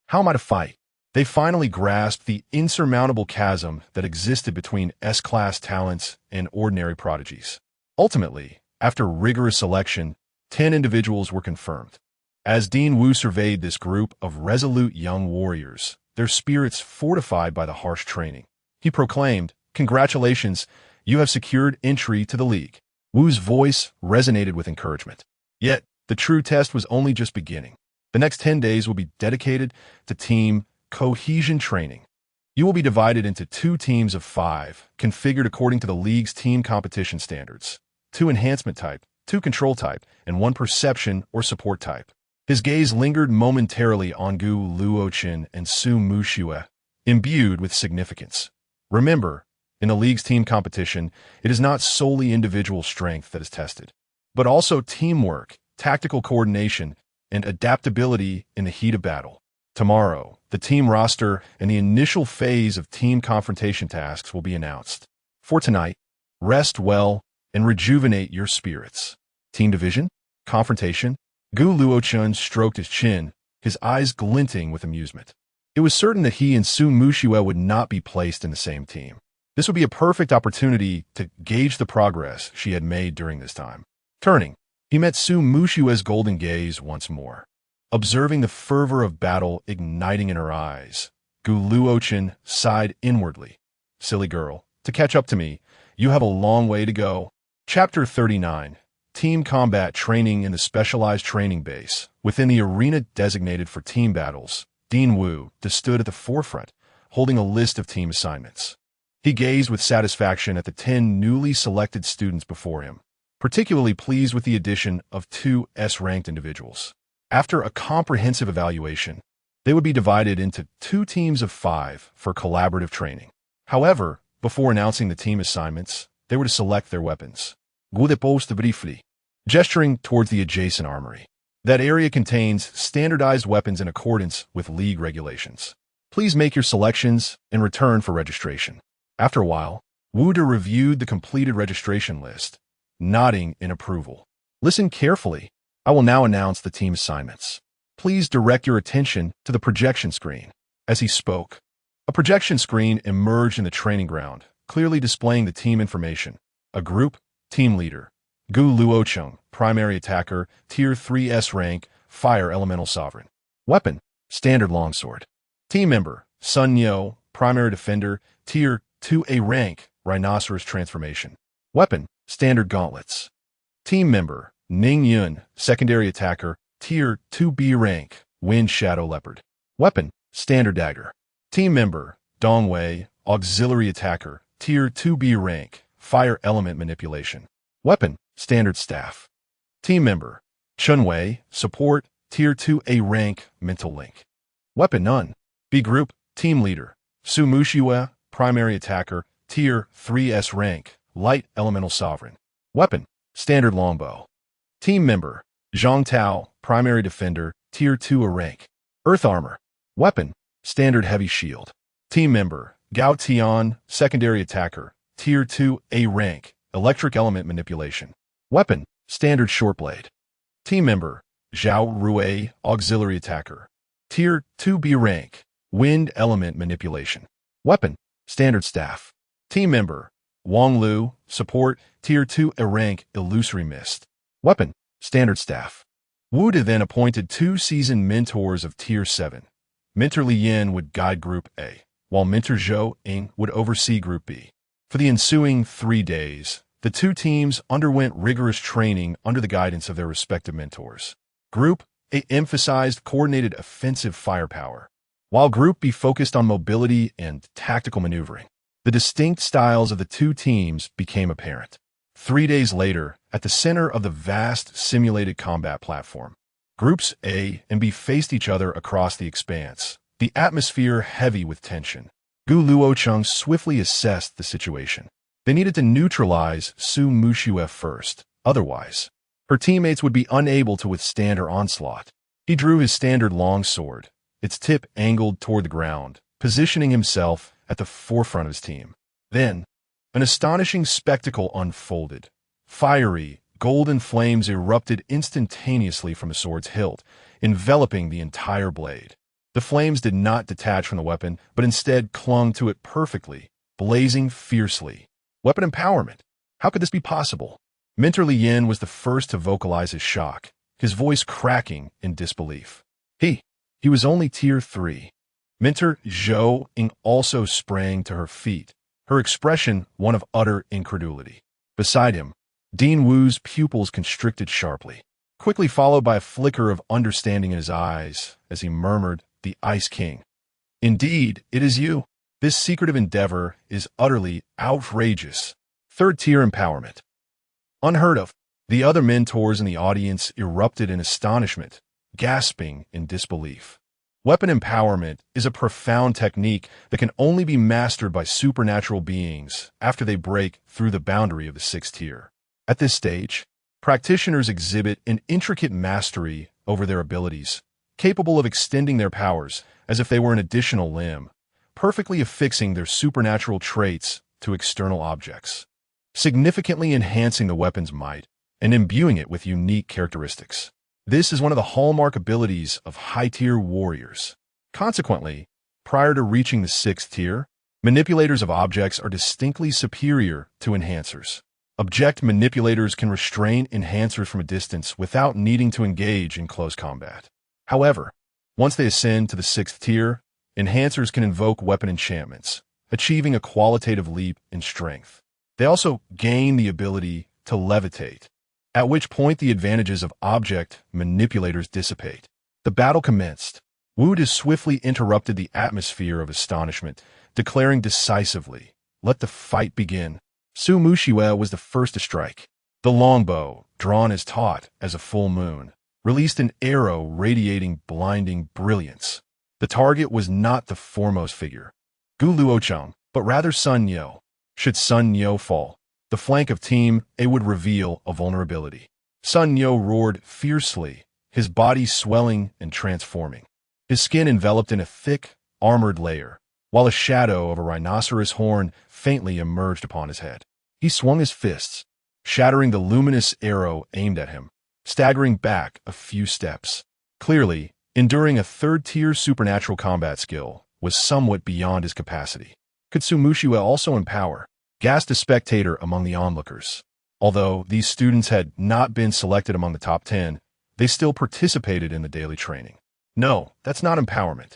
How am I to fight? They finally grasped the insurmountable chasm that existed between S-class talents and ordinary prodigies. Ultimately, after rigorous selection, 10 individuals were confirmed. As Dean Wu surveyed this group of resolute young warriors, their spirits fortified by the harsh training, he proclaimed, "Congratulations, you have secured entry to the league." Wu's voice resonated with encouragement. Yet, the true test was only just beginning. The next 10 days will be dedicated to team cohesion training. You will be divided into 2 teams of 5, configured according to the league's team competition standards. 2 enhancement type, 2 control type, and 1 perception or support type. His gaze lingered momentarily on Gu Luochen and Su Muxue, imbued with significance. Remember, in the league's team competition, it is not solely individual strength that is tested, but also teamwork, tactical coordination, and adaptability in the heat of battle. Tomorrow, the team roster and the initial phase of team confrontation tasks will be announced. For tonight, rest well and rejuvenate your spirits. Team division? Confrontation? Gu Luochen stroked his chin, his eyes glinting with amusement. It was certain that he and Su Muxue would not be placed in the same team. This would be a perfect opportunity to gauge the progress she had made during this time. Turning, he met Su Muxue's golden gaze once more. Observing the fervor of battle igniting in her eyes, Gu Luochen sighed inwardly. "Silly girl, to catch up to me, you have a long way to go." Chapter 39. Team combat training in the specialized training base. Within the arena designated for team battles, Dean Wu stood at the forefront, holding a list of team assignments. He gazed with satisfaction at the 10 newly selected students before him, particularly pleased with the addition of 2 S-ranked individuals. After a comprehensive evaluation, they would be divided into 2 teams of 5 for collaborative training. However, before announcing the team assignments, they were to select their weapons. Gu deposed briefly, gesturing towards the adjacent armory. That area contains standardized weapons in accordance with league regulations. Please make your selections and return for registration. After a while, Wu reviewed the completed registration list, nodding in approval. Listen carefully. I will now announce the team assignments. Please direct your attention to the projection screen. As he spoke, a projection screen emerged in the training ground, clearly displaying the team information. A group, team leader, Gu Luochen, primary attacker, tier 3 S rank, fire elemental sovereign. Weapon, standard longsword. Team member, Sun Yo, primary defender, tier 2A rank, rhinoceros transformation. Weapon, standard gauntlets. Team member, Ning Yun, secondary attacker, tier 2B rank, wind shadow leopard. Weapon, standard dagger. Team member, Dong Wei, auxiliary attacker, tier 2B rank, fire element manipulation. Weapon, standard staff. Team member, Chun Wei, support, tier 2A rank, mental link. Weapon none. B group, team leader, Su Muxue, primary attacker, tier 3S rank, light elemental sovereign. Weapon, standard longbow. Team member, Zhang Tao, primary defender, tier 2A rank. Earth armor. Weapon, standard heavy shield. Team member, Gao Tian, secondary attacker, tier 2A rank, electric element manipulation. Weapon, standard short blade. Team member, Zhao Rui, auxiliary attacker, tier 2B rank, wind element manipulation. Weapon, standard staff. Team member, Wang Lu, support, tier 2A rank, illusory mist. Weapon, standard staff. Wu then appointed 2 seasoned mentors of tier 7. Mentor Li Yin would guide Group A, while Mentor Zhou Ying would oversee Group B. For the ensuing 3 days, the 2 teams underwent rigorous training under the guidance of their respective mentors. Group A emphasized coordinated offensive firepower, while Group B focused on mobility and tactical maneuvering. The distinct styles of the 2 teams became apparent. 3 days later, at the center of the vast simulated combat platform, Groups A and B faced each other across the expanse, the atmosphere heavy with tension. Gu Luochen swiftly assessed the situation. They needed to neutralize Su Muxue first, otherwise, her teammates would be unable to withstand her onslaught. He drew his standard longsword, its tip angled toward the ground, positioning himself at the forefront of his team. Then, an astonishing spectacle unfolded. Fiery, golden flames erupted instantaneously from the sword's hilt, enveloping the entire blade. The flames did not detach from the weapon, but instead clung to it perfectly, blazing fiercely. Weapon empowerment. How could this be possible? Mentor Li Yin was the first to vocalize his shock. his voice cracking in disbelief. He was only Tier 3. Mentor Zhou Ying also sprang to her feet, her expression one of utter incredulity. Beside him, Dean Wu's pupils constricted sharply, quickly followed by a flicker of understanding in his eyes as he murmured, "The Ice King. Indeed, it is you. This secretive endeavor is utterly outrageous. Third-tier empowerment. Unheard of." The other mentors in the audience erupted in astonishment, gasping in disbelief. Weapon empowerment is a profound technique that can only be mastered by supernatural beings after they break through the boundary of the 6th tier. At this stage, practitioners exhibit an intricate mastery over their abilities, capable of extending their powers as if they were an additional limb, perfectly affixing their supernatural traits to external objects, significantly enhancing the weapon's might and imbuing it with unique characteristics. This is one of the hallmark abilities of high-tier warriors. Consequently, prior to reaching the 6th tier, manipulators of objects are distinctly superior to enhancers. Object manipulators can restrain enhancers from a distance without needing to engage in close combat. However, once they ascend to the 6th tier, enhancers can invoke weapon enchantments, achieving a qualitative leap in strength. They also gain the ability to levitate, at which point the advantages of object manipulators dissipate. The battle commenced. Wu De swiftly interrupted the atmosphere of astonishment, declaring decisively, "Let the fight begin." Su Mushiue was the first to strike. The longbow, drawn as taut as a full moon, released an arrow radiating blinding brilliance. The target was not the foremost figure, Gu Luochen, but rather Sun Yo. Should Sun Yo fall, the flank of Team A would reveal a vulnerability. Sun Yo roared fiercely, his body swelling and transforming. His skin enveloped in a thick, armored layer, while a shadow of a rhinoceros horn faintly emerged upon his head. He swung his fists, shattering the luminous arrow aimed at him, staggering back a few steps. Clearly, enduring a third-tier supernatural combat skill was somewhat beyond his capacity. Could Su Mushiue also empower? Gasped a spectator among the onlookers. Although these students had not been selected among the top 10, they still participated in the daily training. "No, that's not empowerment,"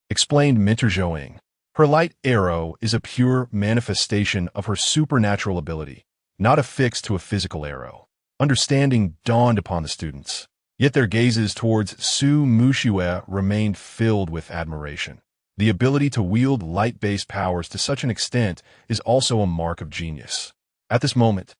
explained Mentor Zhou Ying. "Her light arrow is a pure manifestation of her supernatural ability, not affixed to a physical arrow." Understanding dawned upon the students, yet their gazes towards Su Mushiue remained filled with admiration. The ability to wield light-based powers to such an extent is also a mark of genius. At this moment,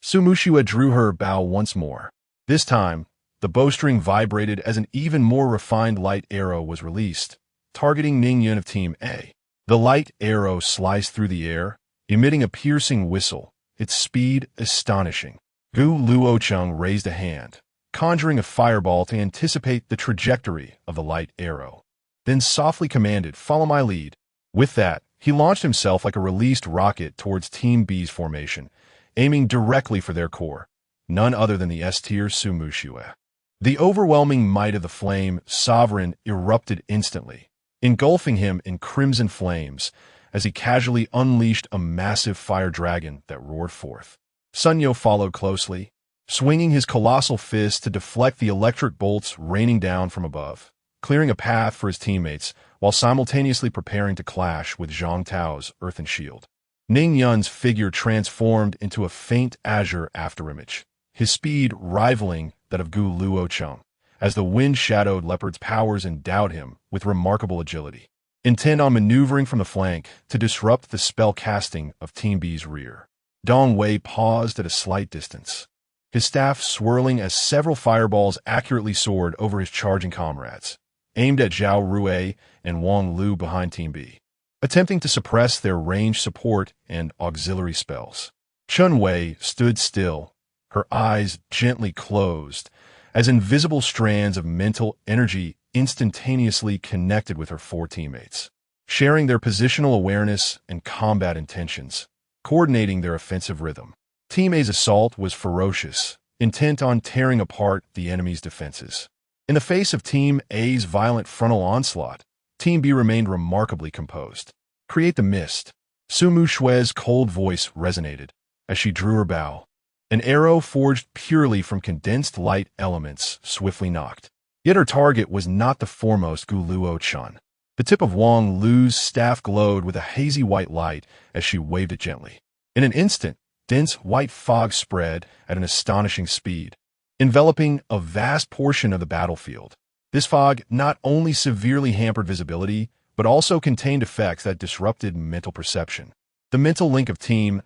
Su Mushiue drew her bow once more. This time, the bowstring vibrated as an even more refined light arrow was released, targeting Ning Yun of Team A. The light arrow sliced through the air, emitting a piercing whistle, its speed astonishing. Gu Luochen raised a hand, conjuring a fireball to anticipate the trajectory of the light arrow, then softly commanded, "Follow my lead." With that, he launched himself like a released rocket towards Team B's formation, aiming directly for their core, none other than the S-tier Su Mushiue. The overwhelming might of the flame sovereign erupted instantly, engulfing him in crimson flames as he casually unleashed a massive fire dragon that roared forth. Sun Yo followed closely, swinging his colossal fist to deflect the electric bolts raining down from above, clearing a path for his teammates while simultaneously preparing to clash with Zhang Tao's earthen shield. Ning Yun's figure transformed into a faint azure afterimage, his speed rivaling that of Gu Luochen, as the wind-shadowed leopard's powers endowed him with remarkable agility, intent on maneuvering from the flank to disrupt the spell casting of Team B's rear. Dong Wei paused at a slight distance, his staff swirling as several fireballs accurately soared over his charging comrades, aimed at Zhao Rue and Wang Lu behind Team B, attempting to suppress their range support and auxiliary spells. Chun Wei stood still, her eyes gently closed, as invisible strands of mental energy instantaneously connected with her four teammates, sharing their positional awareness and combat intentions, coordinating their offensive rhythm. Team A's assault was ferocious, intent on tearing apart the enemy's defenses. In the face of Team A's violent frontal onslaught, Team B remained remarkably composed. "Create the mist." Su Mushue's cold voice resonated as she drew her bow. An arrow forged purely from condensed light elements swiftly knocked. Yet her target was not the foremost Gu Luochen. The tip of Wang Lu's staff glowed with a hazy white light as she waved it gently. In an instant, dense white fog spread at an astonishing speed, enveloping a vast portion of the battlefield. This fog not only severely hampered visibility, but also contained effects that disrupted mental perception. The mental link of Team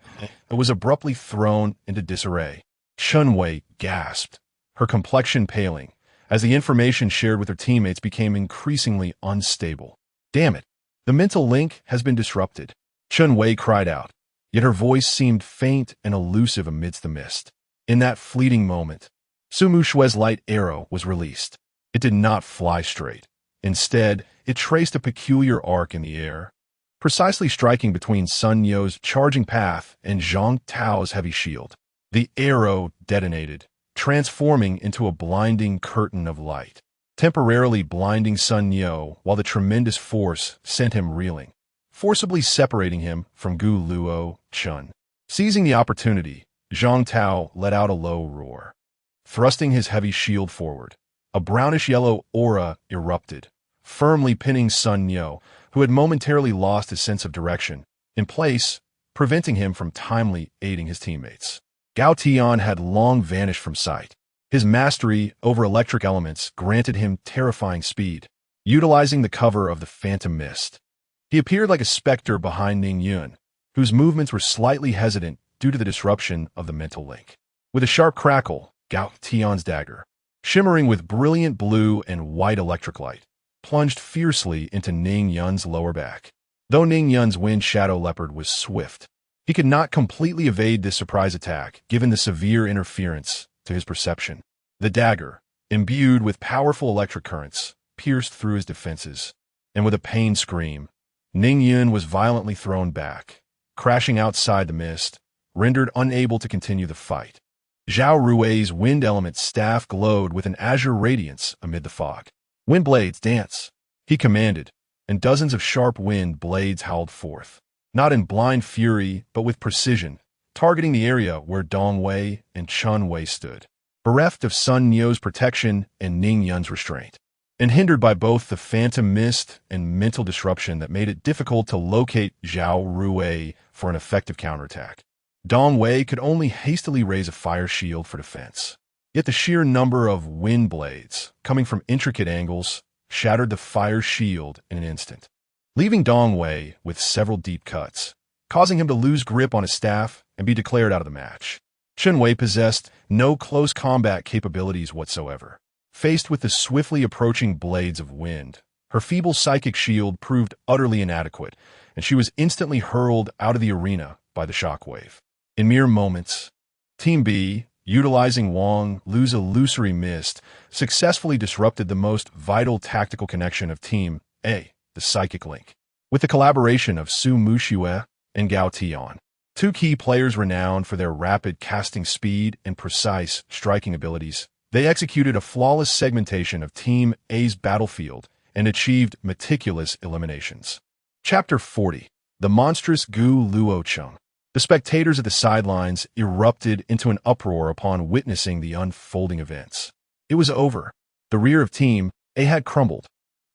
was abruptly thrown into disarray. Chunwei gasped, her complexion paling, as the information shared with her teammates became increasingly unstable. Damn it! The mental link has been disrupted. Chunwei cried out, yet her voice seemed faint and elusive amidst the mist. In that fleeting moment, Su Mushue's light arrow was released. It did not fly straight. Instead, it traced a peculiar arc in the air, precisely striking between Sun Yo's charging path and Zhang Tao's heavy shield. The arrow detonated, transforming into a blinding curtain of light, temporarily blinding Sun Yo while the tremendous force sent him reeling, forcibly separating him from Gu Luochen. Seizing the opportunity, Zhang Tao let out a low roar. Thrusting his heavy shield forward, a brownish-yellow aura erupted, firmly pinning Sun Yo, who had momentarily lost his sense of direction, in place, preventing him from timely aiding his teammates. Gao Tian had long vanished from sight. His mastery over electric elements granted him terrifying speed, utilizing the cover of the phantom mist. He appeared like a specter behind Ning Yun, whose movements were slightly hesitant due to the disruption of the mental link. With a sharp crackle, Gao Tian's dagger, shimmering with brilliant blue and white electric light, plunged fiercely into Ning Yun's lower back. Though Ning Yun's wind shadow leopard was swift, he could not completely evade this surprise attack given the severe interference to his perception. The dagger, imbued with powerful electric currents, pierced through his defenses, and with a pained scream, Ning Yun was violently thrown back, crashing outside the mist, rendered unable to continue the fight. Zhao Rui's wind element staff glowed with an azure radiance amid the fog. "Wind blades, dance," he commanded, and dozens of sharp wind blades howled forth, not in blind fury but with precision, targeting the area where Dongwei and Chunwei stood, bereft of Sun Yo's protection and Ning Yun's restraint, and hindered by both the phantom mist and mental disruption that made it difficult to locate Zhao Rui for an effective counterattack. Dongwei could only hastily raise a fire shield for defense. Yet the sheer number of wind blades, coming from intricate angles, shattered the fire shield in an instant, leaving Dongwei with several deep cuts, causing him to lose grip on his staff and be declared out of the match. Chunwei possessed no close combat capabilities whatsoever. Faced with the swiftly approaching blades of wind, her feeble psychic shield proved utterly inadequate, and she was instantly hurled out of the arena by the shockwave. In mere moments, Team B, utilizing Wang Lu's illusory mist, successfully disrupted the most vital tactical connection of Team A, the psychic link. With the collaboration of Su Mushue and Gao Tian, two key players renowned for their rapid casting speed and precise striking abilities, they executed a flawless segmentation of Team A's battlefield and achieved meticulous eliminations. Chapter 40. The Monstrous Gu Luochen. The spectators at the sidelines erupted into an uproar upon witnessing the unfolding events. It was over. The rear of Team A had crumbled.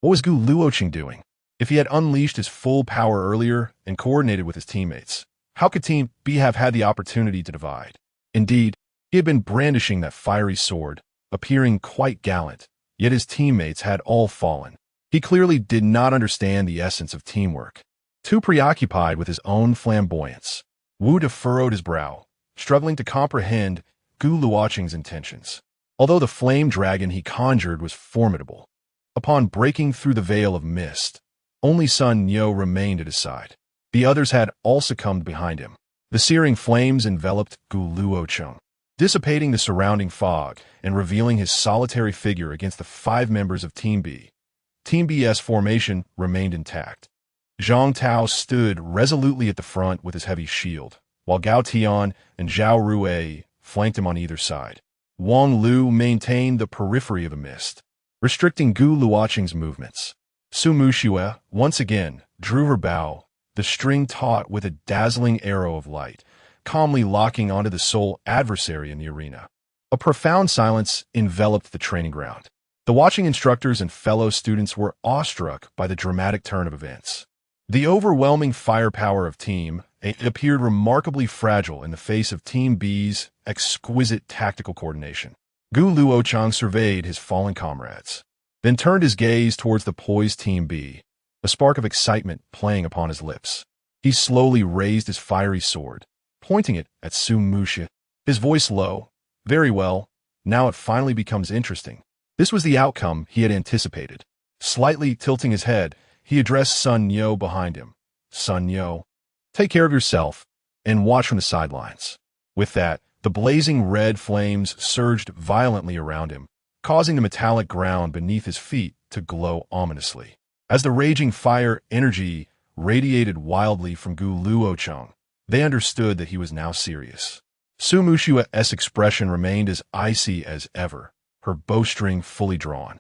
What was Gu Luochen doing? If he had unleashed his full power earlier and coordinated with his teammates, how could Team B have had the opportunity to divide? Indeed, he had been brandishing that fiery sword, appearing quite gallant, yet his teammates had all fallen. He clearly did not understand the essence of teamwork. Too preoccupied with his own flamboyance, Wu De furrowed his brow, struggling to comprehend Gu Luochen's intentions. Although the flame dragon he conjured was formidable, upon breaking through the veil of mist, only Sun Yo remained at his side. The others had all succumbed behind him. The searing flames enveloped Gu Luochen, dissipating the surrounding fog and revealing his solitary figure against the 5 members of Team B. Team B's formation remained intact. Zhang Tao stood resolutely at the front with his heavy shield, while Gao Tian and Zhao Rui flanked him on either side. Wang Lu maintained the periphery of the mist, restricting Gu Luochen's movements. Su Mushue once again drew her bow, the string taut with a dazzling arrow of light, calmly locking onto the sole adversary in the arena. A profound silence enveloped the training ground. The watching instructors and fellow students were awestruck by the dramatic turn of events. The overwhelming firepower of Team A appeared remarkably fragile in the face of Team B's exquisite tactical coordination. Gu Luochen surveyed his fallen comrades, then turned his gaze towards the poised Team B, a spark of excitement playing upon his lips. He slowly raised his fiery sword, pointing it at Su Muxia, his voice low. Very well, now it finally becomes interesting. This was the outcome he had anticipated. Slightly tilting his head, he addressed Sun Yo behind him. Sun Yo, take care of yourself and watch from the sidelines. With that, the blazing red flames surged violently around him, causing the metallic ground beneath his feet to glow ominously. As the raging fire energy radiated wildly from Gu Luochen, they understood that he was now serious. Su Muxia's expression remained as icy as ever, her bowstring fully drawn,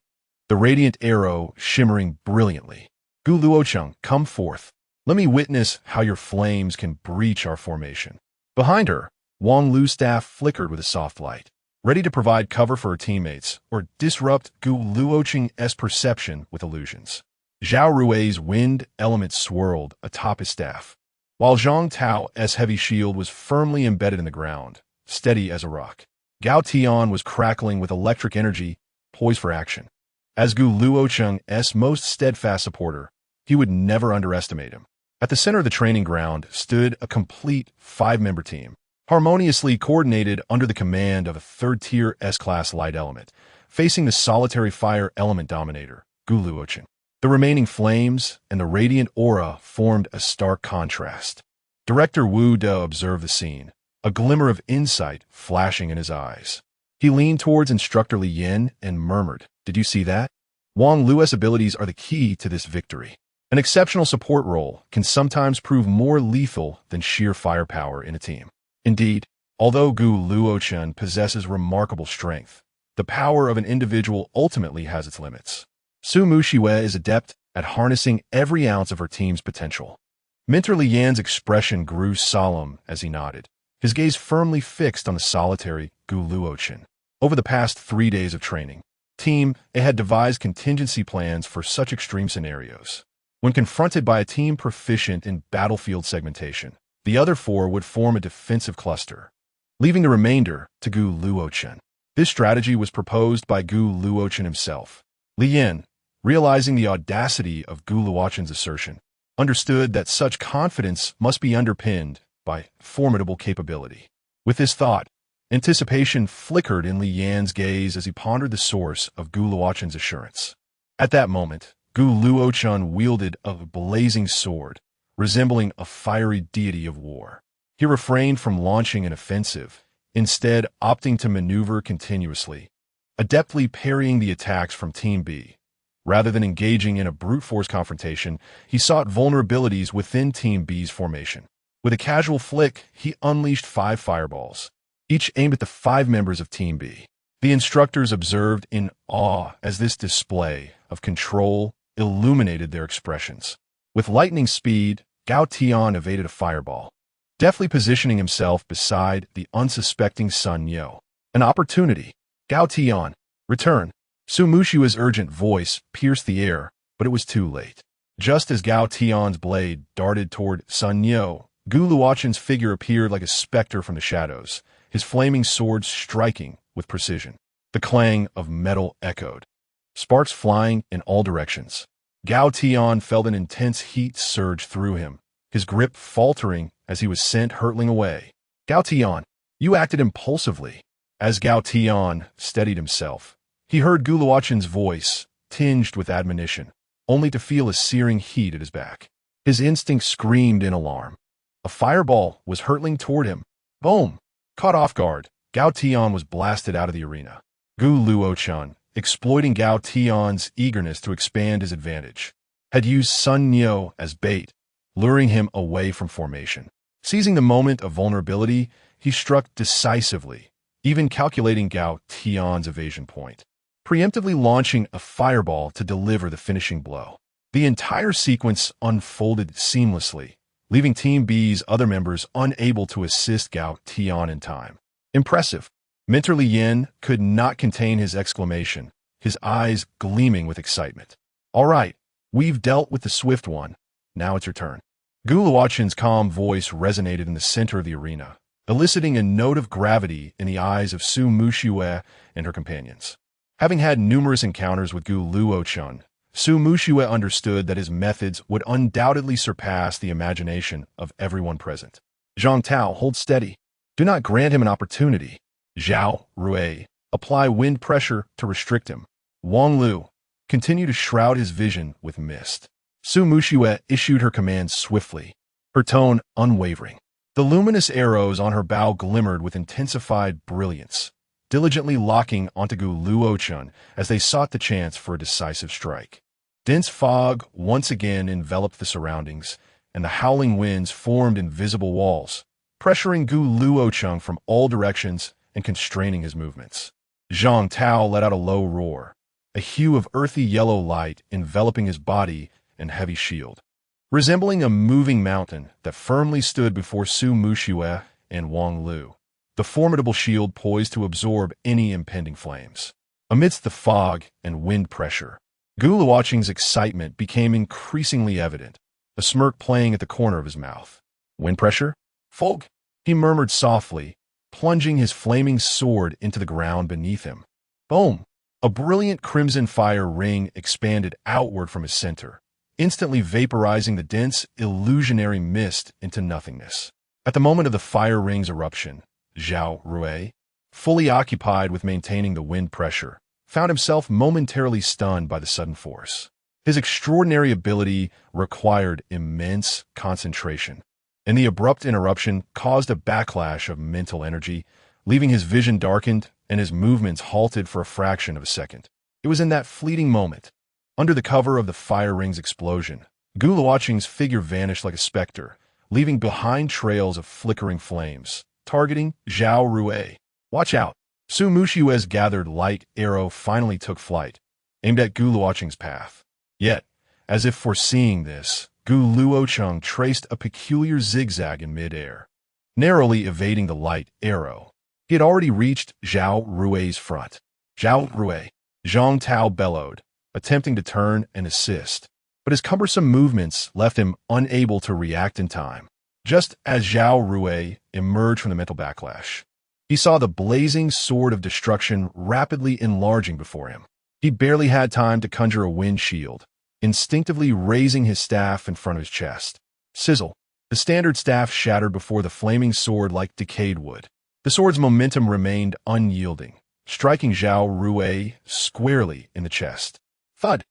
the radiant arrow shimmering brilliantly. Gu Luochen, come forth. Let me witness how your flames can breach our formation. Behind her, Wang Lu's staff flickered with a soft light, ready to provide cover for her teammates or disrupt Gu Luochen's perception with illusions. Zhao Rui's wind element swirled atop his staff, while Zhang Tao's heavy shield was firmly embedded in the ground, steady as a rock. Gao Tian was crackling with electric energy, poised for action. As Gu Luochen's most steadfast supporter, he would never underestimate him. At the center of the training ground stood a complete 5-member team, harmoniously coordinated under the command of a third-tier S-class light element, facing the solitary fire element dominator, Gu Luochen. The remaining flames and the radiant aura formed a stark contrast. Director Wu De observed the scene, a glimmer of insight flashing in his eyes. He leaned towards Instructor Li Yin and murmured, "Did you see that? Wang Lu's abilities are the key to this victory. An exceptional support role can sometimes prove more lethal than sheer firepower in a team." Indeed, although Gu Luochen possesses remarkable strength, the power of an individual ultimately has its limits. Su Muxia is adept at harnessing every ounce of her team's potential. Mentor Li Yan's expression grew solemn as he nodded, his gaze firmly fixed on the solitary Gu Luochen. Over the past 3 days of training, Team A had devised contingency plans for such extreme scenarios. When confronted by a team proficient in battlefield segmentation, the other 4 would form a defensive cluster, leaving the remainder to Gu Luochen. This strategy was proposed by Gu Luochen himself. Li Yin, realizing the audacity of Gu Luochen's assertion, understood that such confidence must be underpinned by formidable capability. With this thought, anticipation flickered in Li Yan's gaze as he pondered the source of Gu Luochen's assurance. At that moment, Gu Luochen wielded a blazing sword, resembling a fiery deity of war. He refrained from launching an offensive, instead opting to maneuver continuously, adeptly parrying the attacks from Team B. Rather than engaging in a brute force confrontation, he sought vulnerabilities within Team B's formation. With a casual flick, he unleashed 5 fireballs, each aimed at the 5 members of Team B. The instructors observed in awe as this display of control illuminated their expressions. With lightning speed, Gao Tian evaded a fireball, deftly positioning himself beside the unsuspecting Sun Yo. An opportunity. Gao Tian, return. Su Muxia's urgent voice pierced the air, but it was too late. Just as Gao Tian's blade darted toward Sun Yo, Gu Luochen's figure appeared like a specter from the shadows, his flaming sword striking with precision. The clang of metal echoed, sparks flying in all directions. Gao Tian felt an intense heat surge through him, his grip faltering as he was sent hurtling away. Gao Tian, you acted impulsively. As Gao Tian steadied himself, he heard Gu Luochen's voice, tinged with admonition, only to feel a searing heat at his back. His instinct screamed in alarm. A fireball was hurtling toward him. Boom! Caught off guard, Gao Tian was blasted out of the arena. Gu Luochen, exploiting Gao Tian's eagerness to expand his advantage, had used Sun Yo as bait, luring him away from formation. Seizing the moment of vulnerability, he struck decisively, even calculating Gao Tian's evasion point, preemptively launching a fireball to deliver the finishing blow. The entire sequence unfolded seamlessly, leaving Team B's other members unable to assist Gao Tian in time. Impressive. Mentor Li Yin could not contain his exclamation, his eyes gleaming with excitement. All right, we've dealt with the swift one. Now it's your turn. Gu Luochen's calm voice resonated in the center of the arena, eliciting a note of gravity in the eyes of Su Muxue and her companions. Having had numerous encounters with Gu Luochen, Su Muxue understood that his methods would undoubtedly surpass the imagination of everyone present. Zhang Tao, hold steady. Do not grant him an opportunity. Zhao Rui, apply wind pressure to restrict him. Wang Lu, continue to shroud his vision with mist. Su Muxue issued her commands swiftly, her tone unwavering. The luminous arrows on her bow glimmered with intensified brilliance, diligently locking onto Gu Luochen as they sought the chance for a decisive strike. Dense fog once again enveloped the surroundings, and the howling winds formed invisible walls, pressuring Gu Luochen from all directions and constraining his movements. Zhang Tao let out a low roar, a hue of earthy yellow light enveloping his body and heavy shield, resembling a moving mountain that firmly stood before Su Muxue and Wang Lu, the formidable shield poised to absorb any impending flames. Amidst the fog and wind pressure, Gu Luochen's excitement became increasingly evident, a smirk playing at the corner of his mouth. Wind pressure? Folk, he murmured softly, plunging his flaming sword into the ground beneath him. Boom! A brilliant crimson fire ring expanded outward from his center, instantly vaporizing the dense, illusionary mist into nothingness. At the moment of the fire ring's eruption, Zhao Rui, fully occupied with maintaining the wind pressure, found himself momentarily stunned by the sudden force. His extraordinary ability required immense concentration, and the abrupt interruption caused a backlash of mental energy, leaving his vision darkened and his movements halted for a fraction of a second. It was in that fleeting moment, under the cover of the fire ring's explosion, Gu Luochen's figure vanished like a specter, leaving behind trails of flickering flames, targeting Zhao Rui. Watch out! Su Muxue's gathered light arrow finally took flight, aimed at Gu Luochen's path. Yet, as if foreseeing this, Gu Luochen traced a peculiar zigzag in midair, narrowly evading the light arrow. He had already reached Zhao Rui's front. Zhao Rui, Zhang Tao bellowed, attempting to turn and assist, but his cumbersome movements left him unable to react in time. Just as Zhao Rui emerged from the mental backlash, he saw the blazing sword of destruction rapidly enlarging before him. He barely had time to conjure a wind shield, instinctively raising his staff in front of his chest. Sizzle! The standard staff shattered before the flaming sword like decayed wood. The sword's momentum remained unyielding, striking Zhao Rui squarely in the chest. Thud!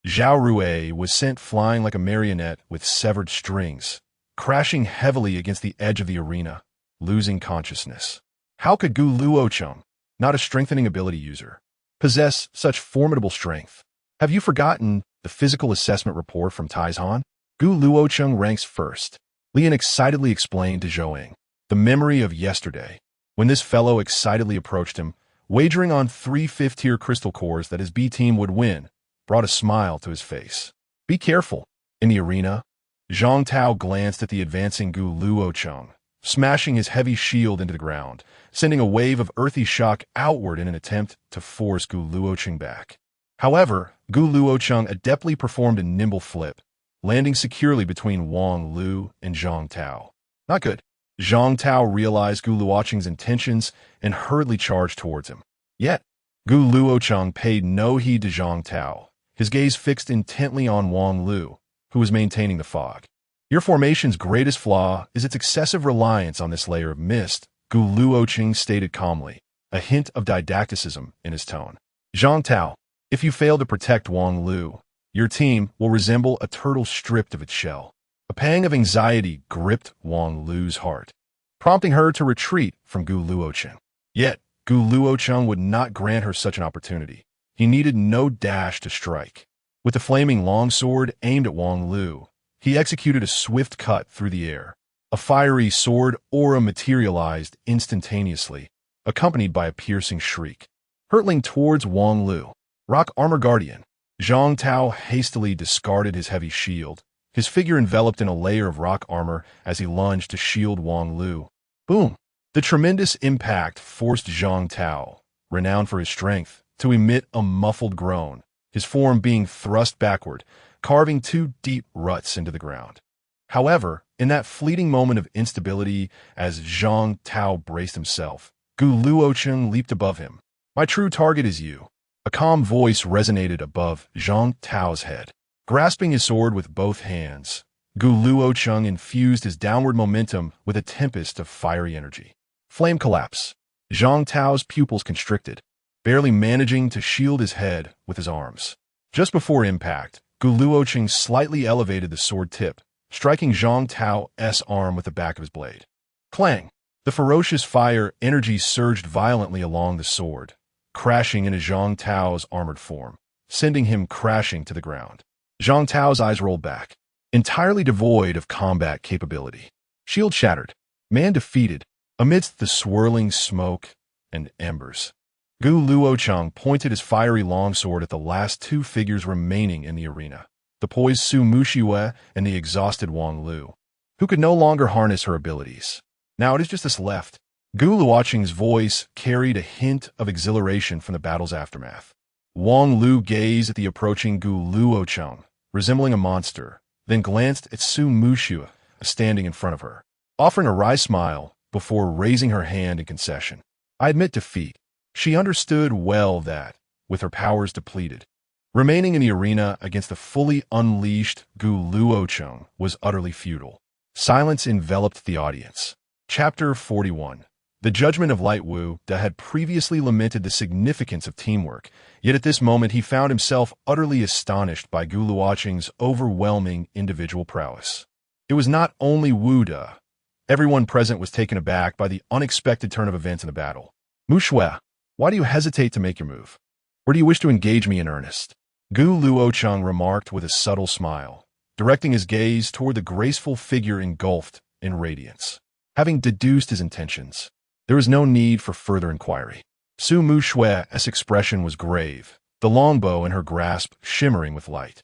Zhao Rui was sent flying like a marionette with severed strings, crashing heavily against the edge of the arena, losing consciousness. How could Gu Luochen, not a strengthening ability user, possess such formidable strength? Have you forgotten the physical assessment report from Taizhan? Gu Luochen ranks first. Lian excitedly explained to Zhouang, the memory of yesterday, when this fellow excitedly approached him, wagering on 3 fifth-tier crystal cores that his B team would win, brought a smile to his face. Be careful. In the arena, Zhang Tao glanced at the advancing Gu Luochen, smashing his heavy shield into the ground, sending a wave of earthy shock outward in an attempt to force Gu Luochen back. However, Gu Luochen adeptly performed a nimble flip, landing securely between Wang Lu and Zhang Tao. Not good. Zhang Tao realized Gu Luochen's intentions and hurriedly charged towards him. Yet, Gu Luochen paid no heed to Zhang Tao, his gaze fixed intently on Wang Lu, who was maintaining the fog. Your formation's greatest flaw is its excessive reliance on this layer of mist, Gu Luochen stated calmly, a hint of didacticism in his tone. Zhang Tao, if you fail to protect Wang Lu, your team will resemble a turtle stripped of its shell. A pang of anxiety gripped Wang Lu's heart, prompting her to retreat from Gu Luochen. Yet, Gu Luochen would not grant her such an opportunity. He needed no dash to strike. With the flaming longsword aimed at Wang Lu, he executed a swift cut through the air. A fiery sword aura materialized instantaneously, accompanied by a piercing shriek. Hurtling towards Wang Lu, Rock Armor Guardian, Zhang Tao hastily discarded his heavy shield, his figure enveloped in a layer of rock armor as he lunged to shield Wang Lu. Boom! The tremendous impact forced Zhang Tao, renowned for his strength, to emit a muffled groan, his form being thrust backward, carving two deep ruts into the ground. However, in that fleeting moment of instability, as Zhang Tao braced himself, Gu Luochen leaped above him. "My true target is you." A calm voice resonated above Zhang Tao's head. Grasping his sword with both hands, Gu Luochen infused his downward momentum with a tempest of fiery energy. Flame collapse. Zhang Tao's pupils constricted, barely managing to shield his head with his arms. Just before impact, Gu Luochen slightly elevated the sword tip, striking Zhang Tao's arm with the back of his blade. Clang! The ferocious fire energy surged violently along the sword, crashing into Zhang Tao's armored form, sending him crashing to the ground. Zhang Tao's eyes rolled back, entirely devoid of combat capability. Shield shattered, man defeated, amidst the swirling smoke and embers. Gu Luochen pointed his fiery longsword at the last two figures remaining in the arena, the poised Su Mushiwe and the exhausted Wang Lu, who could no longer harness her abilities. "Now it is just us left." Gu Luocheng's voice carried a hint of exhilaration from the battle's aftermath. Wang Lu gazed at the approaching Gu Luocheng, resembling a monster, then glanced at Su Mushiwe, standing in front of her, offering a wry smile before raising her hand in concession. "I admit defeat." She understood well that, with her powers depleted, remaining in the arena against the fully unleashed Gu Luocheng was utterly futile. Silence enveloped the audience. Chapter 41. The judgment of Light Wu Da had previously lamented the significance of teamwork, yet at this moment he found himself utterly astonished by Gu Luocheng's overwhelming individual prowess. It was not only Wu Da. Everyone present was taken aback by the unexpected turn of events in the battle. "Mushiwe, why do you hesitate to make your move? Or do you wish to engage me in earnest?" Gu Luocheng remarked with a subtle smile, directing his gaze toward the graceful figure engulfed in radiance. Having deduced his intentions, there was no need for further inquiry. Su Mushiwe's expression was grave, the longbow in her grasp shimmering with light.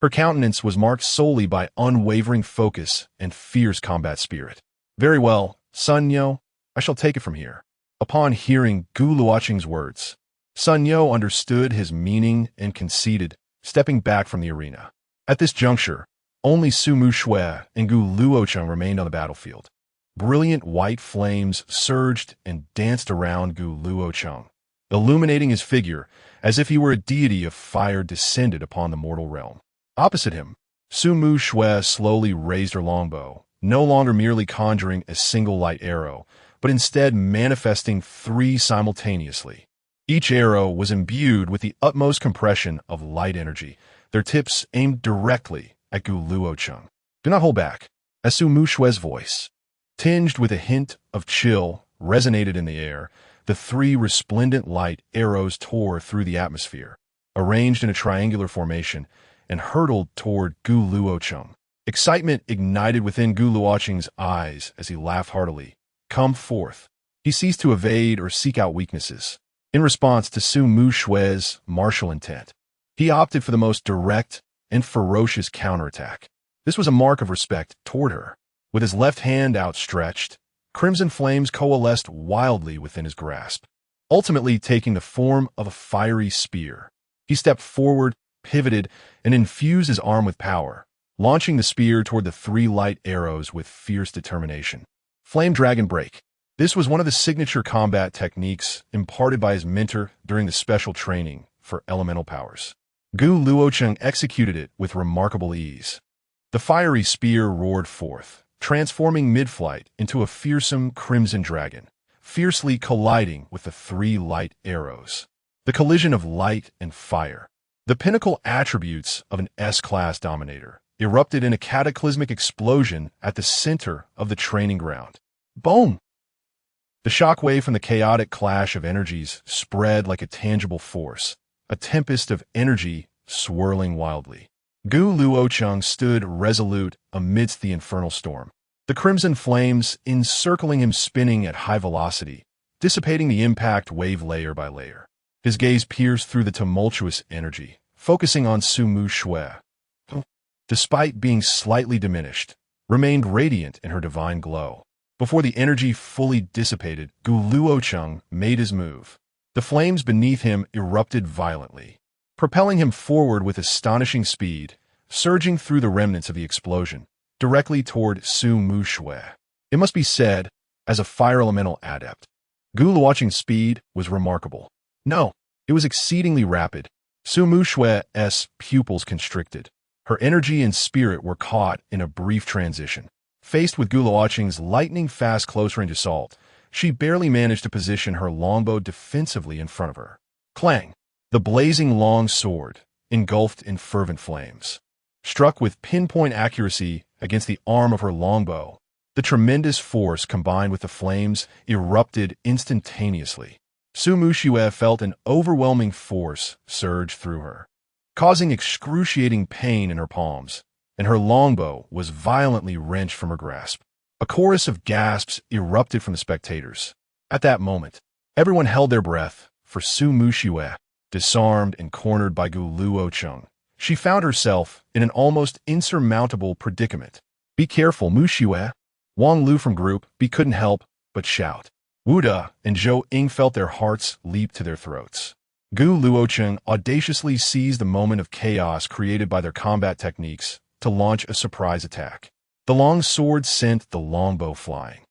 Her countenance was marked solely by unwavering focus and fierce combat spirit. "Very well, Sun Yo, I shall take it from here." Upon hearing Gu Luocheng's words, Sun Yo understood his meaning and conceded, stepping back from the arena. At this juncture, only Su Mushiwe and Gu Luocheng remained on the battlefield. Brilliant white flames surged and danced around Gu Luocheng, illuminating his figure as if he were a deity of fire descended upon the mortal realm. Opposite him, Su Mushiwe slowly raised her longbow, no longer merely conjuring a single light arrow, but instead manifesting three simultaneously. Each arrow was imbued with the utmost compression of light energy, their tips aimed directly at Gu Luocheng. "Do not hold back," as Su Mushiwe's voice, tinged with a hint of chill, resonated in the air. The three resplendent light arrows tore through the atmosphere, arranged in a triangular formation, and hurtled toward Gu Luocheng. Excitement ignited within Gu Luocheng's eyes as he laughed heartily. "Come forth." He ceased to evade or seek out weaknesses. In response to Su Mushiwe's martial intent, he opted for the most direct and ferocious counterattack. This was a mark of respect toward her. With his left hand outstretched, crimson flames coalesced wildly within his grasp, ultimately taking the form of a fiery spear. He stepped forward, pivoted, and infused his arm with power, launching the spear toward the three light arrows with fierce determination. Flame Dragon Break. This was one of the signature combat techniques imparted by his mentor during the special training for elemental powers. Gu Luocheng executed it with remarkable ease. The fiery spear roared forth, transforming mid-flight into a fearsome crimson dragon, fiercely colliding with the three light arrows. The collision of light and fire, the pinnacle attributes of an S-class dominator, erupted in a cataclysmic explosion at the center of the training ground. Boom! The shockwave from the chaotic clash of energies spread like a tangible force, a tempest of energy swirling wildly. Gu Luocheng stood resolute amidst the infernal storm, the crimson flames encircling him, spinning at high velocity, dissipating the impact wave layer by layer. His gaze pierced through the tumultuous energy, focusing on Su Mushiwe. despite being slightly diminished, remained radiant in her divine glow. Before the energy fully dissipated, Luochen made his move. The flames beneath him erupted violently, propelling him forward with astonishing speed, surging through the remnants of the explosion, directly toward Su Mushui. It must be said, as a fire elemental adept, Luochen's speed was remarkable. No, it was exceedingly rapid. Su Mushui's pupils constricted. Her energy and spirit were caught in a brief transition. Faced with Luochen's lightning-fast close-range assault, she barely managed to position her longbow defensively in front of her. Clang! The blazing long sword, engulfed in fervent flames, struck with pinpoint accuracy against the arm of her longbow. The tremendous force combined with the flames erupted instantaneously. Su Mushui felt an overwhelming force surge through her, causing excruciating pain in her palms, and her longbow was violently wrenched from her grasp. A chorus of gasps erupted from the spectators. At that moment, everyone held their breath, for Su Mushui, disarmed and cornered by Luochen, she found herself in an almost insurmountable predicament. "Be careful, Mushui!" Wang Lu from Group B couldn't help but shout. Wu De and Zhou Ying felt their hearts leap to their throats. Luochen audaciously seized the moment of chaos created by their combat techniques to launch a surprise attack. The long sword sent the longbow flying,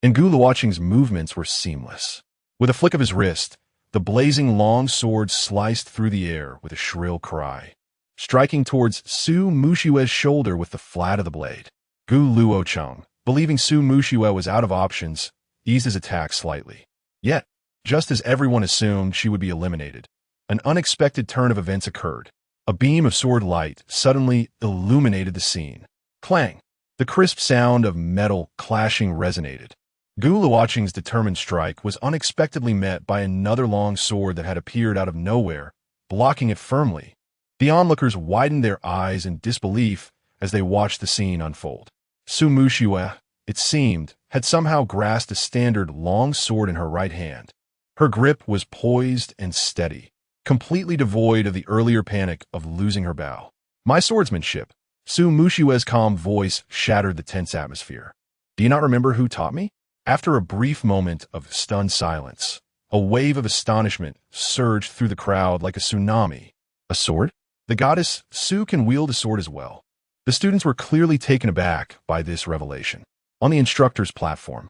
and Luochen's movements were seamless. With a flick of his wrist, the blazing long sword sliced through the air with a shrill cry, striking towards Su Mushui's shoulder with the flat of the blade. Luochen, believing Su Mushui was out of options, eased his attack slightly. Yet, just as everyone assumed she would be eliminated, an unexpected turn of events occurred. A beam of sword light suddenly illuminated the scene. Clang! The crisp sound of metal clashing resonated. Luochen's determined strike was unexpectedly met by another long sword that had appeared out of nowhere, blocking it firmly. The onlookers widened their eyes in disbelief as they watched the scene unfold. Su Mushui, it seemed, had somehow grasped a standard long sword in her right hand. Her grip was poised and steady, completely devoid of the earlier panic of losing her bow. "My swordsmanship." Su Mushui's calm voice shattered the tense atmosphere. "Do you not remember who taught me?" After a brief moment of stunned silence, a wave of astonishment surged through the crowd like a tsunami. "A sword? The goddess Su can wield a sword as well." The students were clearly taken aback by this revelation. On the instructor's platform,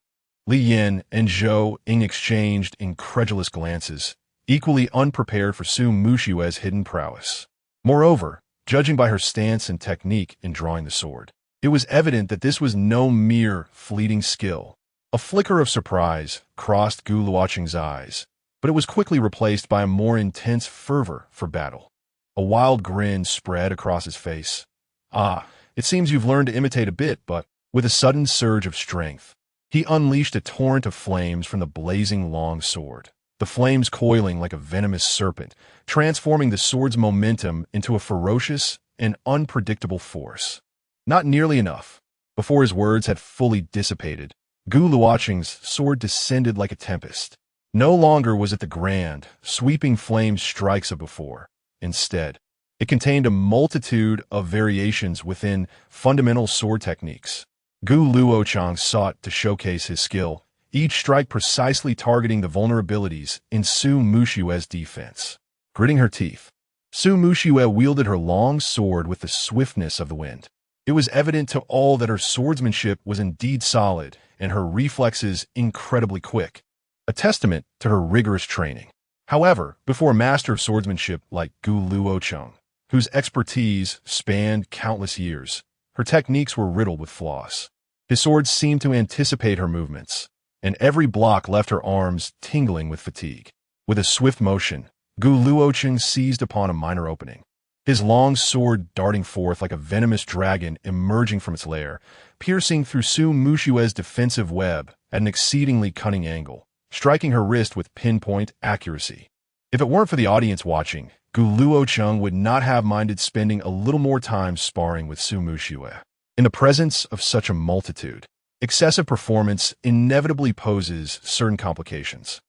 Li Yin and Zhou Ying exchanged incredulous glances, equally unprepared for Su Mushui's hidden prowess. Moreover, judging by her stance and technique in drawing the sword, it was evident that this was no mere fleeting skill. A flicker of surprise crossed Luochen's eyes, but it was quickly replaced by a more intense fervor for battle. A wild grin spread across his face. "Ah, it seems you've learned to imitate a bit," but with a sudden surge of strength, he unleashed a torrent of flames from the blazing long sword, the flames coiling like a venomous serpent, transforming the sword's momentum into a ferocious and unpredictable force. Not nearly enough. Before his words had fully dissipated, Luochen's sword descended like a tempest. No longer was it the grand, sweeping flame strikes of before. Instead, it contained a multitude of variations within fundamental sword techniques. Luochen sought to showcase his skill, each strike precisely targeting the vulnerabilities in Su Mushui's defense. Gritting her teeth, Su Mushui wielded her long sword with the swiftness of the wind. It was evident to all that her swordsmanship was indeed solid and her reflexes incredibly quick, a testament to her rigorous training. However, before a master of swordsmanship like Luochen, whose expertise spanned countless years, her techniques were riddled with flaws. His sword seemed to anticipate her movements, and every block left her arms tingling with fatigue. With a swift motion, Luochen seized upon a minor opening, his long sword darting forth like a venomous dragon emerging from its lair, piercing through Su Mushui's defensive web at an exceedingly cunning angle, striking her wrist with pinpoint accuracy. If it weren't for the audience watching, Luochen would not have minded spending a little more time sparring with Su Mushui. In the presence of such a multitude, excessive performance inevitably poses certain complications.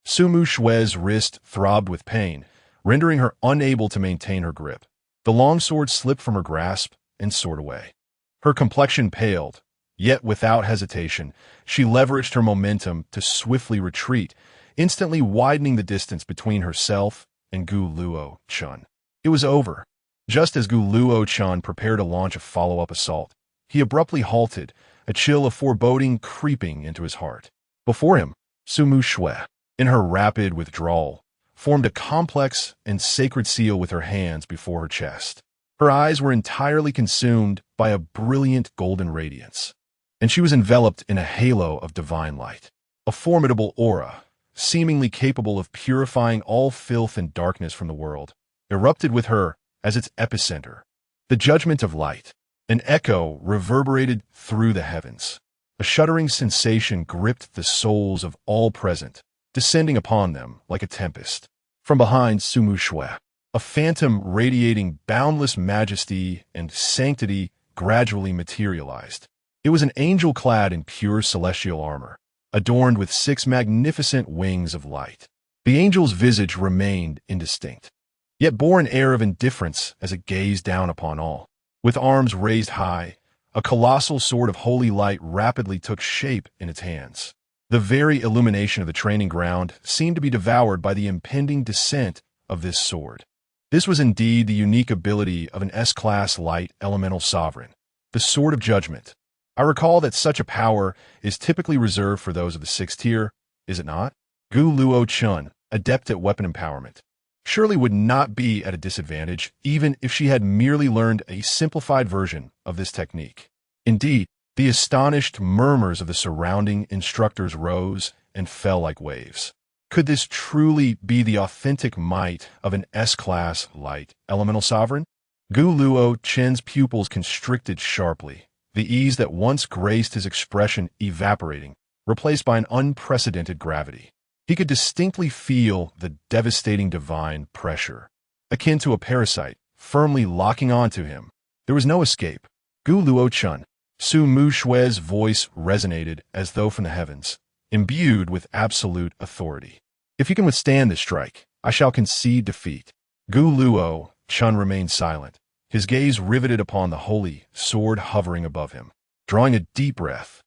Su Mushui's wrist throbbed with pain, rendering her unable to maintain her grip. The longsword slipped from her grasp, and soared away. Her complexion paled, yet without hesitation, she leveraged her momentum to swiftly retreat, instantly widening the distance between herself and Gu Luochen. It was over. Just as Gu Luochen prepared to launch a follow-up assault, he abruptly halted, a chill of foreboding creeping into his heart. Before him, Sumu Shui, in her rapid withdrawal, formed a complex and sacred seal with her hands before her chest. Her eyes were entirely consumed by a brilliant golden radiance, and she was enveloped in a halo of divine light. A formidable aura, seemingly capable of purifying all filth and darkness from the world, erupted with her as its epicenter. The judgment of light. An echo reverberated through the heavens. A shuddering sensation gripped the souls of all present, descending upon them like a tempest. From behind Sumu Shui, a phantom radiating boundless majesty and sanctity gradually materialized. It was an angel clad in pure celestial armor, adorned with 6 magnificent wings of light. The angel's visage remained indistinct, yet bore an air of indifference as it gazed down upon all. With arms raised high, a colossal sword of holy light rapidly took shape in its hands. The very illumination of the training ground seemed to be devoured by the impending descent of this sword. This was indeed the unique ability of an S-class light elemental sovereign, the Sword of Judgment. I recall that such a power is typically reserved for those of the 6th tier, is it not? Gu Luochen, adept at weapon empowerment, surely would not be at a disadvantage even if she had merely learned a simplified version of this technique. Indeed, the astonished murmurs of the surrounding instructors rose and fell like waves. Could this truly be the authentic might of an S-class light elemental sovereign? Gu Luochen's pupils constricted sharply, the ease that once graced his expression evaporating, replaced by an unprecedented gravity. He could distinctly feel the devastating divine pressure, akin to a parasite, firmly locking onto him. There was no escape. Gu Luochen, Sumu Shui's voice resonated as though from the heavens, imbued with absolute authority. If you can withstand this strike, I shall concede defeat. Gu Luochen remained silent, his gaze riveted upon the holy sword hovering above him. Drawing a deep breath,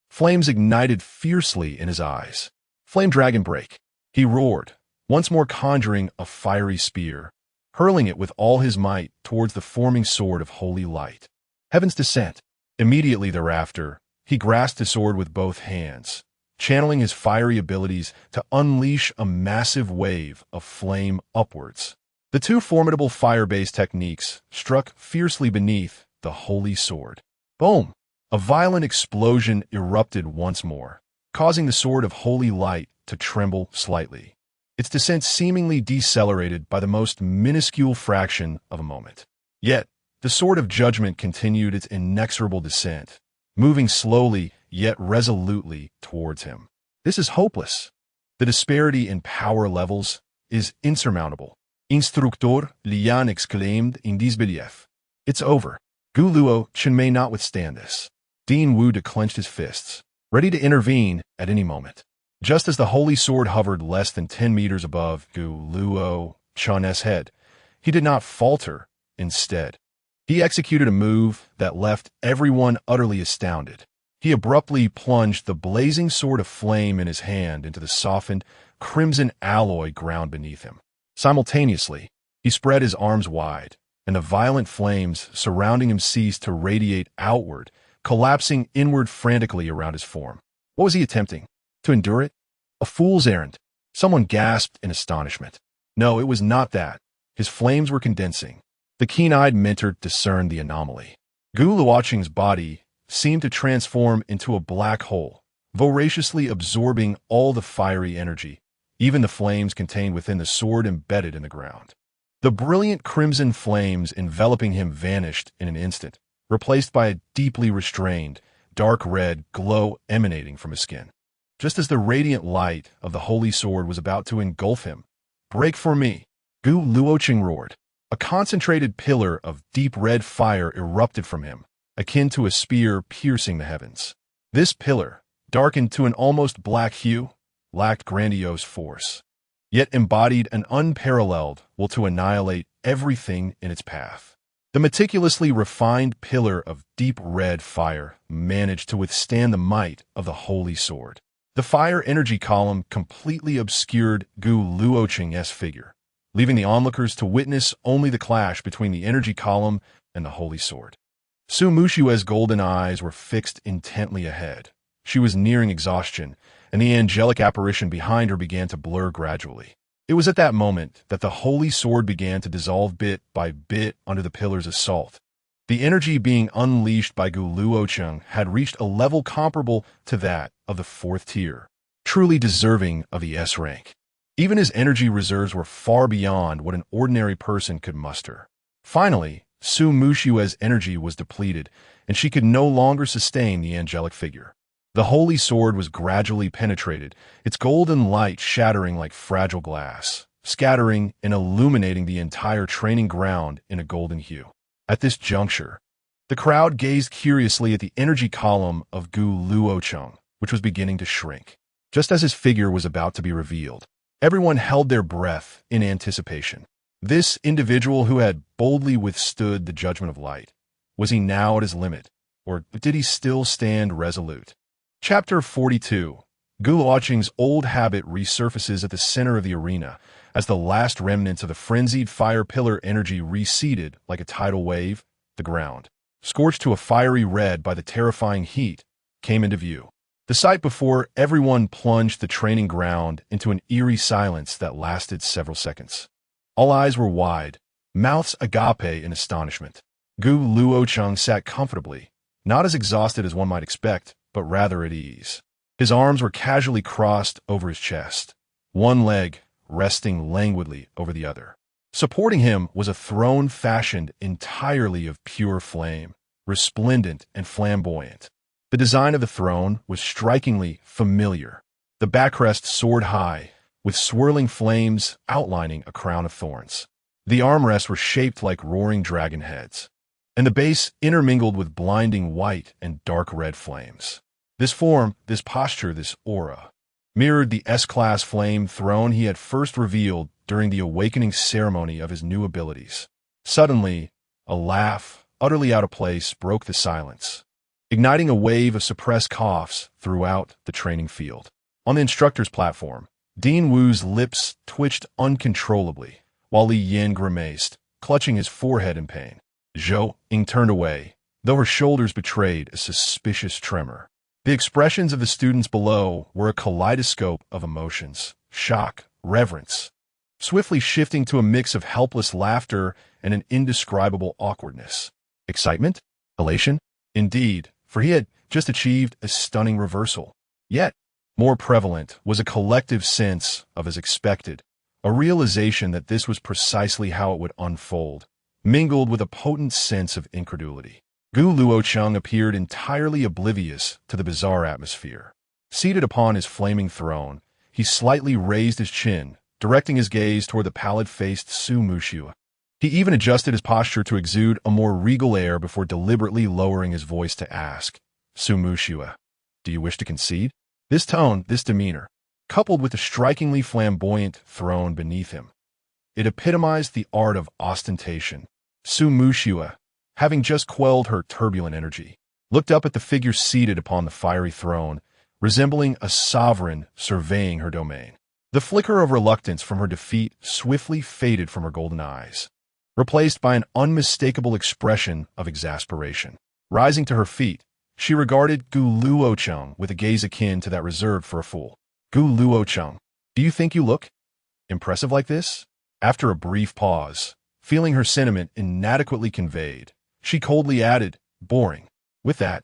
flames ignited fiercely in his eyes. Flame Dragon Break. He roared, once more conjuring a fiery spear, hurling it with all his might towards the forming sword of holy light. Heaven's Descent. Immediately thereafter, he grasped his sword with both hands, channeling his fiery abilities to unleash a massive wave of flame upwards. The 2 formidable fire-based techniques struck fiercely beneath the holy sword. Boom! A violent explosion erupted once more, causing the sword of holy light to tremble slightly. Its descent seemingly decelerated by the most minuscule fraction of a moment. Yet, the sword of judgment continued its inexorable descent, moving slowly yet resolutely towards him. This is hopeless. The disparity in power levels is insurmountable. Instructor Lian exclaimed in disbelief. It's over. Gu Luochen may not withstand this. Dean Wu clenched his fists, ready to intervene at any moment. Just as the holy sword hovered less than 10 meters above Gu Luochen's head, he did not falter. Instead, he executed a move that left everyone utterly astounded. He abruptly plunged the blazing sword of flame in his hand into the softened, crimson alloy ground beneath him. Simultaneously, he spread his arms wide, and the violent flames surrounding him ceased to radiate outward, collapsing inward frantically around his form. What was he attempting? To endure it? A fool's errand. Someone gasped in astonishment. No, it was not that. His flames were condensing. The keen-eyed mentor discerned the anomaly. Gu Luochen's body seemed to transform into a black hole, voraciously absorbing all the fiery energy, even the flames contained within the sword embedded in the ground. The brilliant crimson flames enveloping him vanished in an instant, replaced by a deeply restrained, dark red glow emanating from his skin. Just as the radiant light of the holy sword was about to engulf him, "Break for me!" Gu Luochen roared. A concentrated pillar of deep red fire erupted from him, akin to a spear piercing the heavens. This pillar, darkened to an almost black hue, lacked grandiose force, yet embodied an unparalleled will to annihilate everything in its path. The meticulously refined pillar of deep red fire managed to withstand the might of the holy sword. The fire energy column completely obscured Gu Luocheng's figure, leaving the onlookers to witness only the clash between the energy column and the holy sword. Su Mushue's golden eyes were fixed intently ahead. She was nearing exhaustion, and the angelic apparition behind her began to blur gradually. It was at that moment that the holy sword began to dissolve bit by bit under the pillar's assault. The energy being unleashed by Gu Luocheng had reached a level comparable to that of the 4th tier, truly deserving of the S rank. Even his energy reserves were far beyond what an ordinary person could muster. Finally, Su Mushue's energy was depleted, and she could no longer sustain the angelic figure. The holy sword was gradually penetrated, its golden light shattering like fragile glass, scattering and illuminating the entire training ground in a golden hue. At this juncture, the crowd gazed curiously at the energy column of Gu Luocheng, which was beginning to shrink. Just as his figure was about to be revealed, everyone held their breath in anticipation. This individual who had boldly withstood the judgment of light, was he now at his limit, or did he still stand resolute? Chapter 42. Gu Luocheng's old habit resurfaces at the center of the arena as the last remnants of the frenzied fire pillar energy receded like a tidal wave. The ground, scorched to a fiery red by the terrifying heat, came into view. The sight before everyone plunged the training ground into an eerie silence that lasted several seconds. All eyes were wide, mouths agape in astonishment. Gu Luocheng sat comfortably, not as exhausted as one might expect, but rather at ease. His arms were casually crossed over his chest, one leg resting languidly over the other. Supporting him was a throne fashioned entirely of pure flame, resplendent and flamboyant. The design of the throne was strikingly familiar. The backrest soared high, with swirling flames outlining a crown of thorns. The armrests were shaped like roaring dragon heads, and the base intermingled with blinding white and dark red flames. This form, this posture, this aura, mirrored the S-class flame throne he had first revealed during the awakening ceremony of his new abilities. Suddenly, a laugh, utterly out of place, broke the silence, igniting a wave of suppressed coughs throughout the training field. On the instructor's platform, Dean Wu's lips twitched uncontrollably, while Li Yin grimaced, clutching his forehead in pain. Zhou Ying turned away, though her shoulders betrayed a suspicious tremor. The expressions of the students below were a kaleidoscope of emotions, shock, reverence, swiftly shifting to a mix of helpless laughter and an indescribable awkwardness. Excitement? Elation? Indeed, for he had just achieved a stunning reversal. Yet, more prevalent was a collective sense of as expected, a realization that this was precisely how it would unfold, mingled with a potent sense of incredulity. Gu Luocheng appeared entirely oblivious to the bizarre atmosphere. Seated upon his flaming throne, he slightly raised his chin, directing his gaze toward the pallid-faced Su Mushue. He even adjusted his posture to exude a more regal air before deliberately lowering his voice to ask, "Su Mushue, do you wish to concede?" This tone, this demeanor, coupled with the strikingly flamboyant throne beneath him, it epitomized the art of ostentation. Su Mushue, having just quelled her turbulent energy, looked up at the figure seated upon the fiery throne, resembling a sovereign surveying her domain. The flicker of reluctance from her defeat swiftly faded from her golden eyes, replaced by an unmistakable expression of exasperation. Rising to her feet, she regarded Gu Luocheng with a gaze akin to that reserved for a fool. "Gu Luocheng, do you think you look impressive like this?" After a brief pause, feeling her sentiment inadequately conveyed, she coldly added, "Boring." With that,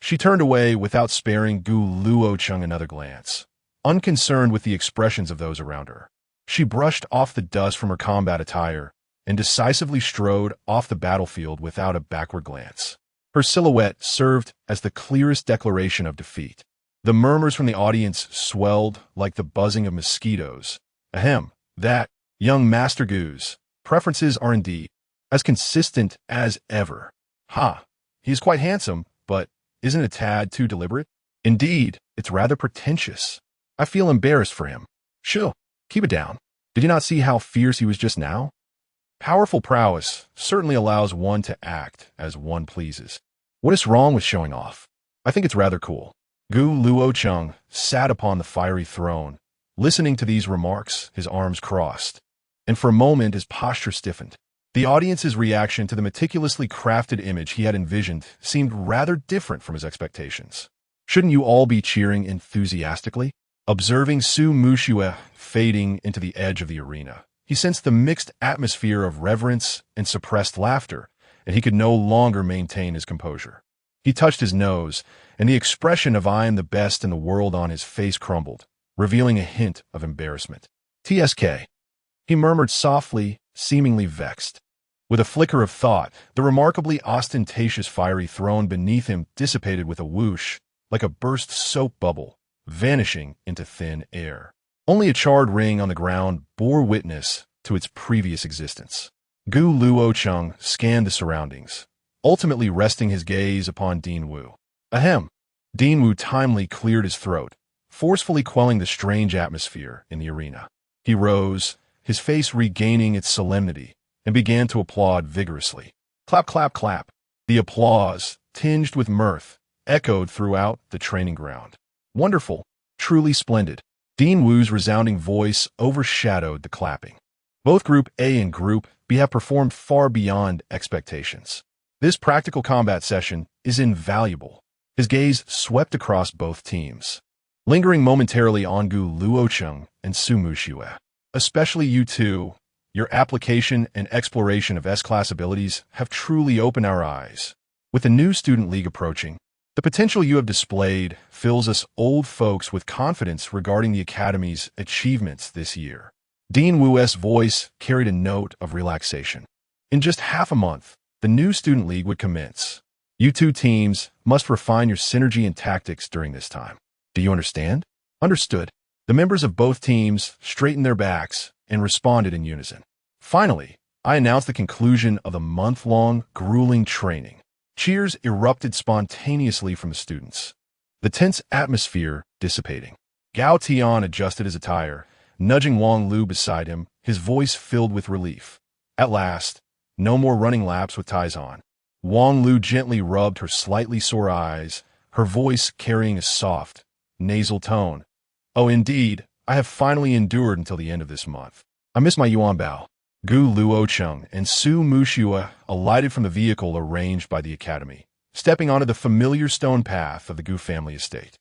she turned away without sparing Gu Luocheng another glance. Unconcerned with the expressions of those around her, she brushed off the dust from her combat attire and decisively strode off the battlefield without a backward glance. Her silhouette served as the clearest declaration of defeat. The murmurs from the audience swelled like the buzzing of mosquitoes. Ahem, that young Master Gu's preferences are indeed as consistent as ever. Ha, he is quite handsome, but isn't it a tad too deliberate? Indeed, it's rather pretentious. I feel embarrassed for him. Shoo, keep it down. Did you not see how fierce he was just now? Powerful prowess certainly allows one to act as one pleases. What is wrong with showing off? I think it's rather cool. Gu Luochen sat upon the fiery throne, listening to these remarks, his arms crossed. And for a moment his posture stiffened. The audience's reaction to the meticulously crafted image he had envisioned seemed rather different from his expectations. Shouldn't you all be cheering enthusiastically? Observing Su Mushue fading into the edge of the arena, he sensed the mixed atmosphere of reverence and suppressed laughter, and he could no longer maintain his composure. He touched his nose, and the expression of "I am the best in the world" on his face crumbled, revealing a hint of embarrassment. "TSK," he murmured softly, seemingly vexed. With a flicker of thought, the remarkably ostentatious fiery throne beneath him dissipated with a whoosh, like a burst soap bubble, vanishing into thin air. Only a charred ring on the ground bore witness to its previous existence. Gu Luochen scanned the surroundings, ultimately resting his gaze upon Dean Wu. Ahem. Dean Wu timely cleared his throat, forcefully quelling the strange atmosphere in the arena. He rose, his face regaining its solemnity, and began to applaud vigorously. Clap, clap, clap. The applause, tinged with mirth, echoed throughout the training ground. Wonderful, truly splendid. Dean Wu's resounding voice overshadowed the clapping. Both Group A and Group B have performed far beyond expectations. This practical combat session is invaluable. His gaze swept across both teams, lingering momentarily on Gu Luochen and Su Mushue. Especially you two, your application and exploration of S-class abilities have truly opened our eyes. With the new Student League approaching, the potential you have displayed fills us old folks with confidence regarding the Academy's achievements this year. Dean Wu's voice carried a note of relaxation. In just half a month, the new Student League would commence. You two teams must refine your synergy and tactics during this time. Do you understand? Understood. The members of both teams straightened their backs and responded in unison. Finally, I announced the conclusion of the month-long, grueling training. Cheers erupted spontaneously from the students, the tense atmosphere dissipating. Gao Tian adjusted his attire, nudging Wang Lu beside him, his voice filled with relief. At last, no more running laps with ties on. Wang Lu gently rubbed her slightly sore eyes, her voice carrying a soft, nasal tone. Oh, indeed, I have finally endured until the end of this month. I miss my Yuan Bao. Gu Luochen and Su Mushue alighted from the vehicle arranged by the Academy, stepping onto the familiar stone path of the Gu family estate.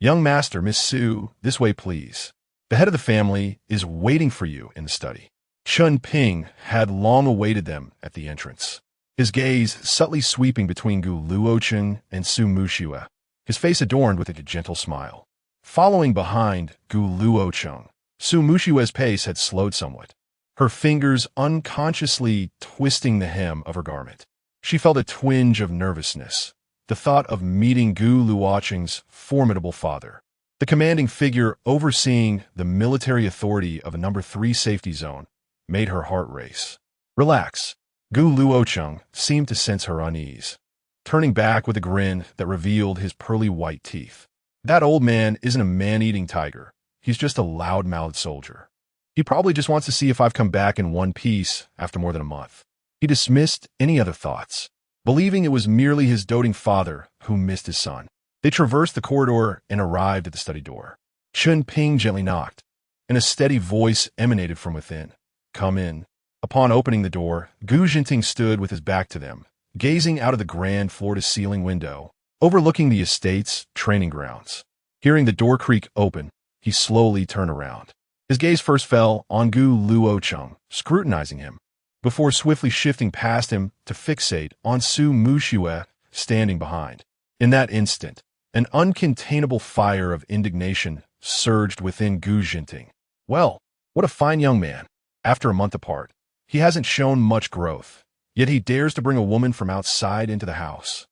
Young Master, Miss Su, this way please. The head of the family is waiting for you in the study. Chun Ping had long awaited them at the entrance, his gaze subtly sweeping between Gu Luochen and Su Mushue, his face adorned with a gentle smile. Following behind Gu Luochen, Su Mushue's pace had slowed somewhat, her fingers unconsciously twisting the hem of her garment. She felt a twinge of nervousness, the thought of meeting Gu Luochen's formidable father, the commanding figure overseeing the military authority of a number 3 safety zone, made her heart race. Relax. Gu Luochen seemed to sense her unease, turning back with a grin that revealed his pearly white teeth. That old man isn't a man-eating tiger. He's just a loud-mouthed soldier. He probably just wants to see if I've come back in one piece after more than a month. He dismissed any other thoughts, believing it was merely his doting father who missed his son. They traversed the corridor and arrived at the study door. Chun Ping gently knocked, and a steady voice emanated from within. Come in. Upon opening the door, Gu Jinting stood with his back to them, gazing out of the grand floor-to-ceiling window, overlooking the estate's training grounds. Hearing the door creak open, he slowly turned around. His gaze first fell on Gu Luochen, scrutinizing him, before swiftly shifting past him to fixate on Su Mushue standing behind. In that instant, an uncontainable fire of indignation surged within Gu Jinting. Well, what a fine young man. After a month apart, he hasn't shown much growth, yet he dares to bring a woman from outside into the house.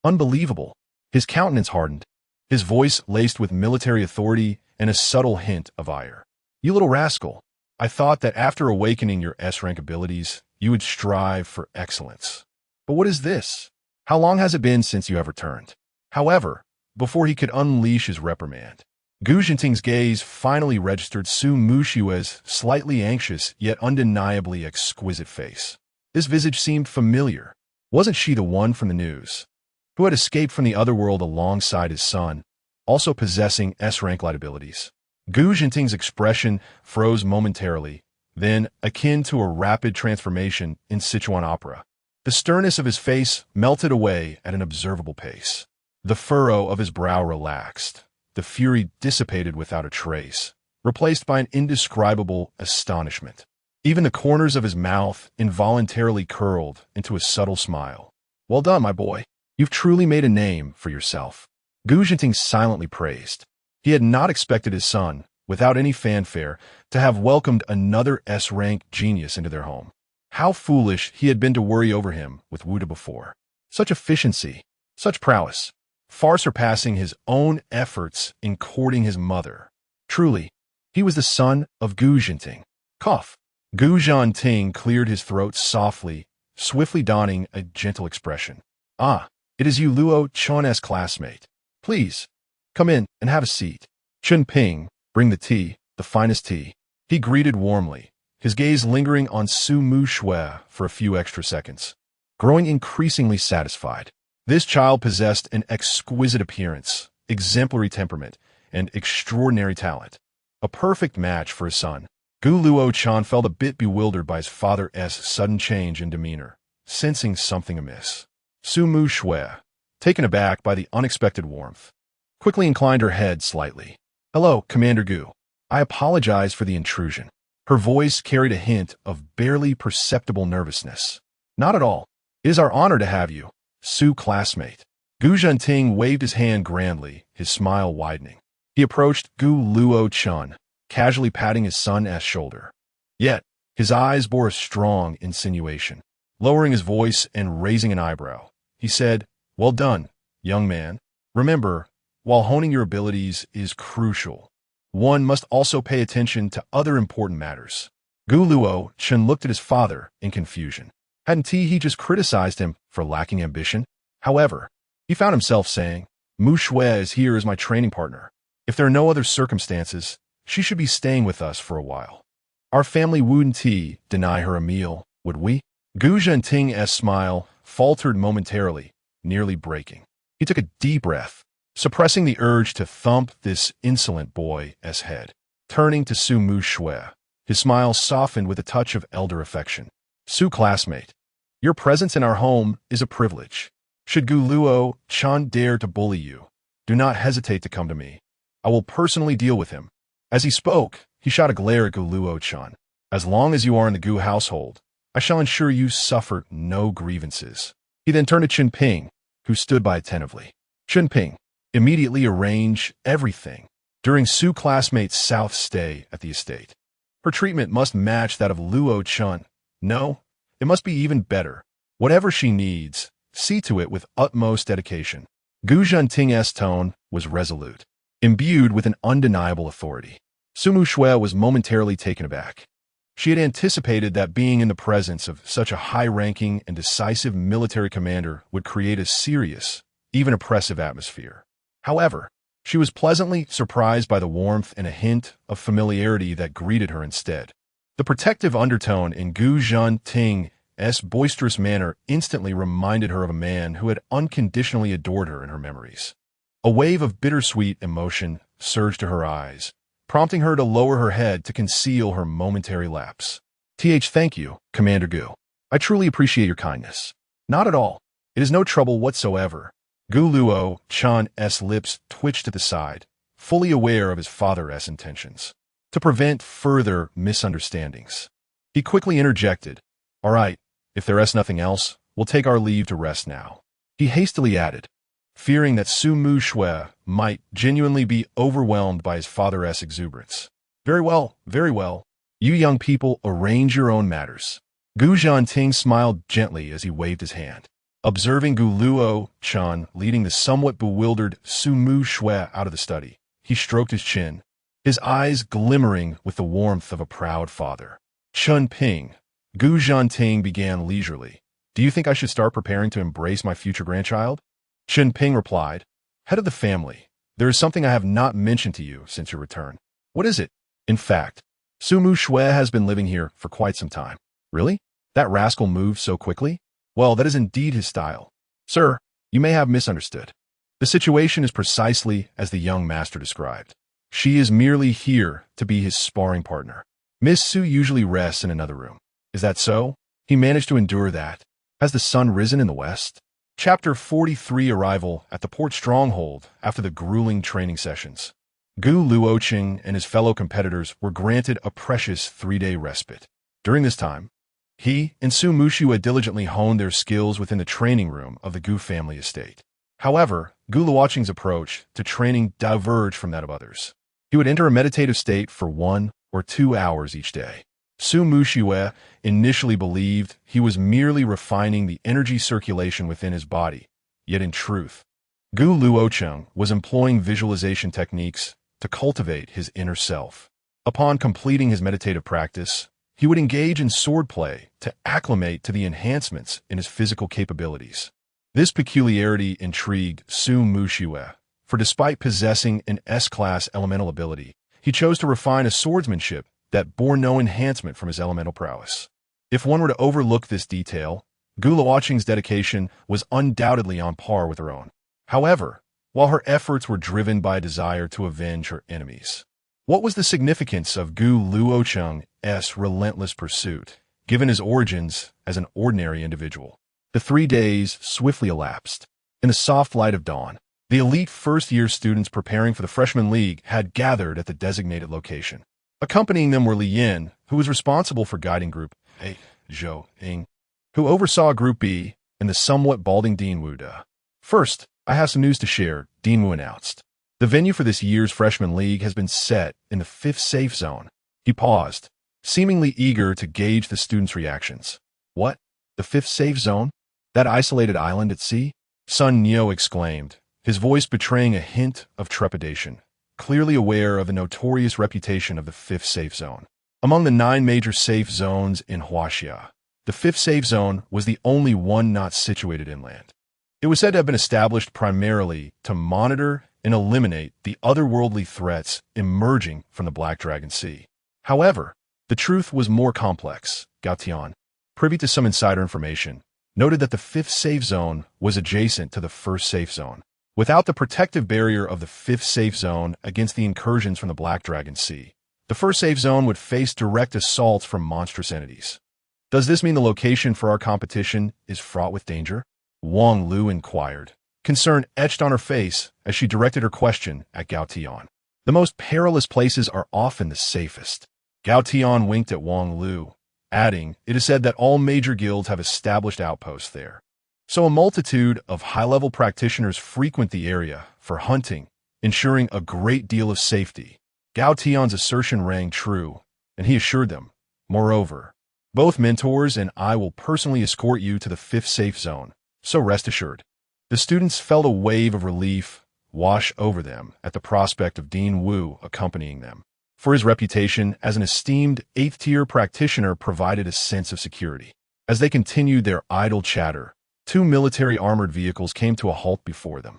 Unbelievable. His countenance hardened, his voice laced with military authority and a subtle hint of ire. You little rascal, I thought that after awakening your S-rank abilities, you would strive for excellence. But what is this? How long has it been since you have returned? However, before he could unleash his reprimand, Gu Jinting's gaze finally registered Su Mushue's slightly anxious yet undeniably exquisite face. This visage seemed familiar. Wasn't she the one from the news, who had escaped from the otherworld alongside his son, also possessing S-rank light abilities? Gu Jinting's expression froze momentarily, then, akin to a rapid transformation in Sichuan opera, the sternness of his face melted away at an observable pace. The furrow of his brow relaxed. The fury dissipated without a trace, replaced by an indescribable astonishment. Even the corners of his mouth involuntarily curled into a subtle smile. Well done, my boy. You've truly made a name for yourself. Gu Jinting silently praised. He had not expected his son, without any fanfare, to have welcomed another S-rank genius into their home. How foolish he had been to worry over him with Wuda before. Such efficiency, such prowess, far surpassing his own efforts in courting his mother. Truly, he was the son of Gu Jinting. Cough. Gu Jinting cleared his throat softly, swiftly donning a gentle expression. Ah, it is you, Luochen's classmate. Please, come in and have a seat. Chen Ping, bring the tea, the finest tea. He greeted warmly, his gaze lingering on Su Mushue for a few extra seconds. Growing increasingly satisfied. This child possessed an exquisite appearance, exemplary temperament, and extraordinary talent. A perfect match for his son. Gu Luochen felt a bit bewildered by his father's sudden change in demeanor, sensing something amiss. Su Mushue, taken aback by the unexpected warmth, quickly inclined her head slightly. Hello, Commander Gu. I apologize for the intrusion. Her voice carried a hint of barely perceptible nervousness. Not at all. It is our honor to have you, Su classmate. Gu Jinting waved his hand grandly, his smile widening. He approached Gu Luochen, casually patting his son's shoulder. Yet, his eyes bore a strong insinuation. Lowering his voice and raising an eyebrow, he said, Well done, young man. Remember, while honing your abilities is crucial, one must also pay attention to other important matters. Gu Luochen looked at his father in confusion. Hadn't he just criticized him for lacking ambition? However, he found himself saying, Mushue is here as my training partner. If there are no other circumstances, she should be staying with us for a while. Our family wouldn't deny her a meal, would we? Gu Jinting's smile faltered momentarily, nearly breaking. He took a deep breath, suppressing the urge to thump this insolent boy's head. Turning to Su Mushue, his smile softened with a touch of elder affection. Su classmate, your presence in our home is a privilege. Should Gu Luochen dare to bully you, do not hesitate to come to me. I will personally deal with him. As he spoke, he shot a glare at Gu Luochen. As long as you are in the Gu household, I shall ensure you suffer no grievances. He then turned to Chen Ping, who stood by attentively. Chen Ping, immediately arrange everything during Su classmate's south stay at the estate. Her treatment must match that of Luochen. No, it must be even better. Whatever she needs, see to it with utmost dedication. Gu Jinting's tone was resolute, imbued with an undeniable authority. Su Mushue was momentarily taken aback. She had anticipated that being in the presence of such a high-ranking and decisive military commander would create a serious, even oppressive atmosphere. However, she was pleasantly surprised by the warmth and a hint of familiarity that greeted her instead. The protective undertone in Gu Jinting's boisterous manner instantly reminded her of a man who had unconditionally adored her in her memories. A wave of bittersweet emotion surged to her eyes, prompting her to lower her head to conceal her momentary lapse. Thank you, Commander Gu. I truly appreciate your kindness. Not at all. It is no trouble whatsoever. Gu Luochen's lips twitched to the side, fully aware of his father's intentions. To prevent further misunderstandings, he quickly interjected, All right, if there is nothing else, we'll take our leave to rest now. He hastily added, fearing that Su Mushue might genuinely be overwhelmed by his father's exuberance. Very well, very well. You young people arrange your own matters. Gu Jinting smiled gently as he waved his hand. Observing Gu Luochen leading the somewhat bewildered Su Mushue out of the study, he stroked his chin, his eyes glimmering with the warmth of a proud father. Chen Ping, Gu Jinting began leisurely. Do you think I should start preparing to embrace my future grandchild? Chen Ping replied, Head of the family, there is something I have not mentioned to you since your return. What is it? In fact, Sumu Shui has been living here for quite some time. Really? That rascal moves so quickly? Well, that is indeed his style. Sir, you may have misunderstood. The situation is precisely as the young master described. She is merely here to be his sparring partner. Miss Su usually rests in another room. Is that so? He managed to endure that. Has the sun risen in the west? Chapter 43 Arrival at the port stronghold after the grueling training sessions. Gu Luochen and his fellow competitors were granted a precious 3-day respite. During this time, he and Su Mushua diligently honed their skills within the training room of the Gu family estate. However, Gu Luochen's approach to training diverged from that of others. He would enter a meditative state for 1 or 2 hours each day. Su Mushua initially believed he was merely refining the energy circulation within his body, yet in truth, Gu Luochen was employing visualization techniques to cultivate his inner self. Upon completing his meditative practice, he would engage in swordplay to acclimate to the enhancements in his physical capabilities. This peculiarity intrigued Su Mushua, for despite possessing an S-class elemental ability, he chose to refine a swordsmanship that bore no enhancement from his elemental prowess. If one were to overlook this detail, Gu Luochen's dedication was undoubtedly on par with her own. However, while her efforts were driven by a desire to avenge her enemies, what was the significance of Gu Luochen's relentless pursuit, given his origins as an ordinary individual? The 3 days swiftly elapsed. In the soft light of dawn, the elite first-year students preparing for the Freshman League had gathered at the designated location. Accompanying them were Li Yin, who was responsible for guiding Group A, Zhou Ying, who oversaw Group B, and the somewhat balding Dean Wu Da. First, I have some news to share, Dean Wu announced. The venue for this year's Freshman League has been set in the 5th safe zone. He paused, seemingly eager to gauge the students' reactions. What? The 5th safe zone? That isolated island at sea? Sun Nyo exclaimed, his voice betraying a hint of trepidation, clearly aware of the notorious reputation of the 5th safe zone. Among the 9 major safe zones in Huaxia, the 5th safe zone was the only one not situated inland. It was said to have been established primarily to monitor and eliminate the otherworldly threats emerging from the Black Dragon Sea. However, the truth was more complex. Gao Tian, privy to some insider information, noted that the 5th safe zone was adjacent to the 1st safe zone. Without the protective barrier of the 5th safe zone against the incursions from the Black Dragon Sea, the 1st safe zone would face direct assaults from monstrous entities. Does this mean the location for our competition is fraught with danger? Wang Lu inquired, concern etched on her face as she directed her question at Gao Tian. The most perilous places are often the safest. Gao Tian winked at Wang Lu, adding, it is said that all major guilds have established outposts there. So a multitude of high-level practitioners frequent the area for hunting, ensuring a great deal of safety. Gao Tian's assertion rang true, and he assured them, moreover, both mentors and I will personally escort you to the 5th safe zone, so rest assured. The students felt a wave of relief wash over them at the prospect of Dean Wu accompanying them, for his reputation as an esteemed 8th-tier practitioner provided a sense of security. As they continued their idle chatter, 2 military armored vehicles came to a halt before them.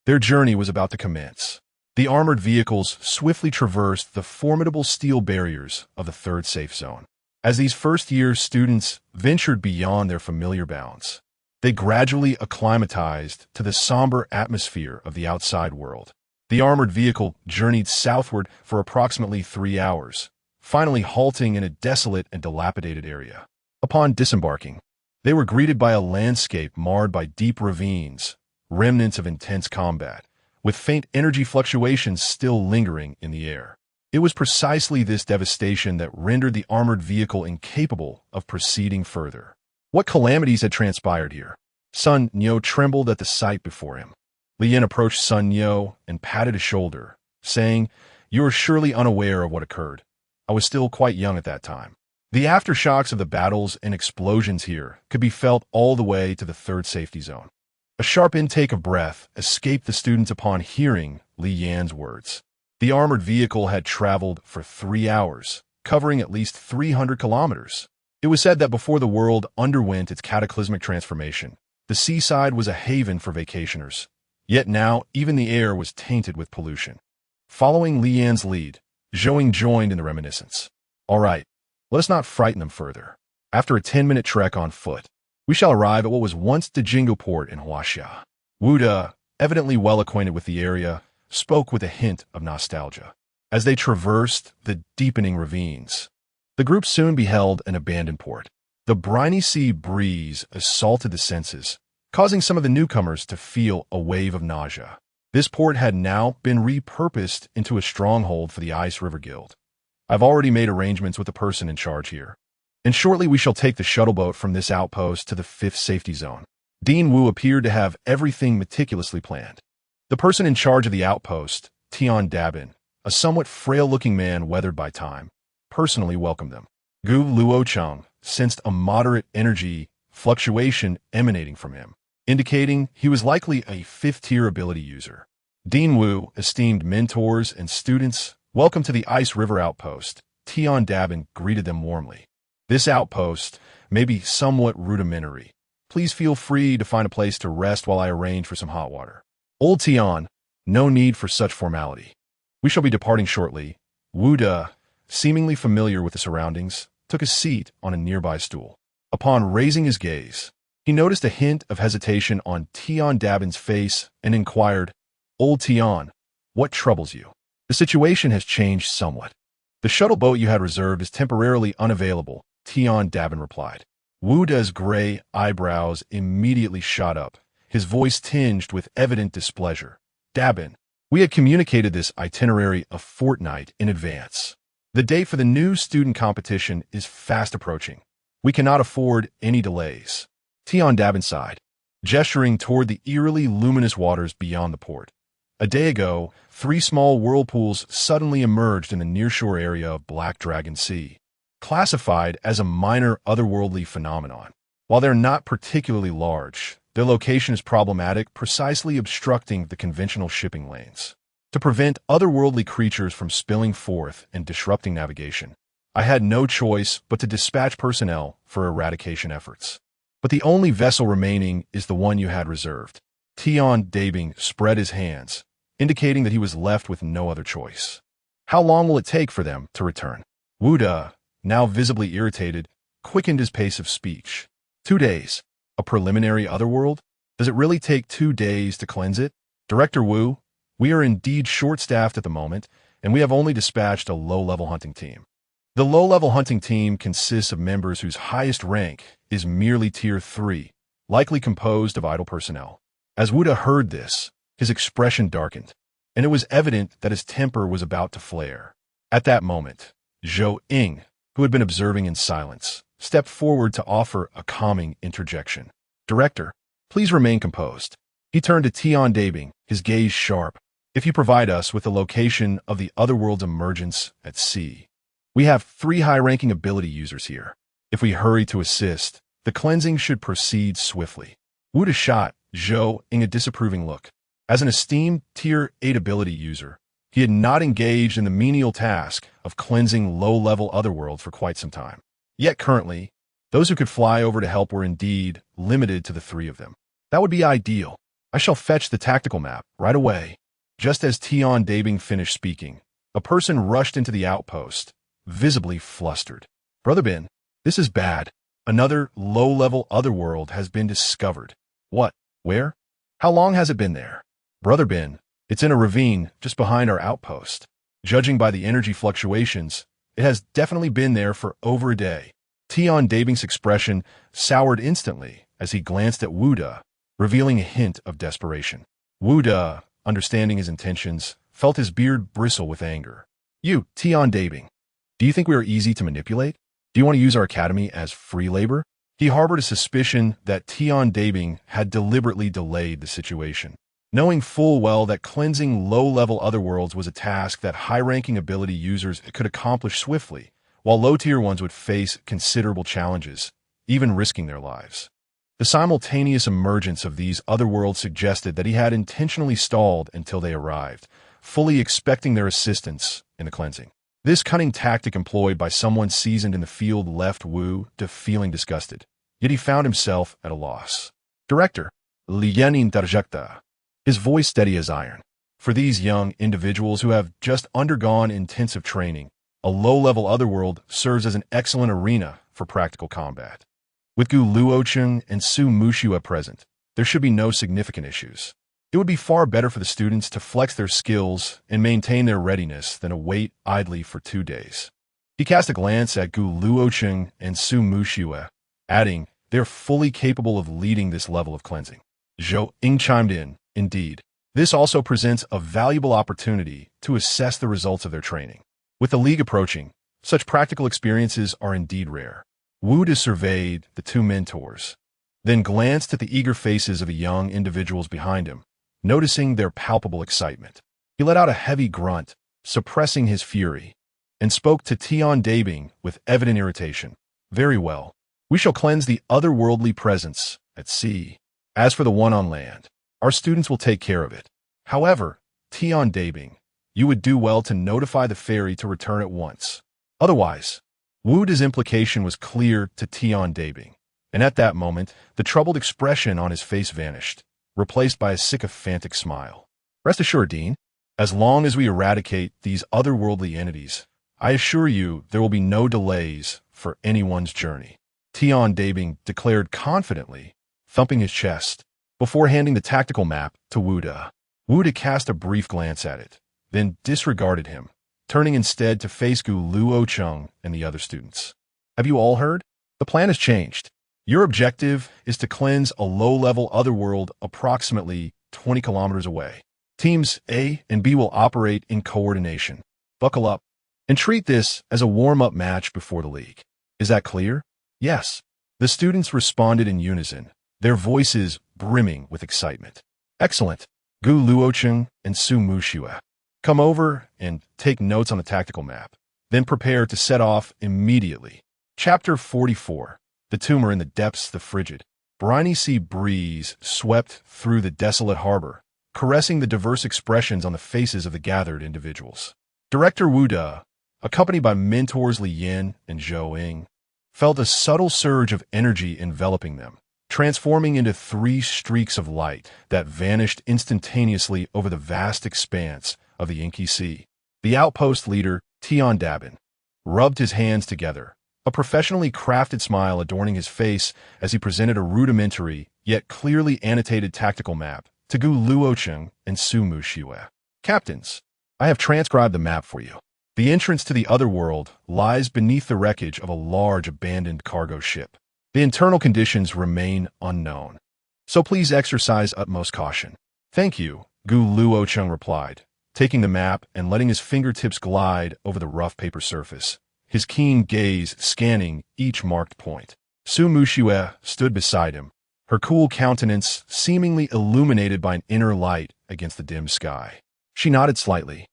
Their journey was about to commence. The armored vehicles swiftly traversed the formidable steel barriers of the 3rd safe zone. As these first-year students ventured beyond their familiar bounds, they gradually acclimatized to the somber atmosphere of the outside world. The armored vehicle journeyed southward for approximately 3 hours, finally halting in a desolate and dilapidated area. Upon disembarking, they were greeted by a landscape marred by deep ravines, remnants of intense combat, with faint energy fluctuations still lingering in the air. It was precisely this devastation that rendered the armored vehicle incapable of proceeding further. What calamities had transpired here? Sun Nyo trembled at the sight before him. Li Yin approached Sun Nyo and patted his shoulder, saying, "You are surely unaware of what occurred. I was still quite young at that time." The aftershocks of the battles and explosions here could be felt all the way to the 3rd safety zone. A sharp intake of breath escaped the students upon hearing Li Yan's words. The armored vehicle had traveled for 3 hours, covering at least 300 kilometers. It was said that before the world underwent its cataclysmic transformation, the seaside was a haven for vacationers. Yet now, even the air was tainted with pollution. Following Li Yan's lead, Zhou joined in the reminiscence. All right, let us not frighten them further. After a 10-minute trek on foot, we shall arrive at what was once the Jingo port in Huaxia. Wu De, evidently well acquainted with the area, spoke with a hint of nostalgia. As they traversed the deepening ravines, the group soon beheld an abandoned port. The briny sea breeze assaulted the senses, causing some of the newcomers to feel a wave of nausea. This port had now been repurposed into a stronghold for the Ice River Guild. I've already made arrangements with the person in charge here, and shortly we shall take the shuttle boat from this outpost to the 5th safety zone. Dean Wu appeared to have everything meticulously planned. The person in charge of the outpost, Tian Dabin, a somewhat frail-looking man weathered by time, personally welcomed them. Gu Luochen sensed a moderate energy fluctuation emanating from him, indicating he was likely a 5th-tier ability user. Dean Wu, esteemed mentors and students, welcome to the Ice River Outpost. Tian Dabin greeted them warmly. This outpost may be somewhat rudimentary. Please feel free to find a place to rest while I arrange for some hot water. Old Tian, no need for such formality. We shall be departing shortly. Wu De, seemingly familiar with the surroundings, took a seat on a nearby stool. Upon raising his gaze, he noticed a hint of hesitation on Tian Dabin's face and inquired, Old Tian, what troubles you? The situation has changed somewhat. The shuttle boat you had reserved is temporarily unavailable, Tian Dabin replied. Wu De's gray eyebrows immediately shot up, his voice tinged with evident displeasure. Dabin, we had communicated this itinerary a fortnight in advance. The date for the new student competition is fast approaching. We cannot afford any delays. Tian Dabin sighed, gesturing toward the eerily luminous waters beyond the port. A day ago, 3 small whirlpools suddenly emerged in the nearshore area of Black Dragon Sea, classified as a minor otherworldly phenomenon. While they're not particularly large, their location is problematic, precisely obstructing the conventional shipping lanes. To prevent otherworldly creatures from spilling forth and disrupting navigation, I had no choice but to dispatch personnel for eradication efforts. But the only vessel remaining is the one you had reserved. Tian Dabin spread his hands, indicating that he was left with no other choice. How long will it take for them to return? Wu De, now visibly irritated, quickened his pace of speech. 2 days. A preliminary otherworld? Does it really take 2 days to cleanse it? Director Wu, we are indeed short-staffed at the moment, and we have only dispatched a low-level hunting team. The low-level hunting team consists of members whose highest rank is merely Tier 3, likely composed of idle personnel. As Wu De heard this, his expression darkened, and it was evident that his temper was about to flare. At that moment, Zhou Ying, who had been observing in silence, stepped forward to offer a calming interjection. Director, please remain composed. He turned to Tian Dabin, his gaze sharp. If you provide us with the location of the otherworld's emergence at sea. We have 3 high-ranking ability users here. If we hurry to assist, the cleansing should proceed swiftly. Wu De shot Zhou Ying a disapproving look. As an esteemed Tier 8 ability user, he had not engaged in the menial task of cleansing low-level otherworlds for quite some time. Yet currently, those who could fly over to help were indeed limited to the 3 of them. That would be ideal. I shall fetch the tactical map right away. Just as Tian Dabin finished speaking, a person rushed into the outpost, visibly flustered. Brother Bin, this is bad. Another low-level otherworld has been discovered. What? Where? How long has it been there? Brother Bin, it's in a ravine just behind our outpost. Judging by the energy fluctuations, it has definitely been there for over a day. Tian Dabin's expression soured instantly as he glanced at Wu De, revealing a hint of desperation. Wu De, understanding his intentions, felt his beard bristle with anger. You, Tian Dabin, do you think we are easy to manipulate? Do you want to use our academy as free labor? He harbored a suspicion that Tian Dabin had deliberately delayed the situation. Knowing full well that cleansing low-level otherworlds was a task that high-ranking ability users could accomplish swiftly, while low-tier ones would face considerable challenges, even risking their lives. The simultaneous emergence of these otherworlds suggested that he had intentionally stalled until they arrived, fully expecting their assistance in the cleansing. This cunning tactic employed by someone seasoned in the field left Wu De feeling disgusted, yet he found himself at a loss. Director, Li Yan interjecta. his voice steady as iron. For these young individuals who have just undergone intensive training, a low-level otherworld serves as an excellent arena for practical combat. With Gu Luochen and Su Mushua present, there should be no significant issues. It would be far better for the students to flex their skills and maintain their readiness than await idly for 2 days. He cast a glance at Gu Luochen and Su Mushua, adding, "They're fully capable of leading this level of cleansing." Zhou Ying chimed in, "Indeed. This also presents a valuable opportunity to assess the results of their training. With the league approaching, such practical experiences are indeed rare." Wu De surveyed the two mentors, then glanced at the eager faces of the young individuals behind him, noticing their palpable excitement. He let out a heavy grunt, suppressing his fury, and spoke to Tian Dabing with evident irritation. "Very well. We shall cleanse the otherworldly presence at sea. As for the one on land, our students will take care of it. However, Tian Dabing, you would do well to notify the ferry to return at once. Otherwise," Wu De's implication was clear to Tian Dabing, and at that moment, the troubled expression on his face vanished, replaced by a sycophantic smile. "Rest assured, Dean, as long as we eradicate these otherworldly entities, I assure you there will be no delays for anyone's journey," Tian Dabing declared confidently, thumping his chest, before handing the tactical map to Wu De. Wu De cast a brief glance at it, then disregarded him, turning instead to face Gu Luochen and the other students. "Have you all heard? The plan has changed. Your objective is to cleanse a low-level otherworld approximately 20 kilometers away. Teams A and B will operate in coordination. Buckle up and treat this as a warm-up match before the league. Is that clear?" "Yes." The students responded in unison, their voices brimming with excitement. "Excellent. Gu Luochen and Su Mushua, come over and take notes on the tactical map, then prepare to set off immediately." Chapter 44. The tumor in the depths of the frigid, briny sea breeze swept through the desolate harbor, caressing the diverse expressions on the faces of the gathered individuals. Director Wu De, accompanied by mentors Li Yin and Zhou Ying, felt a subtle surge of energy enveloping them, transforming into 3 streaks of light that vanished instantaneously over the vast expanse of the inky sea. The outpost leader, Tian Dabin, rubbed his hands together, a professionally crafted smile adorning his face as he presented a rudimentary, yet clearly annotated tactical map to Gu Luochen and Su Mushua. "Captains, I have transcribed the map for you. The entrance to the otherworld lies beneath the wreckage of a large abandoned cargo ship. The internal conditions remain unknown, so please exercise utmost caution." "Thank you," Gu Luochen replied, taking the map and letting his fingertips glide over the rough paper surface, his keen gaze scanning each marked point. Su Mushua stood beside him, her cool countenance seemingly illuminated by an inner light against the dim sky. She nodded slightly,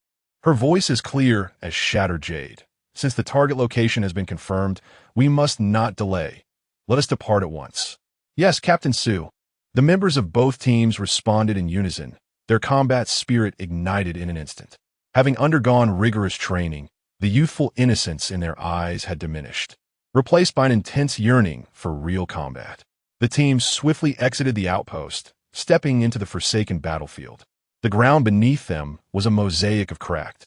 her voice as clear as shattered jade. "Since the target location has been confirmed, we must not delay. Let us depart at once." "Yes, Captain Su." The members of both teams responded in unison, their combat spirit ignited in an instant. Having undergone rigorous training, the youthful innocence in their eyes had diminished, replaced by an intense yearning for real combat. The teams swiftly exited the outpost, stepping into the forsaken battlefield. The ground beneath them was a mosaic of cracked,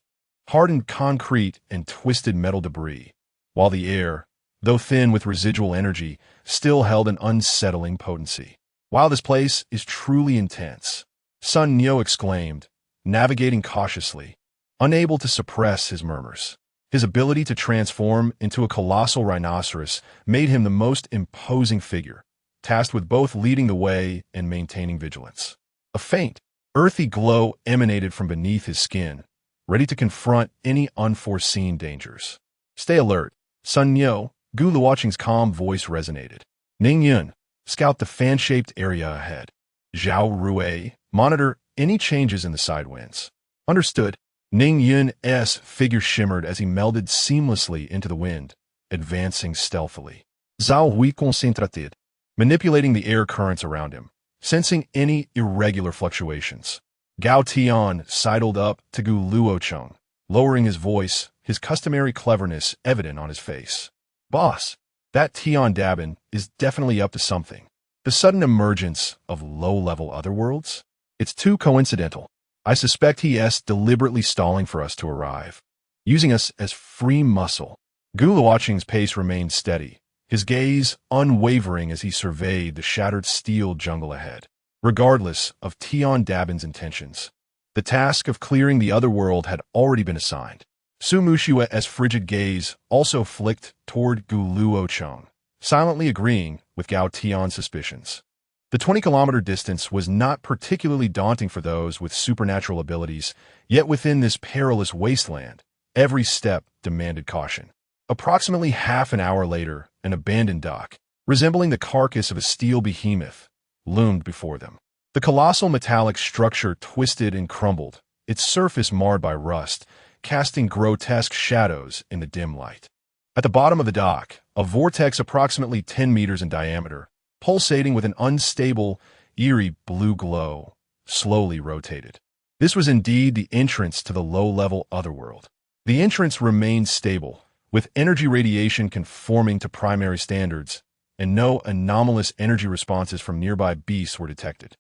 hardened concrete and twisted metal debris, while the air, though thin with residual energy, still held an unsettling potency. "Wow, this place is truly intense," Sun Neo exclaimed, navigating cautiously, unable to suppress his murmurs. His ability to transform into a colossal rhinoceros made him the most imposing figure, tasked with both leading the way and maintaining vigilance. A faint, earthy glow emanated from beneath his skin, ready to confront any unforeseen dangers. "Stay alert, Sun Neo," Gu Luocheng's calm voice resonated. "Ning Yun, scout the fan-shaped area ahead. Zhao Rui, monitor any changes in the side winds." "Understood." Ning Yun's figure shimmered as he melded seamlessly into the wind, advancing stealthily. Zhao Hui concentrated, manipulating the air currents around him, sensing any irregular fluctuations. Gao Tian sidled up to Gu Luocheng, lowering his voice, his customary cleverness evident on his face. "Boss, that Tian Dabin is definitely up to something. The sudden emergence of low-level otherworlds? It's too coincidental. I suspect he's deliberately stalling for us to arrive, using us as free muscle. Luochen's pace remained steady, his gaze unwavering as he surveyed the shattered steel jungle ahead. Regardless of Tian Dabin's intentions, the task of clearing the otherworld had already been assigned. Su Mushue's frigid gaze also flicked toward Luochen, silently agreeing with Gao Tian's suspicions. The 20-kilometer distance was not particularly daunting for those with supernatural abilities, yet within this perilous wasteland, every step demanded caution. Approximately half an hour later, an abandoned dock, resembling the carcass of a steel behemoth, loomed before them. The colossal metallic structure twisted and crumbled, its surface marred by rust, casting grotesque shadows in the dim light. At the bottom of the dock, a vortex approximately 10 meters in diameter, pulsating with an unstable, eerie blue glow, slowly rotated. This was indeed the entrance to the low-level otherworld. The entrance remained stable, with energy radiation conforming to primary standards, and no anomalous energy responses from nearby beasts were detected.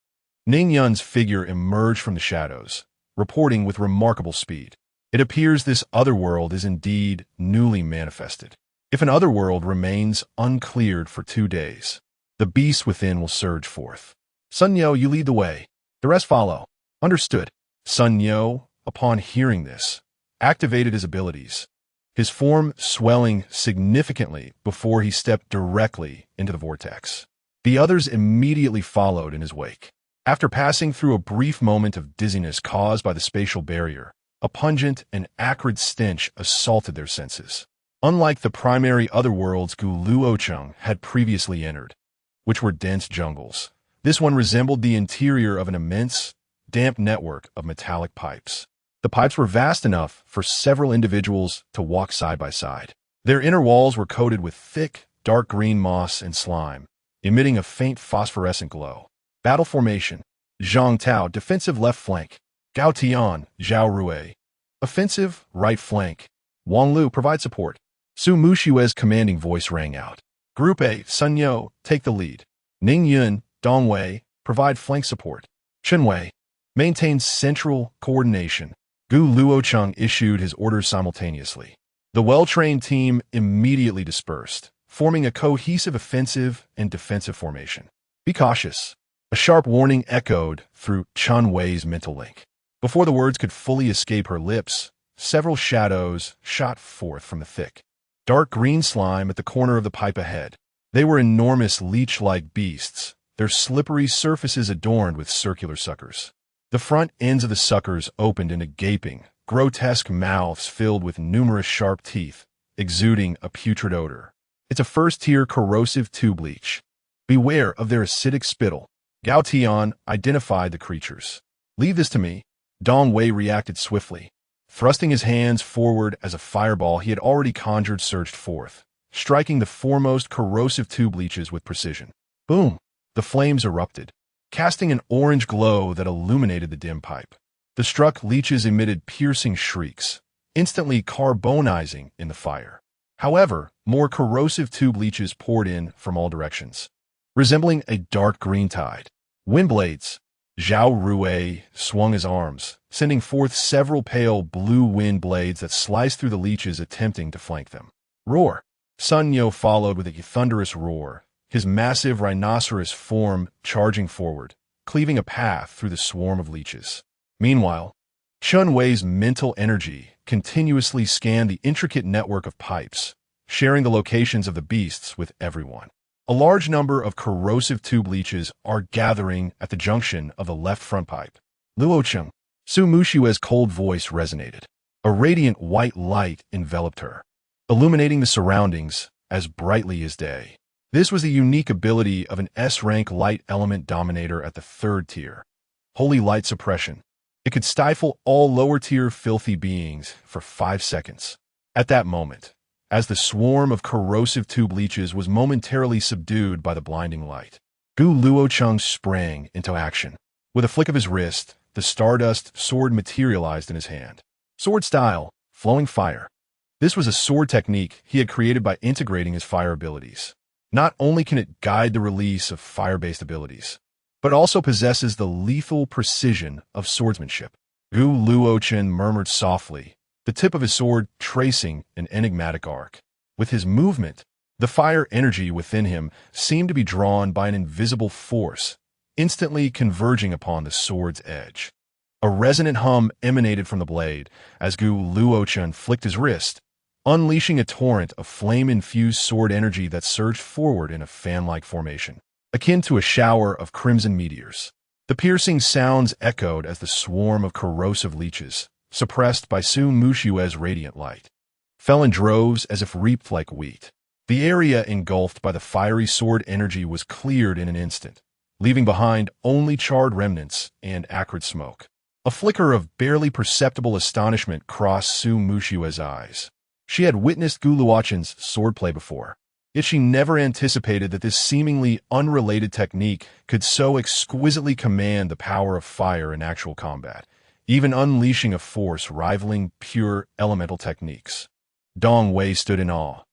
Ning Yun's figure emerged from the shadows, reporting with remarkable speed. It appears this otherworld is indeed newly manifested. If an otherworld remains uncleared for 2 days, the beasts within will surge forth. Sun Yo, you lead the way. The rest follow. Understood. Sun Yo, upon hearing this, activated his abilities, his form swelling significantly before he stepped directly into the vortex. The others immediately followed in his wake. After passing through a brief moment of dizziness caused by the spatial barrier, a pungent and acrid stench assaulted their senses. Unlike the primary otherworlds Luochen had previously entered, which were dense jungles, this one resembled the interior of an immense, damp network of metallic pipes. The pipes were vast enough for several individuals to walk side by side. Their inner walls were coated with thick, dark green moss and slime, emitting a faint phosphorescent glow. Battle formation: Zhang Tao, defensive left flank; Gao Tian, Zhao Rui, offensive right flank; Wang Lu, provide support. Su Mushue's commanding voice rang out. Group A, Sun Yo, take the lead. Ning Yun, Dong Wei, provide flank support. Chen Wei, maintain central coordination. Luochen issued his orders simultaneously. The well-trained team immediately dispersed, forming a cohesive offensive and defensive formation. Be cautious. A sharp warning echoed through Chen Wei's mental link. Before the words could fully escape her lips, several shadows shot forth from the thick, dark green slime at the corner of the pipe ahead. They were enormous leech-like beasts, their slippery surfaces adorned with circular suckers. The front ends of the suckers opened into gaping, grotesque mouths filled with numerous sharp teeth, exuding a putrid odor. It's a first-tier corrosive tube leech. Beware of their acidic spittle. Gao Tian identified the creatures. Leave this to me. Dong Wei reacted swiftly. Thrusting his hands forward as a fireball he had already conjured surged forth, striking the foremost corrosive tube leeches with precision. Boom! The flames erupted, casting an orange glow that illuminated the dim pipe. The struck leeches emitted piercing shrieks, instantly carbonizing in the fire. However, more corrosive tube leeches poured in from all directions, resembling a dark green tide. Windblades. Zhao Rui swung his arms, sending forth several pale blue wind blades that sliced through the leeches attempting to flank them. Roar! Sun Yo followed with a thunderous roar, his massive rhinoceros form charging forward, cleaving a path through the swarm of leeches. Meanwhile, Chen Wei's mental energy continuously scanned the intricate network of pipes, sharing the locations of the beasts with everyone. A large number of corrosive tube leeches are gathering at the junction of the left front pipe. Luochen. Su Mushue's cold voice resonated. A radiant white light enveloped her, illuminating the surroundings as brightly as day. This was the unique ability of an S-rank light element dominator at the 3rd tier. Holy light suppression. It could stifle all lower-tier filthy beings for 5 seconds. At that moment, as the swarm of corrosive tube leeches was momentarily subdued by the blinding light, Luochen sprang into action. With a flick of his wrist, the stardust sword materialized in his hand. Sword style, flowing fire. This was a sword technique he had created by integrating his fire abilities. Not only can it guide the release of fire-based abilities, but also possesses the lethal precision of swordsmanship. Gu Luochen murmured softly, the tip of his sword tracing an enigmatic arc. With his movement, the fire energy within him seemed to be drawn by an invisible force, instantly converging upon the sword's edge. A resonant hum emanated from the blade as Gu Luochen flicked his wrist, unleashing a torrent of flame-infused sword energy that surged forward in a fan-like formation, akin to a shower of crimson meteors. The piercing sounds echoed as the swarm of corrosive leeches, suppressed by Su Mushue's radiant light, fell in droves as if reaped like wheat. The area engulfed by the fiery sword energy was cleared in an instant, leaving behind only charred remnants and acrid smoke. A flicker of barely perceptible astonishment crossed Su Mushue's eyes. She had witnessed Gu Luochen's swordplay before, yet she never anticipated that this seemingly unrelated technique could so exquisitely command the power of fire in actual combat, even unleashing a force rivaling pure elemental techniques. Dong Wei stood in awe.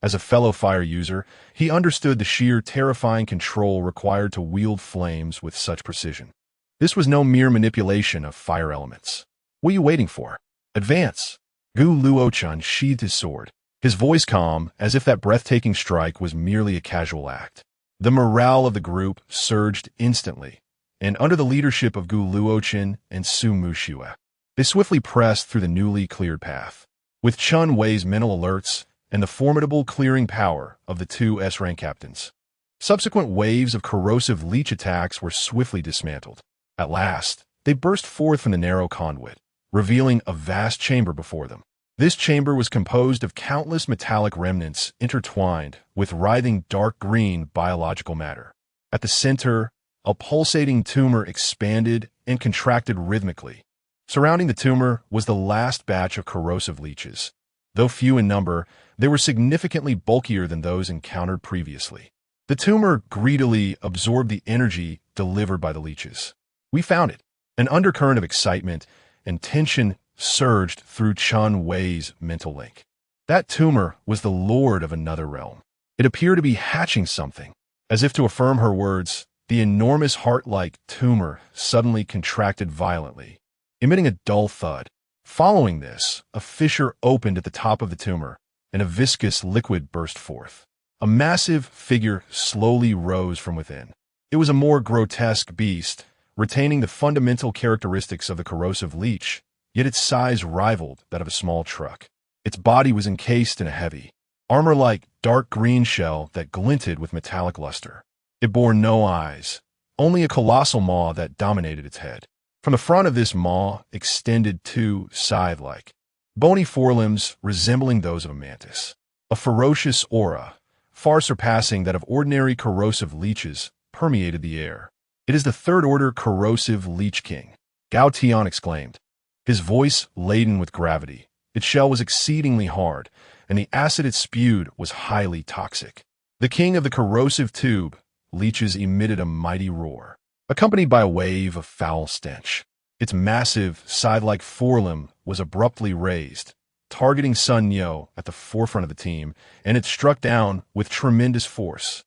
As a fellow fire user, he understood the sheer terrifying control required to wield flames with such precision. This was no mere manipulation of fire elements. What are you waiting for? Advance! Gu Luochen sheathed his sword, his voice calm, as if that breathtaking strike was merely a casual act. The morale of the group surged instantly, and under the leadership of Gu Luochen and Su Mushue, they swiftly pressed through the newly cleared path. With Chun Wei's mental alerts and the formidable clearing power of the two S-rank captains, subsequent waves of corrosive leech attacks were swiftly dismantled. At last, they burst forth from the narrow conduit, revealing a vast chamber before them. This chamber was composed of countless metallic remnants intertwined with writhing dark green biological matter. At the center, a pulsating tumor expanded and contracted rhythmically. Surrounding the tumor was the last batch of corrosive leeches. Though few in number, they were significantly bulkier than those encountered previously. The tumor greedily absorbed the energy delivered by the leeches. We found it. An undercurrent of excitement and tension surged through Chun Wei's mental link. That tumor was the lord of another realm. It appeared to be hatching something. As if to affirm her words, the enormous heart-like tumor suddenly contracted violently, emitting a dull thud. Following this, a fissure opened at the top of the tumor, and a viscous liquid burst forth. A massive figure slowly rose from within. It was a more grotesque beast, retaining the fundamental characteristics of the corrosive leech, yet its size rivaled that of a small truck. Its body was encased in a heavy, armor-like dark green shell that glinted with metallic luster. It bore no eyes, only a colossal maw that dominated its head. From the front of this maw extended two scythe-like, bony forelimbs resembling those of a mantis. A ferocious aura, far surpassing that of ordinary corrosive leeches, permeated the air. "It is the third-order corrosive leech king," Gao Tian exclaimed, his voice laden with gravity. Its shell was exceedingly hard, and the acid it spewed was highly toxic. The king of the corrosive tube, leeches emitted a mighty roar, accompanied by a wave of foul stench. Its massive, scythe-like forelimb was abruptly raised, targeting Sun Yo at the forefront of the team, and it struck down with tremendous force.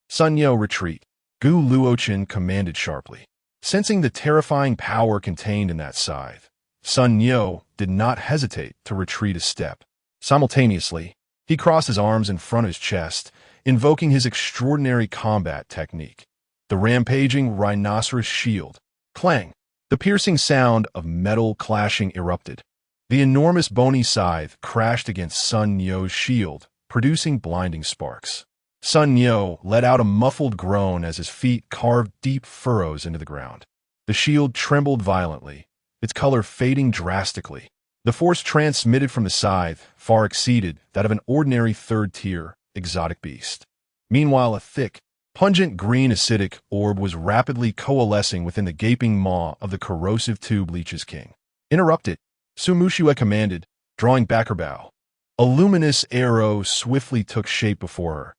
"Sun Yo, retreat," Gu Luochen commanded sharply. Sensing the terrifying power contained in that scythe, Sun Yo did not hesitate to retreat a step. Simultaneously, he crossed his arms in front of his chest, invoking his extraordinary combat technique, the rampaging rhinoceros shield. Clang! The piercing sound of metal clashing erupted. The enormous bony scythe crashed against Sun Yo's shield, producing blinding sparks. Sun Yo let out a muffled groan as his feet carved deep furrows into the ground. The shield trembled violently, its color fading drastically. The force transmitted from the scythe far exceeded that of an ordinary third-tier exotic beast. Meanwhile, a thick, pungent green acidic orb was rapidly coalescing within the gaping maw of the corrosive tube leech's king. "Interrupt it," Su Mushue commanded, drawing back her bow. A luminous arrow swiftly took shape before her,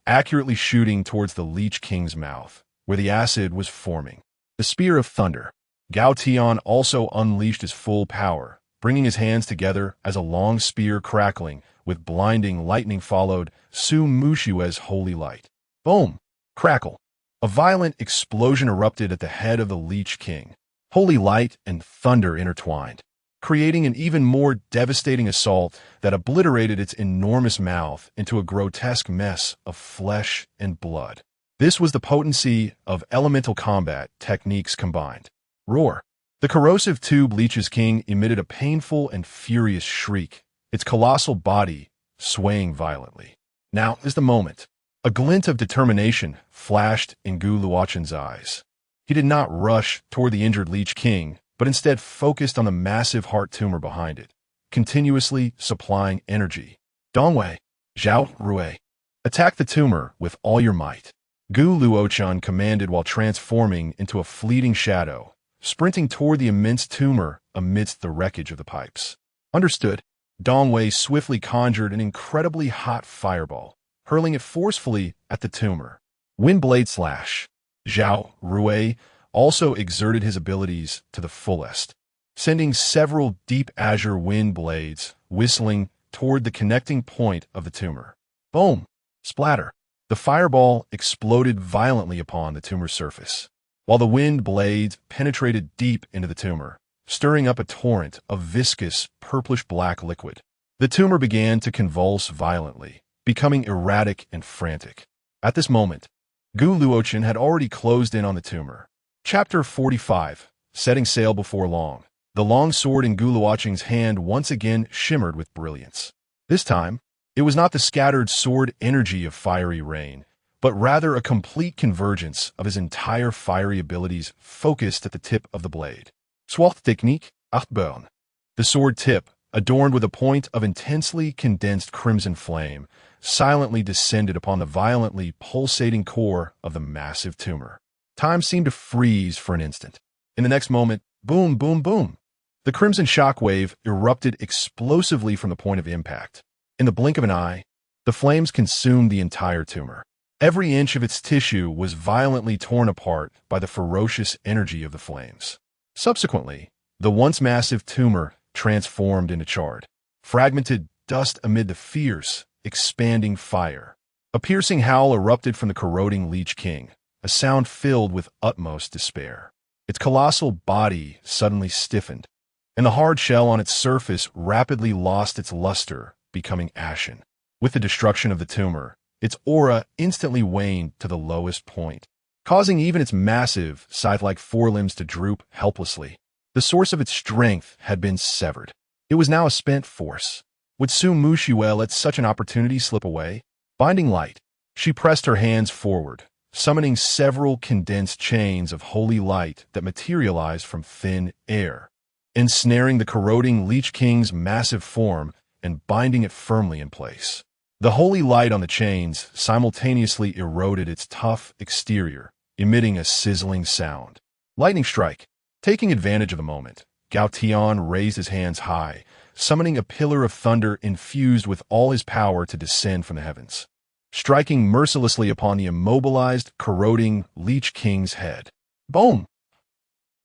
accurately shooting towards the leech king's mouth, where the acid was forming. The spear of thunder. Gao Tian also unleashed his full power, bringing his hands together as a long spear crackling, with blinding lightning followed Su Mushue's holy light. Boom! Crackle! A violent explosion erupted at the head of the Lich King. Holy light and thunder intertwined, creating an even more devastating assault that obliterated its enormous mouth into a grotesque mess of flesh and blood. This was the potency of elemental combat techniques combined. Roar. The corrosive tube Lich's king emitted a painful and furious shriek, its colossal body swaying violently. Now is the moment. A glint of determination flashed in Luochen's eyes. He did not rush toward the injured Lich King, but instead focused on the massive heart tumor behind it, continuously supplying energy. Dongwei, Zhao Rui, attack the tumor with all your might. Luochen commanded while transforming into a fleeting shadow, sprinting toward the immense tumor amidst the wreckage of the pipes. Understood. Dongwei swiftly conjured an incredibly hot fireball, hurling it forcefully at the tumor. Wind blade slash. Zhao Rui also exerted his abilities to the fullest, sending several deep azure wind blades whistling toward the connecting point of the tumor. Boom! Splatter! The fireball exploded violently upon the tumor's surface, while the wind blades penetrated deep into the tumor, stirring up a torrent of viscous, purplish-black liquid. The tumor began to convulse violently, becoming erratic and frantic. At this moment, Luochen had already closed in on the tumor. Chapter 45, Setting Sail Before Long. The long sword in Luochen's hand once again shimmered with brilliance. This time, it was not the scattered sword energy of fiery rain, but rather a complete convergence of his entire fiery abilities focused at the tip of the blade. Swath technique, Achtburn. The sword tip, adorned with a point of intensely condensed crimson flame, silently descended upon the violently pulsating core of the massive tumor. Time seemed to freeze for an instant. In the next moment, boom, boom, boom. The crimson shockwave erupted explosively from the point of impact. In the blink of an eye, the flames consumed the entire tumor. Every inch of its tissue was violently torn apart by the ferocious energy of the flames. Subsequently, the once massive tumor transformed into charred, fragmented dust amid the fierce, expanding fire. A piercing howl erupted from the corroding Lich King, a sound filled with utmost despair. Its colossal body suddenly stiffened, and the hard shell on its surface rapidly lost its luster, becoming ashen. With the destruction of the tumor, its aura instantly waned to the lowest point, causing even its massive, scythe-like forelimbs to droop helplessly. The source of its strength had been severed. It was now a spent force. Would Su Mushiwei let such an opportunity slip away? Binding light, she pressed her hands forward, summoning several condensed chains of holy light that materialized from thin air, ensnaring the corroding Lich King's massive form and binding it firmly in place. The holy light on the chains simultaneously eroded its tough exterior, emitting a sizzling sound. Lightning strike. Taking advantage of the moment, Gao Tian raised his hands high, summoning a pillar of thunder infused with all his power to descend from the heavens, striking mercilessly upon the immobilized, corroding Lich King's head. Boom!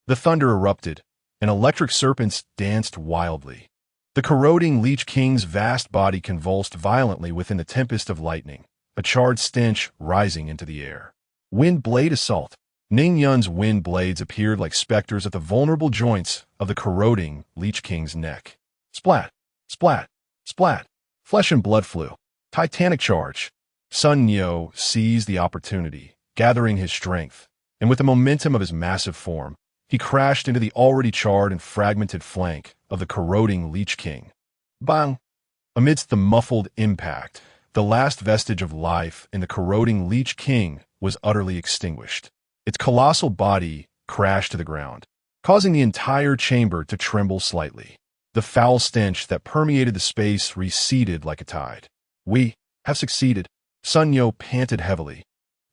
The thunder erupted, and electric serpents danced wildly. The corroding Lich King's vast body convulsed violently within the tempest of lightning, a charred stench rising into the air. Wind blade assault. Ning Yun's wind blades appeared like specters at the vulnerable joints of the corroding Lich King's neck. Splat, splat, splat. Flesh and blood flew. Titanic charge. Sun Nyo seized the opportunity, gathering his strength, and with the momentum of his massive form, he crashed into the already charred and fragmented flank of the corroding Lich King. Bang! Amidst the muffled impact, the last vestige of life in the corroding Lich King was utterly extinguished. Its colossal body crashed to the ground, causing the entire chamber to tremble slightly. The foul stench that permeated the space receded like a tide. We have succeeded. Sun Yo panted heavily,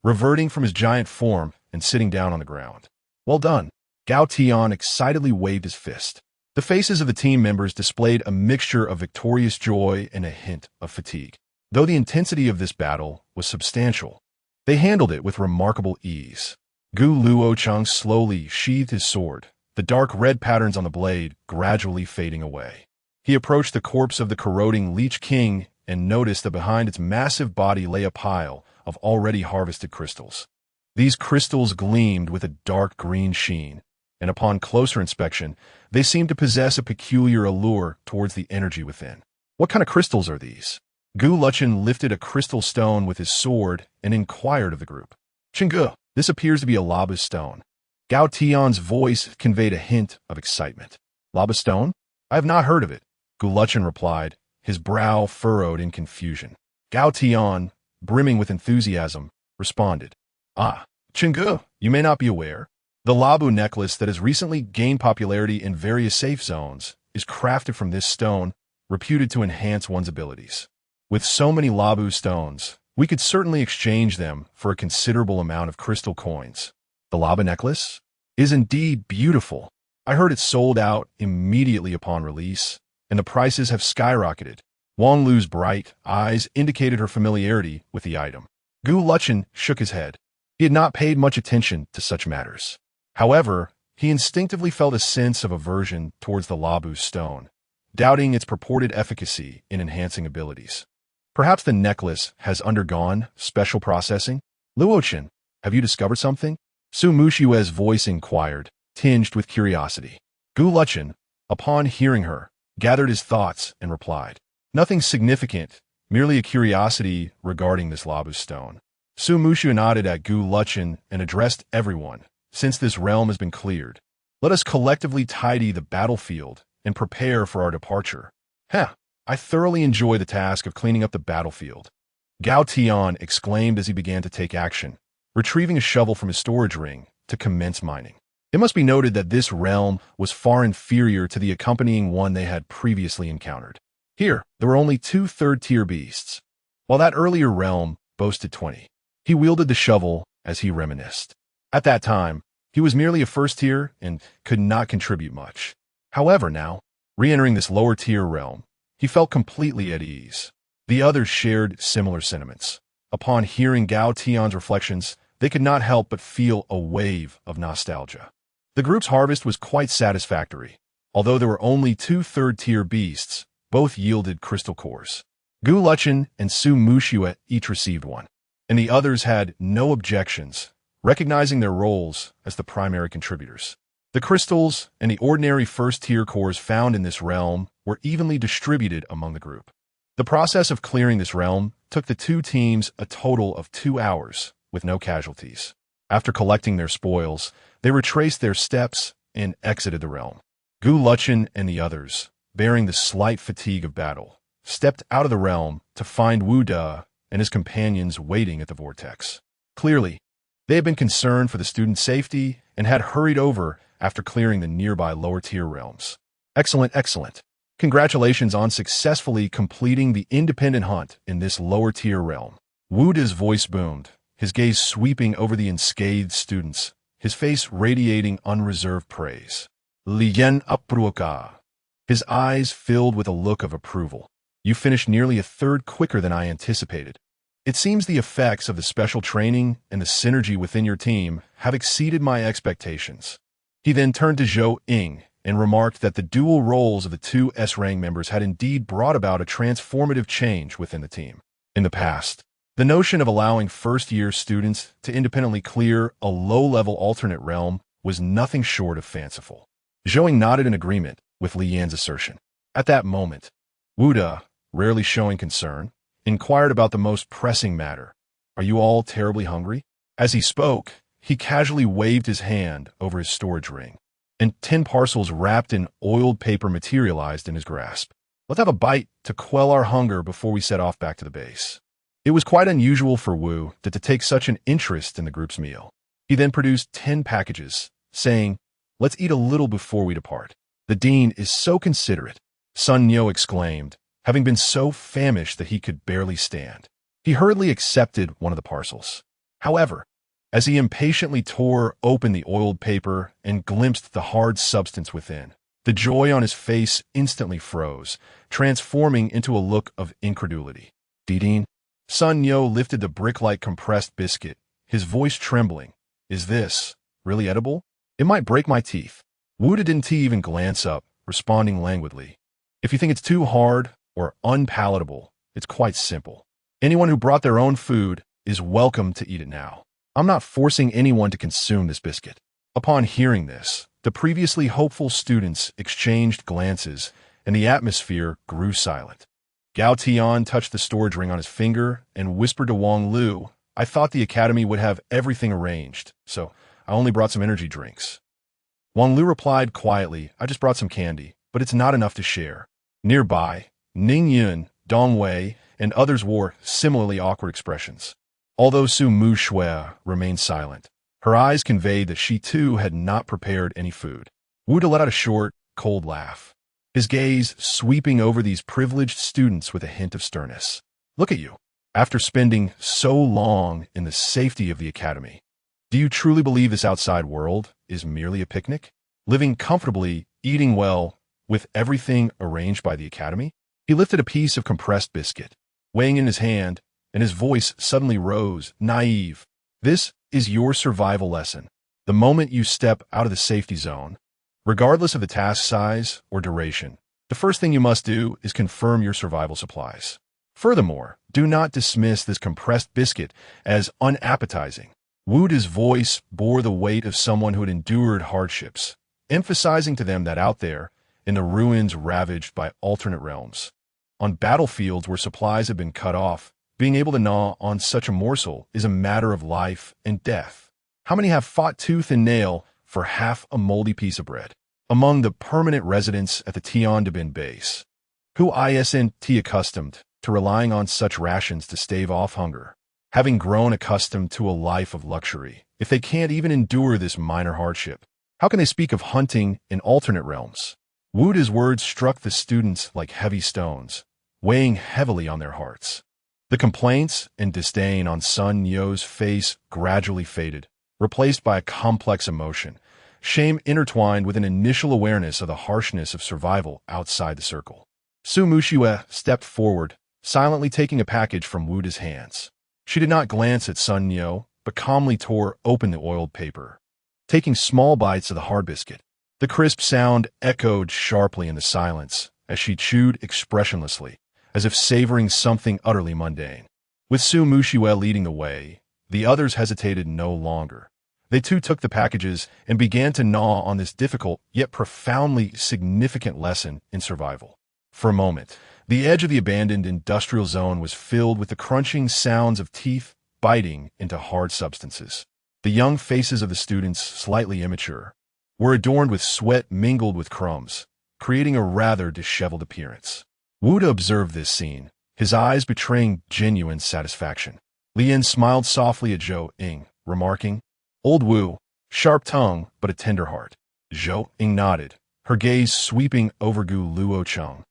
reverting from his giant form and sitting down on the ground. Well done. Gao Tian excitedly waved his fist. The faces of the team members displayed a mixture of victorious joy and a hint of fatigue. Though the intensity of this battle was substantial, they handled it with remarkable ease. Luochen slowly sheathed his sword, the dark red patterns on the blade gradually fading away. He approached the corpse of the corroding Lich King and noticed that behind its massive body lay a pile of already harvested crystals. These crystals gleamed with a dark green sheen, and upon closer inspection, they seemed to possess a peculiar allure towards the energy within. What kind of crystals are these? Luochen lifted a crystal stone with his sword and inquired of the group. Chengge, this appears to be a lava stone. Gao Tian's voice conveyed a hint of excitement. Lava stone? I have not heard of it, Luochen replied, his brow furrowed in confusion. Gao Tian, brimming with enthusiasm, responded. Ah, Chengge, you may not be aware. The Labu necklace that has recently gained popularity in various safe zones is crafted from this stone, reputed to enhance one's abilities. With so many Labu stones, we could certainly exchange them for a considerable amount of crystal coins. The Labu necklace is indeed beautiful. I heard it sold out immediately upon release, and the prices have skyrocketed. Wang Lu's bright eyes indicated her familiarity with the item. Luochen shook his head. He had not paid much attention to such matters. However, he instinctively felt a sense of aversion towards the Labu stone, doubting its purported efficacy in enhancing abilities. Perhaps the necklace has undergone special processing? Luochen, have you discovered something? Su Mushue's voice inquired, tinged with curiosity. Luochen, upon hearing her, gathered his thoughts and replied. Nothing significant, merely a curiosity regarding this Labu stone. Su Mushu nodded at Luochen and addressed everyone. Since this realm has been cleared, let us collectively tidy the battlefield and prepare for our departure. I thoroughly enjoy the task of cleaning up the battlefield. Gao Tian exclaimed as he began to take action, retrieving a shovel from his storage ring to commence mining. It must be noted that this realm was far inferior to the accompanying one they had previously encountered. Here, there were only 2 third-tier beasts, while that earlier realm boasted 20. He wielded the shovel as he reminisced. At that time, he was merely a first-tier and could not contribute much. However, now, re-entering this lower-tier realm, he felt completely at ease. The others shared similar sentiments. Upon hearing Gao Tian's reflections, they could not help but feel a wave of nostalgia. The group's harvest was quite satisfactory. Although there were only 2 third-tier beasts, both yielded crystal cores. Luochen and Su Mushue each received one, and the others had no objections, recognizing their roles as the primary contributors. The crystals and the ordinary first-tier cores found in this realm were evenly distributed among the group. The process of clearing this realm took the 2 teams a total of 2 hours, with no casualties. After collecting their spoils, they retraced their steps and exited the realm. Luochen and the others, bearing the slight fatigue of battle, stepped out of the realm to find Wu De and his companions waiting at the vortex. Clearly, they had been concerned for the students' safety and had hurried over after clearing the nearby lower-tier realms. Excellent, excellent. Congratulations on successfully completing the independent hunt in this lower-tier realm. Wu De's voice boomed, his gaze sweeping over the unscathed students, his face radiating unreserved praise. Lian Apruoka. His eyes filled with a look of approval. You finished nearly a third quicker than I anticipated. It seems the effects of the special training and the synergy within your team have exceeded my expectations. He then turned to Zhou Ying and remarked that the dual roles of the 2 S-Rank members had indeed brought about a transformative change within the team. In the past, the notion of allowing first-year students to independently clear a low-level alternate realm was nothing short of fanciful. Zhou Ying nodded in agreement with Li Yan's assertion. At that moment, Wu De, rarely showing concern, inquired about the most pressing matter. Are you all terribly hungry? As he spoke, he casually waved his hand over his storage ring, and 10 parcels wrapped in oiled paper materialized in his grasp. Let's have a bite to quell our hunger before we set off back to the base. It was quite unusual for Wu to take such an interest in the group's meal. He then produced 10 packages, saying, let's eat a little before we depart. The dean is so considerate, Sun Nyo exclaimed, having been so famished that he could barely stand. He hurriedly accepted one of the parcels. However, as he impatiently tore open the oiled paper and glimpsed the hard substance within, the joy on his face instantly froze, transforming into a look of incredulity. Dean? Sun Nyo lifted the brick-like compressed biscuit, his voice trembling. Is this really edible? It might break my teeth. Wu De didn't even glance up, responding languidly. If you think it's too hard or unpalatable, it's quite simple. Anyone who brought their own food is welcome to eat it now. I'm not forcing anyone to consume this biscuit. Upon hearing this, the previously hopeful students exchanged glances, and the atmosphere grew silent. Gao Tian touched the storage ring on his finger and whispered to Wang Lu, "I thought the academy would have everything arranged, so I only brought some energy drinks." Wang Lu replied quietly, "I just brought some candy, but it's not enough to share." Nearby, Ning Yun, Dong Wei, and others wore similarly awkward expressions. Although Su Mu Shui remained silent, her eyes conveyed that she too had not prepared any food. Wu De let out a short, cold laugh, his gaze sweeping over these privileged students with a hint of sternness. "Look at you. After spending so long in the safety of the academy, do you truly believe this outside world is merely a picnic? Living comfortably, eating well, with everything arranged by the academy?" He lifted a piece of compressed biscuit, weighing in his hand, and his voice suddenly rose, naive. "This is your survival lesson. The moment you step out of the safety zone, regardless of the task size or duration, the first thing you must do is confirm your survival supplies. Furthermore, do not dismiss this compressed biscuit as unappetizing." Wu De's voice bore the weight of someone who had endured hardships, emphasizing to them that out there, in the ruins ravaged by alternate realms, on battlefields where supplies have been cut off, being able to gnaw on such a morsel is a matter of life and death. How many have fought tooth and nail for half a moldy piece of bread? Among the permanent residents at the Tian de Bin base, who isn't accustomed to relying on such rations to stave off hunger, having grown accustomed to a life of luxury, if they can't even endure this minor hardship, how can they speak of hunting in alternate realms? Wu De's words struck the students like heavy stones, weighing heavily on their hearts. The complaints and disdain on Sun Yo's face gradually faded, replaced by a complex emotion, shame intertwined with an initial awareness of the harshness of survival outside the circle. Su Muxiue stepped forward, silently taking a package from Wu De's hands. She did not glance at Sun Yo, but calmly tore open the oiled paper, taking small bites of the hard biscuit. The crisp sound echoed sharply in the silence as she chewed expressionlessly, as if savoring something utterly mundane. With Su Muxiue leading the way, the others hesitated no longer. They too took the packages and began to gnaw on this difficult yet profoundly significant lesson in survival. For a moment, the edge of the abandoned industrial zone was filled with the crunching sounds of teeth biting into hard substances. The young faces of the students, slightly immature, were adorned with sweat mingled with crumbs, creating a rather disheveled appearance. Wu De observed this scene, his eyes betraying genuine satisfaction. Lian smiled softly at Zhou Ying, remarking, "Old Wu, sharp tongue but a tender heart." Zhou Ying nodded, her gaze sweeping over Gu Luochen,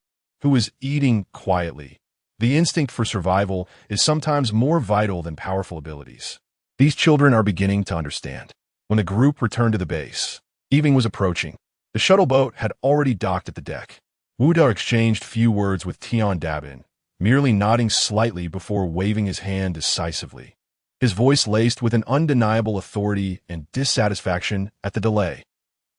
who was eating quietly. The instinct for survival is sometimes more vital than powerful abilities. These children are beginning to understand. When the group returned to the base, evening was approaching. The shuttle boat had already docked at the deck. Wu De exchanged few words with Tian Dabin, merely nodding slightly before waving his hand decisively. His voice laced with an undeniable authority and dissatisfaction at the delay.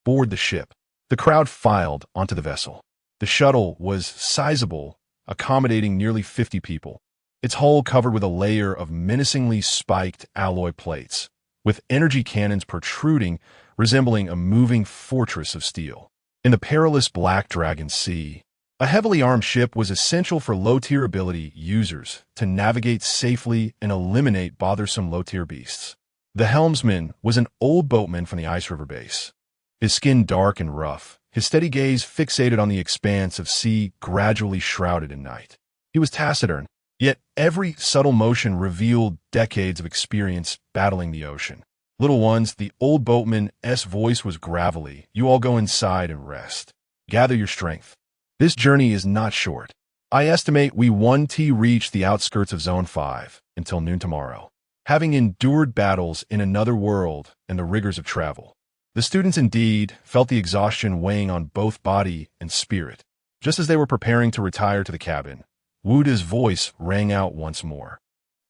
Board the ship. The crowd filed onto the vessel. The shuttle was sizable, accommodating nearly 50 people, its hull covered with a layer of menacingly spiked alloy plates, with energy cannons protruding, resembling a moving fortress of steel. In the perilous Black Dragon Sea, a heavily armed ship was essential for low-tier ability users to navigate safely and eliminate bothersome low-tier beasts. The helmsman was an old boatman from the Ice River base, his skin dark and rough, his steady gaze fixated on the expanse of sea gradually shrouded in night. He was taciturn, yet every subtle motion revealed decades of experience battling the ocean. "Little ones," the old boatman's voice was gravelly, "you all go inside and rest. Gather your strength. This journey is not short. I estimate we won't reach the outskirts of Zone 5 until noon tomorrow." Having endured battles in another world and the rigors of travel, the students indeed felt the exhaustion weighing on both body and spirit. Just as they were preparing to retire to the cabin, Wu De's voice rang out once more,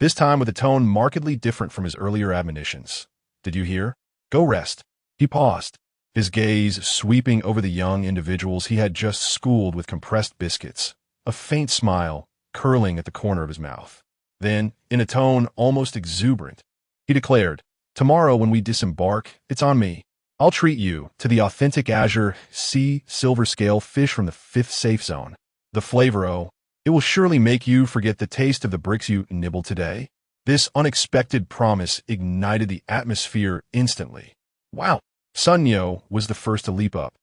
this time with a tone markedly different from his earlier admonitions. "Did you hear? Go rest." He paused, his gaze sweeping over the young individuals he had just schooled with compressed biscuits, a faint smile curling at the corner of his mouth. Then, in a tone almost exuberant, he declared, Tomorrow when we disembark, it's on me. I'll treat you to the authentic Azure Sea silver scale fish from the 5th safe zone. The flavor, oh, it will surely make you forget the taste of the bricks you nibbled today. This unexpected promise ignited the atmosphere instantly. Wow! Sun Yo was the first to leap up,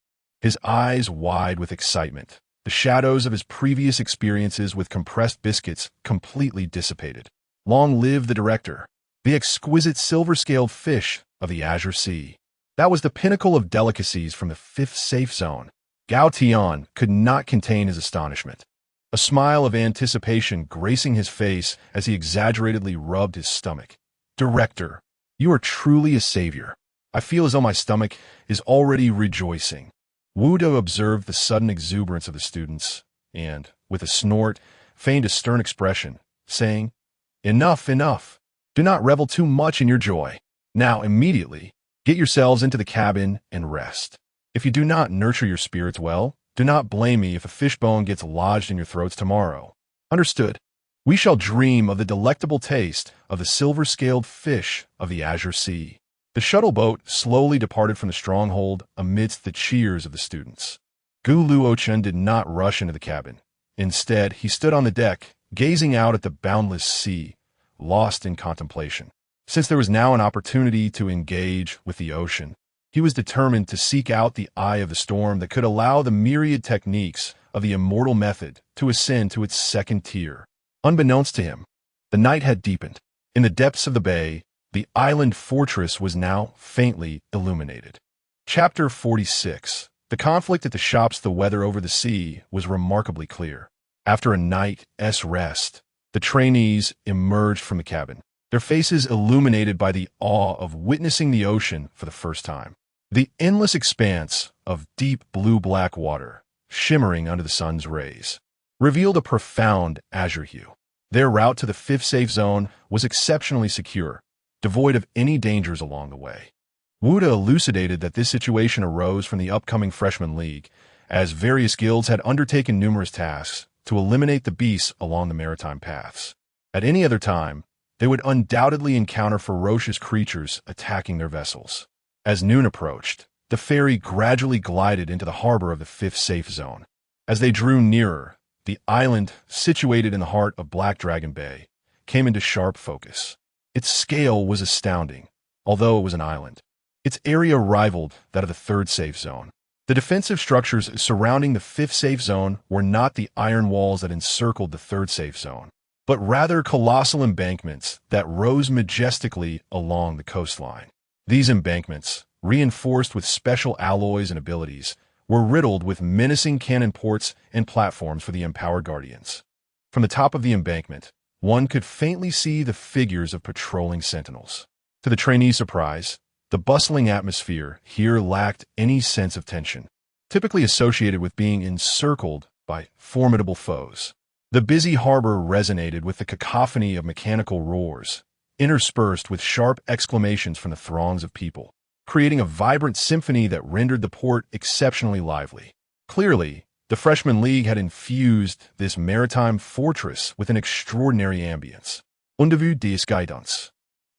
his eyes wide with excitement. The shadows of his previous experiences with compressed biscuits completely dissipated. Long live the director, the exquisite silver-scaled fish of the Azure Sea. That was the pinnacle of delicacies from the 5th safe zone. Gao Tian could not contain his astonishment, a smile of anticipation gracing his face as he exaggeratedly rubbed his stomach. Director, you are truly a savior. I feel as though my stomach is already rejoicing. Wu De observed the sudden exuberance of the students and, with a snort, feigned a stern expression, saying, "Enough, enough. Do not revel too much in your joy. Now, immediately, get yourselves into the cabin and rest. If you do not nurture your spirits well, do not blame me if a fishbone gets lodged in your throats tomorrow. Understood? We shall dream of the delectable taste of the silver-scaled fish of the Azure Sea." The shuttle boat slowly departed from the stronghold amidst the cheers of the students. Gu Luochen did not rush into the cabin. Instead, he stood on the deck, gazing out at the boundless sea, lost in contemplation. Since there was now an opportunity to engage with the ocean, he was determined to seek out the eye of the storm that could allow the myriad techniques of the immortal method to ascend to its second tier. Unbeknownst to him, the night had deepened. In the depths of the bay, the island fortress was now faintly illuminated. Chapter 46. The conflict at the shops. The weather over the sea was remarkably clear. After a night's rest, the trainees emerged from the cabin, their faces illuminated by the awe of witnessing the ocean for the first time. The endless expanse of deep blue-black water, shimmering under the sun's rays, revealed a profound azure hue. Their route to the 5th safe zone was exceptionally secure, devoid of any dangers along the way. Wu De elucidated that this situation arose from the upcoming Freshman League, as various guilds had undertaken numerous tasks to eliminate the beasts along the maritime paths. At any other time, they would undoubtedly encounter ferocious creatures attacking their vessels. As noon approached, the ferry gradually glided into the harbor of the 5th safe zone. As they drew nearer, the island, situated in the heart of Black Dragon Bay, came into sharp focus. Its scale was astounding, although it was an island. Its area rivaled that of the 3rd safe zone. The defensive structures surrounding the 5th safe zone were not the iron walls that encircled the 3rd safe zone, but rather colossal embankments that rose majestically along the coastline. These embankments, reinforced with special alloys and abilities, were riddled with menacing cannon ports and platforms for the empowered guardians. From the top of the embankment, one could faintly see the figures of patrolling sentinels. To the trainee's surprise, the bustling atmosphere here lacked any sense of tension, typically associated with being encircled by formidable foes. The busy harbor resonated with the cacophony of mechanical roars, interspersed with sharp exclamations from the throngs of people, creating a vibrant symphony that rendered the port exceptionally lively. Clearly, the Freshman League had infused this maritime fortress with an extraordinary ambience. Undervue des Guidance.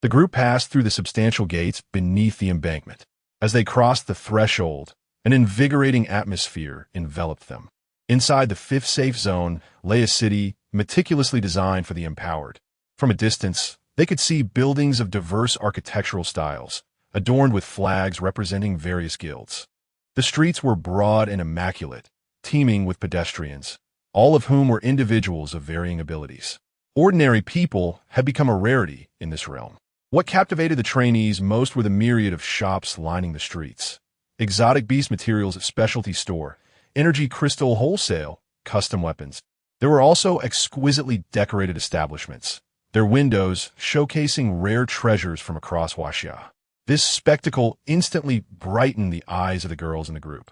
The group passed through the substantial gates beneath the embankment. As they crossed the threshold, an invigorating atmosphere enveloped them. Inside the 5th safe zone lay a city meticulously designed for the empowered. From a distance, they could see buildings of diverse architectural styles, adorned with flags representing various guilds. The streets were broad and immaculate, teeming with pedestrians, all of whom were individuals of varying abilities. Ordinary people had become a rarity in this realm. What captivated the trainees most were the myriad of shops lining the streets. Exotic beast materials specialty store, energy crystal wholesale, custom weapons. There were also exquisitely decorated establishments, their windows showcasing rare treasures from across Huaxia. This spectacle instantly brightened the eyes of the girls in the group,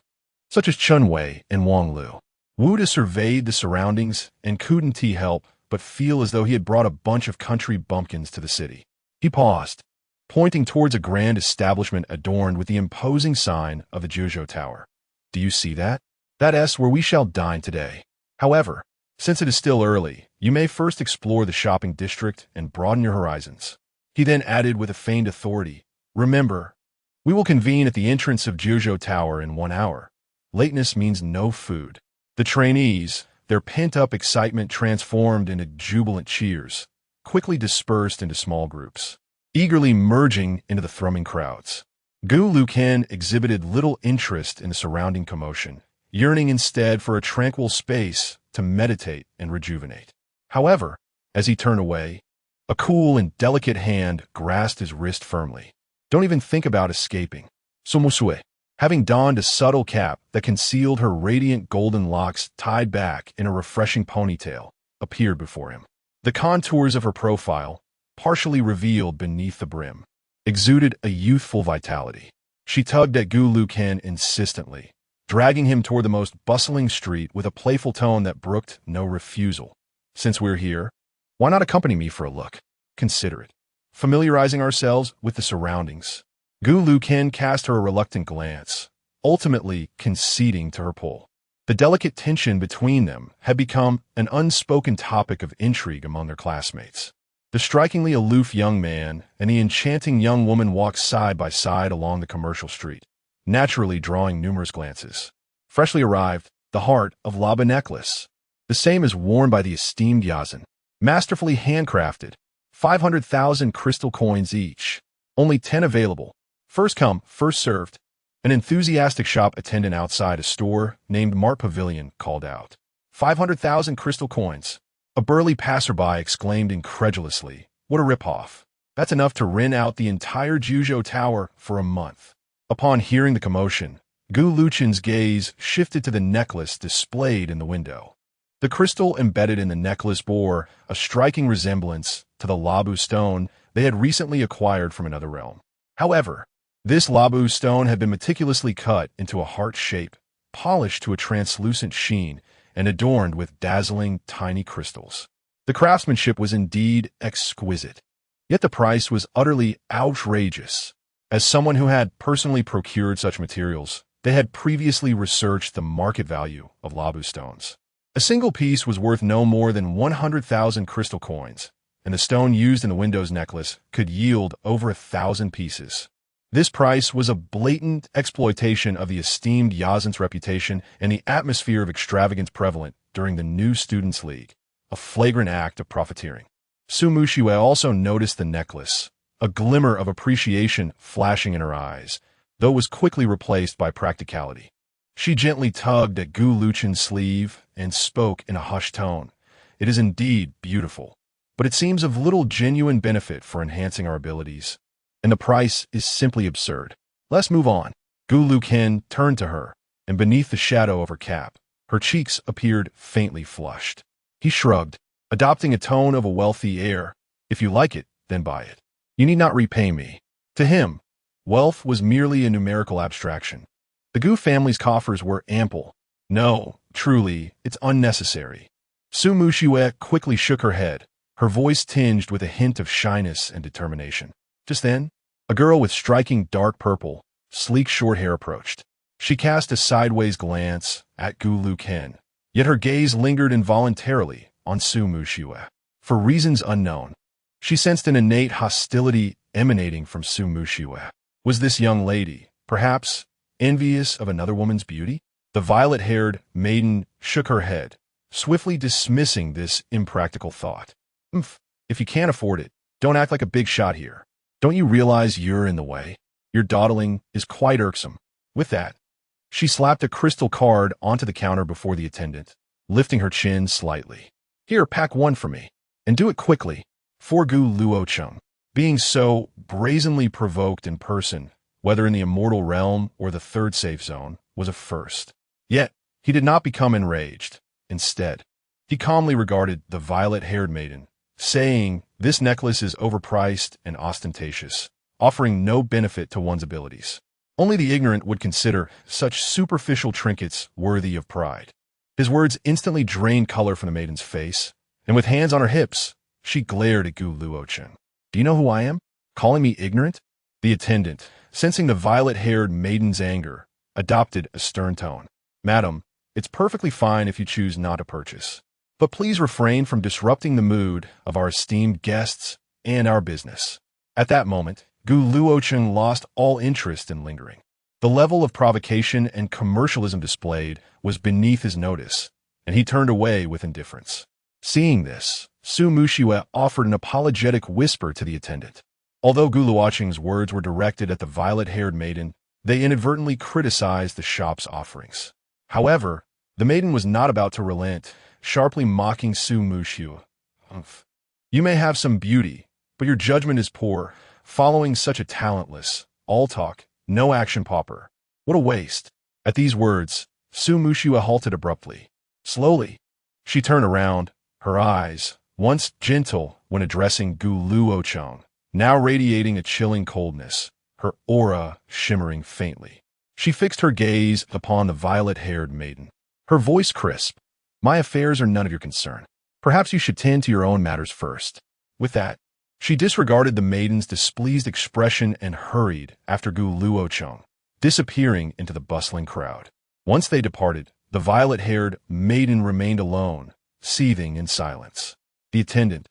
such as Chun Wei and Wang Lu. Wu De surveyed the surroundings and couldn't help but feel as though he had brought a bunch of country bumpkins to the city. He paused, pointing towards a grand establishment adorned with the imposing sign of the Zhuzhou Tower. "Do you see that? That's where we shall dine today. However, since it is still early, you may first explore the shopping district and broaden your horizons." He then added with a feigned authority, Remember, we will convene at the entrance of Juzhou Tower in 1 hour. Lateness means no food. The trainees, their pent-up excitement transformed into jubilant cheers, quickly dispersed into small groups, eagerly merging into the thrumming crowds. Gu Luochen exhibited little interest in the surrounding commotion, yearning instead for a tranquil space to meditate and rejuvenate. However, as he turned away, a cool and delicate hand grasped his wrist firmly. Don't even think about escaping. Sumusue, having donned a subtle cap that concealed her radiant golden locks tied back in a refreshing ponytail, appeared before him. The contours of her profile, partially revealed beneath the brim, exuded a youthful vitality. She tugged at Gu Luochen insistently, dragging him toward the most bustling street with a playful tone that brooked no refusal. Since we're here, why not accompany me for a look? Consider it. Familiarizing ourselves with the surroundings. Gu Luochen cast her a reluctant glance, ultimately conceding to her pull. The delicate tension between them had become an unspoken topic of intrigue among their classmates. The strikingly aloof young man and the enchanting young woman walked side by side along the commercial street, naturally drawing numerous glances. Freshly arrived, the heart of Laba necklace, the same as worn by the esteemed Yazan, masterfully handcrafted, 500,000 crystal coins each, only 10 available. First come, first served. An enthusiastic shop attendant outside a store named Mart Pavilion called out. 500,000 crystal coins. A burly passerby exclaimed incredulously, "What a ripoff. That's enough to rent out the entire Juzhou Tower for a month." Upon hearing the commotion, Gu Luochen's gaze shifted to the necklace displayed in the window. The crystal embedded in the necklace bore a striking resemblance to the Labu stone they had recently acquired from another realm. However, this Labu stone had been meticulously cut into a heart shape, polished to a translucent sheen, and adorned with dazzling tiny crystals. The craftsmanship was indeed exquisite, yet the price was utterly outrageous. As someone who had personally procured such materials, they had previously researched the market value of Labu stones. A single piece was worth no more than 100,000 crystal coins, and the stone used in the Windows necklace could yield over 1,000 pieces. This price was a blatant exploitation of the esteemed Yazan's reputation and the atmosphere of extravagance prevalent during the new Students' League, a flagrant act of profiteering. Su Muxiue also noticed the necklace, a glimmer of appreciation flashing in her eyes, though it was quickly replaced by practicality. She gently tugged at Gu Luochen's sleeve and spoke in a hushed tone. "It is indeed beautiful, but it seems of little genuine benefit for enhancing our abilities. And the price is simply absurd. Let's move on." Gu Luochen turned to her, and beneath the shadow of her cap, her cheeks appeared faintly flushed. He shrugged, adopting a tone of a wealthy air. "If you like it, then buy it. You need not repay me." To him, wealth was merely a numerical abstraction. The Gu family's coffers were ample. "No, truly, it's unnecessary." Su Muxiue quickly shook her head, her voice tinged with a hint of shyness and determination. Just then, a girl with striking dark purple, sleek short hair approached. She cast a sideways glance at Gu Luochen, yet her gaze lingered involuntarily on Su Muxiue. For reasons unknown, she sensed an innate hostility emanating from Su Muxiue. Was this young lady, perhaps, envious of another woman's beauty? The violet-haired maiden shook her head, swiftly dismissing this impractical thought. If you can't afford it, don't act like a big shot here. Don't you realize you're in the way? Your dawdling is quite irksome." With that, she slapped a crystal card onto the counter before the attendant, lifting her chin slightly. "Here, pack one for me, and do it quickly." For Gu Luochen, being so brazenly provoked in person, whether in the immortal realm or the third safe zone, was a first. Yet, he did not become enraged. Instead, he calmly regarded the violet-haired maiden, saying, "This necklace is overpriced and ostentatious, offering no benefit to one's abilities. Only the ignorant would consider such superficial trinkets worthy of pride." His words instantly drained color from the maiden's face, and with hands on her hips, she glared at Gu Luochen. "Do you know who I am? Calling me ignorant?" The attendant, sensing the violet-haired maiden's anger, adopted a stern tone. "Madam, it's perfectly fine if you choose not to purchase. But please refrain from disrupting the mood of our esteemed guests and our business." At that moment, Gu Luochen lost all interest in lingering. The level of provocation and commercialism displayed was beneath his notice, and he turned away with indifference. Seeing this, Su Muxiue offered an apologetic whisper to the attendant. Although Gu Luochen's words were directed at the violet-haired maiden, they inadvertently criticized the shop's offerings. However, the maiden was not about to relent, sharply mocking Su Muxiue. You may have some beauty, but your judgment is poor, following such a talentless, all-talk, no-action pauper. What a waste. At these words, Su Muxiue halted abruptly. Slowly, she turned around, her eyes, once gentle when addressing Gu Luochen, now radiating a chilling coldness, her aura shimmering faintly. She fixed her gaze upon the violet-haired maiden. Her voice crisp. My affairs are none of your concern. Perhaps you should tend to your own matters first. With that, she disregarded the maiden's displeased expression and hurried after Gu Luochen, disappearing into the bustling crowd. Once they departed, the violet-haired maiden remained alone, seething in silence. The attendant,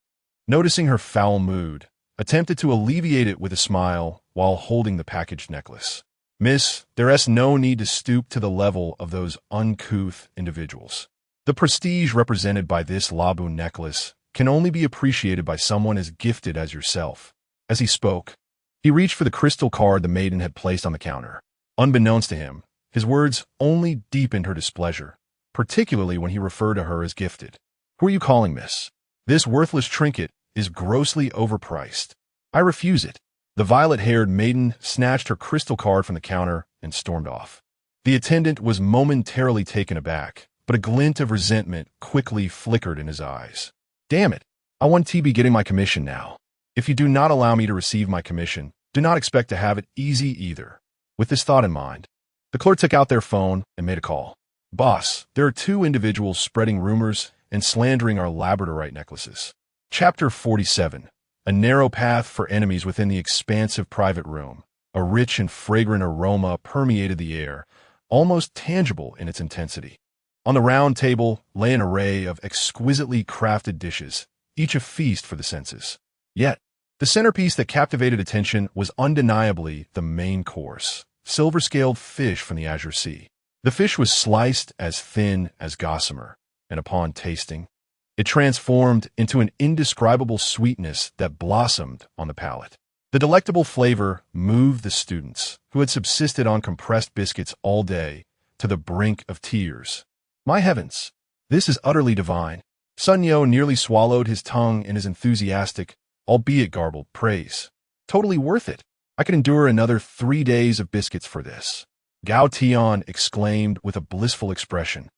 noticing her foul mood, attempted to alleviate it with a smile while holding the packaged necklace. Miss, there is no need to stoop to the level of those uncouth individuals. The prestige represented by this Labu necklace can only be appreciated by someone as gifted as yourself. As he spoke, he reached for the crystal card the maiden had placed on the counter. Unbeknownst to him, his words only deepened her displeasure, particularly when he referred to her as gifted. Who are you calling, miss? This worthless trinket is grossly overpriced. I refuse it. The violet-haired maiden snatched her crystal card from the counter and stormed off. The attendant was momentarily taken aback, but a glint of resentment quickly flickered in his eyes. Damn it, I want to be getting my commission now. If you do not allow me to receive my commission, do not expect to have it easy either. With this thought in mind, the clerk took out their phone and made a call. Boss, there are 2 individuals spreading rumors and slandering our labradorite necklaces. Chapter 47. A narrow path for enemies within the expansive private room. A rich and fragrant aroma permeated the air, almost tangible in its intensity. On the round table lay an array of exquisitely crafted dishes, each a feast for the senses. Yet, the centerpiece that captivated attention was undeniably the main course, silver-scaled fish from the Azure Sea. The fish was sliced as thin as gossamer, and upon tasting, it transformed into an indescribable sweetness that blossomed on the palate. The delectable flavor moved the students, who had subsisted on compressed biscuits all day, to the brink of tears. My heavens, this is utterly divine. Sun Yo nearly swallowed his tongue in his enthusiastic, albeit garbled, praise. Totally worth it. I could endure another 3 days of biscuits for this. Gao Tian exclaimed with a blissful expression.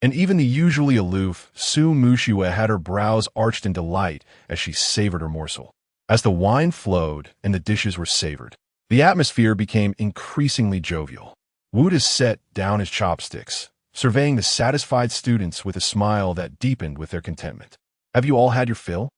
And even the usually aloof Su Muxiue had her brows arched in delight as she savored her morsel. As the wine flowed and the dishes were savored, the atmosphere became increasingly jovial. Wu set down his chopsticks, surveying the satisfied students with a smile that deepened with their contentment. Have you all had your fill?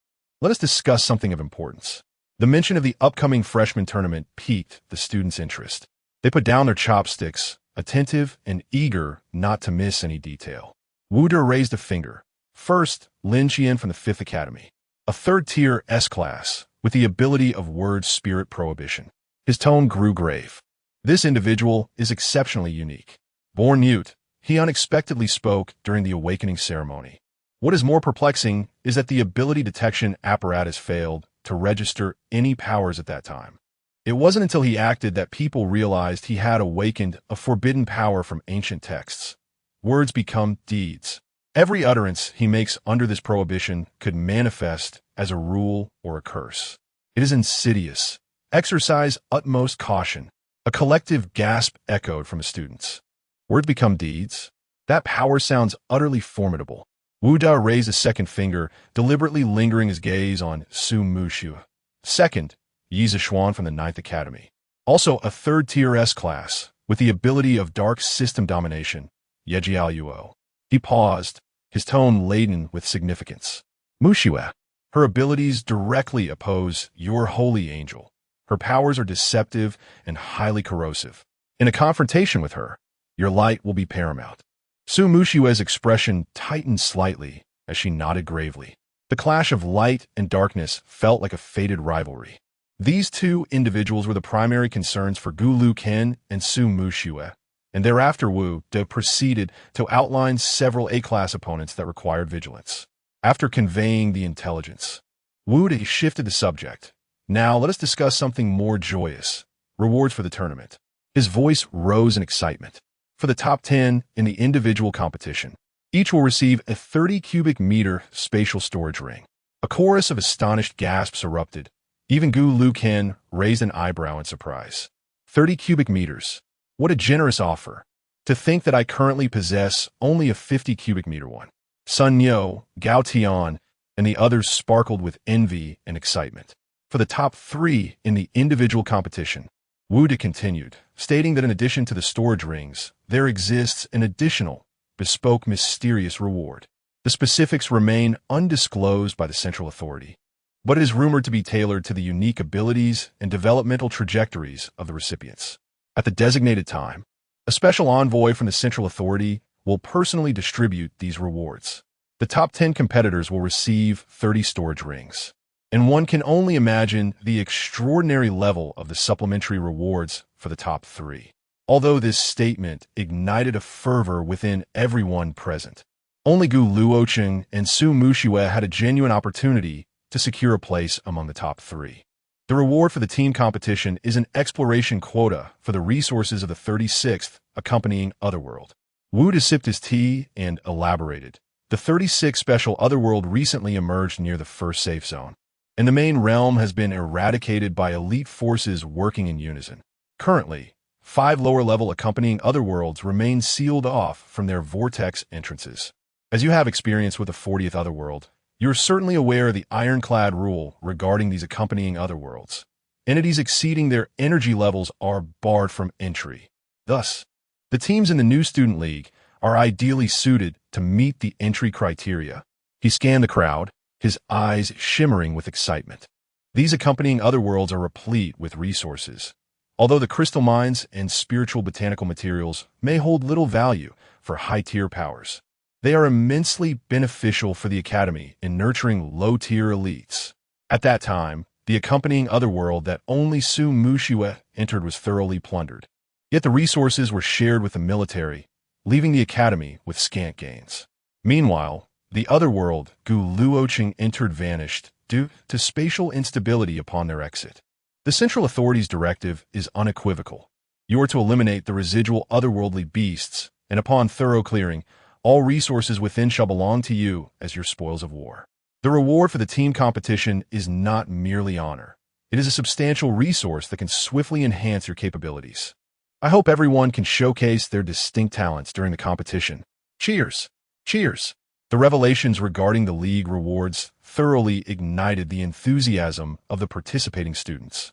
Let us discuss something of importance. The mention of the upcoming freshman tournament piqued the students' interest. They put down their chopsticks, attentive and eager not to miss any detail. Wu raised a finger. First, Lin Qian from the 5th Academy, a 3rd-tier S-class with the ability of word spirit prohibition. His tone grew grave. This individual is exceptionally unique. Born mute, he unexpectedly spoke during the awakening ceremony. What is more perplexing is that the ability detection apparatus failed to register any powers at that time. It wasn't until he acted that people realized he had awakened a forbidden power from ancient texts. Words become deeds. Every utterance he makes under this prohibition could manifest as a rule or a curse. It is insidious. Exercise utmost caution. A collective gasp echoed from the students. Words become deeds? That power sounds utterly formidable. Wu Da raised a second finger, deliberately lingering his gaze on Su Muxiue. Second, Yi Zixuan from the 9th Academy. Also a 3rd-tier S-class, with the ability of dark system domination, Ye Jiaoyuo. He paused, his tone laden with significance. Muxiue. Her abilities directly oppose your holy angel. Her powers are deceptive and highly corrosive. In a confrontation with her, your light will be paramount. Su Muxiue's expression tightened slightly as she nodded gravely. The clash of light and darkness felt like a fated rivalry. These two individuals were the primary concerns for Gu Luochen and Su Muxue, and thereafter Wu De proceeded to outline several A-class opponents that required vigilance. After conveying the intelligence, Wu De shifted the subject. Now let us discuss something more joyous. Rewards for the tournament. His voice rose in excitement. For the top 10 in the individual competition, each will receive a 30 cubic meter spatial storage ring. A chorus of astonished gasps erupted. Even Gu Luochen raised an eyebrow in surprise. 30 cubic meters. What a generous offer. To think that I currently possess only a 50 cubic meter one. Sun Yo, Gao Tian, and the others sparkled with envy and excitement. For the top 3 in the individual competition, Wu De continued, stating that in addition to the storage rings, there exists an additional, bespoke mysterious reward. The specifics remain undisclosed by the central authority, but it is rumored to be tailored to the unique abilities and developmental trajectories of the recipients. At the designated time, a special envoy from the central authority will personally distribute these rewards. The top 10 competitors will receive 30 storage rings, and one can only imagine the extraordinary level of the supplementary rewards for the top 3. Although this statement ignited a fervor within everyone present, only Gu Luochen and Su Muxue had a genuine opportunity to secure a place among the top 3. The reward for the team competition is an exploration quota for the resources of the 36th accompanying Otherworld. Wu De sipped his tea and elaborated. The 36th special Otherworld recently emerged near the first safe zone, and the main realm has been eradicated by elite forces working in unison. Currently, 5 lower-level accompanying Otherworlds remain sealed off from their vortex entrances. As you have experience with the 40th Otherworld, you are certainly aware of the ironclad rule regarding these accompanying Otherworlds. Entities exceeding their energy levels are barred from entry. Thus, the teams in the new Student League are ideally suited to meet the entry criteria. He scanned the crowd, his eyes shimmering with excitement. These accompanying Otherworlds are replete with resources. Although the crystal mines and spiritual botanical materials may hold little value for high-tier powers, they are immensely beneficial for the Academy in nurturing low-tier elites. At that time, the accompanying Otherworld that only Su Muxue entered was thoroughly plundered. Yet the resources were shared with the military, leaving the Academy with scant gains. Meanwhile, the Otherworld Gu Luochen entered vanished due to spatial instability upon their exit. The Central Authority's directive is unequivocal. You are to eliminate the residual otherworldly beasts, and upon thorough clearing, all resources within shall belong to you as your spoils of war. The reward for the team competition is not merely honor. It is a substantial resource that can swiftly enhance your capabilities. I hope everyone can showcase their distinct talents during the competition. Cheers! Cheers! The revelations regarding the league rewards thoroughly ignited the enthusiasm of the participating students,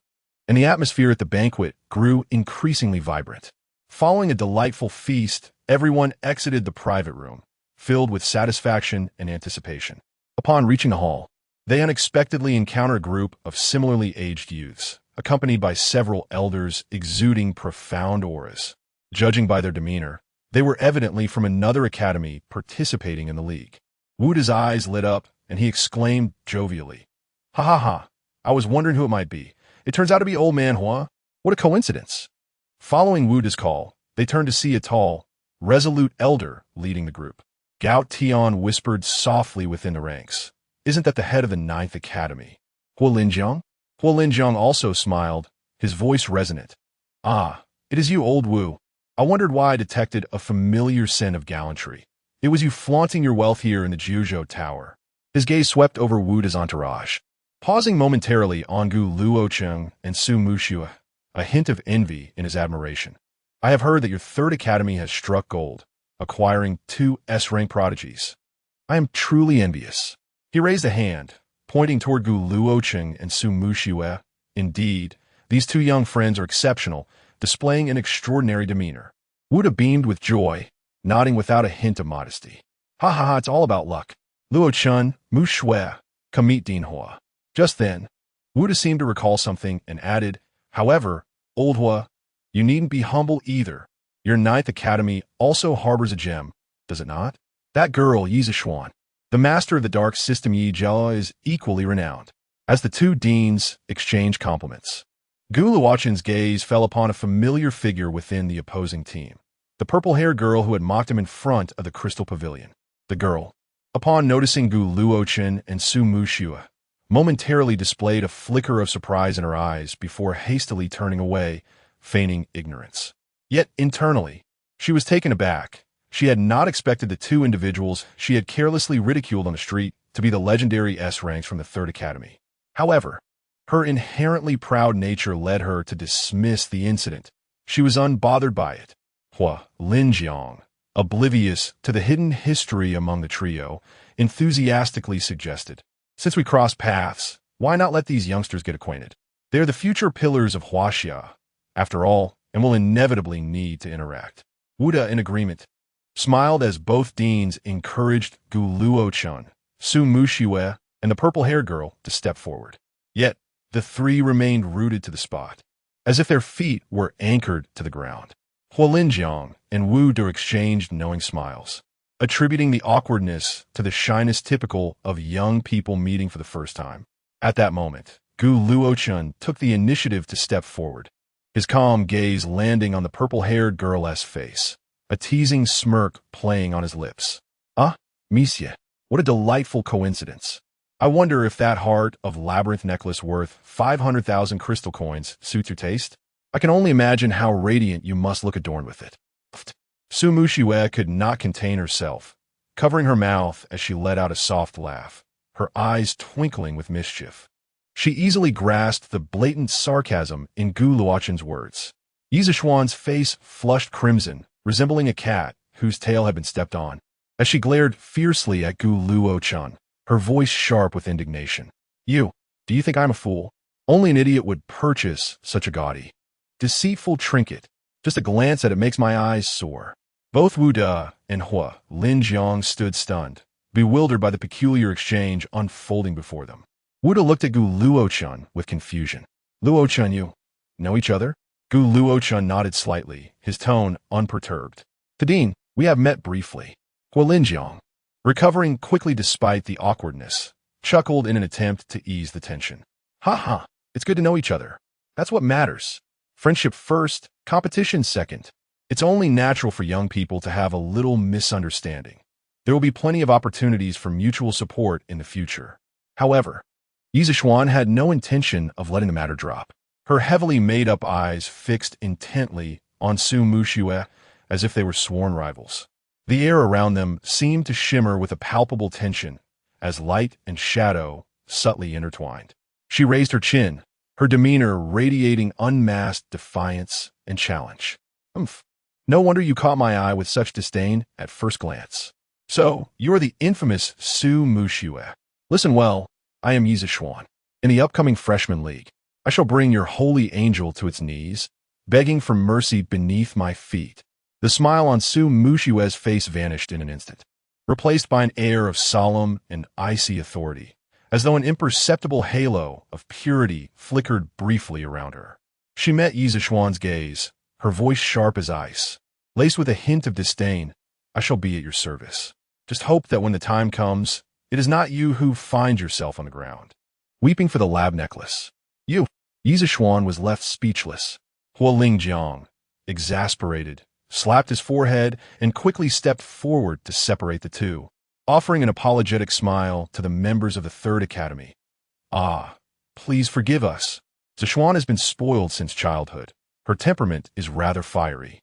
and the atmosphere at the banquet grew increasingly vibrant. Following a delightful feast, everyone exited the private room, filled with satisfaction and anticipation. Upon reaching the hall, they unexpectedly encountered a group of similarly aged youths, accompanied by several elders exuding profound auras. Judging by their demeanor, they were evidently from another academy participating in the league. Wu De's eyes lit up, and he exclaimed jovially, "Ha ha ha! I was wondering who it might be. It turns out to be old man Hua. What a coincidence!" Following Wu De's call, they turned to see a tall, resolute elder leading the group. Gao Tian whispered softly within the ranks, "Isn't that the head of the 9th Academy? Hua Linjiang?" Hua Linjiang also smiled, his voice resonant. "Ah, it is you, old Wu. I wondered why I detected a familiar scent of gallantry. It was you flaunting your wealth here in the Jiuzhou Tower." His gaze swept over Wu De's entourage, pausing momentarily on Gu Luochen and Su Muxue, a hint of envy in his admiration. "I have heard that your 3rd Academy has struck gold, acquiring 2 S-rank prodigies. I am truly envious." He raised a hand, pointing toward Gu Luochen and Su Muxue. Indeed, these 2 young friends are exceptional, displaying an extraordinary demeanor. Wu De beamed with joy, nodding without a hint of modesty. "Ha ha ha, it's all about luck. Luochen, Muxue, come meet Dean Hua." Just then, Wu De seemed to recall something and added, "However, old Hua, you needn't be humble either. Your 9th Academy also harbors a gem, does it not? That girl, Yi Zishuan, the master of the dark system Yi Jia, is equally renowned. as the two deans exchanged compliments. Gu Luochen's gaze fell upon a familiar figure within the opposing team, the purple-haired girl who had mocked him in front of the Crystal Pavilion. The girl, upon noticing Gu Luochen and Su Muxue, momentarily displayed a flicker of surprise in her eyes before hastily turning away, feigning ignorance. Yet internally, she was taken aback. She had not expected the two individuals she had carelessly ridiculed on the street to be the legendary S-ranks from the Third Academy. However, her inherently proud nature led her to dismiss the incident. She was unbothered by it. Hua Linjiang, oblivious to the hidden history among the trio, enthusiastically suggested, "Since we cross paths, why not let these youngsters get acquainted? They are the future pillars of Huaxia, after all, and will inevitably need to interact." Wuda, in agreement, smiled as both deans encouraged Gu Luochen, Su Muxue, and the purple-haired girl to step forward. Yet, the three remained rooted to the spot, as if their feet were anchored to the ground. Hua Linjiang and Wu De exchanged knowing smiles, attributing the awkwardness to the shyness typical of young people meeting for the first time. At that moment, Gu Luochen took the initiative to step forward, his calm gaze landing on the purple-haired girl's face, a teasing smirk playing on his lips. "Ah, monsieur, what a delightful coincidence. I wonder if that heart of labyrinth necklace worth 500,000 crystal coins suits your taste? I can only imagine how radiant you must look adorned with it." Su Muxue could not contain herself, covering her mouth as she let out a soft laugh, her eyes twinkling with mischief. She easily grasped the blatant sarcasm in Gu Luochen's words. Yizishuan's face flushed crimson, resembling a cat whose tail had been stepped on, as she glared fiercely at Gu Luochen, her voice sharp with indignation. Do you think I'm a fool? Only an idiot would purchase such a gaudy, deceitful trinket. Just a glance at it makes my eyes sore." Both Wu De and Hua Linjiang stood stunned, bewildered by the peculiar exchange unfolding before them. Wu De looked at Gu Luochen with confusion. "Luochen, you know each other?" Gu Luochen nodded slightly, his tone unperturbed. "Dean, we have met briefly." Hua Linjiang, recovering quickly despite the awkwardness, chuckled in an attempt to ease the tension. "Ha, it's good to know each other. That's what matters. Friendship first, competition second. It's only natural for young people to have a little misunderstanding. There will be plenty of opportunities for mutual support in the future." However, Yizishuan had no intention of letting the matter drop, her heavily made-up eyes fixed intently on Su Muxue as if they were sworn rivals. The air around them seemed to shimmer with a palpable tension, as light and shadow subtly intertwined. She raised her chin, her demeanor radiating unmasked defiance and challenge. No wonder you caught my eye with such disdain at first glance. So, you are the infamous Su Muxue. Listen well, I am Yizishuan. In the upcoming Freshman League, I shall bring your holy angel to its knees, begging for mercy beneath my feet. The smile on Su Muxue's face vanished in an instant, replaced by an air of solemn and icy authority, as though an imperceptible halo of purity flickered briefly around her. She met Yizishuan's gaze, her voice sharp as ice, laced with a hint of disdain. "I shall be at your service. Just hope that when the time comes, it is not you who find yourself on the ground, weeping for the lab necklace." Yizishuan was left speechless. Hua Linjiang, exasperated, slapped his forehead and quickly stepped forward to separate the two, offering an apologetic smile to the members of the Third Academy. "Ah, please forgive us. Zishuan has been spoiled since childhood. Her temperament is rather fiery,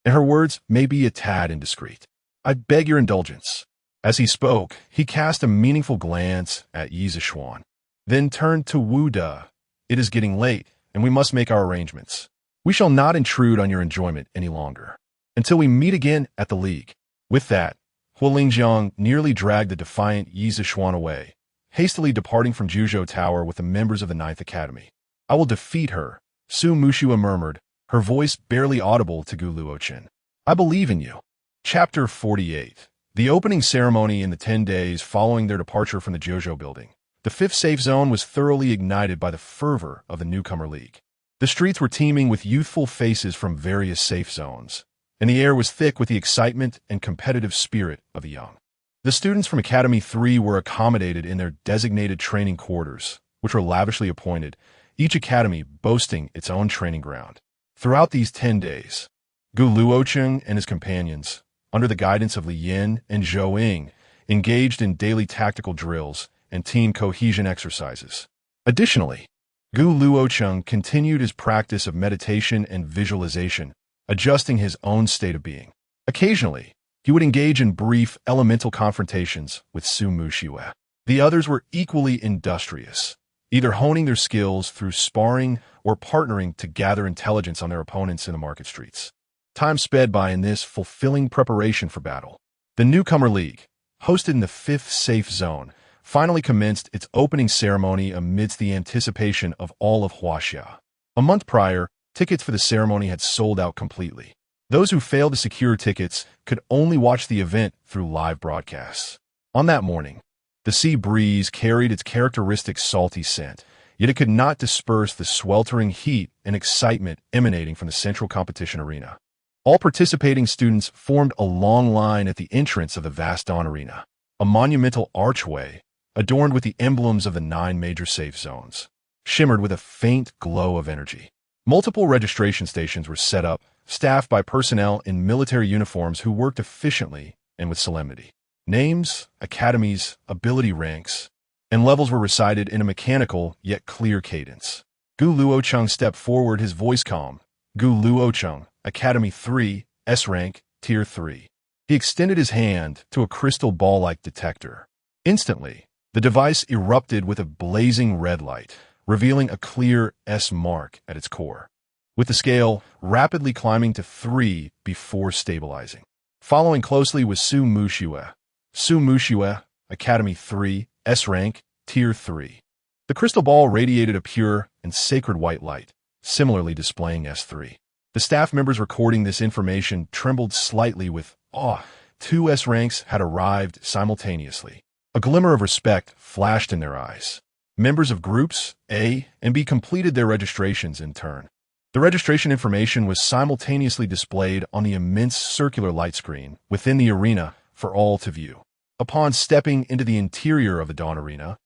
and her words may be a tad indiscreet. I beg your indulgence." As he spoke, he cast a meaningful glance at Yizishuan, then turned to Wu De. "It is getting late, and we must make our arrangements. We shall not intrude on your enjoyment any longer, until we meet again at the League." With that, Hua Linjiang nearly dragged the defiant Yizishuan away, hastily departing from Juzhou Tower with the members of the Ninth Academy. "I will defeat her," Su Muxue murmured, her voice barely audible to Gu Luochen. "I believe in you." Chapter 48. The opening ceremony in the 10 days following their departure from the Jojo building. The fifth safe zone was thoroughly ignited by the fervor of the newcomer league. The streets were teeming with youthful faces from various safe zones, and the air was thick with the excitement and competitive spirit of the young. The students from Academy 3 were accommodated in their designated training quarters, which were lavishly appointed, each academy boasting its own training ground. Throughout these 10 days, Gu Luochen and his companions, under the guidance of Li Yin and Zhou Ying, engaged in daily tactical drills and team cohesion exercises. Additionally, Gu Luochen continued his practice of meditation and visualization, adjusting his own state of being. Occasionally, he would engage in brief elemental confrontations with Su Muxue. The others were equally industrious, either honing their skills through sparring or partnering to gather intelligence on their opponents in the market streets. Time sped by in this fulfilling preparation for battle. The Newcomer League, hosted in the 5th Safe Zone, finally commenced its opening ceremony amidst the anticipation of all of Huaxia. A month prior, tickets for the ceremony had sold out completely. Those who failed to secure tickets could only watch the event through live broadcasts. On that morning, the sea breeze carried its characteristic salty scent, yet it could not disperse the sweltering heat and excitement emanating from the central competition arena. All participating students formed a long line at the entrance of the vast Dawn Arena, a monumental archway adorned with the emblems of the 9 major safe zones, shimmered with a faint glow of energy. Multiple registration stations were set up, staffed by personnel in military uniforms who worked efficiently and with solemnity. Names, academies, ability ranks, and levels were recited in a mechanical yet clear cadence. Gu Luochen stepped forward, his voice calm. Gu Luochen, Academy 3, S rank, Tier 3. He extended his hand to a crystal ball-like detector. Instantly, the device erupted with a blazing red light, revealing a clear S mark at its core, with the scale rapidly climbing to 3 before stabilizing. Following closely was Su Muxue. Su Muxue, Academy 3, S rank, Tier 3. The crystal ball radiated a pure and sacred white light, similarly displaying S3. The staff members recording this information trembled slightly with awe. 2 S ranks had arrived simultaneously. A glimmer of respect flashed in their eyes. Members of groups A and B completed their registrations in turn. The registration information was simultaneously displayed on the immense circular light screen within the arena for all to view. Upon stepping into the interior of the Dawn Arena,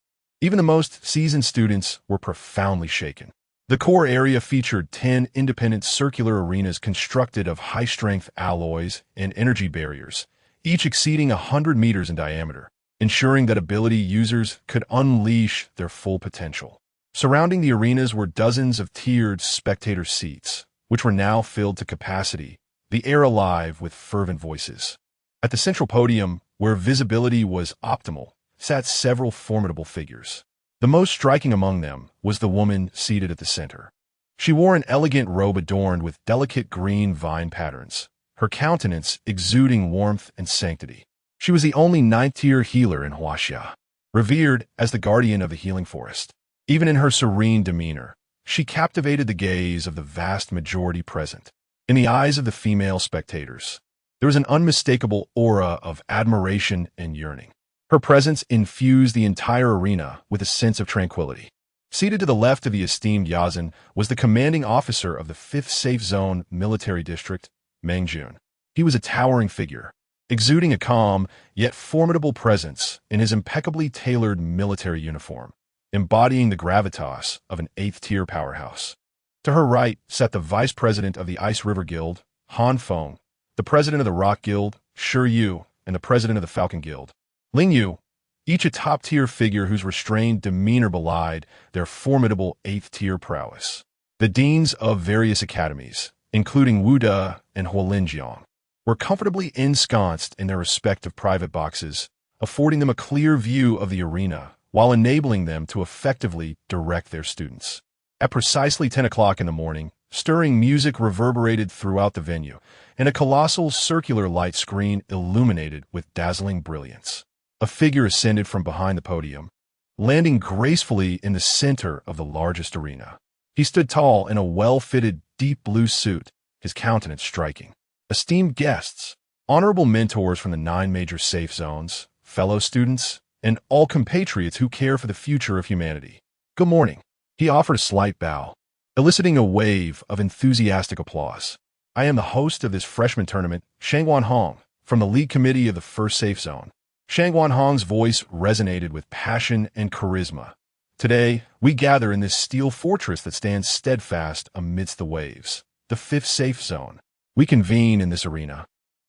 even the most seasoned students were profoundly shaken. The core area featured 10 independent circular arenas constructed of high-strength alloys and energy barriers, each exceeding 100 meters in diameter, ensuring that ability users could unleash their full potential. Surrounding the arenas were dozens of tiered spectator seats, which were now filled to capacity, the air alive with fervent voices. At the central podium, where visibility was optimal, sat several formidable figures. The most striking among them was the woman seated at the center. She wore an elegant robe adorned with delicate green vine patterns, her countenance exuding warmth and sanctity. She was the only 9th-tier healer in Huaxia, revered as the guardian of the healing forest. Even in her serene demeanor, she captivated the gaze of the vast majority present. In the eyes of the female spectators, there was an unmistakable aura of admiration and yearning. Her presence infused the entire arena with a sense of tranquility. Seated to the left of the esteemed Yazan was the commanding officer of the 5th Safe Zone Military District, Meng Jun. He was a towering figure, exuding a calm yet formidable presence in his impeccably tailored military uniform, embodying the gravitas of an 8th-tier powerhouse. To her right sat the vice president of the Ice River Guild, Han Feng, the president of the Rock Guild, Shi Yu, and the president of the Falcon Guild, Ling Yu, each a top-tier figure whose restrained demeanor belied their formidable 8th-tier prowess. The deans of various academies, including Wu De and Huolinjiang, were comfortably ensconced in their respective private boxes, affording them a clear view of the arena while enabling them to effectively direct their students. At precisely 10 o'clock in the morning, stirring music reverberated throughout the venue, and a colossal circular light screen illuminated with dazzling brilliance. A figure ascended from behind the podium, landing gracefully in the center of the largest arena. He stood tall in a well-fitted deep blue suit, his countenance striking. Esteemed guests, honorable mentors from the 9 major safe zones, fellow students, and all compatriots who care for the future of humanity. Good morning. He offered a slight bow, eliciting a wave of enthusiastic applause. I am the host of this freshman tournament, Shangwan Hong, from the league committee of the 1st Safe Zone. Shangwan Hong's voice resonated with passion and charisma, Today, we gather in this steel fortress that stands steadfast amidst the waves, the fifth safe zone. We convene in this arena,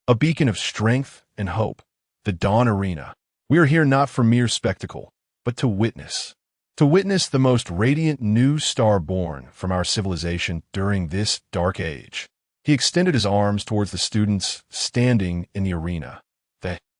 a beacon of strength and hope, the Dawn Arena. We are here not for mere spectacle, but to witness. To witness the most radiant new star born from our civilization during this dark age. He extended his arms towards the students standing in the arena.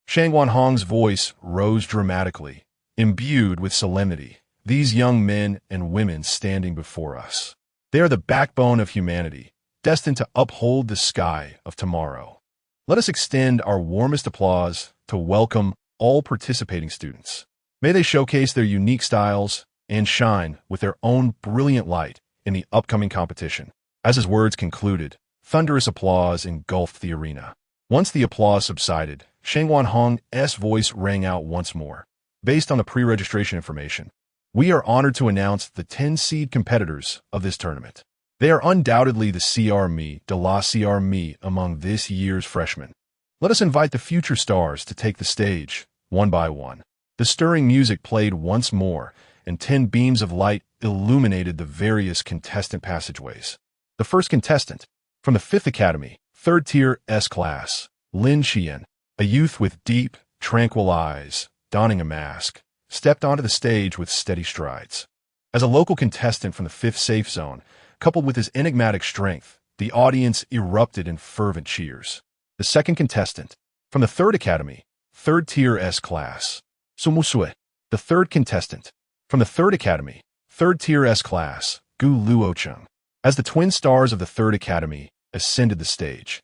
Shang Wanhong's voice rose dramatically, imbued with solemnity. These young men and women standing before us. They are the backbone of humanity, destined to uphold the sky of tomorrow. Let us extend our warmest applause to welcome all participating students. May they showcase their unique styles and shine with their own brilliant light in the upcoming competition. As his words concluded, thunderous applause engulfed the arena. Once the applause subsided, Shang Wanhong's voice rang out once more. Based on the pre-registration information, we are honored to announce the 10 seed competitors of this tournament. They are undoubtedly the CR de la CR among this year's freshmen. Let us invite the future stars to take the stage, one by one. The stirring music played once more, and 10 beams of light illuminated the various contestant passageways. The first contestant, from the 5th Academy, 3rd Tier S Class, Lin Qian, a youth with deep, tranquil eyes, donning a mask, stepped onto the stage with steady strides. As a local contestant from the 5th Safe Zone, coupled with his enigmatic strength, the audience erupted in fervent cheers. The second contestant, from the 3rd Academy, 3rd Tier S Class, Sumusue, the third contestant, from the 3rd Academy, 3rd Tier S Class, Gu Luochen. As the twin stars of the 3rd Academy ascended the stage,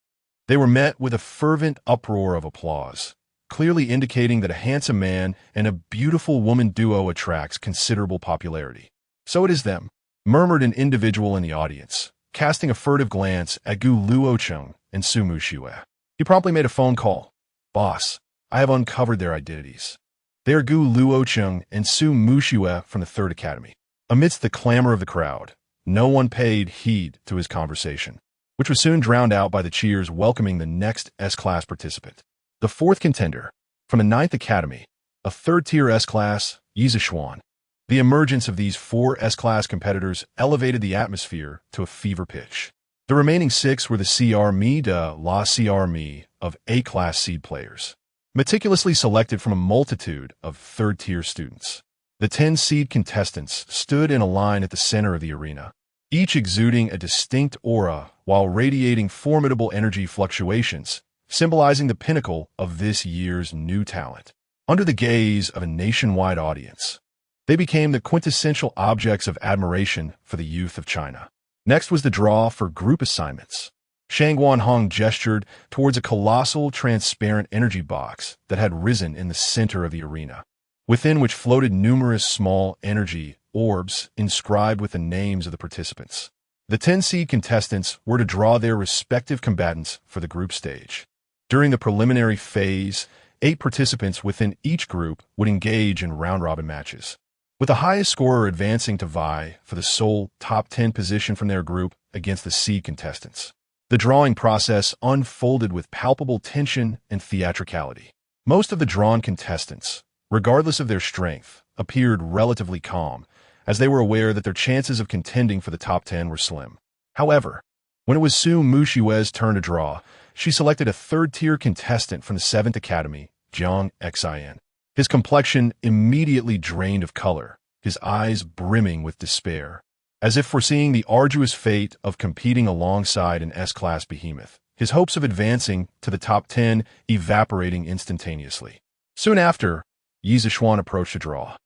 they were met with a fervent uproar of applause, clearly indicating that a handsome man and a beautiful woman duo attracts considerable popularity. So it is them, murmured an individual in the audience, casting a furtive glance at Gu Luochen and Su Mushue. He promptly made a phone call. Boss, I have uncovered their identities. They are Gu Luochen and Su Mushue from the 3rd Academy. Amidst the clamor of the crowd, no one paid heed to his conversation, which was soon drowned out by the cheers welcoming the next S-Class participant. The 4th contender, from the 9th Academy, a 3rd Tier S-Class, Yizishuan. The emergence of these 4 S-Class competitors elevated the atmosphere to a fever pitch. The remaining 6 were the de la CR of A-Class seed players, meticulously selected from a multitude of 3rd-tier students. The 10 seed contestants stood in a line at the center of the arena, each exuding a distinct aura while radiating formidable energy fluctuations, symbolizing the pinnacle of this year's new talent. Under the gaze of a nationwide audience, they became the quintessential objects of admiration for the youth of China. Next was the draw for group assignments. Shang Wanhong gestured towards a colossal, transparent energy box that had risen in the center of the arena, within which floated numerous small energy orbs inscribed with the names of the participants. The 10 seed contestants were to draw their respective combatants for the group stage. During the preliminary phase, 8 participants within each group would engage in round-robin matches, with the highest scorer advancing to vie for the sole top 10 position from their group against the seed contestants. The drawing process unfolded with palpable tension and theatricality. Most of the drawn contestants, regardless of their strength, appeared relatively calm, as they were aware that their chances of contending for the top 10 were slim. However, when it was Su Mushue's turn to draw, she selected a 3rd-tier contestant from the 7th Academy, Jiang Xin. His complexion immediately drained of color, his eyes brimming with despair, as if foreseeing the arduous fate of competing alongside an S-Class behemoth, his hopes of advancing to the top 10 evaporating instantaneously. Soon after, Yizishuan approached to draw,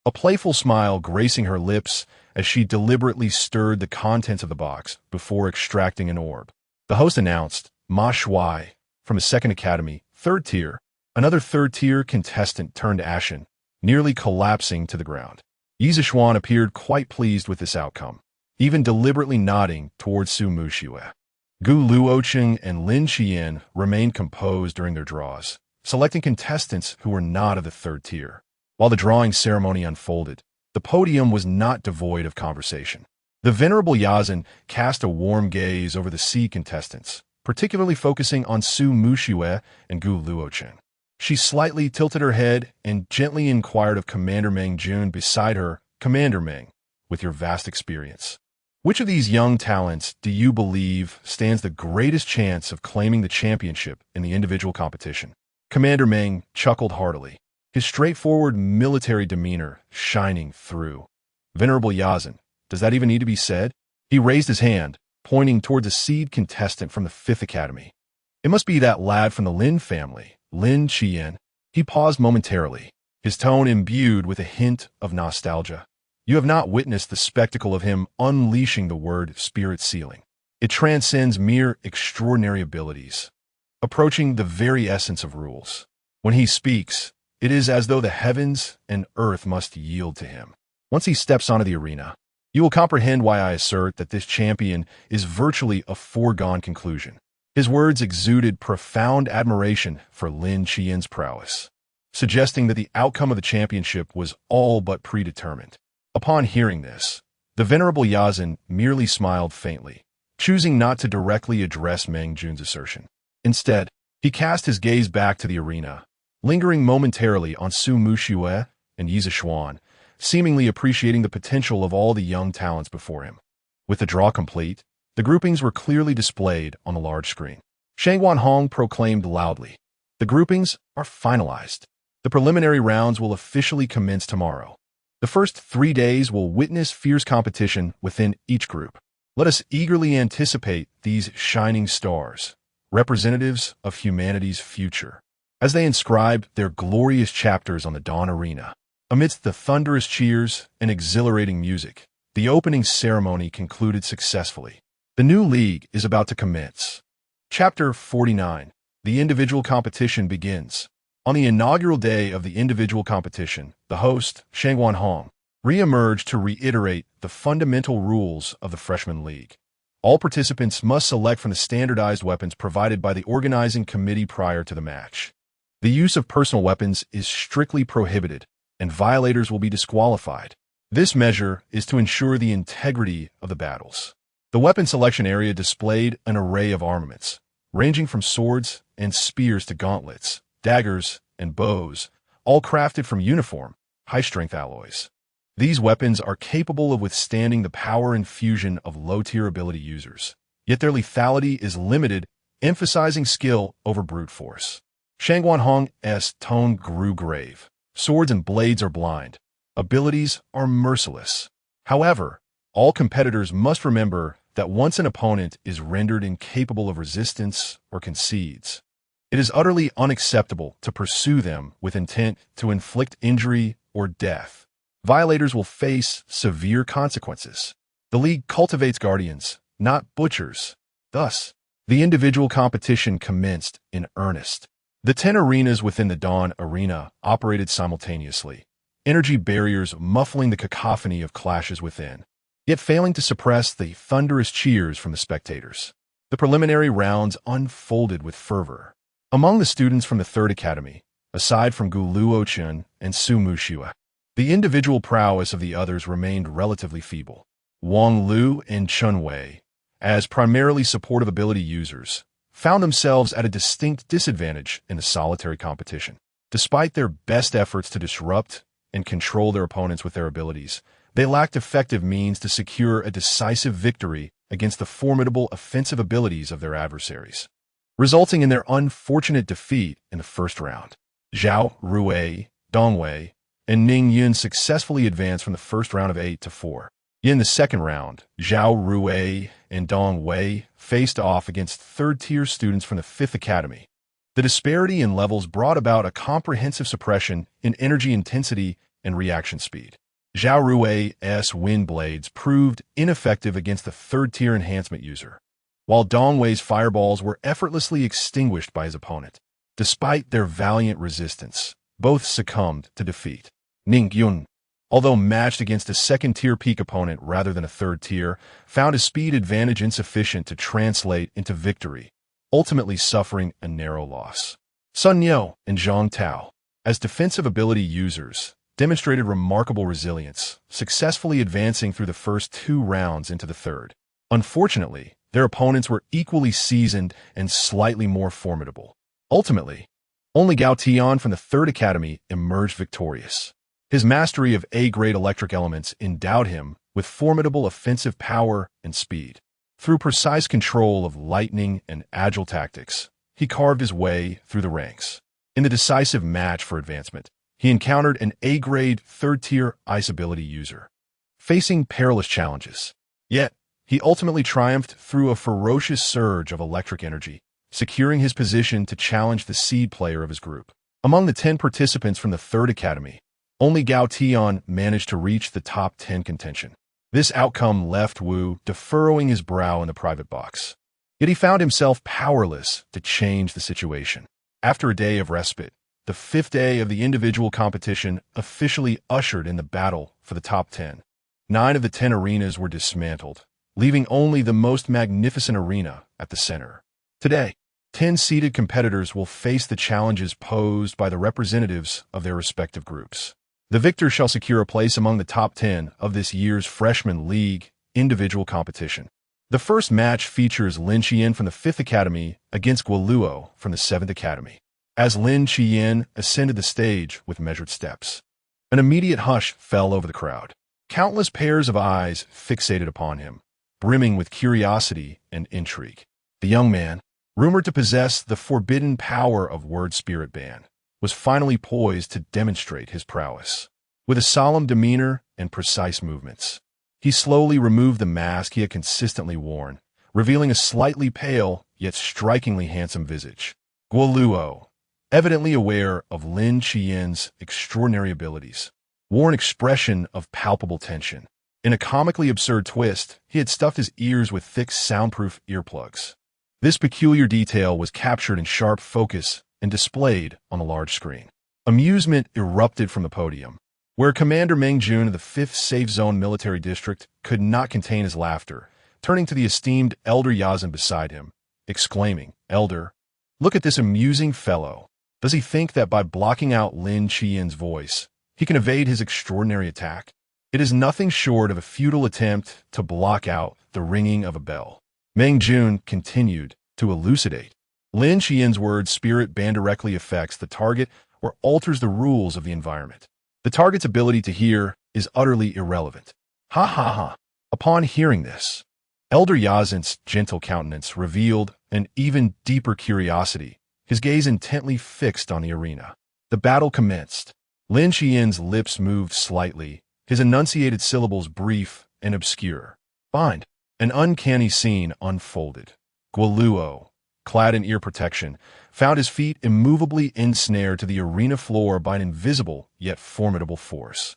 a playful smile gracing her lips as she deliberately stirred the contents of the box before extracting an orb. The host announced, Ma Shuai, from the 2nd Academy, 3rd Tier. Another 3rd-tier contestant turned ashen, nearly collapsing to the ground. Yizishuan appeared quite pleased with this outcome, even deliberately nodding towards Su Mushue. Gu Luochen and Lin Qian remained composed during their draws, selecting contestants who were not of the 3rd tier. While the drawing ceremony unfolded, the podium was not devoid of conversation. The venerable Yazan cast a warm gaze over the C contestants, particularly focusing on Su Mushue and Gu Luochen. She slightly tilted her head and gently inquired of Commander Meng Jun beside her, Commander Meng, with your vast experience, which of these young talents do you believe stands the greatest chance of claiming the championship in the individual competition? Commander Meng chuckled heartily, his straightforward military demeanor shining through. Venerable Yazan, does that even need to be said? He raised his hand, pointing towards a seed contestant from the 5th Academy. It must be that lad from the Lin family, Lin Qian. He paused momentarily, his tone imbued with a hint of nostalgia. You have not witnessed the spectacle of him unleashing the word spirit sealing. It transcends mere extraordinary abilities, approaching the very essence of rules. When he speaks, it is as though the heavens and earth must yield to him. Once he steps onto the arena, you will comprehend why I assert that this champion is virtually a foregone conclusion. His words exuded profound admiration for Lin Qian's prowess, suggesting that the outcome of the championship was all but predetermined. Upon hearing this, the Venerable Yazan merely smiled faintly, choosing not to directly address Meng Jun's assertion. Instead, he cast his gaze back to the arena, lingering momentarily on Su Muxue and Yi Zishuan, seemingly appreciating the potential of all the young talents before him. With the draw complete, the groupings were clearly displayed on the large screen. Shang Wanhong proclaimed loudly, "The groupings are finalized. The preliminary rounds will officially commence tomorrow. The first 3 days will witness fierce competition within each group. Let us eagerly anticipate these shining stars, representatives of humanity's future, as they inscribe their glorious chapters on the Dawn Arena." Amidst the thunderous cheers and exhilarating music, the opening ceremony concluded successfully. The new league is about to commence. Chapter 49. The individual competition begins. On the inaugural day of the individual competition, the host, Shang Wanhong, re-emerged to reiterate the fundamental rules of the Freshman League. All participants must select from the standardized weapons provided by the organizing committee prior to the match. The use of personal weapons is strictly prohibited, and violators will be disqualified. This measure is to ensure the integrity of the battles. The weapon selection area displayed an array of armaments, ranging from swords and spears to gauntlets, daggers, and bows, all crafted from uniform, high-strength alloys. These weapons are capable of withstanding the power and fusion of low-tier ability users, yet their lethality is limited, emphasizing skill over brute force. Shang Wanhong's tone grew grave. Swords and blades are blind. Abilities are merciless. However, all competitors must remember that once an opponent is rendered incapable of resistance or concedes, it is utterly unacceptable to pursue them with intent to inflict injury or death. Violators will face severe consequences. The league cultivates guardians, not butchers. Thus, the individual competition commenced in earnest. The 10 arenas within the Dawn Arena operated simultaneously, energy barriers muffling the cacophony of clashes within, yet failing to suppress the thunderous cheers from the spectators. The preliminary rounds unfolded with fervor. Among the students from the 3rd Academy, aside from Luochen and Su Muxue, the individual prowess of the others remained relatively feeble. Wang Lu and Chun Wei, as primarily supportive ability users, found themselves at a distinct disadvantage in the solitary competition. Despite their best efforts to disrupt and control their opponents with their abilities, they lacked effective means to secure a decisive victory against the formidable offensive abilities of their adversaries, resulting in their unfortunate defeat in the first round. Zhao Rui, Dong Wei, and Ning Yun successfully advanced from the first round of 8-4. In the second round, Zhao Rui and Dong Wei faced off against third-tier students from the 5th Academy. The disparity in levels brought about a comprehensive suppression in energy intensity and reaction speed. Zhao Rui's wind blades proved ineffective against the third-tier enhancement user, while Dong Wei's fireballs were effortlessly extinguished by his opponent. Despite their valiant resistance, both succumbed to defeat. Ning Yun, although matched against a second-tier peak opponent rather than a third-tier, found his speed advantage insufficient to translate into victory, ultimately suffering a narrow loss. Sun Yo and Zhang Tao, as defensive ability users, demonstrated remarkable resilience, successfully advancing through the first 2 rounds into the third. Unfortunately, their opponents were equally seasoned and slightly more formidable. Ultimately, only Gao Tian from the 3rd Academy emerged victorious. His mastery of A-grade electric elements endowed him with formidable offensive power and speed. Through precise control of lightning and agile tactics, he carved his way through the ranks. In the decisive match for advancement, he encountered an A-grade third-tier ice ability user, facing perilous challenges. Yet, he ultimately triumphed through a ferocious surge of electric energy, securing his position to challenge the seed player of his group. Among the 10 participants from the Third Academy, only Gao Tian managed to reach the top 10 contention. This outcome left Wu furrowing his brow in the private box. Yet he found himself powerless to change the situation. After a day of respite, the 5th day of the individual competition officially ushered in the battle for the top 10. 9 of the 10 arenas were dismantled, leaving only the most magnificent arena at the center. Today, 10 seeded competitors will face the challenges posed by the representatives of their respective groups. The victor shall secure a place among the top 10 of this year's Freshman League individual competition. The first match features Lin Qian from the 5th Academy against Guoluo from the 7th Academy. As Lin Qian ascended the stage with measured steps, an immediate hush fell over the crowd. Countless pairs of eyes fixated upon him, brimming with curiosity and intrigue. The young man, rumored to possess the forbidden power of Word Spirit Ban, was finally poised to demonstrate his prowess. With a solemn demeanor and precise movements, he slowly removed the mask he had consistently worn, revealing a slightly pale yet strikingly handsome visage. Guoluo, evidently aware of Lin Qian's extraordinary abilities, wore an expression of palpable tension. In a comically absurd twist, he had stuffed his ears with thick soundproof earplugs. This peculiar detail was captured in sharp focus and displayed on a large screen. Amusement erupted from the podium, where Commander Meng Jun of the 5th Safe Zone Military District could not contain his laughter, turning to the esteemed Elder Yazan beside him, exclaiming, "Elder, look at this amusing fellow. Does he think that by blocking out Lin Qian's voice, he can evade his extraordinary attack? It is nothing short of a futile attempt to block out the ringing of a bell." Meng Jun continued to elucidate. Lin Qian's word spirit ban directly affects the target or alters the rules of the environment. The target's ability to hear is utterly irrelevant. Ha ha ha. Upon hearing this, Elder Yazan's gentle countenance revealed an even deeper curiosity, his gaze intently fixed on the arena. The battle commenced. Lin Qian's lips moved slightly, his enunciated syllables brief and obscure. Bind. An uncanny scene unfolded. Guoluo, clad in ear protection, found his feet immovably ensnared to the arena floor by an invisible yet formidable force.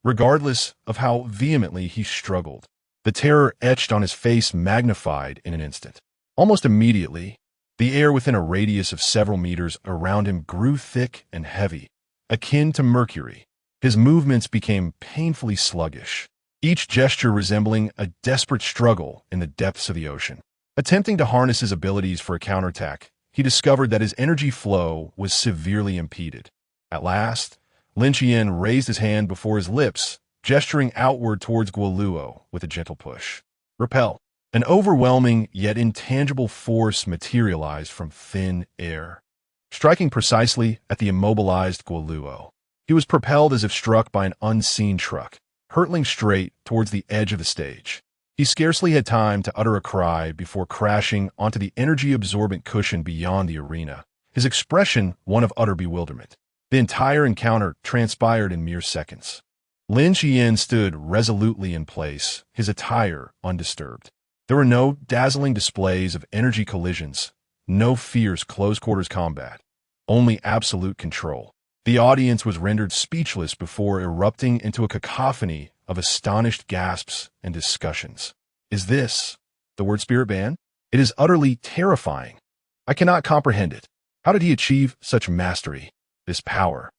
Regardless of how vehemently he struggled, the terror etched on his face magnified in an instant. Almost immediately, the air within a radius of several meters around him grew thick and heavy, akin to mercury. His movements became painfully sluggish, each gesture resembling a desperate struggle in the depths of the ocean. Attempting to harness his abilities for a counterattack, he discovered that his energy flow was severely impeded. At last, Lin Qian raised his hand before his lips, gesturing outward towards Guoluo with a gentle push. Repel. An overwhelming yet intangible force materialized from thin air, striking precisely at the immobilized Guoluo. He was propelled as if struck by an unseen truck, hurtling straight towards the edge of the stage. He scarcely had time to utter a cry before crashing onto the energy-absorbent cushion beyond the arena, his expression one of utter bewilderment. The entire encounter transpired in mere seconds. Lin Qian stood resolutely in place, his attire undisturbed. There were no dazzling displays of energy collisions, no fierce close-quarters combat, only absolute control. The audience was rendered speechless before erupting into a cacophony of astonished gasps and discussions. Is this the word spirit ban? It is utterly terrifying. I cannot comprehend it. How did he achieve such mastery? This power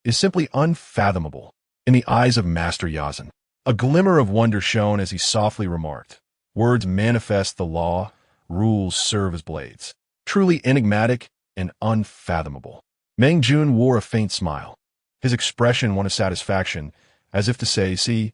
is simply unfathomable. In the eyes of Master Yazan, a glimmer of wonder shone as he softly remarked, "Words manifest the law, rules serve as blades." Truly enigmatic and unfathomable. Meng Jun wore a faint smile, his expression one of satisfaction, as if to say, "See,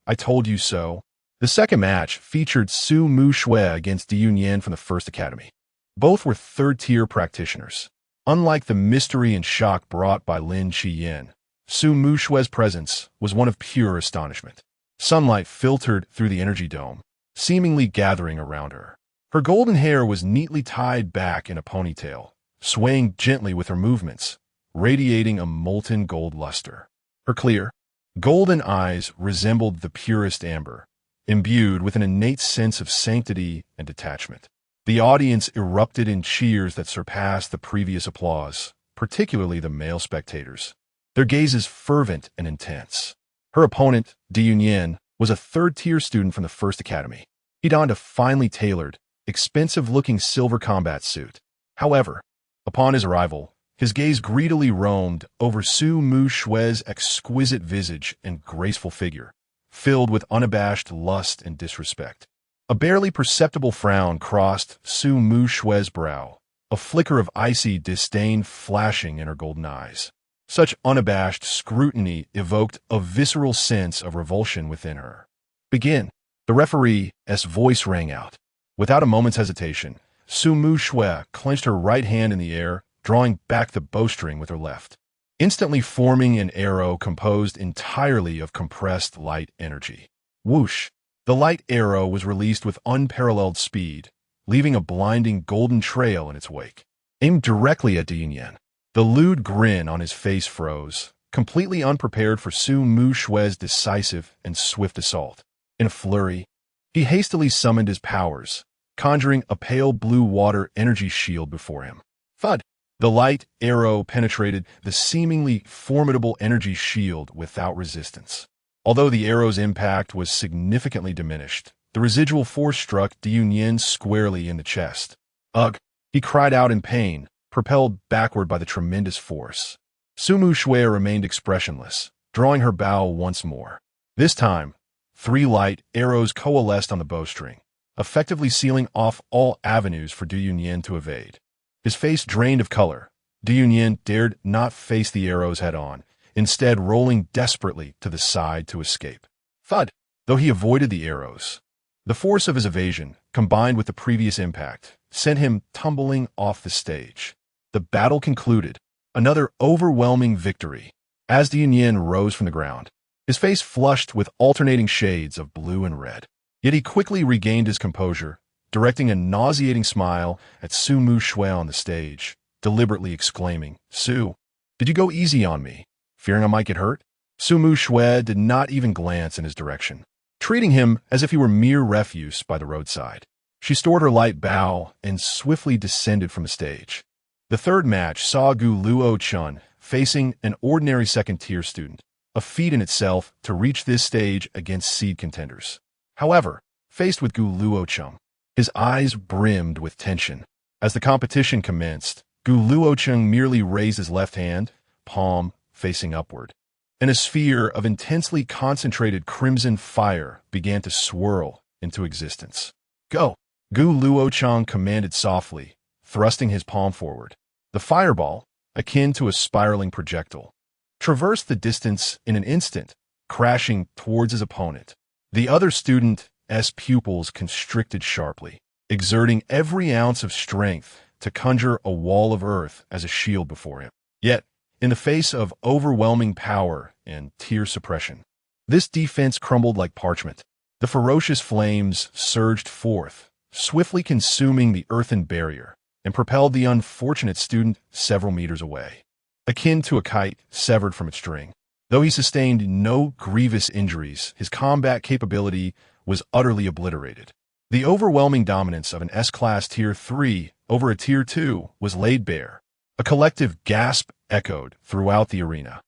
I told you so." The second match featured Su Mu Shui against Di Yunyan from the 1st Academy. Both were third-tier practitioners. Unlike the mystery and shock brought by Lin Qian, Su Mushue's presence was one of pure astonishment. Sunlight filtered through the energy dome, seemingly gathering around her. Her golden hair was neatly tied back in a ponytail, swaying gently with her movements, radiating a molten gold luster. Her clear, golden eyes resembled the purest amber, imbued with an innate sense of sanctity and detachment. The audience erupted in cheers that surpassed the previous applause, particularly the male spectators, their gazes fervent and intense. Her opponent, Diyunyan, was a third-tier student from the First Academy. He donned a finely tailored, expensive-looking silver combat suit. However, upon his arrival, his gaze greedily roamed over Su Mushue's exquisite visage and graceful figure, filled with unabashed lust and disrespect. A barely perceptible frown crossed Su Mushue's brow, a flicker of icy disdain flashing in her golden eyes. Such unabashed scrutiny evoked a visceral sense of revulsion within her. "Begin." The referee's voice rang out. Without a moment's hesitation, Su Mushue clenched her right hand in the air, drawing back the bowstring with her left, instantly forming an arrow composed entirely of compressed light energy. Whoosh! The light arrow was released with unparalleled speed, leaving a blinding golden trail in its wake. Aimed directly at Diyunyan. The lewd grin on his face froze, completely unprepared for Su Mushue's decisive and swift assault. In a flurry, he hastily summoned his powers, conjuring a pale blue water energy shield before him. Thud! The light arrow penetrated the seemingly formidable energy shield without resistance. Although the arrow's impact was significantly diminished, the residual force struck Diyunyan squarely in the chest. Ugh! He cried out in pain, propelled backward by the tremendous force. Su Mushue remained expressionless, drawing her bow once more. This time, 3 light arrows coalesced on the bowstring, effectively sealing off all avenues for Diyunyan to evade. His face drained of color, Diyunyan dared not face the arrows head-on, instead rolling desperately to the side to escape. Thud! Though he avoided the arrows, the force of his evasion, combined with the previous impact, sent him tumbling off the stage. The battle concluded. Another overwhelming victory. As Diyunyan rose from the ground, his face flushed with alternating shades of blue and red. Yet he quickly regained his composure, directing a nauseating smile at Su Mushue on the stage, deliberately exclaiming, "Su, did you go easy on me, fearing I might get hurt?" Su Mushue did not even glance in his direction, treating him as if he were mere refuse by the roadside. She stored her light bow and swiftly descended from the stage. The third match saw Luochen facing an ordinary second-tier student, a feat in itself to reach this stage against seed contenders. However, faced with Luochen, his eyes brimmed with tension. As the competition commenced, Luochen merely raised his left hand, palm facing upward, and a sphere of intensely concentrated crimson fire began to swirl into existence. "Go!" Luochen commanded softly, thrusting his palm forward. The fireball, akin to a spiraling projectile, traversed the distance in an instant, crashing towards his opponent. The other student's pupils constricted sharply, exerting every ounce of strength to conjure a wall of earth as a shield before him. Yet, in the face of overwhelming power and tear suppression, this defense crumbled like parchment. The ferocious flames surged forth, swiftly consuming the earthen barrier, and propelled the unfortunate student several meters away, akin to a kite severed from its string. Though he sustained no grievous injuries, his combat capability was utterly obliterated. The overwhelming dominance of an S-Class Tier 3 over a Tier 2 was laid bare. A collective gasp echoed throughout the arena,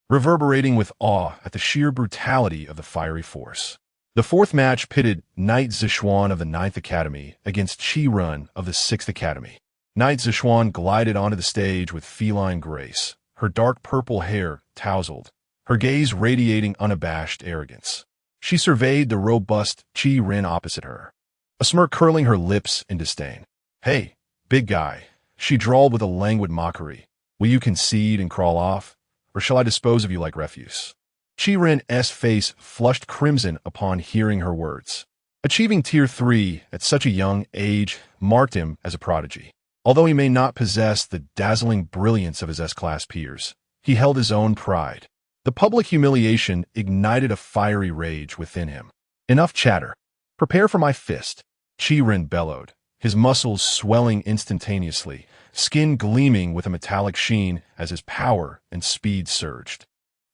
reverberating with awe at the sheer brutality of the fiery force. The fourth match pitted Knight Zishuan of the 9th Academy against Qirun of the 6th Academy. Knight Zishuan glided onto the stage with feline grace, her dark purple hair tousled, her gaze radiating unabashed arrogance. She surveyed the robust Qirun opposite her, a smirk curling her lips in disdain. "Hey, big guy," she drawled with a languid mockery. "Will you concede and crawl off, or shall I dispose of you like refuse?" Qirun's face flushed crimson upon hearing her words. Achieving Tier 3 at such a young age marked him as a prodigy. Although he may not possess the dazzling brilliance of his S-Class peers, he held his own pride. The public humiliation ignited a fiery rage within him. Enough chatter. Prepare for my fist, Chi-Ren bellowed, his muscles swelling instantaneously, skin gleaming with a metallic sheen as his power and speed surged.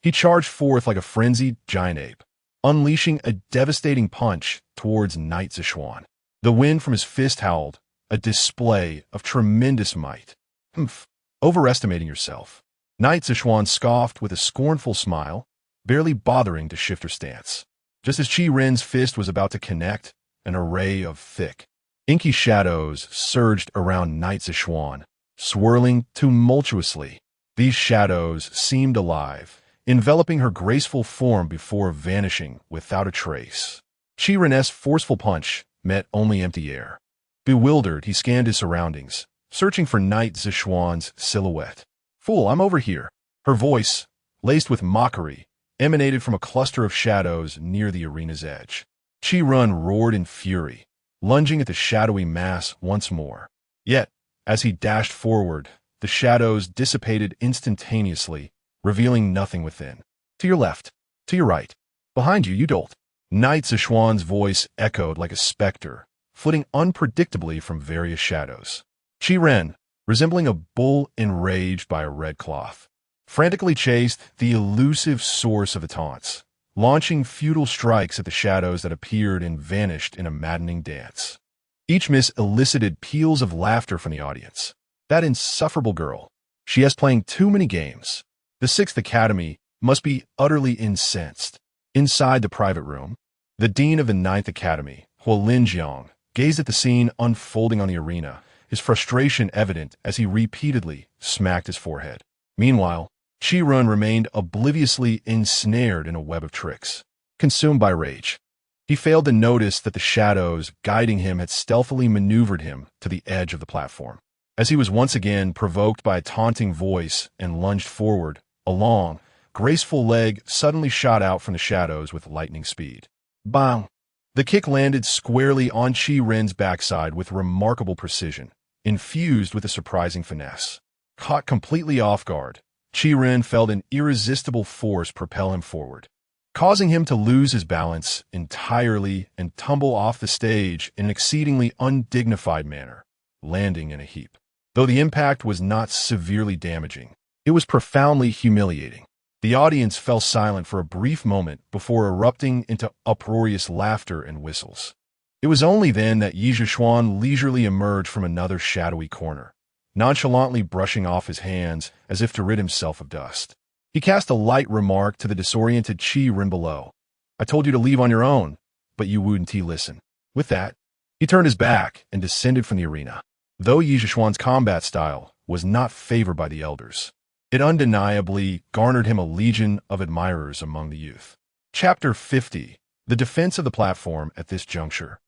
He charged forth like a frenzied giant ape, unleashing a devastating punch towards Knight Zishuan. The wind from his fist howled, a display of tremendous might. Humph, overestimating yourself. Knight Zishuan scoffed with a scornful smile, barely bothering to shift her stance. Just as Chi-Ren's fist was about to connect, an array of thick, inky shadows surged around Knight Zishuan, swirling tumultuously. These shadows seemed alive, enveloping her graceful form before vanishing without a trace. Chi-Ren's forceful punch met only empty air. Bewildered, he scanned his surroundings, searching for Knight Zishuan's silhouette. "Fool, I'm over here." Her voice, laced with mockery, emanated from a cluster of shadows near the arena's edge. Chi-Ren roared in fury, lunging at the shadowy mass once more. Yet, as he dashed forward, the shadows dissipated instantaneously, revealing nothing within. "To your left. To your right. Behind you, you dolt." Knight Zishuan's voice echoed like a specter, flitting unpredictably from various shadows. Chi-Ren, resembling a bull enraged by a red cloth, frantically chased the elusive source of the taunts, launching futile strikes at the shadows that appeared and vanished in a maddening dance. Each miss elicited peals of laughter from the audience. That insufferable girl. She is playing too many games. The Sixth Academy must be utterly incensed. Inside the private room, the dean of the Ninth Academy, Huo Linjiang, gazed at the scene unfolding on the arena, his frustration evident as he repeatedly smacked his forehead. Meanwhile, Chi-Ren remained obliviously ensnared in a web of tricks. Consumed by rage, he failed to notice that the shadows guiding him had stealthily maneuvered him to the edge of the platform. As he was once again provoked by a taunting voice and lunged forward, a long, graceful leg suddenly shot out from the shadows with lightning speed. Bang! The kick landed squarely on Chi-Ren's backside with remarkable precision, infused with a surprising finesse. Caught completely off guard, Chi-Ren felt an irresistible force propel him forward, causing him to lose his balance entirely and tumble off the stage in an exceedingly undignified manner, landing in a heap. Though the impact was not severely damaging, it was profoundly humiliating. The audience fell silent for a brief moment before erupting into uproarious laughter and whistles. It was only then that Yi Zhishuan leisurely emerged from another shadowy corner, nonchalantly brushing off his hands as if to rid himself of dust. He cast a light remark to the disoriented Chi-Ren below. "I told you to leave on your own, but you wouldn't listen." With that, he turned his back and descended from the arena. Though Yi Zhishuan's combat style was not favored by the elders, it undeniably garnered him a legion of admirers among the youth. Chapter 50. The defense of the platform at this juncture.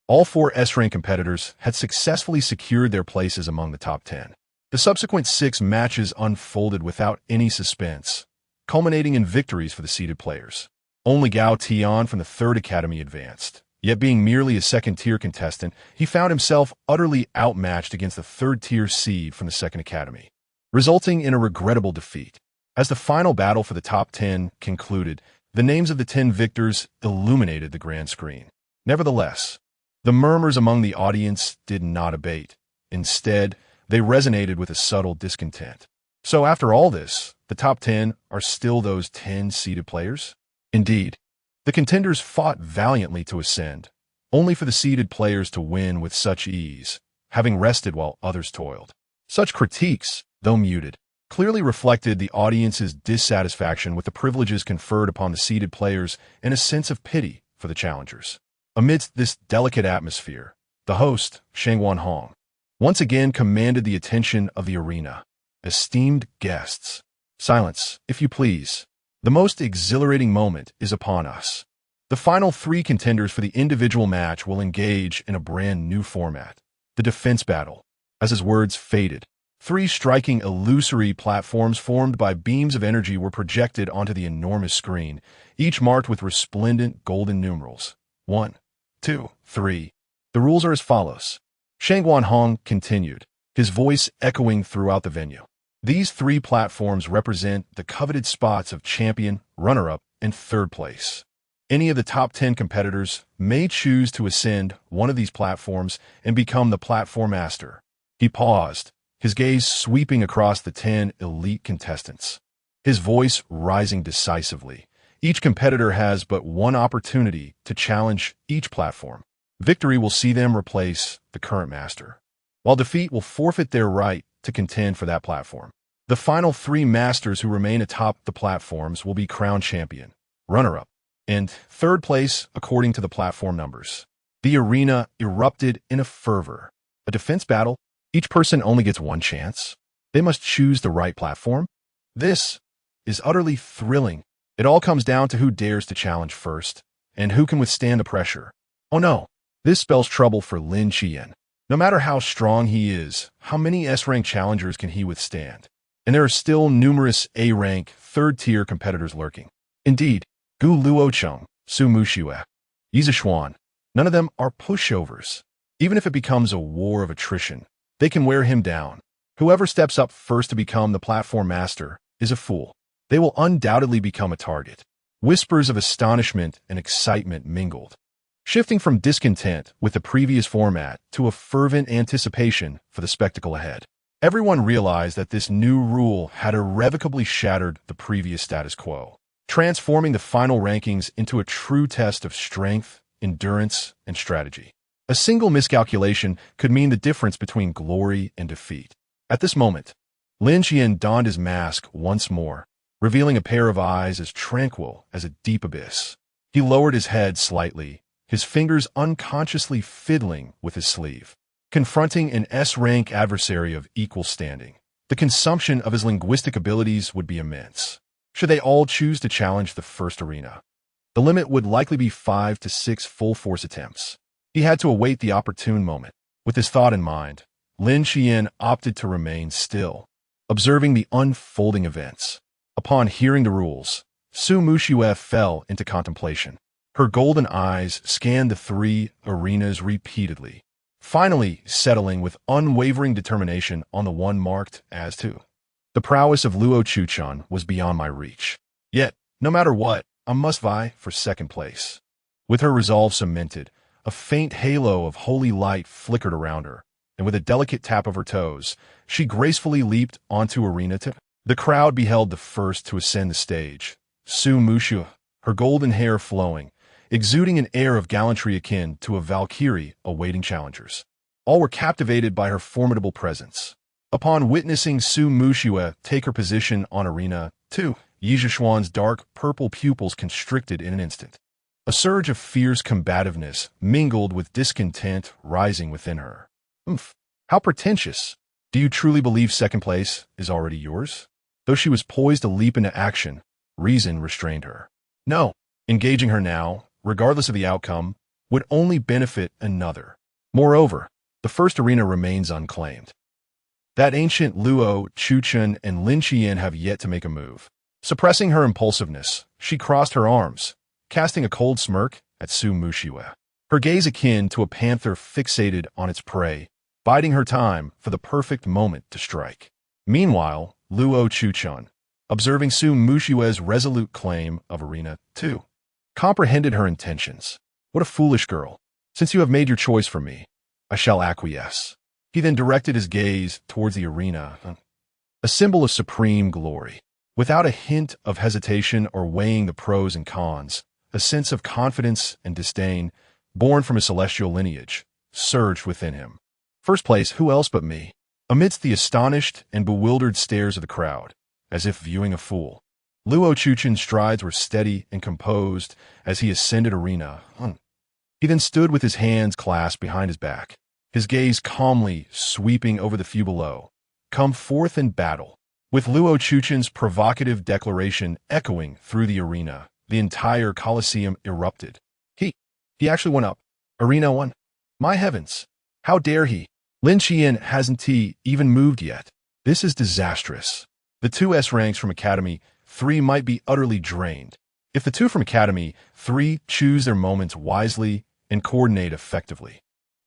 All four S-rank competitors had successfully secured their places among the top 10. The subsequent 6 matches unfolded without any suspense, culminating in victories for the seeded players. Only Gao Tian from the Third Academy advanced. Yet being merely a second-tier contestant, he found himself utterly outmatched against the third-tier seed from the Second Academy, resulting in a regrettable defeat. As the final battle for the top 10 concluded, the names of the 10 victors illuminated the grand screen. Nevertheless, the murmurs among the audience did not abate. Instead, they resonated with a subtle discontent. So after all this, the top 10 are still those 10 seeded players? Indeed, the contenders fought valiantly to ascend, only for the seeded players to win with such ease, having rested while others toiled. Such critiques, though muted, clearly reflected the audience's dissatisfaction with the privileges conferred upon the seeded players and a sense of pity for the challengers. Amidst this delicate atmosphere, the host, Shangwan Hong, once again commanded the attention of the arena. Esteemed guests, silence, if you please. The most exhilarating moment is upon us. The final 3 contenders for the individual match will engage in a brand new format, the defense battle. As his words faded, 3 striking illusory platforms formed by beams of energy were projected onto the enormous screen, each marked with resplendent golden numerals. 1, 2, 3. The rules are as follows. Shangwan Hong continued, his voice echoing throughout the venue. These three platforms represent the coveted spots of champion, runner-up, and third place. Any of the top 10 competitors may choose to ascend one of these platforms and become the platform master. He paused, his gaze sweeping across the 10 elite contestants, his voice rising decisively. Each competitor has but one opportunity to challenge each platform. Victory will see them replace the current master, while defeat will forfeit their right to contend for that platform. The final three masters who remain atop the platforms will be crowned champion, runner-up, and third place according to the platform numbers. The arena erupted in a fervor. A defense battle? Each person only gets one chance. They must choose the right platform. This is utterly thrilling. It all comes down to who dares to challenge first, and who can withstand the pressure. Oh no, this spells trouble for Lin Qian. No matter how strong he is, how many S-rank challengers can he withstand? And there are still numerous A-rank, third-tier competitors lurking. Indeed, Gu Luochen, Su Muxue, Yizishuan, none of them are pushovers. Even if it becomes a war of attrition, they can wear him down. Whoever steps up first to become the platform master is a fool. They will undoubtedly become a target. Whispers of astonishment and excitement mingled, shifting from discontent with the previous format to a fervent anticipation for the spectacle ahead. Everyone realized that this new rule had irrevocably shattered the previous status quo, transforming the final rankings into a true test of strength, endurance, and strategy. A single miscalculation could mean the difference between glory and defeat. At this moment, Lin Qian donned his mask once more, revealing a pair of eyes as tranquil as a deep abyss. He lowered his head slightly, his fingers unconsciously fiddling with his sleeve. Confronting an S-rank adversary of equal standing, the consumption of his linguistic abilities would be immense. Should they all choose to challenge the first arena, the limit would likely be 5 to 6 full-force attempts. He had to await the opportune moment. With this thought in mind, Lin Qian opted to remain still, observing the unfolding events. Upon hearing the rules, Su Muxue fell into contemplation. Her golden eyes scanned the three arenas repeatedly, finally settling with unwavering determination on the one marked as 2. The prowess of Luo Chuchan was beyond my reach. Yet, no matter what, I must vie for second place. With her resolve cemented, a faint halo of holy light flickered around her, and with a delicate tap of her toes, she gracefully leaped onto arena tip. The crowd beheld the first to ascend the stage, Su Muxue, her golden hair flowing, exuding an air of gallantry akin to a valkyrie awaiting challengers. All were captivated by her formidable presence. Upon witnessing Su Muxue take her position on Arena 2, Yizishuan's dark purple pupils constricted in an instant. A surge of fierce combativeness mingled with discontent rising within her. How pretentious! Do you truly believe second place is already yours? Though she was poised to leap into action, reason restrained her. No, engaging her now, regardless of the outcome, would only benefit another. Moreover, the first arena remains unclaimed. That ancient Luo, Chuchen, and Lin Qian have yet to make a move. Suppressing her impulsiveness, she crossed her arms, casting a cold smirk at Su Muxue, her gaze akin to a panther fixated on its prey, biding her time for the perfect moment to strike. Meanwhile, Luo Chuchen, observing Su Muxue's resolute claim of Arena 2, comprehended her intentions. What a foolish girl. Since you have made your choice for me, I shall acquiesce. He then directed his gaze towards the arena, a symbol of supreme glory. Without a hint of hesitation or weighing the pros and cons, a sense of confidence and disdain, born from his celestial lineage, surged within him. First place, who else but me? Amidst the astonished and bewildered stares of the crowd, as if viewing a fool, Luo Chuchen's strides were steady and composed as he ascended arena. He then stood with his hands clasped behind his back, his gaze calmly sweeping over the few below. Come forth in battle. With Luo Chuchen's provocative declaration echoing through the arena, the entire Colosseum erupted. He actually went up. Arena 1. My heavens. How dare he? Lin Qian hasn't even moved yet. This is disastrous. The two S ranks from Academy 3 might be utterly drained. If the two from Academy 3 choose their moments wisely and coordinate effectively,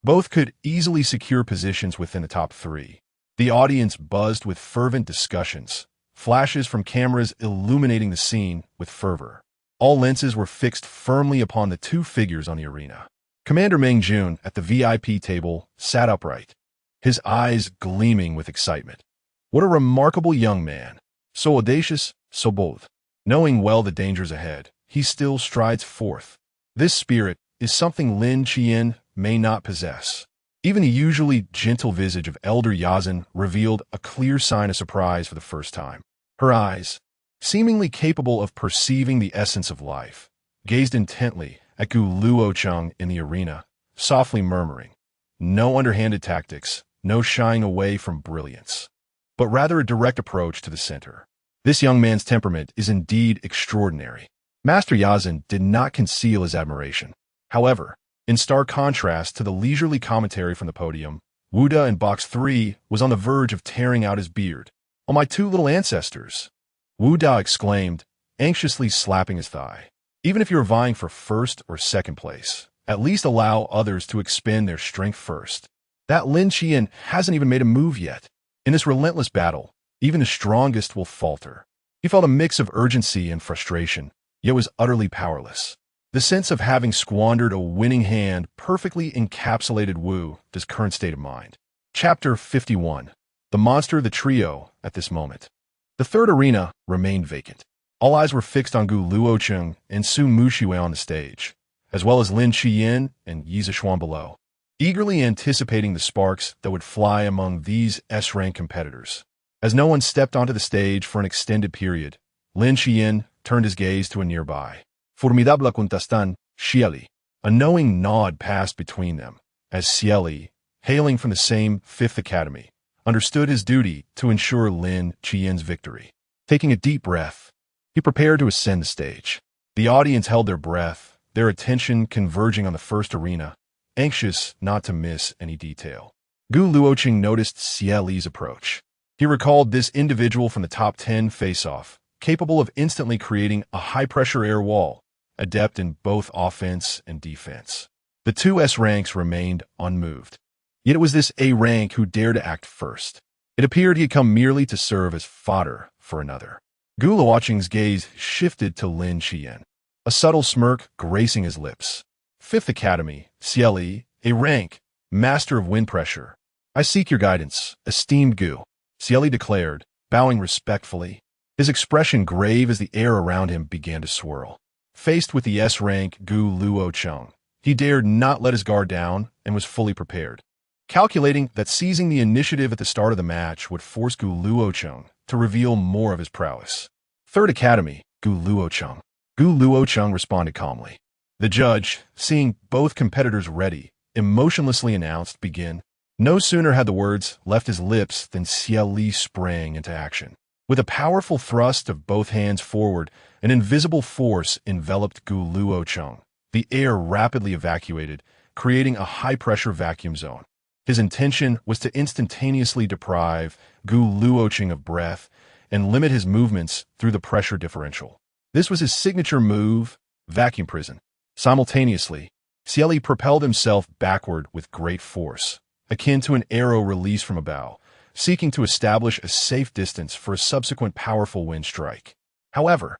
both could easily secure positions within the top 3. The audience buzzed with fervent discussions, flashes from cameras illuminating the scene with fervor. All lenses were fixed firmly upon the two figures on the arena. Commander Meng Jun, at the VIP table, sat upright, his eyes gleaming with excitement. What a remarkable young man! So audacious, so bold. Knowing well the dangers ahead, he still strides forth. This spirit is something Lin Qian may not possess. Even the usually gentle visage of Elder Yazan revealed a clear sign of surprise for the first time. Her eyes, seemingly capable of perceiving the essence of life, gazed intently at Gu Luochen in the arena, softly murmuring, "No underhanded tactics, no shying away from brilliance, but rather a direct approach to the center. This young man's temperament is indeed extraordinary." Master Yazan did not conceal his admiration. However, in stark contrast to the leisurely commentary from the podium, Wu Da in box 3 was on the verge of tearing out his beard. "Oh, my two little ancestors!" Wu Da exclaimed, anxiously slapping his thigh. "Even if you're vying for first or second place, at least allow others to expend their strength first. That Lin Qian hasn't even made a move yet. In this relentless battle, even the strongest will falter." He felt a mix of urgency and frustration, yet was utterly powerless. The sense of having squandered a winning hand perfectly encapsulated Wu Da's current state of mind. Chapter 51. The Monster of the Trio at this moment. The third arena remained vacant. All eyes were fixed on Gu Luochen and Su Mushiwei on the stage, as well as Lin Qian and Yi Zishuan below, eagerly anticipating the sparks that would fly among these S-rank competitors. As no one stepped onto the stage for an extended period, Lin Qian turned his gaze to a nearby. "Formidable contestant, Xieli." A knowing nod passed between them, as Xieli, hailing from the same Fifth Academy, understood his duty to ensure Lin Qian's victory. Taking a deep breath, he prepared to ascend the stage. The audience held their breath, their attention converging on the first arena, anxious not to miss any detail. Gu Luochen noticed Xieli's approach. He recalled this individual from the top 10 face-off, capable of instantly creating a high-pressure air wall, adept in both offense and defense. The two S ranks remained unmoved. Yet it was this A rank who dared to act first. It appeared he had come merely to serve as fodder for another. Gu Luochen's gaze shifted to Lin Qian, a subtle smirk gracing his lips. "Fifth Academy, Xieli, A rank, master of wind pressure. I seek your guidance, esteemed Gu," Xieli declared, bowing respectfully, his expression grave as the air around him began to swirl. Faced with the S-rank Gu Luochen, he dared not let his guard down and was fully prepared, calculating that seizing the initiative at the start of the match would force Gu Luochen to reveal more of his prowess. "Third Academy, Gu Luochen." Gu Luochen responded calmly. The judge, seeing both competitors ready, emotionlessly announced, "Begin." No sooner had the words left his lips than Xieli sprang into action. With a powerful thrust of both hands forward, an invisible force enveloped Gu Luochen. The air rapidly evacuated, creating a high-pressure vacuum zone. His intention was to instantaneously deprive Gu Luochen of breath and limit his movements through the pressure differential. This was his signature move, vacuum prison. Simultaneously, Xieli propelled himself backward with great force, akin to an arrow released from a bow, seeking to establish a safe distance for a subsequent powerful wind strike. However,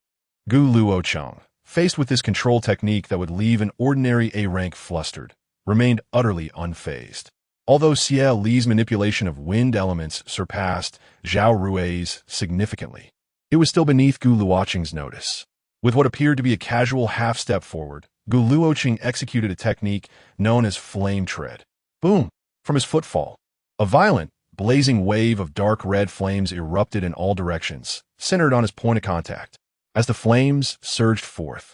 Gu Luochen, faced with this control technique that would leave an ordinary A-rank flustered, remained utterly unfazed. Although Xieli's manipulation of wind elements surpassed Zhao Rui's significantly, it was still beneath Gu Luochen's notice. With what appeared to be a casual half-step forward, Gu Luochen executed a technique known as flame tread. Boom! From his footfall, a violent, blazing wave of dark red flames erupted in all directions, centered on his point of contact. As the flames surged forth,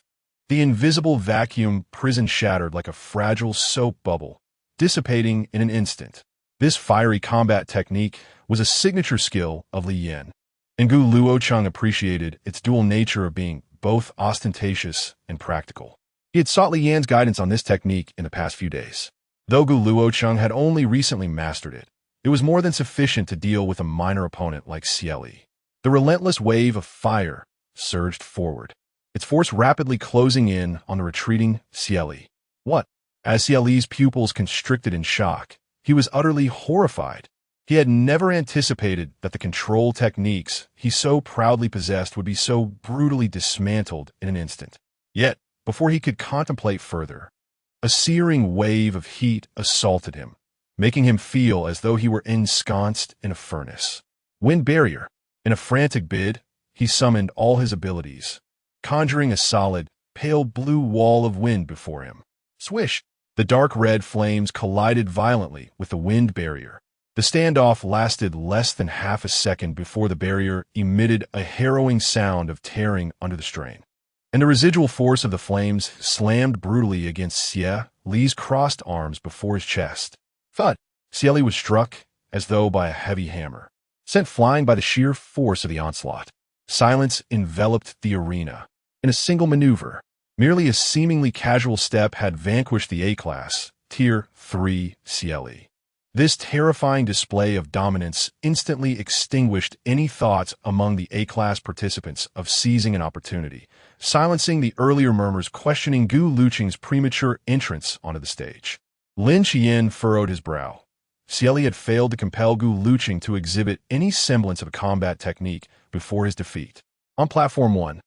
the invisible vacuum prison shattered like a fragile soap bubble, dissipating in an instant. This fiery combat technique was a signature skill of Li Yan, and Gu Luochen appreciated its dual nature of being both ostentatious and practical. He had sought Li Yan's guidance on this technique in the past few days. Though Gu Luochen had only recently mastered it, it was more than sufficient to deal with a minor opponent like Xieli. The relentless wave of fire surged forward, its force rapidly closing in on the retreating Xieli. What? As Xieli's pupils constricted in shock, he was utterly horrified. He had never anticipated that the control techniques he so proudly possessed would be so brutally dismantled in an instant. Yet, before he could contemplate further, a searing wave of heat assaulted him, making him feel as though he were ensconced in a furnace. Wind barrier. In a frantic bid, he summoned all his abilities, conjuring a solid, pale blue wall of wind before him. Swish! The dark red flames collided violently with the wind barrier. The standoff lasted less than half a second before the barrier emitted a harrowing sound of tearing under the strain. And the residual force of the flames slammed brutally against Xie Li's crossed arms before his chest. Thud! Xie Li was struck as though by a heavy hammer, sent flying by the sheer force of the onslaught. Silence enveloped the arena. In a single maneuver, merely a seemingly casual step had vanquished the A-Class, Tier 3 Xie Li. This terrifying display of dominance instantly extinguished any thoughts among the A-Class participants of seizing an opportunity, silencing the earlier murmurs questioning Gu Luocheng's premature entrance onto the stage. Lin Qian furrowed his brow. Xie Li had failed to compel Gu Luocheng to exhibit any semblance of a combat technique before his defeat. On Platform 1,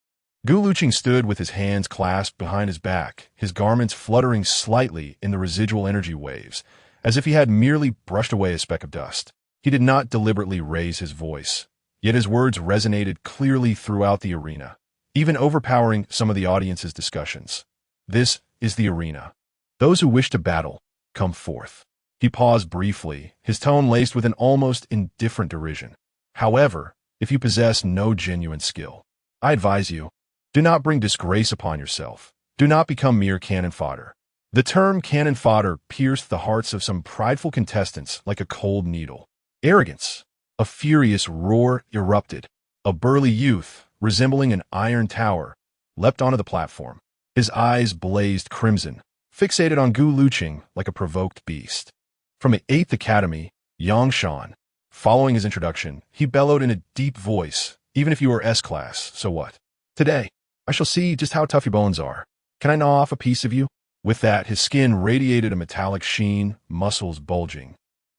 Gu Luocheng stood with his hands clasped behind his back, his garments fluttering slightly in the residual energy waves, as if he had merely brushed away a speck of dust. He did not deliberately raise his voice, yet his words resonated clearly throughout the arena, even overpowering some of the audience's discussions. This is the arena. Those who wish to battle, come forth. He paused briefly, his tone laced with an almost indifferent derision. However, if you possess no genuine skill, I advise you, do not bring disgrace upon yourself. Do not become mere cannon fodder. The term cannon fodder pierced the hearts of some prideful contestants like a cold needle. Arrogance. A furious roar erupted. A burly youth, resembling an iron tower, leapt onto the platform. His eyes blazed crimson, fixated on Gu Luocheng like a provoked beast. From the 8th Academy, Yang Shan. Following his introduction, he bellowed in a deep voice, even if you are S-Class, so what? Today, I shall see just how tough your bones are. Can I gnaw off a piece of you? With that, his skin radiated a metallic sheen, muscles bulging,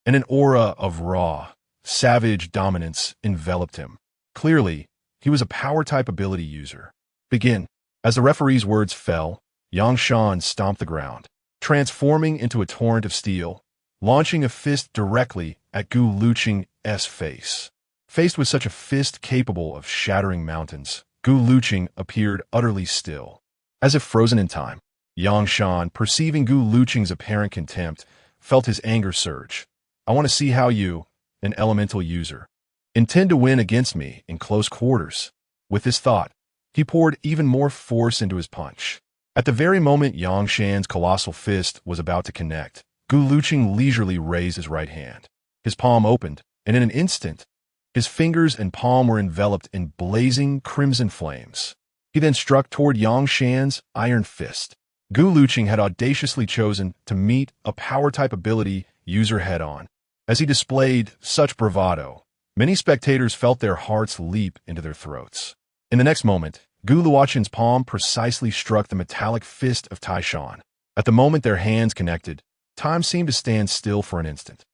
and an aura of raw, savage dominance enveloped him. Clearly, he was a power-type ability user. Begin. As the referee's words fell, Yang Shan stomped the ground, transforming into a torrent of steel, launching a fist directly at Gu Luocheng's face. Faced with such a fist capable of shattering mountains, Gu Luocheng appeared utterly still, as if frozen in time. Yang Shan, perceiving Gu Luocheng's apparent contempt, felt his anger surge. I want to see how you, an elemental user, intend to win against me in close quarters. With this thought, he poured even more force into his punch. At the very moment Yang Shan's colossal fist was about to connect, Gu Luocheng leisurely raised his right hand. His palm opened, and in an instant, his fingers and palm were enveloped in blazing crimson flames. He then struck toward Yang Shan's iron fist. Gu Luocheng had audaciously chosen to meet a power-type ability user head-on. As he displayed such bravado, many spectators felt their hearts leap into their throats. In the next moment, Gu Luochen's palm precisely struck the metallic fist of Tai Shan. At the moment their hands connected, time seemed to stand still for an instant.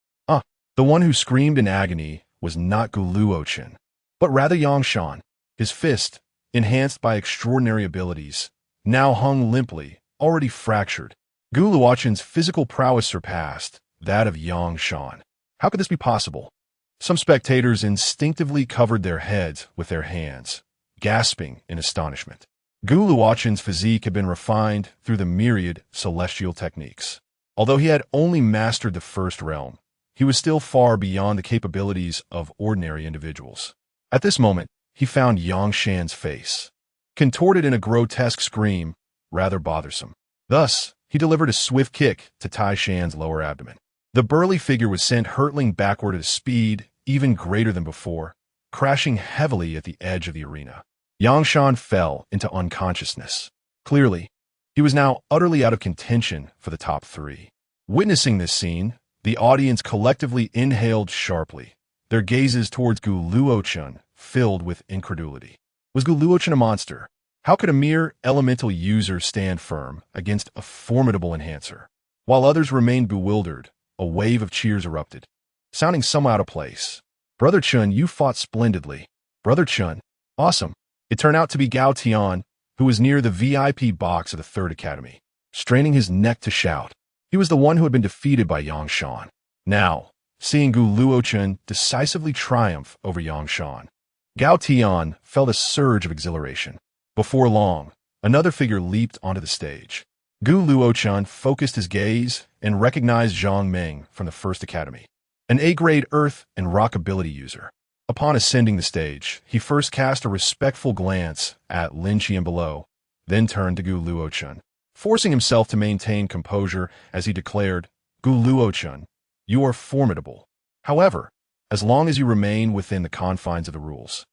The one who screamed in agony was not Gu Luochen, but rather Yang Shan. His fist, enhanced by extraordinary abilities, now hung limply, already fractured. Gu Luochen's physical prowess surpassed that of Yang Shan. How could this be possible? Some spectators instinctively covered their heads with their hands, gasping in astonishment. Gu Luochen's physique had been refined through the myriad celestial techniques. Although he had only mastered the first realm, he was still far beyond the capabilities of ordinary individuals. At this moment, he found Yang Shan's face, contorted in a grotesque scream, rather bothersome. Thus, he delivered a swift kick to Tai Shan's lower abdomen. The burly figure was sent hurtling backward at a speed even greater than before, crashing heavily at the edge of the arena. Yang Shan fell into unconsciousness. Clearly, he was now utterly out of contention for the top 3. Witnessing this scene, the audience collectively inhaled sharply, their gazes towards Gu Luochen filled with incredulity. Was Gu Luochen a monster? How could a mere elemental user stand firm against a formidable enhancer? While others remained bewildered, a wave of cheers erupted. sounding somewhat out of place. Brother Chun, you fought splendidly. Brother Chun, awesome. It turned out to be Gao Tian, who was near the VIP box of the Third Academy, straining his neck to shout. He was the one who had been defeated by Yang Shan. Now, seeing Gu Luochen decisively triumph over Yang Shan, Gao Tian felt a surge of exhilaration. Before long, another figure leaped onto the stage. Gu Luochen focused his gaze and recognized Zhang Meng from the First Academy, an A-grade Earth and Rock ability user. Upon ascending the stage, he first cast a respectful glance at Lin Qian below, then turned to Gu Luochen, forcing himself to maintain composure as he declared, Gu Luochen, you are formidable. However, as long as you remain within the confines of the rules,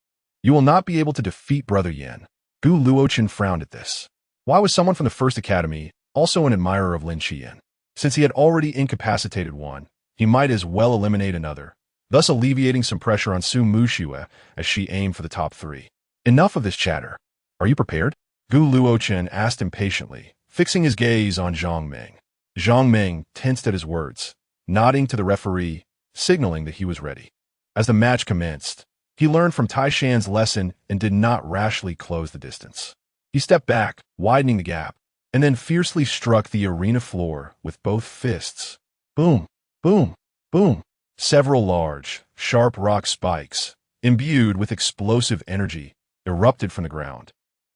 you will not be able to defeat Brother Yan. Gu Luochen frowned at this. Why was someone from the First Academy also an admirer of Lin Qian? Since he had already incapacitated one, he might as well eliminate another, thus alleviating some pressure on Su Muxue as she aimed for the top 3. Enough of this chatter. Are you prepared? Gu Luochen asked impatiently, fixing his gaze on Zhang Meng. Zhang Meng tensed at his words, nodding to the referee, signaling that he was ready. As the match commenced, he learned from Tai Shan's lesson and did not rashly close the distance. He stepped back, widening the gap, and then fiercely struck the arena floor with both fists. Boom, boom, boom. Several large, sharp rock spikes, imbued with explosive energy, erupted from the ground,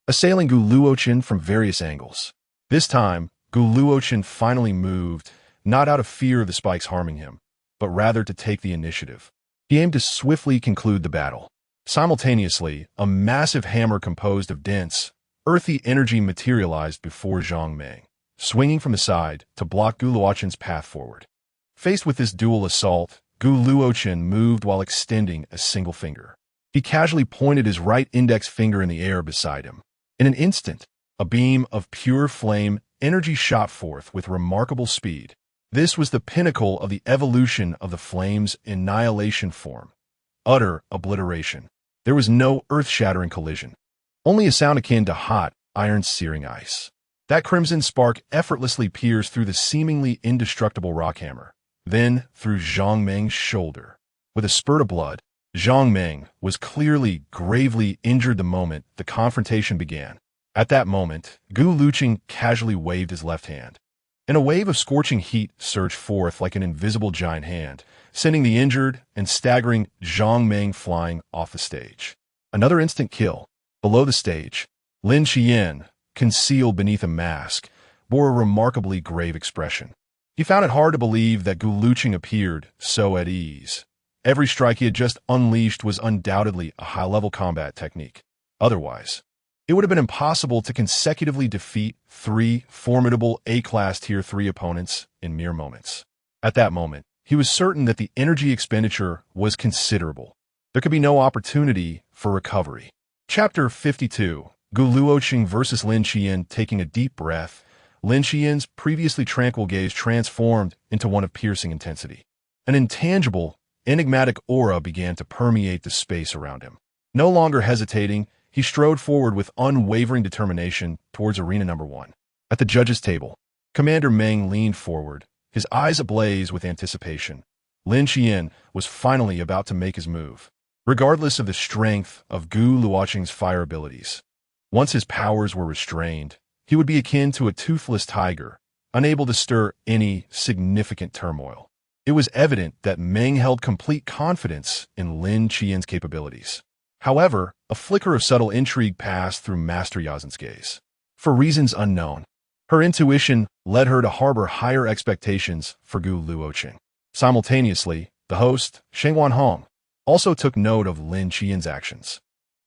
assailing Gu Luochen from various angles. This time, Gu Luochen finally moved, not out of fear of the spikes harming him, but rather to take the initiative. He aimed to swiftly conclude the battle. Simultaneously, a massive hammer composed of dense, earthy energy materialized before Zhang Meng, swinging from the side to block Gu Luochen's path forward. Faced with this dual assault, Gu Luochen moved while extending a single finger. He casually pointed his right index finger in the air beside him. In an instant, a beam of pure flame energy shot forth with remarkable speed. This was the pinnacle of the evolution of the flame's annihilation form. Utter obliteration. There was no earth-shattering collision, only a sound akin to hot, iron-searing ice. That crimson spark effortlessly pierced through the seemingly indestructible rock hammer, then through Zhang Meng's shoulder. With a spurt of blood, Zhang Meng was clearly gravely injured the moment the confrontation began. At that moment, Gu Luochen casually waved his left hand, and a wave of scorching heat surged forth like an invisible giant hand, sending the injured and staggering Zhang Meng flying off the stage. Another instant kill. Below the stage, Lin Qian, concealed beneath a mask, bore a remarkably grave expression. He found it hard to believe that Gu Luochen appeared so at ease. Every strike he had just unleashed was undoubtedly a high-level combat technique. Otherwise, it would have been impossible to consecutively defeat 3 formidable A-class Tier 3 opponents in mere moments. At that moment, he was certain that the energy expenditure was considerable. There could be no opportunity for recovery. Chapter 52. Gu Luochen versus Lin Qian. Taking a deep breath, Lin Qian's previously tranquil gaze transformed into one of piercing intensity. An intangible, enigmatic aura began to permeate the space around him. No longer hesitating, he strode forward with unwavering determination towards arena number 1. At the judges' table, Commander Meng leaned forward, his eyes ablaze with anticipation. Lin Qian was finally about to make his move, regardless of the strength of Gu Luochen's fire abilities. Once his powers were restrained, he would be akin to a toothless tiger, unable to stir any significant turmoil. It was evident that Meng held complete confidence in Lin Qian's capabilities. However, a flicker of subtle intrigue passed through Master Yazen's gaze. For reasons unknown, her intuition led her to harbor higher expectations for Gu Luochen. Simultaneously, the host, Sheng Wanhong, also took note of Lin Qian's actions.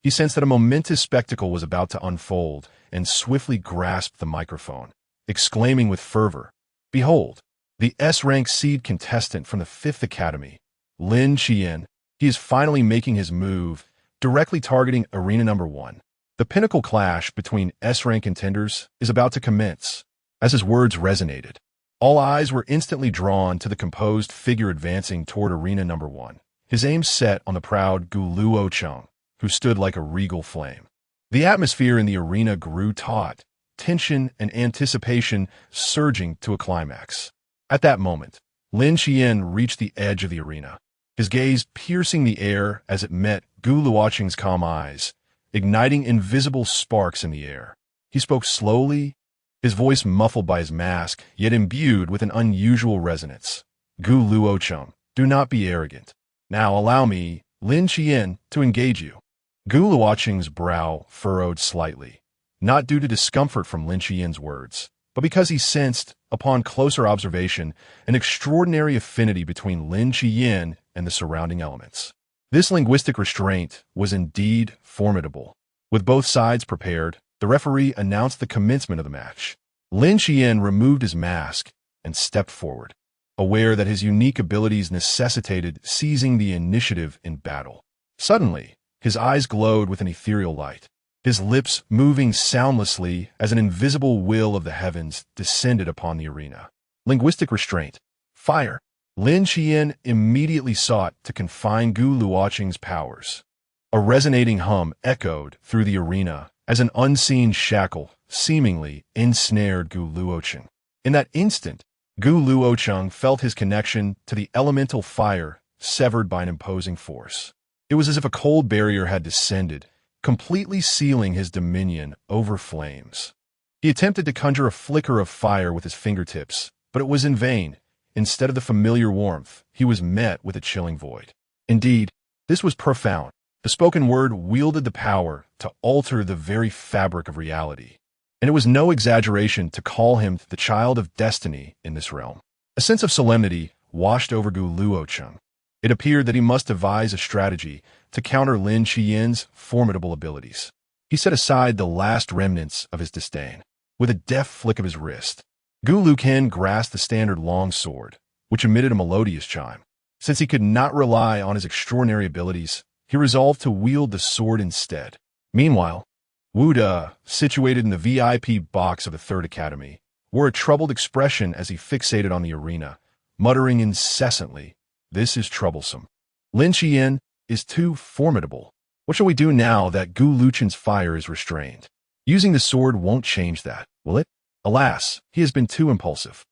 He sensed that a momentous spectacle was about to unfold and swiftly grasped the microphone, exclaiming with fervor, "Behold, the S-rank seed contestant from the 5th Academy, Lin Qian. He is finally making his move, directly targeting arena number 1. The pinnacle clash between S-rank contenders is about to commence." As his words resonated, all eyes were instantly drawn to the composed figure advancing toward arena number 1, his aim set on the proud Gu Luochen, who stood like a regal flame. The atmosphere in the arena grew taut, tension and anticipation surging to a climax. At that moment, Lin Qian reached the edge of the arena. his gaze piercing the air as it met Gu Luocheng's calm eyes, igniting invisible sparks in the air. He spoke slowly, his voice muffled by his mask, yet imbued with an unusual resonance. Gu Luocheng, do not be arrogant. Now allow me, Lin Qian, to engage you. Gu Luocheng's brow furrowed slightly, not due to discomfort from Lin Qian's words, but because he sensed, upon closer observation, an extraordinary affinity between Lin Qian and the surrounding elements. This linguistic restraint was indeed formidable. With both sides prepared, the referee announced the commencement of the match. Lin Qian removed his mask and stepped forward, aware that his unique abilities necessitated seizing the initiative in battle. Suddenly, his eyes glowed with an ethereal light, his lips moving soundlessly as an invisible will of the heavens descended upon the arena. Linguistic restraint. Fire. Lin Qian immediately sought to confine Gu Luocheng's powers. A resonating hum echoed through the arena as an unseen shackle seemingly ensnared Gu Luocheng. In that instant, Gu Luocheng felt his connection to the elemental fire severed by an imposing force. It was as if a cold barrier had descended, completely sealing his dominion over flames. He attempted to conjure a flicker of fire with his fingertips, but it was in vain. Instead of the familiar warmth, he was met with a chilling void. Indeed, this was profound. The spoken word wielded the power to alter the very fabric of reality. And it was no exaggeration to call him the child of destiny in this realm. A sense of solemnity washed over Gu Luocheng. It appeared that he must devise a strategy to counter Lin Qian's formidable abilities. He set aside the last remnants of his disdain. With a deft flick of his wrist, Gu Luochen grasped the standard long sword, which emitted a melodious chime. Since he could not rely on his extraordinary abilities, he resolved to wield the sword instead. Meanwhile, Wu De, situated in the VIP box of the Third Academy, wore a troubled expression as he fixated on the arena, muttering incessantly, "This is troublesome. Lin Qian is too formidable. What shall we do now that Gu Luocheng's fire is restrained? Using the sword won't change that, will it? Alas, he has been too impulsive."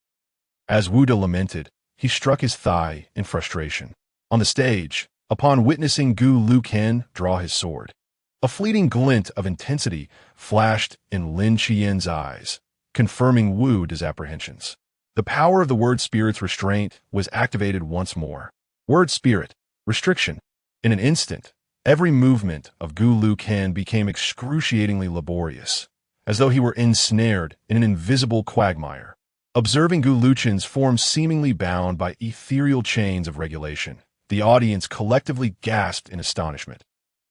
As Wu De lamented, he struck his thigh in frustration. On the stage, upon witnessing Gu Luochen draw his sword, a fleeting glint of intensity flashed in Lin Qian's eyes, confirming Wu De's apprehensions. The power of the word spirit's restraint was activated once more. Word spirit, restriction. In an instant, every movement of Gu Luochen became excruciatingly laborious, as though he were ensnared in an invisible quagmire. Observing Gu Luocheng's form seemingly bound by ethereal chains of regulation, the audience collectively gasped in astonishment.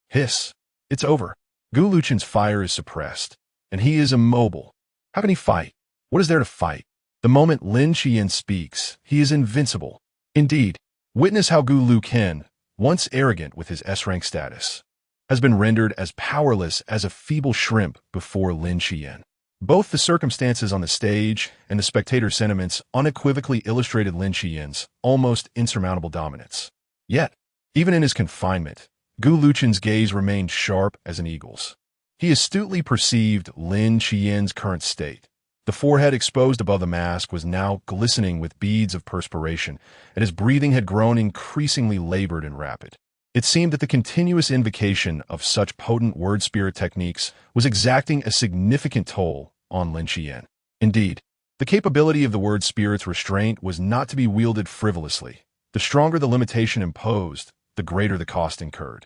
Hiss! It's over. Gu Luocheng's fire is suppressed, and he is immobile. How can he fight? What is there to fight? The moment Lin Qian speaks, he is invincible. Indeed, witness how Gu Luochen, once arrogant with his S-rank status, has been rendered as powerless as a feeble shrimp before Lin Qian. Both the circumstances on the stage and the spectator sentiments unequivocally illustrated Lin Qian's almost insurmountable dominance. Yet, even in his confinement, Gu Luocheng's gaze remained sharp as an eagle's. He astutely perceived Lin Qian's current state. The forehead exposed above the mask was now glistening with beads of perspiration, and his breathing had grown increasingly labored and rapid. It seemed that the continuous invocation of such potent word spirit techniques was exacting a significant toll on Lin Qian. Indeed, the capability of the word spirit's restraint was not to be wielded frivolously. The stronger the limitation imposed, the greater the cost incurred.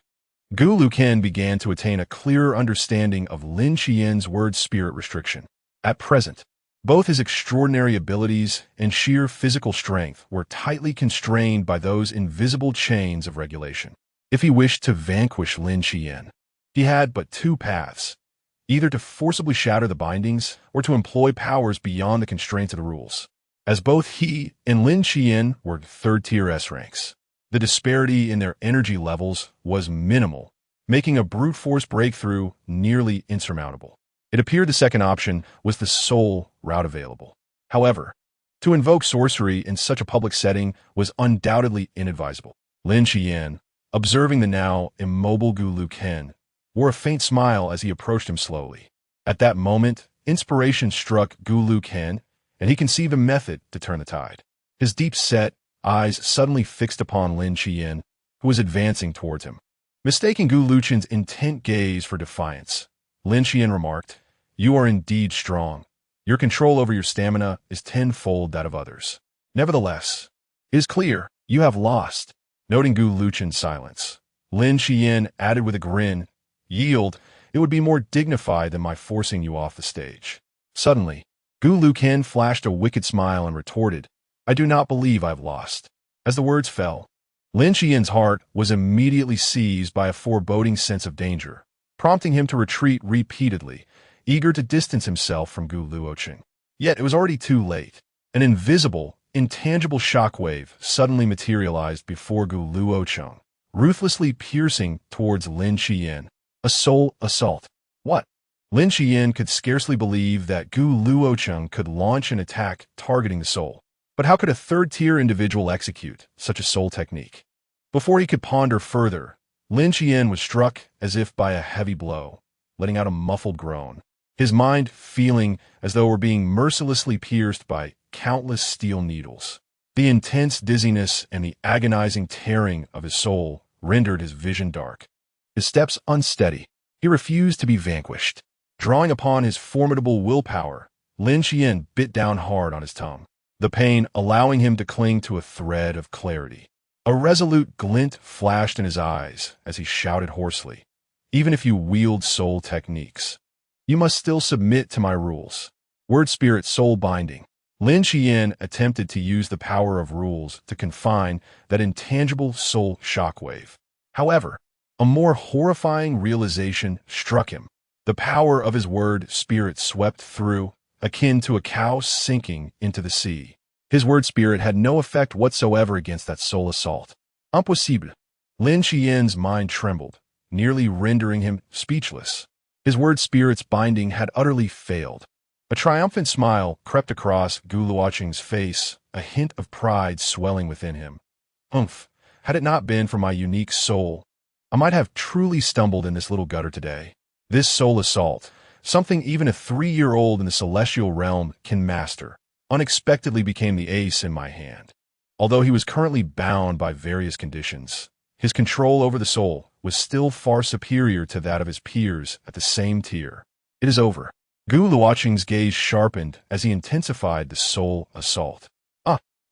Gu Luochen began to attain a clearer understanding of Lin Qian's word spirit restriction. At present, both his extraordinary abilities and sheer physical strength were tightly constrained by those invisible chains of regulation. If he wished to vanquish Lin Qian, he had but two paths, either to forcibly shatter the bindings or to employ powers beyond the constraints of the rules. As both he and Lin Qian were third-tier S ranks, the disparity in their energy levels was minimal, making a brute force breakthrough nearly insurmountable. It appeared the second option was the sole route available. However, to invoke sorcery in such a public setting was undoubtedly inadvisable. Lin Qian, observing the now immobile Gu Luochen, wore a faint smile as he approached him slowly. At that moment, inspiration struck Gu Luochen, and he conceived a method to turn the tide. His deep-set eyes suddenly fixed upon Lin Qian, who was advancing towards him. Mistaking Gu Luochen's intent gaze for defiance, Lin Qian remarked, "You are indeed strong. Your control over your stamina is tenfold that of others. Nevertheless, it is clear you have lost." Noting Gu Luochen's silence, Lin Qian added with a grin, "Yield, it would be more dignified than my forcing you off the stage." Suddenly, Gu Luochen flashed a wicked smile and retorted, "I do not believe I've lost." As the words fell, Lin Qian's heart was immediately seized by a foreboding sense of danger, prompting him to retreat repeatedly, eager to distance himself from Gu Luochen. Yet it was already too late. An invisible, intangible shockwave suddenly materialized before Gu Luochen, ruthlessly piercing towards Lin Qian. A soul assault. What? Lin Qian could scarcely believe that Gu Luochen could launch an attack targeting the soul. But how could a third-tier individual execute such a soul technique? Before he could ponder further, Lin Qian was struck as if by a heavy blow, letting out a muffled groan, his mind feeling as though it were being mercilessly pierced by countless steel needles. The intense dizziness and the agonizing tearing of his soul rendered his vision dark. His steps unsteady. He refused to be vanquished. Drawing upon his formidable willpower, Lin Qian bit down hard on his tongue, the pain allowing him to cling to a thread of clarity. A resolute glint flashed in his eyes as he shouted hoarsely, "Even if you wield soul techniques, you must still submit to my rules." Word spirit soul binding. Lin Qian attempted to use the power of rules to confine that intangible soul shockwave. However, a more horrifying realization struck him. The power of his word spirit swept through, akin to a cow sinking into the sea. His word spirit had no effect whatsoever against that soul assault. Impossible. Lin Qian's mind trembled, nearly rendering him speechless. His word spirit's binding had utterly failed. A triumphant smile crept across Gu Luochen's face, a hint of pride swelling within him. "Humph, had it not been for my unique soul, I might have truly stumbled in this little gutter today." This soul assault, something even a 3-year-old in the celestial realm can master, unexpectedly became the ace in my hand. Although he was currently bound by various conditions, his control over the soul was still far superior to that of his peers at the same tier. "It is over." Gu Luochen's gaze sharpened as he intensified the soul assault.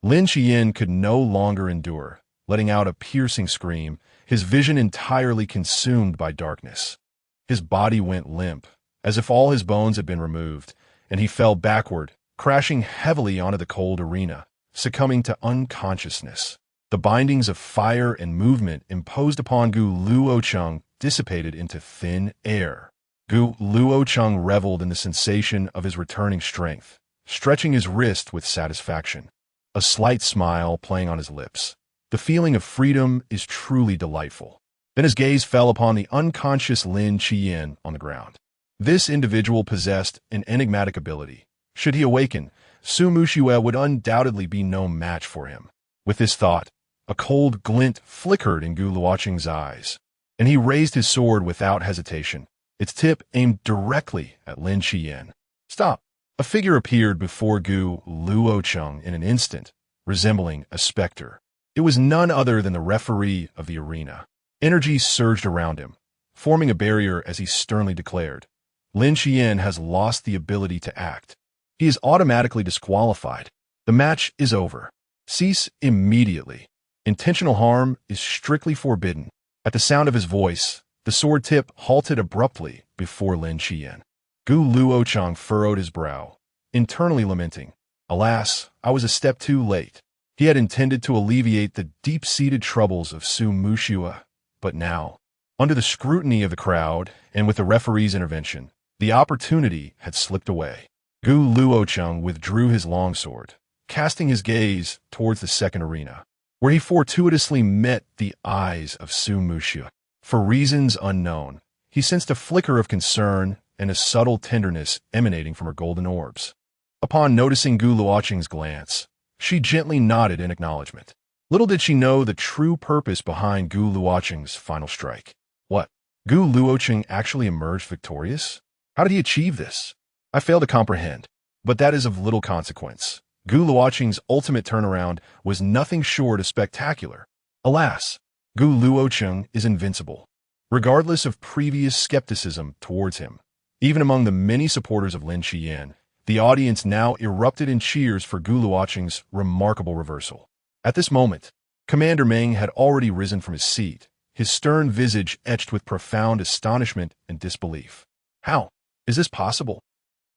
Lin Qian could no longer endure, letting out a piercing scream, his vision entirely consumed by darkness. His body went limp, as if all his bones had been removed, and he fell backward, crashing heavily onto the cold arena, succumbing to unconsciousness. The bindings of fire and movement imposed upon Gu Luochen dissipated into thin air. Gu Luochen reveled in the sensation of his returning strength, stretching his wrist with satisfaction, a slight smile playing on his lips. The feeling of freedom is truly delightful. Then his gaze fell upon the unconscious Lin Qian on the ground. This individual possessed an enigmatic ability. Should he awaken, Su Muxue would undoubtedly be no match for him. With this thought, a cold glint flickered in Gu Luochen's eyes, and he raised his sword without hesitation, its tip aimed directly at Lin Qian. "Stop!" A figure appeared before Gu Luochen in an instant, resembling a specter. It was none other than the referee of the arena. Energy surged around him, forming a barrier as he sternly declared, "Lin Qian has lost the ability to act. He is automatically disqualified. The match is over. Cease immediately. Intentional harm is strictly forbidden." At the sound of his voice, the sword tip halted abruptly before Lin Qian. Gu Luochen furrowed his brow, internally lamenting, "Alas, I was a step too late." He had intended to alleviate the deep-seated troubles of Su Muxue, but now, under the scrutiny of the crowd and with the referee's intervention, the opportunity had slipped away. Gu Luochen withdrew his longsword, casting his gaze towards the second arena, where he fortuitously met the eyes of Su Muxue. For reasons unknown, he sensed a flicker of concern and a subtle tenderness emanating from her golden orbs. Upon noticing Gu Luochen's glance, she gently nodded in acknowledgement. Little did she know the true purpose behind Gu Luochen's final strike. What? Gu Luochen actually emerged victorious? How did he achieve this? I fail to comprehend, but that is of little consequence. Gu Luochen's ultimate turnaround was nothing short of spectacular. Alas, Gu Luochen is invincible, regardless of previous skepticism towards him. Even among the many supporters of Lin Qian, the audience now erupted in cheers for Gu Luochen's remarkable reversal. At this moment, Commander Meng had already risen from his seat, his stern visage etched with profound astonishment and disbelief. How is this possible?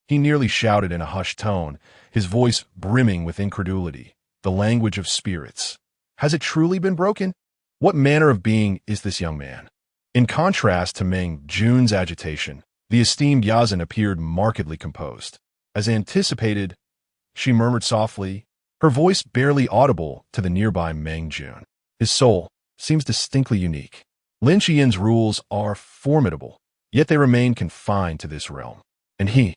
He nearly shouted in a hushed tone, his voice brimming with incredulity. The language of spirits. Has it truly been broken? What manner of being is this young man? In contrast to Meng Jun's agitation, the esteemed Yazan appeared markedly composed. As anticipated, she murmured softly, her voice barely audible to the nearby Meng Jun. His soul seems distinctly unique. Lin Qian's rules are formidable, yet they remain confined to this realm. And he,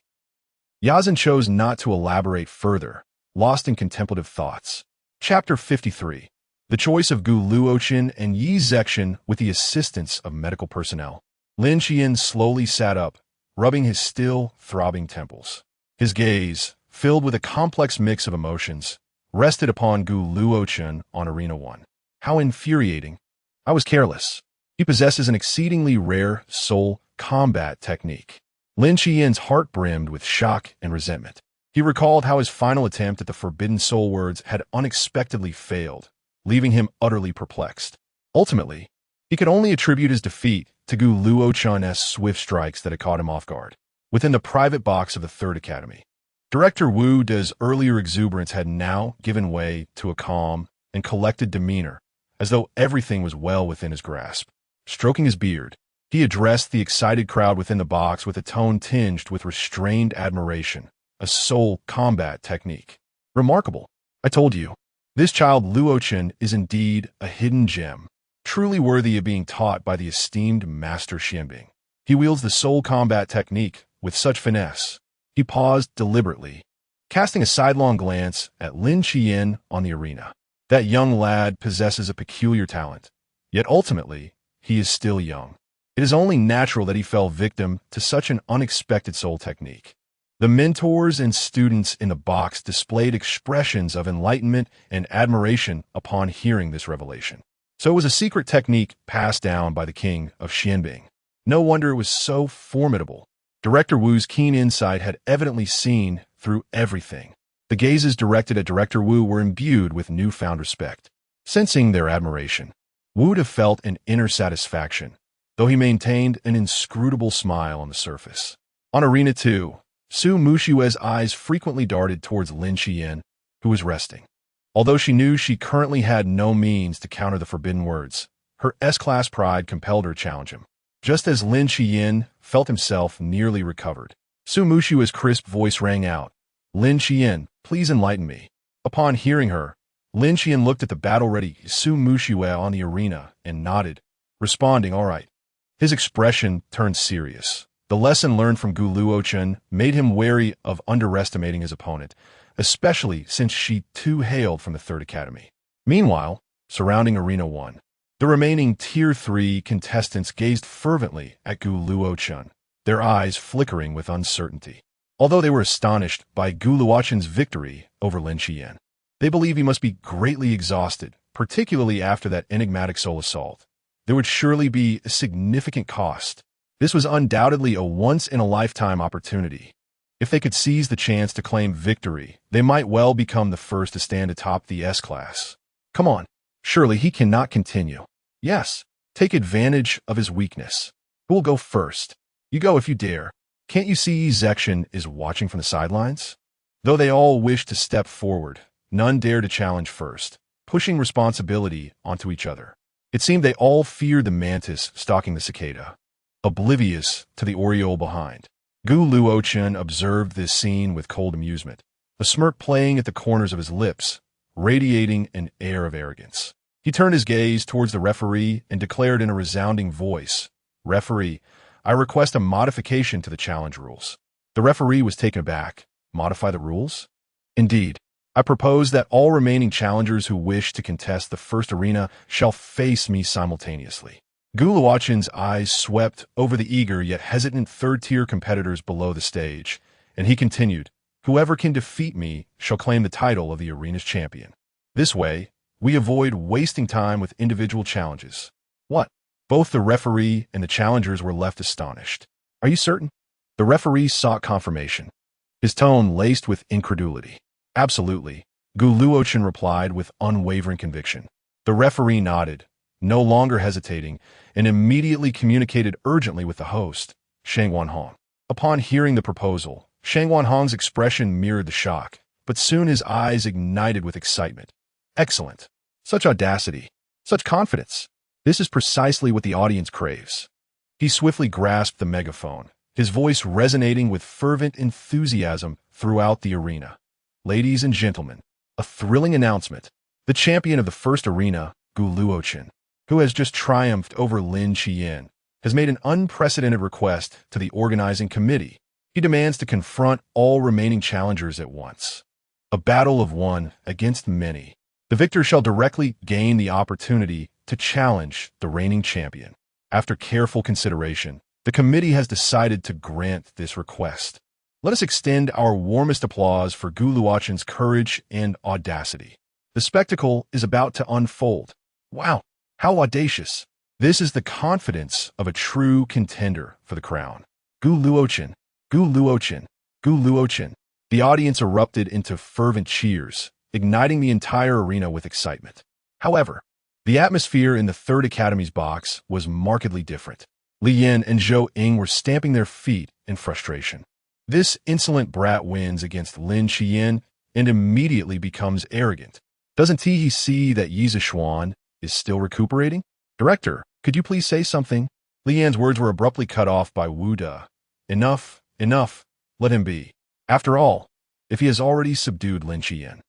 Yazan, chose not to elaborate further, lost in contemplative thoughts. Chapter 53. The choice of Gu Luochen and Yi Zexian with the assistance of medical personnel. Lin Qian slowly sat up, rubbing his still, throbbing temples. His gaze, filled with a complex mix of emotions, rested upon Gu Luochen on Arena 1. How infuriating. I was careless. He possesses an exceedingly rare soul combat technique. Lin Qian's heart brimmed with shock and resentment. He recalled how his final attempt at the forbidden soul words had unexpectedly failed, leaving him utterly perplexed. Ultimately, he could only attribute his defeat to Gu Luochen's swift strikes that had caught him off guard. Within the private box of the Third Academy, Director Wu De's earlier exuberance had now given way to a calm and collected demeanor, as though everything was well within his grasp. Stroking his beard, he addressed the excited crowd within the box with a tone tinged with restrained admiration. A soul combat technique. Remarkable. I told you. This child Luochen is indeed a hidden gem, truly worthy of being taught by the esteemed Master Xianbing. He wields the soul combat technique with such finesse. He paused deliberately, casting a sidelong glance at Lin Qian on the arena. That young lad possesses a peculiar talent, yet ultimately, he is still young. It is only natural that he fell victim to such an unexpected soul technique. The mentors and students in the box displayed expressions of enlightenment and admiration upon hearing this revelation. So it was a secret technique passed down by the king of Xianbing. No wonder it was so formidable. Director Wu's keen insight had evidently seen through everything. The gazes directed at Director Wu were imbued with newfound respect. Sensing their admiration, Wu De felt an inner satisfaction, though he maintained an inscrutable smile on the surface. On Arena 2, Su Mushue's eyes frequently darted towards Lin Qian, who was resting. Although she knew she currently had no means to counter the forbidden words, her S-class pride compelled her to challenge him. Just as Lin Qian felt himself nearly recovered, Su Mushue's crisp voice rang out, "Lin Qian, please enlighten me." Upon hearing her, Lin Qian looked at the battle-ready Su Mushue on the arena and nodded, responding, "All right." His expression turned serious. The lesson learned from Gu Luochen made him wary of underestimating his opponent, especially since she too hailed from the Third Academy. Meanwhile, surrounding Arena 1, the remaining Tier 3 contestants gazed fervently at Gu Luochen, their eyes flickering with uncertainty. Although they were astonished by Gu Luochen's victory over Lin Qian, they believe he must be greatly exhausted, particularly after that enigmatic soul assault. There would surely be a significant cost. This was undoubtedly a once-in-a-lifetime opportunity. If they could seize the chance to claim victory, they might well become the first to stand atop the S-class. Come on, surely he cannot continue. Yes, take advantage of his weakness. Who will go first? You go if you dare. Can't you see Zexian is watching from the sidelines? Though they all wished to step forward, none dared to challenge first, pushing responsibility onto each other. It seemed they all feared the mantis stalking the cicada, oblivious to the oriole behind. Gu Luochen observed this scene with cold amusement, a smirk playing at the corners of his lips, radiating an air of arrogance. He turned his gaze towards the referee and declared in a resounding voice, "Referee, I request a modification to the challenge rules." The referee was taken aback. Modify the rules? Indeed. I propose that all remaining challengers who wish to contest the first arena shall face me simultaneously. Gu Luochen's eyes swept over the eager yet hesitant third-tier competitors below the stage, and he continued, "Whoever can defeat me shall claim the title of the arena's champion." This way, We avoid wasting time with individual challenges. What? Both the referee and the challengers were left astonished. Are you certain? The referee sought confirmation, his tone laced with incredulity. Absolutely, Luochen replied with unwavering conviction. The referee nodded, no longer hesitating, and immediately communicated urgently with the host, Shang Wanhong. Upon hearing the proposal, Shang Wanhong's expression mirrored the shock, but soon his eyes ignited with excitement. Excellent. Such audacity. Such confidence. This is precisely what the audience craves. He swiftly grasped the megaphone, his voice resonating with fervent enthusiasm throughout the arena. Ladies and gentlemen, a thrilling announcement. The champion of the first arena, Luochen, who has just triumphed over Lin Qian, has made an unprecedented request to the organizing committee. He demands to confront all remaining challengers at once. A battle of one against many. The victor shall directly gain the opportunity to challenge the reigning champion. After careful consideration, the committee has decided to grant this request. Let us extend our warmest applause for Luochen's courage and audacity. The spectacle is about to unfold. Wow, how audacious! This is the confidence of a true contender for the crown. Luochen, Luochen, Luochen. The audience erupted into fervent cheers, igniting the entire arena with excitement. However, the atmosphere in the Third Academy's box was markedly different. Li Yin and Zhou Ying were stamping their feet in frustration. This insolent brat wins against Lin Qian and immediately becomes arrogant. Doesn't he see that Yi Zishuan is still recuperating? Director, could you please say something? Li Yan's words were abruptly cut off by Wu De. Enough, enough, let him be. After all, if he has already subdued Lin Qian,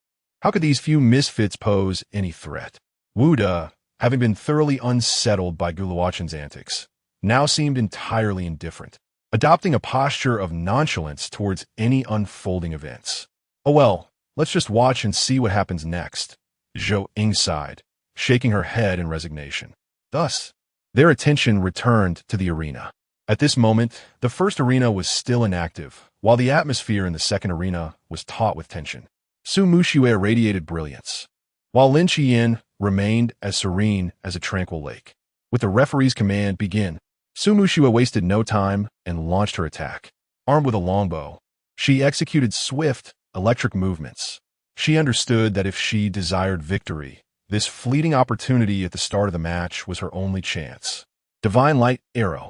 how could these few misfits pose any threat? Wu De, having been thoroughly unsettled by Luochen's antics, now seemed entirely indifferent, adopting a posture of nonchalance towards any unfolding events. Oh well, let's just watch and see what happens next, Zhou Ying sighed, shaking her head in resignation. Thus, their attention returned to the arena. At this moment, the first arena was still inactive, while the atmosphere in the second arena was taut with tension. Su Muxue radiated brilliance, while Lin Qian remained as serene as a tranquil lake. With the referee's command, begin, Su Muxue wasted no time and launched her attack. Armed with a longbow, she executed swift, electric movements. She understood that if she desired victory, this fleeting opportunity at the start of the match was her only chance. Divine Light Arrow,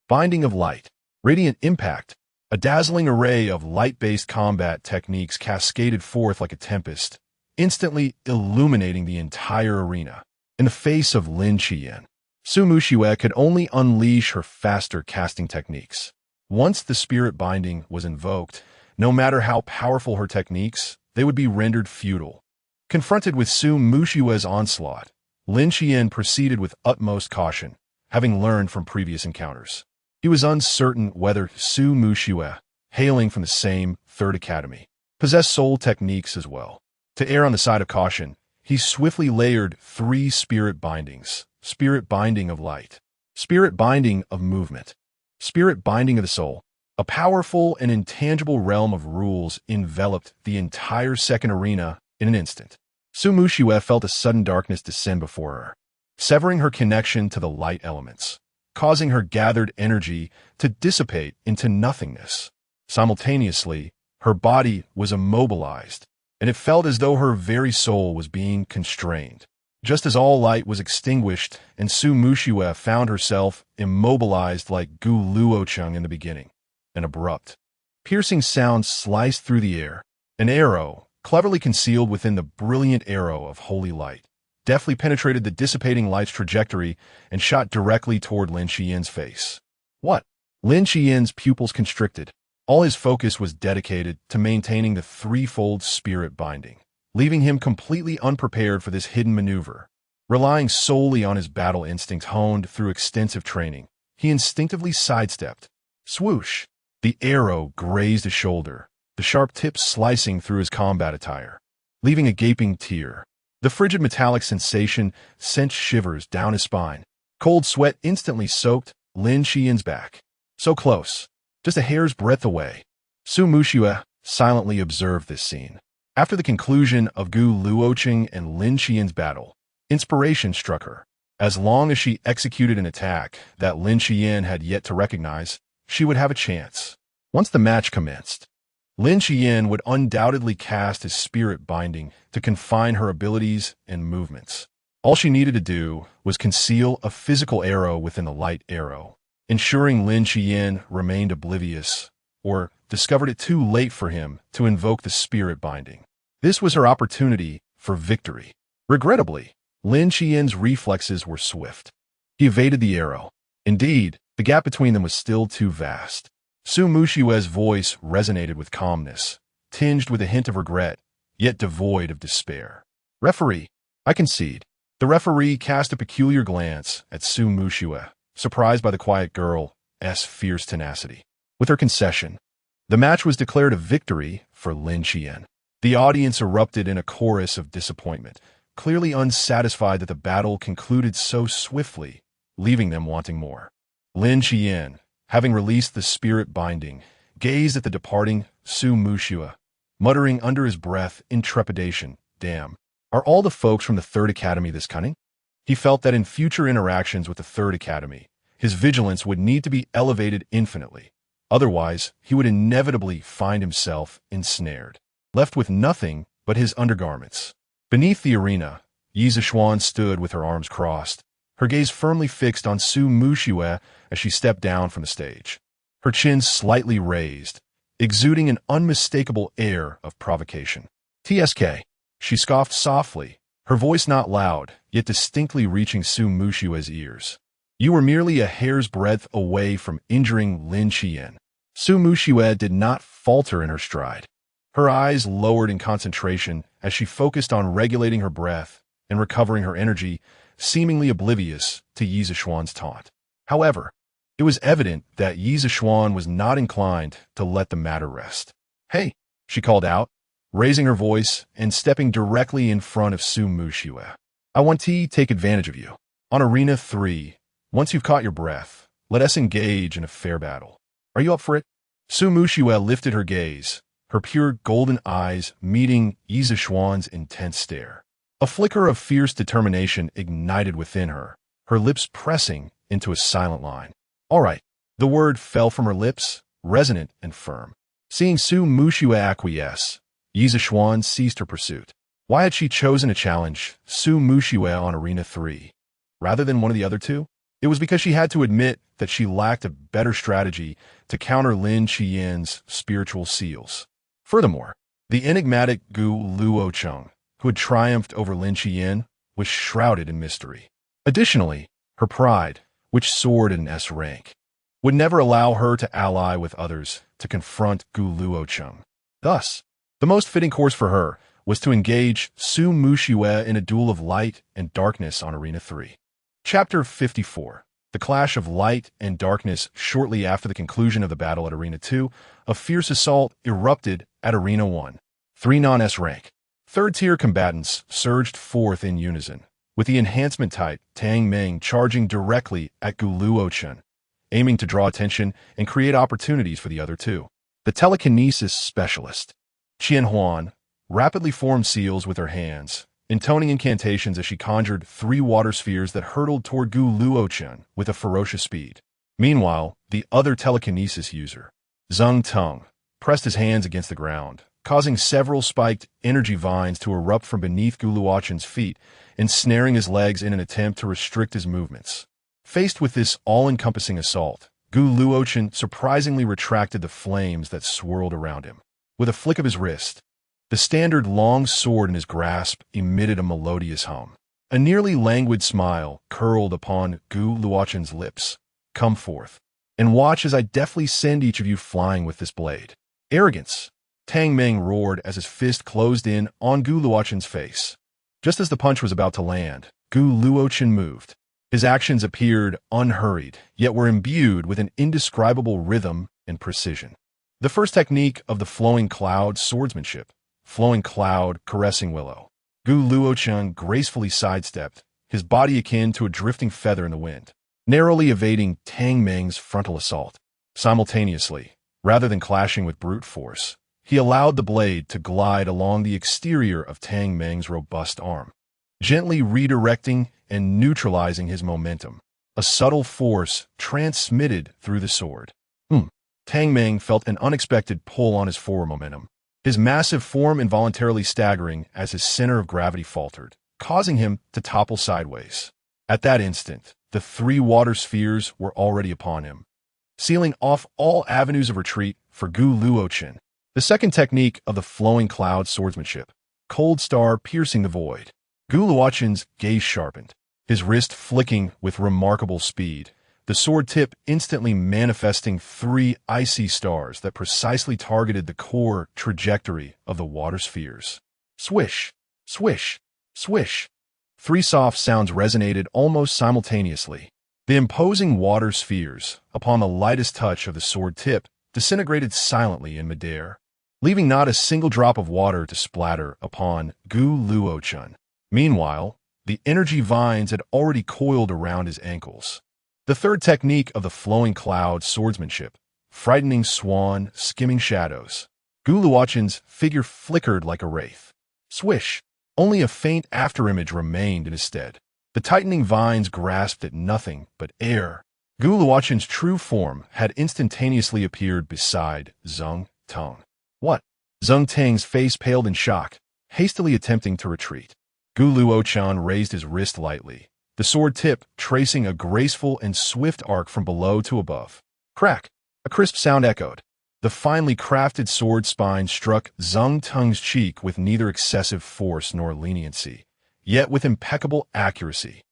Binding of Light, Radiant Impact, a dazzling array of light-based combat techniques cascaded forth like a tempest, instantly illuminating the entire arena. In the face of Lin Qian, Su Muxue could only unleash her faster casting techniques. Once the spirit binding was invoked, no matter how powerful her techniques, they would be rendered futile. Confronted with Su Muxue's onslaught, Lin Qian proceeded with utmost caution, having learned from previous encounters. He was uncertain whether Su Muxue, hailing from the same Third Academy, possessed soul techniques as well. To err on the side of caution, he swiftly layered 3 spirit bindings: spirit binding of light, spirit binding of movement, spirit binding of the soul. A powerful and intangible realm of rules enveloped the entire second arena in an instant. Su Muxue felt a sudden darkness descend before her, severing her connection to the light elements, causing her gathered energy to dissipate into nothingness. Simultaneously, her body was immobilized, and it felt as though her very soul was being constrained. Just as all light was extinguished and Su Muxue found herself immobilized like Luochen in the beginning, an abrupt, piercing sound sliced through the air. An arrow, cleverly concealed within the brilliant arrow of holy light, deftly penetrated the dissipating light's trajectory and shot directly toward Lin Qian's face. What? Lin Qian's pupils constricted. All his focus was dedicated to maintaining the threefold spirit binding, leaving him completely unprepared for this hidden maneuver. Relying solely on his battle instincts honed through extensive training, he instinctively sidestepped. Swoosh! The arrow grazed his shoulder, the sharp tip slicing through his combat attire, leaving a gaping tear. The frigid metallic sensation sent shivers down his spine. Cold sweat instantly soaked Lin Qian's back. So close, just a hair's breadth away. Su Muxue silently observed this scene. After the conclusion of Gu Luochen and Lin Qian's battle, inspiration struck her. As long as she executed an attack that Lin Qian had yet to recognize, she would have a chance. Once the match commenced, Lin Qian would undoubtedly cast his spirit binding to confine her abilities and movements. All she needed to do was conceal a physical arrow within the light arrow, ensuring Lin Qian remained oblivious or discovered it too late for him to invoke the spirit binding. This was her opportunity for victory. Regrettably, Lin Qian's reflexes were swift. He evaded the arrow. Indeed, the gap between them was still too vast. Su Mushue's voice resonated with calmness, tinged with a hint of regret, yet devoid of despair. "Referee, I concede." The referee cast a peculiar glance at Su Mushue, surprised by the quiet girl's fierce tenacity. With her concession, the match was declared a victory for Lin Qian. The audience erupted in a chorus of disappointment, clearly unsatisfied that the battle concluded so swiftly, leaving them wanting more. Lin Qian, having released the spirit binding, gazed at the departing Su Mushue, muttering under his breath in trepidation, "Damn, are all the folks from the Third Academy this cunning?" He felt that in future interactions with the Third Academy, his vigilance would need to be elevated infinitely. Otherwise, he would inevitably find himself ensnared, left with nothing but his undergarments. Beneath the arena, Yi Zixuan stood with her arms crossed, her gaze firmly fixed on Su Mushue as she stepped down from the stage, her chin slightly raised, exuding an unmistakable air of provocation. "TSK," she scoffed softly, her voice not loud, yet distinctly reaching Su Mushue's ears. "You were merely a hair's breadth away from injuring Lin Qian." Su Mushue did not falter in her stride. Her eyes lowered in concentration as she focused on regulating her breath and recovering her energy, seemingly oblivious to Yi Zixuan's taunt. However, it was evident that Yi Zixuan was not inclined to let the matter rest. "Hey," she called out, raising her voice and stepping directly in front of Su Mushue. "I want to take advantage of you. On Arena 3, once you've caught your breath, let us engage in a fair battle. Are you up for it?" Su Mushue lifted her gaze, her pure golden eyes meeting Yi Zixuan's intense stare. A flicker of fierce determination ignited within her, her lips pressing into a silent line. "All right." The word fell from her lips, resonant and firm. Seeing Su Mushue acquiesce, Yi Zixuan ceased her pursuit. Why had she chosen to challenge Su Mushue on Arena 3, rather than one of the other two? It was because she had to admit that she lacked a better strategy to counter Lin Qian's spiritual seals. Furthermore, the enigmatic Gu Luochen, who had triumphed over Lin Qian, was shrouded in mystery. Additionally, her pride, which soared in S rank, would never allow her to ally with others to confront Gu Luochen. Thus, the most fitting course for her was to engage Su Mushue in a duel of light and darkness on Arena 3. Chapter 54. The clash of light and darkness. Shortly after the conclusion of the battle at Arena 2, a fierce assault erupted at Arena 1. 3 non-S rank third-tier combatants surged forth in unison, with the enhancement type Tang Meng charging directly at Gu Luochen, aiming to draw attention and create opportunities for the other two. The telekinesis specialist, Qian Huan, rapidly formed seals with her hands, intoning incantations as she conjured 3 water spheres that hurtled toward Gu Luochen with a ferocious speed. Meanwhile, the other telekinesis user, Zheng Teng, pressed his hands against the ground, causing several spiked energy vines to erupt from beneath Gu Luochen's feet, ensnaring his legs in an attempt to restrict his movements. Faced with this all-encompassing assault, Gu Luochen surprisingly retracted the flames that swirled around him. With a flick of his wrist, the standard long sword in his grasp emitted a melodious hum. A nearly languid smile curled upon Gu Luochen's lips. "Come forth, and watch as I deftly send each of you flying with this blade." "Arrogance!" Tang Meng roared as his fist closed in on Gu Luochen's face. Just as the punch was about to land, Gu Luochen moved. His actions appeared unhurried, yet were imbued with an indescribable rhythm and precision. The first technique of the flowing cloud swordsmanship, flowing cloud caressing willow. Gu Luochen gracefully sidestepped, his body akin to a drifting feather in the wind, narrowly evading Tang Meng's frontal assault. Simultaneously, rather than clashing with brute force, he allowed the blade to glide along the exterior of Tang Meng's robust arm, gently redirecting and neutralizing his momentum. A subtle force transmitted through the sword. Tang Meng felt an unexpected pull on his forward momentum, his massive form involuntarily staggering as his center of gravity faltered, causing him to topple sideways. At that instant, the three water spheres were already upon him, sealing off all avenues of retreat for Gu Luochen. The second technique of the flowing cloud swordsmanship, cold star piercing the void. Gu Luochen's gaze sharpened, his wrist flicking with remarkable speed, the sword tip instantly manifesting three icy stars that precisely targeted the core trajectory of the water spheres. Swish, swish, swish. Three soft sounds resonated almost simultaneously. The imposing water spheres, upon the lightest touch of the sword tip, disintegrated silently in midair, leaving not a single drop of water to splatter upon Gu Luochen. Meanwhile, the energy vines had already coiled around his ankles. The third technique of the flowing cloud swordsmanship, frightening swan, skimming shadows. Gu Luochen's figure flickered like a wraith. Swish! Only a faint afterimage remained in his stead. The tightening vines grasped at nothing but air. Gu Luochen's true form had instantaneously appeared beside Zheng Teng. What? Zheng Teng's face paled in shock, hastily attempting to retreat. Gu Luochen raised his wrist lightly, the sword tip tracing a graceful and swift arc from below to above. Crack! A crisp sound echoed. The finely crafted sword spine struck Zheng Teng's cheek with neither excessive force nor leniency, yet with impeccable accuracy.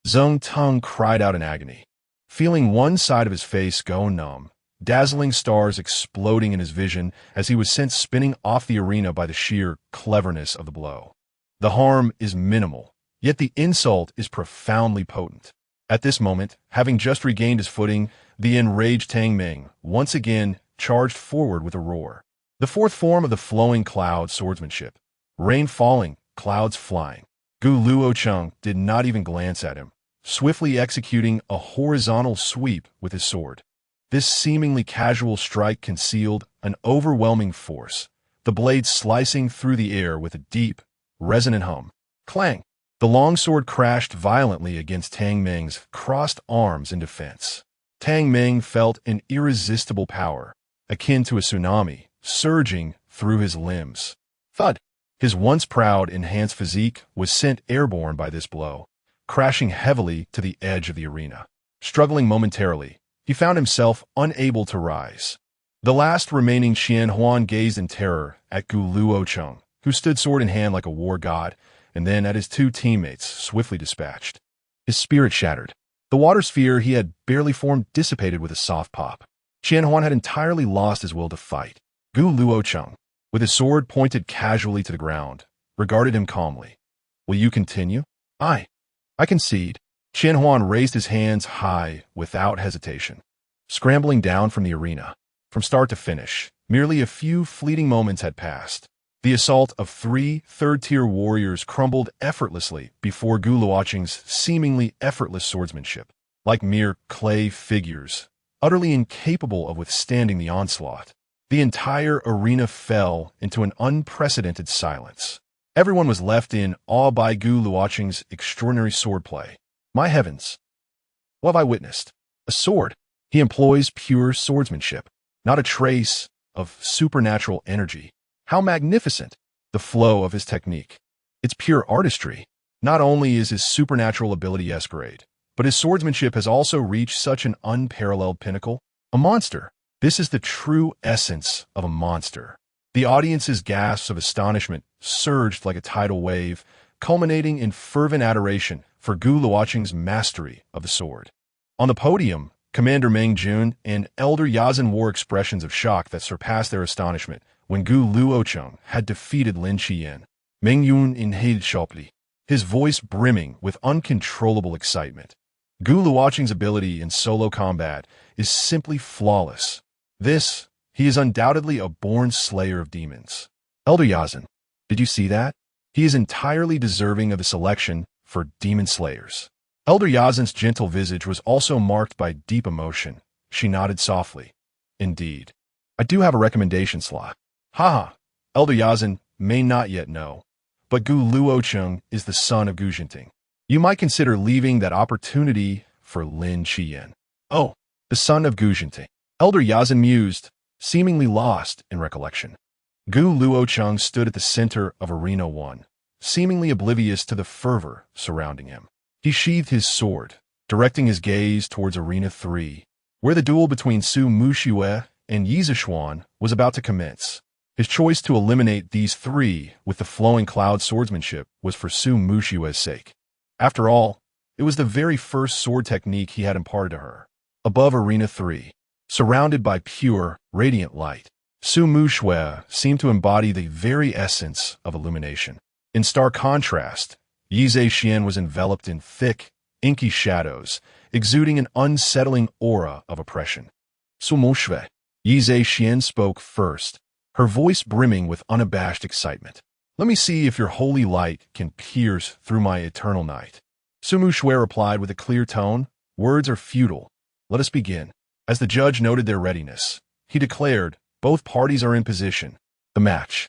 Zheng Teng cried out in agony, feeling one side of his face go numb, dazzling stars exploding in his vision as he was sent spinning off the arena by the sheer cleverness of the blow. The harm is minimal, yet the insult is profoundly potent. At this moment, having just regained his footing, the enraged Tang Meng once again charged forward with a roar. The fourth form of the flowing cloud swordsmanship. Rain falling, clouds flying. Gu Luochen did not even glance at him, swiftly executing a horizontal sweep with his sword. This seemingly casual strike concealed an overwhelming force, the blade slicing through the air with a deep, resonant hum. Clang! The longsword crashed violently against Tang Meng's crossed arms in defense. Tang Meng felt an irresistible power, akin to a tsunami, surging through his limbs. Thud! His once proud, enhanced physique was sent airborne by this blow, crashing heavily to the edge of the arena. Struggling momentarily, he found himself unable to rise. The last remaining Xian Huan gazed in terror at Gu Luochen, who stood sword in hand like a war god, and then at his two teammates, swiftly dispatched. His spirit shattered. The water sphere he had barely formed dissipated with a soft pop. Xian Huan had entirely lost his will to fight. Gu Luochen, with his sword pointed casually to the ground, regarded him calmly. Will you continue? I concede. Xian Huan raised his hands high without hesitation, scrambling down from the arena. From start to finish, merely a few fleeting moments had passed. The assault of three third-tier warriors crumbled effortlessly before Gu Luochen's seemingly effortless swordsmanship, like mere clay figures, utterly incapable of withstanding the onslaught. The entire arena fell into an unprecedented silence. Everyone was left in awe by Gu Luochen's extraordinary swordplay. My heavens! What have I witnessed? A sword. He employs pure swordsmanship, not a trace of supernatural energy. How magnificent the flow of his technique. It's pure artistry. Not only is his supernatural ability escalade, but his swordsmanship has also reached such an unparalleled pinnacle. A monster. This is the true essence of a monster. The audience's gasps of astonishment surged like a tidal wave, culminating in fervent adoration for Gu Luochen's mastery of the sword. On the podium, Commander Meng Jun and Elder Yazan wore expressions of shock that surpassed their astonishment when Gu Luochen had defeated Lin Qian. Meng Yun inhaled sharply, his voice brimming with uncontrollable excitement. Gu Luochen's ability in solo combat is simply flawless. He is undoubtedly a born slayer of demons. Elder Yazan, did you see that? He is entirely deserving of the selection for demon slayers. Elder Yazan's gentle visage was also marked by deep emotion. She nodded softly. Indeed. I do have a recommendation slot. Haha, Elder Yazan may not yet know, but Gu Luochen is the son of Gu Jinting. You might consider leaving that opportunity for Lin Qian. Oh, the son of Gu Jinting. Elder Yazan mused, seemingly lost in recollection. Gu Luochen stood at the center of Arena 1, seemingly oblivious to the fervor surrounding him. He sheathed his sword, directing his gaze towards Arena 3, where the duel between Su Muxue and Yi Zishuan was about to commence. His choice to eliminate these three with the flowing cloud swordsmanship was for Su Muxue's sake. After all, it was the very first sword technique he had imparted to her. Above Arena 3, surrounded by pure, radiant light, Su Muxue seemed to embody the very essence of illumination. In stark contrast, Yi Zishuan was enveloped in thick, inky shadows, exuding an unsettling aura of oppression. Su Muxue. Yi Zishuan spoke first, her voice brimming with unabashed excitement. Let me see if your holy light can pierce through my eternal night. Su Muxue replied with a clear tone, words are futile. Let us begin. As the judge noted their readiness, he declared, both parties are in position. The match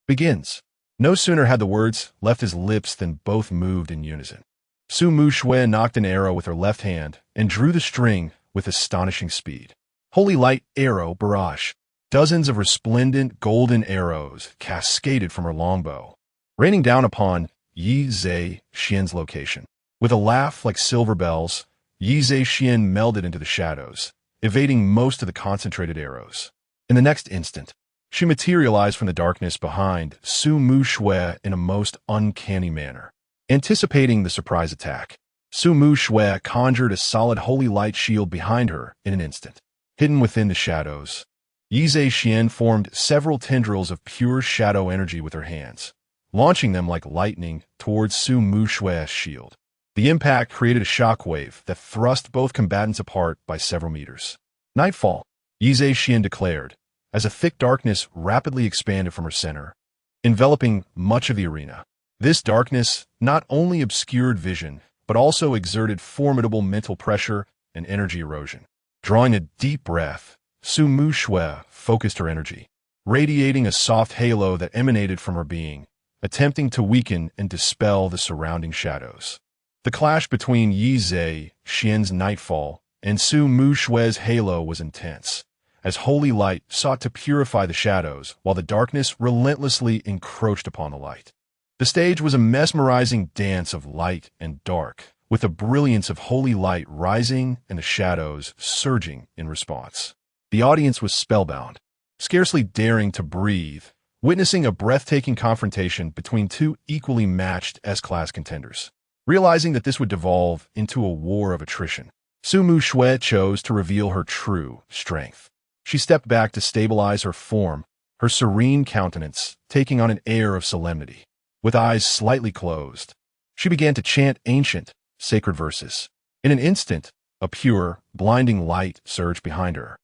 begins. No sooner had the words left his lips than both moved in unison. Su Muxue knocked an arrow with her left hand and drew the string with astonishing speed. Holy light arrow barrage. Dozens of resplendent golden arrows cascaded from her longbow, raining down upon Yi Zishuan's location. With a laugh like silver bells, Yi Zishuan melded into the shadows, evading most of the concentrated arrows. In the next instant, she materialized from the darkness behind Su Muxue in a most uncanny manner. Anticipating the surprise attack, Su Muxue conjured a solid holy light shield behind her in an instant. Hidden within the shadows, Yi Zishuan formed several tendrils of pure shadow energy with her hands, launching them like lightning towards Su Muxue's shield. The impact created a shockwave that thrust both combatants apart by several meters. Nightfall, Yi Zishuan declared, as a thick darkness rapidly expanded from her center, enveloping much of the arena. This darkness not only obscured vision, but also exerted formidable mental pressure and energy erosion. Drawing a deep breath, Su Muxue focused her energy, radiating a soft halo that emanated from her being, attempting to weaken and dispel the surrounding shadows. The clash between Yi Zishuan's nightfall and Su Muxue's halo was intense, as holy light sought to purify the shadows while the darkness relentlessly encroached upon the light. The stage was a mesmerizing dance of light and dark, with the brilliance of holy light rising and the shadows surging in response. The audience was spellbound, scarcely daring to breathe, witnessing a breathtaking confrontation between two equally matched S-class contenders. Realizing that this would devolve into a war of attrition, Su Muxue chose to reveal her true strength. She stepped back to stabilize her form, her serene countenance taking on an air of solemnity. With eyes slightly closed, she began to chant ancient, sacred verses. In an instant, a pure, blinding light surged behind her,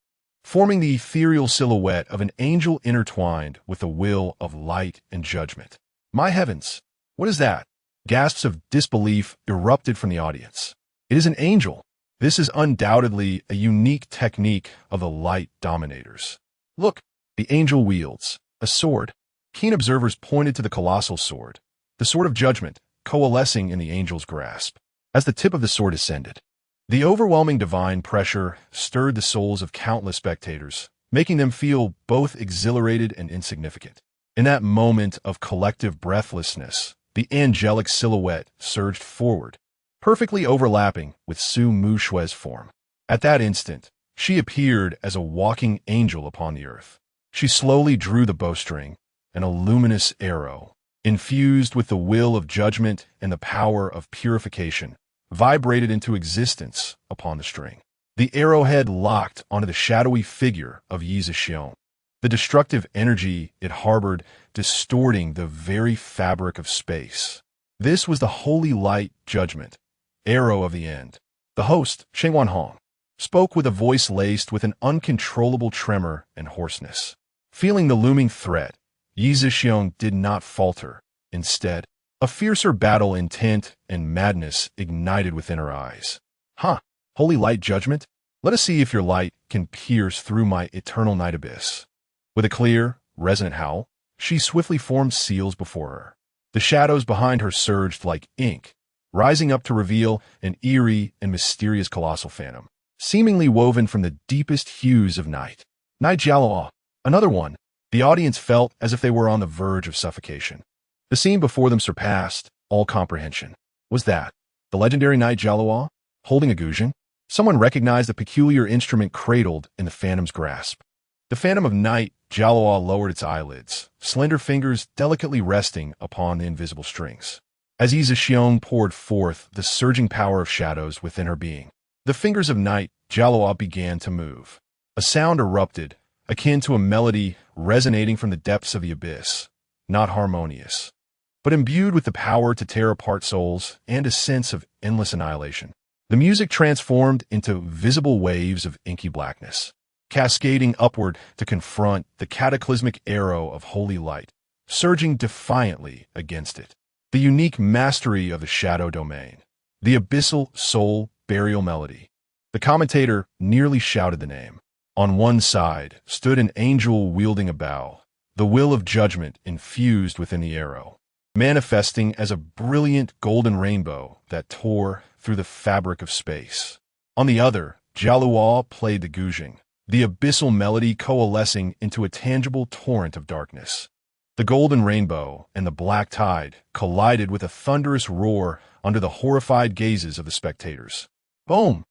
forming the ethereal silhouette of an angel intertwined with the will of light and judgment. My heavens, what is that? Gasps of disbelief erupted from the audience. It is an angel. This is undoubtedly a unique technique of the light dominators. Look, the angel wields a sword. Keen observers pointed to the colossal sword, the sword of judgment, coalescing in the angel's grasp. As the tip of the sword ascended, the overwhelming divine pressure stirred the souls of countless spectators, making them feel both exhilarated and insignificant. In that moment of collective breathlessness, the angelic silhouette surged forward, perfectly overlapping with Su Muxue's form. At that instant, she appeared as a walking angel upon the earth. She slowly drew the bowstring, and a luminous arrow, infused with the will of judgment and the power of purification, vibrated into existence upon the string. The arrowhead locked onto the shadowy figure of Yi Zishuan, the destructive energy it harbored distorting the very fabric of space. This was the holy light judgment, arrow of the end. The host, Sheng Wanhong, spoke with a voice laced with an uncontrollable tremor and hoarseness. Feeling the looming threat, Yi Zishuan did not falter. Instead, a fiercer battle intent and madness ignited within her eyes. Holy light judgment? Let us see if your light can pierce through my eternal night abyss. With a clear, resonant howl, she swiftly formed seals before her. The shadows behind her surged like ink, rising up to reveal an eerie and mysterious colossal phantom, seemingly woven from the deepest hues of night. Night Jialaw, another one. The audience felt as if they were on the verge of suffocation. The scene before them surpassed all comprehension. Was that the legendary Night Jialaw, holding a guzheng? Someone recognized the peculiar instrument cradled in the phantom's grasp. The phantom of Night Jialaw lowered its eyelids, slender fingers delicately resting upon the invisible strings. As Yizixiong poured forth the surging power of shadows within her being, the fingers of Night Jialaw began to move. A sound erupted, akin to a melody resonating from the depths of the abyss, not harmonious, but imbued with the power to tear apart souls and a sense of endless annihilation. The music transformed into visible waves of inky blackness, cascading upward to confront the cataclysmic arrow of holy light, surging defiantly against it. The unique mastery of the shadow domain, the abyssal soul burial melody. The commentator nearly shouted the name. On one side stood an angel wielding a bow, the will of judgment infused within the arrow, manifesting as a brilliant golden rainbow that tore through the fabric of space. On the other, Jialuo played the guzheng, the abyssal melody coalescing into a tangible torrent of darkness. The golden rainbow and the black tide collided with a thunderous roar under the horrified gazes of the spectators. Boom!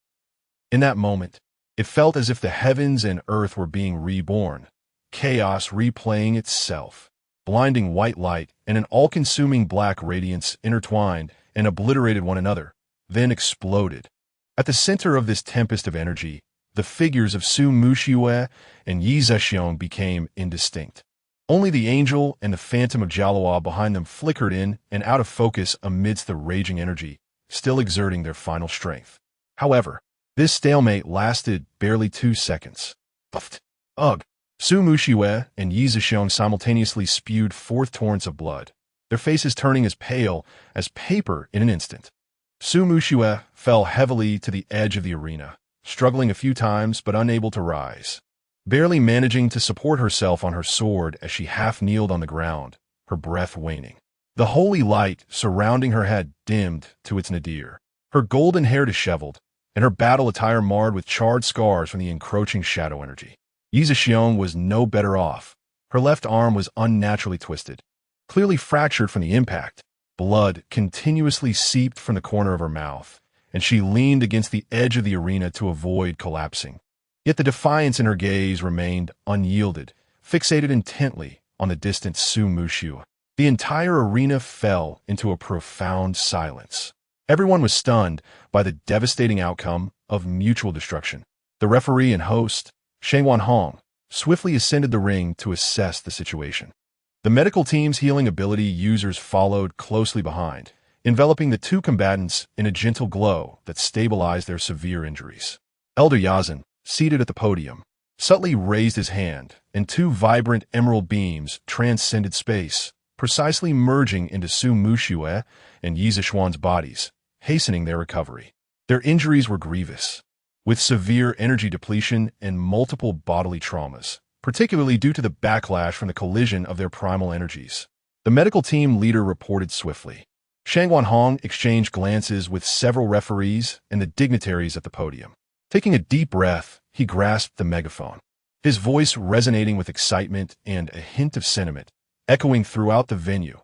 In that moment, it felt as if the heavens and earth were being reborn, chaos replaying itself. Blinding white light and an all-consuming black radiance intertwined and obliterated one another, then exploded. At the center of this tempest of energy, the figures of Su Muxiue and Yi Zhexiong became indistinct. Only the angel and the phantom of Jialuo behind them flickered in and out of focus amidst the raging energy, still exerting their final strength. However, this stalemate lasted barely 2 seconds. Puffed. Ugh! Su Muxiue and Yi Zhexiong simultaneously spewed forth torrents of blood, their faces turning as pale as paper in an instant. Su Muxiue fell heavily to the edge of the arena, struggling a few times but unable to rise, barely managing to support herself on her sword as she half-kneeled on the ground, her breath waning. The holy light surrounding her had dimmed to its nadir, her golden hair disheveled, and her battle attire marred with charred scars from the encroaching shadow energy. Yi Zhexiong was no better off. Her left arm was unnaturally twisted, clearly fractured from the impact. Blood continuously seeped from the corner of her mouth, and she leaned against the edge of the arena to avoid collapsing. Yet the defiance in her gaze remained unyielded, fixated intently on the distant Su Muxiue. The entire arena fell into a profound silence. Everyone was stunned by the devastating outcome of mutual destruction. The referee and host, Shengwan Hong, swiftly ascended the ring to assess the situation. The medical team's healing ability users followed closely behind, enveloping the two combatants in a gentle glow that stabilized their severe injuries. Elder Yazan, seated at the podium, subtly raised his hand, and 2 vibrant emerald beams transcended space, precisely merging into Su Muxiue and Yi Zhexiong's bodies, hastening their recovery. Their injuries were grievous, with severe energy depletion and multiple bodily traumas, particularly due to the backlash from the collision of their primal energies. The medical team leader reported swiftly. Shengwan Hong exchanged glances with several referees and the dignitaries at the podium. Taking a deep breath, he grasped the megaphone, his voice resonating with excitement and a hint of sentiment, echoing throughout the venue.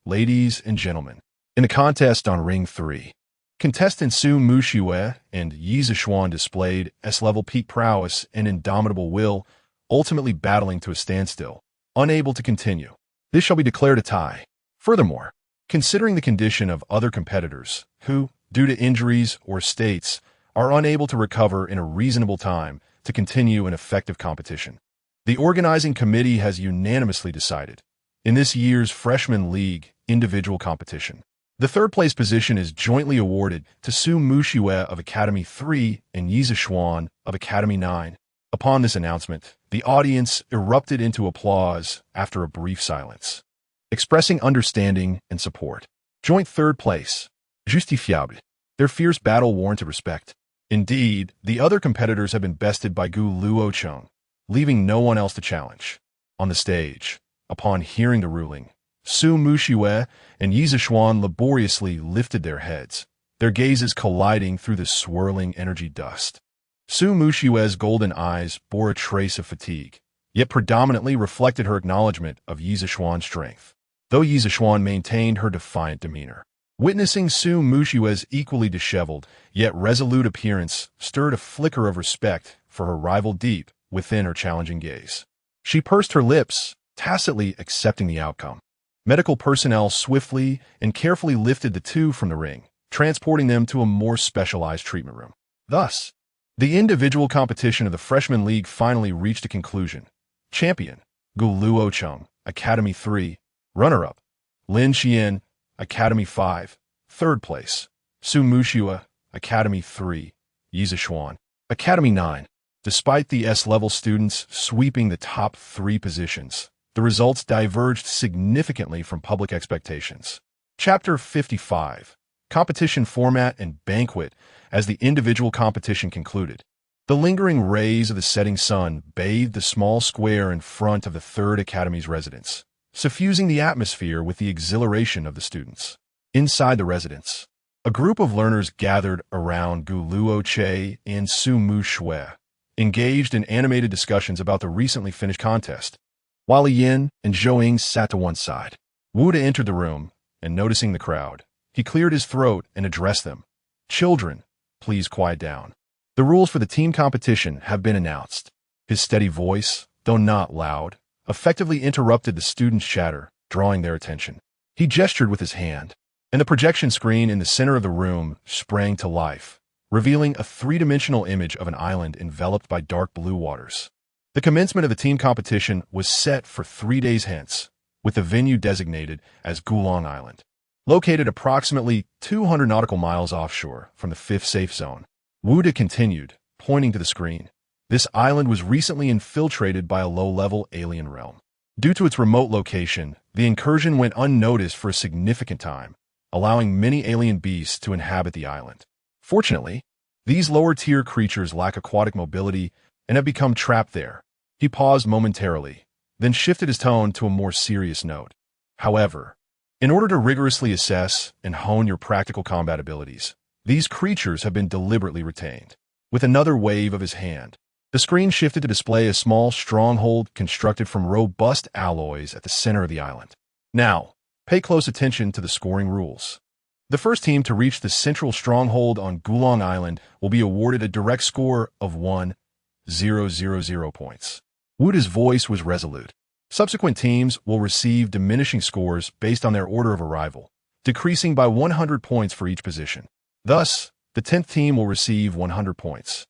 Ladies and gentlemen, in the contest on Ring 3, contestant Su Muxiue and Yi Zhexiong displayed S-level peak prowess and indomitable will, ultimately battling to a standstill, unable to continue. This shall be declared a tie. Furthermore, considering the condition of other competitors who, due to injuries or states, are unable to recover in a reasonable time to continue an effective competition, the organizing committee has unanimously decided, in this year's Freshman League individual competition, the third-place position is jointly awarded to Su Muxiue of Academy 3 and Yi Zhexiong of Academy 9. Upon this announcement, the audience erupted into applause after a brief silence, expressing understanding and support. Joint third place, justifiable. Their fierce battle warranted respect. Indeed, the other competitors have been bested by Gu Luochen, leaving no one else to challenge. On the stage, upon hearing the ruling, Su Muxiue and Yi Zixuan laboriously lifted their heads, their gazes colliding through the swirling energy dust. Su Muxiue's golden eyes bore a trace of fatigue, yet predominantly reflected her acknowledgement of Yi Zixuan's strength, though Yi Zixuan maintained her defiant demeanor. Witnessing Su Muxiue's equally disheveled, yet resolute appearance stirred a flicker of respect for her rival deep within her challenging gaze. She pursed her lips, tacitly accepting the outcome. Medical personnel swiftly and carefully lifted the two from the ring, transporting them to a more specialized treatment room. Thus, the individual competition of the Freshman League finally reached a conclusion. Champion, Gu Luochen, Academy 3. Runner-up, Lin Xian, Academy 5. Third place, Su Muxiue, Academy 3. Yi Zixuan, Academy 9. Despite the S-level students sweeping the top 3 positions, the results diverged significantly from public expectations. Chapter 55. Competition Format and Banquet. As the individual competition concluded, the lingering rays of the setting sun bathed the small square in front of the Third Academy's residence, suffusing the atmosphere with the exhilaration of the students. Inside the residence, a group of learners gathered around Gu Luochen and Su Muxiue, engaged in animated discussions about the recently finished contest. While Yin and Zhou sat to one side, Wu De entered the room, and noticing the crowd, he cleared his throat and addressed them. "Children, please quiet down. The rules for the team competition have been announced." His steady voice, though not loud, effectively interrupted the students' chatter, drawing their attention. He gestured with his hand, and the projection screen in the center of the room sprang to life, revealing a three-dimensional image of an island enveloped by dark blue waters. The commencement of the team competition was set for 3 days hence, with the venue designated as Gulong Island. Located approximately 200 nautical miles offshore from the 5th safe zone, Wu De continued, pointing to the screen. This island was recently infiltrated by a low-level alien realm. Due to its remote location, the incursion went unnoticed for a significant time, allowing many alien beasts to inhabit the island. Fortunately, these lower-tier creatures lack aquatic mobility and have become trapped there. He paused momentarily, then shifted his tone to a more serious note. However, in order to rigorously assess and hone your practical combat abilities, these creatures have been deliberately retained. With another wave of his hand, the screen shifted to display a small stronghold constructed from robust alloys at the center of the island. Now, pay close attention to the scoring rules. The first team to reach the central stronghold on Gulong Island will be awarded a direct score of 1,000 points. Wu De's voice was resolute. Subsequent teams will receive diminishing scores based on their order of arrival, decreasing by 100 points for each position. Thus, the 10th team will receive 100 points,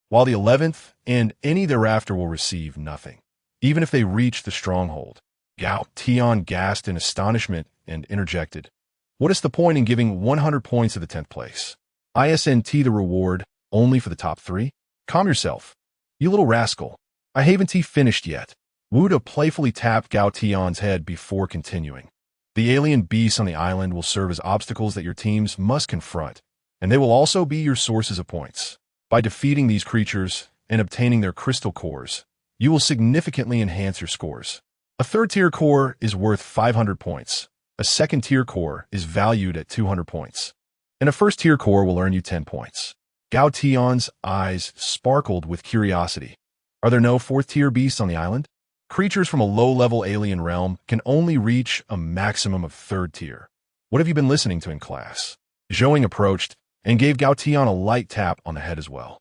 while the 11th and any thereafter will receive nothing, even if they reach the stronghold. Gao Tian gasped in astonishment and interjected, "What is the point in giving 100 points to the 10th place? Isn't the reward only for the top 3? Calm yourself, you little rascal. I haven't finished yet." Wu De playfully tapped Gao Tian's head before continuing. "The alien beasts on the island will serve as obstacles that your teams must confront, and they will also be your sources of points. By defeating these creatures and obtaining their crystal cores, you will significantly enhance your scores. A third-tier core is worth 500 points, a second-tier core is valued at 200 points, and a first-tier core will earn you 10 points. Gao Tian's eyes sparkled with curiosity. "Are there no fourth-tier beasts on the island? Creatures from a low-level alien realm can only reach a maximum of third tier. What have you been listening to in class?" Zhou approached and gave Gao Tian a light tap on the head as well.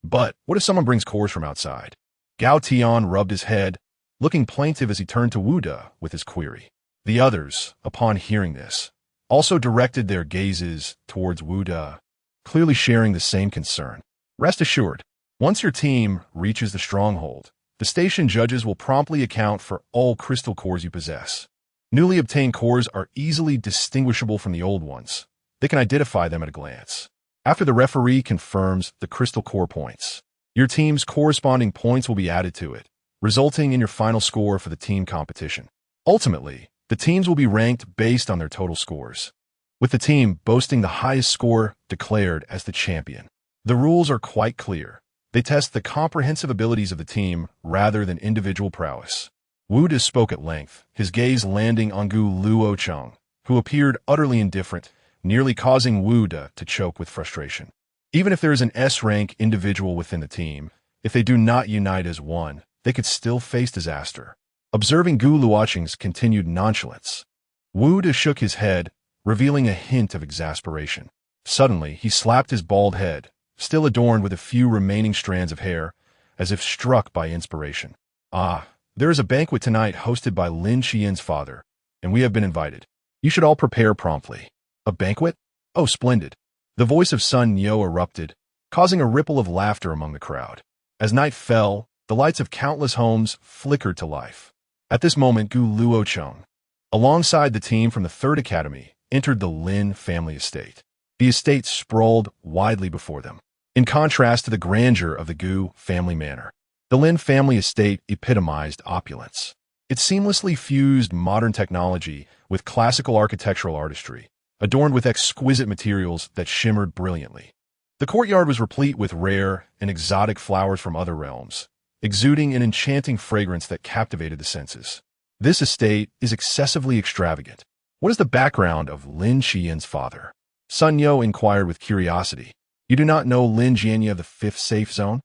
But what if someone brings cores from outside?" Gao Tian rubbed his head, looking plaintive as he turned to Wu De with his query. The others, upon hearing this, also directed their gazes towards Wu De, clearly sharing the same concern. "Rest assured, once your team reaches the stronghold, the station judges will promptly account for all crystal cores you possess. Newly obtained cores are easily distinguishable from the old ones. They can identify them at a glance. After the referee confirms the crystal core points, your team's corresponding points will be added to it, resulting in your final score for the team competition. Ultimately, the teams will be ranked based on their total scores, with the team boasting the highest score declared as the champion. The rules are quite clear. They test the comprehensive abilities of the team rather than individual prowess. Wu De spoke at length, his gaze landing on Gu Luochen, who appeared utterly indifferent, nearly causing Wu De to choke with frustration. Even if there is an S-rank individual within the team, if they do not unite as one, they could still face disaster. Observing Gu Luochen's continued nonchalance, Wu De shook his head, revealing a hint of exasperation. Suddenly, he slapped his bald head, still adorned with a few remaining strands of hair, as if struck by inspiration. Ah, there is a banquet tonight hosted by Lin Qian's father, and we have been invited. You should all prepare promptly. A banquet? Oh, splendid. The voice of Sun Yo erupted, causing a ripple of laughter among the crowd. As night fell, the lights of countless homes flickered to life. At this moment, Gu Luochen, alongside the team from the Third Academy, entered the Lin family estate. The estate sprawled widely before them, in contrast to the grandeur of the Gu family manor. The Lin family estate epitomized opulence. It seamlessly fused modern technology with classical architectural artistry, adorned with exquisite materials that shimmered brilliantly. The courtyard was replete with rare and exotic flowers from other realms, exuding an enchanting fragrance that captivated the senses. This estate is excessively extravagant. What is the background of Lin Qian's father? Sun Yo inquired with curiosity. You do not know Lin Jianye of the Fifth Safe Zone?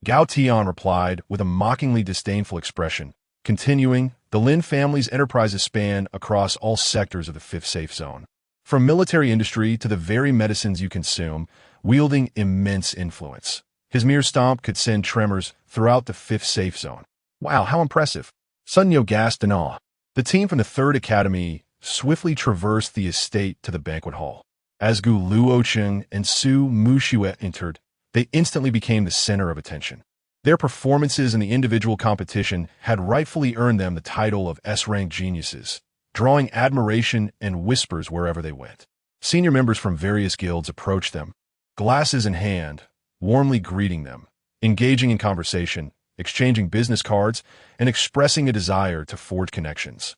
Gao Tian replied with a mockingly disdainful expression. Continuing, the Lin family's enterprises span across all sectors of the Fifth Safe Zone, from military industry to the very medicines you consume, wielding immense influence. His mere stomp could send tremors throughout the Fifth Safe Zone. Wow, how impressive. Sun Yo gasped in awe. The team from the Third Academy swiftly traversed the estate to the banquet hall. As Gu Luochen and Su Muxue entered, they instantly became the center of attention. Their performances in the individual competition had rightfully earned them the title of S-rank geniuses, drawing admiration and whispers wherever they went. Senior members from various guilds approached them, glasses in hand, warmly greeting them, engaging in conversation, exchanging business cards, and expressing a desire to forge connections.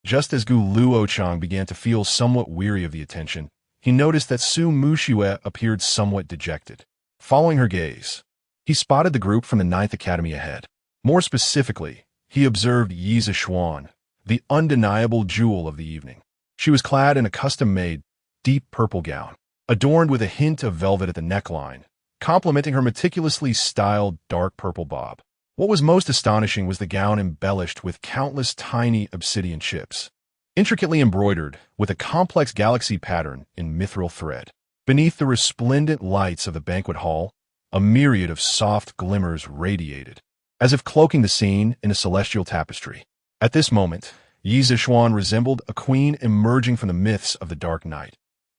Just as Gu Luochen began to feel somewhat weary of the attention, he noticed that Su Muxue appeared somewhat dejected. Following her gaze, he spotted the group from the Ninth Academy ahead. More specifically, he observed Yi Zixuan, the undeniable jewel of the evening. She was clad in a custom-made, deep purple gown, adorned with a hint of velvet at the neckline, complementing her meticulously styled dark purple bob. What was most astonishing was the gown embellished with countless tiny obsidian chips, intricately embroidered with a complex galaxy pattern in mithril thread. Beneath the resplendent lights of the banquet hall, a myriad of soft glimmers radiated, as if cloaking the scene in a celestial tapestry. At this moment, Yi Zixuan resembled a queen emerging from the myths of the Dark Night,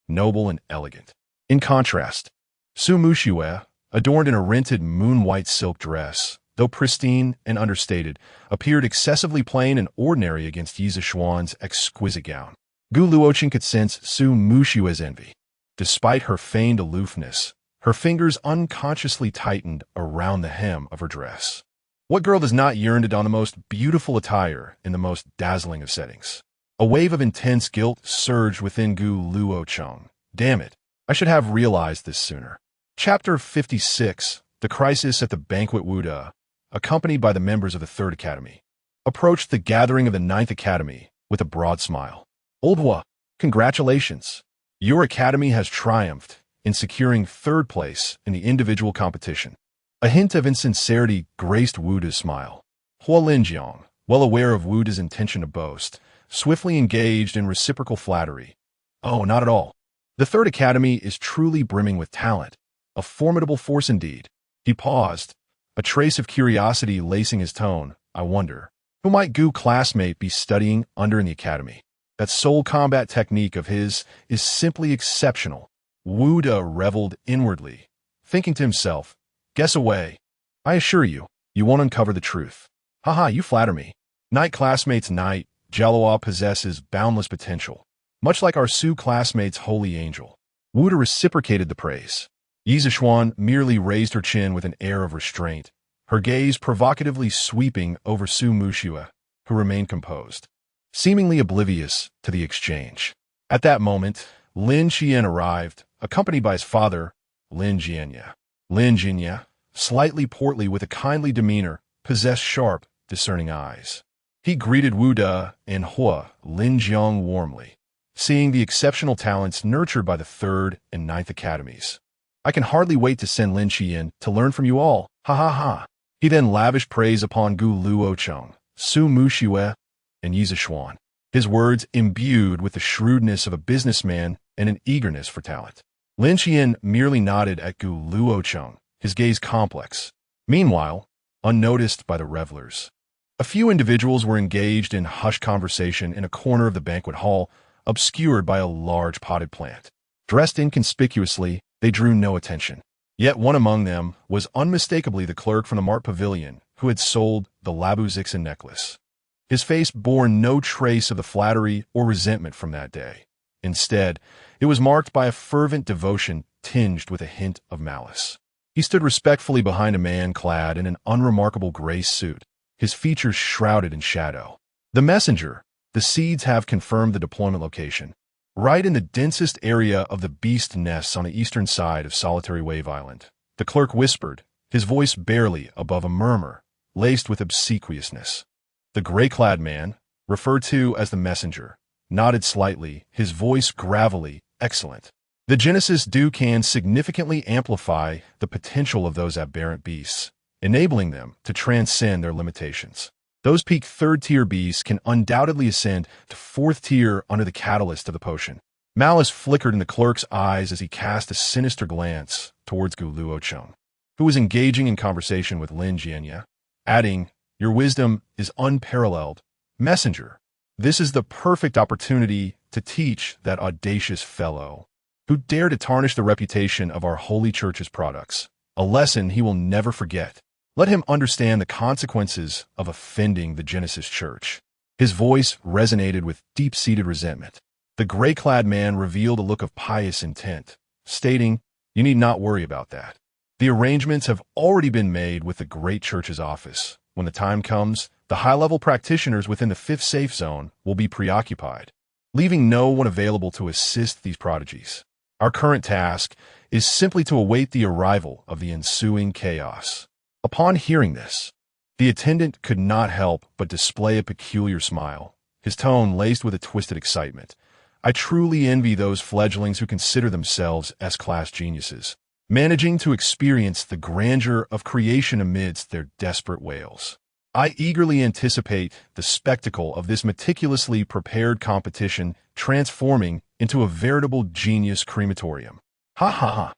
noble and elegant. In contrast, Su Muxue, adorned in a rented moon-white silk dress, though pristine and understated, appeared excessively plain and ordinary against Yi Zixuan's exquisite gown. Gu Luochen could sense Su Muxue's envy. Despite her feigned aloofness, her fingers unconsciously tightened around the hem of her dress. What girl does not yearn to don the most beautiful attire in the most dazzling of settings? A wave of intense guilt surged within Gu Luochen. Damn it, I should have realized this sooner. Chapter 56, The Crisis at the Banquet. Wu De, accompanied by the members of the Third Academy, approached the gathering of the Ninth Academy with a broad smile. Old Wu, congratulations. Your academy has triumphed in securing third place in the individual competition. A hint of insincerity graced Wu De's smile. Hua Linjiang, well aware of Wu De's intention to boast, swiftly engaged in reciprocal flattery. Oh, not at all. The Third Academy is truly brimming with talent, a formidable force indeed. He paused, a trace of curiosity lacing his tone. I wonder, who might Gu classmate be studying under in the academy? That soul combat technique of his is simply exceptional. Wu De reveled inwardly, thinking to himself, guess away. I assure you, you won't uncover the truth. Haha, you flatter me. Knight classmate's knight, Jialuo possesses boundless potential, much like our Su classmate's holy angel. Wu De reciprocated the praise. Yi Zixuan merely raised her chin with an air of restraint, her gaze provocatively sweeping over Su Muxue, who remained composed, seemingly oblivious to the exchange. At that moment, Lin Qian arrived, accompanied by his father, Lin Jianye. Lin Jianye, slightly portly with a kindly demeanor, possessed sharp, discerning eyes. He greeted Wu De and Hua Linjiang warmly, seeing the exceptional talents nurtured by the 3rd and 9th academies. I can hardly wait to send Lin Qian to learn from you all, ha ha ha. He then lavished praise upon Gu Luochen, Su Muxue, and Yi Zixuan, his words imbued with the shrewdness of a businessman and an eagerness for talent. Lin Qian merely nodded at Gu Luochen, his gaze complex. Meanwhile, unnoticed by the revelers, a few individuals were engaged in hushed conversation in a corner of the banquet hall, obscured by a large potted plant. Dressed inconspicuously, they drew no attention. Yet one among them was unmistakably the clerk from the Mart Pavilion who had sold the Labu Zixin necklace. His face bore no trace of the flattery or resentment from that day. Instead, it was marked by a fervent devotion tinged with a hint of malice. He stood respectfully behind a man clad in an unremarkable gray suit, his features shrouded in shadow. The messenger, the seeds have confirmed the deployment location. Right in the densest area of the beast nests on the eastern side of Solitary Wave Island, the clerk whispered, his voice barely above a murmur, laced with obsequiousness. The gray-clad man, referred to as the messenger, nodded slightly, his voice gravelly, excellent. The Genesis can significantly amplify the potential of those aberrant beasts, enabling them to transcend their limitations. Those peak 3rd-tier beasts can undoubtedly ascend to 4th tier under the catalyst of the potion. Malice flickered in the clerk's eyes as he cast a sinister glance towards Gu Luochen, who was engaging in conversation with Lin Jianya, adding, "Your wisdom is unparalleled. Messenger, this is the perfect opportunity to teach that audacious fellow who dare to tarnish the reputation of our holy church's products, a lesson he will never forget. Let him understand the consequences of offending the Genesis Church." His voice resonated with deep-seated resentment. The gray-clad man revealed a look of pious intent, stating, "You need not worry about that. The arrangements have already been made with the great church's office. When the time comes, the high-level practitioners within the 5th safe zone will be preoccupied, leaving no one available to assist these prodigies. Our current task is simply to await the arrival of the ensuing chaos." Upon hearing this, the attendant could not help but display a peculiar smile, his tone laced with a twisted excitement. I truly envy those fledglings who consider themselves S-class geniuses, managing to experience the grandeur of creation amidst their desperate wails. I eagerly anticipate the spectacle of this meticulously prepared competition transforming into a veritable genius crematorium. Ha ha ha.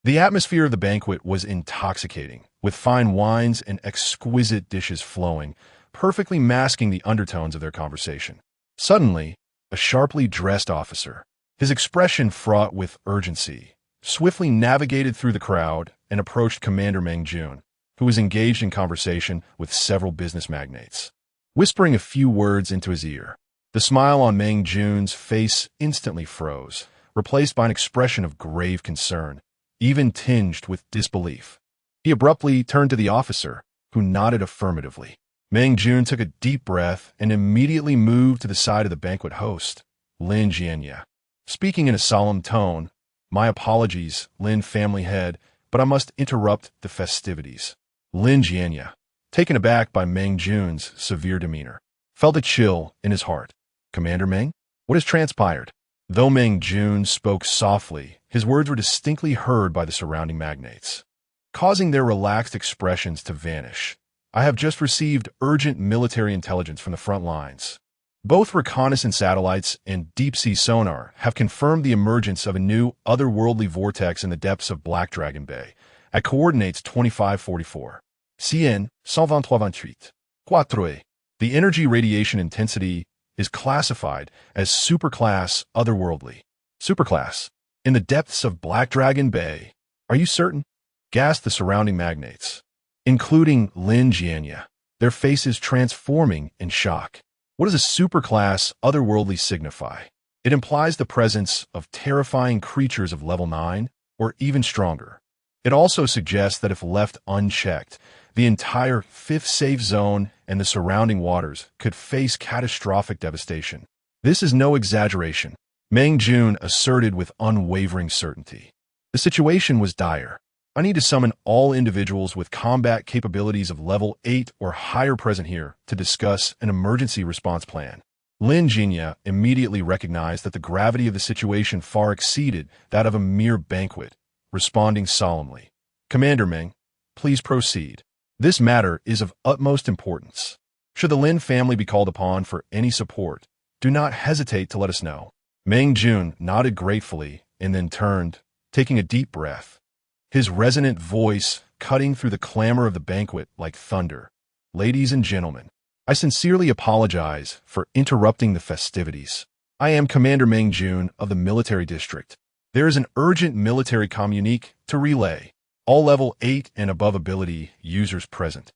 The atmosphere of the banquet was intoxicating, with fine wines and exquisite dishes flowing, perfectly masking the undertones of their conversation. Suddenly, a sharply dressed officer, his expression fraught with urgency, swiftly navigated through the crowd and approached Commander Meng Jun, who was engaged in conversation with several business magnates. Whispering a few words into his ear, the smile on Meng Jun's face instantly froze, replaced by an expression of grave concern, even tinged with disbelief. He abruptly turned to the officer, who nodded affirmatively. Meng Jun took a deep breath and immediately moved to the side of the banquet host, Lin Jianya. Speaking in a solemn tone, "My apologies, Lin family head, but I must interrupt the festivities." Lin Jianya, taken aback by Meng Jun's severe demeanor, felt a chill in his heart. "Commander Meng, what has transpired?" Though Meng Jun spoke softly, his words were distinctly heard by the surrounding magnates, causing their relaxed expressions to vanish. "I have just received urgent military intelligence from the front lines. Both reconnaissance satellites and deep-sea sonar have confirmed the emergence of a new otherworldly vortex in the depths of Black Dragon Bay at coordinates 2544. CN 12328. 4. The energy radiation intensity is classified as superclass otherworldly. Superclass. In the depths of Black Dragon Bay. Are you certain?" gasped the surrounding magnates, including Lin Jianya, their faces transforming in shock. What does a superclass otherworldly signify? It implies the presence of terrifying creatures of level 9 or even stronger. It also suggests that if left unchecked, the entire 5th safe zone and the surrounding waters could face catastrophic devastation. This is no exaggeration, Meng Jun asserted with unwavering certainty. The situation was dire. I need to summon all individuals with combat capabilities of level 8 or higher present here to discuss an emergency response plan. Lin Jinya immediately recognized that the gravity of the situation far exceeded that of a mere banquet, responding solemnly. Commander Meng, please proceed. This matter is of utmost importance. Should the Lin family be called upon for any support, do not hesitate to let us know. Meng Jun nodded gratefully and then turned, taking a deep breath, his resonant voice cutting through the clamor of the banquet like thunder. Ladies and gentlemen, I sincerely apologize for interrupting the festivities. I am Commander Meng Jun of the Military District. There is an urgent military communique to relay. All level 8 and above ability users present,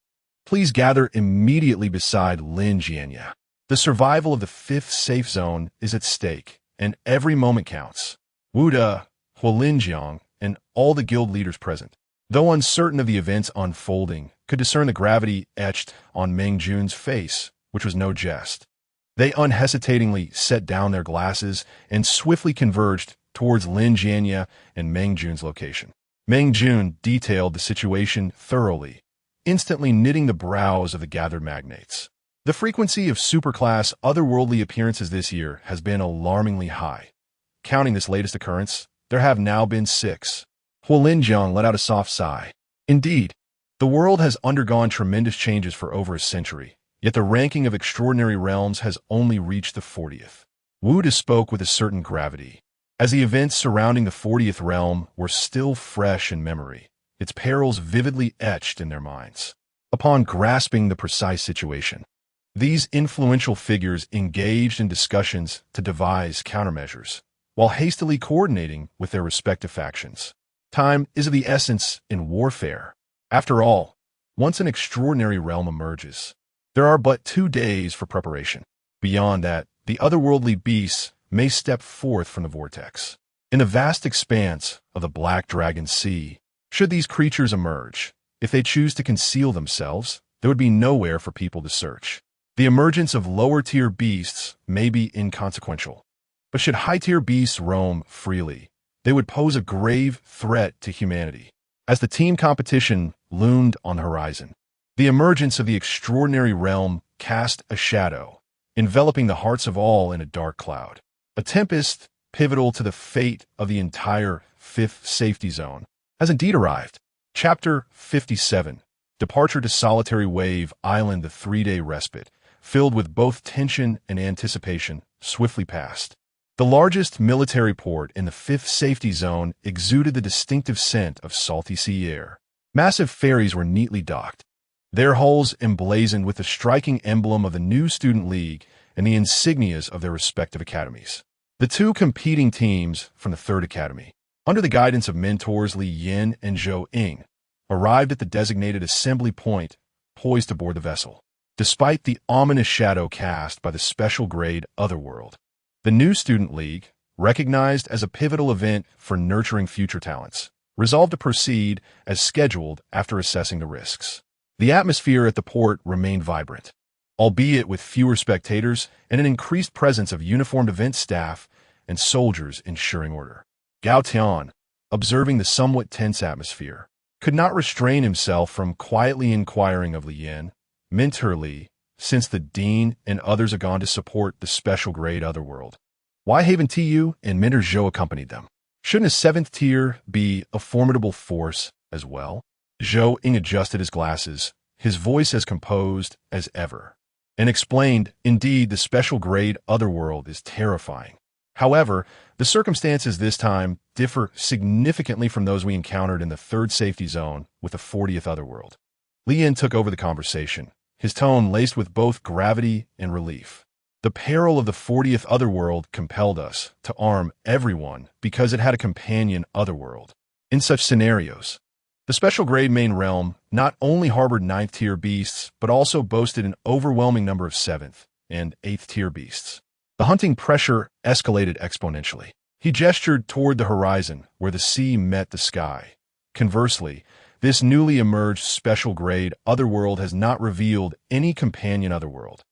please gather immediately beside Lin Jianya. The survival of the 5th safe zone is at stake, and every moment counts. Wu De, Huolinjiang, and all the guild leaders present, though uncertain of the events unfolding, could discern the gravity etched on Meng Jun's face, which was no jest. They unhesitatingly set down their glasses and swiftly converged towards Lin Jianya and Meng Jun's location. Meng Jun detailed the situation thoroughly, instantly knitting the brows of the gathered magnates. The frequency of superclass otherworldly appearances this year has been alarmingly high. Counting this latest occurrence, there have now been 6. Huolinjiang let out a soft sigh. Indeed, the world has undergone tremendous changes for over a century, yet the ranking of extraordinary realms has only reached the 40th. Wu De spoke with a certain gravity. As the events surrounding the 40th realm were still fresh in memory, its perils vividly etched in their minds. Upon grasping the precise situation, these influential figures engaged in discussions to devise countermeasures, while hastily coordinating with their respective factions. Time is of the essence in warfare. After all, once an extraordinary realm emerges, there are but 2 days for preparation. Beyond that, the otherworldly beasts may step forth from the vortex. In the vast expanse of the Black Dragon Sea, should these creatures emerge, if they choose to conceal themselves, there would be nowhere for people to search. The emergence of lower-tier beasts may be inconsequential, but should high-tier beasts roam freely, they would pose a grave threat to humanity. As the team competition loomed on the horizon, the emergence of the extraordinary realm cast a shadow, enveloping the hearts of all in a dark cloud. A tempest pivotal to the fate of the entire 5th safety zone has indeed arrived. Chapter 57, Departure to Solitary Wave Island. The 3-day respite, filled with both tension and anticipation, swiftly passed. The largest military port in the 5th safety zone exuded the distinctive scent of salty sea air. Massive ferries were neatly docked, their hulls emblazoned with the striking emblem of the new student league and the insignias of their respective academies. The 2 competing teams from the 3rd Academy, under the guidance of mentors Li Yin and Zhou Ying, arrived at the designated assembly point, poised to board the vessel. Despite the ominous shadow cast by the special grade Otherworld, the new student league, recognized as a pivotal event for nurturing future talents, resolved to proceed as scheduled after assessing the risks. The atmosphere at the port remained vibrant, albeit with fewer spectators and an increased presence of uniformed event staff and soldiers ensuring order. Gao Tian, observing the somewhat tense atmosphere, could not restrain himself from quietly inquiring of Li Yin, Mentor Li, since the dean and others had gone to support the special grade Otherworld, why Haven Tu and Mentor Zhou accompanied them. Shouldn't a 7th tier be a formidable force as well? Zhou Ying adjusted his glasses, his voice as composed as ever, and explained, indeed, the special grade Otherworld is terrifying. However, the circumstances this time differ significantly from those we encountered in the 3rd safety zone with the 40th Otherworld. Li Yin took over the conversation, his tone laced with both gravity and relief. The peril of the 40th Otherworld compelled us to arm everyone because it had a companion Otherworld. In such scenarios, the special grade main realm not only harbored 9th tier beasts, but also boasted an overwhelming number of 7th and 8th tier beasts. The hunting pressure escalated exponentially. He gestured toward the horizon where the sea met the sky. Conversely, this newly emerged special grade Otherworld has not revealed any companion Otherworld.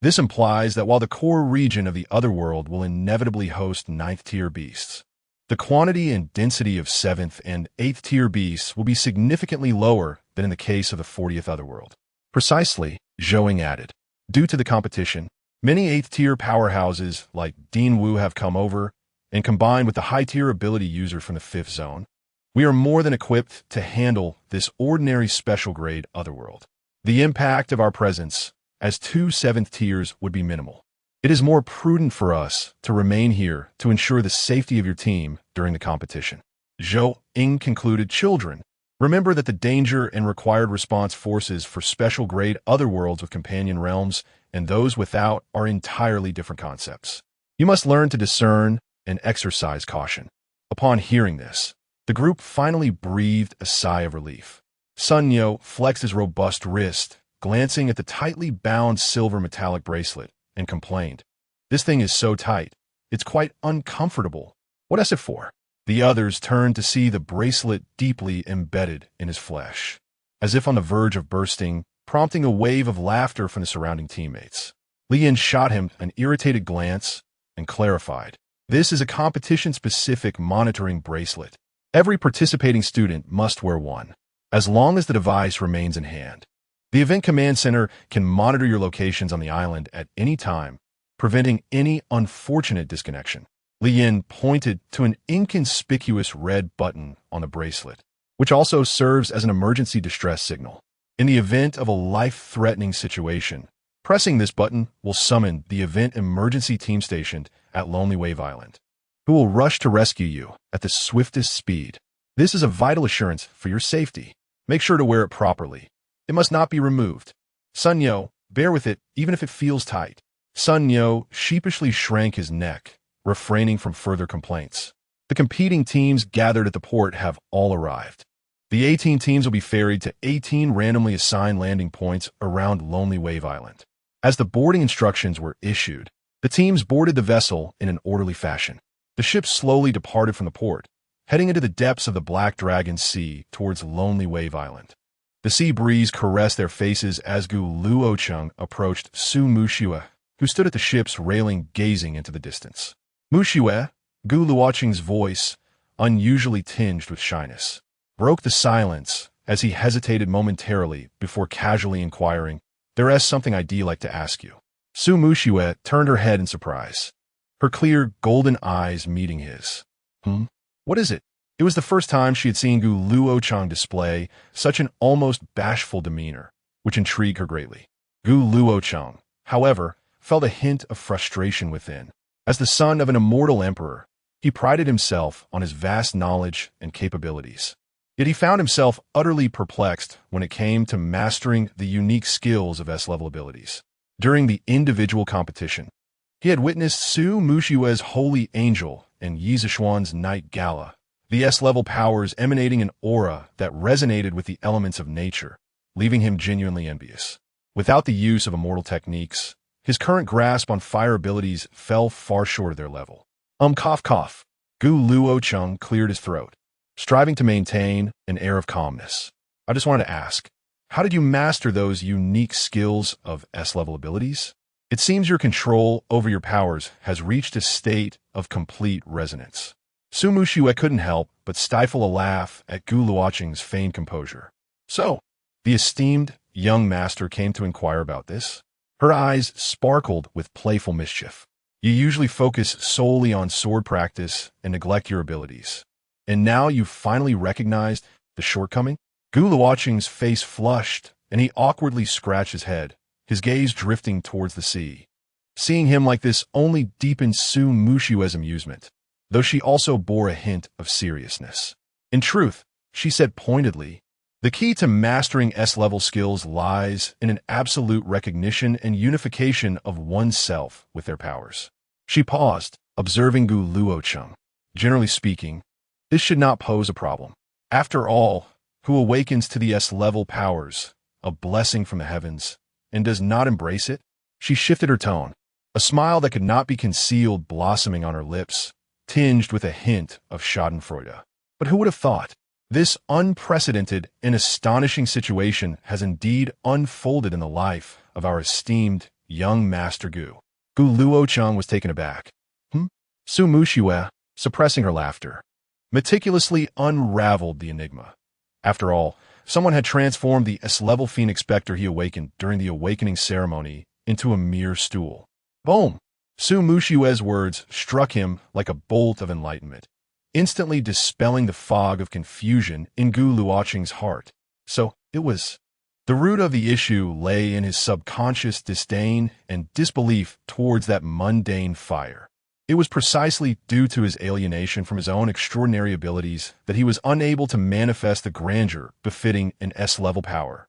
This implies that while the core region of the Otherworld will inevitably host 9th tier beasts, The quantity and density of 7th and 8th tier beasts will be significantly lower than in the case of the 40th Otherworld. Precisely, Zhouing added. Due to the competition, many 8th tier powerhouses like Dean Wu have come over, and combined with the high tier ability user from the 5th zone, we are more than equipped to handle this ordinary special grade Otherworld. The impact of our presence as 2 7th tiers would be minimal. It is more prudent for us to remain here to ensure the safety of your team during the competition. Zhou Ying concluded, children, remember that the danger and required response forces for special grade Otherworlds with companion realms and those without are entirely different concepts. You must learn to discern and exercise caution. Upon hearing this, the group finally breathed a sigh of relief. Sun Yo flexed his robust wrist, glancing at the tightly bound silver metallic bracelet, and complained, "This thing is so tight, it's quite uncomfortable. What is it for?" The others turned to see the bracelet deeply embedded in his flesh, as if on the verge of bursting, prompting a wave of laughter from the surrounding teammates. Lian shot him an irritated glance and clarified, "This is a competition-specific monitoring bracelet. Every participating student must wear one, as long as the device remains in hand. The Event Command Center can monitor your locations on the island at any time, preventing any unfortunate disconnection." Li Yin pointed to an inconspicuous red button on the bracelet, which also serves as an emergency distress signal. In the event of a life-threatening situation, pressing this button will summon the event emergency team stationed at Lonely Wave Island, who will rush to rescue you at the swiftest speed. This is a vital assurance for your safety. Make sure to wear it properly. It must not be removed. Sun Yo, bear with it even if it feels tight. Sun Yo sheepishly shrank his neck, refraining from further complaints. The competing teams gathered at the port have all arrived. The 18 teams will be ferried to 18 randomly assigned landing points around Lonely Wave Island. As the boarding instructions were issued, the teams boarded the vessel in an orderly fashion. The ship slowly departed from the port, heading into the depths of the Black Dragon Sea towards Lonely Wave Island. The sea breeze caressed their faces as Gu Luochen approached Su Mushue, who stood at the ship's railing gazing into the distance. Mushue, Gu Luochen's voice, unusually tinged with shyness, broke the silence as he hesitated momentarily before casually inquiring, "There is something I'd like to ask you." Su Mushue turned her head in surprise, her clear golden eyes meeting his. What is it?" It was the first time she had seen Gu Luochen display such an almost bashful demeanor, which intrigued her greatly. Gu Luochen, however, felt a hint of frustration within. As the son of an immortal emperor, he prided himself on his vast knowledge and capabilities. Yet he found himself utterly perplexed when it came to mastering the unique skills of S-level abilities. During the individual competition, he had witnessed Su Mushue's Holy Angel and Yi Zishuan's Night Gala, the S-level powers emanating an aura that resonated with the elements of nature, leaving him genuinely envious. Without the use of immortal techniques, his current grasp on fire abilities fell far short of their level. Cough cough. Gu Luochen cleared his throat, striving to maintain an air of calmness. "I just wanted to ask, how did you master those unique skills of S-level abilities? It seems your control over your powers has reached a state of complete resonance." Su Mushue couldn't help but stifle a laugh at Gu Luochen's feigned composure. "So, the esteemed young master came to inquire about this?" Her eyes sparkled with playful mischief. "You usually focus solely on sword practice and neglect your abilities. And now you've finally recognized the shortcoming?" Gu Luochen's face flushed, and he awkwardly scratched his head, his gaze drifting towards the sea. Seeing him like this only deepened Su Mushue's amusement, though she also bore a hint of seriousness. In truth, she said pointedly, the key to mastering S-level skills lies in an absolute recognition and unification of oneself with their powers. She paused, observing Gu Luochen. Generally speaking, this should not pose a problem. After all, who awakens to the S-level powers, a blessing from the heavens, and does not embrace it? She shifted her tone, a smile that could not be concealed blossoming on her lips, tinged with a hint of schadenfreude. But who would have thought? This unprecedented and astonishing situation has indeed unfolded in the life of our esteemed young Master Gu. Gu Luochen was taken aback. Su Mushue, suppressing her laughter, meticulously unraveled the enigma. After all, someone had transformed the S-level Phoenix Spectre he awakened during the awakening ceremony into a mere stool. Boom! Su Mushue's words struck him like a bolt of enlightenment, instantly dispelling the fog of confusion in Gu Luocheng's heart. So, it was. The root of the issue lay in his subconscious disdain and disbelief towards that mundane fire. It was precisely due to his alienation from his own extraordinary abilities that he was unable to manifest the grandeur befitting an S-level power.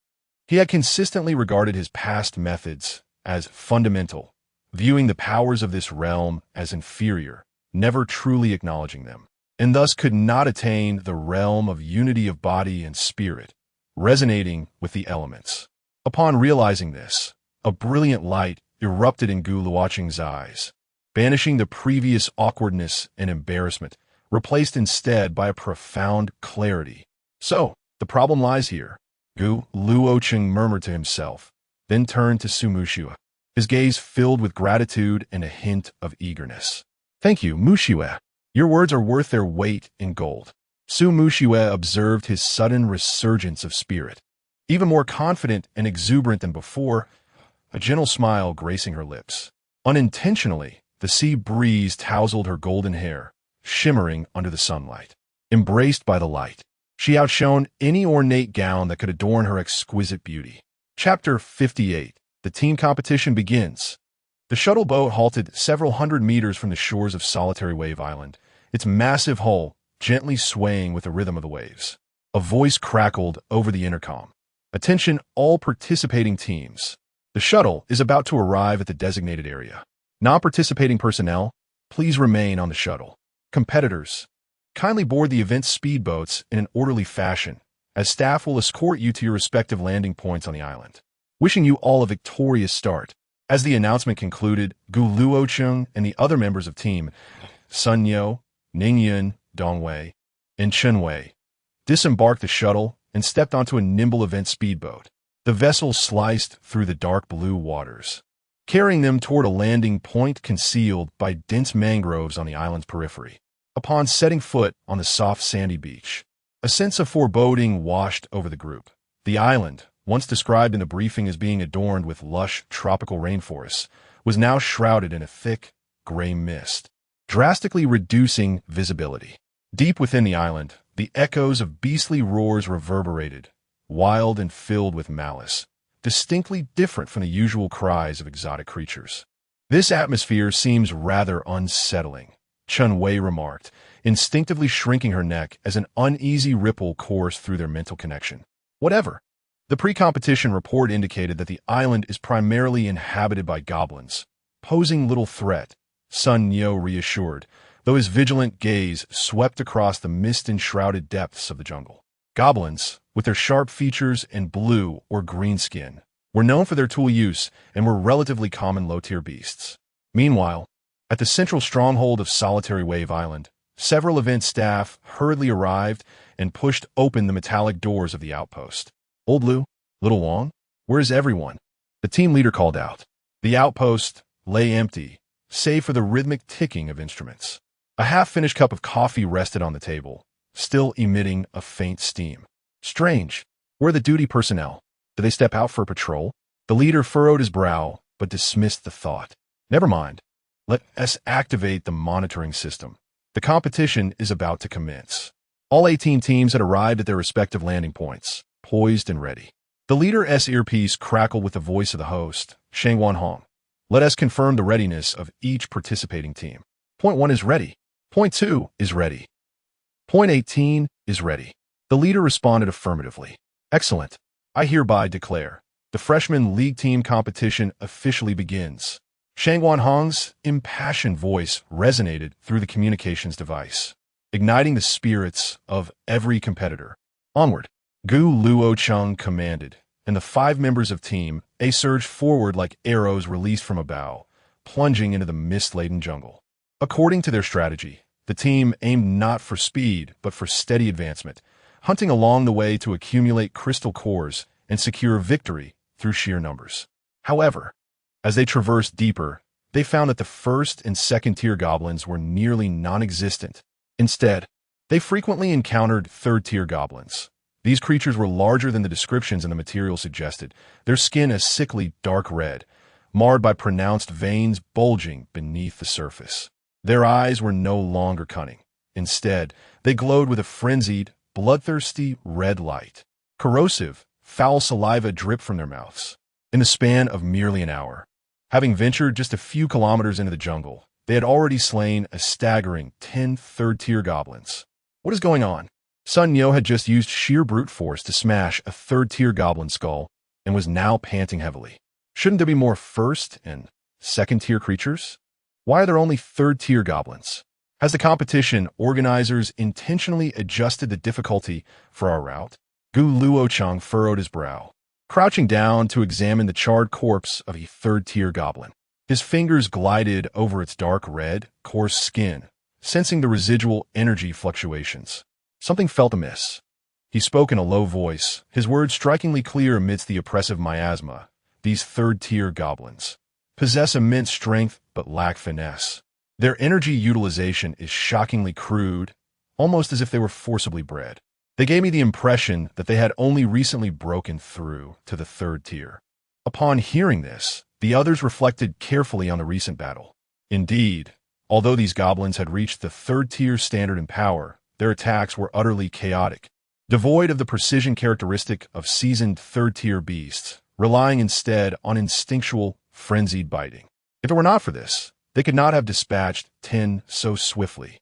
He had consistently regarded his past methods as fundamental, viewing the powers of this realm as inferior, never truly acknowledging them, and thus could not attain the realm of unity of body and spirit, resonating with the elements. Upon realizing this, a brilliant light erupted in Gu Luocheng's eyes, banishing the previous awkwardness and embarrassment, replaced instead by a profound clarity. So, the problem lies here, Gu Luocheng murmured to himself, then turned to Su Mushue, his gaze filled with gratitude and a hint of eagerness. Thank you, Mushue. Your words are worth their weight in gold. Su Mushue observed his sudden resurgence of spirit. Even more confident and exuberant than before, a gentle smile gracing her lips. Unintentionally, the sea breeze tousled her golden hair, shimmering under the sunlight. Embraced by the light, she outshone any ornate gown that could adorn her exquisite beauty. Chapter 58. The team competition begins. The shuttle boat halted several hundred meters from the shores of Solitary Wave Island, its massive hull gently swaying with the rhythm of the waves. A voice crackled over the intercom. Attention all participating teams. The shuttle is about to arrive at the designated area. Non-participating personnel, please remain on the shuttle. Competitors, kindly board the event speedboats in an orderly fashion, as staff will escort you to your respective landing points on the island. Wishing you all a victorious start. As the announcement concluded, Gu Luocheng and the other members of Team Sun Yo, Ning Yun, Dongwei, and Chen Wei disembarked the shuttle and stepped onto a nimble event speedboat. The vessel sliced through the dark blue waters, carrying them toward a landing point concealed by dense mangroves on the island's periphery. Upon setting foot on the soft sandy beach, a sense of foreboding washed over the group. The island, once described in the briefing as being adorned with lush tropical rainforests, was now shrouded in a thick, gray mist, drastically reducing visibility. Deep within the island, the echoes of beastly roars reverberated, wild and filled with malice, distinctly different from the usual cries of exotic creatures. This atmosphere seems rather unsettling, Chen Wei remarked, instinctively shrinking her neck as an uneasy ripple coursed through their mental connection. Whatever. The pre-competition report indicated that the island is primarily inhabited by goblins, posing little threat, Sun Yo reassured, though his vigilant gaze swept across the mist-enshrouded depths of the jungle. Goblins, with their sharp features and blue or green skin, were known for their tool use and were relatively common low-tier beasts. Meanwhile, at the central stronghold of Solitary Wave Island, several event staff hurriedly arrived and pushed open the metallic doors of the outpost. Old Lu, Little Wong, where is everyone? The team leader called out. The outpost lay empty, save for the rhythmic ticking of instruments. A half-finished cup of coffee rested on the table, still emitting a faint steam. Strange. Where are the duty personnel? Do they step out for a patrol? The leader furrowed his brow, but dismissed the thought. Never mind. Let us activate the monitoring system. The competition is about to commence. All 18 teams had arrived at their respective landing points, poised and ready. The leader's earpiece crackled with the voice of the host, Shangwan Hong. Let us confirm the readiness of each participating team. Point 1 is ready. Point 2 is ready. Point 18 is ready. The leader responded affirmatively. Excellent. I hereby declare, the freshman league team competition officially begins. Shangwan Hong's impassioned voice resonated through the communications device, igniting the spirits of every competitor. Onward. Gu Luocheng commanded, and the 5 members of Team A surged forward like arrows released from a bow, plunging into the mist-laden jungle. According to their strategy, the team aimed not for speed, but for steady advancement, hunting along the way to accumulate crystal cores and secure victory through sheer numbers. However, as they traversed deeper, they found that the first and second tier goblins were nearly non-existent. Instead, they frequently encountered third tier goblins. These creatures were larger than the descriptions in the material suggested, their skin a sickly dark red, marred by pronounced veins bulging beneath the surface. Their eyes were no longer cunning. Instead, they glowed with a frenzied, bloodthirsty red light. Corrosive, foul saliva dripped from their mouths. In the span of merely an hour, having ventured just a few kilometers into the jungle, they had already slain a staggering 10 third-tier goblins. What is going on? Sun Yo had just used sheer brute force to smash a third-tier goblin skull and was now panting heavily. Shouldn't there be more first and second-tier creatures? Why are there only third-tier goblins? Has the competition organizers intentionally adjusted the difficulty for our route? Gu Luochen furrowed his brow, crouching down to examine the charred corpse of a third-tier goblin. His fingers glided over its dark red, coarse skin, sensing the residual energy fluctuations. Something felt amiss. He spoke in a low voice, his words strikingly clear amidst the oppressive miasma. These third-tier goblins possess immense strength but lack finesse. Their energy utilization is shockingly crude, almost as if they were forcibly bred. They gave me the impression that they had only recently broken through to the third tier. Upon hearing this, the others reflected carefully on the recent battle. Indeed, although these goblins had reached the third-tier standard in power, their attacks were utterly chaotic, devoid of the precision characteristic of seasoned third-tier beasts, relying instead on instinctual, frenzied biting. If it were not for this, they could not have dispatched 10 so swiftly.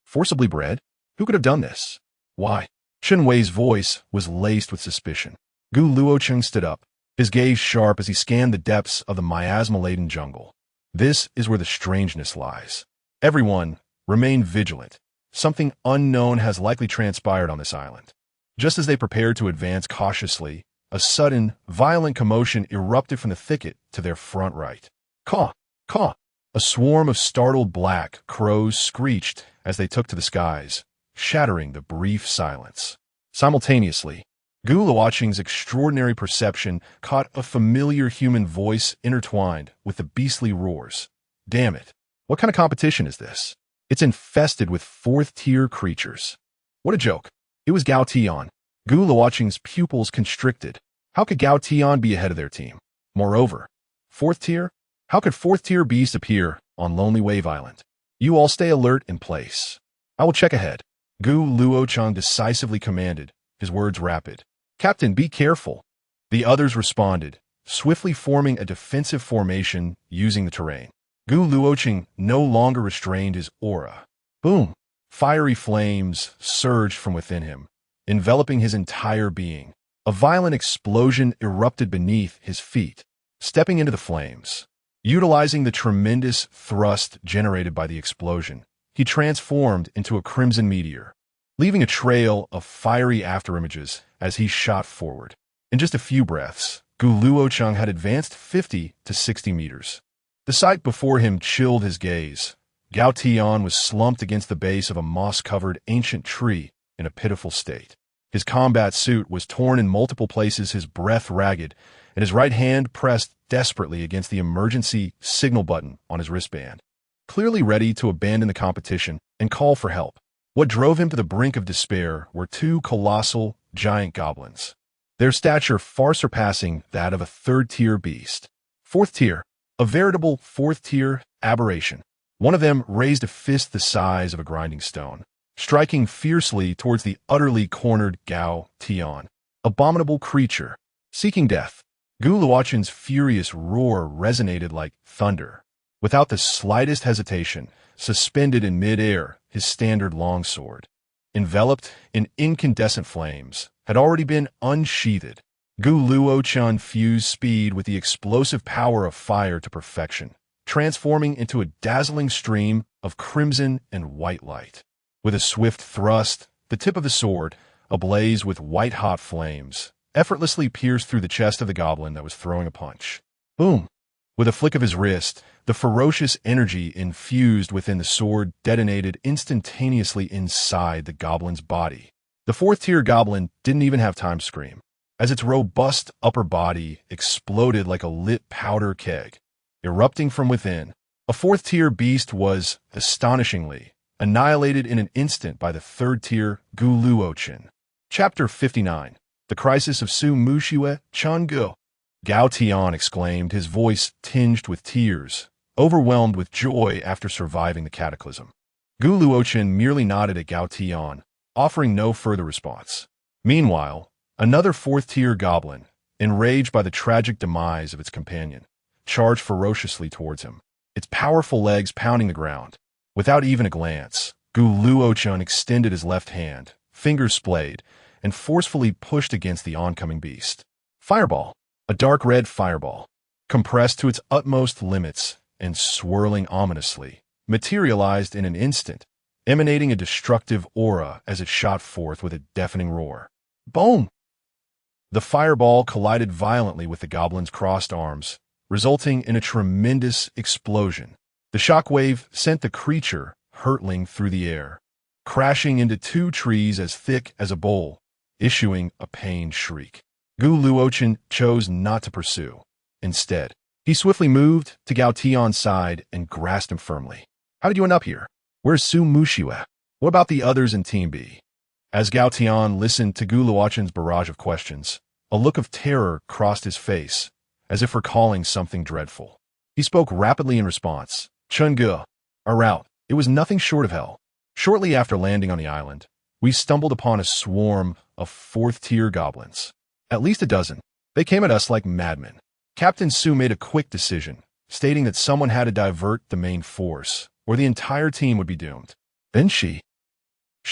Forcibly bred? Who could have done this? Why? Chen Wei's voice was laced with suspicion. Gu Luochen stood up, his gaze sharp as he scanned the depths of the miasma-laden jungle. This is where the strangeness lies. Everyone, remain vigilant. Something unknown has likely transpired on this island. Just as they prepared to advance cautiously, a sudden, violent commotion erupted from the thicket to their front right. Caw! Caw! A swarm of startled black crows screeched as they took to the skies, shattering the brief silence. Simultaneously, Gu Luochen's extraordinary perception caught a familiar human voice intertwined with the beastly roars. Damn it! What kind of competition is this? It's infested with fourth-tier creatures. What a joke. It was Gao Tian. Gu Luochen's pupils constricted. How could Gao Tian be ahead of their team? Moreover, fourth tier? How could fourth-tier beasts appear on Lonely Wave Island? You all stay alert in place. I will check ahead. Gu Luochen decisively commanded, his words rapid. Captain, be careful. The others responded, swiftly forming a defensive formation using the terrain. Gu Luochen no longer restrained his aura. Boom! Fiery flames surged from within him, enveloping his entire being. A violent explosion erupted beneath his feet. Stepping into the flames, utilizing the tremendous thrust generated by the explosion, he transformed into a crimson meteor, leaving a trail of fiery afterimages as he shot forward. In just a few breaths, Gu Luochen had advanced 50 to 60 meters. The sight before him chilled his gaze. Gao Tian was slumped against the base of a moss-covered ancient tree in a pitiful state. His combat suit was torn in multiple places, his breath ragged, and his right hand pressed desperately against the emergency signal button on his wristband, clearly ready to abandon the competition and call for help. What drove him to the brink of despair were two colossal, giant goblins, their stature far surpassing that of a third-tier beast. Fourth tier, a veritable fourth-tier aberration. One of them raised a fist the size of a grinding stone, striking fiercely towards the utterly cornered Gao Tian. Abominable creature, seeking death. Gu Luochen's furious roar resonated like thunder. Without the slightest hesitation, suspended in mid-air, his standard longsword, enveloped in incandescent flames, had already been unsheathed. Gu Luochen fused speed with the explosive power of fire to perfection, transforming into a dazzling stream of crimson and white light. With a swift thrust, the tip of the sword, ablaze with white-hot flames, effortlessly pierced through the chest of the goblin that was throwing a punch. Boom! With a flick of his wrist, the ferocious energy infused within the sword detonated instantaneously inside the goblin's body. The fourth-tier goblin didn't even have time to scream, as its robust upper body exploded like a lit powder keg. Erupting from within, A fourth-tier beast was, astonishingly, annihilated in an instant by the third-tier Luochen. Chapter 59. The Crisis of Su Mushiwe Changgu. Gao Tian exclaimed, his voice tinged with tears, overwhelmed with joy after surviving the cataclysm. Luochen merely nodded at Gao Tian, offering no further response. Meanwhile, another fourth-tier goblin, enraged by the tragic demise of its companion, charged ferociously towards him, its powerful legs pounding the ground. Without even a glance, Luochen extended his left hand, fingers splayed, and forcefully pushed against the oncoming beast. Fireball. A dark red fireball, compressed to its utmost limits and swirling ominously, materialized in an instant, emanating a destructive aura as it shot forth with a deafening roar. Boom! The fireball collided violently with the goblin's crossed arms, resulting in a tremendous explosion. The shockwave sent the creature hurtling through the air, crashing into two trees as thick as a bowl, issuing a pained shriek. Luochen chose not to pursue. Instead, he swiftly moved to Gao Tian's side and grasped him firmly. How did you end up here? Where's Su Mushiwe? What about the others in Team B? As Gao Tian listened to Luochen's barrage of questions, a look of terror crossed his face, as if recalling something dreadful. He spoke rapidly in response. Changgu, our route, it was nothing short of hell. Shortly after landing on the island, we stumbled upon a swarm of fourth-tier goblins. At least a dozen. They came at us like madmen. Captain Su made a quick decision, stating that someone had to divert the main force, or the entire team would be doomed. Then she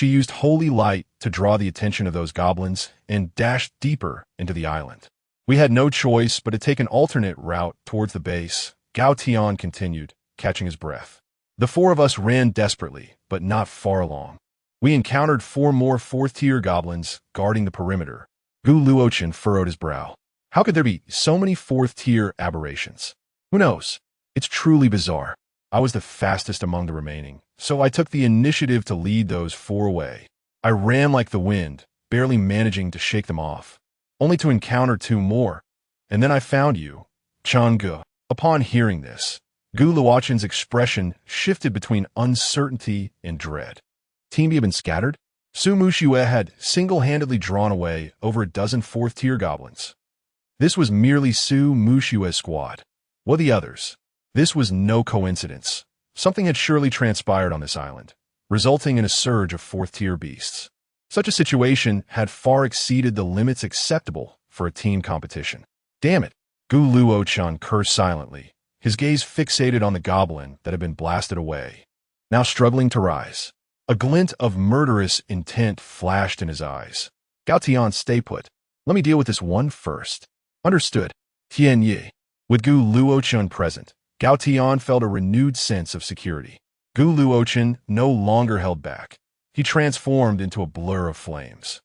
used holy light to draw the attention of those goblins and dashed deeper into the island. We had no choice but to take an alternate route towards the base. Gao Tian continued, catching his breath. The four of us ran desperately, but not far along. We encountered four more fourth-tier goblins guarding the perimeter. Luochen furrowed his brow. How could there be so many fourth-tier aberrations? Who knows? It's truly bizarre. I was the fastest among the remaining, so I took the initiative to lead those four away. I ran like the wind, barely managing to shake them off, only to encounter two more. And then I found you, Changgu. Upon hearing this, Luochen's expression shifted between uncertainty and dread. Team B had been scattered? Su Mushiwe had single-handedly drawn away over a dozen fourth-tier goblins. This was merely Su Mushiwe's squad. What the others? This was no coincidence. Something had surely transpired on this island, resulting in a surge of fourth-tier beasts. Such a situation had far exceeded the limits acceptable for a team competition. Damn it! Luochen cursed silently, his gaze fixated on the goblin that had been blasted away, now struggling to rise. A glint of murderous intent flashed in his eyes. Gao Tian, stay put. Let me deal with this one first. Understood. Tian Yi. With Luochen present, Gao Tian felt a renewed sense of security. Luochen no longer held back. He transformed into a blur of flames,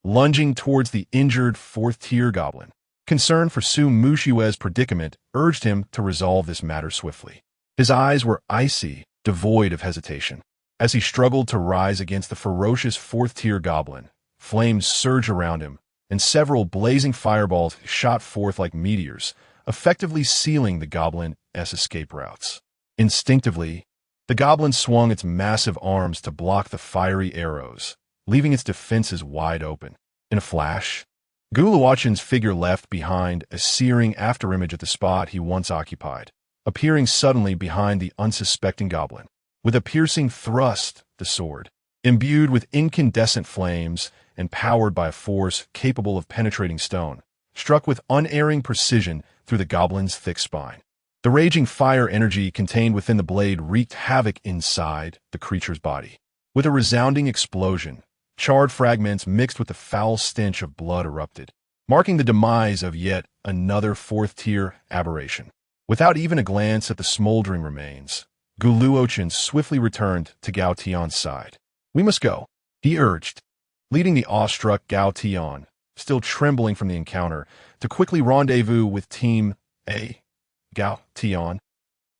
lunging towards the injured fourth-tier goblin. Concern for Su Mushiwe's predicament urged him to resolve this matter swiftly. His eyes were icy, devoid of hesitation. As he struggled to rise against the ferocious fourth-tier goblin, flames surged around him, and several blazing fireballs shot forth like meteors, effectively sealing the goblin's escape routes. Instinctively, the goblin swung its massive arms to block the fiery arrows, leaving its defenses wide open. In a flash, Luochen's figure left behind a searing afterimage at the spot he once occupied, appearing suddenly behind the unsuspecting goblin. With a piercing thrust, the sword, imbued with incandescent flames and powered by a force capable of penetrating stone, struck with unerring precision through the goblin's thick spine. The raging fire energy contained within the blade wreaked havoc inside the creature's body. With a resounding explosion, charred fragments mixed with the foul stench of blood erupted, marking the demise of yet another fourth-tier aberration. Without even a glance at the smoldering remains, Luochen swiftly returned to Gao Tian's side. We must go, he urged, leading the awestruck Gao Tian, still trembling from the encounter, to quickly rendezvous with Team A. Gao Tian,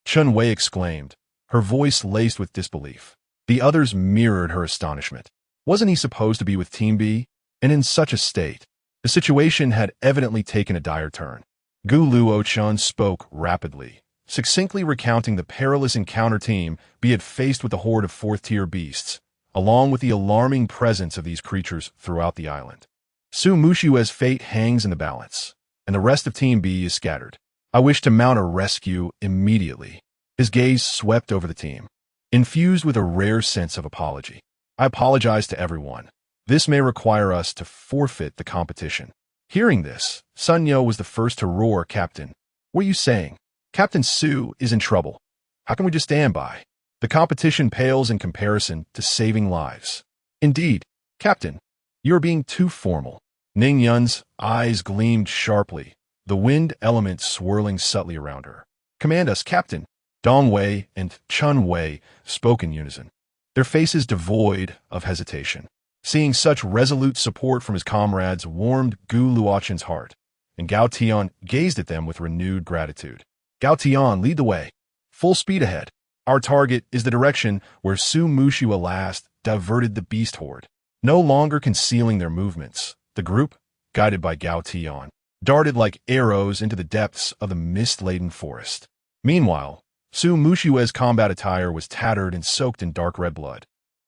Chun Wei exclaimed, her voice laced with disbelief. The others mirrored her astonishment. Wasn't he supposed to be with Team B? And in such a state? The situation had evidently taken a dire turn. Luochen spoke rapidly, succinctly recounting the perilous encounter team be had faced with a horde of fourth-tier beasts, along with the alarming presence of these creatures throughout the island. Su Mushue's fate hangs in the balance, and the rest of Team B is scattered. I wish to mount a rescue immediately. His gaze swept over the team, infused with a rare sense of apology. I apologize to everyone. This may require us to forfeit the competition. Hearing this, Sun Yo was the first to roar, Captain. What are you saying? Captain Su is in trouble. How can we just stand by? The competition pales in comparison to saving lives. Indeed, Captain, you are being too formal. Ning Yun's eyes gleamed sharply, the wind element swirling subtly around her. Command us, Captain. Dong Wei and Chun Wei spoke in unison, their faces devoid of hesitation. Seeing such resolute support from his comrades warmed Gu Luochen's heart, and Gao Tian gazed at them with renewed gratitude. Gao Tian, lead the way. Full speed ahead. Our target is the direction where Su Mushua last diverted the beast horde. No longer concealing their movements, the group, guided by Gao Tian, darted like arrows into the depths of the mist-laden forest. Meanwhile, Su Mushue's combat attire was tattered and soaked in dark red blood,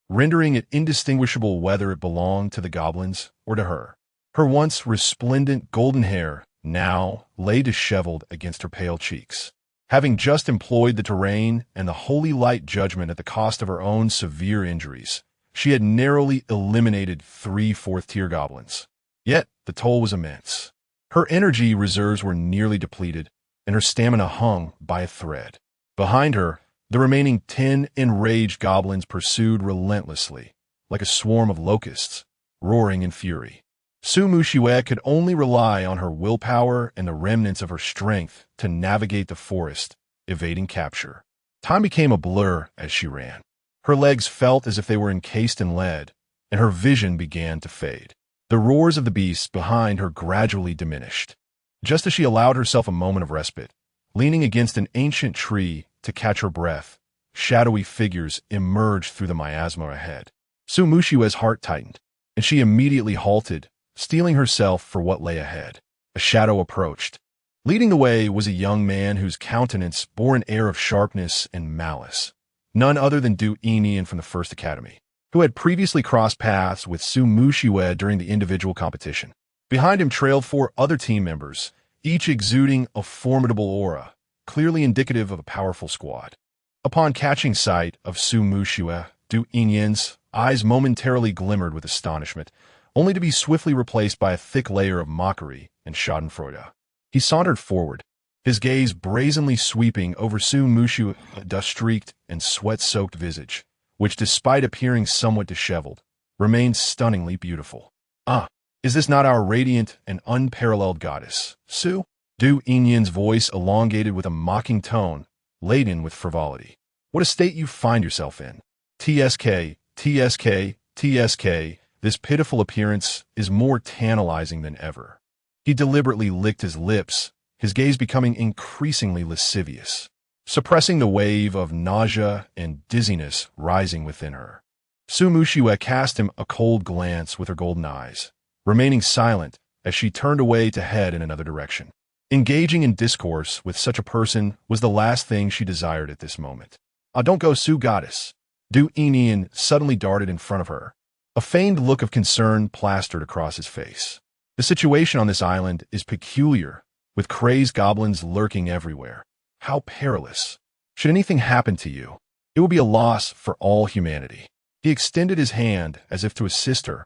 rendering it indistinguishable whether it belonged to the goblins or to her. Her once resplendent golden hair now lay disheveled against her pale cheeks. Having just employed the terrain and the holy light judgment at the cost of her own severe injuries, she had narrowly eliminated 3 fourth-tier goblins. Yet the toll was immense. Her energy reserves were nearly depleted, and her stamina hung by a thread. Behind her, the remaining 10 enraged goblins pursued relentlessly, like a swarm of locusts, roaring in fury. Su Mushue could only rely on her willpower and the remnants of her strength to navigate the forest, evading capture. Time became a blur as she ran. Her legs felt as if they were encased in lead, and her vision began to fade. The roars of the beasts behind her gradually diminished. Just as she allowed herself a moment of respite, leaning against an ancient tree to catch her breath, shadowy figures emerged through the miasma ahead. Su Mushue's heart tightened, and she immediately halted, steeling herself for what lay ahead. A shadow approached. Leading the way was a young man whose countenance bore an air of sharpness and malice. None other than Du Enian from the First Academy, who had previously crossed paths with Su Mushue during the individual competition. Behind him trailed 4 other team members, each exuding a formidable aura, clearly indicative of a powerful squad. Upon catching sight of Su Mushue, Du Enian's eyes momentarily glimmered with astonishment, only to be swiftly replaced by a thick layer of mockery and schadenfreude. He sauntered forward, his gaze brazenly sweeping over Su Mushue's dust-streaked and sweat-soaked visage, which, despite appearing somewhat disheveled, remained stunningly beautiful. Ah, is this not our radiant and unparalleled goddess, Su? Du Enian's voice elongated with a mocking tone, laden with frivolity. What a state you find yourself in. TSK, TSK, TSK, this pitiful appearance is more tantalizing than ever. He deliberately licked his lips, his gaze becoming increasingly lascivious, suppressing the wave of nausea and dizziness rising within her. Su Mushue cast him a cold glance with her golden eyes, remaining silent as she turned away to head in another direction. Engaging in discourse with such a person was the last thing she desired at this moment. Ah, don't go, Su Goddess. Du Enian suddenly darted in front of her. A feigned look of concern plastered across his face. The situation on this island is peculiar, with crazed goblins lurking everywhere. How perilous. Should anything happen to you, it will be a loss for all humanity. He extended his hand as if to assist her,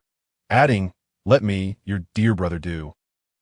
adding, let me, your dear brother Du,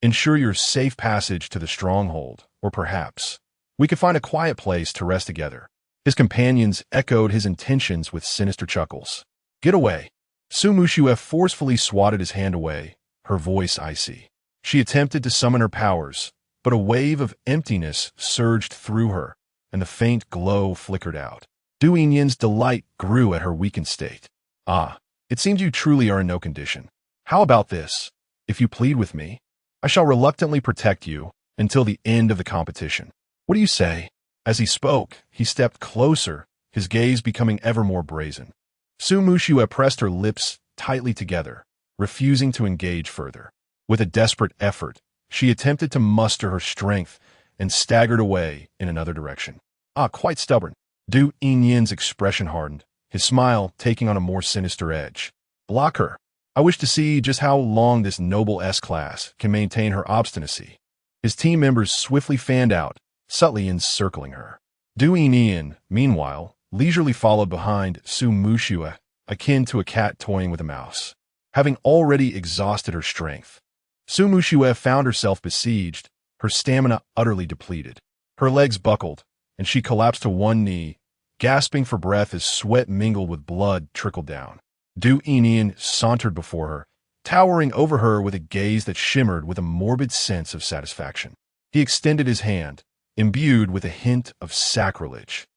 ensure your safe passage to the stronghold, or perhaps we could find a quiet place to rest together. His companions echoed his intentions with sinister chuckles. Get away. Su Mushue forcefully swatted his hand away, her voice icy. She attempted to summon her powers, but a wave of emptiness surged through her, and the faint glow flickered out. Du Enian's delight grew at her weakened state. Ah, it seems you truly are in no condition. How about this? If you plead with me, I shall reluctantly protect you until the end of the competition. What do you say? As he spoke, he stepped closer, his gaze becoming ever more brazen. Su Mushue pressed her lips tightly together, refusing to engage further. With a desperate effort, she attempted to muster her strength and staggered away in another direction. Ah, quite stubborn. Du Yinyan's expression hardened, his smile taking on a more sinister edge. Block her. I wish to see just how long this noble S-class can maintain her obstinacy. His team members swiftly fanned out, subtly encircling her. Du Yinyan, meanwhile, leisurely followed behind Su Mushue, akin to a cat toying with a mouse. Having already exhausted her strength, Su Mushue found herself besieged, her stamina utterly depleted. Her legs buckled, and she collapsed to one knee, gasping for breath as sweat mingled with blood trickled down. Du Yinyan sauntered before her, towering over her with a gaze that shimmered with a morbid sense of satisfaction. He extended his hand, imbued with a hint of sacrilege,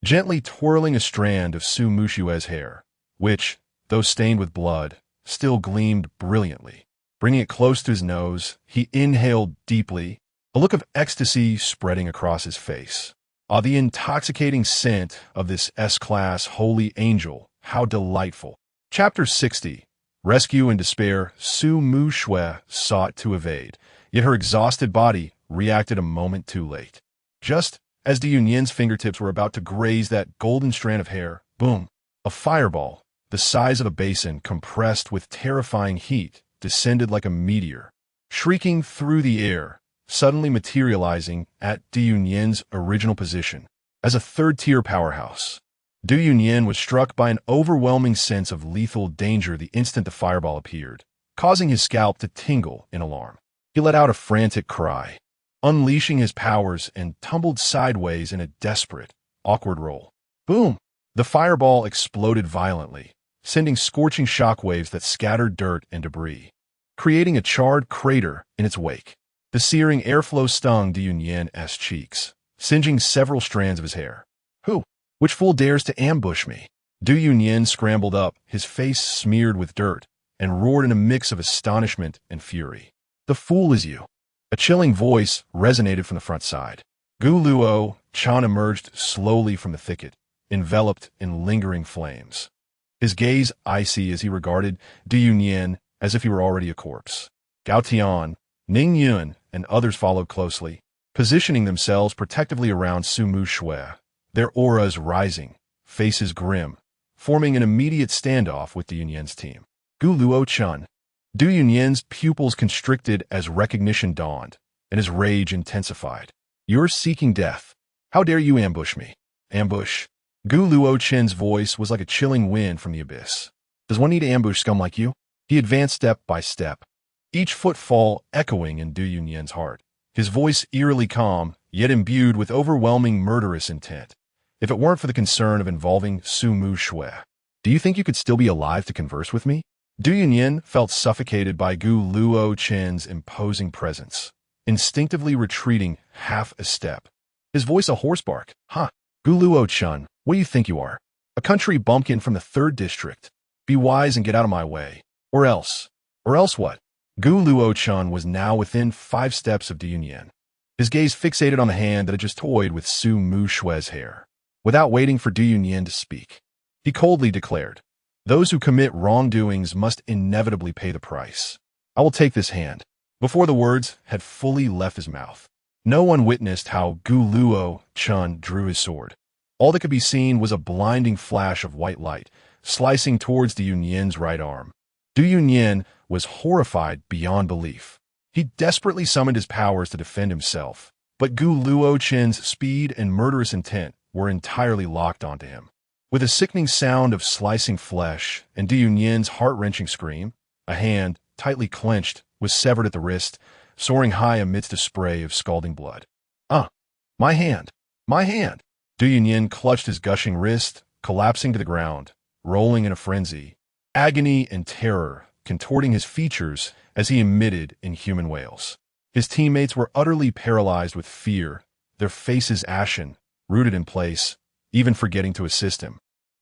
gently twirling a strand of Su Mushue's hair, which, though stained with blood, still gleamed brilliantly. Bringing it close to his nose, he inhaled deeply, a look of ecstasy spreading across his face. Ah, the intoxicating scent of this S-class holy angel, how delightful. Chapter 60. Rescue and despair. Su Mushue sought to evade, yet her exhausted body reacted a moment too late. Just as Du Yinyan's fingertips were about to graze that golden strand of hair, boom, a fireball, the size of a basin compressed with terrifying heat, descended like a meteor, shrieking through the air, suddenly materializing at Du Yinyan's original position as a third-tier powerhouse. Du Yinyan was struck by an overwhelming sense of lethal danger the instant the fireball appeared, causing his scalp to tingle in alarm. He let out a frantic cry, unleashing his powers, and tumbled sideways in a desperate, awkward roll. Boom! The fireball exploded violently, sending scorching shockwaves that scattered dirt and debris, creating a charred crater in its wake. The searing airflow stung Du Yinyan's cheeks, singeing several strands of his hair. Who? Which fool dares to ambush me? Du Yinyan scrambled up, his face smeared with dirt, and roared in a mix of astonishment and fury. The fool is you. A chilling voice resonated from the front side. Gu Luochen emerged slowly from the thicket, enveloped in lingering flames. His gaze icy as he regarded Du Yinyan as if he were already a corpse. Gao Tian, Ning Yun, and others followed closely, positioning themselves protectively around Su Mushue, their auras rising, faces grim, forming an immediate standoff with Du Yinyan's team. Gu Luochen. Du Yinyan's pupils constricted as recognition dawned, and his rage intensified. You're seeking death. How dare you ambush me? Ambush? Gu Luochen's voice was like a chilling wind from the abyss. Does one need to ambush scum like you? He advanced step by step, each footfall echoing in Du Yinyan's heart, his voice eerily calm, yet imbued with overwhelming murderous intent. If it weren't for the concern of involving Su Mushue, do you think you could still be alive to converse with me? Du Yinyan felt suffocated by Gu Luochen's imposing presence, instinctively retreating half a step. His voice a hoarse bark. Huh? Gu Luochen, what do you think you are? A country bumpkin from the 3rd district. Be wise and get out of my way. Or else. Or else what? Gu Luochen was now within 5 steps of Du Yinyan, his gaze fixated on the hand that had just toyed with Su Mushue's hair. Without waiting for Du Yinyan to speak, he coldly declared, "Those who commit wrongdoings must inevitably pay the price. I will take this hand." Before the words had fully left his mouth, no one witnessed how Gu Luochen drew his sword. All that could be seen was a blinding flash of white light, slicing towards Du Yinyan's right arm. Du Yinyan was horrified beyond belief. He desperately summoned his powers to defend himself, but Gu Luochen's speed and murderous intent were entirely locked onto him. With a sickening sound of slicing flesh and Du Yinyan's heart-wrenching scream, a hand, tightly clenched, was severed at the wrist, soaring high amidst a spray of scalding blood. My hand! My hand! Du Yinyan clutched his gushing wrist, collapsing to the ground, rolling in a frenzy, agony and terror contorting his features as he emitted inhuman wails. His teammates were utterly paralyzed with fear, their faces ashen, rooted in place, even forgetting to assist him.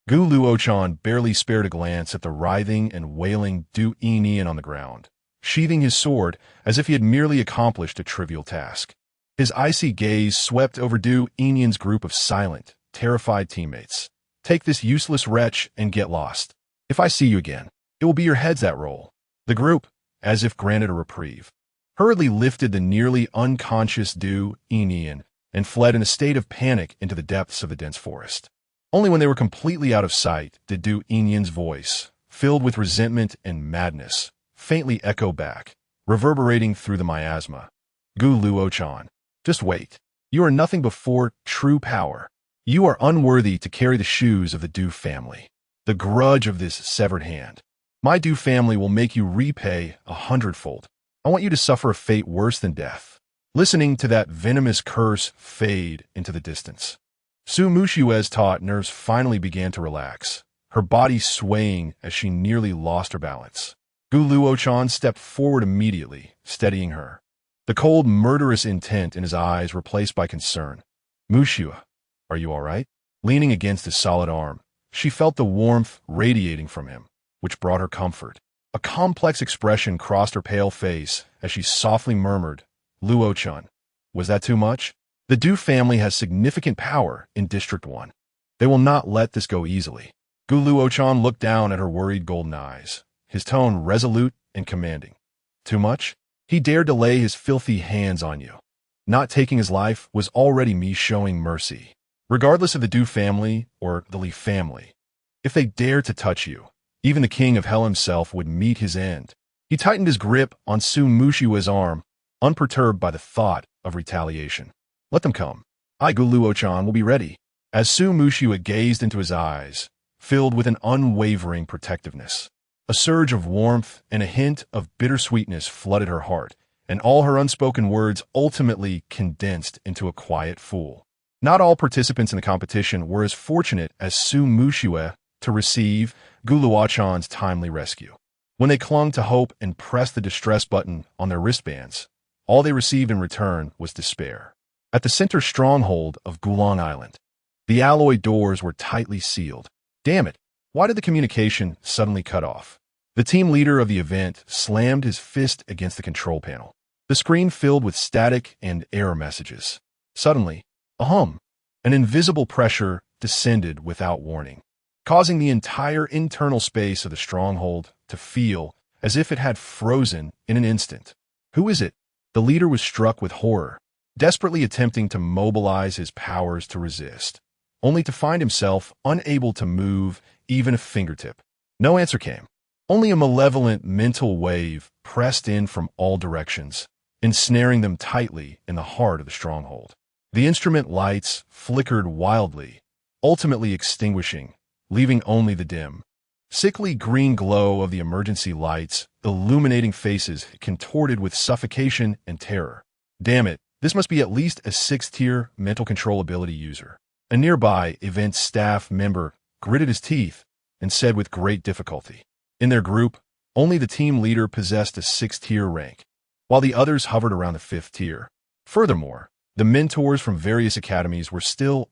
Gu Luochen barely spared a glance at the writhing and wailing Du Yinyan on the ground, sheathing his sword as if he had merely accomplished a trivial task. His icy gaze swept over Du Yinyan's group of silent, terrified teammates. Take this useless wretch and get lost. If I see you again, it will be your heads that roll. The group, as if granted a reprieve, hurriedly lifted the nearly unconscious Du Enian and fled in a state of panic into the depths of the dense forest. Only when they were completely out of sight did Du Enian's voice, filled with resentment and madness, faintly echo back, reverberating through the miasma. Gu Luochen, just wait. You are nothing before true power. You are unworthy to carry the shoes of the Du family. The grudge of this severed hand. My Du family will make you repay 100-fold. I want you to suffer a fate worse than death. Listening to that venomous curse fade into the distance, Su Mushue's taut nerves finally began to relax, her body swaying as she nearly lost her balance. Gu Luochen stepped forward immediately, steadying her. The cold, murderous intent in his eyes replaced by concern. Mushue, are you all right? Leaning against his solid arm, she felt the warmth radiating from him, which brought her comfort. A complex expression crossed her pale face as she softly murmured, Luochen, was that too much? The Du family has significant power in District 1. They will not let this go easily. Gu Luochen looked down at her worried golden eyes, his tone resolute and commanding. Too much? He dared to lay his filthy hands on you. Not taking his life was already me showing mercy. Regardless of the Du family or the Li family, if they dared to touch you, even the king of hell himself would meet his end. He tightened his grip on Su Mushue's arm, unperturbed by the thought of retaliation. Let them come. I, Gu Luochen, will be ready. As Su Mushue gazed into his eyes, filled with an unwavering protectiveness, a surge of warmth and a hint of bittersweetness flooded her heart, and all her unspoken words ultimately condensed into a quiet fool. Not all participants in the competition were as fortunate as Su Mushue to receive Gu Luochen's timely rescue. When they clung to hope and pressed the distress button on their wristbands, all they received in return was despair. At the center stronghold of Gulong Island, the alloy doors were tightly sealed. Damn it, why did the communication suddenly cut off? The team leader of the event slammed his fist against the control panel. The screen filled with static and error messages. Suddenly, an invisible pressure descended without warning, causing the entire internal space of the stronghold to feel as if it had frozen in an instant. Who is it? The leader was struck with horror, desperately attempting to mobilize his powers to resist, only to find himself unable to move even a fingertip. No answer came. Only a malevolent mental wave pressed in from all directions, ensnaring them tightly in the heart of the stronghold. The instrument lights flickered wildly, ultimately extinguishing, leaving only the dim, sickly green glow of the emergency lights illuminating faces contorted with suffocation and terror. Damn it, this must be at least a 6th-tier mental control ability user. A nearby event staff member gritted his teeth and said with great difficulty. In their group, only the team leader possessed a 6th-tier rank, while the others hovered around the 5th tier. Furthermore, the mentors from various academies were still